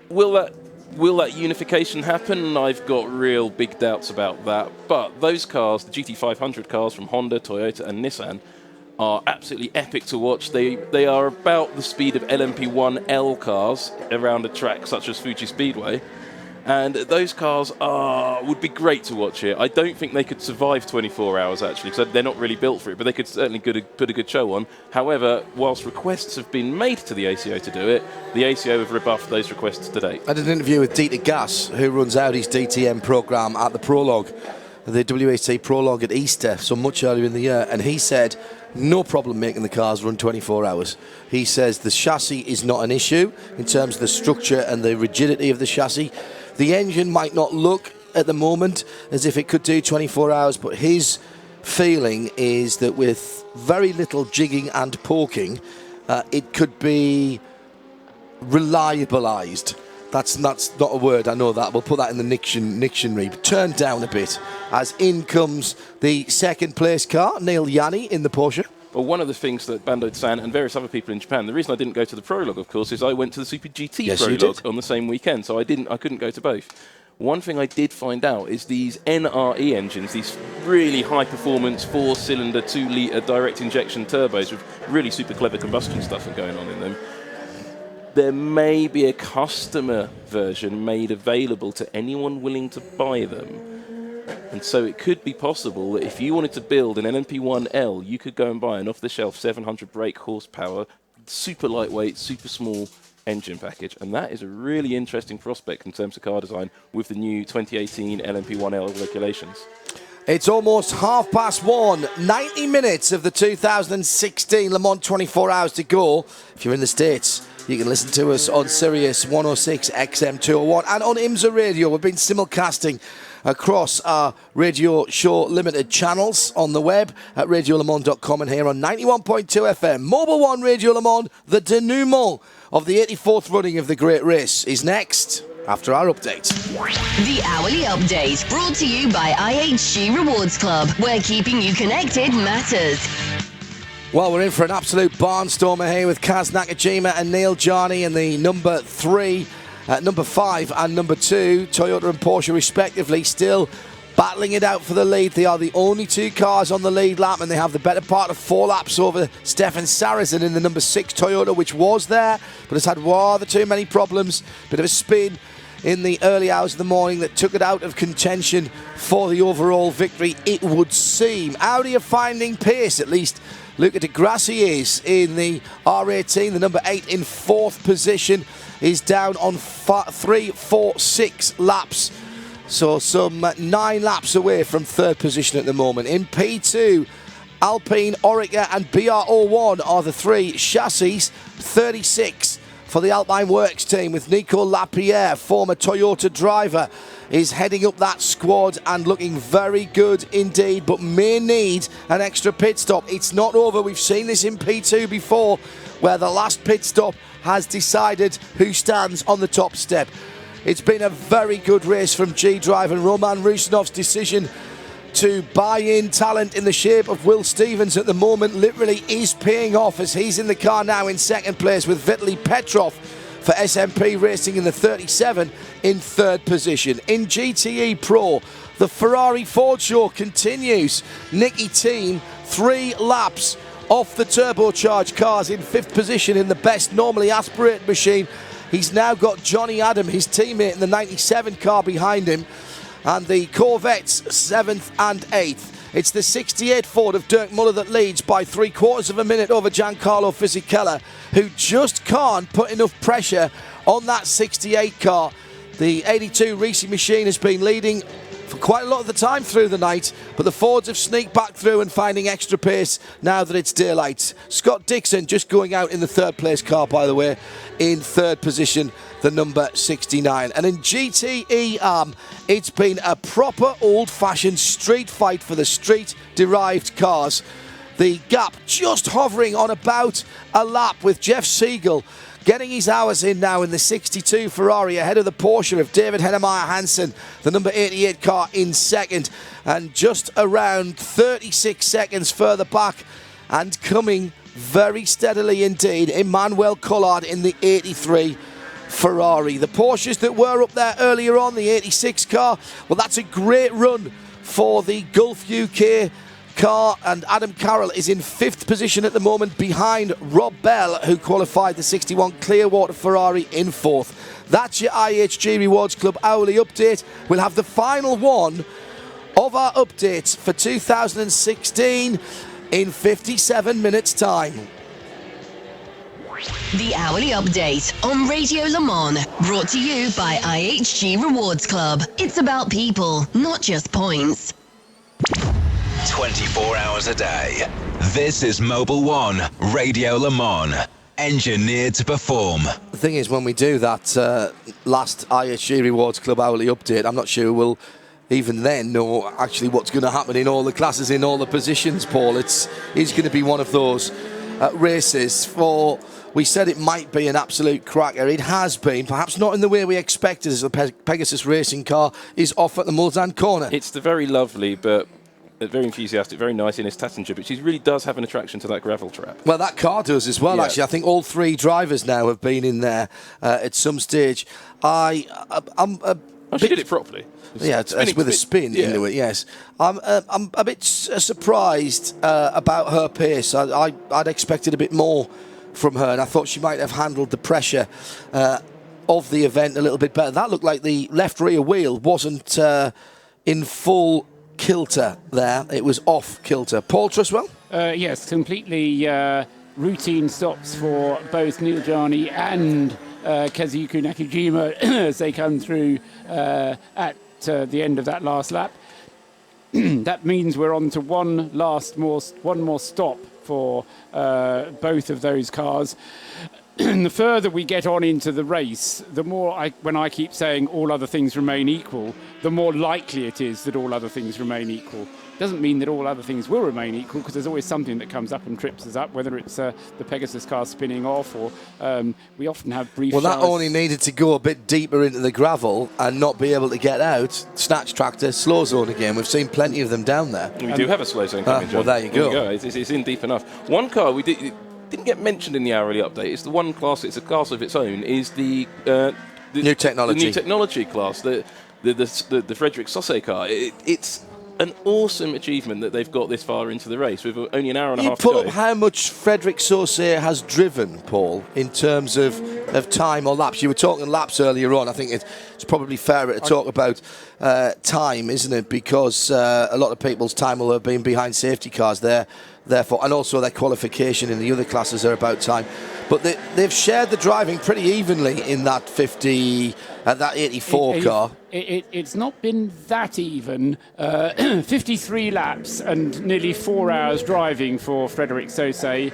Will that will that unification happen? I've got real big doubts about that. But those cars, the GT500 cars from Honda, Toyota and Nissan, are absolutely epic to watch. They are about the speed of LMP1L cars around a track such as Fuji Speedway. And those cars would be great to watch here. I don't think they could survive 24 hours, actually, because they're not really built for it, but they could certainly put a good show on. However, whilst requests have been made to the ACO to do it, the ACO have rebuffed those requests to date. I did an interview with Dieter Gass, who runs Audi's DTM programme at the Prologue, the WAC Prologue at Easter, so much earlier in the year, and he said no problem making the cars run 24 hours. He says the chassis is not an issue in terms of the structure and the rigidity of the chassis. The engine might not look at the moment as if it could do 24 hours, but his feeling is that with very little jigging and poking, it could be reliabilised. That's not a word, I know that. We'll put that in the dictionary. Turned down a bit, as in comes the second place car, Neil Yanni in the Porsche. Well, one of the things that Bando-san and various other people in Japan, the reason I didn't go to the Prologue, of course, is I went to the Super GT Prologue on the same weekend, so I couldn't go to both. One thing I did find out is these NRE engines, these really high-performance 4-cylinder, 2-litre direct injection turbos with really super clever combustion stuff going on in them. There may be a customer version made available to anyone willing to buy them. And so it could be possible that if you wanted to build an LMP1L, you could go and buy an off-the-shelf 700 brake horsepower, super lightweight, super small engine package. And that is a really interesting prospect in terms of car design with the new 2018 LMP1L regulations. It's almost 1:30, 90 minutes of the 2016 Le Mans 24 hours to go. If you're in the States, you can listen to us on Sirius 106 XM 201 and on IMSA Radio. We've been simulcasting across our Radio Show Limited channels on the web at radiolemans.com and here on 91.2 FM. Mobil 1 Radio Le Mans, the denouement of the 84th running of the Great Race is next after our update. The Hourly Update, brought to you by IHG Rewards Club, where keeping you connected matters. Well, we're in for an absolute barnstormer here with Kaz Nakajima and Neil Jarni in the number 3, number 5 and number 2, Toyota and Porsche respectively, still battling it out for the lead. They are the only 2 cars on the lead lap, and they have the better part of 4 laps over Stefan Sarrazin in the number 6 Toyota, which was there, but has had rather too many problems. Bit of a spin in the early hours of the morning that took it out of contention for the overall victory, it would seem. Audi are finding pace, at least Luca Di Grassi is in the R18, the number 8 in 4th position, is down on 3, 4, 6 laps. So some 9 laps away from 3rd position at the moment. In P2, Alpine, Orica and BR01 are the 3 chassis. 36 for the Alpine Works team with Nico Lapierre, former Toyota driver, is heading up that squad and looking very good indeed, but may need an extra pit stop. It's not over. We've seen this in P2 before, where the last pit stop has decided who stands on the top step. It's been a very good race from G-Drive, and Roman Rusinov's decision to buy in talent in the shape of Will Stevens at the moment literally is paying off, as he's in the car now in 2nd place with Vitaly Petrov for SMP Racing in the 37 in 3rd position. In GTE Pro, the Ferrari Ford show continues. Nicky Team 3 laps off the turbocharged cars in 5th position in the best normally aspirated machine. He's now got Johnny Adam, his teammate, in the 97 car behind him, and the Corvettes 7th and 8th. It's the 68 Ford of Dirk Muller that leads by 3/4 of a minute over Giancarlo Fisichella, who just can't put enough pressure on that 68 car. The 82 Ricci machine has been leading for quite a lot of the time through the night, but the Fords have sneaked back through and finding extra pace now that it's daylight. Scott Dixon just going out in the 3rd place car, by the way, in 3rd position, the number 69. And in GTE it's been a proper old-fashioned street fight for the street-derived cars. The gap just hovering on about a lap, with Jeff Siegel getting his hours in now in the 62 Ferrari ahead of the Porsche of David Hennemeyer Hansen, the number 88 car, in 2nd, and just around 36 seconds further back and coming very steadily indeed, Emmanuel Collard in the 83 Ferrari. The Porsches that were up there earlier on, the 86 car, well, that's a great run for the Gulf UK car, and Adam Carroll is in 5th position at the moment behind Rob Bell, who qualified the 61 Clearwater Ferrari in 4th. That's your IHG Rewards Club hourly update. We'll have the final one of our updates for 2016 in 57 minutes time. The Hourly Update on Radio Le Mans, brought to you by IHG Rewards Club. It's about people, not just points. 24 hours a day. This is Mobil 1 Radio Le Mans. Engineered to perform. The thing is, when we do that last IHG Rewards Club hourly update, I'm not sure we'll even then know actually what's going to happen in all the classes, in all the positions, Paul. It's going to be one of those races for... We said it might be an absolute cracker. It has been, perhaps not in the way we expected, as the Pegasus racing car is off at the Mulsanne corner. It's the very lovely, but very enthusiastic, very nice Ines Tattinger, but she really does have an attraction to that gravel trap. Well, that car does as well, actually. I think all 3 drivers now have been in there at some stage. She did it properly. It's with a spin into it, yes. I'm a bit surprised about her pace. I'd expected a bit more from her, and I thought she might have handled the pressure of the event a little bit better. That looked like the left rear wheel wasn't in full kilter there. It was off kilter. Paul Truswell? Yes, completely routine stops for both Neil Jani and Kazuki Nakajima as they come through at the end of that last lap. That means we're on to one more stop for both of those cars. The further we get on into the race, the more when I keep saying all other things remain equal, the more likely it is that all other things remain equal. Doesn't mean that all other things will remain equal, because there's always something that comes up and trips us up, whether it's the Pegasus car spinning off, or we often have brief Well, that showers. only needed to go a bit deeper into the gravel and not be able to get out. Snatch tractor, slow zone again. We've seen plenty of them down there. We do have a slow zone coming, John. Well, there you go. It's in deep enough. One car we didn't get mentioned in the hourly update. It's the one class. It's a class of its own. Is the new technology. The new technology class. The Frederick Saussé car. It's an awesome achievement that they've got this far into the race with only an hour and a half to go. You put up how much Frederick Saussé has driven, Paul, in terms of time or laps. You were talking laps earlier on. I think it's probably fairer to talk about time, isn't it? Because a lot of people's time will have been behind safety cars there. Therefore, and also their qualification in the other classes are about time. But they've shared the driving pretty evenly in that 84 car. It's not been that even. 53 laps and nearly 4 hours driving for Frederick Saussé,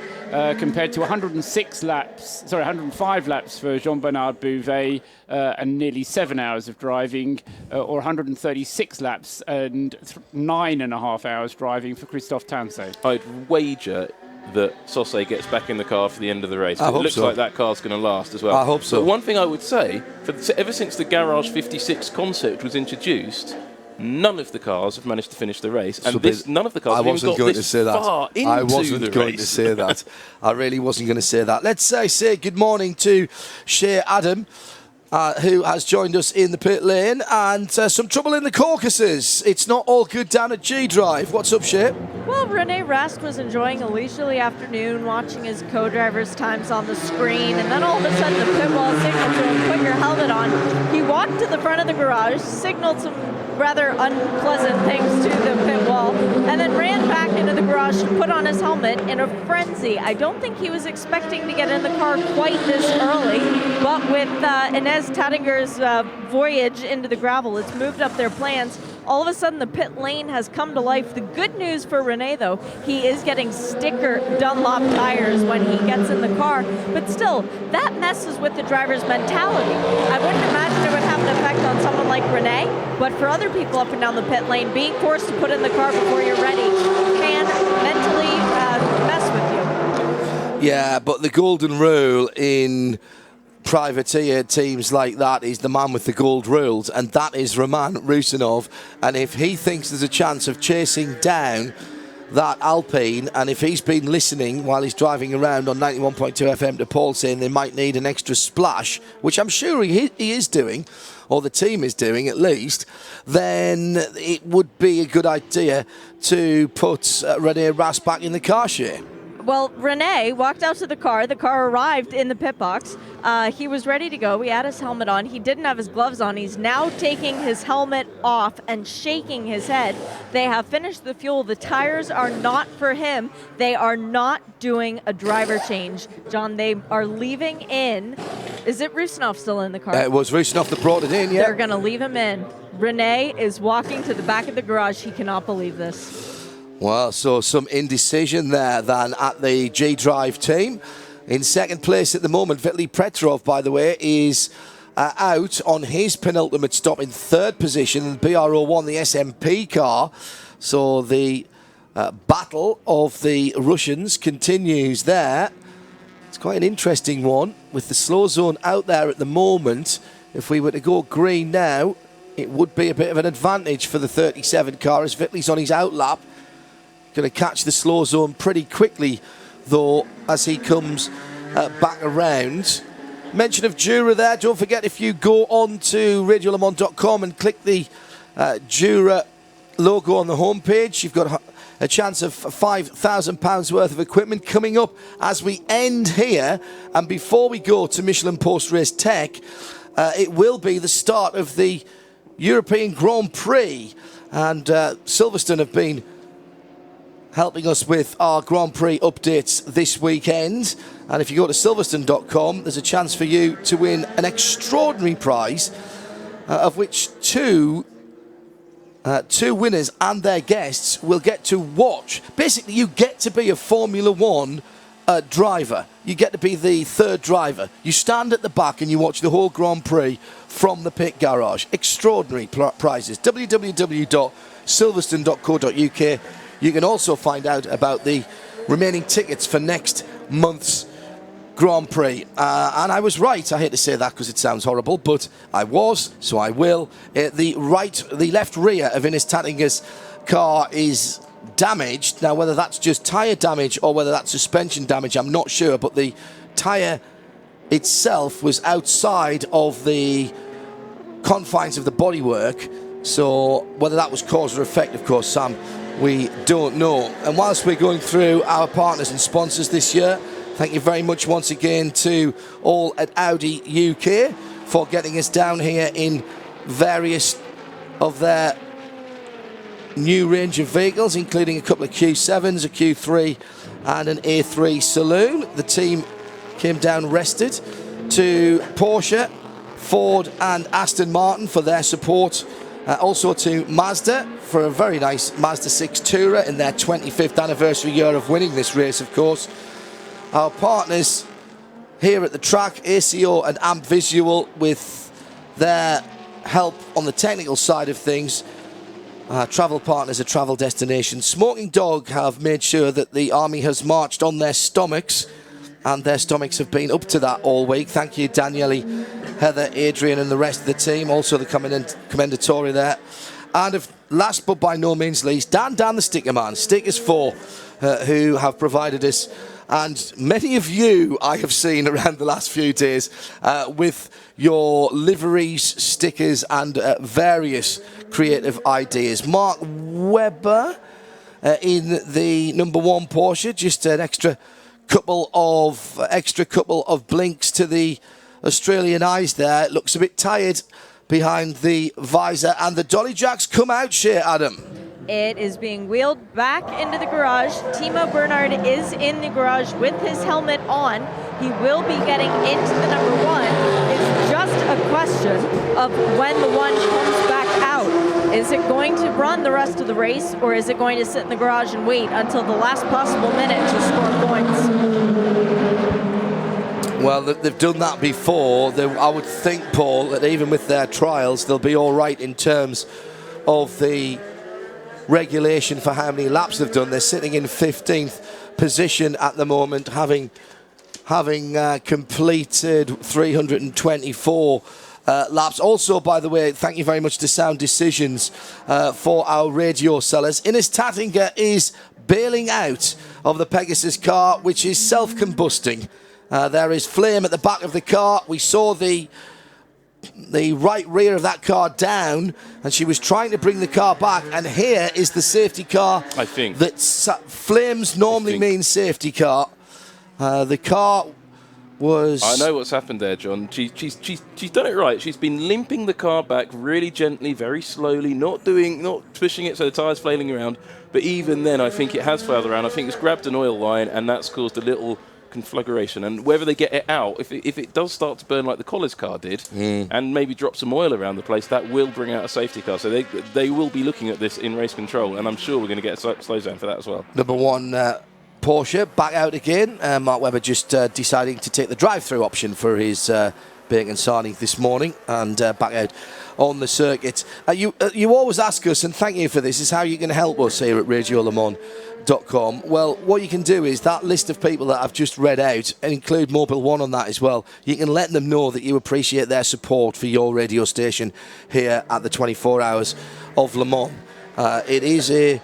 compared to 105 laps for Jean-Bernard Bouvet, and nearly 7 hours of driving, or 136 laps and 9.5 hours driving for Christophe Tansay. I'd wager that Saussé gets back in the car for the end of the race. I It hope looks so. like that car's going to last as well. I hope so. But one thing I would say, ever since the Garage 56 concept was introduced, none of the cars have managed to finish the race, and none of the cars have even got this far into I wasn't going to say that. I really wasn't going to say that. Let's say good morning to Shea Adam, who has joined us in the pit lane, and some trouble in the Caucasus. It's not all good down at G Drive. What's up, Shea? Well, Rene Rast was enjoying a leisurely afternoon, watching his co-driver's times on the screen, and then all of a sudden the pit wall signaled to him, put your helmet on. He walked to the front of the garage, signaled some rather unpleasant things to the pit wall, and then ran back into the garage to put on his helmet in a frenzy. I don't think he was expecting to get in the car quite this early, but with Ines Tattinger's voyage into the gravel, it's moved up their plans. All of a sudden, the pit lane has come to life. The good news for Rene, though, he is getting sticker Dunlop tires when he gets in the car. But still, that messes with the driver's mentality. I wouldn't imagine it would have an effect on someone like Rene, but for other people up and down the pit lane, being forced to put in the car before you're ready can mentally mess with you. Yeah, but the golden rule in privateer teams like that is the man with the gold rules, and that is Roman Rusinov. And if he thinks there's a chance of chasing down that Alpine, and if he's been listening while he's driving around on 91.2 FM to Paul saying they might need an extra splash, which I'm sure he is doing, or the team is doing at least, then it would be a good idea to put Rene Rast back in the car, Shane. Well, Rene walked out to the car. The car arrived in the pit box. He was ready to go. He had his helmet on. He didn't have his gloves on. He's now taking his helmet off and shaking his head. They have finished the fuel. The tires are not for him. They are not doing a driver change. John, they are leaving in. Is it Rusnov still in the car? It was Rusnov that brought it in, yeah. They're going to leave him in. Rene is walking to the back of the garage. He cannot believe this. Well, so some indecision there then at the G-Drive team. In second place at the moment, Vitaly Petrov, by the way, is out on his penultimate stop in third position. BR01, the SMP car. So the battle of the Russians continues there. It's quite an interesting one with the slow zone out there at the moment. If we were to go green now, it would be a bit of an advantage for the 37 car as Vitaly's on his outlap. Going to catch the slow zone pretty quickly, though, as he comes back around. Mention of Jura there. Don't forget, if you go on to radiolemans.com and click the Jura logo on the homepage, you've got a chance of £5,000 worth of equipment coming up as we end here. And before we go to Michelin Post-Race Tech, it will be the start of the European Grand Prix. And Silverstone have been helping us with our Grand Prix updates this weekend. And if you go to silverstone.com, there's a chance for you to win an extraordinary prize, of which two winners and their guests will get to watch. Basically, you get to be a Formula One driver. You get to be the third driver. You stand at the back and you watch the whole Grand Prix from the pit garage. Extraordinary prizes. www.silverstone.co.uk. You can also find out about the remaining tickets for next month's Grand Prix. And I was right. I hate to say that because it sounds horrible, but I was, so I will. The left rear of Ines Tattinger's car is damaged. Now, whether that's just tyre damage or whether that's suspension damage, I'm not sure. But the tyre itself was outside of the confines of the bodywork. So whether that was cause or effect, of course, Sam, we don't know. And whilst we're going through our partners and sponsors this year, thank you very much once again to all at Audi UK for getting us down here in various of their new range of vehicles, including a couple of Q7s, a Q3 and an A3 Saloon. The team came down rested. To Porsche, Ford and Aston Martin for their support. Also to Mazda for a very nice Mazda 6 Tourer in their 25th anniversary year of winning this race, of course. Our partners here at the track, ACO and Amp Visual, with their help on the technical side of things. Travel partners, a travel destination. Smoking Dog have made sure that the army has marched on their stomachs, and their stomachs have been up to that all week. Thank you, Daniele, Heather, Adrian and the rest of the team. Also the commendatory there. And last but by no means least, Dan the Sticker Man, Stickers 4, who have provided us, and many of you I have seen around the last few days with your liveries, stickers and various creative ideas. Mark Webber in the number 1 Porsche, just an extra couple of blinks to the Australian eyes there. It looks a bit tired behind the visor, and the dolly jacks come out, Shea Adam. It is being wheeled back into the garage. Timo Bernhard is in the garage with his helmet on. He will be getting into the number 1. It's just a question of when the 1 comes back out. Is it going to run the rest of the race, or is it going to sit in the garage and wait until the last possible minute to score points? Well, they've done that before. I would think, Paul, that even with their trials, they'll be all right in terms of the regulation for how many laps they've done. They're sitting in 15th position at the moment, having completed 324 laps. Also, by the way, thank you very much to Sound Decisions for our radio sellers. Ines Tattinger is bailing out of the Pegasus car, which is self-combusting. There is flame at the back of the car. We saw the right rear of that car down, and she was trying to bring the car back, and here is the safety car. I think that flames normally mean safety car. The car was... I know what's happened there, John. She's done it right. She's been limping the car back really gently, very slowly, not pushing it so the tyre's flailing around. But even then, I think it has flailed around. I think it's grabbed an oil line, and that's caused a little conflagration. And whether they get it out, if it does start to burn like the Collins car did, and maybe drop some oil around the place, that will bring out a safety car. So they will be looking at this in race control, and I'm sure we're going to get a slow zone for that as well. Number one, Porsche back out again. Mark Webber just deciding to take the drive-through option for his Bacon Sarnie this morning and back out on the circuit. You always ask us, and thank you for this, is how you can help us here at RadioLeMans.com. Well, what you can do is that list of people that I've just read out, and include Mobil 1 on that as well, you can let them know that you appreciate their support for your radio station here at the 24 Hours of Le Mans. It is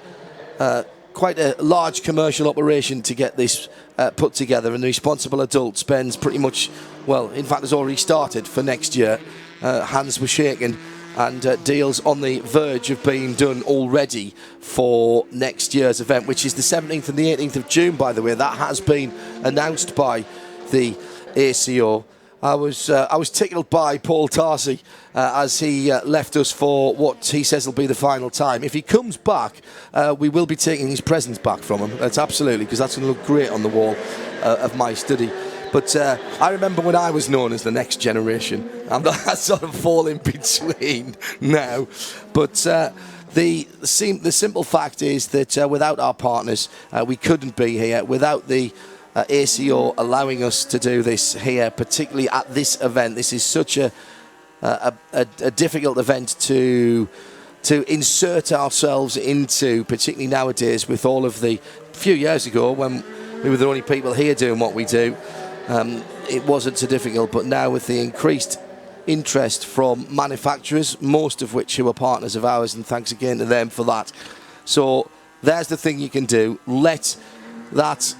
quite a large commercial operation to get this put together, and the responsible adult spends pretty much, well, in fact, has already started for next year. Hands were shaken, and deals on the verge of being done already for next year's event, which is the 17th and the 18th of June, by the way. That has been announced by the ACO. I was tickled by Paul Tarsi as he left us for what he says will be the final time. If he comes back, we will be taking his presents back from him. That's absolutely, because that's going to look great on the wall of my study. But I remember when I was known as the next generation. I'm not sort of fall in between now. But the simple fact is that without our partners, we couldn't be here. Without the ACO allowing us to do this here, particularly at this event. This is such a difficult event to insert ourselves into, particularly nowadays with all of the... A few years ago, when we were the only people here doing what we do, it wasn't so difficult, but now with the increased interest from manufacturers, most of which who are partners of ours, and thanks again to them for that. So there's the thing you can do. Let that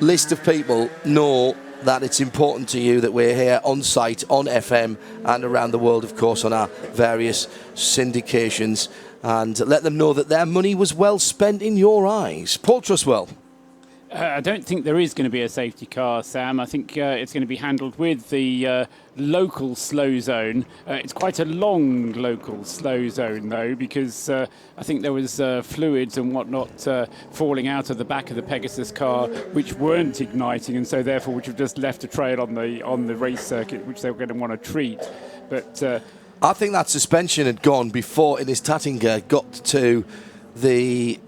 list of people know that it's important to you that we're here on site, on FM, and around the world, of course, on our various syndications, and let them know that their money was well spent in your eyes. Paul Truswell. I don't think there is going to be a safety car, Sam. I think it's going to be handled with the local slow zone. It's quite a long local slow zone, though, because I think there was fluids and whatnot falling out of the back of the Pegasus car, which weren't igniting, and so therefore which have just left a trail on the race circuit, which they were going to want to treat. But I think that suspension had gone before Ines Tattinger got to the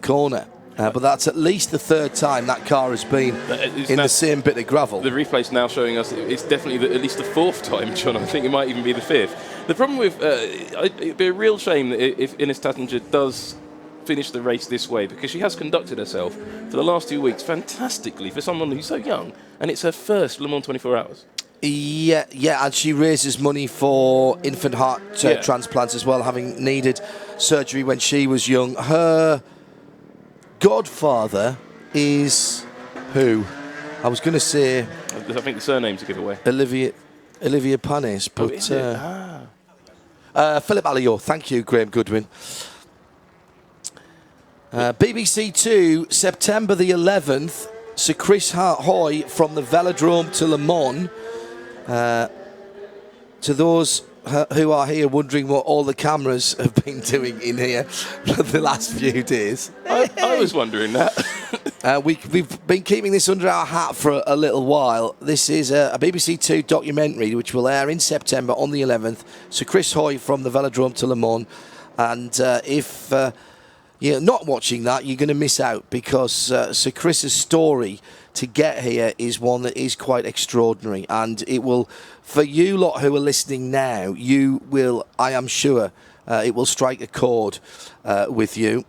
corner. But that's at least the third time that car has been in the same bit of gravel. The replay's now showing us it's definitely at least the fourth time, John. I think it might even be the fifth. The problem with it'd be a real shame that if Ines Tattinger does finish the race this way, because she has conducted herself for the last 2 weeks fantastically for someone who's so young, and it's her first Le Mans 24 Hours. Yeah, and she raises money for infant heart transplants as well, having needed surgery when she was young. Her godfather is who? I was going to say... I think the surname's a giveaway. Olivia Panis, but... Philip Alliot. Thank you, Graham Goodwin. BBC 2, September the 11th, Sir Chris Hoy from the Velodrome to Le Mans. To those who are here wondering what all the cameras have been doing in here for the last few days. I was wondering that. We've been keeping this under our hat for a little while. This is a BBC 2 documentary which will air in September on the 11th. Sir Chris Hoy from the Velodrome to Le Mans. And if you're not watching that, you're going to miss out, because Sir Chris's story to get here is one that is quite extraordinary, and it will, for you lot who are listening now, you will, I am sure, it will strike a chord with you.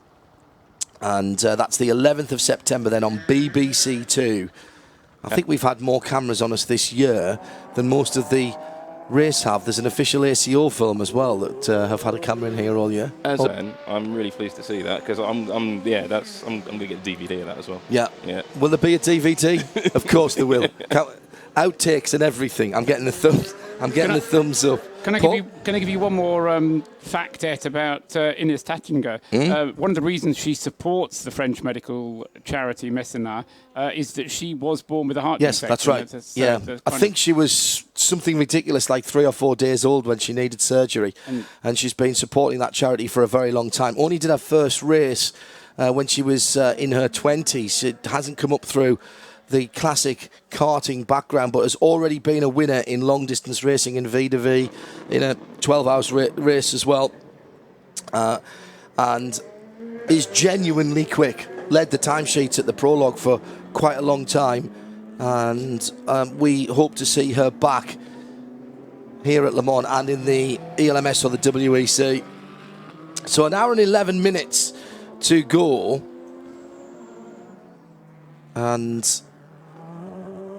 And that's the 11th of September then on BBC 2. I think we've had more cameras on us this year than most of the race have. There's an official ACO film as well that have had a camera in here all year. I'm really pleased to see that because I'm going to get a DVD of that as well. Yeah. Yeah. Will there be a DVD? Of course there will. Outtakes and everything. I'm getting the thumbs up. Can I give you one more fact about Ines Tattinger? One of the reasons she supports the French medical charity Mécénat is that she was born with a heart defect. Yes, that's right. I think she was something ridiculous, like 3 or 4 days old when she needed surgery, and she's been supporting that charity for a very long time. Only did her first race when she was in her 20s. It hasn't come up through the classic karting background, but has already been a winner in long-distance racing in V2V, in a 12-hours race as well, and is genuinely quick. Led the timesheets at the prologue for quite a long time, and we hope to see her back here at Le Mans and in the ELMS or the WEC. So an hour and 11 minutes to go, and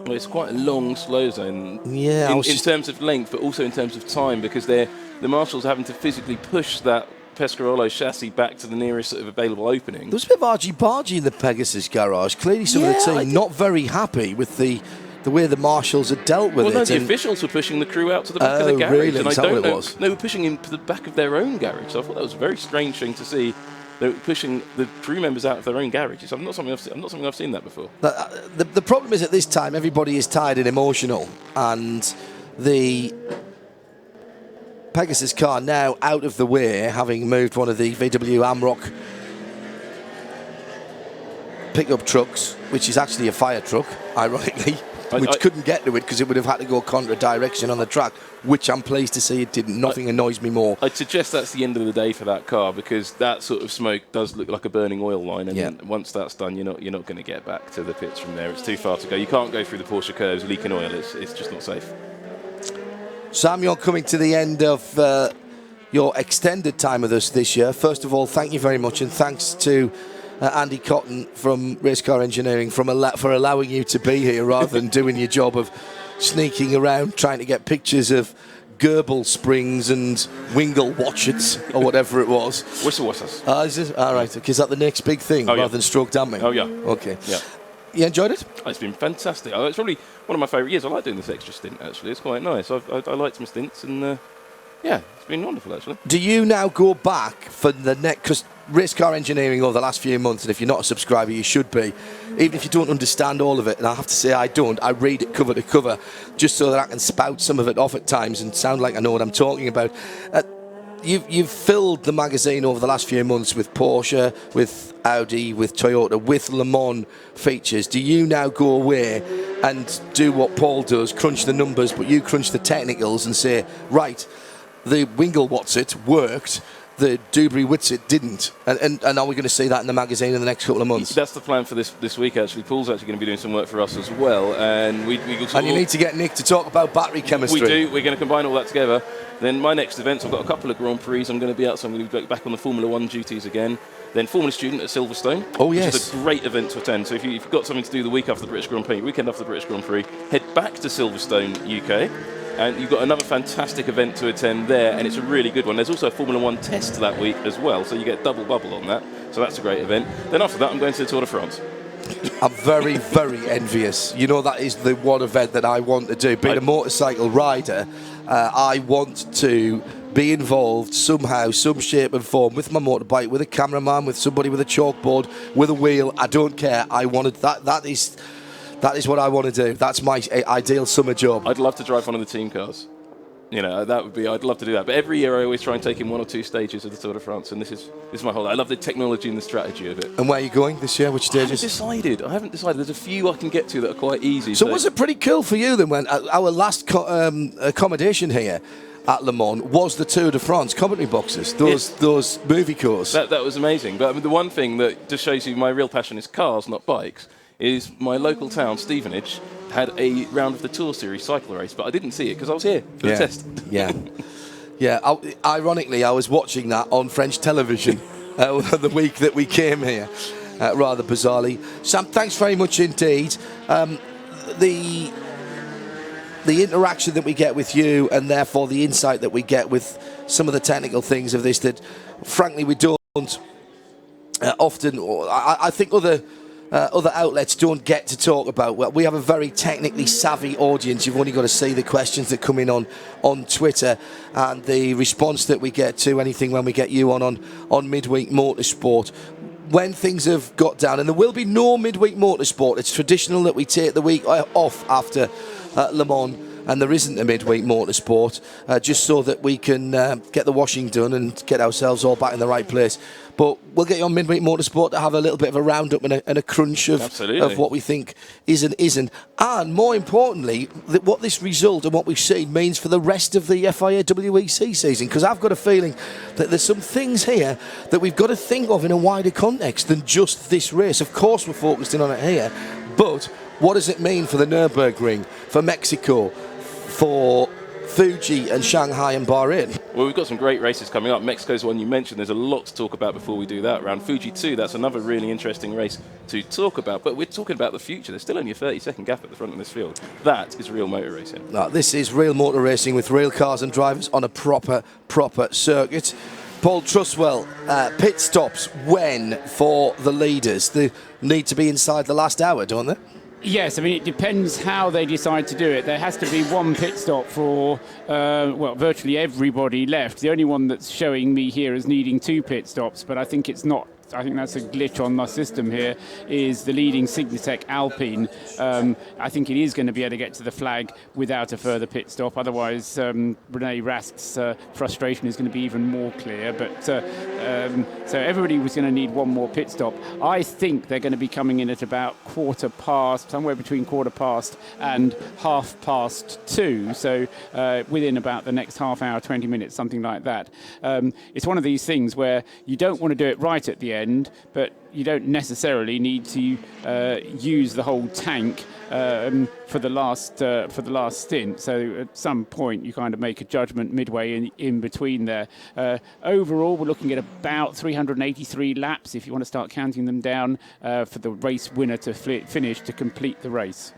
well, it's quite a long slow zone. Yeah, in terms of length, but also in terms of time, because the marshals are having to physically push that Pescarolo chassis back to the nearest sort of available opening. There was a bit of argy-bargy in the Pegasus garage. Clearly, some of the team not very happy with the way the marshals had dealt with it. Well, no, the officials were pushing the crew out to the back of the garage. Really? And Is that what it was? They were pushing him to the back of their own garage. So I thought that was a very strange thing to see. They were pushing the crew members out of their own garages. I'm not something I've seen that before. The problem is at this time, everybody is tired and emotional, and the Pegasus car now out of the way, having moved one of the VW Amrock pickup trucks, which is actually a fire truck, ironically, which couldn't get to it because it would have had to go contra direction on the track, which I'm pleased to see it didn't. Nothing annoys me more. I'd suggest that's the end of the day for that car, because that sort of smoke does look like a burning oil line, and then once that's done, you're not going to get back to the pits from there. It's too far to go. You can't go through the Porsche curves leaking oil. It's just not safe. Sam, you're coming to the end of your extended time with us this year. First of all, thank you very much, and thanks to Andy Cotton from Racecar Engineering for allowing you to be here rather than doing your job of sneaking around trying to get pictures of Goebel springs and Wingle watchets or whatever it was. Whistle whistles. Is it? All right. Okay, is that the next big thing rather than stroke damping? Oh, yeah. Okay. Yeah. You enjoyed it? Oh, it's been fantastic. It's probably one of my favourite years. I like doing this extra stint, actually. It's quite nice. I liked my stints, and it's been wonderful, actually. Do you now go back for the next... Because Racecar Engineering over the last few months, and if you're not a subscriber, you should be, even if you don't understand all of it, and I have to say I don't, I read it cover to cover, just so that I can spout some of it off at times and sound like I know what I'm talking about. You've filled the magazine over the last few months with Porsche, with Audi, with Toyota, with Le Mans features. Do you now go away and do what Paul does, crunch the numbers, but you crunch the technicals and say, right, the Wingle Watsit worked, the Dubry Witsit didn't, and are we going to see that in the magazine in the next couple of months? That's the plan for this week, actually. Paul's actually going to be doing some work for us as well, and we and you need to get Nick to talk about battery chemistry. We do. We're going to combine all that together. Then my next events, I've got a couple of Grand Prix I'm going to be out, so I'm going to be back on the Formula 1 duties again. Then Formula Student at Silverstone. Oh, yes. Which is a great event to attend. So if you've got something to do the week after the British Grand Prix, weekend after the British Grand Prix, head back to Silverstone, UK. And you've got another fantastic event to attend there, and it's a really good one. There's also a Formula 1 test that week as well, so you get double bubble on that. So that's a great event. Then after that, I'm going to the Tour de France. I'm very, very envious. You know, that is the one event that I want to do. Being a motorcycle rider, I want to be involved somehow, some shape and form, with my motorbike, with a cameraman, with somebody with a chalkboard, with a wheel. I don't care. I wanted that. That is what I want to do. That's my ideal summer job. I'd love to drive one of the team cars. You know, I'd love to do that. But every year I always try and take in 1 or 2 stages of the Tour de France, and this is my whole... I love the technology and the strategy of it. And where are you going this year? Which stages? I haven't decided. There's a few I can get to that are quite easy. So was it pretty cool for you then when our last accommodation here at Le Mans was the Tour de France commentary boxes, those movie cars? That was amazing. But I mean, the one thing that just shows you my real passion is cars, not bikes, is my local town, Stevenage, had a round of the Tour Series cycle race, but I didn't see it because I was here for the test. Yeah. Ironically, I was watching that on French television the week that we came here, rather bizarrely. Sam, thanks very much indeed. The the interaction that we get with you, and therefore the insight that we get with some of the technical things of this that, frankly, we don't often. I think other outlets don't get to talk about. Well, we have a very technically savvy audience. You've only got to see the questions that come in on Twitter and the response that we get to anything when we get you on Midweek Motorsport. When things have got down, and there will be no Midweek Motorsport. It's traditional that we take the week off after Le Mans, and there isn't a Midweek Motorsport, just so that we can get the washing done and get ourselves all back in the right place. But we'll get you on Midweek Motorsport to have a little bit of a roundup and a crunch of what we think is and isn't. And more importantly, what this result and what we've seen means for the rest of the FIA WEC season. Because I've got a feeling that there's some things here that we've got to think of in a wider context than just this race. Of course, we're focusing on it here, but what does it mean for the Nürburgring, for Mexico, for Fuji and Shanghai and Bahrain? Well, we've got some great races coming up. Mexico's one you mentioned. There's a lot to talk about before we do that round. Fuji 2, that's another really interesting race to talk about. But we're talking about the future. There's still only a 30-second gap at the front of this field. That is real motor racing. No, this is real motor racing with real cars and drivers on a proper circuit. Paul Truswell, pit stops when for the leaders? They need to be inside the last hour, don't they? Yes, I mean, it depends how they decide to do it. There has to be one pit stop for, virtually everybody left. The only one that's showing me here as needing 2 pit stops, but I think it's not. I think that's a glitch on my system here, is the leading Signatech Alpine. I think it is going to be able to get to the flag without a further pit stop. Otherwise, Rene Rast's frustration is going to be even more clear. But so everybody was going to need one more pit stop. I think they're going to be coming in at about somewhere between 1/4 and 2:30. So within about the next half hour, 20 minutes, something like that. It's one of these things where you don't want to do it right at the end, but you don't necessarily need to use the whole tank for the last stint. So at some point you kind of make a judgment midway in between there. Overall, we're looking at about 383 laps if you want to start counting them down for the race winner to finish to complete the race.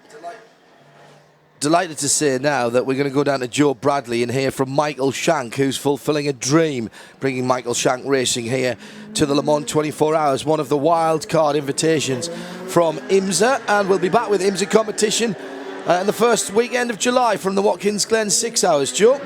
Delighted to say now that we're going to go down to Joe Bradley and hear from Michael Shank, who's fulfilling a dream, bringing Michael Shank Racing here to the Le Mans 24 Hours, one of the wild card invitations from IMSA. And we'll be back with IMSA competition in the first weekend of July from the Watkins Glen 6 Hours. Joe?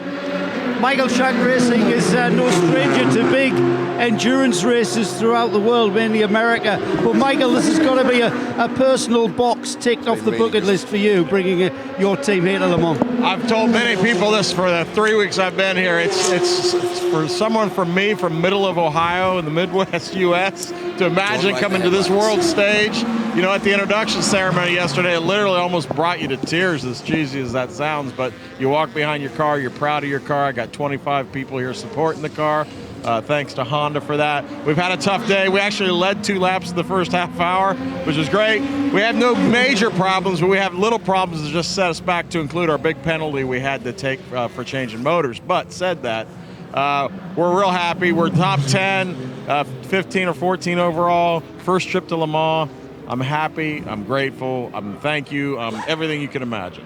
Michael Shank Racing is no stranger to big endurance races throughout the world, mainly America. But Michael, this has got to be a personal box ticked off the bucket list for you, bringing your team here to Le Mans. I've told many people this for the 3 weeks I've been here. It's for someone from me from middle of Ohio in the Midwest U.S. to imagine coming to this world stage. You know, at the introduction ceremony yesterday, it literally almost brought you to tears, as cheesy as that sounds. But you walk behind your car, you're proud of your car. I got 25 people here supporting the car. Thanks to Honda for that. We've had a tough day. We actually led 2 laps in the first half hour, which was great. We had no major problems, but we have little problems that just set us back to include our big penalty we had to take for changing motors. But said that, we're real happy. We're top 10, 15 or 14 overall. First trip to Le Mans. I'm happy. I'm grateful. Thank you. Everything you can imagine.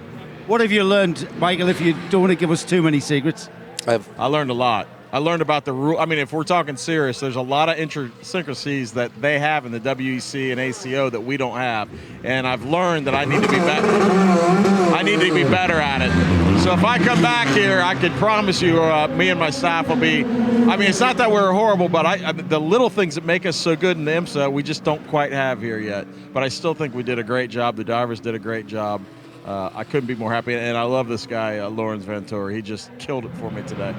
What have you learned, Michael, if you don't want to give us too many secrets? I learned a lot. I learned about the rule. I mean, if we're talking serious, there's a lot of idiosyncrasies that they have in the WEC and ACO that we don't have. And I've learned that I need to be better. I need to be better at it. So if I come back here, I can promise you, me and my staff will be. I mean, it's not that we're horrible, but the little things that make us so good in the IMSA, we just don't quite have here yet. But I still think we did a great job. The drivers did a great job. I couldn't be more happy, and I love this guy, Lawrence Venturi. He just killed it for me today.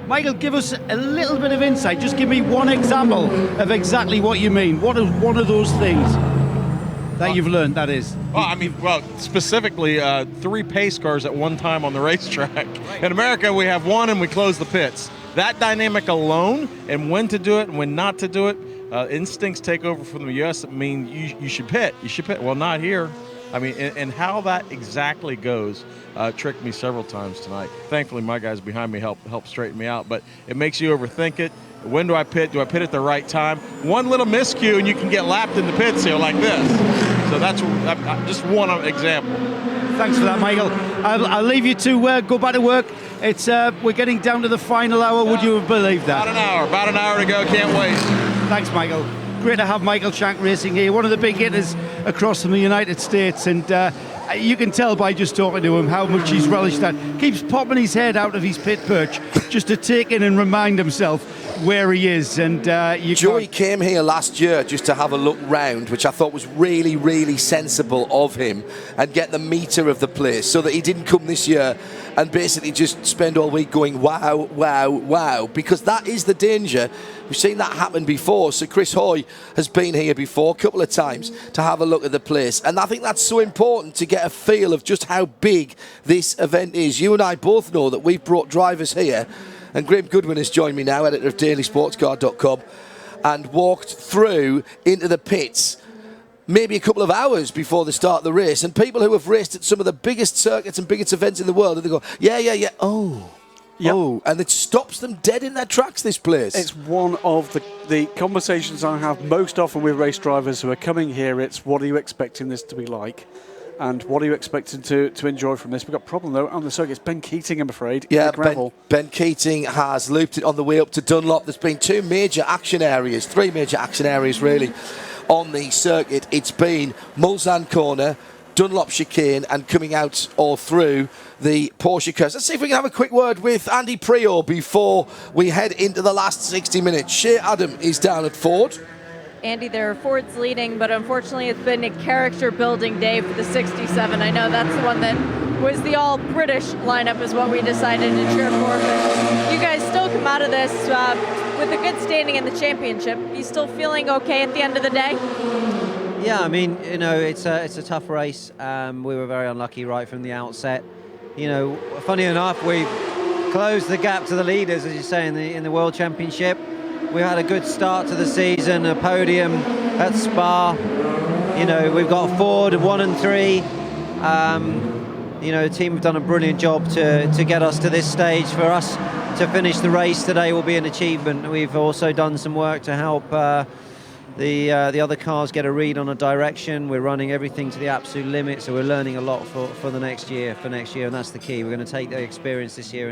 Michael, give us a little bit of insight. Just give me one example of exactly what you mean. What is one of those things that you've learned, that is? Well, specifically 3 pace cars at one time on the racetrack. In America, we have 1 and we close the pits. That dynamic alone, and when to do it and when not to do it, instincts take over from the U.S. that mean you should pit. You should pit. Well, not here. I mean, and how that exactly goes tricked me several times tonight. Thankfully, my guys behind me help straighten me out, but it makes you overthink it. When do I pit? Do I pit at the right time? One little miscue and you can get lapped in the pits here like this. So that's just one example. Thanks for that, Michael. I'll leave you to go back to work. It's we're getting down to the final hour. Would you have believed that? About an hour to go. Can't wait. Thanks, Michael. Great to have Michael Shank Racing here, one of the big hitters across from the United States, and you can tell by just talking to him how much he's relished that. Keeps popping his head out of his pit perch just to take in and remind himself where he is. And Joey came here last year just to have a look round, which I thought was really, really sensible of him, and get the meter of the place, so that he didn't come this year and basically just spend all week going wow, wow, wow, because that is the danger. We've seen that happen before. So Chris Hoy has been here before a couple of times to have a look at the place, and I think that's so important to get a feel of just how big this event is. You and I both know that we've brought drivers here, and Graham Goodwin has joined me now, editor of dailysportscar.com, and walked through into the pits maybe a couple of hours before the start of the race, and people who have raced at some of the biggest circuits and biggest events in the world, and they go, yeah, oh, and it stops them dead in their tracks, this place. It's one of the conversations I have most often with race drivers who are coming here. It's, what are you expecting this to be like? And what are you expecting to enjoy from this? We've got a problem, though, on the circuit. It's Ben Keating, I'm afraid. Yeah, Ben Keating has looped it on the way up to Dunlop. There's been three major action areas, really, on the circuit. It's been Mulsanne Corner, Dunlop Chicane, and coming out all through the Porsche curves. Let's see if we can have a quick word with Andy Prior before we head into the last 60 minutes. Shea Adam is down at Ford. Andy, there are Ford's leading, but unfortunately it's been a character-building day for the 67. I know that's the one that was the all-British lineup is what we decided to cheer for, but you guys still come out of this with a good standing in the championship. You still feeling okay at the end of the day? Yeah, I mean, you know, it's a tough race. We were very unlucky right from the outset. You know, funny enough, we've closed the gap to the leaders, as you say, in the World Championship. We had a good start to the season, a podium at Spa. You know, we've got Ford 1 and 3. You know, the team have done a brilliant job to get us to this stage. For us to finish the race today will be an achievement. We've also done some work to help the other cars get a read on a direction. We're running everything to the absolute limit, so we're learning a lot for the next year, and that's the key. We're going to take the experience this year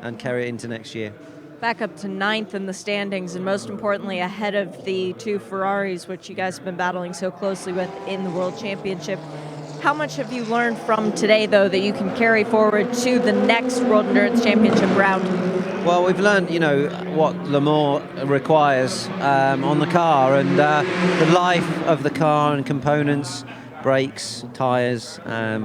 and carry it into next year. Back up to 9th in the standings, and most importantly ahead of the two Ferraris, which you guys have been battling so closely with in the World Championship. How much have you learned from today, though, that you can carry forward to the next World Endurance Championship round? Well, we've learned, you know, what Le Mans requires on the car, and the life of the car and components, brakes, tyres,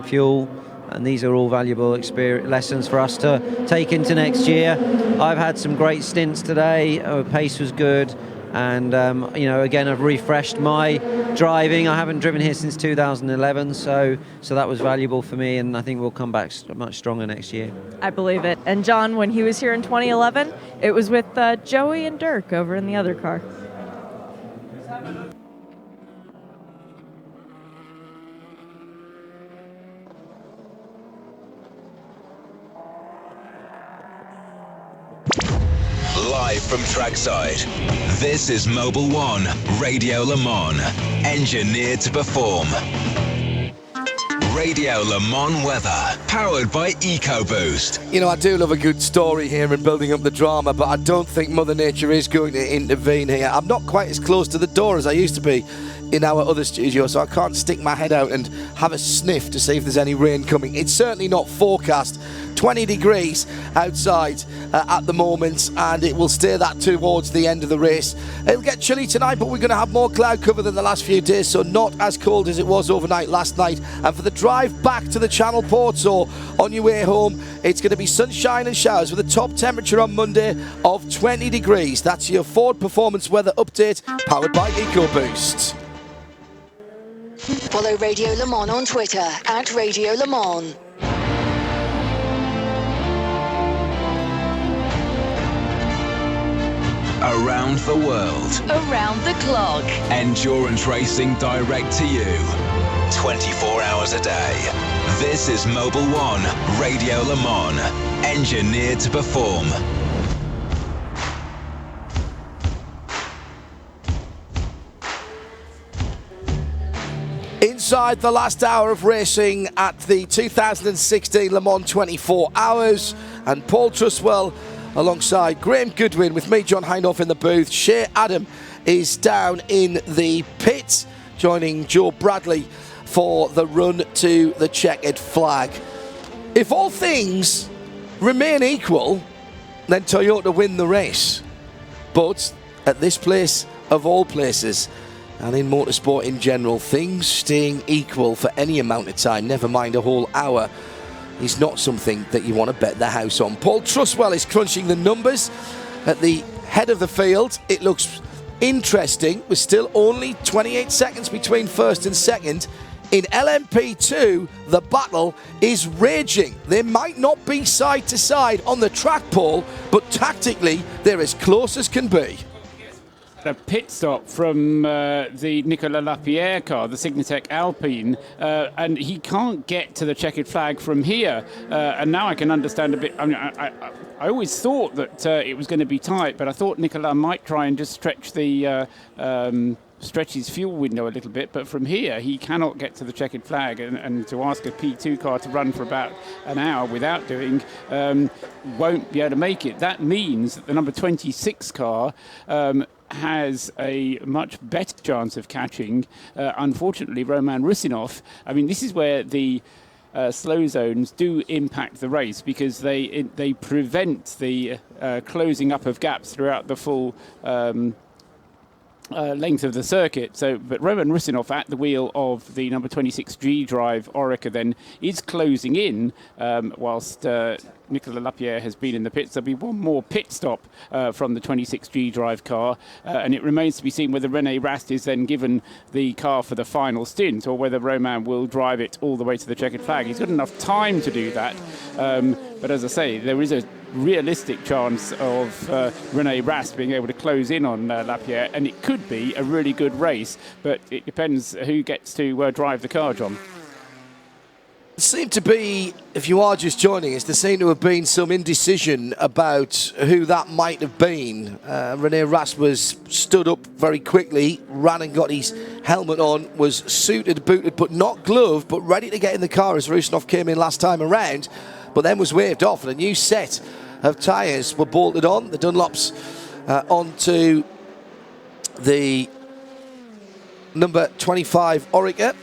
fuel. And these are all valuable lessons for us to take into next year. I've had some great stints today. Pace was good. And, you know, again, I've refreshed my driving. I haven't driven here since 2011, so that was valuable for me, and I think we'll come back much stronger next year. I believe it. And John, when he was here in 2011, it was with Joey and Dirk over in the other car. Live from trackside, this is Mobil 1 Radio Le Mans, engineered to perform. Radio Le Mans weather, powered by EcoBoost. You know, I do love a good story here and building up the drama, but I don't think Mother Nature is going to intervene here. I'm not quite as close to the door as I used to be in our other studio, so I can't stick my head out and have a sniff to see if there's any rain coming. It's certainly not forecast. 20 degrees outside at the moment, and it will stay that towards the end of the race. It'll get chilly tonight, but we're going to have more cloud cover than the last few days, so not as cold as it was overnight last night. And for the drive back to the Channel Ports or on your way home, it's going to be sunshine and showers with a top temperature on Monday of 20 degrees. That's your Ford Performance Weather Update, powered by EcoBoost. Follow Radio Le Mans on Twitter at Radio Le Mans. Around the world. Around the clock. Endurance racing direct to you. 24 hours a day. This is Mobil 1 Radio Le Mans. Engineered to perform. Inside the last hour of racing at the 2016 Le Mans 24 Hours, and Paul Truswell alongside Graham Goodwin with me, John Hindhaugh, in the booth. Shea Adam is down in the pit, joining Joe Bradley for the run to the checkered flag. If all things remain equal, then Toyota win the race. But at this place of all places, and in motorsport in general, things staying equal for any amount of time, never mind a whole hour, is not something that you want to bet the house on. Paul Truswell is crunching the numbers at the head of the field. It looks interesting. We're still only 28 seconds between first and second. In LMP2, the battle is raging. They might not be side to side on the track, Paul, but tactically, they're as close as can be. A pit stop from the Nicolas Lapierre car, the Signatech Alpine, and he can't get to the checkered flag from here. And now I can understand a bit. I mean, I always thought that it was going to be tight, but I thought Nicolas might try and just stretch the stretch his fuel window a little bit. But from here, he cannot get to the checkered flag, and to ask a P2 car to run for about an hour without doing won't be able to make it. That means that the number 26 car has a much better chance of catching, unfortunately, Roman Rusinov. I mean, this is where the slow zones do impact the race, because they prevent the closing up of gaps throughout the full length of the circuit. But Roman Rusinov at the wheel of the number 26G drive Orica then is closing in, whilst Nicolas Lapierre has been in the pits. There'll be one more pit stop from the 26G drive car, and it remains to be seen whether René Rast is then given the car for the final stint, or whether Roman will drive it all the way to the checkered flag. He's got enough time to do that, but as I say, there is a realistic chance of René Rast being able to close in on Lapierre, and it could be a really good race, but it depends who gets to drive the car, John. There seemed to be, if you are just joining us, there seemed to have been some indecision about who that might have been. René Rast was stood up very quickly, ran and got his helmet on, was suited, booted, but not gloved, but ready to get in the car as Rusinov came in last time around, but then was waved off, and a new set of tyres were bolted on. The Dunlops onto the number 25 Orica,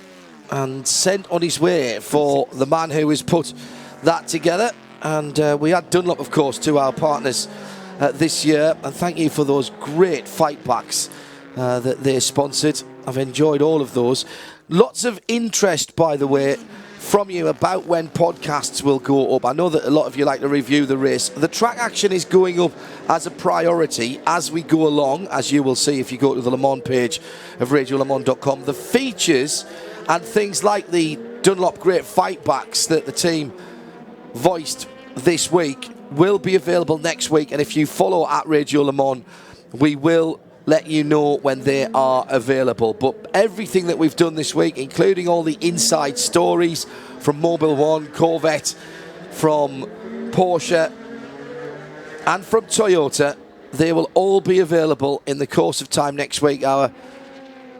and sent on his way for the man who has put that together. And we had Dunlop, of course, to our partners this year, and thank you for those great fight packs that they sponsored. I've enjoyed all of those. Lots of interest, by the way, from you about when podcasts will go up. I know that a lot of you like to review the race. The track action is going up as a priority as we go along, as you will see if you go to the Le Mans page of radiolemans.com. The features and things like the Dunlop Great Fight Backs that the team voiced this week will be available next week, and if you follow at Radio Le Mans, we will let you know when they are available. But everything that we've done this week, including all the inside stories from Mobil 1, Corvette, from Porsche and from Toyota, they will all be available in the course of time next week. Our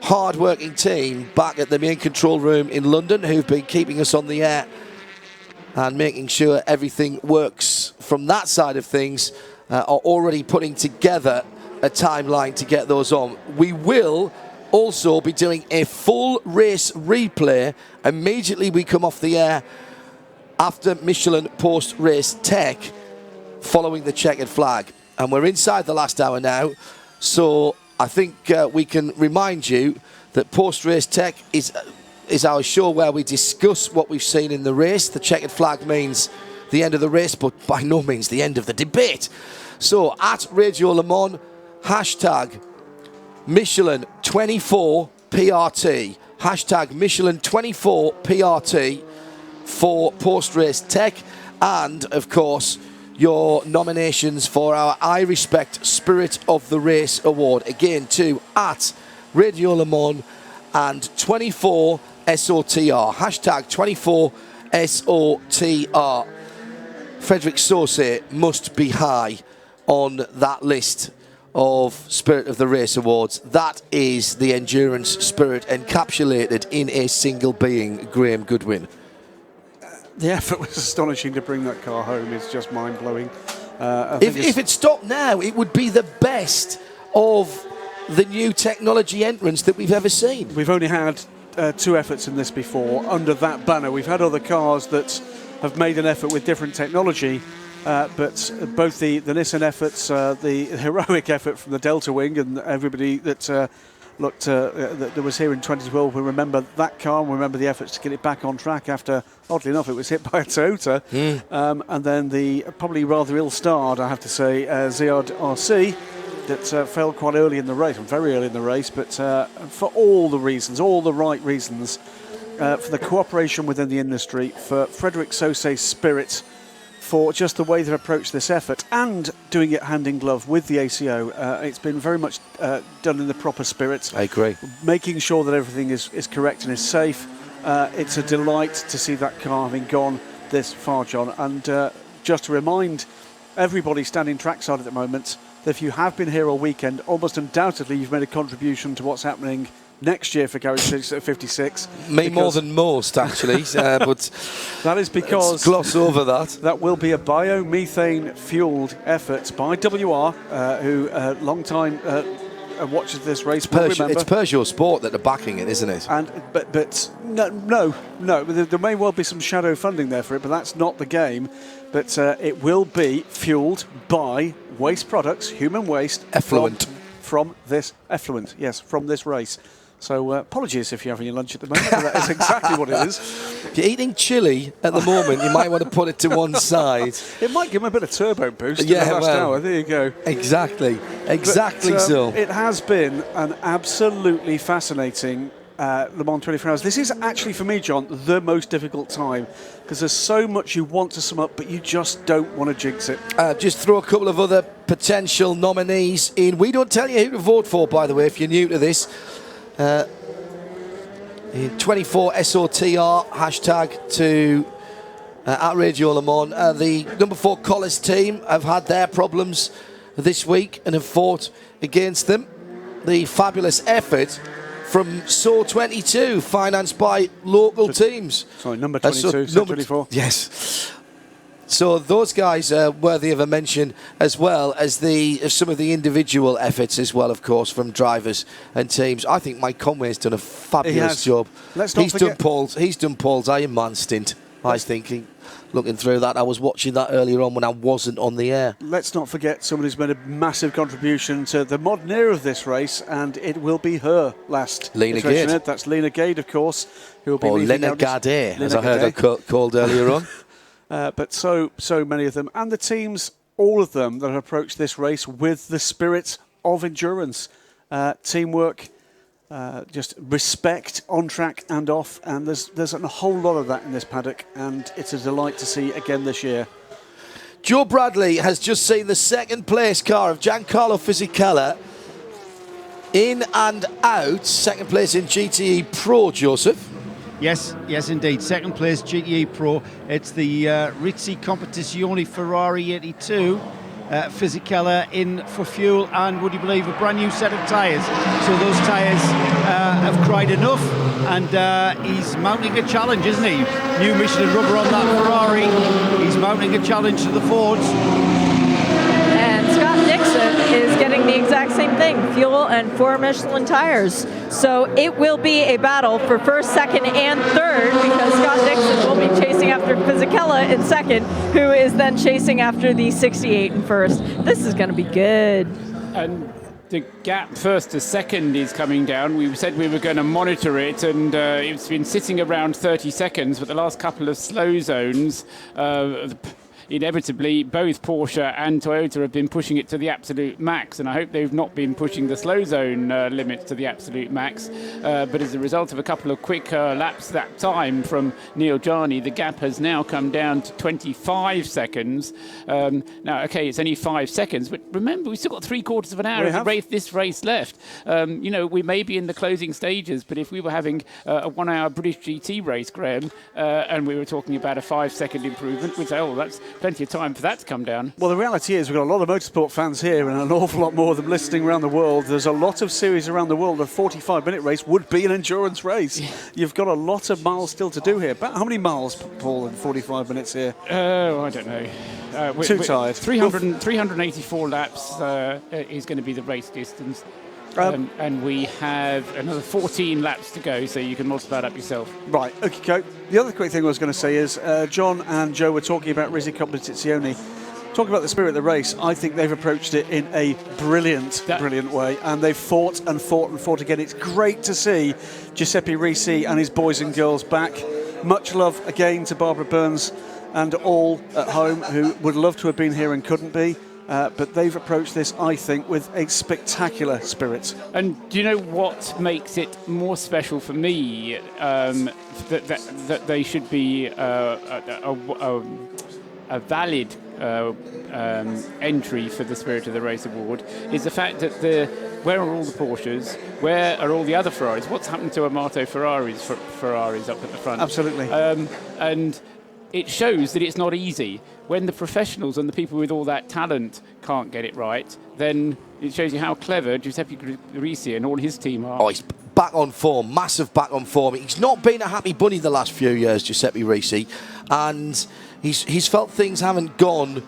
hard-working team back at the main control room in London, who've been keeping us on the air and making sure everything works from that side of things, are already putting together a timeline to get those on. We will also be doing a full race replay immediately we come off the air after Michelin post-race tech following the checkered flag. And we're inside the last hour now, so I think we can remind you that post-race tech is our show where we discuss what we've seen in the race. The checkered flag means the end of the race, but by no means the end of the debate. So at Radio Le Mans, hashtag Michelin 24 PRT, hashtag Michelin 24 PRT for post-race tech, and of course your nominations for our I Respect Spirit of the Race award, again to at Radio Le Mans and 24 SOTR, hashtag 24 SOTR. Frederic Sauce must be high on that list of Spirit of the Race Awards. That is the endurance spirit encapsulated in a single being, Graham Goodwin. The effort was astonishing to bring that car home. It's just mind-blowing. If it stopped now, it would be the best of the new technology entrants that we've ever seen. We've only had 2 efforts in this before under that banner. We've had other cars that have made an effort with different technology, but both the Nissan efforts, the heroic effort from the Delta Wing, and everybody that that was here in 2012 will remember that car and will remember the efforts to get it back on track after, oddly enough, it was hit by a Toyota. And then the probably rather ill-starred, I have to say, Ziad RC, that fell quite early in the race, very early in the race, but for all the reasons, all the right reasons, for the cooperation within the industry, for Frederic Sausse's spirit, for just the way they've approached this effort and doing it hand in glove with the ACO. It's been very much done in the proper spirit. I agree. Making sure that everything is correct and is safe. It's a delight to see that car having gone this far, John. And just to remind everybody standing trackside at the moment that if you have been here all weekend, almost undoubtedly you've made a contribution to what's happening next year for Garage 56. Me more than most, actually, but that is because let's gloss over that. That will be a biomethane fueled effort by WR, who long time watches this race. It's Peugeot Sport that are backing it, isn't it? And but no. There may well be some shadow funding there for it, but that's not the game. But it will be fueled by waste products, human waste, effluent from this effluent. Yes, from this race. So apologies if you're having your lunch at the moment, but that is exactly what it is. If you're eating chili at the moment, you might want to put it to one side. It might give them a bit of turbo boost in the last hour. There you go. Exactly so. It has been an absolutely fascinating Le Mans 24 Hours. This is actually, for me, John, the most difficult time because there's so much you want to sum up, but you just don't want to jinx it. Just throw a couple of other potential nominees in. We don't tell you who to vote for, by the way, if you're new to this. 24 SOTR hashtag to at Radio Le Mans. The number 4 Collis team have had their problems this week and have fought against them. The fabulous effort from SO 22, financed by local teams. Sorry, number 22, SO 24. Yes. So those guys are worthy of a mention, as well as some of the individual efforts as well, of course, from drivers and teams. I think Mike Conway's done a fabulous job. He's done Paul's Ironman stint, I think. Looking through that, I was watching that earlier on when I wasn't on the air. Let's not forget someone who's made a massive contribution to the modern era of this race, and it will be her last. Lena Gade. That's Lena Gade, of course, who will be Lena Gade, as I heard her called earlier on. But so many of them, and the teams, all of them that have approached this race with the spirit of endurance, teamwork, just respect on track and off, and there's a whole lot of that in this paddock, and it's a delight to see again this year. Joe Bradley has just seen the second place car of Giancarlo Fisichella in and out. Second place in GTE Pro, Joseph. Yes, indeed. Second place, GTE Pro. It's the Rizzi Competizione Ferrari 82. Fisichella in for fuel, and would you believe, a brand new set of tyres. So those tyres have cried enough, and he's mounting a challenge, isn't he? New Michelin rubber on that Ferrari. He's mounting a challenge to the Fords. And Scott Dixon is getting the exact same thing, fuel and 4 Michelin tires. So it will be a battle for first, second, and third, because Scott Dixon will be chasing after Fisichella in second, who is then chasing after the 68 in first. This is going to be good. And the gap first to second is coming down. We said we were going to monitor it, and it's been sitting around 30 seconds, but the last couple of slow zones, inevitably, both Porsche and Toyota have been pushing it to the absolute max, and I hope they've not been pushing the slow zone limits to the absolute max. But as a result of a couple of quick laps that time from Neil Jarni, the gap has now come down to 25 seconds. Now, okay, it's only 5 seconds, but remember, we've still got 3/4 of an hour of this race left. We may be in the closing stages, but if we were having a 1 hour British GT race, Graham, and we were talking about a 5 second improvement, we'd say, oh, that's plenty of time for that to come down. Well, the reality is we've got a lot of motorsport fans here and an awful lot more of them listening around the world. There's a lot of series around the world. A 45-minute race would be an endurance race. Yeah. You've got a lot of miles still to do here. But how many miles, Paul, in 45 minutes here? I don't know. Too tired. 384 laps is going to be the race distance. And we have another 14 laps to go, so you can multiply that up yourself. Right, okay. The other quick thing I was going to say is John and Joe were talking about Risi Competizione. Talking about the spirit of the race, I think they've approached it in a brilliant way, and they've fought and fought and fought again. It's great to see Giuseppe Risi and his boys and girls back. Much love again to Barbara Burns and all at home who would love to have been here and couldn't be. But they've approached this, I think, with a spectacular spirit. And do you know what makes it more special for me? That they should be a valid entry for the Spirit of the Race Award is the fact that where are all the Porsches? Where are all the other Ferraris? What's happened to Amato Ferraris up at the front? Absolutely. And it shows that it's not easy. When the professionals and the people with all that talent can't get it right, then it shows you how clever Giuseppe Risi and all his team are. Oh, he's back on form, massive back on form. He's not been a happy bunny the last few years, Giuseppe Risi, and he's felt things haven't gone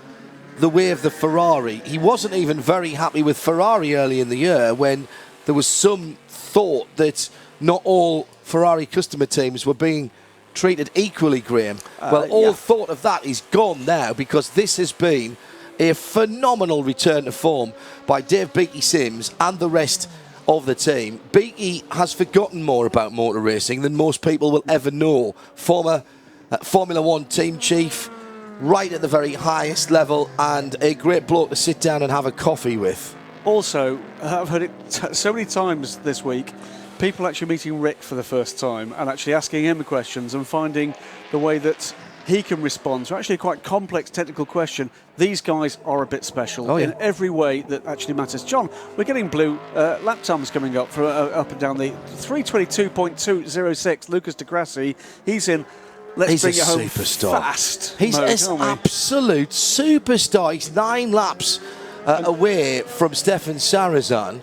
the way of the Ferrari. He wasn't even very happy with Ferrari early in the year when there was some thought that not all Ferrari customer teams were being treated equally, Graham. All thought of that is gone now because this has been a phenomenal return to form by Dave Beaky Sims and the rest of the team. Beaky has forgotten more about motor racing than most people will ever know. Former Formula One team chief, right at the very highest level, and a great bloke to sit down and have a coffee with. Also, I've heard it so many times this week, people actually meeting Rick for the first time and actually asking him questions and finding the way that he can respond to actually a quite complex technical question. These guys are a bit special in every way that actually matters. John, we're getting blue lap times coming up for up and down the 3:22.206. Lucas Di Grassi, he's in. Let's bring it home superstar. Fast. He's an absolute superstar. He's 9 laps away from Stefan Sarazan,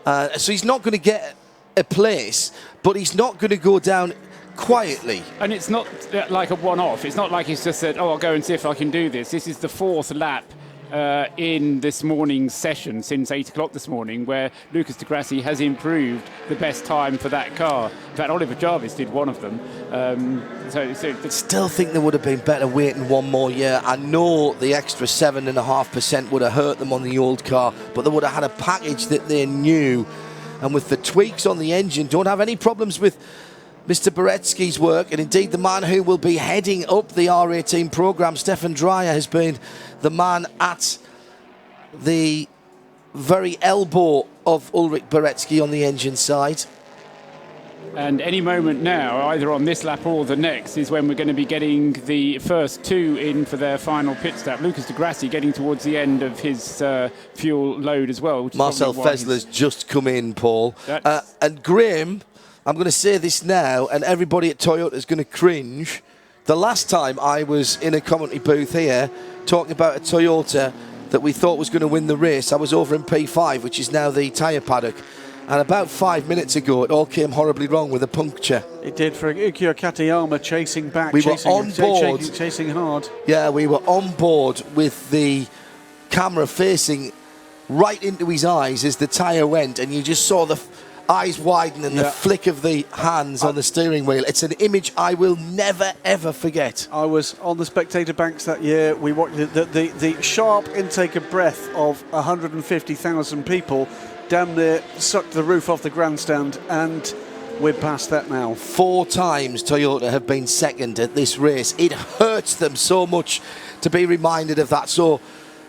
so he's not going to get a place, but he's not going to go down quietly. And it's not like a one-off. It's not like he's just said, I'll go and see if I can do this. This is the 4th lap in this morning's session since 8 o'clock this morning where Lucas Di Grassi has improved the best time for that car. In fact, Oliver Jarvis did one of them. Still think there would have been better waiting one more year. I know the extra 7.5% would have hurt them on the old car, but they would have had a package that they knew. And with the tweaks on the engine, don't have any problems with Mr. Beretsky's work, and indeed the man who will be heading up the R18 programme, Stefan Dreyer, has been the man at the very elbow of Ulrich Beretsky on the engine side. And any moment now, either on this lap or the next, is when we're going to be getting the first 2 in for their final pit stop. Lucas Di Grassi getting towards the end of his fuel load as well. Marcel Fessler's just come in, Paul. And Graham, I'm going to say this now, and everybody at Toyota is going to cringe. The last time I was in a commentary booth here talking about a Toyota that we thought was going to win the race, I was over in P5, which is now the tyre paddock. And about 5 minutes ago, it all came horribly wrong with a puncture. It did for Ukyo Katayama chasing back. We were on board. Chasing hard. Yeah, we were on board with the camera facing right into his eyes as the tyre went, and you just saw the eyes widen and the flick of the hands on the steering wheel. It's an image I will never, ever forget. I was on the spectator banks that year. We watched the sharp intake of breath of 150,000 people damn near sucked the roof off the grandstand, and we're past that now. 4 times Toyota have been second at this race. It hurts them so much to be reminded of that. So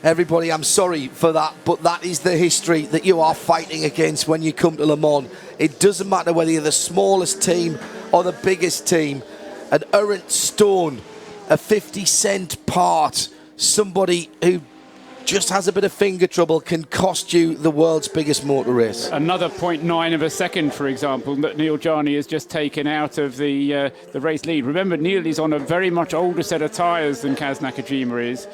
everybody, I'm sorry for that, but that is the history that you are fighting against when you come to Le Mans. It doesn't matter whether you're the smallest team or the biggest team. An errant stone, a 50-cent part, somebody who just has a bit of finger trouble, can cost you the world's biggest motor race. Another 0.9 of a second, for example, that Neil Jarni has just taken out of the race lead. Remember, Neil is on a very much older set of tyres than Kaz Nakajima is.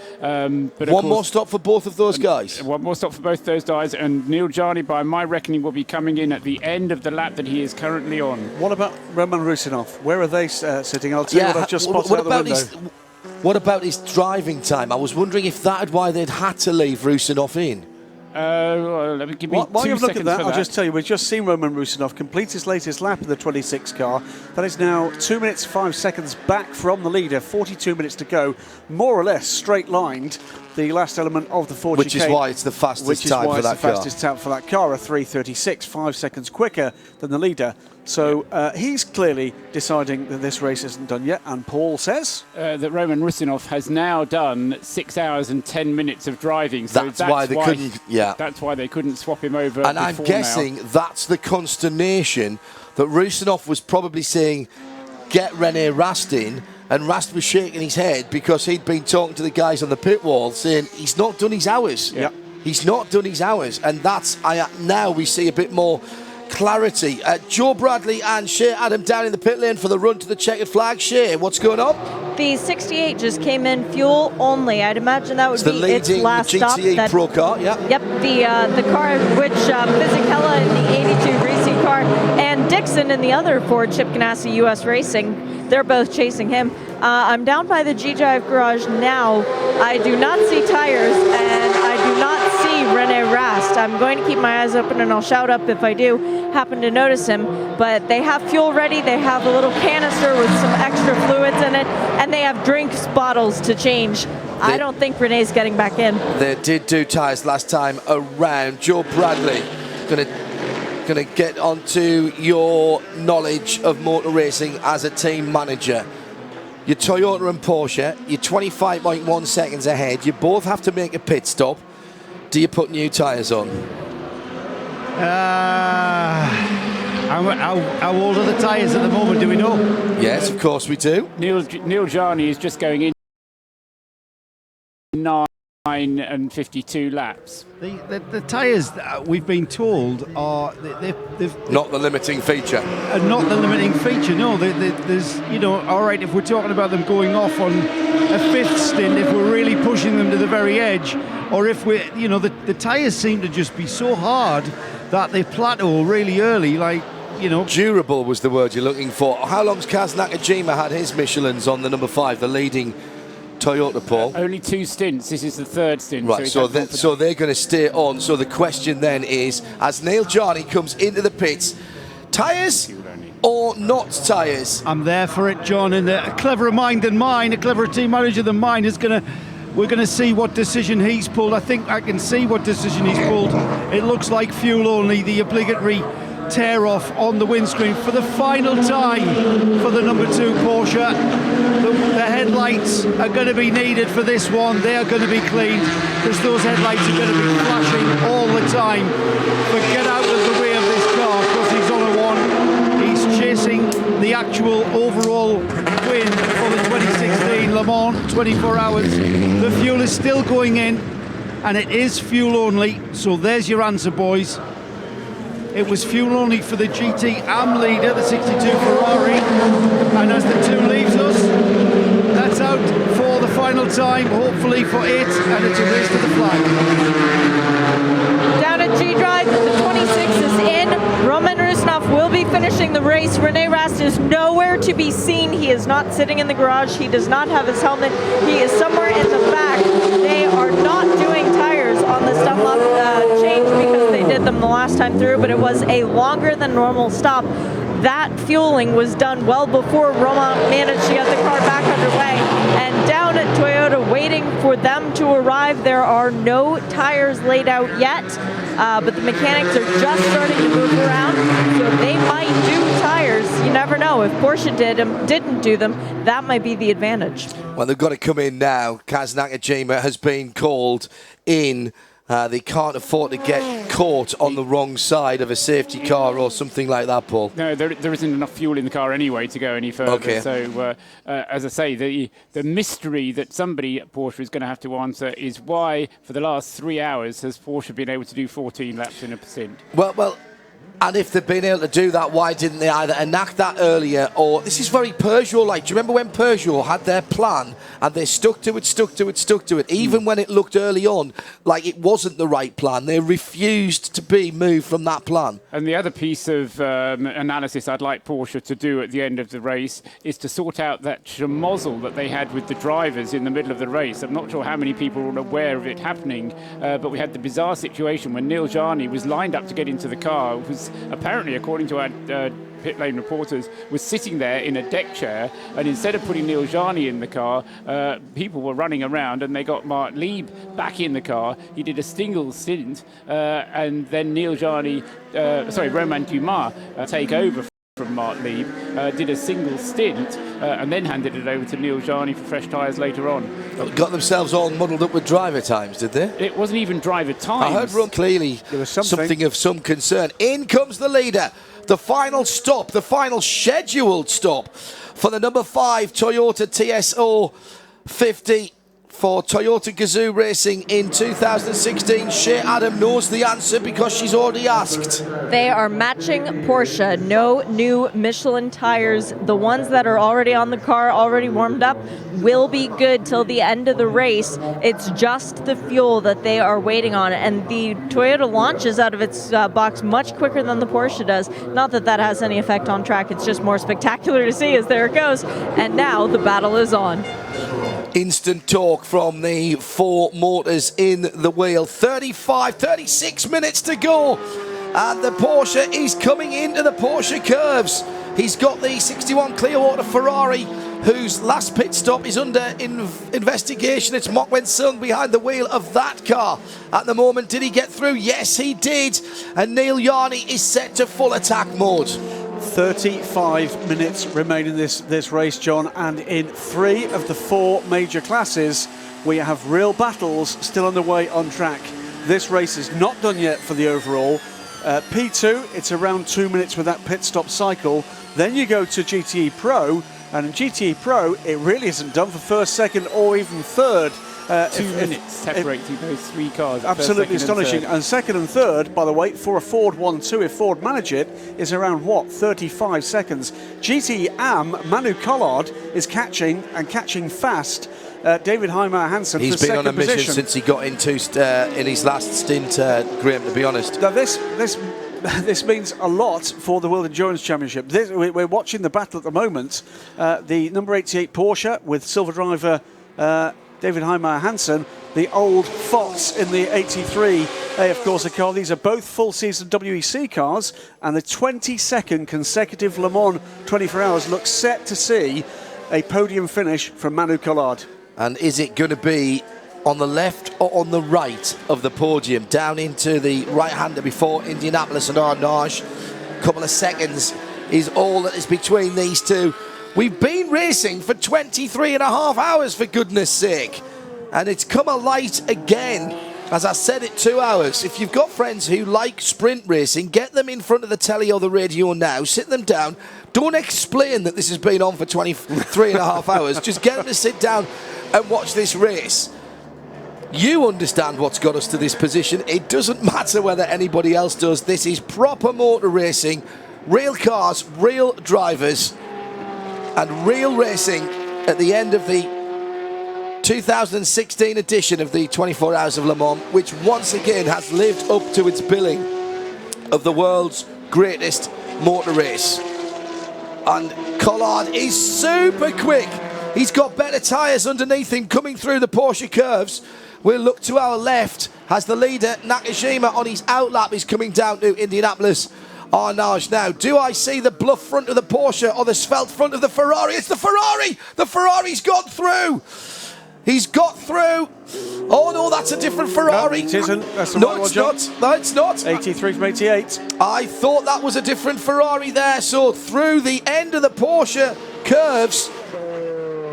But one more stop for both of those guys. One more stop for both those guys, and Neil Jarni, by my reckoning, will be coming in at the end of the lap that he is currently on. What about Roman Rusinov? Where are they sitting? I'll tell you what I've just spotted out the window. What about his driving time? I was wondering if that's why they'd had to leave Rusinov in. Let me give me While 2 you look seconds at that, for I'll just tell you, we've just seen Roman Rusinov complete his latest lap of the 26 car. That is now 2 minutes 5 seconds back from the leader, 42 minutes to go, more or less straight-lined the last element of the 40K. Which is why it's the fastest time for that car. Which is why it's the fastest time for that car, a 3:36, 5 seconds quicker than the leader. So he's clearly deciding that this race isn't done yet, and Paul says that Roman Rusinov has now done 6 hours and 10 minutes of driving. So that's why they couldn't. Yeah, that's why they couldn't swap him over. And I'm guessing that's the consternation that Rusinov was probably saying, "Get Rene Rast in." And Rast was shaking his head because he'd been talking to the guys on the pit wall saying he's not done his hours. Yeah. He's not done his hours. And that's now we see a bit more clarity. Joe Bradley and Shea Adam down in the pit lane for the run to the checkered flag. Shea, what's going on? The 68 just came in fuel only. I'd imagine that would be its last stop. GTA Pro car, yeah. Yep, the car which Fisichella in the 82 racing car and Dixon in the other Ford Chip Ganassi US Racing, they're both chasing him. I'm down by the G-Drive garage now. I do not see tires and I do not see Rene Rast. I'm going to keep my eyes open and I'll shout up if I do happen to notice him. But they have fuel ready. They have a little canister with some extra fluids in it, and they have drinks bottles to change. I don't think Rene's getting back in. They did do tyres last time around. Joe Bradley, gonna get onto your knowledge of motor racing as a team manager. You're Toyota and Porsche, you're 25.1 seconds ahead. You both have to make a pit stop. Do you put new tyres on? How old are the tyres at the moment, do we know? Yes, of course we do. Neil Jarni is just going in 9 and 52 laps. The tyres, we've been told, are they've not the limiting feature. Not the limiting feature. No, there's all right. If we're talking about them going off on a fifth stint, if we're really pushing them to the very edge, or if we, the tyres seem to just be so hard that they plateau really early. Durable was the word you're looking for. How long's Kaz Nakajima had his Michelins on the number 5, the leading Toyota, Paul? Only 2 stints. This is the 3rd stint. Right, so they're going to stay on. So the question then is, as Neil Jarni comes into the pits, tyres or not tyres? I'm there for it, John. And a cleverer mind than mine, a cleverer team manager than mine we're going to see what decision he's pulled. I think I can see what decision he's pulled. It looks like fuel only, the obligatory tear off on the windscreen for the final time for the number 2 Porsche. The headlights are going to be needed for this one. They are going to be cleaned because those headlights are going to be flashing all the time. But get out of the way of this car because he's on a 1. He's chasing the actual overall win for the 2016 Le Mans 24 hours. The fuel is still going in and it is fuel only. So there's your answer, boys. It was fuel only for the GT AM leader, the 62 Ferrari. And as the 2 leaves us, that's out for the final time, hopefully for it, and it's a race to the flag. Down at G-Drive, the 26 is in. Roman Rusinov will be finishing the race. Rene Rast is nowhere to be seen. He is not sitting in the garage. He does not have his helmet. He is somewhere in the back. They are not doing tires on this Dunlop change because they did them the last time through, but it was a longer than normal stop. That fueling was done well before Roma managed to get the car back underway. And down at Toyota, waiting for them to arrive, there are no tires laid out yet, but the mechanics are just starting to move around, so they might do tires. You never know. If Porsche didn't do them, that might be the advantage. Well, they've got to come in now. Kaz Nakajima has been called in They can't afford to get caught on the wrong side of a safety car or something like that, Paul. No, there isn't enough fuel in the car anyway to go any further. Okay. So, as I say, the mystery that somebody at Porsche is going to have to answer is why, for the last 3 hours, has Porsche been able to do 14 laps in a percent? Well, and if they've been able to do that, why didn't they either enact that earlier or... This is very Peugeot-like. Do you remember when Peugeot had their plan and they stuck to it, even when it looked early on like it wasn't the right plan? They refused to be moved from that plan. And the other piece of analysis I'd like Porsche to do at the end of the race is to sort out that schmozzle that they had with the drivers in the middle of the race. I'm not sure how many people were aware of it happening, but we had the bizarre situation when Neil Jarni was lined up to get into the car, was apparently, according to our pit lane reporters, was sitting there in a deck chair, and instead of putting Neil Jarni in the car, people were running around, and they got Mark Lieb back in the car. He did a single stint, and then Romain Dumas take over from Mark Lieb, did a single stint, and then handed it over to Neil Jarni for fresh tyres later on. Got themselves all muddled up with driver times, did they? It wasn't even driver times. I heard clearly there was something of some concern. In comes the leader. The final stop, the final scheduled stop for the number 5 Toyota TSO 50 for Toyota Gazoo Racing in 2016. Shea Adam knows the answer because she's already asked. They are matching Porsche. No new Michelin tires. The ones that are already on the car, already warmed up, will be good till the end of the race. It's just the fuel that they are waiting on. And the Toyota launches out of its box much quicker than the Porsche does. Not that that has any effect on track. It's just more spectacular to see as there it goes. And now the battle is on. Instant talk from the 4 motors in the wheel. 36 minutes to go. And the Porsche is coming into the Porsche curves. He's got the 61 Clearwater Ferrari, whose last pit stop is under investigation. It's Mock Wen-sung behind the wheel of that car. At the moment, did he get through? Yes, he did. And Neil Jarni is set to full attack mode. 35 minutes remain in this race, John, and in 3 of the 4 major classes we have real battles still underway on track. This race is not done yet for the overall. P2, it's around 2 minutes with that pit stop cycle. Then you go to GTE Pro, and in GTE Pro it really isn't done for first, second or even third. 2 minutes separating those 3 cars. Absolutely astonishing. And second and third, by the way, for a Ford 1-2, if Ford manage it, is around, 35 seconds. GT AM, Manu Collard, is catching fast. David Heimer Hansen He's for been second on a mission position. since he got into in his last stint, Graham, to be honest. Now this means a lot for the World Endurance Championship. We're watching the battle at the moment. The number 88 Porsche with silver driver David Heimer Hansen, the old Fox in the 83 AF Corsa car. These are both full season WEC cars, and the 22nd consecutive Le Mans 24 hours looks set to see a podium finish from Manu Collard. And is it going to be on the left or on the right of the podium? Down into the right-hander before Indianapolis and Arnage. A couple of seconds is all that is between these two. We've been racing for 23 and a half hours, for goodness sake. And it's come alight again. As I said, it 2 hours. If you've got friends who like sprint racing, get them in front of the telly or the radio now. Sit them down. Don't explain that this has been on for 23 and a half hours. Just get them to sit down and watch this race. You understand what's got us to this position. It doesn't matter whether anybody else does. This is proper motor racing. Real cars, real drivers, and real racing at the end of the 2016 edition of the 24 Hours of Le Mans, which once again has lived up to its billing of the world's greatest motor race. And Collard is super quick. He's got better tyres underneath him coming through the Porsche curves. We'll look to our left as the leader, Nakajima, on his outlap is coming down to Indianapolis Arnage now. Do I see the bluff front of the Porsche or the svelte front of the Ferrari? It's the Ferrari! The Ferrari's got through! He's got through! Oh no, that's a different Ferrari. No, it isn't. That's the no, right it's one, not. No, it's not. 83 from 88. I thought that was a different Ferrari there. So through the end of the Porsche curves,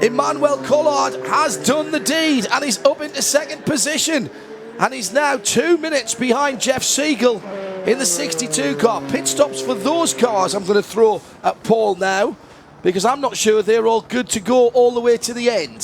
Emmanuel Collard has done the deed and is up into second position. and he's now 2 minutes behind Jeff Siegel in the 62 car. Pit stops for those cars I'm going to throw at Paul now, because I'm not sure they're all good to go all the way to the end.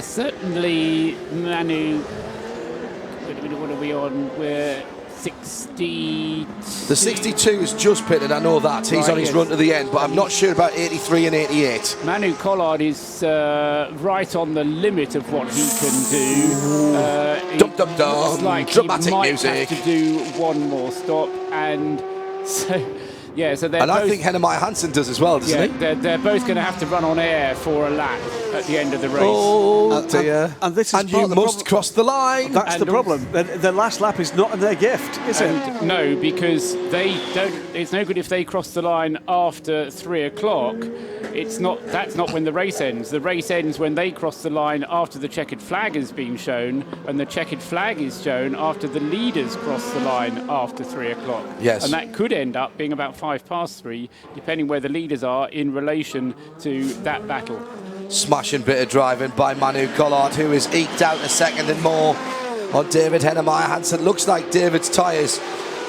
Certainly, Manu, what are we on? We're 60. The 62 is just pitted, I know that. He's Right, on his yes. run to the end, but I'm not sure about 83 and 88. Manu Collard is right on the limit of what he can do. Dum dum dum. Looks like Dramatic he might music. have to do one more stop, and so yeah. So they're And both, I think Hennemeyer Hansen does as well, doesn't yeah, he? they're both going to have to run on air for a lap at the end of the race. Oh dear. And this is And part you of the must problem. cross the line. That's And the problem. The last lap is not in their gift, is it? And no, because they don't. It's no good if they cross the line after 3 o'clock. It's not. That's not when the race ends. The race ends when they cross the line after the checkered flag has been shown, and the checkered flag is shown after the leaders cross the line after 3 o'clock. Yes. And that could end up being about 3:05, depending where the leaders are in relation to that battle. Smashing bit of driving by Manu Collard, who has eked out a second and more on David Hennemeyer Hansen. Looks like David's tyres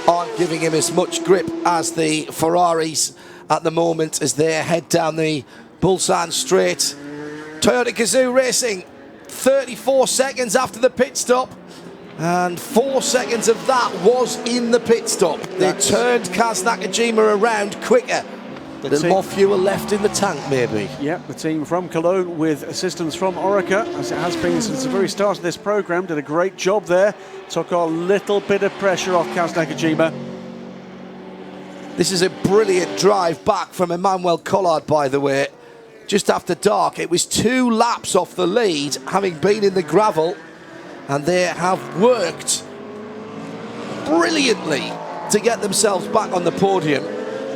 aren't giving him as much grip as the Ferraris at the moment as they head down the Busan Straight. Toyota Gazoo Racing, 34 seconds after the pit stop, and 4 seconds of that was in the pit stop. They turned Kaz Nakajima around quicker. A little more fuel left in the tank, maybe. Yeah, the team from Cologne with assistance from Orica, as it has been since the very start of this programme, did a great job there. Took a little bit of pressure off Kaz Nakajima. This is a brilliant drive back from Emmanuel Collard, by the way. Just after dark, it was 2 laps off the lead, having been in the gravel, and they have worked brilliantly to get themselves back on the podium.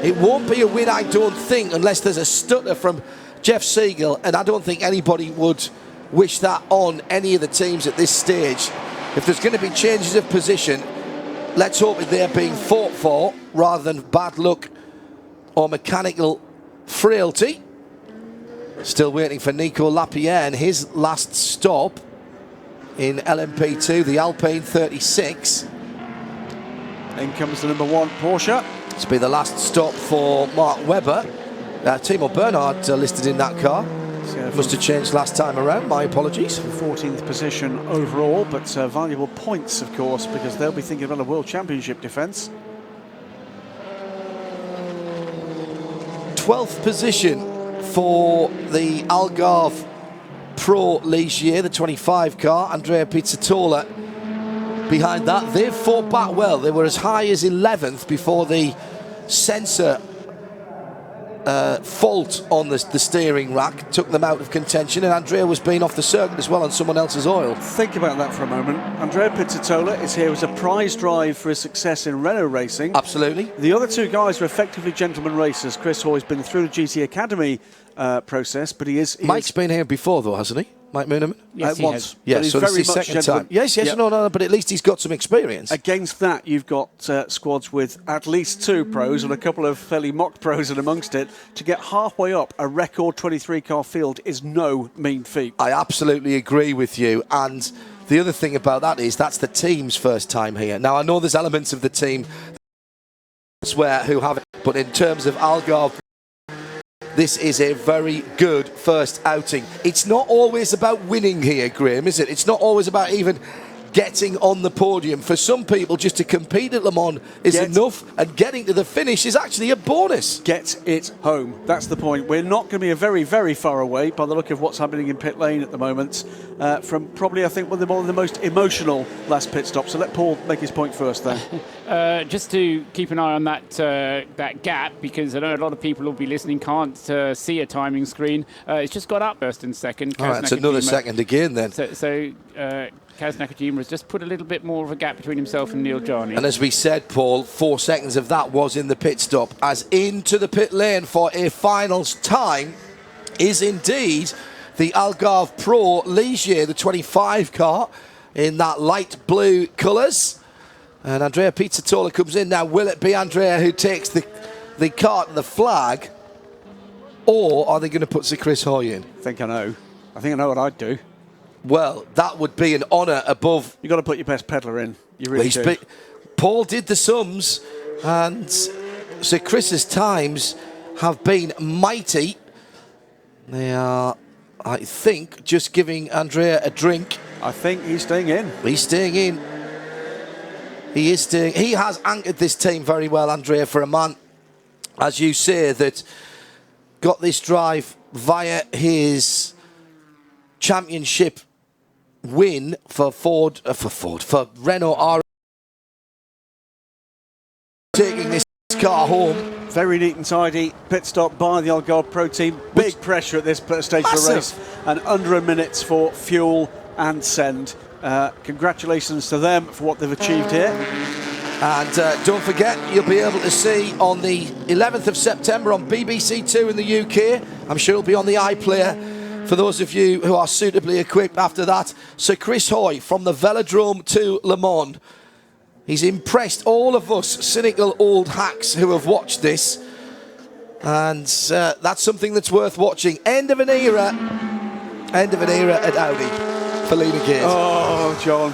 It won't be a win, I don't think, unless there's a stutter from Jeff Siegel, and I don't think anybody would wish that on any of the teams at this stage. If there's going to be changes of position, let's hope that they're being fought for rather than bad luck or mechanical frailty. Still waiting for Nico Lapierre and his last stop in LMP2, the Alpine 36. In comes the number 1 Porsche. This will be the last stop for Mark Webber. Timo Bernhard listed in that car. Must have changed last time around, my apologies. 14th position overall, but valuable points, of course, because they'll be thinking about a World Championship defence. 12th position for the Algarve Pro Ligier, the 25 car. Andrea Pizzatola behind that. They've fought back well. They were as high as 11th before the sensor fault on the steering rack took them out of contention, and Andrea was being off the circuit as well on someone else's oil. Think about that for a moment. Andrea Pizzatola is here as a prize drive for his success in Renault racing. Absolutely. The other 2 guys are effectively gentleman racers. Chris Hoy's been through the GT Academy process, but he is... Mike's been here before, though, hasn't he? Mike Mooneman? Yes, once. Yes, so this is his second time. Yes, no, but at least he's got some experience. Against that, you've got squads with at least 2 pros and a couple of fairly mock pros in amongst it. To get halfway up a record 23-car field is no mean feat. I absolutely agree with you, and the other thing about that is that's the team's first time here. Now, I know there's elements of the team elsewhere who have it, but in terms of Algarve, this is a very good first outing. It's not always about winning here, Graham, is it? It's not always about even getting on the podium. For some people, just to compete at Le Mans is enough, and getting to the finish is actually a bonus. Get it home. That's the point. We're not going to be a very, very far away, by the look of what's happening in pit lane at the moment, from probably, I think, one of the most emotional last pit stops. So let Paul make his point first then. Just to keep an eye on that gap, because I know a lot of people who will be listening can't see a timing screen. It's just got up first and second. All right, it's another second again then. So Kaz Nakajima has just put a little bit more of a gap between himself and Neil Jarni. And as we said, Paul, 4 seconds of that was in the pit stop, as into the pit lane for a finals time is indeed the Algarve Pro Ligier, the 25 car, in that light blue colours. And Andrea Pizzatola comes in now. Will it be Andrea who takes the cart and the flag, or are they going to put Sir Chris Hoy in? I think I know what I'd do. Well, that would be an honour above. You've got to put your best peddler in. You really do. Paul did the sums, and Sir Chris's times have been mighty. They are, I think, just giving Andrea a drink. I think he's staying in. He's staying in. He is staying. He has anchored this team very well, Andrea, for a man, as you say, that got this drive via his championship win for Renault R. Taking this car home. Very neat and tidy pit stop by the Algarve Pro team. Big pressure at this stage of the race, and under a minute for fuel and send. Congratulations to them for what they've achieved here. And don't forget, you'll be able to see on the 11th of September on BBC Two in the UK. I'm sure it'll be on the iPlayer for those of you who are suitably equipped after that. Sir Chris Hoy from the Velodrome to Le Mans. He's impressed all of us cynical old hacks who have watched this. And that's something that's worth watching. End of an era at Audi for Lena Gate. Oh, John.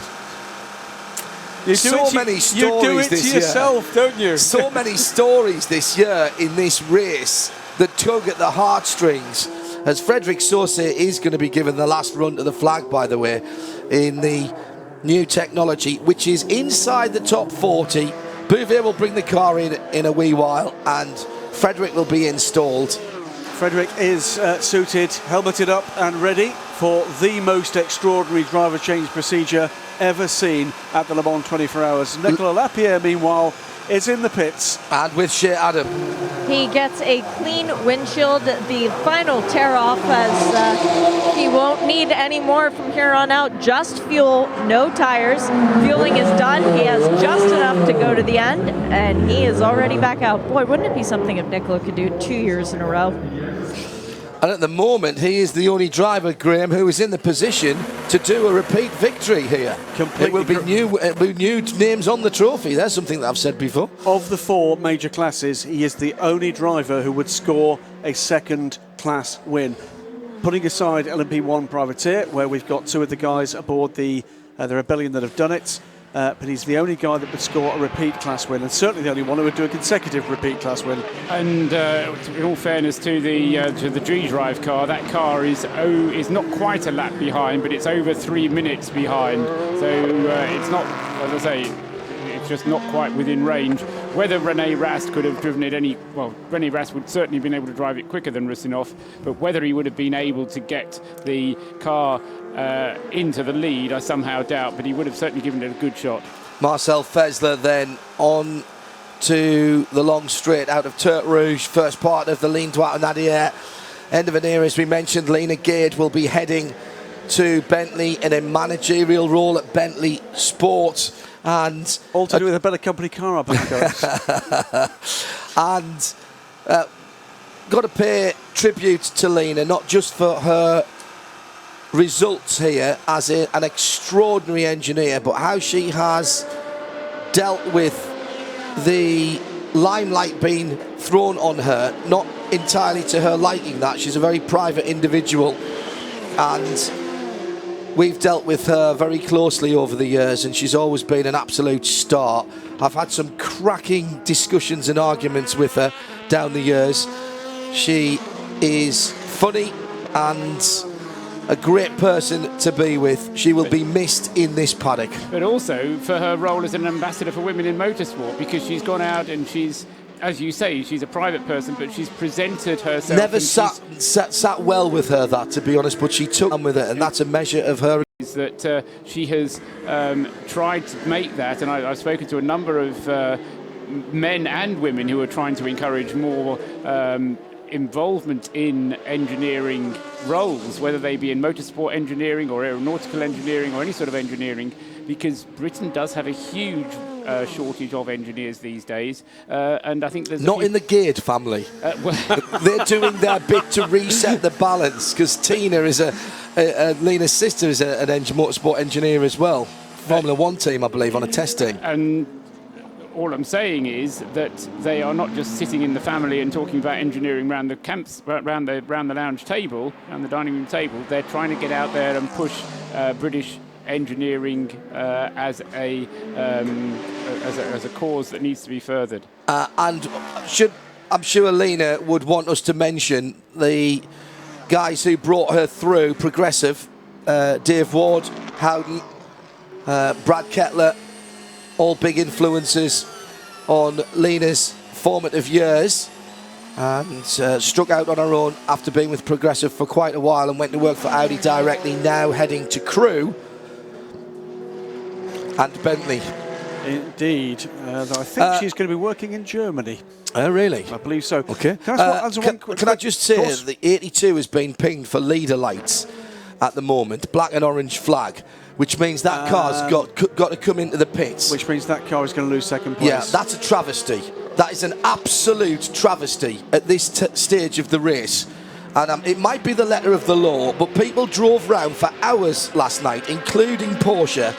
You do it to yourself, don't you? So many stories this year in this race that tug at the heartstrings. As Frederic Saussé is going to be given the last run to the flag, by the way, in the new technology, which is inside the top 40. Bouvet will bring the car in a wee while, and Frederic will be installed. Frederic is suited, helmeted up and ready for the most extraordinary driver change procedure ever seen at the Le Mans 24 Hours. Nicolas Lapierre, meanwhile, is in the pits. And with Shea Adam. He gets a clean windshield. The final tear off, as he won't need any more from here on out. Just fuel, no tires. Fueling is done. He has just enough to go to the end, and he is already back out. Boy, wouldn't it be something if Nicola could do it 2 years in a row? And at the moment, he is the only driver, Graham, who is in the position to do a repeat victory here. It will be new names on the trophy. That's something that I've said before. Of the 4 major classes, he is the only driver who would score a second-class win. Putting aside LMP1 Privateer, where we've got 2 of the guys aboard the Rebellion that have done it, but he's the only guy that would score a repeat class win, and certainly the only one who would do a consecutive repeat class win. And in all fairness to the G-Drive car, that car is not quite a lap behind, but it's over 3 minutes behind. So it's not, as I say, it's just not quite within range. Whether René Rast could have driven it René Rast would certainly have been able to drive it quicker than Rusinov, but whether he would have been able to get the car into the lead, I somehow doubt, but he would have certainly given it a good shot. Marcel Fesler then on to the long straight out of Tertre Rouge, first part of the Ligne Droite Nadier. End of an era, as we mentioned. Lena Gade will be heading to Bentley in a managerial role at Bentley Sport. And all to do with a better company car, I believe. And got to pay tribute to Lena, not just for her results here as an extraordinary engineer, but how she has dealt with the limelight being thrown on her, not entirely to her liking that. She's a very private individual, and we've dealt with her very closely over the years, and she's always been an absolute star. I've had some cracking discussions and arguments with her down the years. She is funny and a great person to be with. She will be missed in this paddock. But also for her role as an ambassador for women in motorsport, because she's gone out and she's, as you say, she's a private person, but she's presented herself. Never sat well with her, that, to be honest, but she took on with it, and that's a measure of her. Is that she has tried to make that, and I've spoken to a number of men and women who are trying to encourage more involvement in engineering roles, whether they be in motorsport engineering or aeronautical engineering or any sort of engineering, because Britain does have a huge shortage of engineers these days, and I think there's not in the Gade family. They're doing their bit to reset the balance, because Tina is Lena's sister is an motorsport engineer as well. Formula One team, I believe, on a test team. And all I'm saying is that they are not just sitting in the family and talking about engineering around the camps, around the lounge table, around the dining room table. They're trying to get out there and push British engineering as a cause that needs to be furthered. And I'm sure Lena would want us to mention the guys who brought her through Progressive, Dave Ward, Howden, Brad Kettler, all big influences on Lena's formative years, and struck out on her own after being with Progressive for quite a while and went to work for Audi directly, now heading to Crewe and Bentley. Indeed. Though I think she's going to be working in Germany. Oh, really? I believe so. Okay. Can I just say that the 82 has been pinged for leader lights at the moment, black and orange flag, which means that car's got to come into the pits. Which means that car is going to lose second place. Yeah, that's a travesty. That is an absolute travesty at this stage of the race. And it might be the letter of the law, but people drove round for hours last night, including Porsche,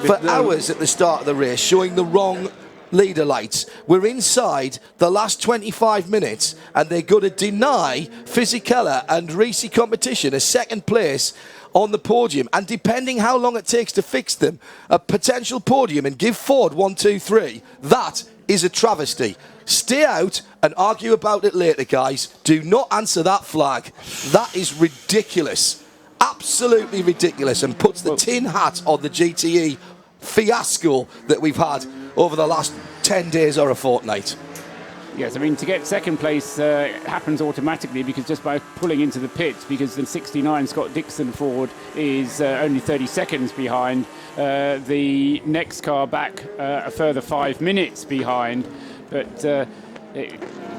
for hours at the start of the race, showing the wrong leader lights. We're inside the last 25 minutes, and they're going to deny Fisichella and Risi Competition a second place on the podium, and depending how long it takes to fix them, a potential podium, and give Ford 1, 2, 3. That is a travesty. Stay out and argue about it later, guys. Do not answer that flag. That is ridiculous. Absolutely ridiculous, and puts the tin hat on the GTE fiasco that we've had over the last 10 days or a fortnight. Yes, I mean, to get second place happens automatically because just by pulling into the pits, because the 69 Scott Dixon Ford is only 30 seconds behind. The next car back a further 5 minutes behind. But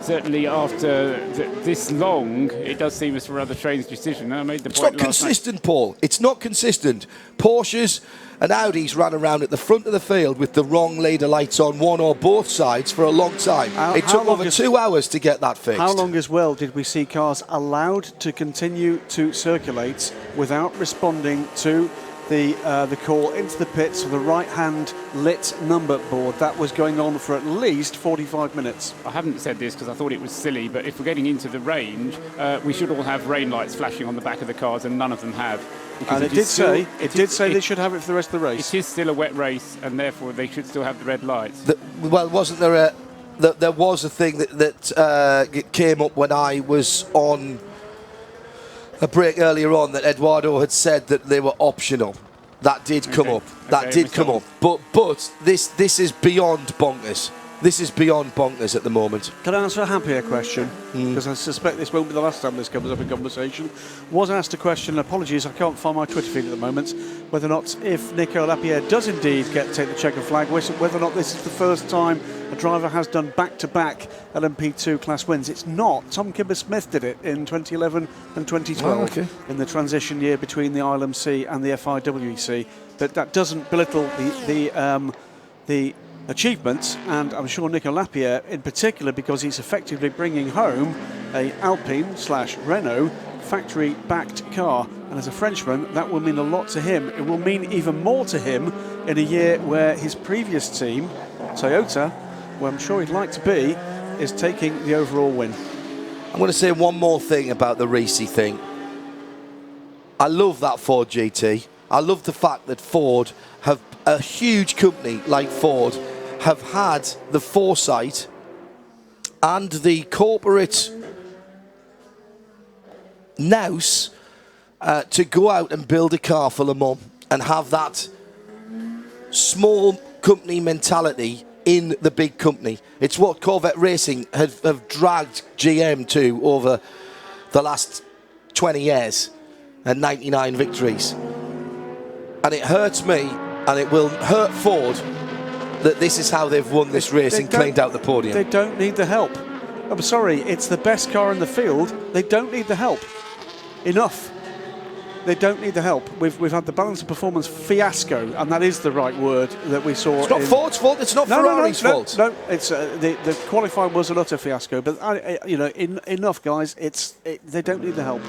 certainly after this long, it does seem as a rather strange decision. I made the It's point not consistent, Paul. It's not consistent. Porsches and Audis ran around at the front of the field with the wrong leader lights on one or both sides for a long time. It took over 2 hours to get that fixed. How long as well did we see cars allowed to continue to circulate without responding to the call into the pits for the right-hand lit number board? That was going on for at least 45 minutes. I haven't said this because I thought it was silly, but if we're getting into the range, we should all have rain lights flashing on the back of the cars, and none of them have. And it did say they should have it for the rest of the race. It is still a wet race, and therefore they should still have the red lights. Well, wasn't there there was a thing that came up when I was on a break earlier on, that Eduardo had said that they were optional. That did come up. That did come up. But this is beyond bonkers. This is beyond bonkers at the moment. Can I answer a happier question? Because I suspect this won't be the last time this comes up in conversation. Was asked a question, apologies, I can't find my Twitter feed at the moment, whether or not if Nico Lapierre does indeed get to take the checker flag, whether or not this is the first time a driver has done back-to-back LMP2 class wins. It's not. Tom Kibber-Smith did it in 2011 and 2012 in the transition year between the ILMC and the FIWEC. But that doesn't belittle the achievements, and I'm sure Nico Lapierre in particular, because he's effectively bringing home a Alpine/Renault factory-backed car, and as a Frenchman that will mean a lot to him. It will mean even more to him in a year where his previous team, Toyota, where I'm sure he'd like to be, is taking the overall win. I'm going to say one more thing about the Risi thing. I love that Ford GT. I love the fact that Ford have a huge company like Ford have had the foresight and the corporate nous to go out and build a car for Le Mans and have that small company mentality in the big company. It's what Corvette Racing have dragged GM to over the last 20 years and 99 victories. And it hurts me, and it will hurt Ford, that this is how they've won this race and cleaned out the podium. They don't need the help. I'm sorry, it's the best car in the field. They don't need the help. Enough. They don't need the help. We've had the balance of performance fiasco, and that is the right word that we saw. It's not Ford's fault. It's not Ferrari's fault. No, it's the qualifying was an utter fiasco. But enough, guys. They don't need the help.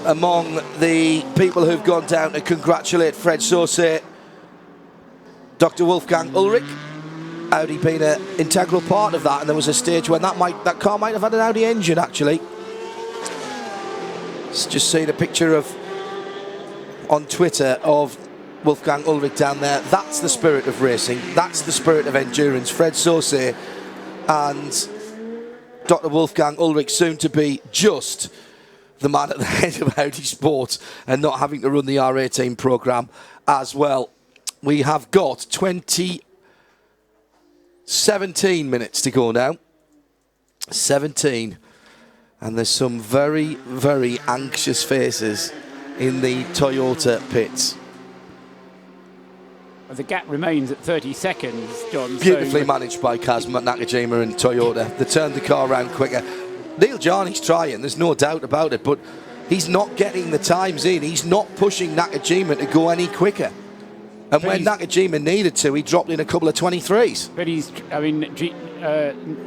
Among the people who've gone down to congratulate Fred Sauce, Dr. Wolfgang Ulrich, Audi being an integral part of that, and there was a stage when that car might have had an Audi engine actually. Just seeing a picture on Twitter of Wolfgang Ullrich down there. That's the spirit of racing. That's the spirit of endurance. Fred Saucier and Dr. Wolfgang Ullrich, soon to be just the man at the head of Audi Sport and not having to run the R18 programme as well. We have got 17 minutes to go now. 17. And there's some very, very anxious faces in the Toyota pits. The gap remains at 30 seconds, John. Beautifully managed by Kaz Nakajima and Toyota. They turned the car around quicker. Neil Jarney's trying, there's no doubt about it, but he's not getting the times in. He's not pushing Nakajima to go any quicker. And when Nakajima needed to, he dropped in a couple of 23s. But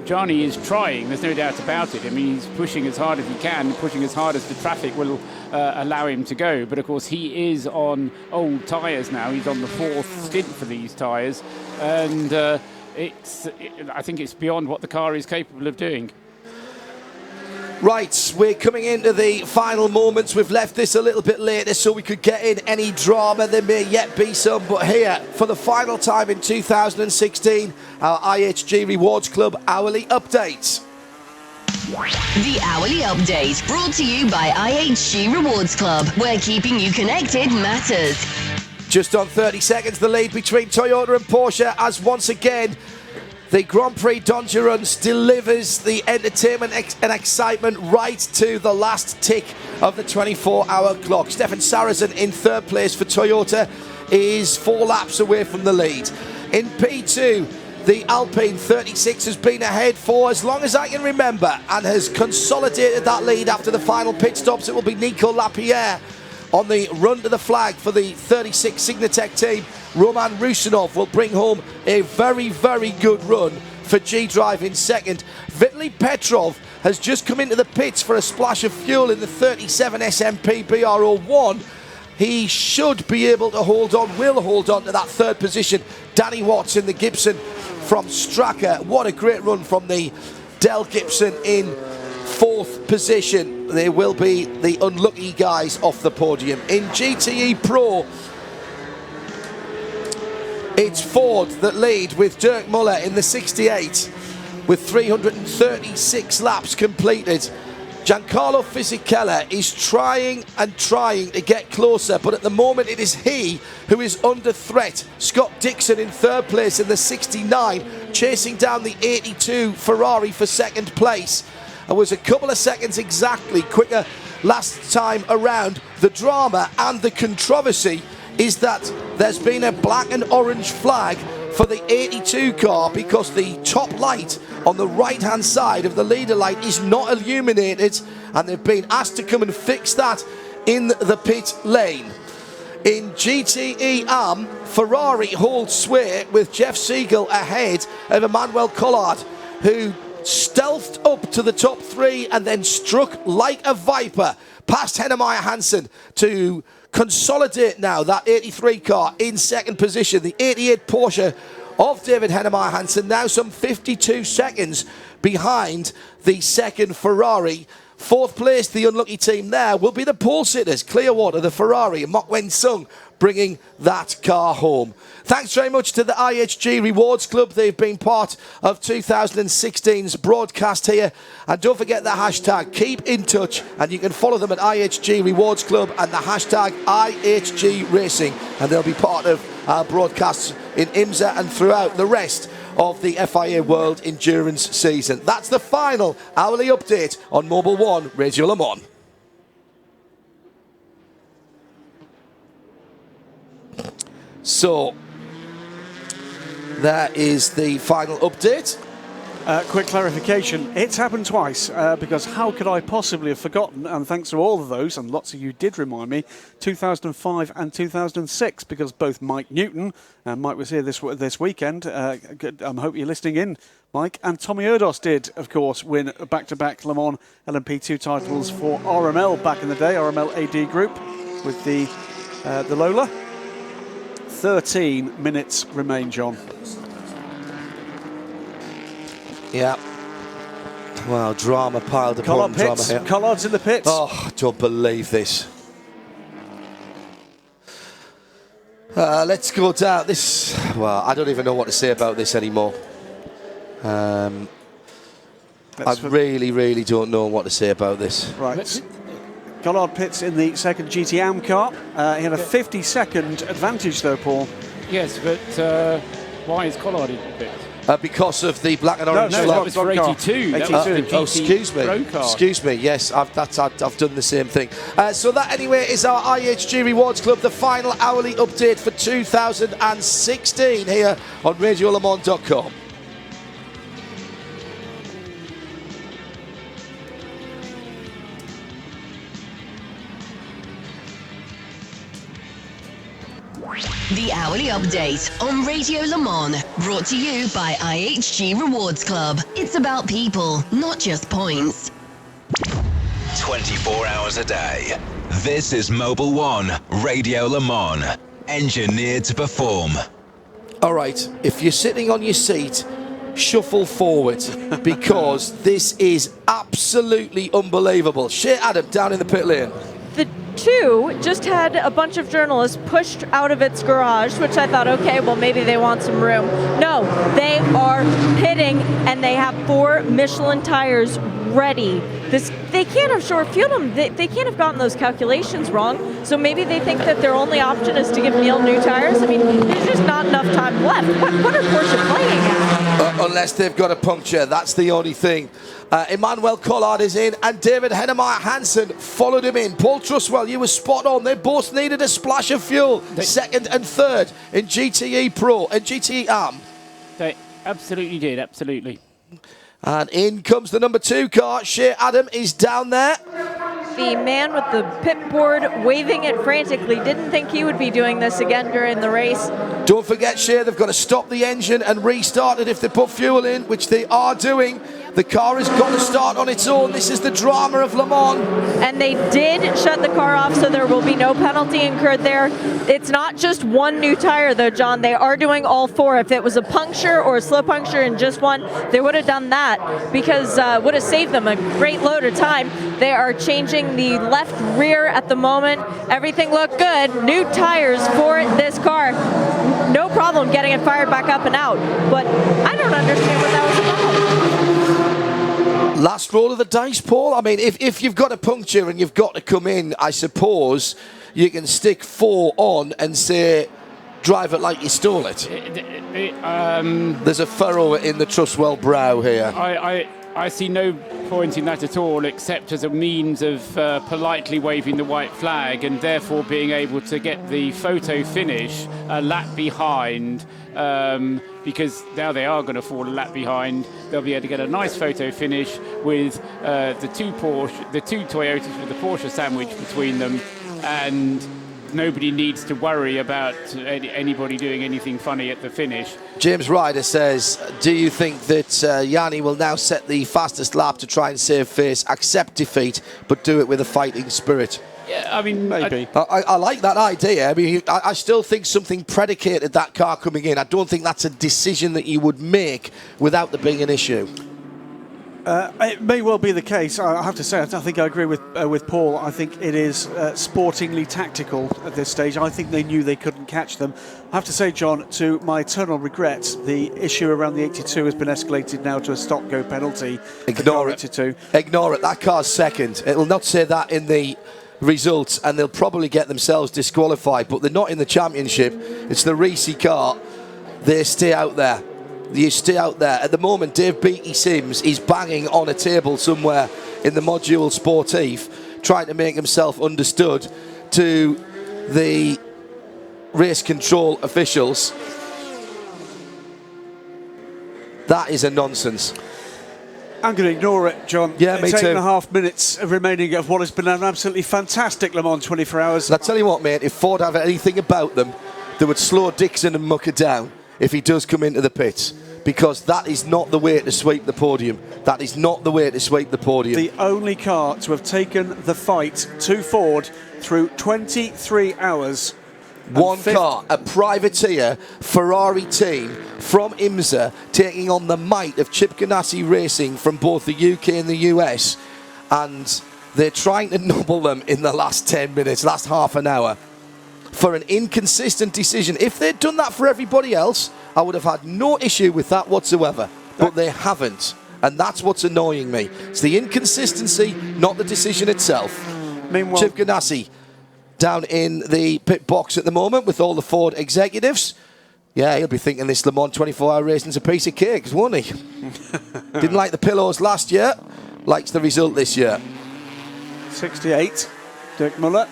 Jarney is trying, there's no doubt about it. I mean, he's pushing as hard as he can, pushing as hard as the traffic will allow him to go. But of course, he is on old tyres now. He's on the 4th stint for these tyres. And I think it's beyond what the car is capable of doing. Right, we're coming into the final moments. We've left this a little bit later so we could get in any drama. There may yet be some, but here, for the final time in 2016, our IHG Rewards Club hourly updates. The Hourly Update, brought to you by IHG Rewards Club, where keeping you connected matters. Just on 30 seconds, the lead between Toyota and Porsche, as once again, the Grand Prix d'Endurance delivers the entertainment and excitement right to the last tick of the 24-hour clock. Stefan Sarrazin in 3rd place for Toyota is 4 laps away from the lead. In P2, the Alpine 36 has been ahead for as long as I can remember and has consolidated that lead after the final pit stops. It will be Nico Lapierre on the run to the flag for the 36 Signatech team. Roman Rusinov will bring home a very, very good run for G-Drive in 2nd. Vitaly Petrov has just come into the pits for a splash of fuel in the 37 SMP BR01. He should be able to hold on, will hold on to that 3rd position. Danny Watts in the Gibson from Stracker. What a great run from the Dell Gibson in 4th position. They will be the unlucky guys off the podium. In GTE Pro, it's Ford that lead with Dirk Muller in the 68 with 336 laps completed. Giancarlo Fisichella is trying to get closer, but at the moment it is he who is under threat. Scott Dixon in 3rd place in the 69, chasing down the 82 Ferrari for 2nd place. It was a couple of seconds exactly quicker last time around. The drama and the controversy is that there's been a black and orange flag for the 82 car because the top light on the right hand side of the leader light is not illuminated, and they've been asked to come and fix that in the pit lane. In GTE Am, Ferrari holds sway with Jeff Siegel ahead of Emmanuel Collard, who stealthed up to the top 3 and then struck like a viper past Hennemeyer Hansen to consolidate now that 83 car in 2nd position. The 88 Porsche of David Hennemeyer Hansen now some 52 seconds behind the 2nd Ferrari. 4th place, the unlucky team there, will be the pole sitters, Clearwater, the Ferrari, and Mok Wen Sung bringing that car home. Thanks very much to the IHG Rewards Club. They've been part of 2016's broadcast here. And don't forget the hashtag, keep in touch, and you can follow them at IHG Rewards Club and the hashtag IHG Racing, and they'll be part of our broadcasts in IMSA and throughout the rest of the FIA World Endurance season. That's the final hourly update on Mobil 1 Radio Le Mans. So, that is the final update. Quick clarification, it's happened twice, because how could I possibly have forgotten, and thanks to all of those, and lots of you did remind me, 2005 and 2006, because both Mike Newton, and Mike was here this weekend, I hope you're listening in, Mike, and Tommy Erdos did, of course, win back-to-back Le Mans LMP2 titles for RML back in the day, RML AD Group, with the Lola. 13 minutes remain, John. Yeah. Well, drama piled upon Collard drama pits. here. Collard's in the pits. Oh, I don't believe this. Let's go down this. Well, I don't even know what to say about this anymore. I really, really don't know what to say about this. Right. Collard pits in the second GTM car. He had a 50-second advantage, though, Paul. Yes, but why is Collard in the pit? Because of the black and orange that was for 82. That was the GT excuse me. Pro car. Excuse me. Yes, I've done the same thing. So that anyway is our IHG Rewards Club, the final hourly update for 2016 here on RadioLeMans.com. The hourly update on Radio Le Mans, brought to you by IHG Rewards Club. It's about people, not just points. 24 hours a day. This is Mobil 1 Radio Le Mans. Engineered to perform. All right, if you're sitting on your seat, shuffle forward because this is absolutely unbelievable. Shea Adam down in the pit lane. The 2 just had a bunch of journalists pushed out of its garage, which I thought, okay, well, maybe they want some room. No, they are pitting, and they have 4 Michelin tires ready. They can't have short-fueled them. They can't have gotten those calculations wrong. So maybe they think that their only option is to give Neil new tires. I mean, there's just not enough time left. What are Porsche playing at? Unless they've got a puncture, that's the only thing. Emmanuel Collard is in, and David Hennemeyer Hansen followed him in. Paul Truswell, you were spot on. They both needed a splash of fuel, second and third in GTE Pro and GTE AM. They absolutely did, absolutely. And in comes the number 2 car. Shea Adam is down there. The man with the pit board waving it frantically didn't think he would be doing this again during the race. Don't forget, Shea, they've got to stop the engine and restart it if they put fuel in, which they are doing. The car has got to start on its own. This is the drama of Le Mans. And they did shut the car off, so there will be no penalty incurred there. It's not just one new tire, though, John. They are doing all 4. If it was a puncture or a slow puncture in just one, they would have done that because would have saved them a great load of time. They are changing the left rear at the moment. Everything looked good. New tires for this car. No problem getting it fired back up and out. But I don't understand what that was about. Last roll of the dice, Paul. I mean, if you've got a puncture and you've got to come in, I suppose you can stick 4 on and say, drive it like you stole it. There's a furrow in the Truswell brow here. I see no point in that at all, except as a means of politely waving the white flag and therefore being able to get the photo finish a lap behind, because now they are going to fall a lap behind. They'll be able to get a nice photo finish with the two Toyotas with the Porsche sandwich between them, and nobody needs to worry about anybody doing anything funny at the finish. James Ryder says, do you think that Yanni will now set the fastest lap to try and save face, accept defeat, but do it with a fighting spirit? Yeah, I mean, maybe. I like that idea. I mean, I still think something predicated that car coming in. I don't think that's a decision that you would make without there being an issue. It may well be the case. I have to say, I think I agree with Paul. I think it is sportingly tactical at this stage. I think they knew they couldn't catch them. I have to say, John, to my eternal regret, the issue around the 82 has been escalated now to a stop-go penalty. Ignore it. 82. Ignore it. That car's second. It'll not say that in the results, and they'll probably get themselves disqualified, but they're not in the championship. It's the Reese car. They stay out there. You stay out there. At the moment, Dave Beattie Sims is banging on a table somewhere in the Module Sportif, trying to make himself understood to the race control officials. That is a nonsense. I'm going to ignore it, John. Yeah, me it's too. 8.5 minutes remaining of what has been an absolutely fantastic Le Mans 24 hours. And I tell you what, mate, if Ford had anything about them, they would slow Dixon and Mucker down if he does come into the pits, because that is not the way to sweep the podium. That is not the way to sweep the podium. The only car to have taken the fight to Ford through 23 hours One car, a privateer Ferrari team from IMSA taking on the might of Chip Ganassi Racing from both the UK and the US, and they're trying to nobble them in the last 10 minutes, last half an hour, for an inconsistent decision. If they'd done that for everybody else, I would have had no issue with that whatsoever, but they haven't, and that's what's annoying me. It's the inconsistency, not the decision itself. Meanwhile, Chip Ganassi down in the pit box at the moment with all the Ford executives. Yeah, he'll be thinking this Le Mans 24-hour racing's a piece of cake, won't he? Didn't like the pillows last year, likes the result this year. 68, Dirk Muller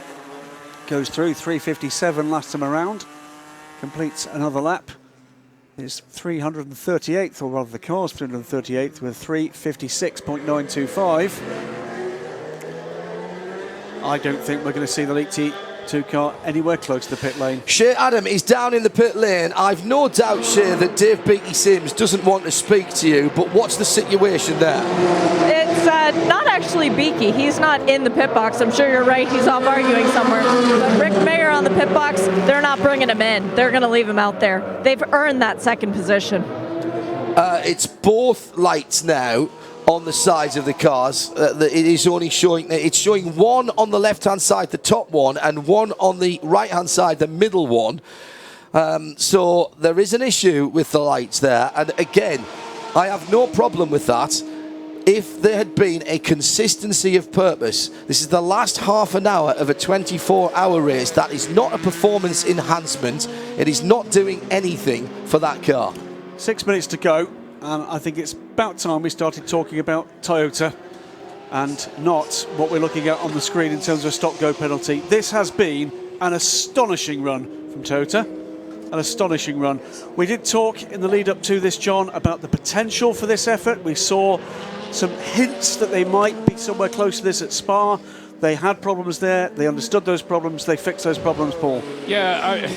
goes through 3:57 last time around, completes another lap. Is 338th, or rather the car's 338th with 3:56.925. I don't think we're going to see the League T2 car anywhere close to the pit lane. Shea Adam is down in the pit lane. I've no doubt, Shea, that Dave Beaky Sims doesn't want to speak to you, but what's the situation there? It's not actually Beaky. He's not in the pit box. I'm sure you're right. He's off arguing somewhere. But Rick Mayer on the pit box, they're not bringing him in. They're going to leave him out there. They've earned that second position. It's both lights now on the sides of the cars. It is only showing, it's showing one on the left-hand side, the top one, and one on the right-hand side, the middle one. So there is an issue with the lights there. And again, I have no problem with that. If there had been a consistency of purpose, this is the last half an hour of a 24-hour race. That is not a performance enhancement. It is not doing anything for that car. 6 minutes to go, and I think it's about time we started talking about Toyota and not what we're looking at on the screen in terms of a stop-go penalty. This has been an astonishing run from Toyota. An astonishing run. We did talk in the lead up to this, John, about the potential for this effort. We saw some hints that they might be somewhere close to this at Spa. They had problems there. They understood those problems. They fixed those problems, Paul. Yeah,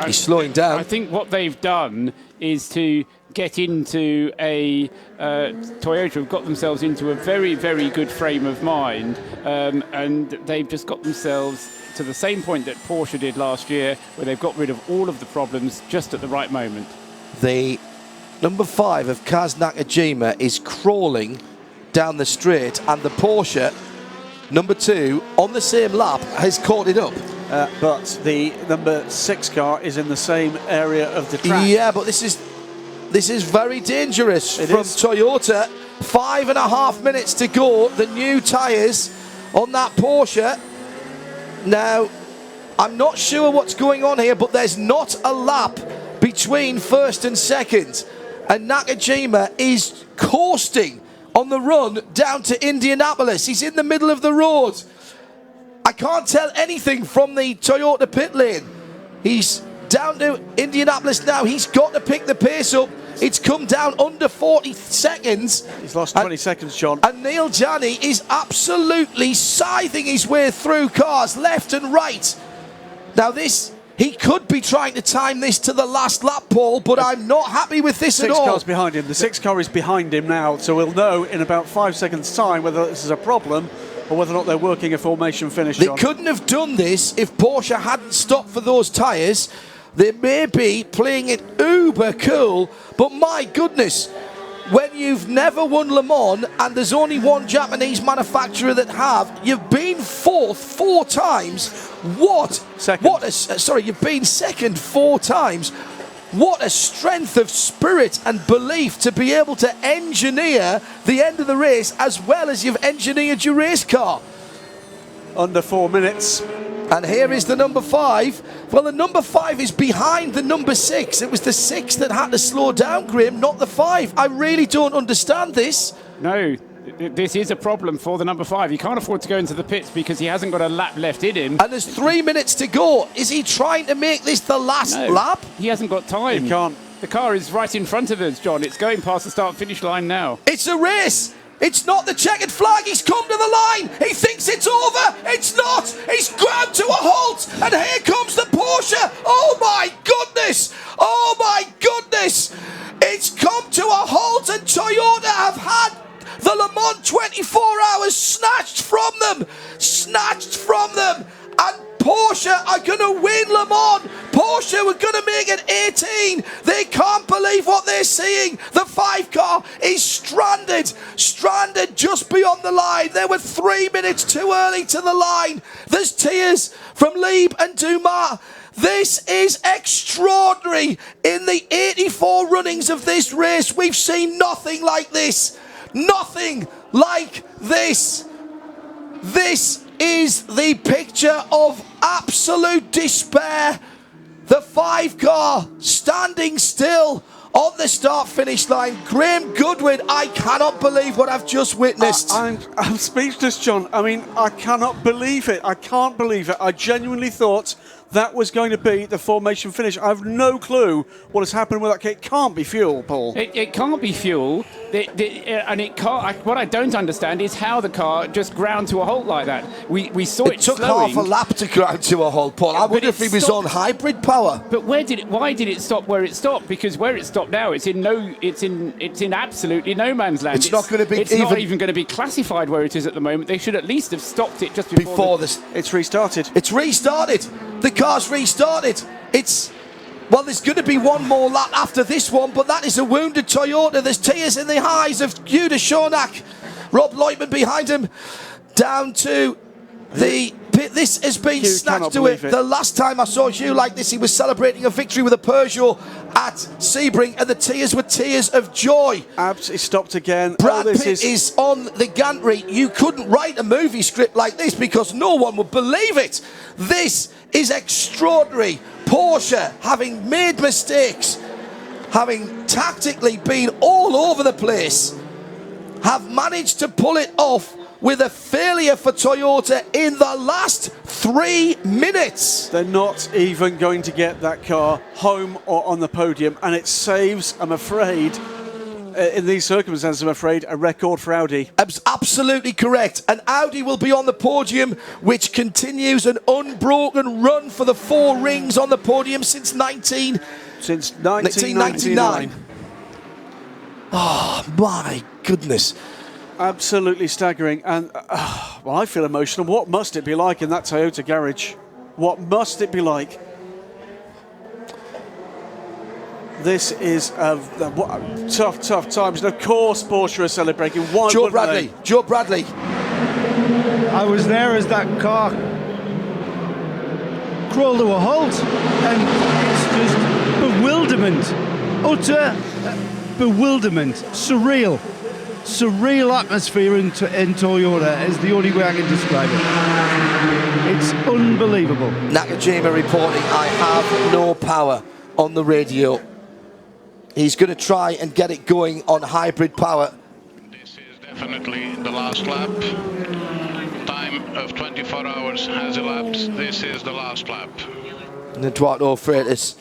he's slowing down. I think what they've done is to get into a Toyota have got themselves into a very, very good frame of mind, and they've just got themselves to the same point that Porsche did last year, where they've got rid of all of the problems just at the right moment. The number 5 of Kaz Nakajima is crawling down the straight, and the Porsche number 2 on the same lap has caught it up. But the number 6 car is in the same area of the track. Yeah, but this is very dangerous from Toyota. 5.5 minutes to go. The new tyres on that Porsche. Now, I'm not sure what's going on here, but there's not a lap between first and second. And Nakajima is coasting on the run down to Indianapolis. He's in the middle of the road. I can't tell anything from the Toyota pit lane. He's down to Indianapolis now. He's got to pick the pace up. It's come down under 40 seconds. He's lost 20 seconds, John. And Neil Janney is absolutely scything his way through cars left and right. Now he could be trying to time this to the last lap, Paul, but I'm not happy with this at all. 6 cars behind him. The 6 car is behind him now, so we'll know in about 5 seconds' time whether this is a problem or whether or not they're working a formation finish, They John. couldn't have done this if Porsche hadn't stopped for those tyres. They may be playing it uber cool, but my goodness, when you've never won Le Mans and there's only one Japanese manufacturer that have, you've been fourth 4 times. You've been second 4 times. What a strength of spirit and belief to be able to engineer the end of the race as well as you've engineered your race car. Under 4 minutes. And here is the number 5. Well, the number 5 is behind the number 6. It was the 6 that had to slow down, Graham, not the 5. I really don't understand this. No, this is a problem for the number 5. He can't afford to go into the pits because he hasn't got a lap left in him. And there's 3 minutes to go. Is he trying to make this the last lap? He hasn't got time. He can't. The car is right in front of us, John. It's going past the start-finish line now. It's a race. It's not the checkered flag. He's come to the line. He thinks it's over. It's not. He's ground to a halt. And here comes the Porsche. Oh, my goodness. Oh, my goodness. It's come to a halt, and Toyota have had the Le Mans 24 hours snatched from them. And Porsche are going to win Le Mans. Porsche were going to make it 18. They can't believe what they're seeing. The 5 car is stranded just beyond the line. They were 3 minutes too early to the line. There's tears from Lieb and Dumas. This is extraordinary. In the 84 runnings of this race, we've seen nothing like this. Nothing like this. This is the picture of absolute despair. The 5 car standing still on the start-finish line. Graham Goodwin, I cannot believe what I've just witnessed. I'm speechless, John. I mean, I cannot believe it. I can't believe it. I genuinely thought that was going to be the formation finish. I have no clue what has happened with that car. It can't be fuel, Paul. It can't be fuel. And it can't. What I don't understand is how the car just ground to a halt like that. We saw it took slowing. half a lap to ground to a halt, Paul. I wonder if he was on hybrid power. But why did it stop where it stopped? Because where it stopped now, it's in absolutely no man's land. It's not going to be. It's not even going to be classified where it is at the moment. They should at least have stopped it just before this. It's restarted. It's restarted. The car's restarted. Well, there's going to be one more lap after this one, but that is a wounded Toyota. There's tears in the eyes of Hugh de Schonack. Rob Leutman behind him. Down to the pit. This has been snatched to it. The last time I saw Hugh like this, he was celebrating a victory with a Peugeot at Sebring, and the tears were tears of joy. It stopped again. Brad Pitt is on the gantry. You couldn't write a movie script like this because no one would believe it. This is extraordinary. Porsche, having made mistakes, having tactically been all over the place, have managed to pull it off with a failure for Toyota in the last 3 minutes. They're not even going to get that car home or on the podium, and it saves, I'm afraid, in these circumstances, I'm afraid, a record for Audi. Absolutely correct. And Audi will be on the podium, which continues an unbroken run for the 4 rings on the podium since 1999. Oh, my goodness. Absolutely staggering. And, well, I feel emotional. What must it be like in that Toyota garage? What must it be like? This is tough times. And of course, Porsche are celebrating. Why Joe Bradley. I was there as that car crawled to a halt, and it's just bewilderment, utter bewilderment, surreal atmosphere in Toyota is the only way I can describe it. It's unbelievable. Nakajima reporting, I have no power on the radio. He's going to try and get it going on hybrid power. This is definitely the last lap. Time of 24 hours has elapsed. This is the last lap. And Eduardo Freitas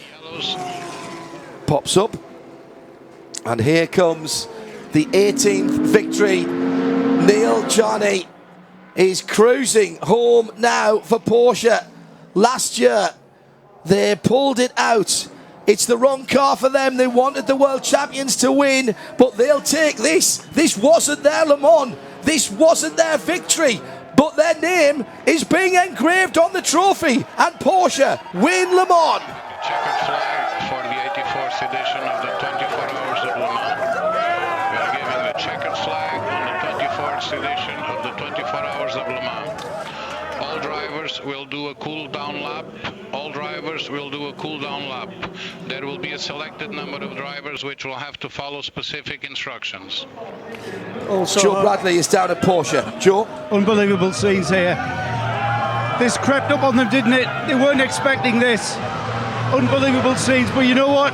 pops up. And here comes the 18th victory. Neil Jarney is cruising home now for Porsche. Last year, they pulled it out. It's the wrong car for them. They wanted the world champions to win, but they'll take this. This wasn't their Le Mans. This wasn't their victory, but their name is being engraved on the trophy, and Porsche win Le Mans. Checkered flag for the 84th edition of the 24 Hours of Le Mans. We are giving the checkered flag on the 24th edition of the 24 Hours of Le Mans. All drivers will do a cool down lap. There will be a selected number of drivers which will have to follow specific instructions. Also, Joe Bradley is down at Porsche. Joe? Unbelievable scenes here. This crept up on them, didn't it? They weren't expecting this. Unbelievable scenes, but you know what?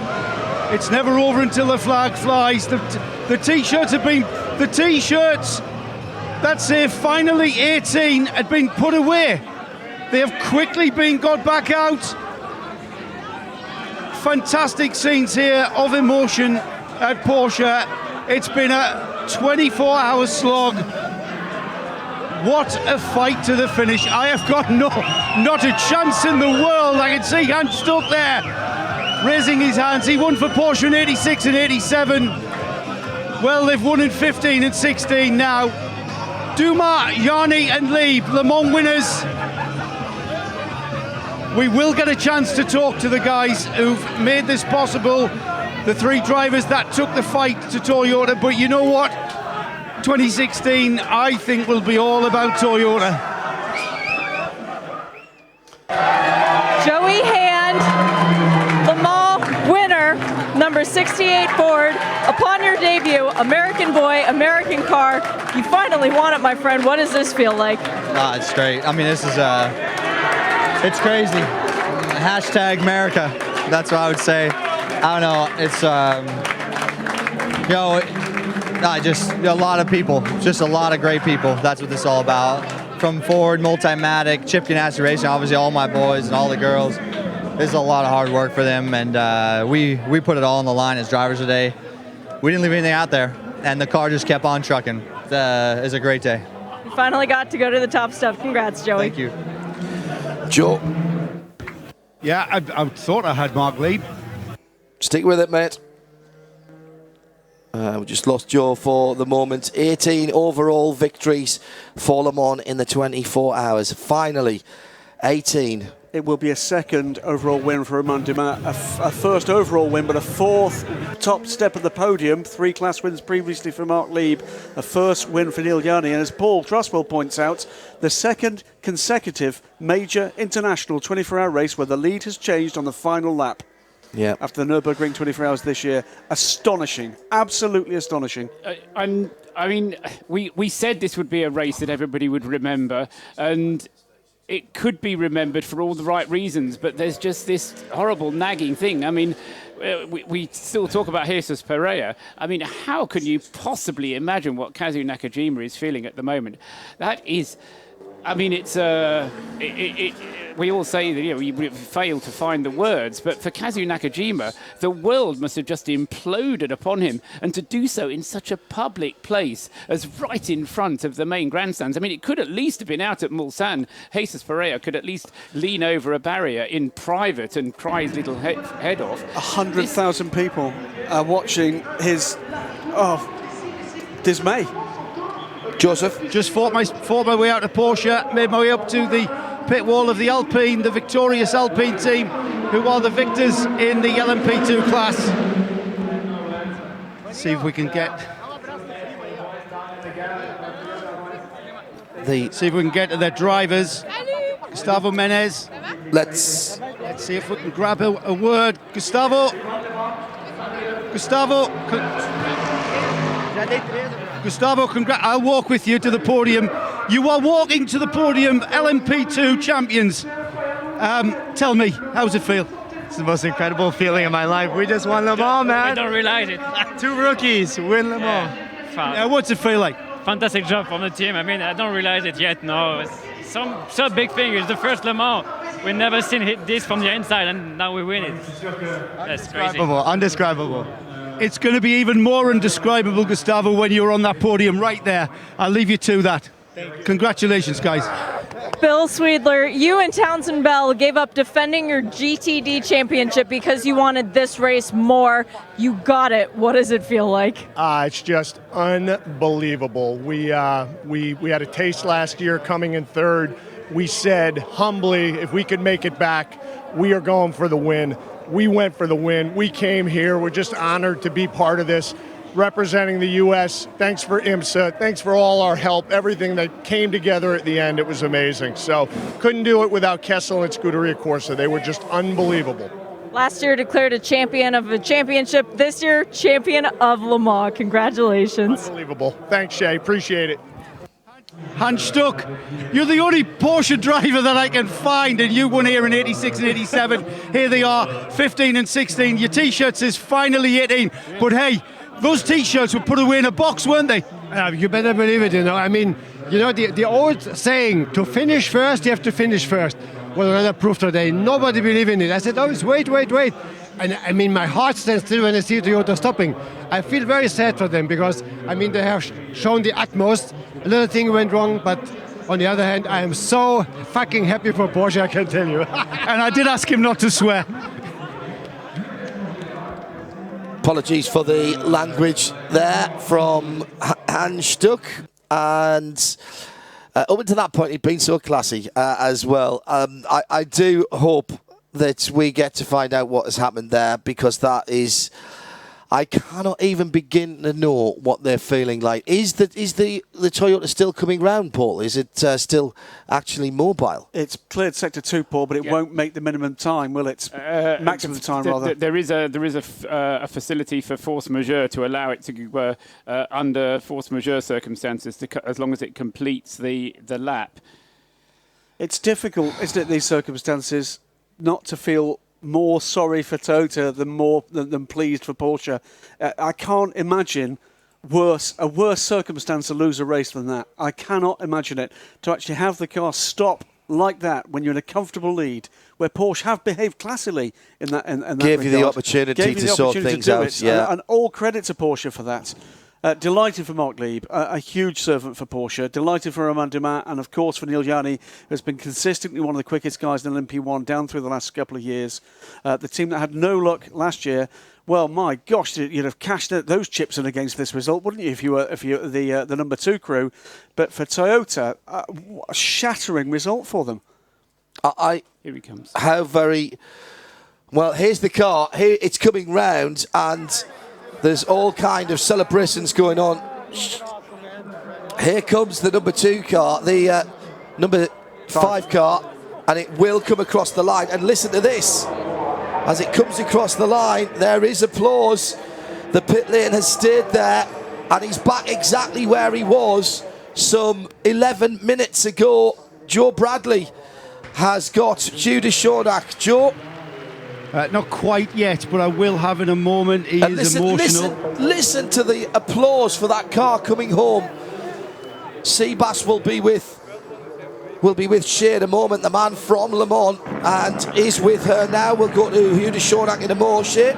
It's never over until the flag flies. The T-shirts have been... The T-shirts that say finally 18 had been put away. They have quickly been got back out. Fantastic scenes here of emotion at Porsche. It's been a 24-hour slog. What a fight to the finish. I have got not a chance in the world. I can see Hans Stuck there raising his hands. He won for Porsche in 86 and 87. Well, they've won in 15 and 16 now. Dumas, Jarny and Lieb, Le Mans winners. We will get a chance to talk to the guys who've made this possible, the 3 drivers that took the fight to Toyota, but you know what? 2016, I think, will be all about Toyota. Joey Hand, Le Mans winner, number 68 Ford. Upon your debut, American boy, American car, you finally won it, my friend. What does this feel like? It's great. I mean, this is, it's crazy. Hashtag America. That's what I would say. I don't know. It's, just a lot of people. Just a lot of great people. That's what this is all about. From Ford, Multimatic, Chip Ganassi Racing, obviously all my boys and all the girls. This is a lot of hard work for them, and we put it all on the line as drivers today. We didn't leave anything out there, and the car just kept on trucking. It was a great day. You finally got to go to the top stuff. Congrats, Joey. Thank you. Joe. Yeah, I thought I had Mark lead. Stick with it, mate. We just lost Joe for the moment. 18 overall victories for Le Mans in the 24 hours. Finally, 18. It will be a second overall win for Romain Dumas, a first overall win, but a 4th top step of the podium. 3 class wins previously for Mark Lieb, a first win for Neil Yarni, and as Paul Trustwell points out, the second consecutive major international 24-hour race where the lead has changed on the final lap. Yeah. After the Nürburgring 24 hours this year. Astonishing. Absolutely astonishing. I mean, we said this would be a race that everybody would remember, and it could be remembered for all the right reasons, but there's just this horrible nagging thing. I mean, we still talk about Jesus Pereira. I mean, how can you possibly imagine what Kazu Nakajima is feeling at the moment? That is... I mean, it's we all say that we fail to find the words, but for Kazu Nakajima, the world must have just imploded upon him, and to do so in such a public place as right in front of the main grandstands. I mean, it could at least have been out at Mulsanne. Jesus Pereira could at least lean over a barrier in private and cry his little head off. 100,000 people are watching his dismay. Joseph? Just fought my way out of Porsche, made my way up to the pit wall of the Alpine, the victorious Alpine team, who are the victors in the LMP2 class. Let's see if we can get... See if we can get to their drivers. Gustavo Menez. Let's see if we can grab a word. Gustavo, I'll walk with you to the podium. You are walking to the podium, LMP2 champions. Tell me, how does it feel? It's the most incredible feeling of my life. We just won Le Mans, man. I don't realize it. 2 rookies win Le Mans. What's it feel like? Fantastic job from the team. I mean, I don't realize it yet. No, it's so big thing. It's the first Le Mans. We've never seen this from the inside, and now we win it. That's crazy. Undescribable. It's going to be even more indescribable, Gustavo, when you're on that podium right there. I'll leave you to that. Congratulations, guys. Bill Sweedler, you and Townsend Bell gave up defending your GTD championship because you wanted this race more. You got it. What does it feel like? It's just unbelievable. We had a taste last year coming in third. We said humbly, if we could make it back, we are going for the win. We went for the win. We came here. We're just honored to be part of this, representing the U.S. Thanks for IMSA. Thanks for all our help, everything that came together at the end. It was amazing. So couldn't do it without Kessel and Scuderia Corsa. They were just unbelievable. Last year declared a champion of a championship. This year, champion of Le Mans. Congratulations. Unbelievable. Thanks, Shay. Appreciate it. Hans Stuck, you're the only Porsche driver that I can find, and you won here in 86 and 87. Here they are, 15 and 16. Your T-shirts is finally 18. But hey, those T-shirts were put away in a box, weren't they? You better believe it, I mean, the old saying, to finish first, you have to finish first. Well, another proof today. Nobody believed in it. I said, wait. And I mean, my heart stands still when I see Toyota stopping. I feel very sad for them because, I mean, they have shown the utmost. A little thing went wrong, but on the other hand, I am so fucking happy for Porsche, I can tell you. And I did ask him not to swear. Apologies for the language there from Hans Stuck. And up until that point, he'd been so classy as well. I do hope that we get to find out what has happened there, because that is... I cannot even begin to know what they're feeling like. Is the Toyota still coming round, Paul? Is it still actually mobile? It's cleared sector 2, Paul, but it won't make the minimum time, will it? Maximum time, rather. There is a facility for force majeure to allow it to go under force majeure circumstances, as long as it completes the lap. It's difficult, isn't it, these circumstances, not to feel more sorry for Toyota than pleased for Porsche. I can't imagine a worse circumstance to lose a race than that. I cannot imagine it. To actually have the car stop like that when you're in a comfortable lead, where Porsche have behaved classily in that Gave you the opportunity to sort things out. Yeah. And all credit to Porsche for that. Delighted for Mark Lieb, a huge servant for Porsche. Delighted for Romain Dumas, and of course for Neil Jani, who has been consistently one of the quickest guys in LMP1 down through the last couple of years. The team that had no luck last year. Well, my gosh, you'd have cashed those chips in against this result, wouldn't you, if you were the number 2 crew? But for Toyota, a shattering result for them. Here he comes. How very well. Here's the car. Here it's coming round, and there's all kind of celebrations going on. Here comes the number 2 car, the number 5 car, and it will come across the line. And listen to this. As it comes across the line, there is applause. The pit lane has stayed there, and he's back exactly where he was some 11 minutes ago. Joe Bradley has got Judah Shonak. Joe? Not quite yet, but I will have in a moment. He is emotional. Listen to the applause for that car coming home. Seabass will be with Shea in a moment, the man from Le Mans, and is with her now. We'll go to Judah Shonak in a moment. Shea?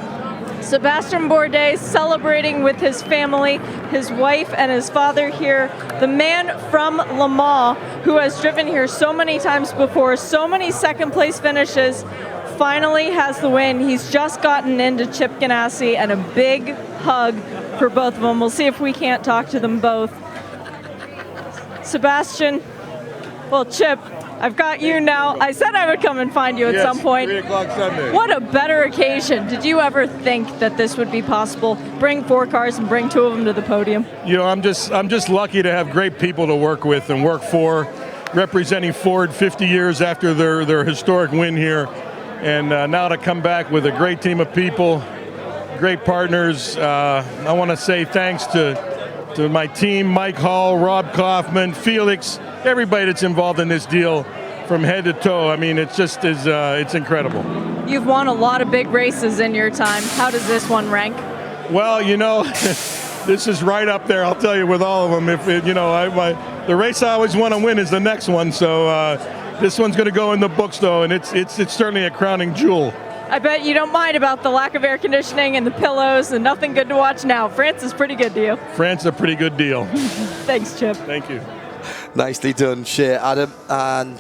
Sebastian Bourdais celebrating with his family, his wife and his father here. The man from Le Mans, who has driven here so many times before, so many second place finishes, finally has the win. He's just gotten into Chip Ganassi, and a big hug for both of them. We'll see if we can't talk to them both. Sebastian, well, Chip, I've got you now. I said I would come and find you at some point. 3 o'clock Sunday. What a better occasion. Did you ever think that this would be possible? Bring 4 cars and bring 2 of them to the podium? You know, I'm just lucky to have great people to work with and work for, representing Ford 50 years after their historic win here. And now to come back with a great team of people, great partners. I want to say thanks to my team, Mike Hall, Rob Kaufman, Felix, everybody that's involved in this deal from head to toe. I mean, it's just it's incredible. You've won a lot of big races in your time. How does this one rank? Well, you know, this is right up there, I'll tell you, with all of them. The race I always want to win is the next one, so this one's going to go in the books, though, and it's certainly a crowning jewel. I bet you don't mind about the lack of air conditioning and the pillows and nothing good to watch now. France is pretty good to you. France is a pretty good deal. Thanks, Chip. Thank you. Nicely done, Shea, Adam. And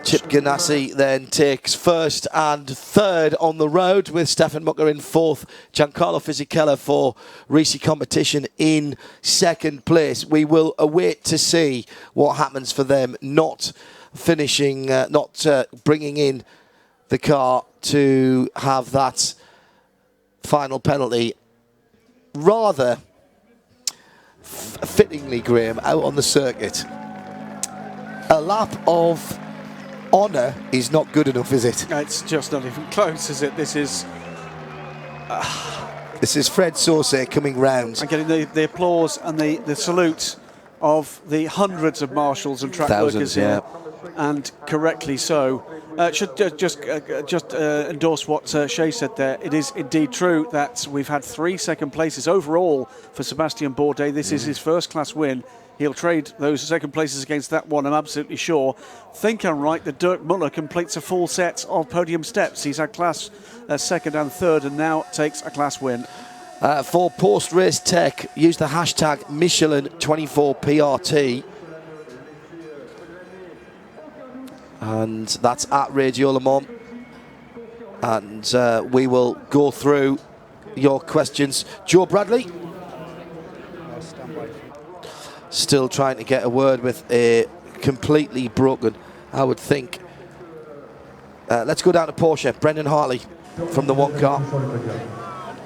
Chip Ganassi then takes 1st and 3rd on the road, with Stefan Mucker in 4th, Giancarlo Fisichella for Risi Competition in 2nd place. We will await to see what happens for them, not bringing in the car to have that final penalty. Rather fittingly, Graham, out on the circuit, a lap of honour is not good enough, is it? It's just not even close, is it? This is Fred Sauce coming round. And getting the applause and the salute of the hundreds of marshals and track workers here. And correctly so. Should just endorse what Shea said there. It is indeed true that we've had 3 second places overall for Sebastian Bourdais. This is his first class win. He'll trade those second places against that one, I'm absolutely sure. Think I'm right that Dirk Muller completes a full set of podium steps. He's had class 2nd and 3rd, and now takes a class win. For post-race tech, use the hashtag Michelin24PRT. And that's at Radio Le Mans. And we will go through your questions. Joe Bradley. still trying to get a word with a completely broken, I would think. Let's go down to Porsche. Brendan Hartley from the one car.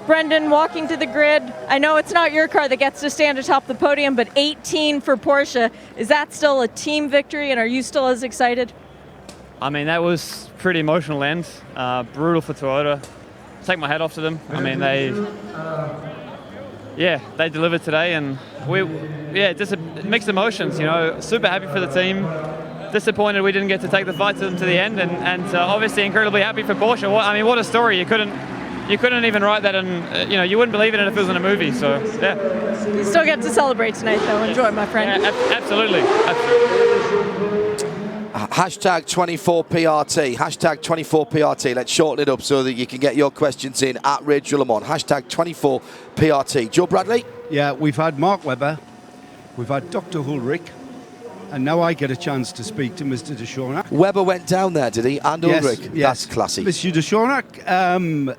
Brendan, walking to the grid, I know it's not your car that gets to stand atop the podium, but 18 for Porsche. Is that still a team victory, and are you still as excited? I mean, that was pretty emotional end. Brutal for Toyota. Take my hat off to them. I mean, they delivered today, and just mixed emotions. You know, super happy for the team. Disappointed we didn't get to take the fight to them to the end, and obviously incredibly happy for Porsche. What a story! You couldn't even write that, and you wouldn't believe it if it was in a movie. So yeah. You still get to celebrate tonight, though. Enjoy, my friend. Yeah, absolutely. Hashtag 24PRT. Hashtag 24PRT. Let's shorten it up so that you can get your questions in at Radio Le Mans. Hashtag 24PRT. Joe Bradley? Yeah, we've had Mark Webber, we've had Dr. Ulrich, and now I get a chance to speak to Mr. de Schornack. Webber went down there, did he? And Ulrich? Yes. That's classy. Mr. de Schornack,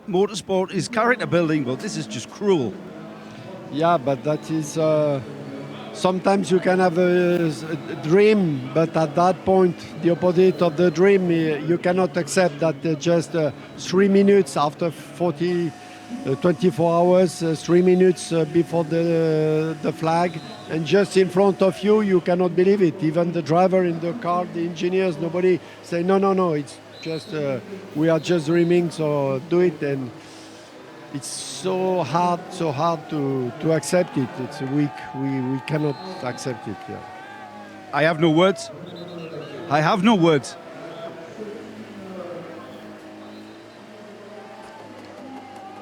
motorsport is character building, but this is just cruel. Yeah, but that is... sometimes you can have a dream, but at that point, the opposite of the dream, you cannot accept that just 3 minutes after 24 hours, 3 minutes before the flag, and just in front of you, you cannot believe it. Even the driver in the car, the engineers, nobody say, no, it's just, we are just dreaming, so do it. And it's so hard to accept it. It's we cannot accept it. Yeah. I have no words.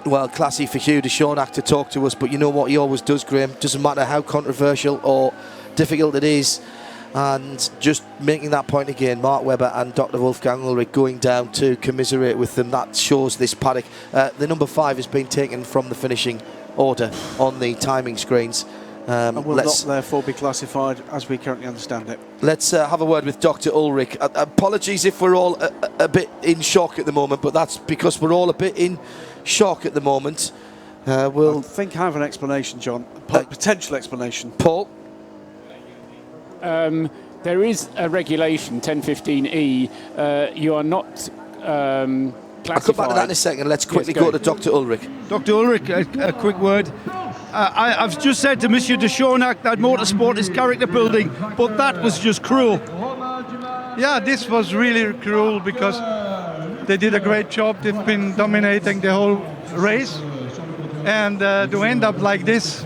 Well, classy for Hugh de Schornack to talk to us, but you know what he always does, Graham? Doesn't matter how controversial or difficult it is. And just making that point again, Mark Webber and Dr. Wolfgang Ulrich going down to commiserate with them. That shows this paddock. The number 5 has been taken from the finishing order on the timing screens. And will not therefore be classified as we currently understand it. Let's have a word with Dr. Ulrich. Apologies if we're all a bit in shock at the moment, but that's because we're all a bit in shock at the moment. I think I have an explanation, John. Potential explanation. Paul? There is a regulation, 1015E. You are not classified. I'll come back to that in a second. Let's quickly go to Dr. Ulrich. Dr. Ulrich, a quick word. I've just said to Monsieur de Schornack that motorsport is character building, but that was just cruel. Yeah, this was really cruel because they did a great job. They've been dominating the whole race. And to end up like this,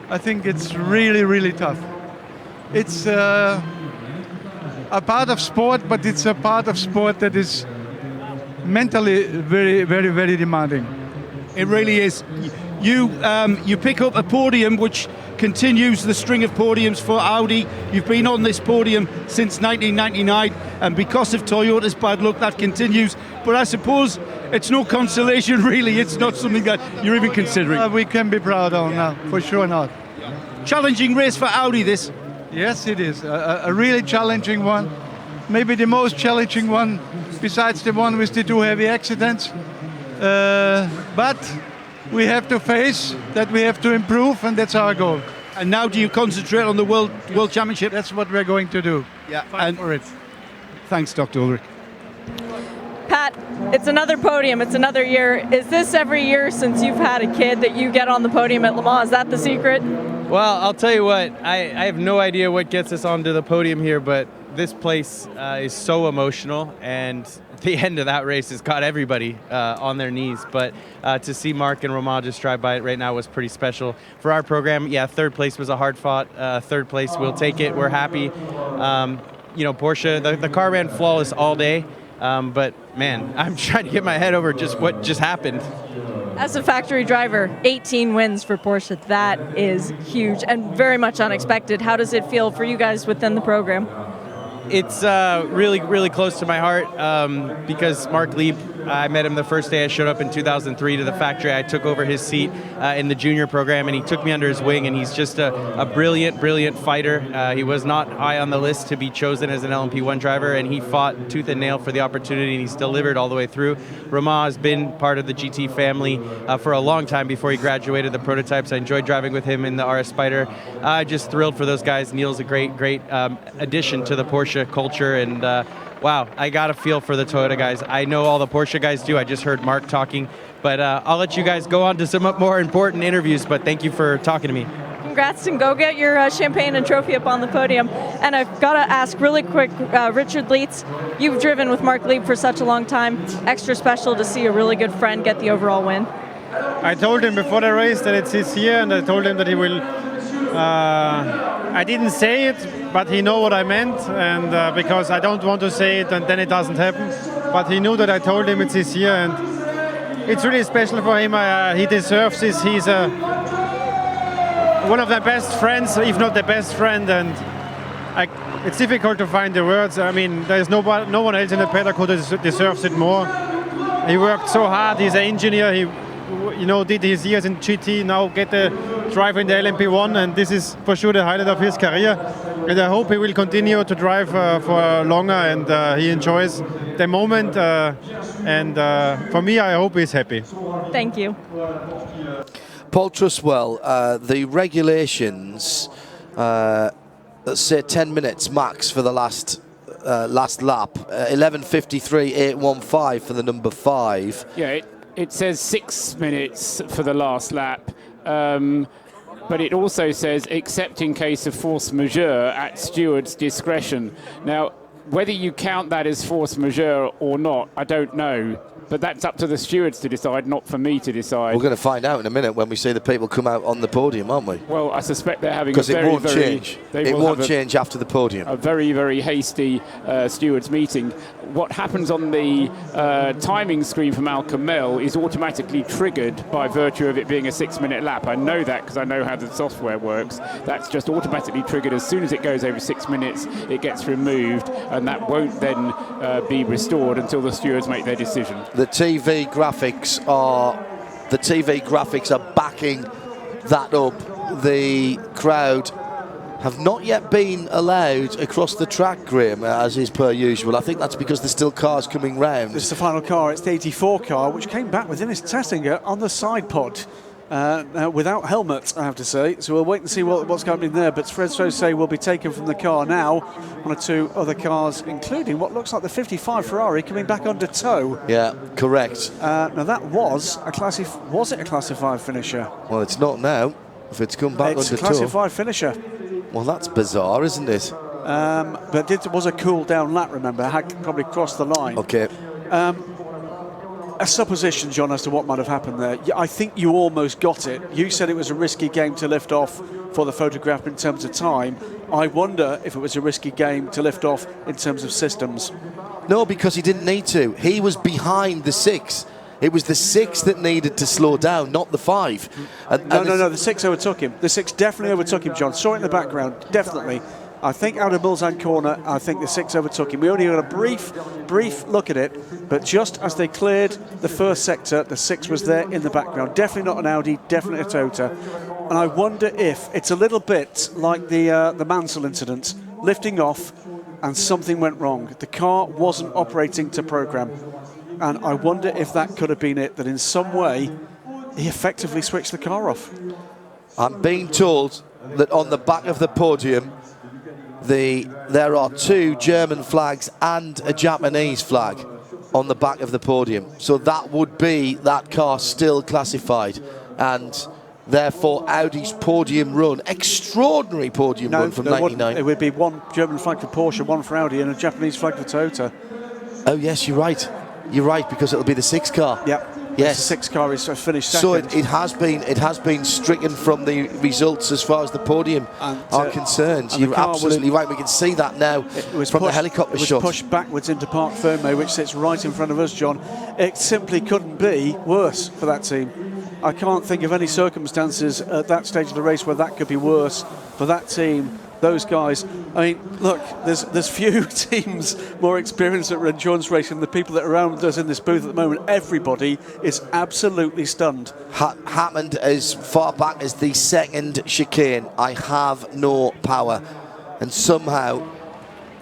I think it's really, really tough. It's a part of sport, but it's a part of sport that is mentally very, very, very demanding. It really is. You pick up a podium which continues the string of podiums for Audi. You've been on this podium since 1999, and because of Toyota's bad luck, that continues. But I suppose it's no consolation, really. It's not something that you're even considering. We can be proud of now, for sure not. Challenging race for Audi, this. Yes, it is. A really challenging one. Maybe the most challenging one, besides the one with the 2 heavy accidents. But we have to face that we have to improve, and that's our goal. And now do you concentrate on the World Championship? That's what we're going to do. Yeah, Fight for it. Thanks, Dr. Ulrich. Pat, it's another podium. It's another year. Is this every year since you've had a kid that you get on the podium at Le Mans? Is that the secret? Well, I'll tell you what. I have no idea what gets us onto the podium here, but this place is so emotional, and the end of that race has got everybody on their knees. But to see Mark and Romain just drive by it right now was pretty special. For our program, yeah, 3rd place was a hard fought. 3rd place, we'll take it. We're happy. Porsche, the car ran flawless all day. But man, I'm trying to get my head over just what just happened. As a factory driver, 18 wins for Porsche. That is huge and very much unexpected. How does it feel for you guys within the program? it's really, really close to my heart because Mark Lieb, I met him the first day I showed up in 2003 to the factory. I took over his seat in the junior program, and he took me under his wing, and he's just a brilliant, brilliant fighter. He was not high on the list to be chosen as an LMP1 driver, and he fought tooth and nail for the opportunity, and he's delivered all the way through. Romain has been part of the GT family for a long time before he graduated the prototypes. I enjoyed driving with him in the RS Spider. Just thrilled for those guys. Neil's a great, great addition to the Porsche culture, and wow, I got a feel for the Toyota guys. I know all the Porsche guys do. I just heard Mark talking, but I'll let you guys go on to some more important interviews, but thank you for talking to me. Congrats, and go get your champagne and trophy up on the podium. And I've got to ask really quick, Richard Leitz, you've driven with Mark Lieb for such a long time. Extra special to see a really good friend get the overall win. I told him before the race that it's his year, and I told him that he will... I didn't say it, but he know what I meant, and because I don't want to say it and then it doesn't happen. But he knew that I told him it's his year, and it's really special for him. He deserves this. He's one of the best friends, if not the best friend, and it's difficult to find the words. I mean, there's no one else in the paddock who deserves it more. He worked so hard. He's an engineer. He did his years in GT, now get the drive in the LMP1, and this is for sure the highlight of his career. And I hope he will continue to drive for longer, and he enjoys the moment. And for me, I hope he's happy. Thank you. Paul Truswell, the regulations say 10 minutes max for the last lap. 11:53.815 for the number 5. Yeah, it says 6 minutes for the last lap. But it also says, except in case of force majeure at steward's discretion. Now, whether you count that as force majeure or not, I don't know. But that's up to the stewards to decide, not for me to decide. We're going to find out in a minute when we see the people come out on the podium, aren't we? Well, I suspect they're having because it won't change. It won't change after the podium. A very, very hasty stewards meeting. What happens on the timing screen for Malcolm Mel is automatically triggered by virtue of it being a 6-minute lap. I know that because I know how the software works. That's just automatically triggered. As soon as it goes over 6 minutes, it gets removed, and that won't then be restored until the stewards make their decision. The TV graphics are backing that up. The crowd have not yet been allowed across the track, Graham, as is per usual. I think that's because there's still cars coming round. This is the final car. It's the 84 car, which came back within its testing on the side pod. Without helmet, I have to say. So we'll wait and see what's happening there. But Fred Sose will be taken from the car now. One or two other cars, including what looks like the 55 Ferrari, coming back under tow. Yeah, correct. Now that was a was it a classified finisher? Well, it's not now. If it's come back under tow. It's a classified finisher. Well, that's bizarre, isn't it? But it was a cool down lap, remember. Had probably crossed the line. Okay. A supposition, John, as to what might have happened there. I think you almost got it. You said it was a risky game to lift off for the photograph in terms of time. I wonder if it was a risky game to lift off in terms of systems. No, because he didn't need to. He was behind the 6. It was the 6 that needed to slow down, not the 5. No, the 6 overtook him. The 6 definitely overtook him, John. Saw it in the background, definitely. I think out of Mulsanne corner, I think the 6 overtook him. We only got a brief look at it, but just as they cleared the first sector, the 6 was there in the background. Definitely not an Audi, definitely a Toyota. And I wonder if it's a little bit like the Mansell incident, lifting off and something went wrong. The car wasn't operating to program. And I wonder if that could have been it, that in some way he effectively switched the car off. I'm being told that on the back of the podium, there are 2 German flags and a Japanese flag on the back of the podium. So that would be that car still classified, and therefore Audi's podium run, extraordinary podium run from 99. It would be 1 German flag for Porsche, 1 for Audi, and a Japanese flag for Toyota. Oh yes, you're right. You're right, because it'll be the 6 car. Yep. Yes, the 6 car is finished second. So it has been stricken from the results as far as the podium are concerned. You're absolutely right. We can see that now from the helicopter shot. It was pushed backwards into Parc Fermé, which sits right in front of us, John. It simply couldn't be worse for that team. I can't think of any circumstances at that stage of the race where that could be worse for that team those guys. I mean, look, there's few teams more experienced at endurance racing than the people that are around us in this booth at the moment. Everybody is absolutely stunned. Happened as far back as the second chicane. I have no power. And somehow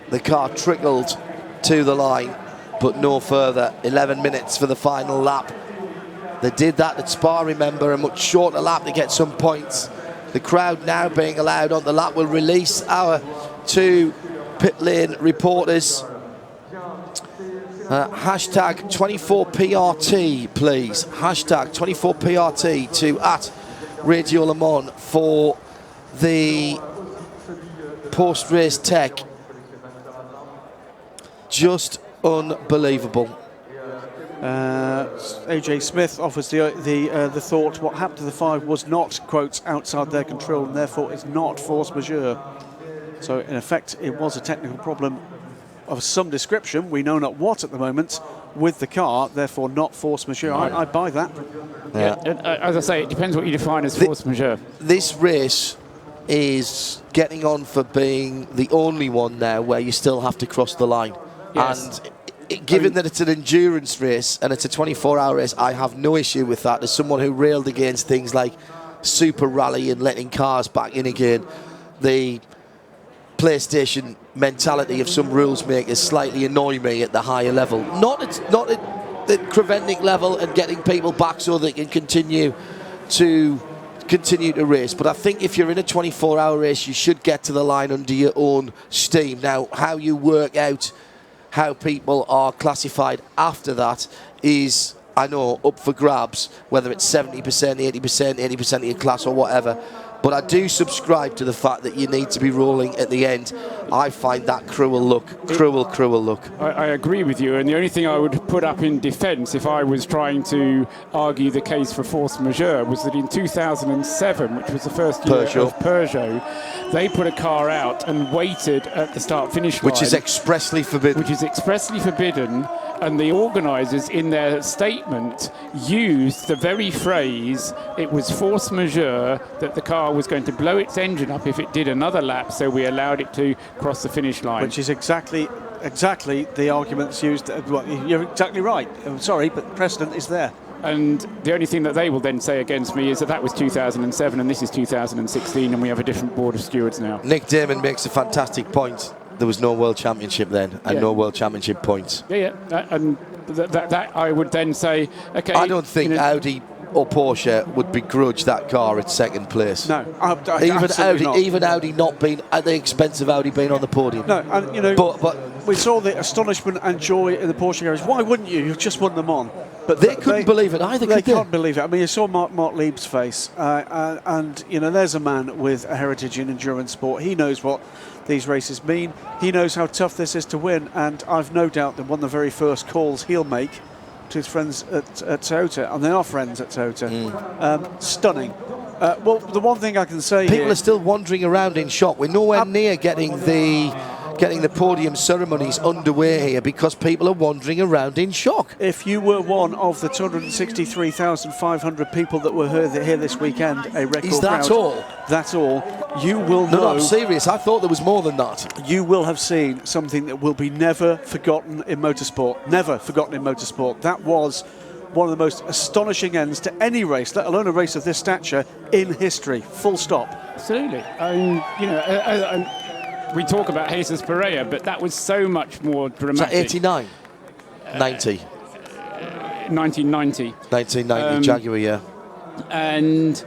the car trickled to the line, but no further. 11 minutes for the final lap. They did that at Spa, remember, a much shorter lap to get some points. The crowd now being allowed on the lap will release our 2 pit lane reporters. Hashtag 24PRT, please. Hashtag 24PRT to at Radio Le Mans for the post-race tech. Just unbelievable. AJ Smith offers the thought what happened to the 5 was not, quotes, outside their control and therefore is not force majeure. So in effect it was a technical problem of some description, we know not what at the moment, with the car, therefore not force majeure. I buy that. Yeah. As I say, it depends what you define as force majeure. This race is getting on for being the only one now where you still have to cross the line. Yes. And given that it's an endurance race and it's a 24-hour race, I have no issue with that. As someone who railed against things like Super Rally and letting cars back in again, the PlayStation mentality of some rules makers slightly annoy me at the higher level. Not at the Creventic level and getting people back so they can continue to race. But I think if you're in a 24-hour race, you should get to the line under your own steam. Now, how you work out how people are classified after that is, I know, up for grabs, whether it's 70%, 80%, 80% of your class or whatever. But I do subscribe to the fact that you need to be rolling at the end. I find that cruel look. I agree with you, and the only thing I would put up in defence if I was trying to argue the case for force majeure was that in 2007, which was the first year of Peugeot, they put a car out and waited at the start-finish line. Which is expressly forbidden. And the organisers, in their statement, used the very phrase, it was force majeure, that the car was going to blow its engine up if it did another lap, so we allowed it to cross the finish line. Which is exactly the arguments used. You're exactly right. I'm sorry, but precedent is there. And the only thing that they will then say against me is that was 2007 and this is 2016 and we have a different board of stewards now. Nick Damon makes a fantastic point. There was no World Championship then, and no World Championship points. And that I would then say, okay. I don't think Audi or Porsche would begrudge that car at second place. No, even Audi not being at the expense of Audi being on the podium. No, and but we saw the astonishment and joy in the Porsche garage. Why wouldn't you? You've just won them on. But they couldn't believe it either. They can't believe it. I mean, you saw Mark Lieb's face, and there's a man with a heritage in endurance sport. He knows what these races mean. He knows how tough this is to win, and I've no doubt that one of the very first calls he'll make to his friends at Toyota, and they are friends at Toyota. Stunning. Well, the one thing I can say people are still wandering around in shock. We're nowhere near getting the podium ceremonies underway here because people are wandering around in shock. If you were one of the 263,500 people that were here this weekend, a record Is that crowd, all? That's all. You will know. No, I'm serious. I thought there was more than that. You will have seen something that will be never forgotten in motorsport. Never forgotten in motorsport. That was one of the most astonishing ends to any race, let alone a race of this stature, in history. Full stop. Absolutely. We talk about Jesus Pereira, but that was so much more dramatic. Was that 89? 90? 1990. 1990, Jaguar, yeah. And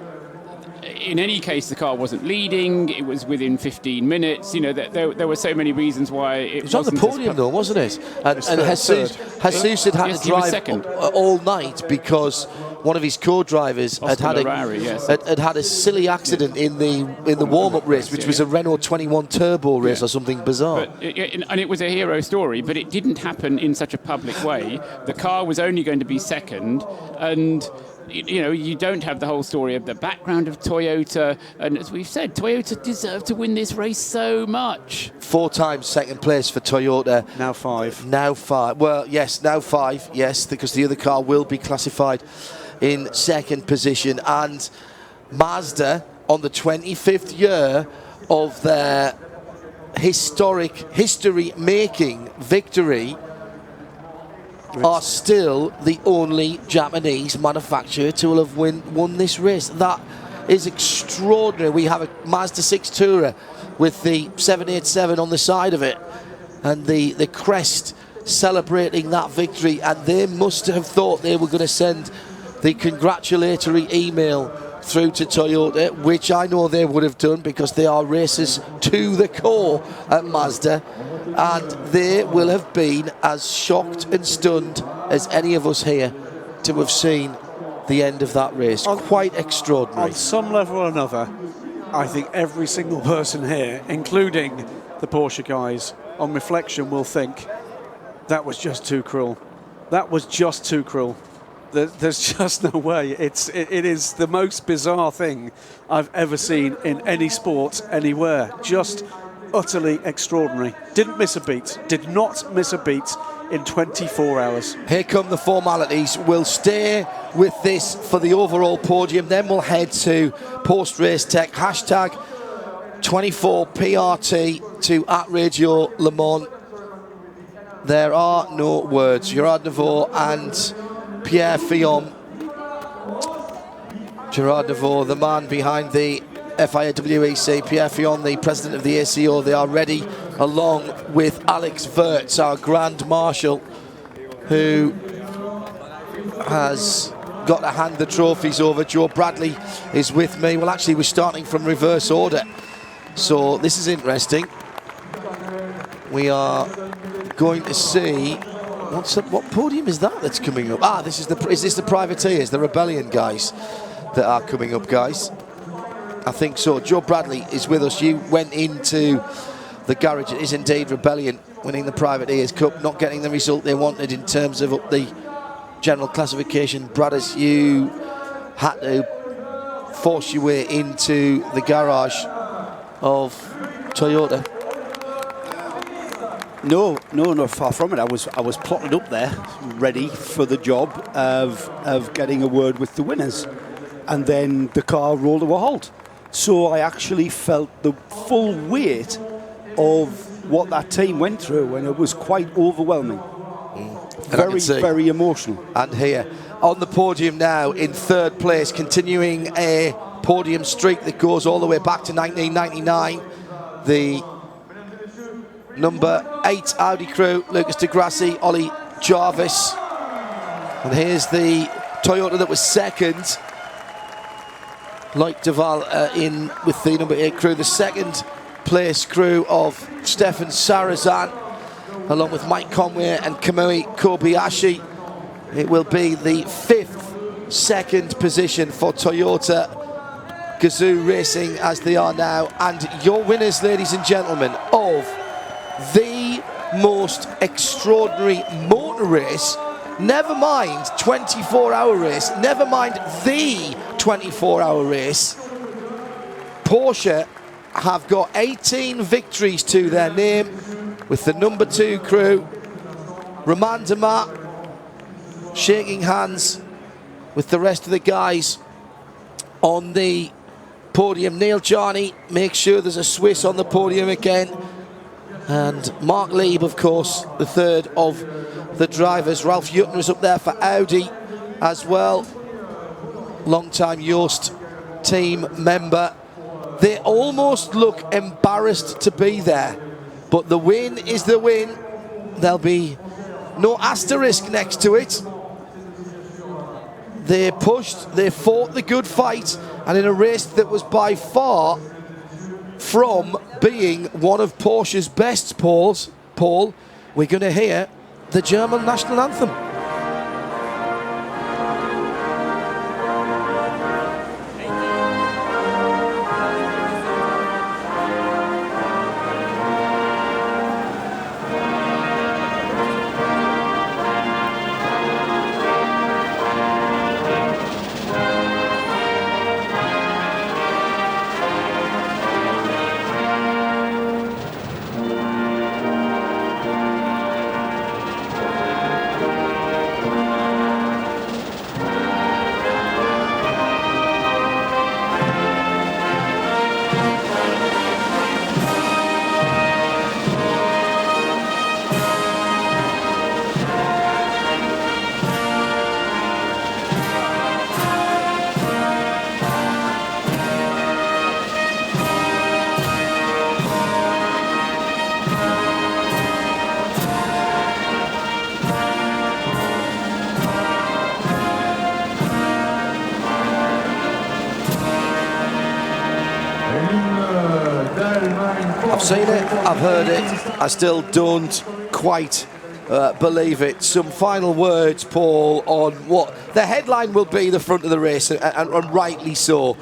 in any case, the car wasn't leading. It was within 15 minutes. There were so many reasons why it was on the podium, though, wasn't it? And Jesus had had to drive all night because one of his co-drivers had had a silly accident in the warm-up race, which was a Renault 21 Turbo race or something bizarre. And it was a hero story, but it didn't happen in such a public way. The car was only going to be second, and you don't have the whole story of the background of Toyota. And as we've said, Toyota deserved to win this race so much. 4 times second place for Toyota. Now 5. Well, yes, now 5, yes, because the other car will be classified in second position. And Mazda, on the 25th year of their history-making victory, are still the only Japanese manufacturer to have won this race. That is extraordinary. We have a Mazda 6 Tourer with the 787 on the side of it and the crest celebrating that victory, and they must have thought they were going to send the congratulatory email through to Toyota, which I know they would have done because they are racers to the core at Mazda, and they will have been as shocked and stunned as any of us here to have seen the end of that race. Quite extraordinary. On some level or another, I think every single person here, including the Porsche guys, on reflection will think that was just too cruel. That was just too cruel. There's just no way. It is the most bizarre thing I've ever seen in any sport anywhere. Just utterly extraordinary. Didn't miss a beat. Did not miss a beat in 24 hours. Here come the formalities. We'll stay with this for the overall podium. Then we'll head to post-race tech. Hashtag 24PRT to @Radio Le Mans. There are no words. Gerard Neveu and Pierre Fillon. Gerard Neveu, the man behind the FIA WEC, Pierre Fillon, the president of the ACO, they are ready, along with Alex Wirtz, our Grand Marshal, who has got to hand the trophies over. Joe Bradley is with me. Well, actually, we're starting from reverse order, so this is interesting. We are going to see what podium is that's coming up. Is this the privateers, the Rebellion guys that are coming up, guys? I think so. Joe Bradley is with us. You went into the garage. It is indeed Rebellion winning the Privateers Cup, not getting the result they wanted in terms of up the general classification. Bradders, you had to force your way into the garage of Toyota. No, not far from it. I was plotted up there, ready for the job of getting a word with the winners, and then the car rolled to a halt. So I actually felt the full weight of what that team went through, and it was quite overwhelming. Very emotional. And here on the podium now, in third place, continuing a podium streak that goes all the way back to 1999. The number 8 Audi crew, Lucas de Grassi, Ollie Jarvis. And here's the Toyota that was second. Loic Duval in with the number 8 crew. The second place crew of Stefan Sarazan, along with Mike Conway and Kamui Kobayashi. It will be the 5th second position for Toyota Gazoo Racing as they are now. And your winners, ladies and gentlemen, of the most extraordinary motor race, never mind 24-hour race, never mind the 24-hour race, Porsche have got 18 victories to their name, with the number 2 crew, Romain Dumas, shaking hands with the rest of the guys on the podium. Neil Jarney makes sure there's a Swiss on the podium again. And Mark Lieb, of course, the third of the drivers. Ralph Juttner is up there for Audi as well. Long-time Yost team member. They almost look embarrassed to be there, but the win is the win. There'll be no asterisk next to it. They pushed, they fought the good fight, and in a race that was by far from being one of Porsche's best, Paul, we're going to hear the German national anthem. I've seen it, I've heard it, I still don't quite believe it. Some final words, Paul, on what the headline will be the front of the race, and rightly so.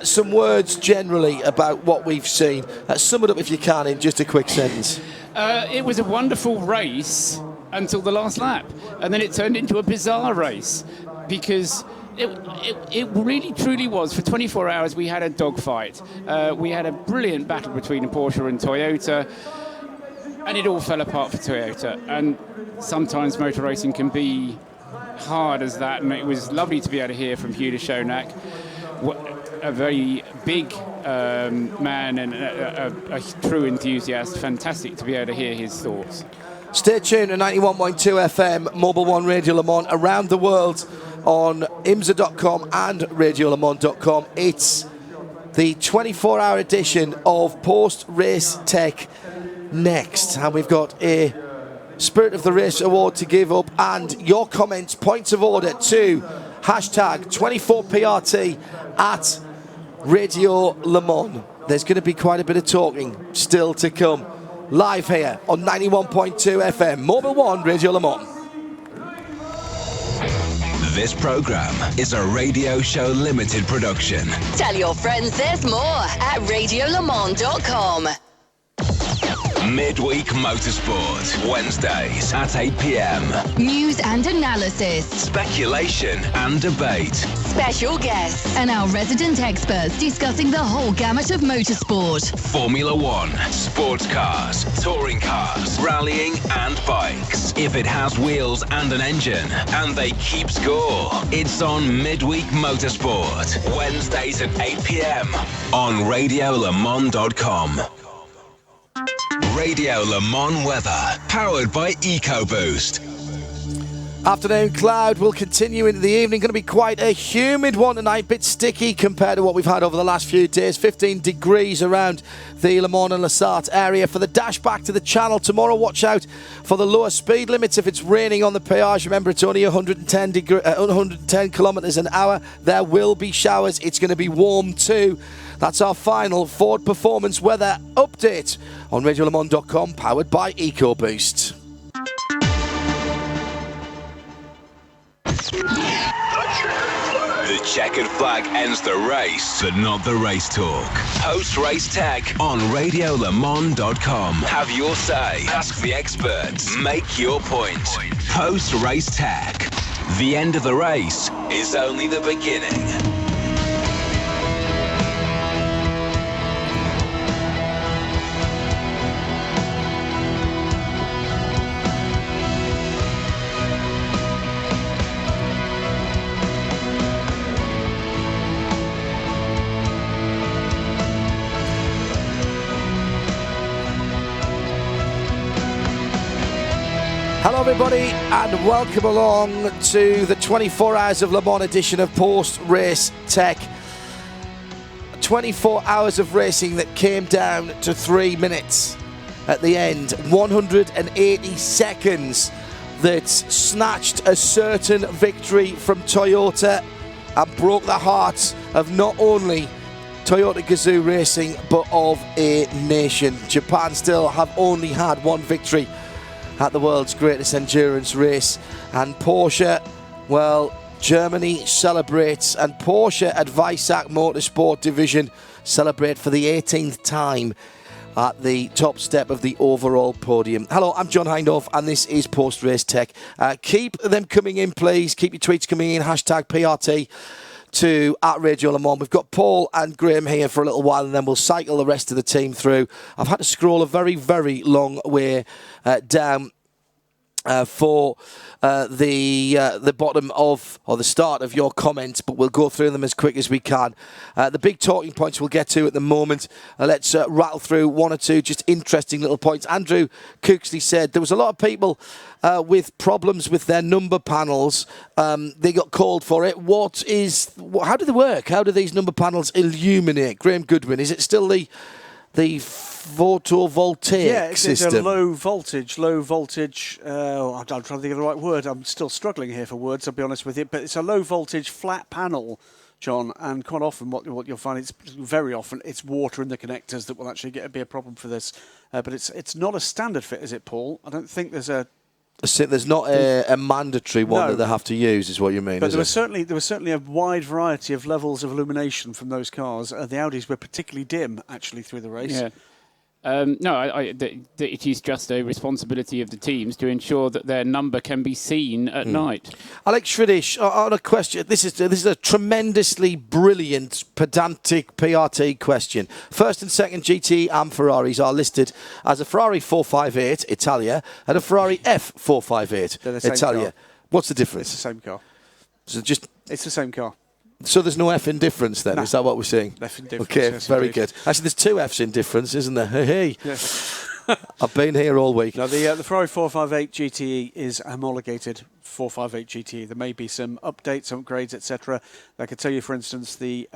Some words generally about what we've seen. Sum it up if you can in just a quick sentence. It was a wonderful race until the last lap, and then it turned into a bizarre race because it really truly was. For 24 hours we had a dogfight. We had a brilliant battle between Porsche and Toyota, and it all fell apart for Toyota. And sometimes motor racing can be hard as that, and it was lovely to be able to hear from Hugh de Schoenack, a very big man and a true enthusiast. Fantastic to be able to hear his thoughts. Stay tuned to 91.2 FM, Mobil 1 Radio Le Mans, around the world on IMSA.com and RadioLeMans.com. It's the 24-hour edition of Post Race Tech next, and we've got a Spirit of the Race award to give up, and your comments, points of order to hashtag 24PRT at Radio Le Mans. There's going to be quite a bit of talking still to come. Live here on 91.2 FM, Mobil 1 Radio Le Mans. This program is a Radio Show Limited production. Tell your friends there's more at radiolemans.com. Midweek Motorsport, Wednesdays at 8 p.m. News and analysis, Speculation and debate. special guests, and our resident experts discussing the whole gamut of motorsport. Formula One, sports cars, touring cars, rallying and bikes. If it has wheels and an engine, and they keep score, it's on Midweek Motorsport, Wednesdays at 8 p.m. on RadioLeMans.com. Radio Le Mans weather, powered by EcoBoost. Afternoon cloud will continue into the evening. Going to be quite a humid one tonight, bit sticky compared to what we've had over the last few days. 15 degrees around the Le Mans and La Sarthe area. For the dash back to the channel tomorrow, watch out for the lower speed limits if it's raining on the péage. Remember, it's only 110 kilometres an hour. There will be showers. It's going to be warm too. That's our final Ford Performance weather update on RadioLeMans.com, powered by EcoBoost. The checkered flag ends the race, but not the race talk. Post-race tech on RadioLeMans.com. Have your say. Ask the experts. Make your point. Post-race tech. The end of the race is only the beginning. Hello everybody and welcome along to the 24 Hours of Le Mans edition of Post Race Tech. 24 hours of racing that came down to 3 minutes at the end. 180 seconds that snatched a certain victory from Toyota and broke the hearts of not only Toyota Gazoo Racing but of a nation. Japan still have only had one victory at the world's greatest endurance race, and Porsche, well, Germany celebrates, and Porsche at Weissach Motorsport Division celebrate for the 18th time at the top step of the overall podium. Hello, I'm John Hindhaugh, and this is Post Race Tech. Keep them coming in, please. Keep your tweets coming in. Hashtag PRT to at Radio Le Mans. We've got Paul and Graham here for a little while, and then we'll cycle the rest of the team through. I've had to scroll a very, very long way down for the bottom of, or the start of your comments, but we'll go through them as quick as we can. The big talking points we'll get to at the moment. Let's rattle through one or two just interesting little points. Andrew Cooksley said there was a lot of people with problems with their number panels. They got called for it. How do they work? How do these number panels illuminate? Graham Goodwin, is it still the photovoltaic system? It's a low voltage. I'm trying to think of the right word. I'm still struggling here for words, I'll be honest with you. But it's a low voltage flat panel John, and quite often what you'll find is very often it's water in the connectors that will actually be a problem for this. But it's not a standard fit, is it, Paul? I don't think there's a... There's not a mandatory one that they have to use, is what you mean, but there was certainly a wide variety of levels of illumination from those cars. The Audis were particularly dim, actually, through the race. Yeah. It is just a responsibility of the teams to ensure that their number can be seen at night. Alex Shridish, on a question. This is a tremendously brilliant, pedantic PRT question. First and second GT and Ferraris are listed as a Ferrari 458 Italia and a Ferrari F458 They're the same Italia. car. What's the difference? It's the same car. So It's the same car. So there's no F in difference then? No. Is that what we're seeing? F in difference, Okay, yes, very indeed. good. Actually, there's two Fs in difference, isn't there? Hey. Yeah. I've been here all week. Now, the Ferrari 458 GTE is homologated 458 GTE. There may be some updates, upgrades, etc. I could tell you, for instance, the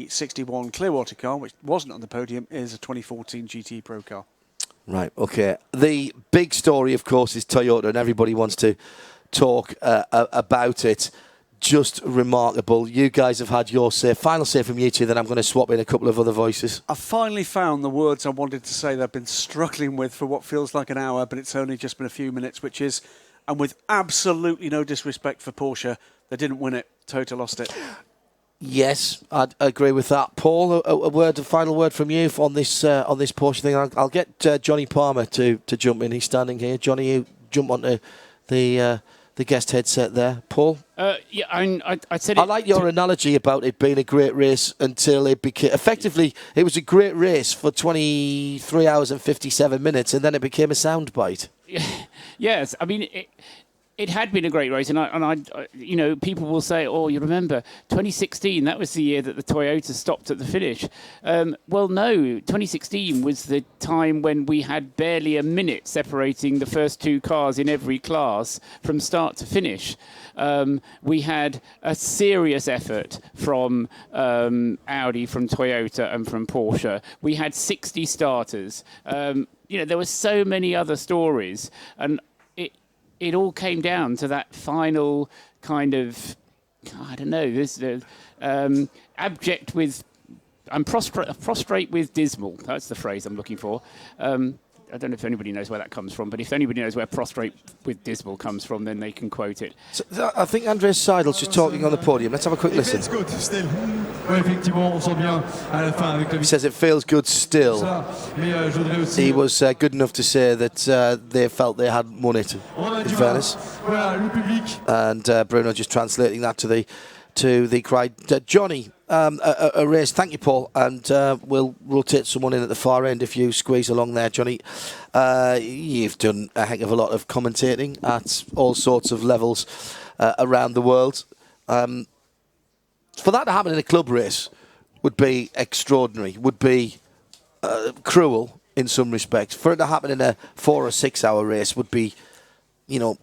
61 Clearwater car, which wasn't on the podium, is a 2014 GTE Pro car. Right, okay. The big story, of course, is Toyota, and everybody wants to talk about it. Just remarkable. You guys have had your say. Final say from you two, then I'm going to swap in a couple of other voices. I finally found the words I wanted to say that I've been struggling with for what feels like an hour, but it's only just been a few minutes, which is, and with absolutely no disrespect for Porsche, they didn't win it. Toyota lost it. Yes, I'd agree with that. Paul, a final word from you on this Porsche thing. I'll get Johnny Palmer to jump in. He's standing here. Johnny, you jump onto the guest headset there. Paul? Yeah, I said I like your analogy about it being a great race until it became... Effectively, it was a great race for 23 hours and 57 minutes, and then it became a soundbite. Yes, I mean... It had been a great race, and I, you know, people will say, "Oh, you remember 2016? That was the year that the Toyota stopped at the finish." Well, no, 2016 was the time when we had barely a minute separating the first two cars in every class from start to finish. We had a serious effort from Audi, from Toyota, and from Porsche. We had 60 starters. You know, there were so many other stories, and it all came down to that final kind of, I don't know, this abject with, I'm prostrate with dismal. That's the phrase I'm looking for. I don't know if anybody knows where that comes from, but if anybody knows where prostrate with dismal comes from, then they can quote it. So, I think Andreas Seidel's just talking on the podium. Let's have a quick listen. Good still. He says it feels good still. He was good enough to say that they felt they had won it, in fairness. And Bruno just translating that to the crowd. Johnny, a race. Thank you, Paul. And we'll rotate someone in at the far end if you squeeze along there, Johnny. You've done a heck of a lot of commentating at all sorts of levels around the world. For that to happen in a club race would be extraordinary, would be cruel in some respects. For it to happen in a 4 or 6 hour race would be, you know,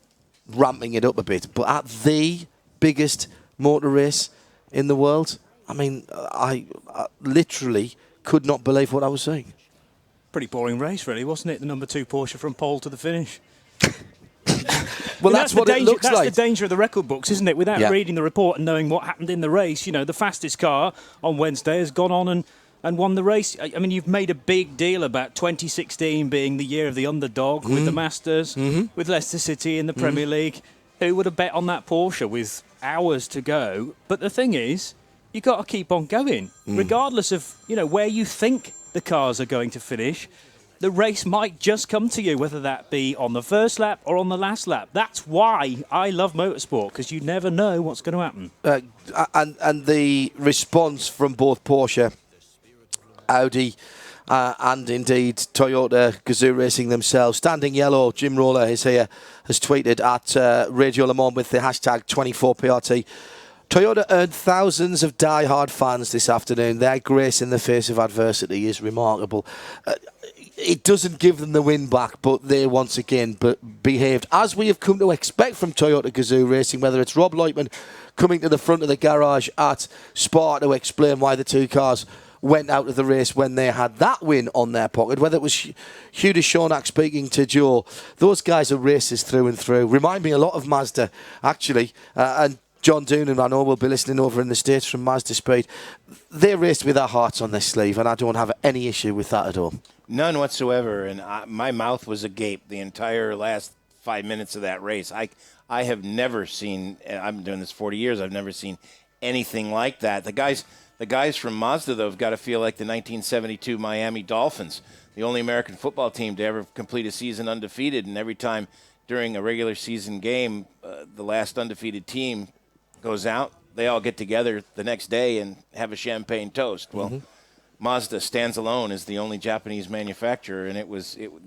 ramping it up a bit. But at the biggest motor race in the world, I mean, I literally could not believe what I was seeing. Pretty boring race, really, wasn't it? The number 2 Porsche from pole to the finish. Well, that's what it looks like. That's the danger of the record books, isn't it? Without reading the report and knowing what happened in the race, you know, the fastest car on Wednesday has gone on and won the race. I mean, you've made a big deal about 2016 being the year of the underdog with the Masters, with Leicester City in the Premier League. Who would have bet on that Porsche with hours to go? But the thing is, you've got to keep on going, regardless of, you know, where you think the cars are going to finish. The race might just come to you, whether that be on the first lap or on the last lap. That's why I love motorsport, because you never know what's going to happen. And the response from both Porsche, Audi, and indeed Toyota Gazoo Racing themselves. Standing Yellow, Jim Roller is here, has tweeted at Radio Le Mans with the hashtag 24PRT. Toyota earned thousands of die-hard fans this afternoon. Their grace in the face of adversity is remarkable. It doesn't give them the win back, but they once again behaved as we have come to expect from Toyota Gazoo Racing, whether it's Rob Leutman coming to the front of the garage at Spa to explain why the two cars went out of the race when they had that win on their pocket, whether it was Hugh de Schaunack speaking to Joe. Those guys are racers through and through. Remind me a lot of Mazda, actually, and John Doonan, I know, will be listening over in the States from Mazda Speed. They raced with their hearts on their sleeve, and I don't have any issue with that at all. None whatsoever, and my mouth was agape the entire last 5 minutes of that race. I have never seen, I've been doing this 40 years, I've never seen anything like that. The guys from Mazda, though, have got to feel like the 1972 Miami Dolphins, the only American football team to ever complete a season undefeated, and every time during a regular season game, the last undefeated team goes out, they all get together the next day and have a champagne toast. Well, Mazda stands alone as the only Japanese manufacturer, and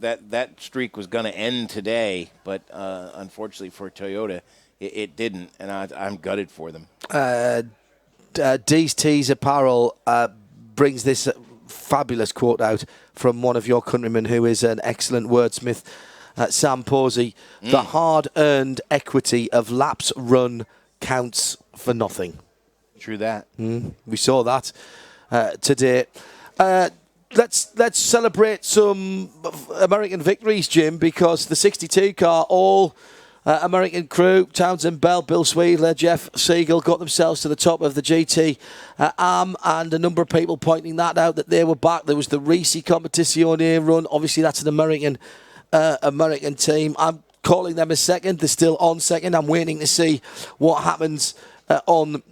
that streak was going to end today, but unfortunately for Toyota, it didn't, and I'm gutted for them. D's Tees Apparel brings this fabulous quote out from one of your countrymen who is an excellent wordsmith, Sam Posey. The hard-earned equity of laps run counts for nothing. True that. We saw that today. Let's celebrate some American victories, Jim, because the 62 car, all American crew, Townsend Bell, Bill Sweedler, Jeff Siegel, got themselves to the top of the GT AM, and a number of people pointing that out, that they were back. There was the Risi Competizione run. Obviously, that's an American team. I'm calling them a second. They're still on second. I'm waiting to see what happens on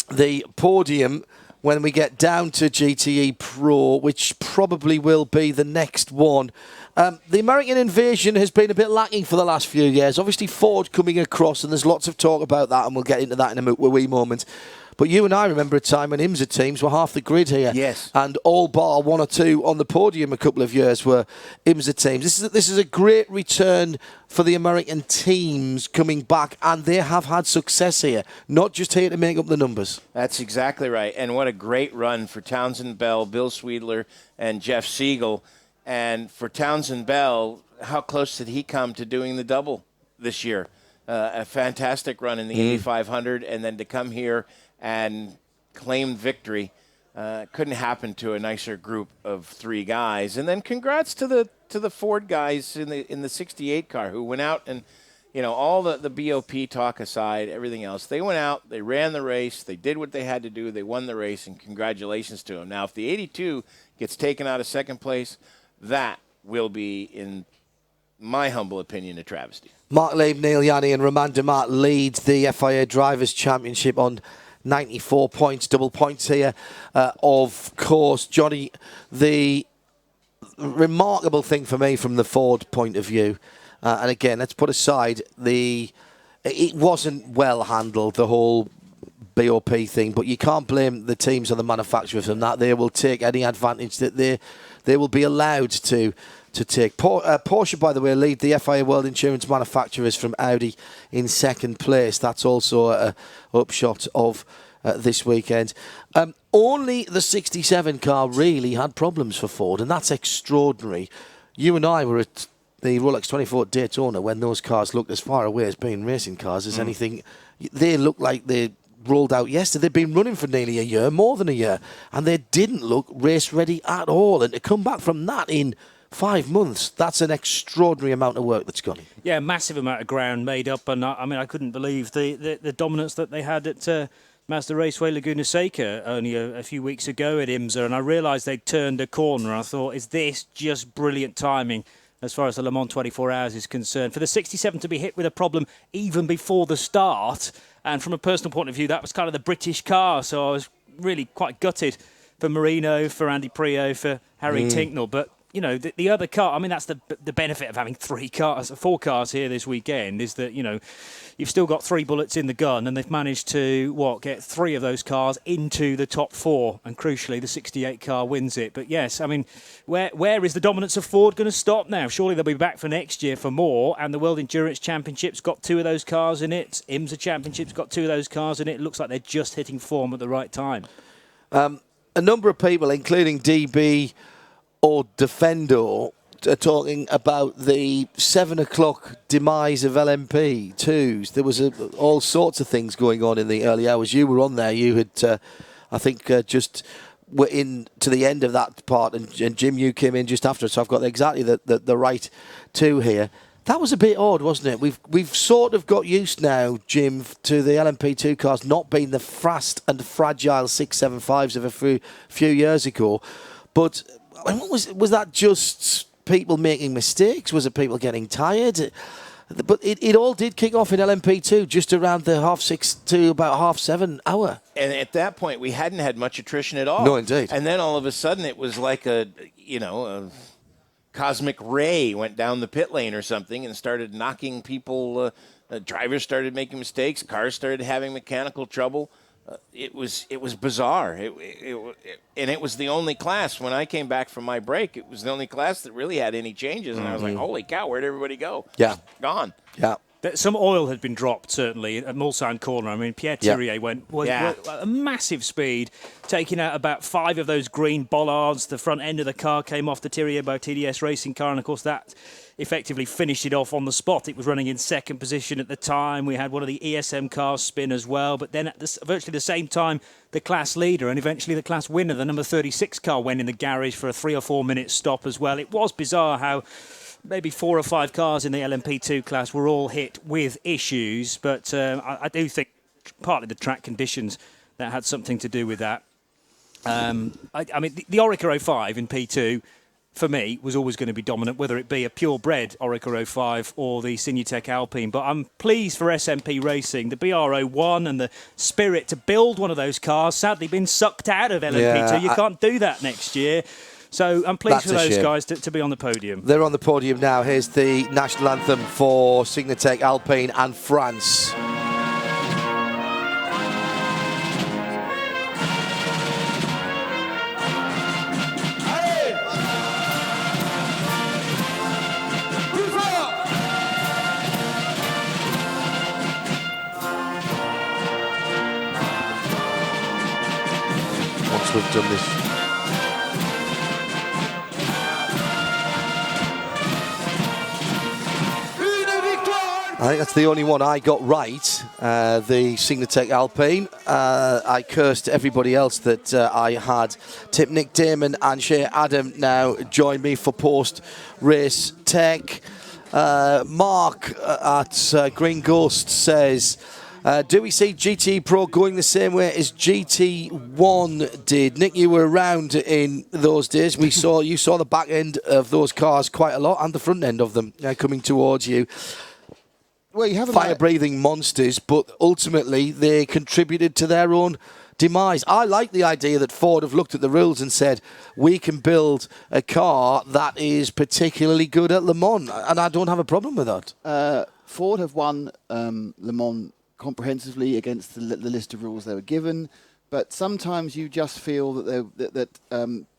the podium when we get down to GTE Pro, which probably will be the next one. The American invasion has been a bit lacking for the last few years. Obviously, Ford coming across, and there's lots of talk about that, and we'll get into that in a wee moment. But you and I remember a time when IMSA teams were half the grid here. Yes. And all bar one or two on the podium a couple of years were IMSA teams. This is a great return for the American teams coming back, and they have had success here, not just here to make up the numbers. That's exactly right. And what a great run for Townsend Bell, Bill Sweedler, and Jeff Siegel. And for Townsend Bell, how close did he come to doing the double this year? A fantastic run in the 8,500, and then to come here and claim victory couldn't happen to a nicer group of three guys. And then congrats to the Ford guys in the 68 car who went out and, you know, all the BOP talk aside, everything else, they went out, they ran the race, they did what they had to do, they won the race, and congratulations to them. Now, if the 82 gets taken out of second place, that will be, in my humble opinion, a travesty. Mark Leib, Neil Yanni and Roman Demat leads the FIA Drivers' Championship on 94 points, double points here. Of course, Johnny, the remarkable thing for me from the Ford point of view, and again, let's put aside it wasn't well handled, the whole BOP thing, but you can't blame the teams or the manufacturers from that. They will take any advantage that they will be allowed to take. Porsche, by the way, lead the FIA World Insurance Manufacturers from Audi in second place. That's also a upshot of this weekend. Only the 67 car really had problems for Ford, and that's extraordinary. You and I were at the Rolex 24 at Daytona when those cars looked as far away as being racing cars as anything. They looked like they rolled out yesterday. They've been running for nearly a year, more than a year, and they didn't look race ready at all. And to come back from that in 5 months, that's an extraordinary amount of work that's gone in. Yeah, massive amount of ground made up, and I couldn't believe the dominance that they had at Mazda Raceway Laguna Seca only a few weeks ago at IMSA, and I realised they'd turned a corner. I thought, is this just brilliant timing as far as the Le Mans 24 Hours is concerned? For the 67 to be hit with a problem even before the start, and from a personal point of view, that was kind of the British car, so I was really quite gutted for Marino, for Andy Prio, for Harry Tinknell, but you know, the other car, I mean, that's the benefit of having four cars here this weekend, is that, you know, you've still got 3 bullets in the gun, and they've managed to, get 3 of those cars into the top 4, and crucially, the 68 car wins it. But yes, I mean, where is the dominance of Ford going to stop now? Surely they'll be back for next year for more, and the World Endurance Championship's got 2 of those cars in it. IMSA Championship's got 2 of those cars in it. It looks like they're just hitting form at the right time. A number of people, including DB or Defendo, are talking about the 7 o'clock demise of LMP2s. There was all sorts of things going on in the early hours. You were on there. You had, I think, just were in to the end of that part, and Jim, you came in just after, so I've got exactly the right 2 here. That was a bit odd, wasn't it? We've sort of got used now, Jim, to the LMP2 cars not being the fast and fragile 675s of a few years ago. But what was that just people making mistakes? Was it people getting tired? But it all did kick off in LMP2 just around the 6:30 to about 7:30 hour. And at that point, we hadn't had much attrition at all. No, indeed. And then all of a sudden, it was like a cosmic ray went down the pit lane or something and started knocking people. Drivers started making mistakes. Cars started having mechanical trouble. It was bizarre. And it was the only class, when I came back from my break, it was the only class that really had any changes. And I was like, holy cow, where'd everybody go? Yeah. Gone. Yeah. Some oil had been dropped, certainly, at Mulsanne Corner. I mean, Pierre Thirier went at a massive speed, taking out about 5 of those green bollards. The front end of the car came off the Thirier by TDS racing car, and, of course, that effectively finished it off on the spot. It was running in second position at the time. We had one of the ESM cars spin as well. But then at virtually the same time, the class leader and eventually the class winner, the number 36 car, went in the garage for a 3 or 4 minute stop as well. It was bizarre how maybe 4 or 5 cars in the LMP2 class were all hit with issues. But I do think partly the track conditions that had something to do with that. I mean, the Orica 05 in P2, for me, was always going to be dominant, whether it be a purebred Orica 05 or the Signatech Alpine. But I'm pleased for SMP Racing. The BR01 and the spirit to build one of those cars, sadly been sucked out of LMP2. You can't do that next year. So I'm pleased for those guys to be on the podium. They're on the podium now. Here's the national anthem for Signatech Alpine and France. Once we've done this, I think that's the only one I got right, the Signatech Alpine. I cursed everybody else that I had tipped. Nick Damon and Shea Adam now join me for post-race tech. Mark at Green Ghost says, do we see GT Pro going the same way as GT1 did? Nick, you were around in those days. You saw the back end of those cars quite a lot and the front end of them coming towards you. Well, you have fire-breathing monsters, but ultimately they contributed to their own demise. I like the idea that Ford have looked at the rules and said, we can build a car that is particularly good at Le Mans, and I don't have a problem with that. Ford have won Le Mans comprehensively against the list of rules they were given, but sometimes you just feel that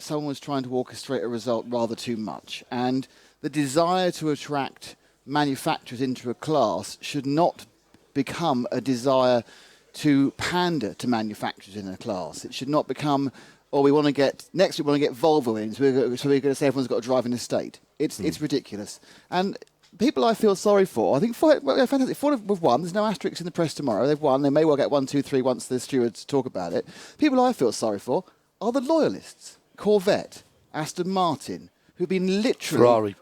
someone was trying to orchestrate a result rather too much, and the desire to attract manufacturers into a class should not become a desire to pander to manufacturers in a class. It should not become, we want to get Volvo in, so we're going to say everyone's got to drive in the state. It's ridiculous. And people I feel sorry for, I think fantastic. Ford have won. There's no asterisks in the press tomorrow. They've won. They may well get 1, 2, 3 once the stewards talk about it. People I feel sorry for are the loyalists. Corvette, Aston Martin, who've been literally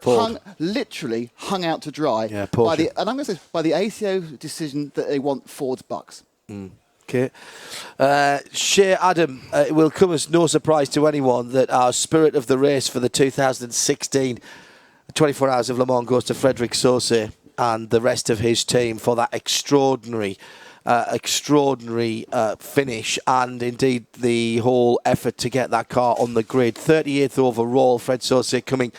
hung out to dry by the ACO decision that they want Ford's bucks. Okay. Shea Adam, it will come as no surprise to anyone that our spirit of the race for the 2016 24 Hours of Le Mans goes to Frédéric Sauce and the rest of his team for that extraordinary finish, and indeed the whole effort to get that car on the grid. 38th overall, Fred Sauce coming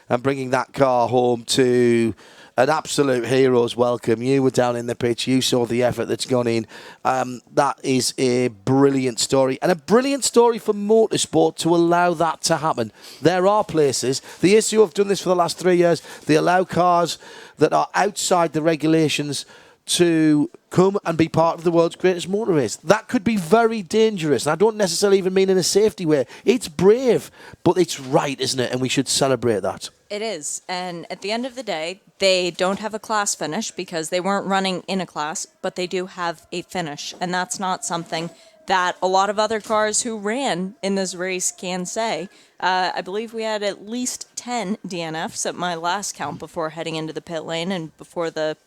and bringing that car home to an absolute hero's welcome. You were down in the pitch, you saw the effort that's gone in. That is a brilliant story, and a brilliant story for motorsport to allow that to happen. There are places, the ACO have done this for the last 3 years, they allow cars that are outside the regulations to come and be part of the world's greatest motor race. That could be very dangerous. And I don't necessarily even mean in a safety way. It's brave, but it's right, isn't it? And we should celebrate that. It is. And at the end of the day, they don't have a class finish because they weren't running in a class, but they do have a finish. And that's not something that a lot of other cars who ran in this race can say. I believe we had at least 10 DNFs at my last count before heading into the pit lane and before the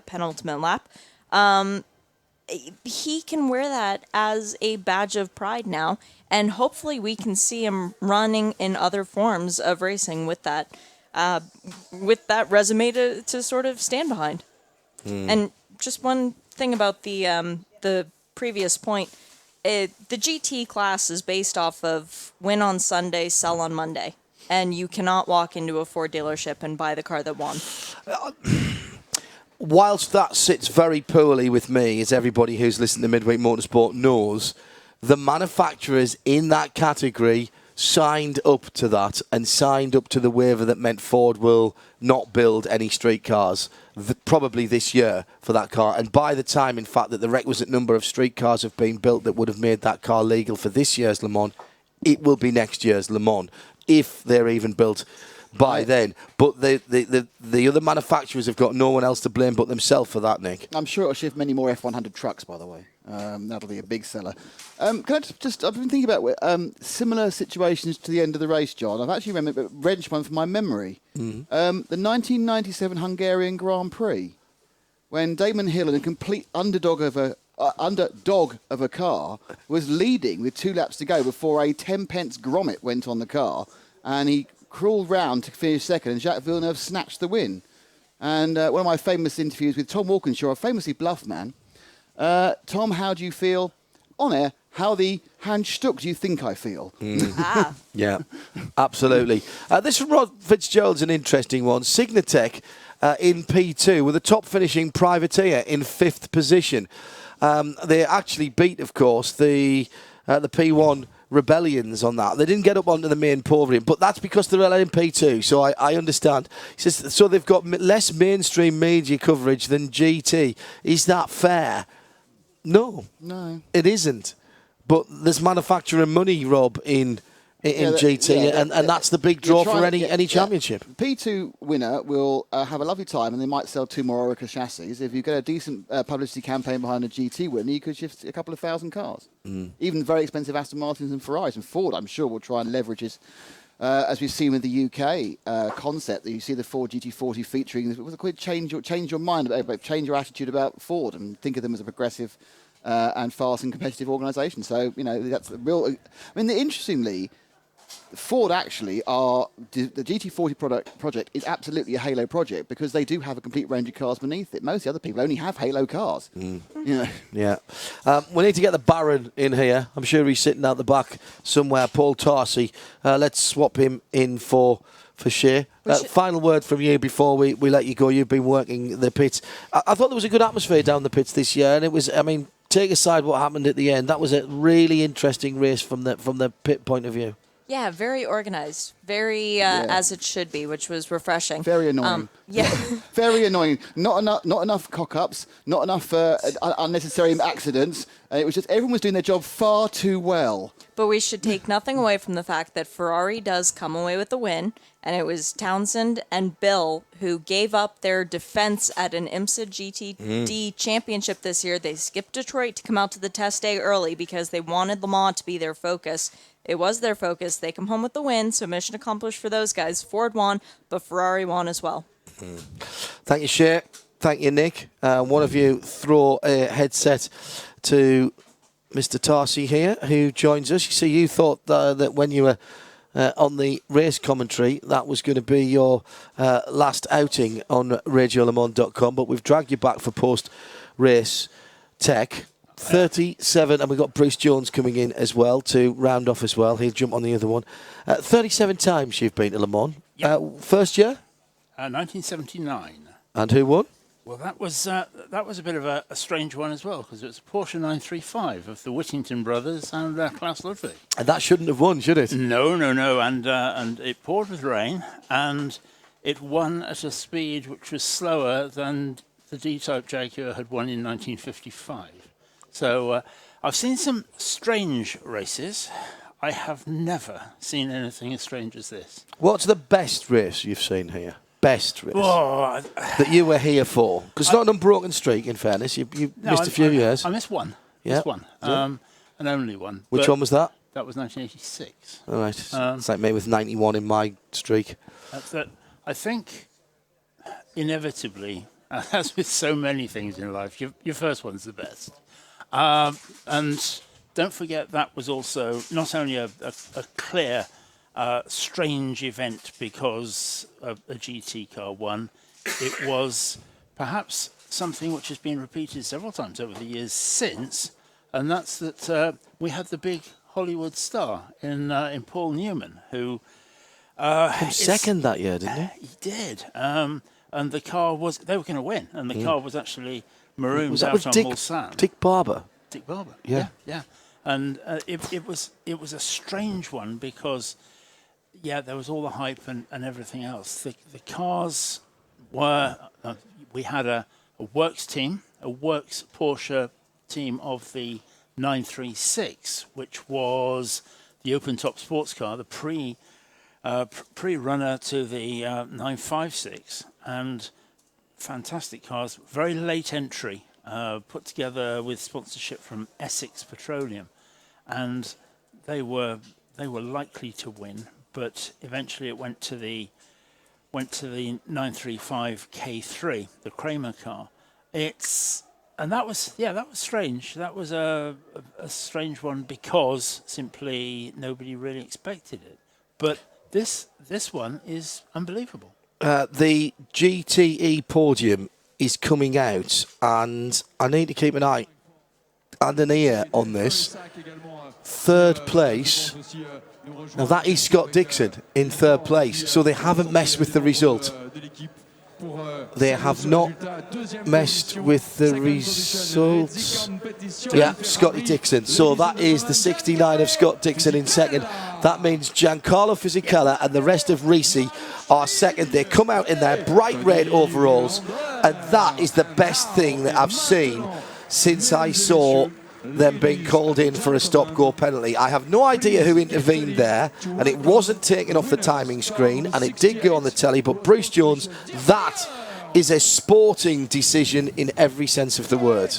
penultimate lap. He can wear that as a badge of pride now, and hopefully we can see him running in other forms of racing with that resume to sort of stand behind. And just one thing about the previous point, the GT class is based off of win on Sunday, sell on Monday, and you cannot walk into a Ford dealership and buy the car that won. Whilst that sits very poorly with me, as everybody who's listened to Midweek Motorsport knows, the manufacturers in that category signed up to that and signed up to the waiver that meant Ford will not build any street cars probably this year for that car. And by the time, in fact, that the requisite number of street cars have been built that would have made that car legal for this year's Le Mans, it will be next year's Le Mans, if they're even built by then. But the other manufacturers have got no one else to blame but themselves for that, Nick. I'm sure it'll shift many more F100 trucks, by the way. That'll be a big seller. Can I just I've been thinking about similar situations to the end of the race, John. I've actually wrenched one from my memory. The 1997 Hungarian Grand Prix, when Damon Hill, in a complete underdog of a car, was leading with 2 laps to go before a 10-pence grommet went on the car, and he crawled round to finish second, and Jacques Villeneuve snatched the win. And one of my famous interviews with Tom Walkinshaw, a famously bluff man. Tom, how do you feel on air? How the Handstuck do you think I feel? Yeah, absolutely. This from Rod Fitzgerald's an interesting one. Signatech in P2 with a top finishing privateer in 5th position. They actually beat, of course, the P1 Rebellions on that. They didn't get up onto the main podium, but that's because they're in P2, so I understand. He says, so they've got less mainstream media coverage than GT. Is that fair? No, it isn't. But there's manufacturer money, Rob, in GT, and that's the big draw for any championship. P2 winner will have a lovely time, and they might sell 2 more Orica chassis. If you get a decent publicity campaign behind a GT winner, you could shift a couple of thousand cars. Even very expensive Aston Martins and Ferraris. And Ford, I'm sure, will try and leverage this, as we've seen with the UK concept, that you see the Ford GT40 featuring, what's it called? Change your mind, change your attitude about Ford, and think of them as a progressive and fast and competitive organisation. So, that's the real... interestingly, Ford actually the GT40 project is absolutely a Halo project because they do have a complete range of cars beneath it. Most of the other people only have Halo cars. Yeah. We need to get the Baron in here. I'm sure he's sitting out the back somewhere, Paul Tarsi. Let's swap him in for Shea. Final word from you before we let you go. You've been working the pits. I thought there was a good atmosphere down the pits this year, and it was, take aside what happened at the end, that was a really interesting race from the pit point of view. Yeah, very organized, very as it should be, which was refreshing. Very annoying. Very annoying. Not enough cock-ups, not enough unnecessary accidents. It was just everyone was doing their job far too well. But we should take nothing away from the fact that Ferrari does come away with the win, and it was Townsend and Bill who gave up their defense at an IMSA GTD championship this year. They skipped Detroit to come out to the test day early because they wanted Le Mans to be their focus. It was their focus. They come home with the win, so mission accomplished for those guys. Ford won, but Ferrari won as well. Thank you, Shea. Thank you, Nick. One of you throw a headset to Mr. Tarsi here, who joins us. You see, you thought that when you were on the race commentary, that was going to be your last outing on RadioLeMans.com, but we've dragged you back for post-race tech. 37, and we've got Bruce Jones coming in as well to round off as well. He'll jump on the other one. 37 times you've been to Le Mans. First year? 1979. And who won? Well, that was a bit of a strange one as well, because it was a Porsche 935 of the Whittington brothers and Klaus Ludwig. And that shouldn't have won, should it? No. And it poured with rain, and it won at a speed which was slower than the D-Type Jaguar had won in 1955. So I've seen some strange races. I have never seen anything as strange as this. What's the best race you've seen here? Best race that you were here for? Because it's not an unbroken streak, in fairness. You missed a few years. I missed one. Yeah. Missed one. and only one. Which one was that? That was 1986. All right. It's like me with 91 in my streak. I think, inevitably, as with so many things in life, your first one's the best. And don't forget that was also not only a clear, strange event because a GT car won, it was perhaps something which has been repeated several times over the years since, and that's that we had the big Hollywood star in Paul Newman, who came second that year, didn't he? He did, and the car they were going to win, and the car was actually marooned out on Mulsanne. Dick Barber. Dick Barber. Yeah. And it was a strange one because, there was all the hype and everything else. The cars were we had a works team, a works Porsche team of the 936, which was the open-top sports car, the pre-runner to the 956, and fantastic cars. Very late entry, put together with sponsorship from Essex Petroleum, and they were likely to win, but eventually it went to the 935 K3, the Kramer car. And that was strange. That was a strange one because simply nobody really expected it. But this one is unbelievable. The GTE podium is coming out, and I need to keep an eye and an ear on this. Third place. Now that is Scott Dixon in third place, so they haven't messed with the result. They have not messed with the results. Yeah, Scotty Dixon. So that is the 69 of Scott Dixon in second. That means Giancarlo Fisichella and the rest of Risi are second. They come out in their bright red overalls, and that is the best thing that I've seen since I saw them being called in for a stop-go penalty. I have no idea who intervened there, and it wasn't taken off the timing screen, and it did go on the telly, but Bruce Jones, that is a sporting decision in every sense of the word.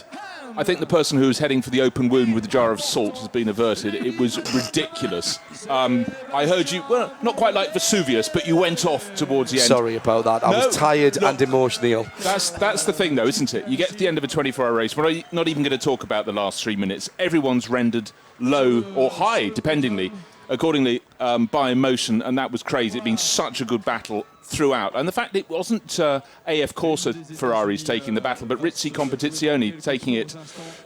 I think the person who was heading for the open wound with a jar of salt has been averted. It was ridiculous. I heard you, well, not quite like Vesuvius, but you went off towards the end. Sorry about that. I was tired and emotional. That's the thing, though, isn't it? You get to the end of a 24-hour race. We're not even going to talk about the last 3 minutes. Everyone's rendered low or high, accordingly, by emotion, and that was crazy. It'd been such a good battle throughout. And the fact it wasn't AF Corsa Ferraris taking the battle, but Rizzi Competizione taking it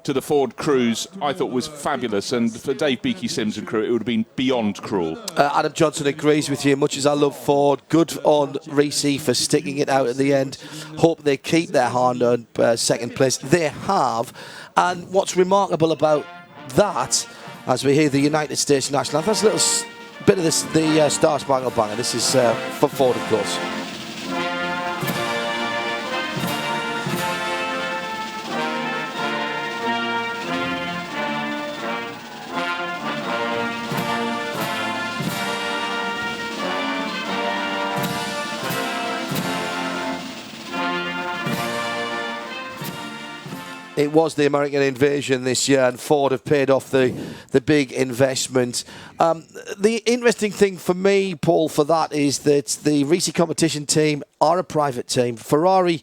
to the Ford crews, I thought was fabulous. And for Dave Beakey-Sims and crew, it would have been beyond cruel. Adam Johnson agrees with you. Much as I love Ford, good on Risi for sticking it out at the end. Hope they keep their hand on second place. They have. And what's remarkable about that, as we hear the United States National Anthem, that's a little bit of the Star Spangled Banner. This is for Ford, of course. It was the American invasion this year, and Ford have paid off the big investment. The interesting thing for me, Paul, for that is that the Risi competition team are a private team. Ferrari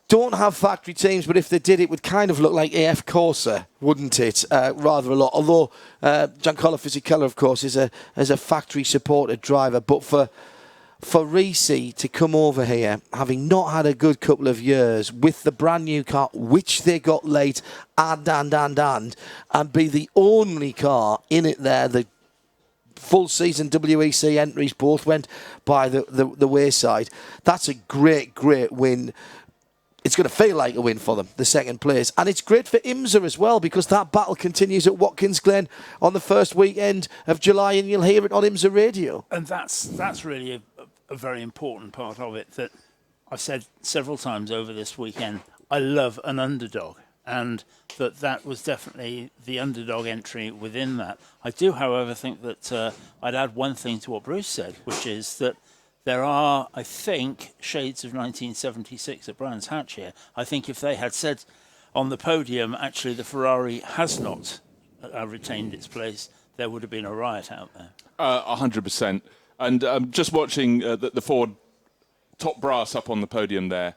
don't have factory teams, but if they did, it would kind of look like AF Corsa, wouldn't it? Rather a lot. Although Giancarlo Fisichella, of course, is a factory-supported driver. But for Risi to come over here, having not had a good couple of years with the brand new car, which they got late, and be the only car in it there, the full season WEC entries both went by the wayside. That's a great win. It's going to feel like a win for them, the second place. And it's great for IMSA as well, because that battle continues at Watkins Glen on the first weekend of July, and you'll hear it on IMSA radio. And that's really a very important part of it, that I've said several times over this weekend, I love an underdog, and that was definitely the underdog entry within that. I do, however, think that I'd add one thing to what Bruce said, which is that there are, I think, shades of 1976 at Brands Hatch here. I think if they had said on the podium, actually, the Ferrari has not retained its place, there would have been a riot out there. 100%. And just watching the Ford top brass up on the podium there,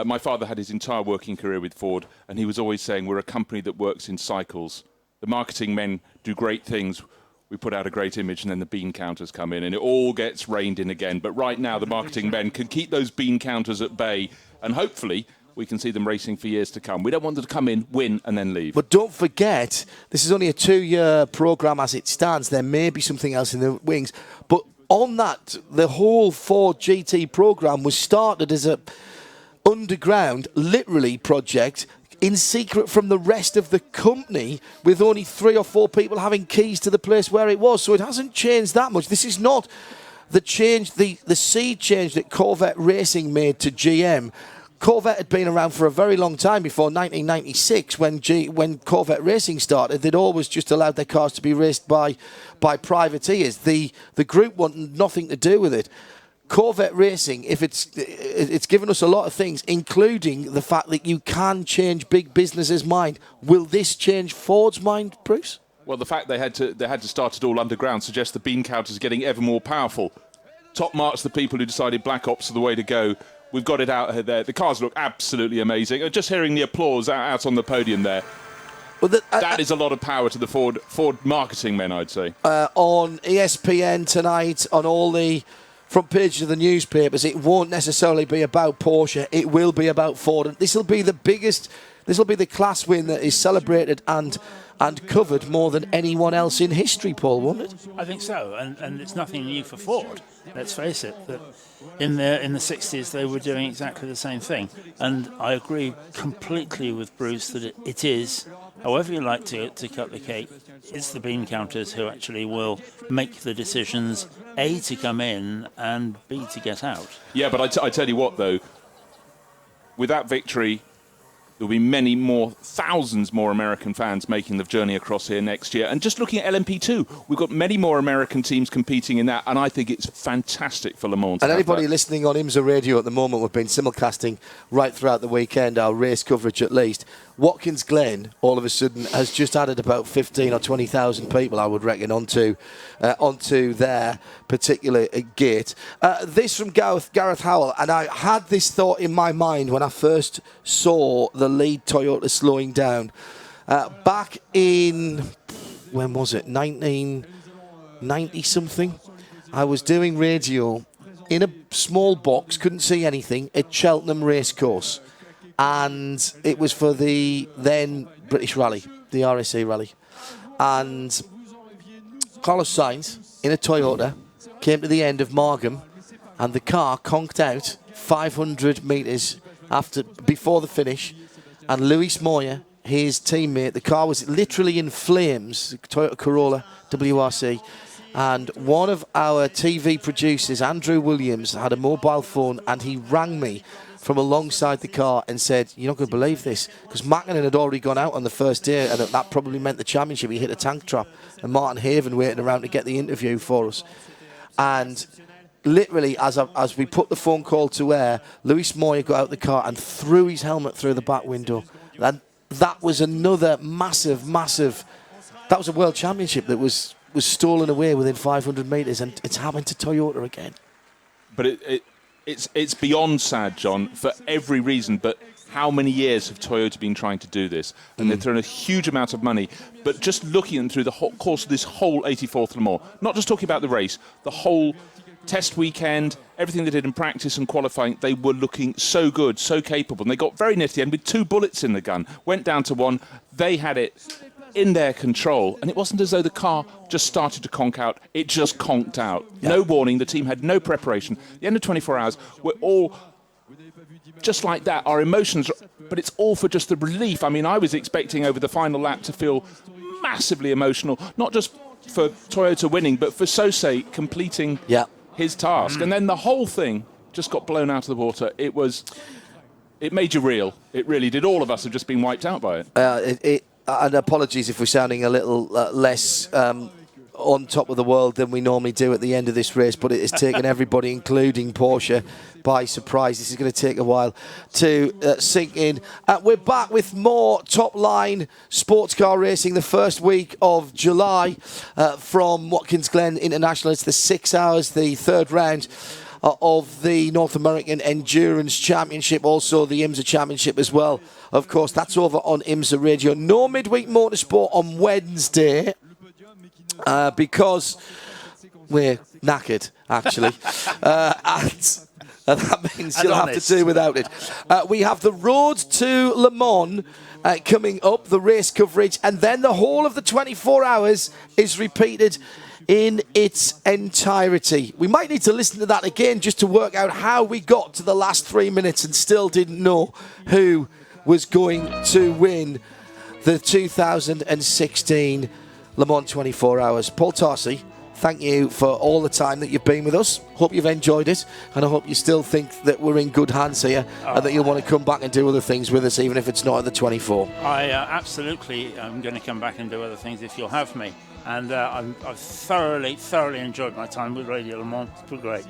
my father had his entire working career with Ford, and he was always saying, we're a company that works in cycles. The marketing men do great things. We put out a great image, and then the bean counters come in, and it all gets reined in again. But right now, the marketing men can keep those bean counters at bay, and hopefully we can see them racing for years to come. We don't want them to come in, win, and then leave. But don't forget, this is only a 2-year programme as it stands. There may be something else in the wings. But on that, the whole Ford GT programme was started as a underground, literally, project in secret from the rest of the company, with only 3 or 4 people having keys to the place where it was. So it hasn't changed that much. This is not the change, the sea change that Corvette Racing made to GM. Corvette had been around for a very long time before 1996 when Corvette Racing started. They'd always just allowed their cars to be raced by privateers. The group wanted nothing to do with it. Corvette Racing, if it's given us a lot of things, including the fact that you can change big businesses' mind. Will this change Ford's mind, Bruce? Well, the fact they had to start it all underground suggests the bean counters are getting ever more powerful. Top marks the people who decided Black Ops are the way to go. We've got it out there. The cars look absolutely amazing. Just hearing the applause out on the podium there. Well, that is a lot of power to the Ford marketing men, I'd say. On ESPN tonight, on all the front pages of the newspapers, it won't necessarily be about Porsche. It will be about Ford. And this will be the biggest. This will be the class win that is celebrated and covered more than anyone else in history, Paul, won't it? I think so, and it's nothing new for Ford. Let's face it, that in the 60s they were doing exactly the same thing. And I agree completely with Bruce that it is, however you like to cut the cake, it's the bean counters who actually will make the decisions, A, to come in, and B, to get out. Yeah, but I tell you what, though, with that victory, there'll be many more, thousands more American fans making the journey across here next year. And just looking at LMP2, we've got many more American teams competing in that, and I think it's fantastic for Le Mans. And anybody listening on IMSA Radio at the moment, we've been simulcasting right throughout the weekend, our race coverage at least. Watkins Glen, all of a sudden, has just added about 15 or 20,000 people, I would reckon, onto their particular gate. This from Gareth Howell, and I had this thought in my mind when I first saw the lead Toyota slowing down. Back in, when was it, 1990-something? I was doing radio in a small box, couldn't see anything, at Cheltenham Racecourse. And it was for the then British Rally, the RSA Rally. And Carlos Sainz, in a Toyota, came to the end of Margam, and the car conked out 500 metres before the finish. And Luis Moya, his teammate, the car was literally in flames, Toyota Corolla WRC. And one of our TV producers, Andrew Williams, had a mobile phone, and he rang me from alongside the car and said, "You're not going to believe this," because Mackinnon had already gone out on the first day, and that probably meant the championship. He hit a tank trap, and Martin Haven waiting around to get the interview for us. And literally, as we put the phone call to air, Luis Moya got out the car and threw his helmet through the back window. And that was another massive. That was a world championship that was stolen away within 500 metres, and it's happened to Toyota again. But it's beyond sad, John, for every reason. But how many years have Toyota been trying to do this? And they've thrown a huge amount of money. But just looking through the whole course of this whole 84th Le Mans, not just talking about the race, the whole test weekend, everything they did in practice and qualifying, they were looking so good, so capable. And they got very near to the end with 2 bullets in the gun. Went down to 1. They had it in their control, and it wasn't as though the car just started to conk out. It just conked out. Yeah. No warning. The team had no preparation. At the end of 24 hours, we're all just like that. Our emotions, but it's all for just the relief. I mean, I was expecting over the final lap to feel massively emotional, not just for Toyota winning, but for Sosei completing his task. And then the whole thing just got blown out of the water. It made you reel. It really did. All of us have just been wiped out by it. And apologies if we're sounding a little less on top of the world than we normally do at the end of this race, but it has taken everybody, including Porsche, by surprise. This is going to take a while to sink in. We're back with more top-line sports car racing the first week of July from Watkins Glen International. It's the 6 hours, the third round of the North American Endurance Championship, also the IMSA Championship as well. Of course, that's over on IMSA Radio. No midweek motorsport on Wednesday because we're knackered, actually. And that means you'll have to do without it. We have the Road to Le Mans coming up, the race coverage, and then the whole of the 24 hours is repeated in its entirety. We might need to listen to that again just to work out how we got to the last 3 minutes and still didn't know who was going to win the 2016 Le Mans 24 Hours. Paul Tarsi, thank you for all the time that you've been with us. Hope you've enjoyed it, and I hope you still think that we're in good hands here and that you'll want to come back and do other things with us, even if it's not at the 24. I absolutely am going to come back and do other things if you'll have me. And I've thoroughly enjoyed my time with Radio Le Mans. It's been great.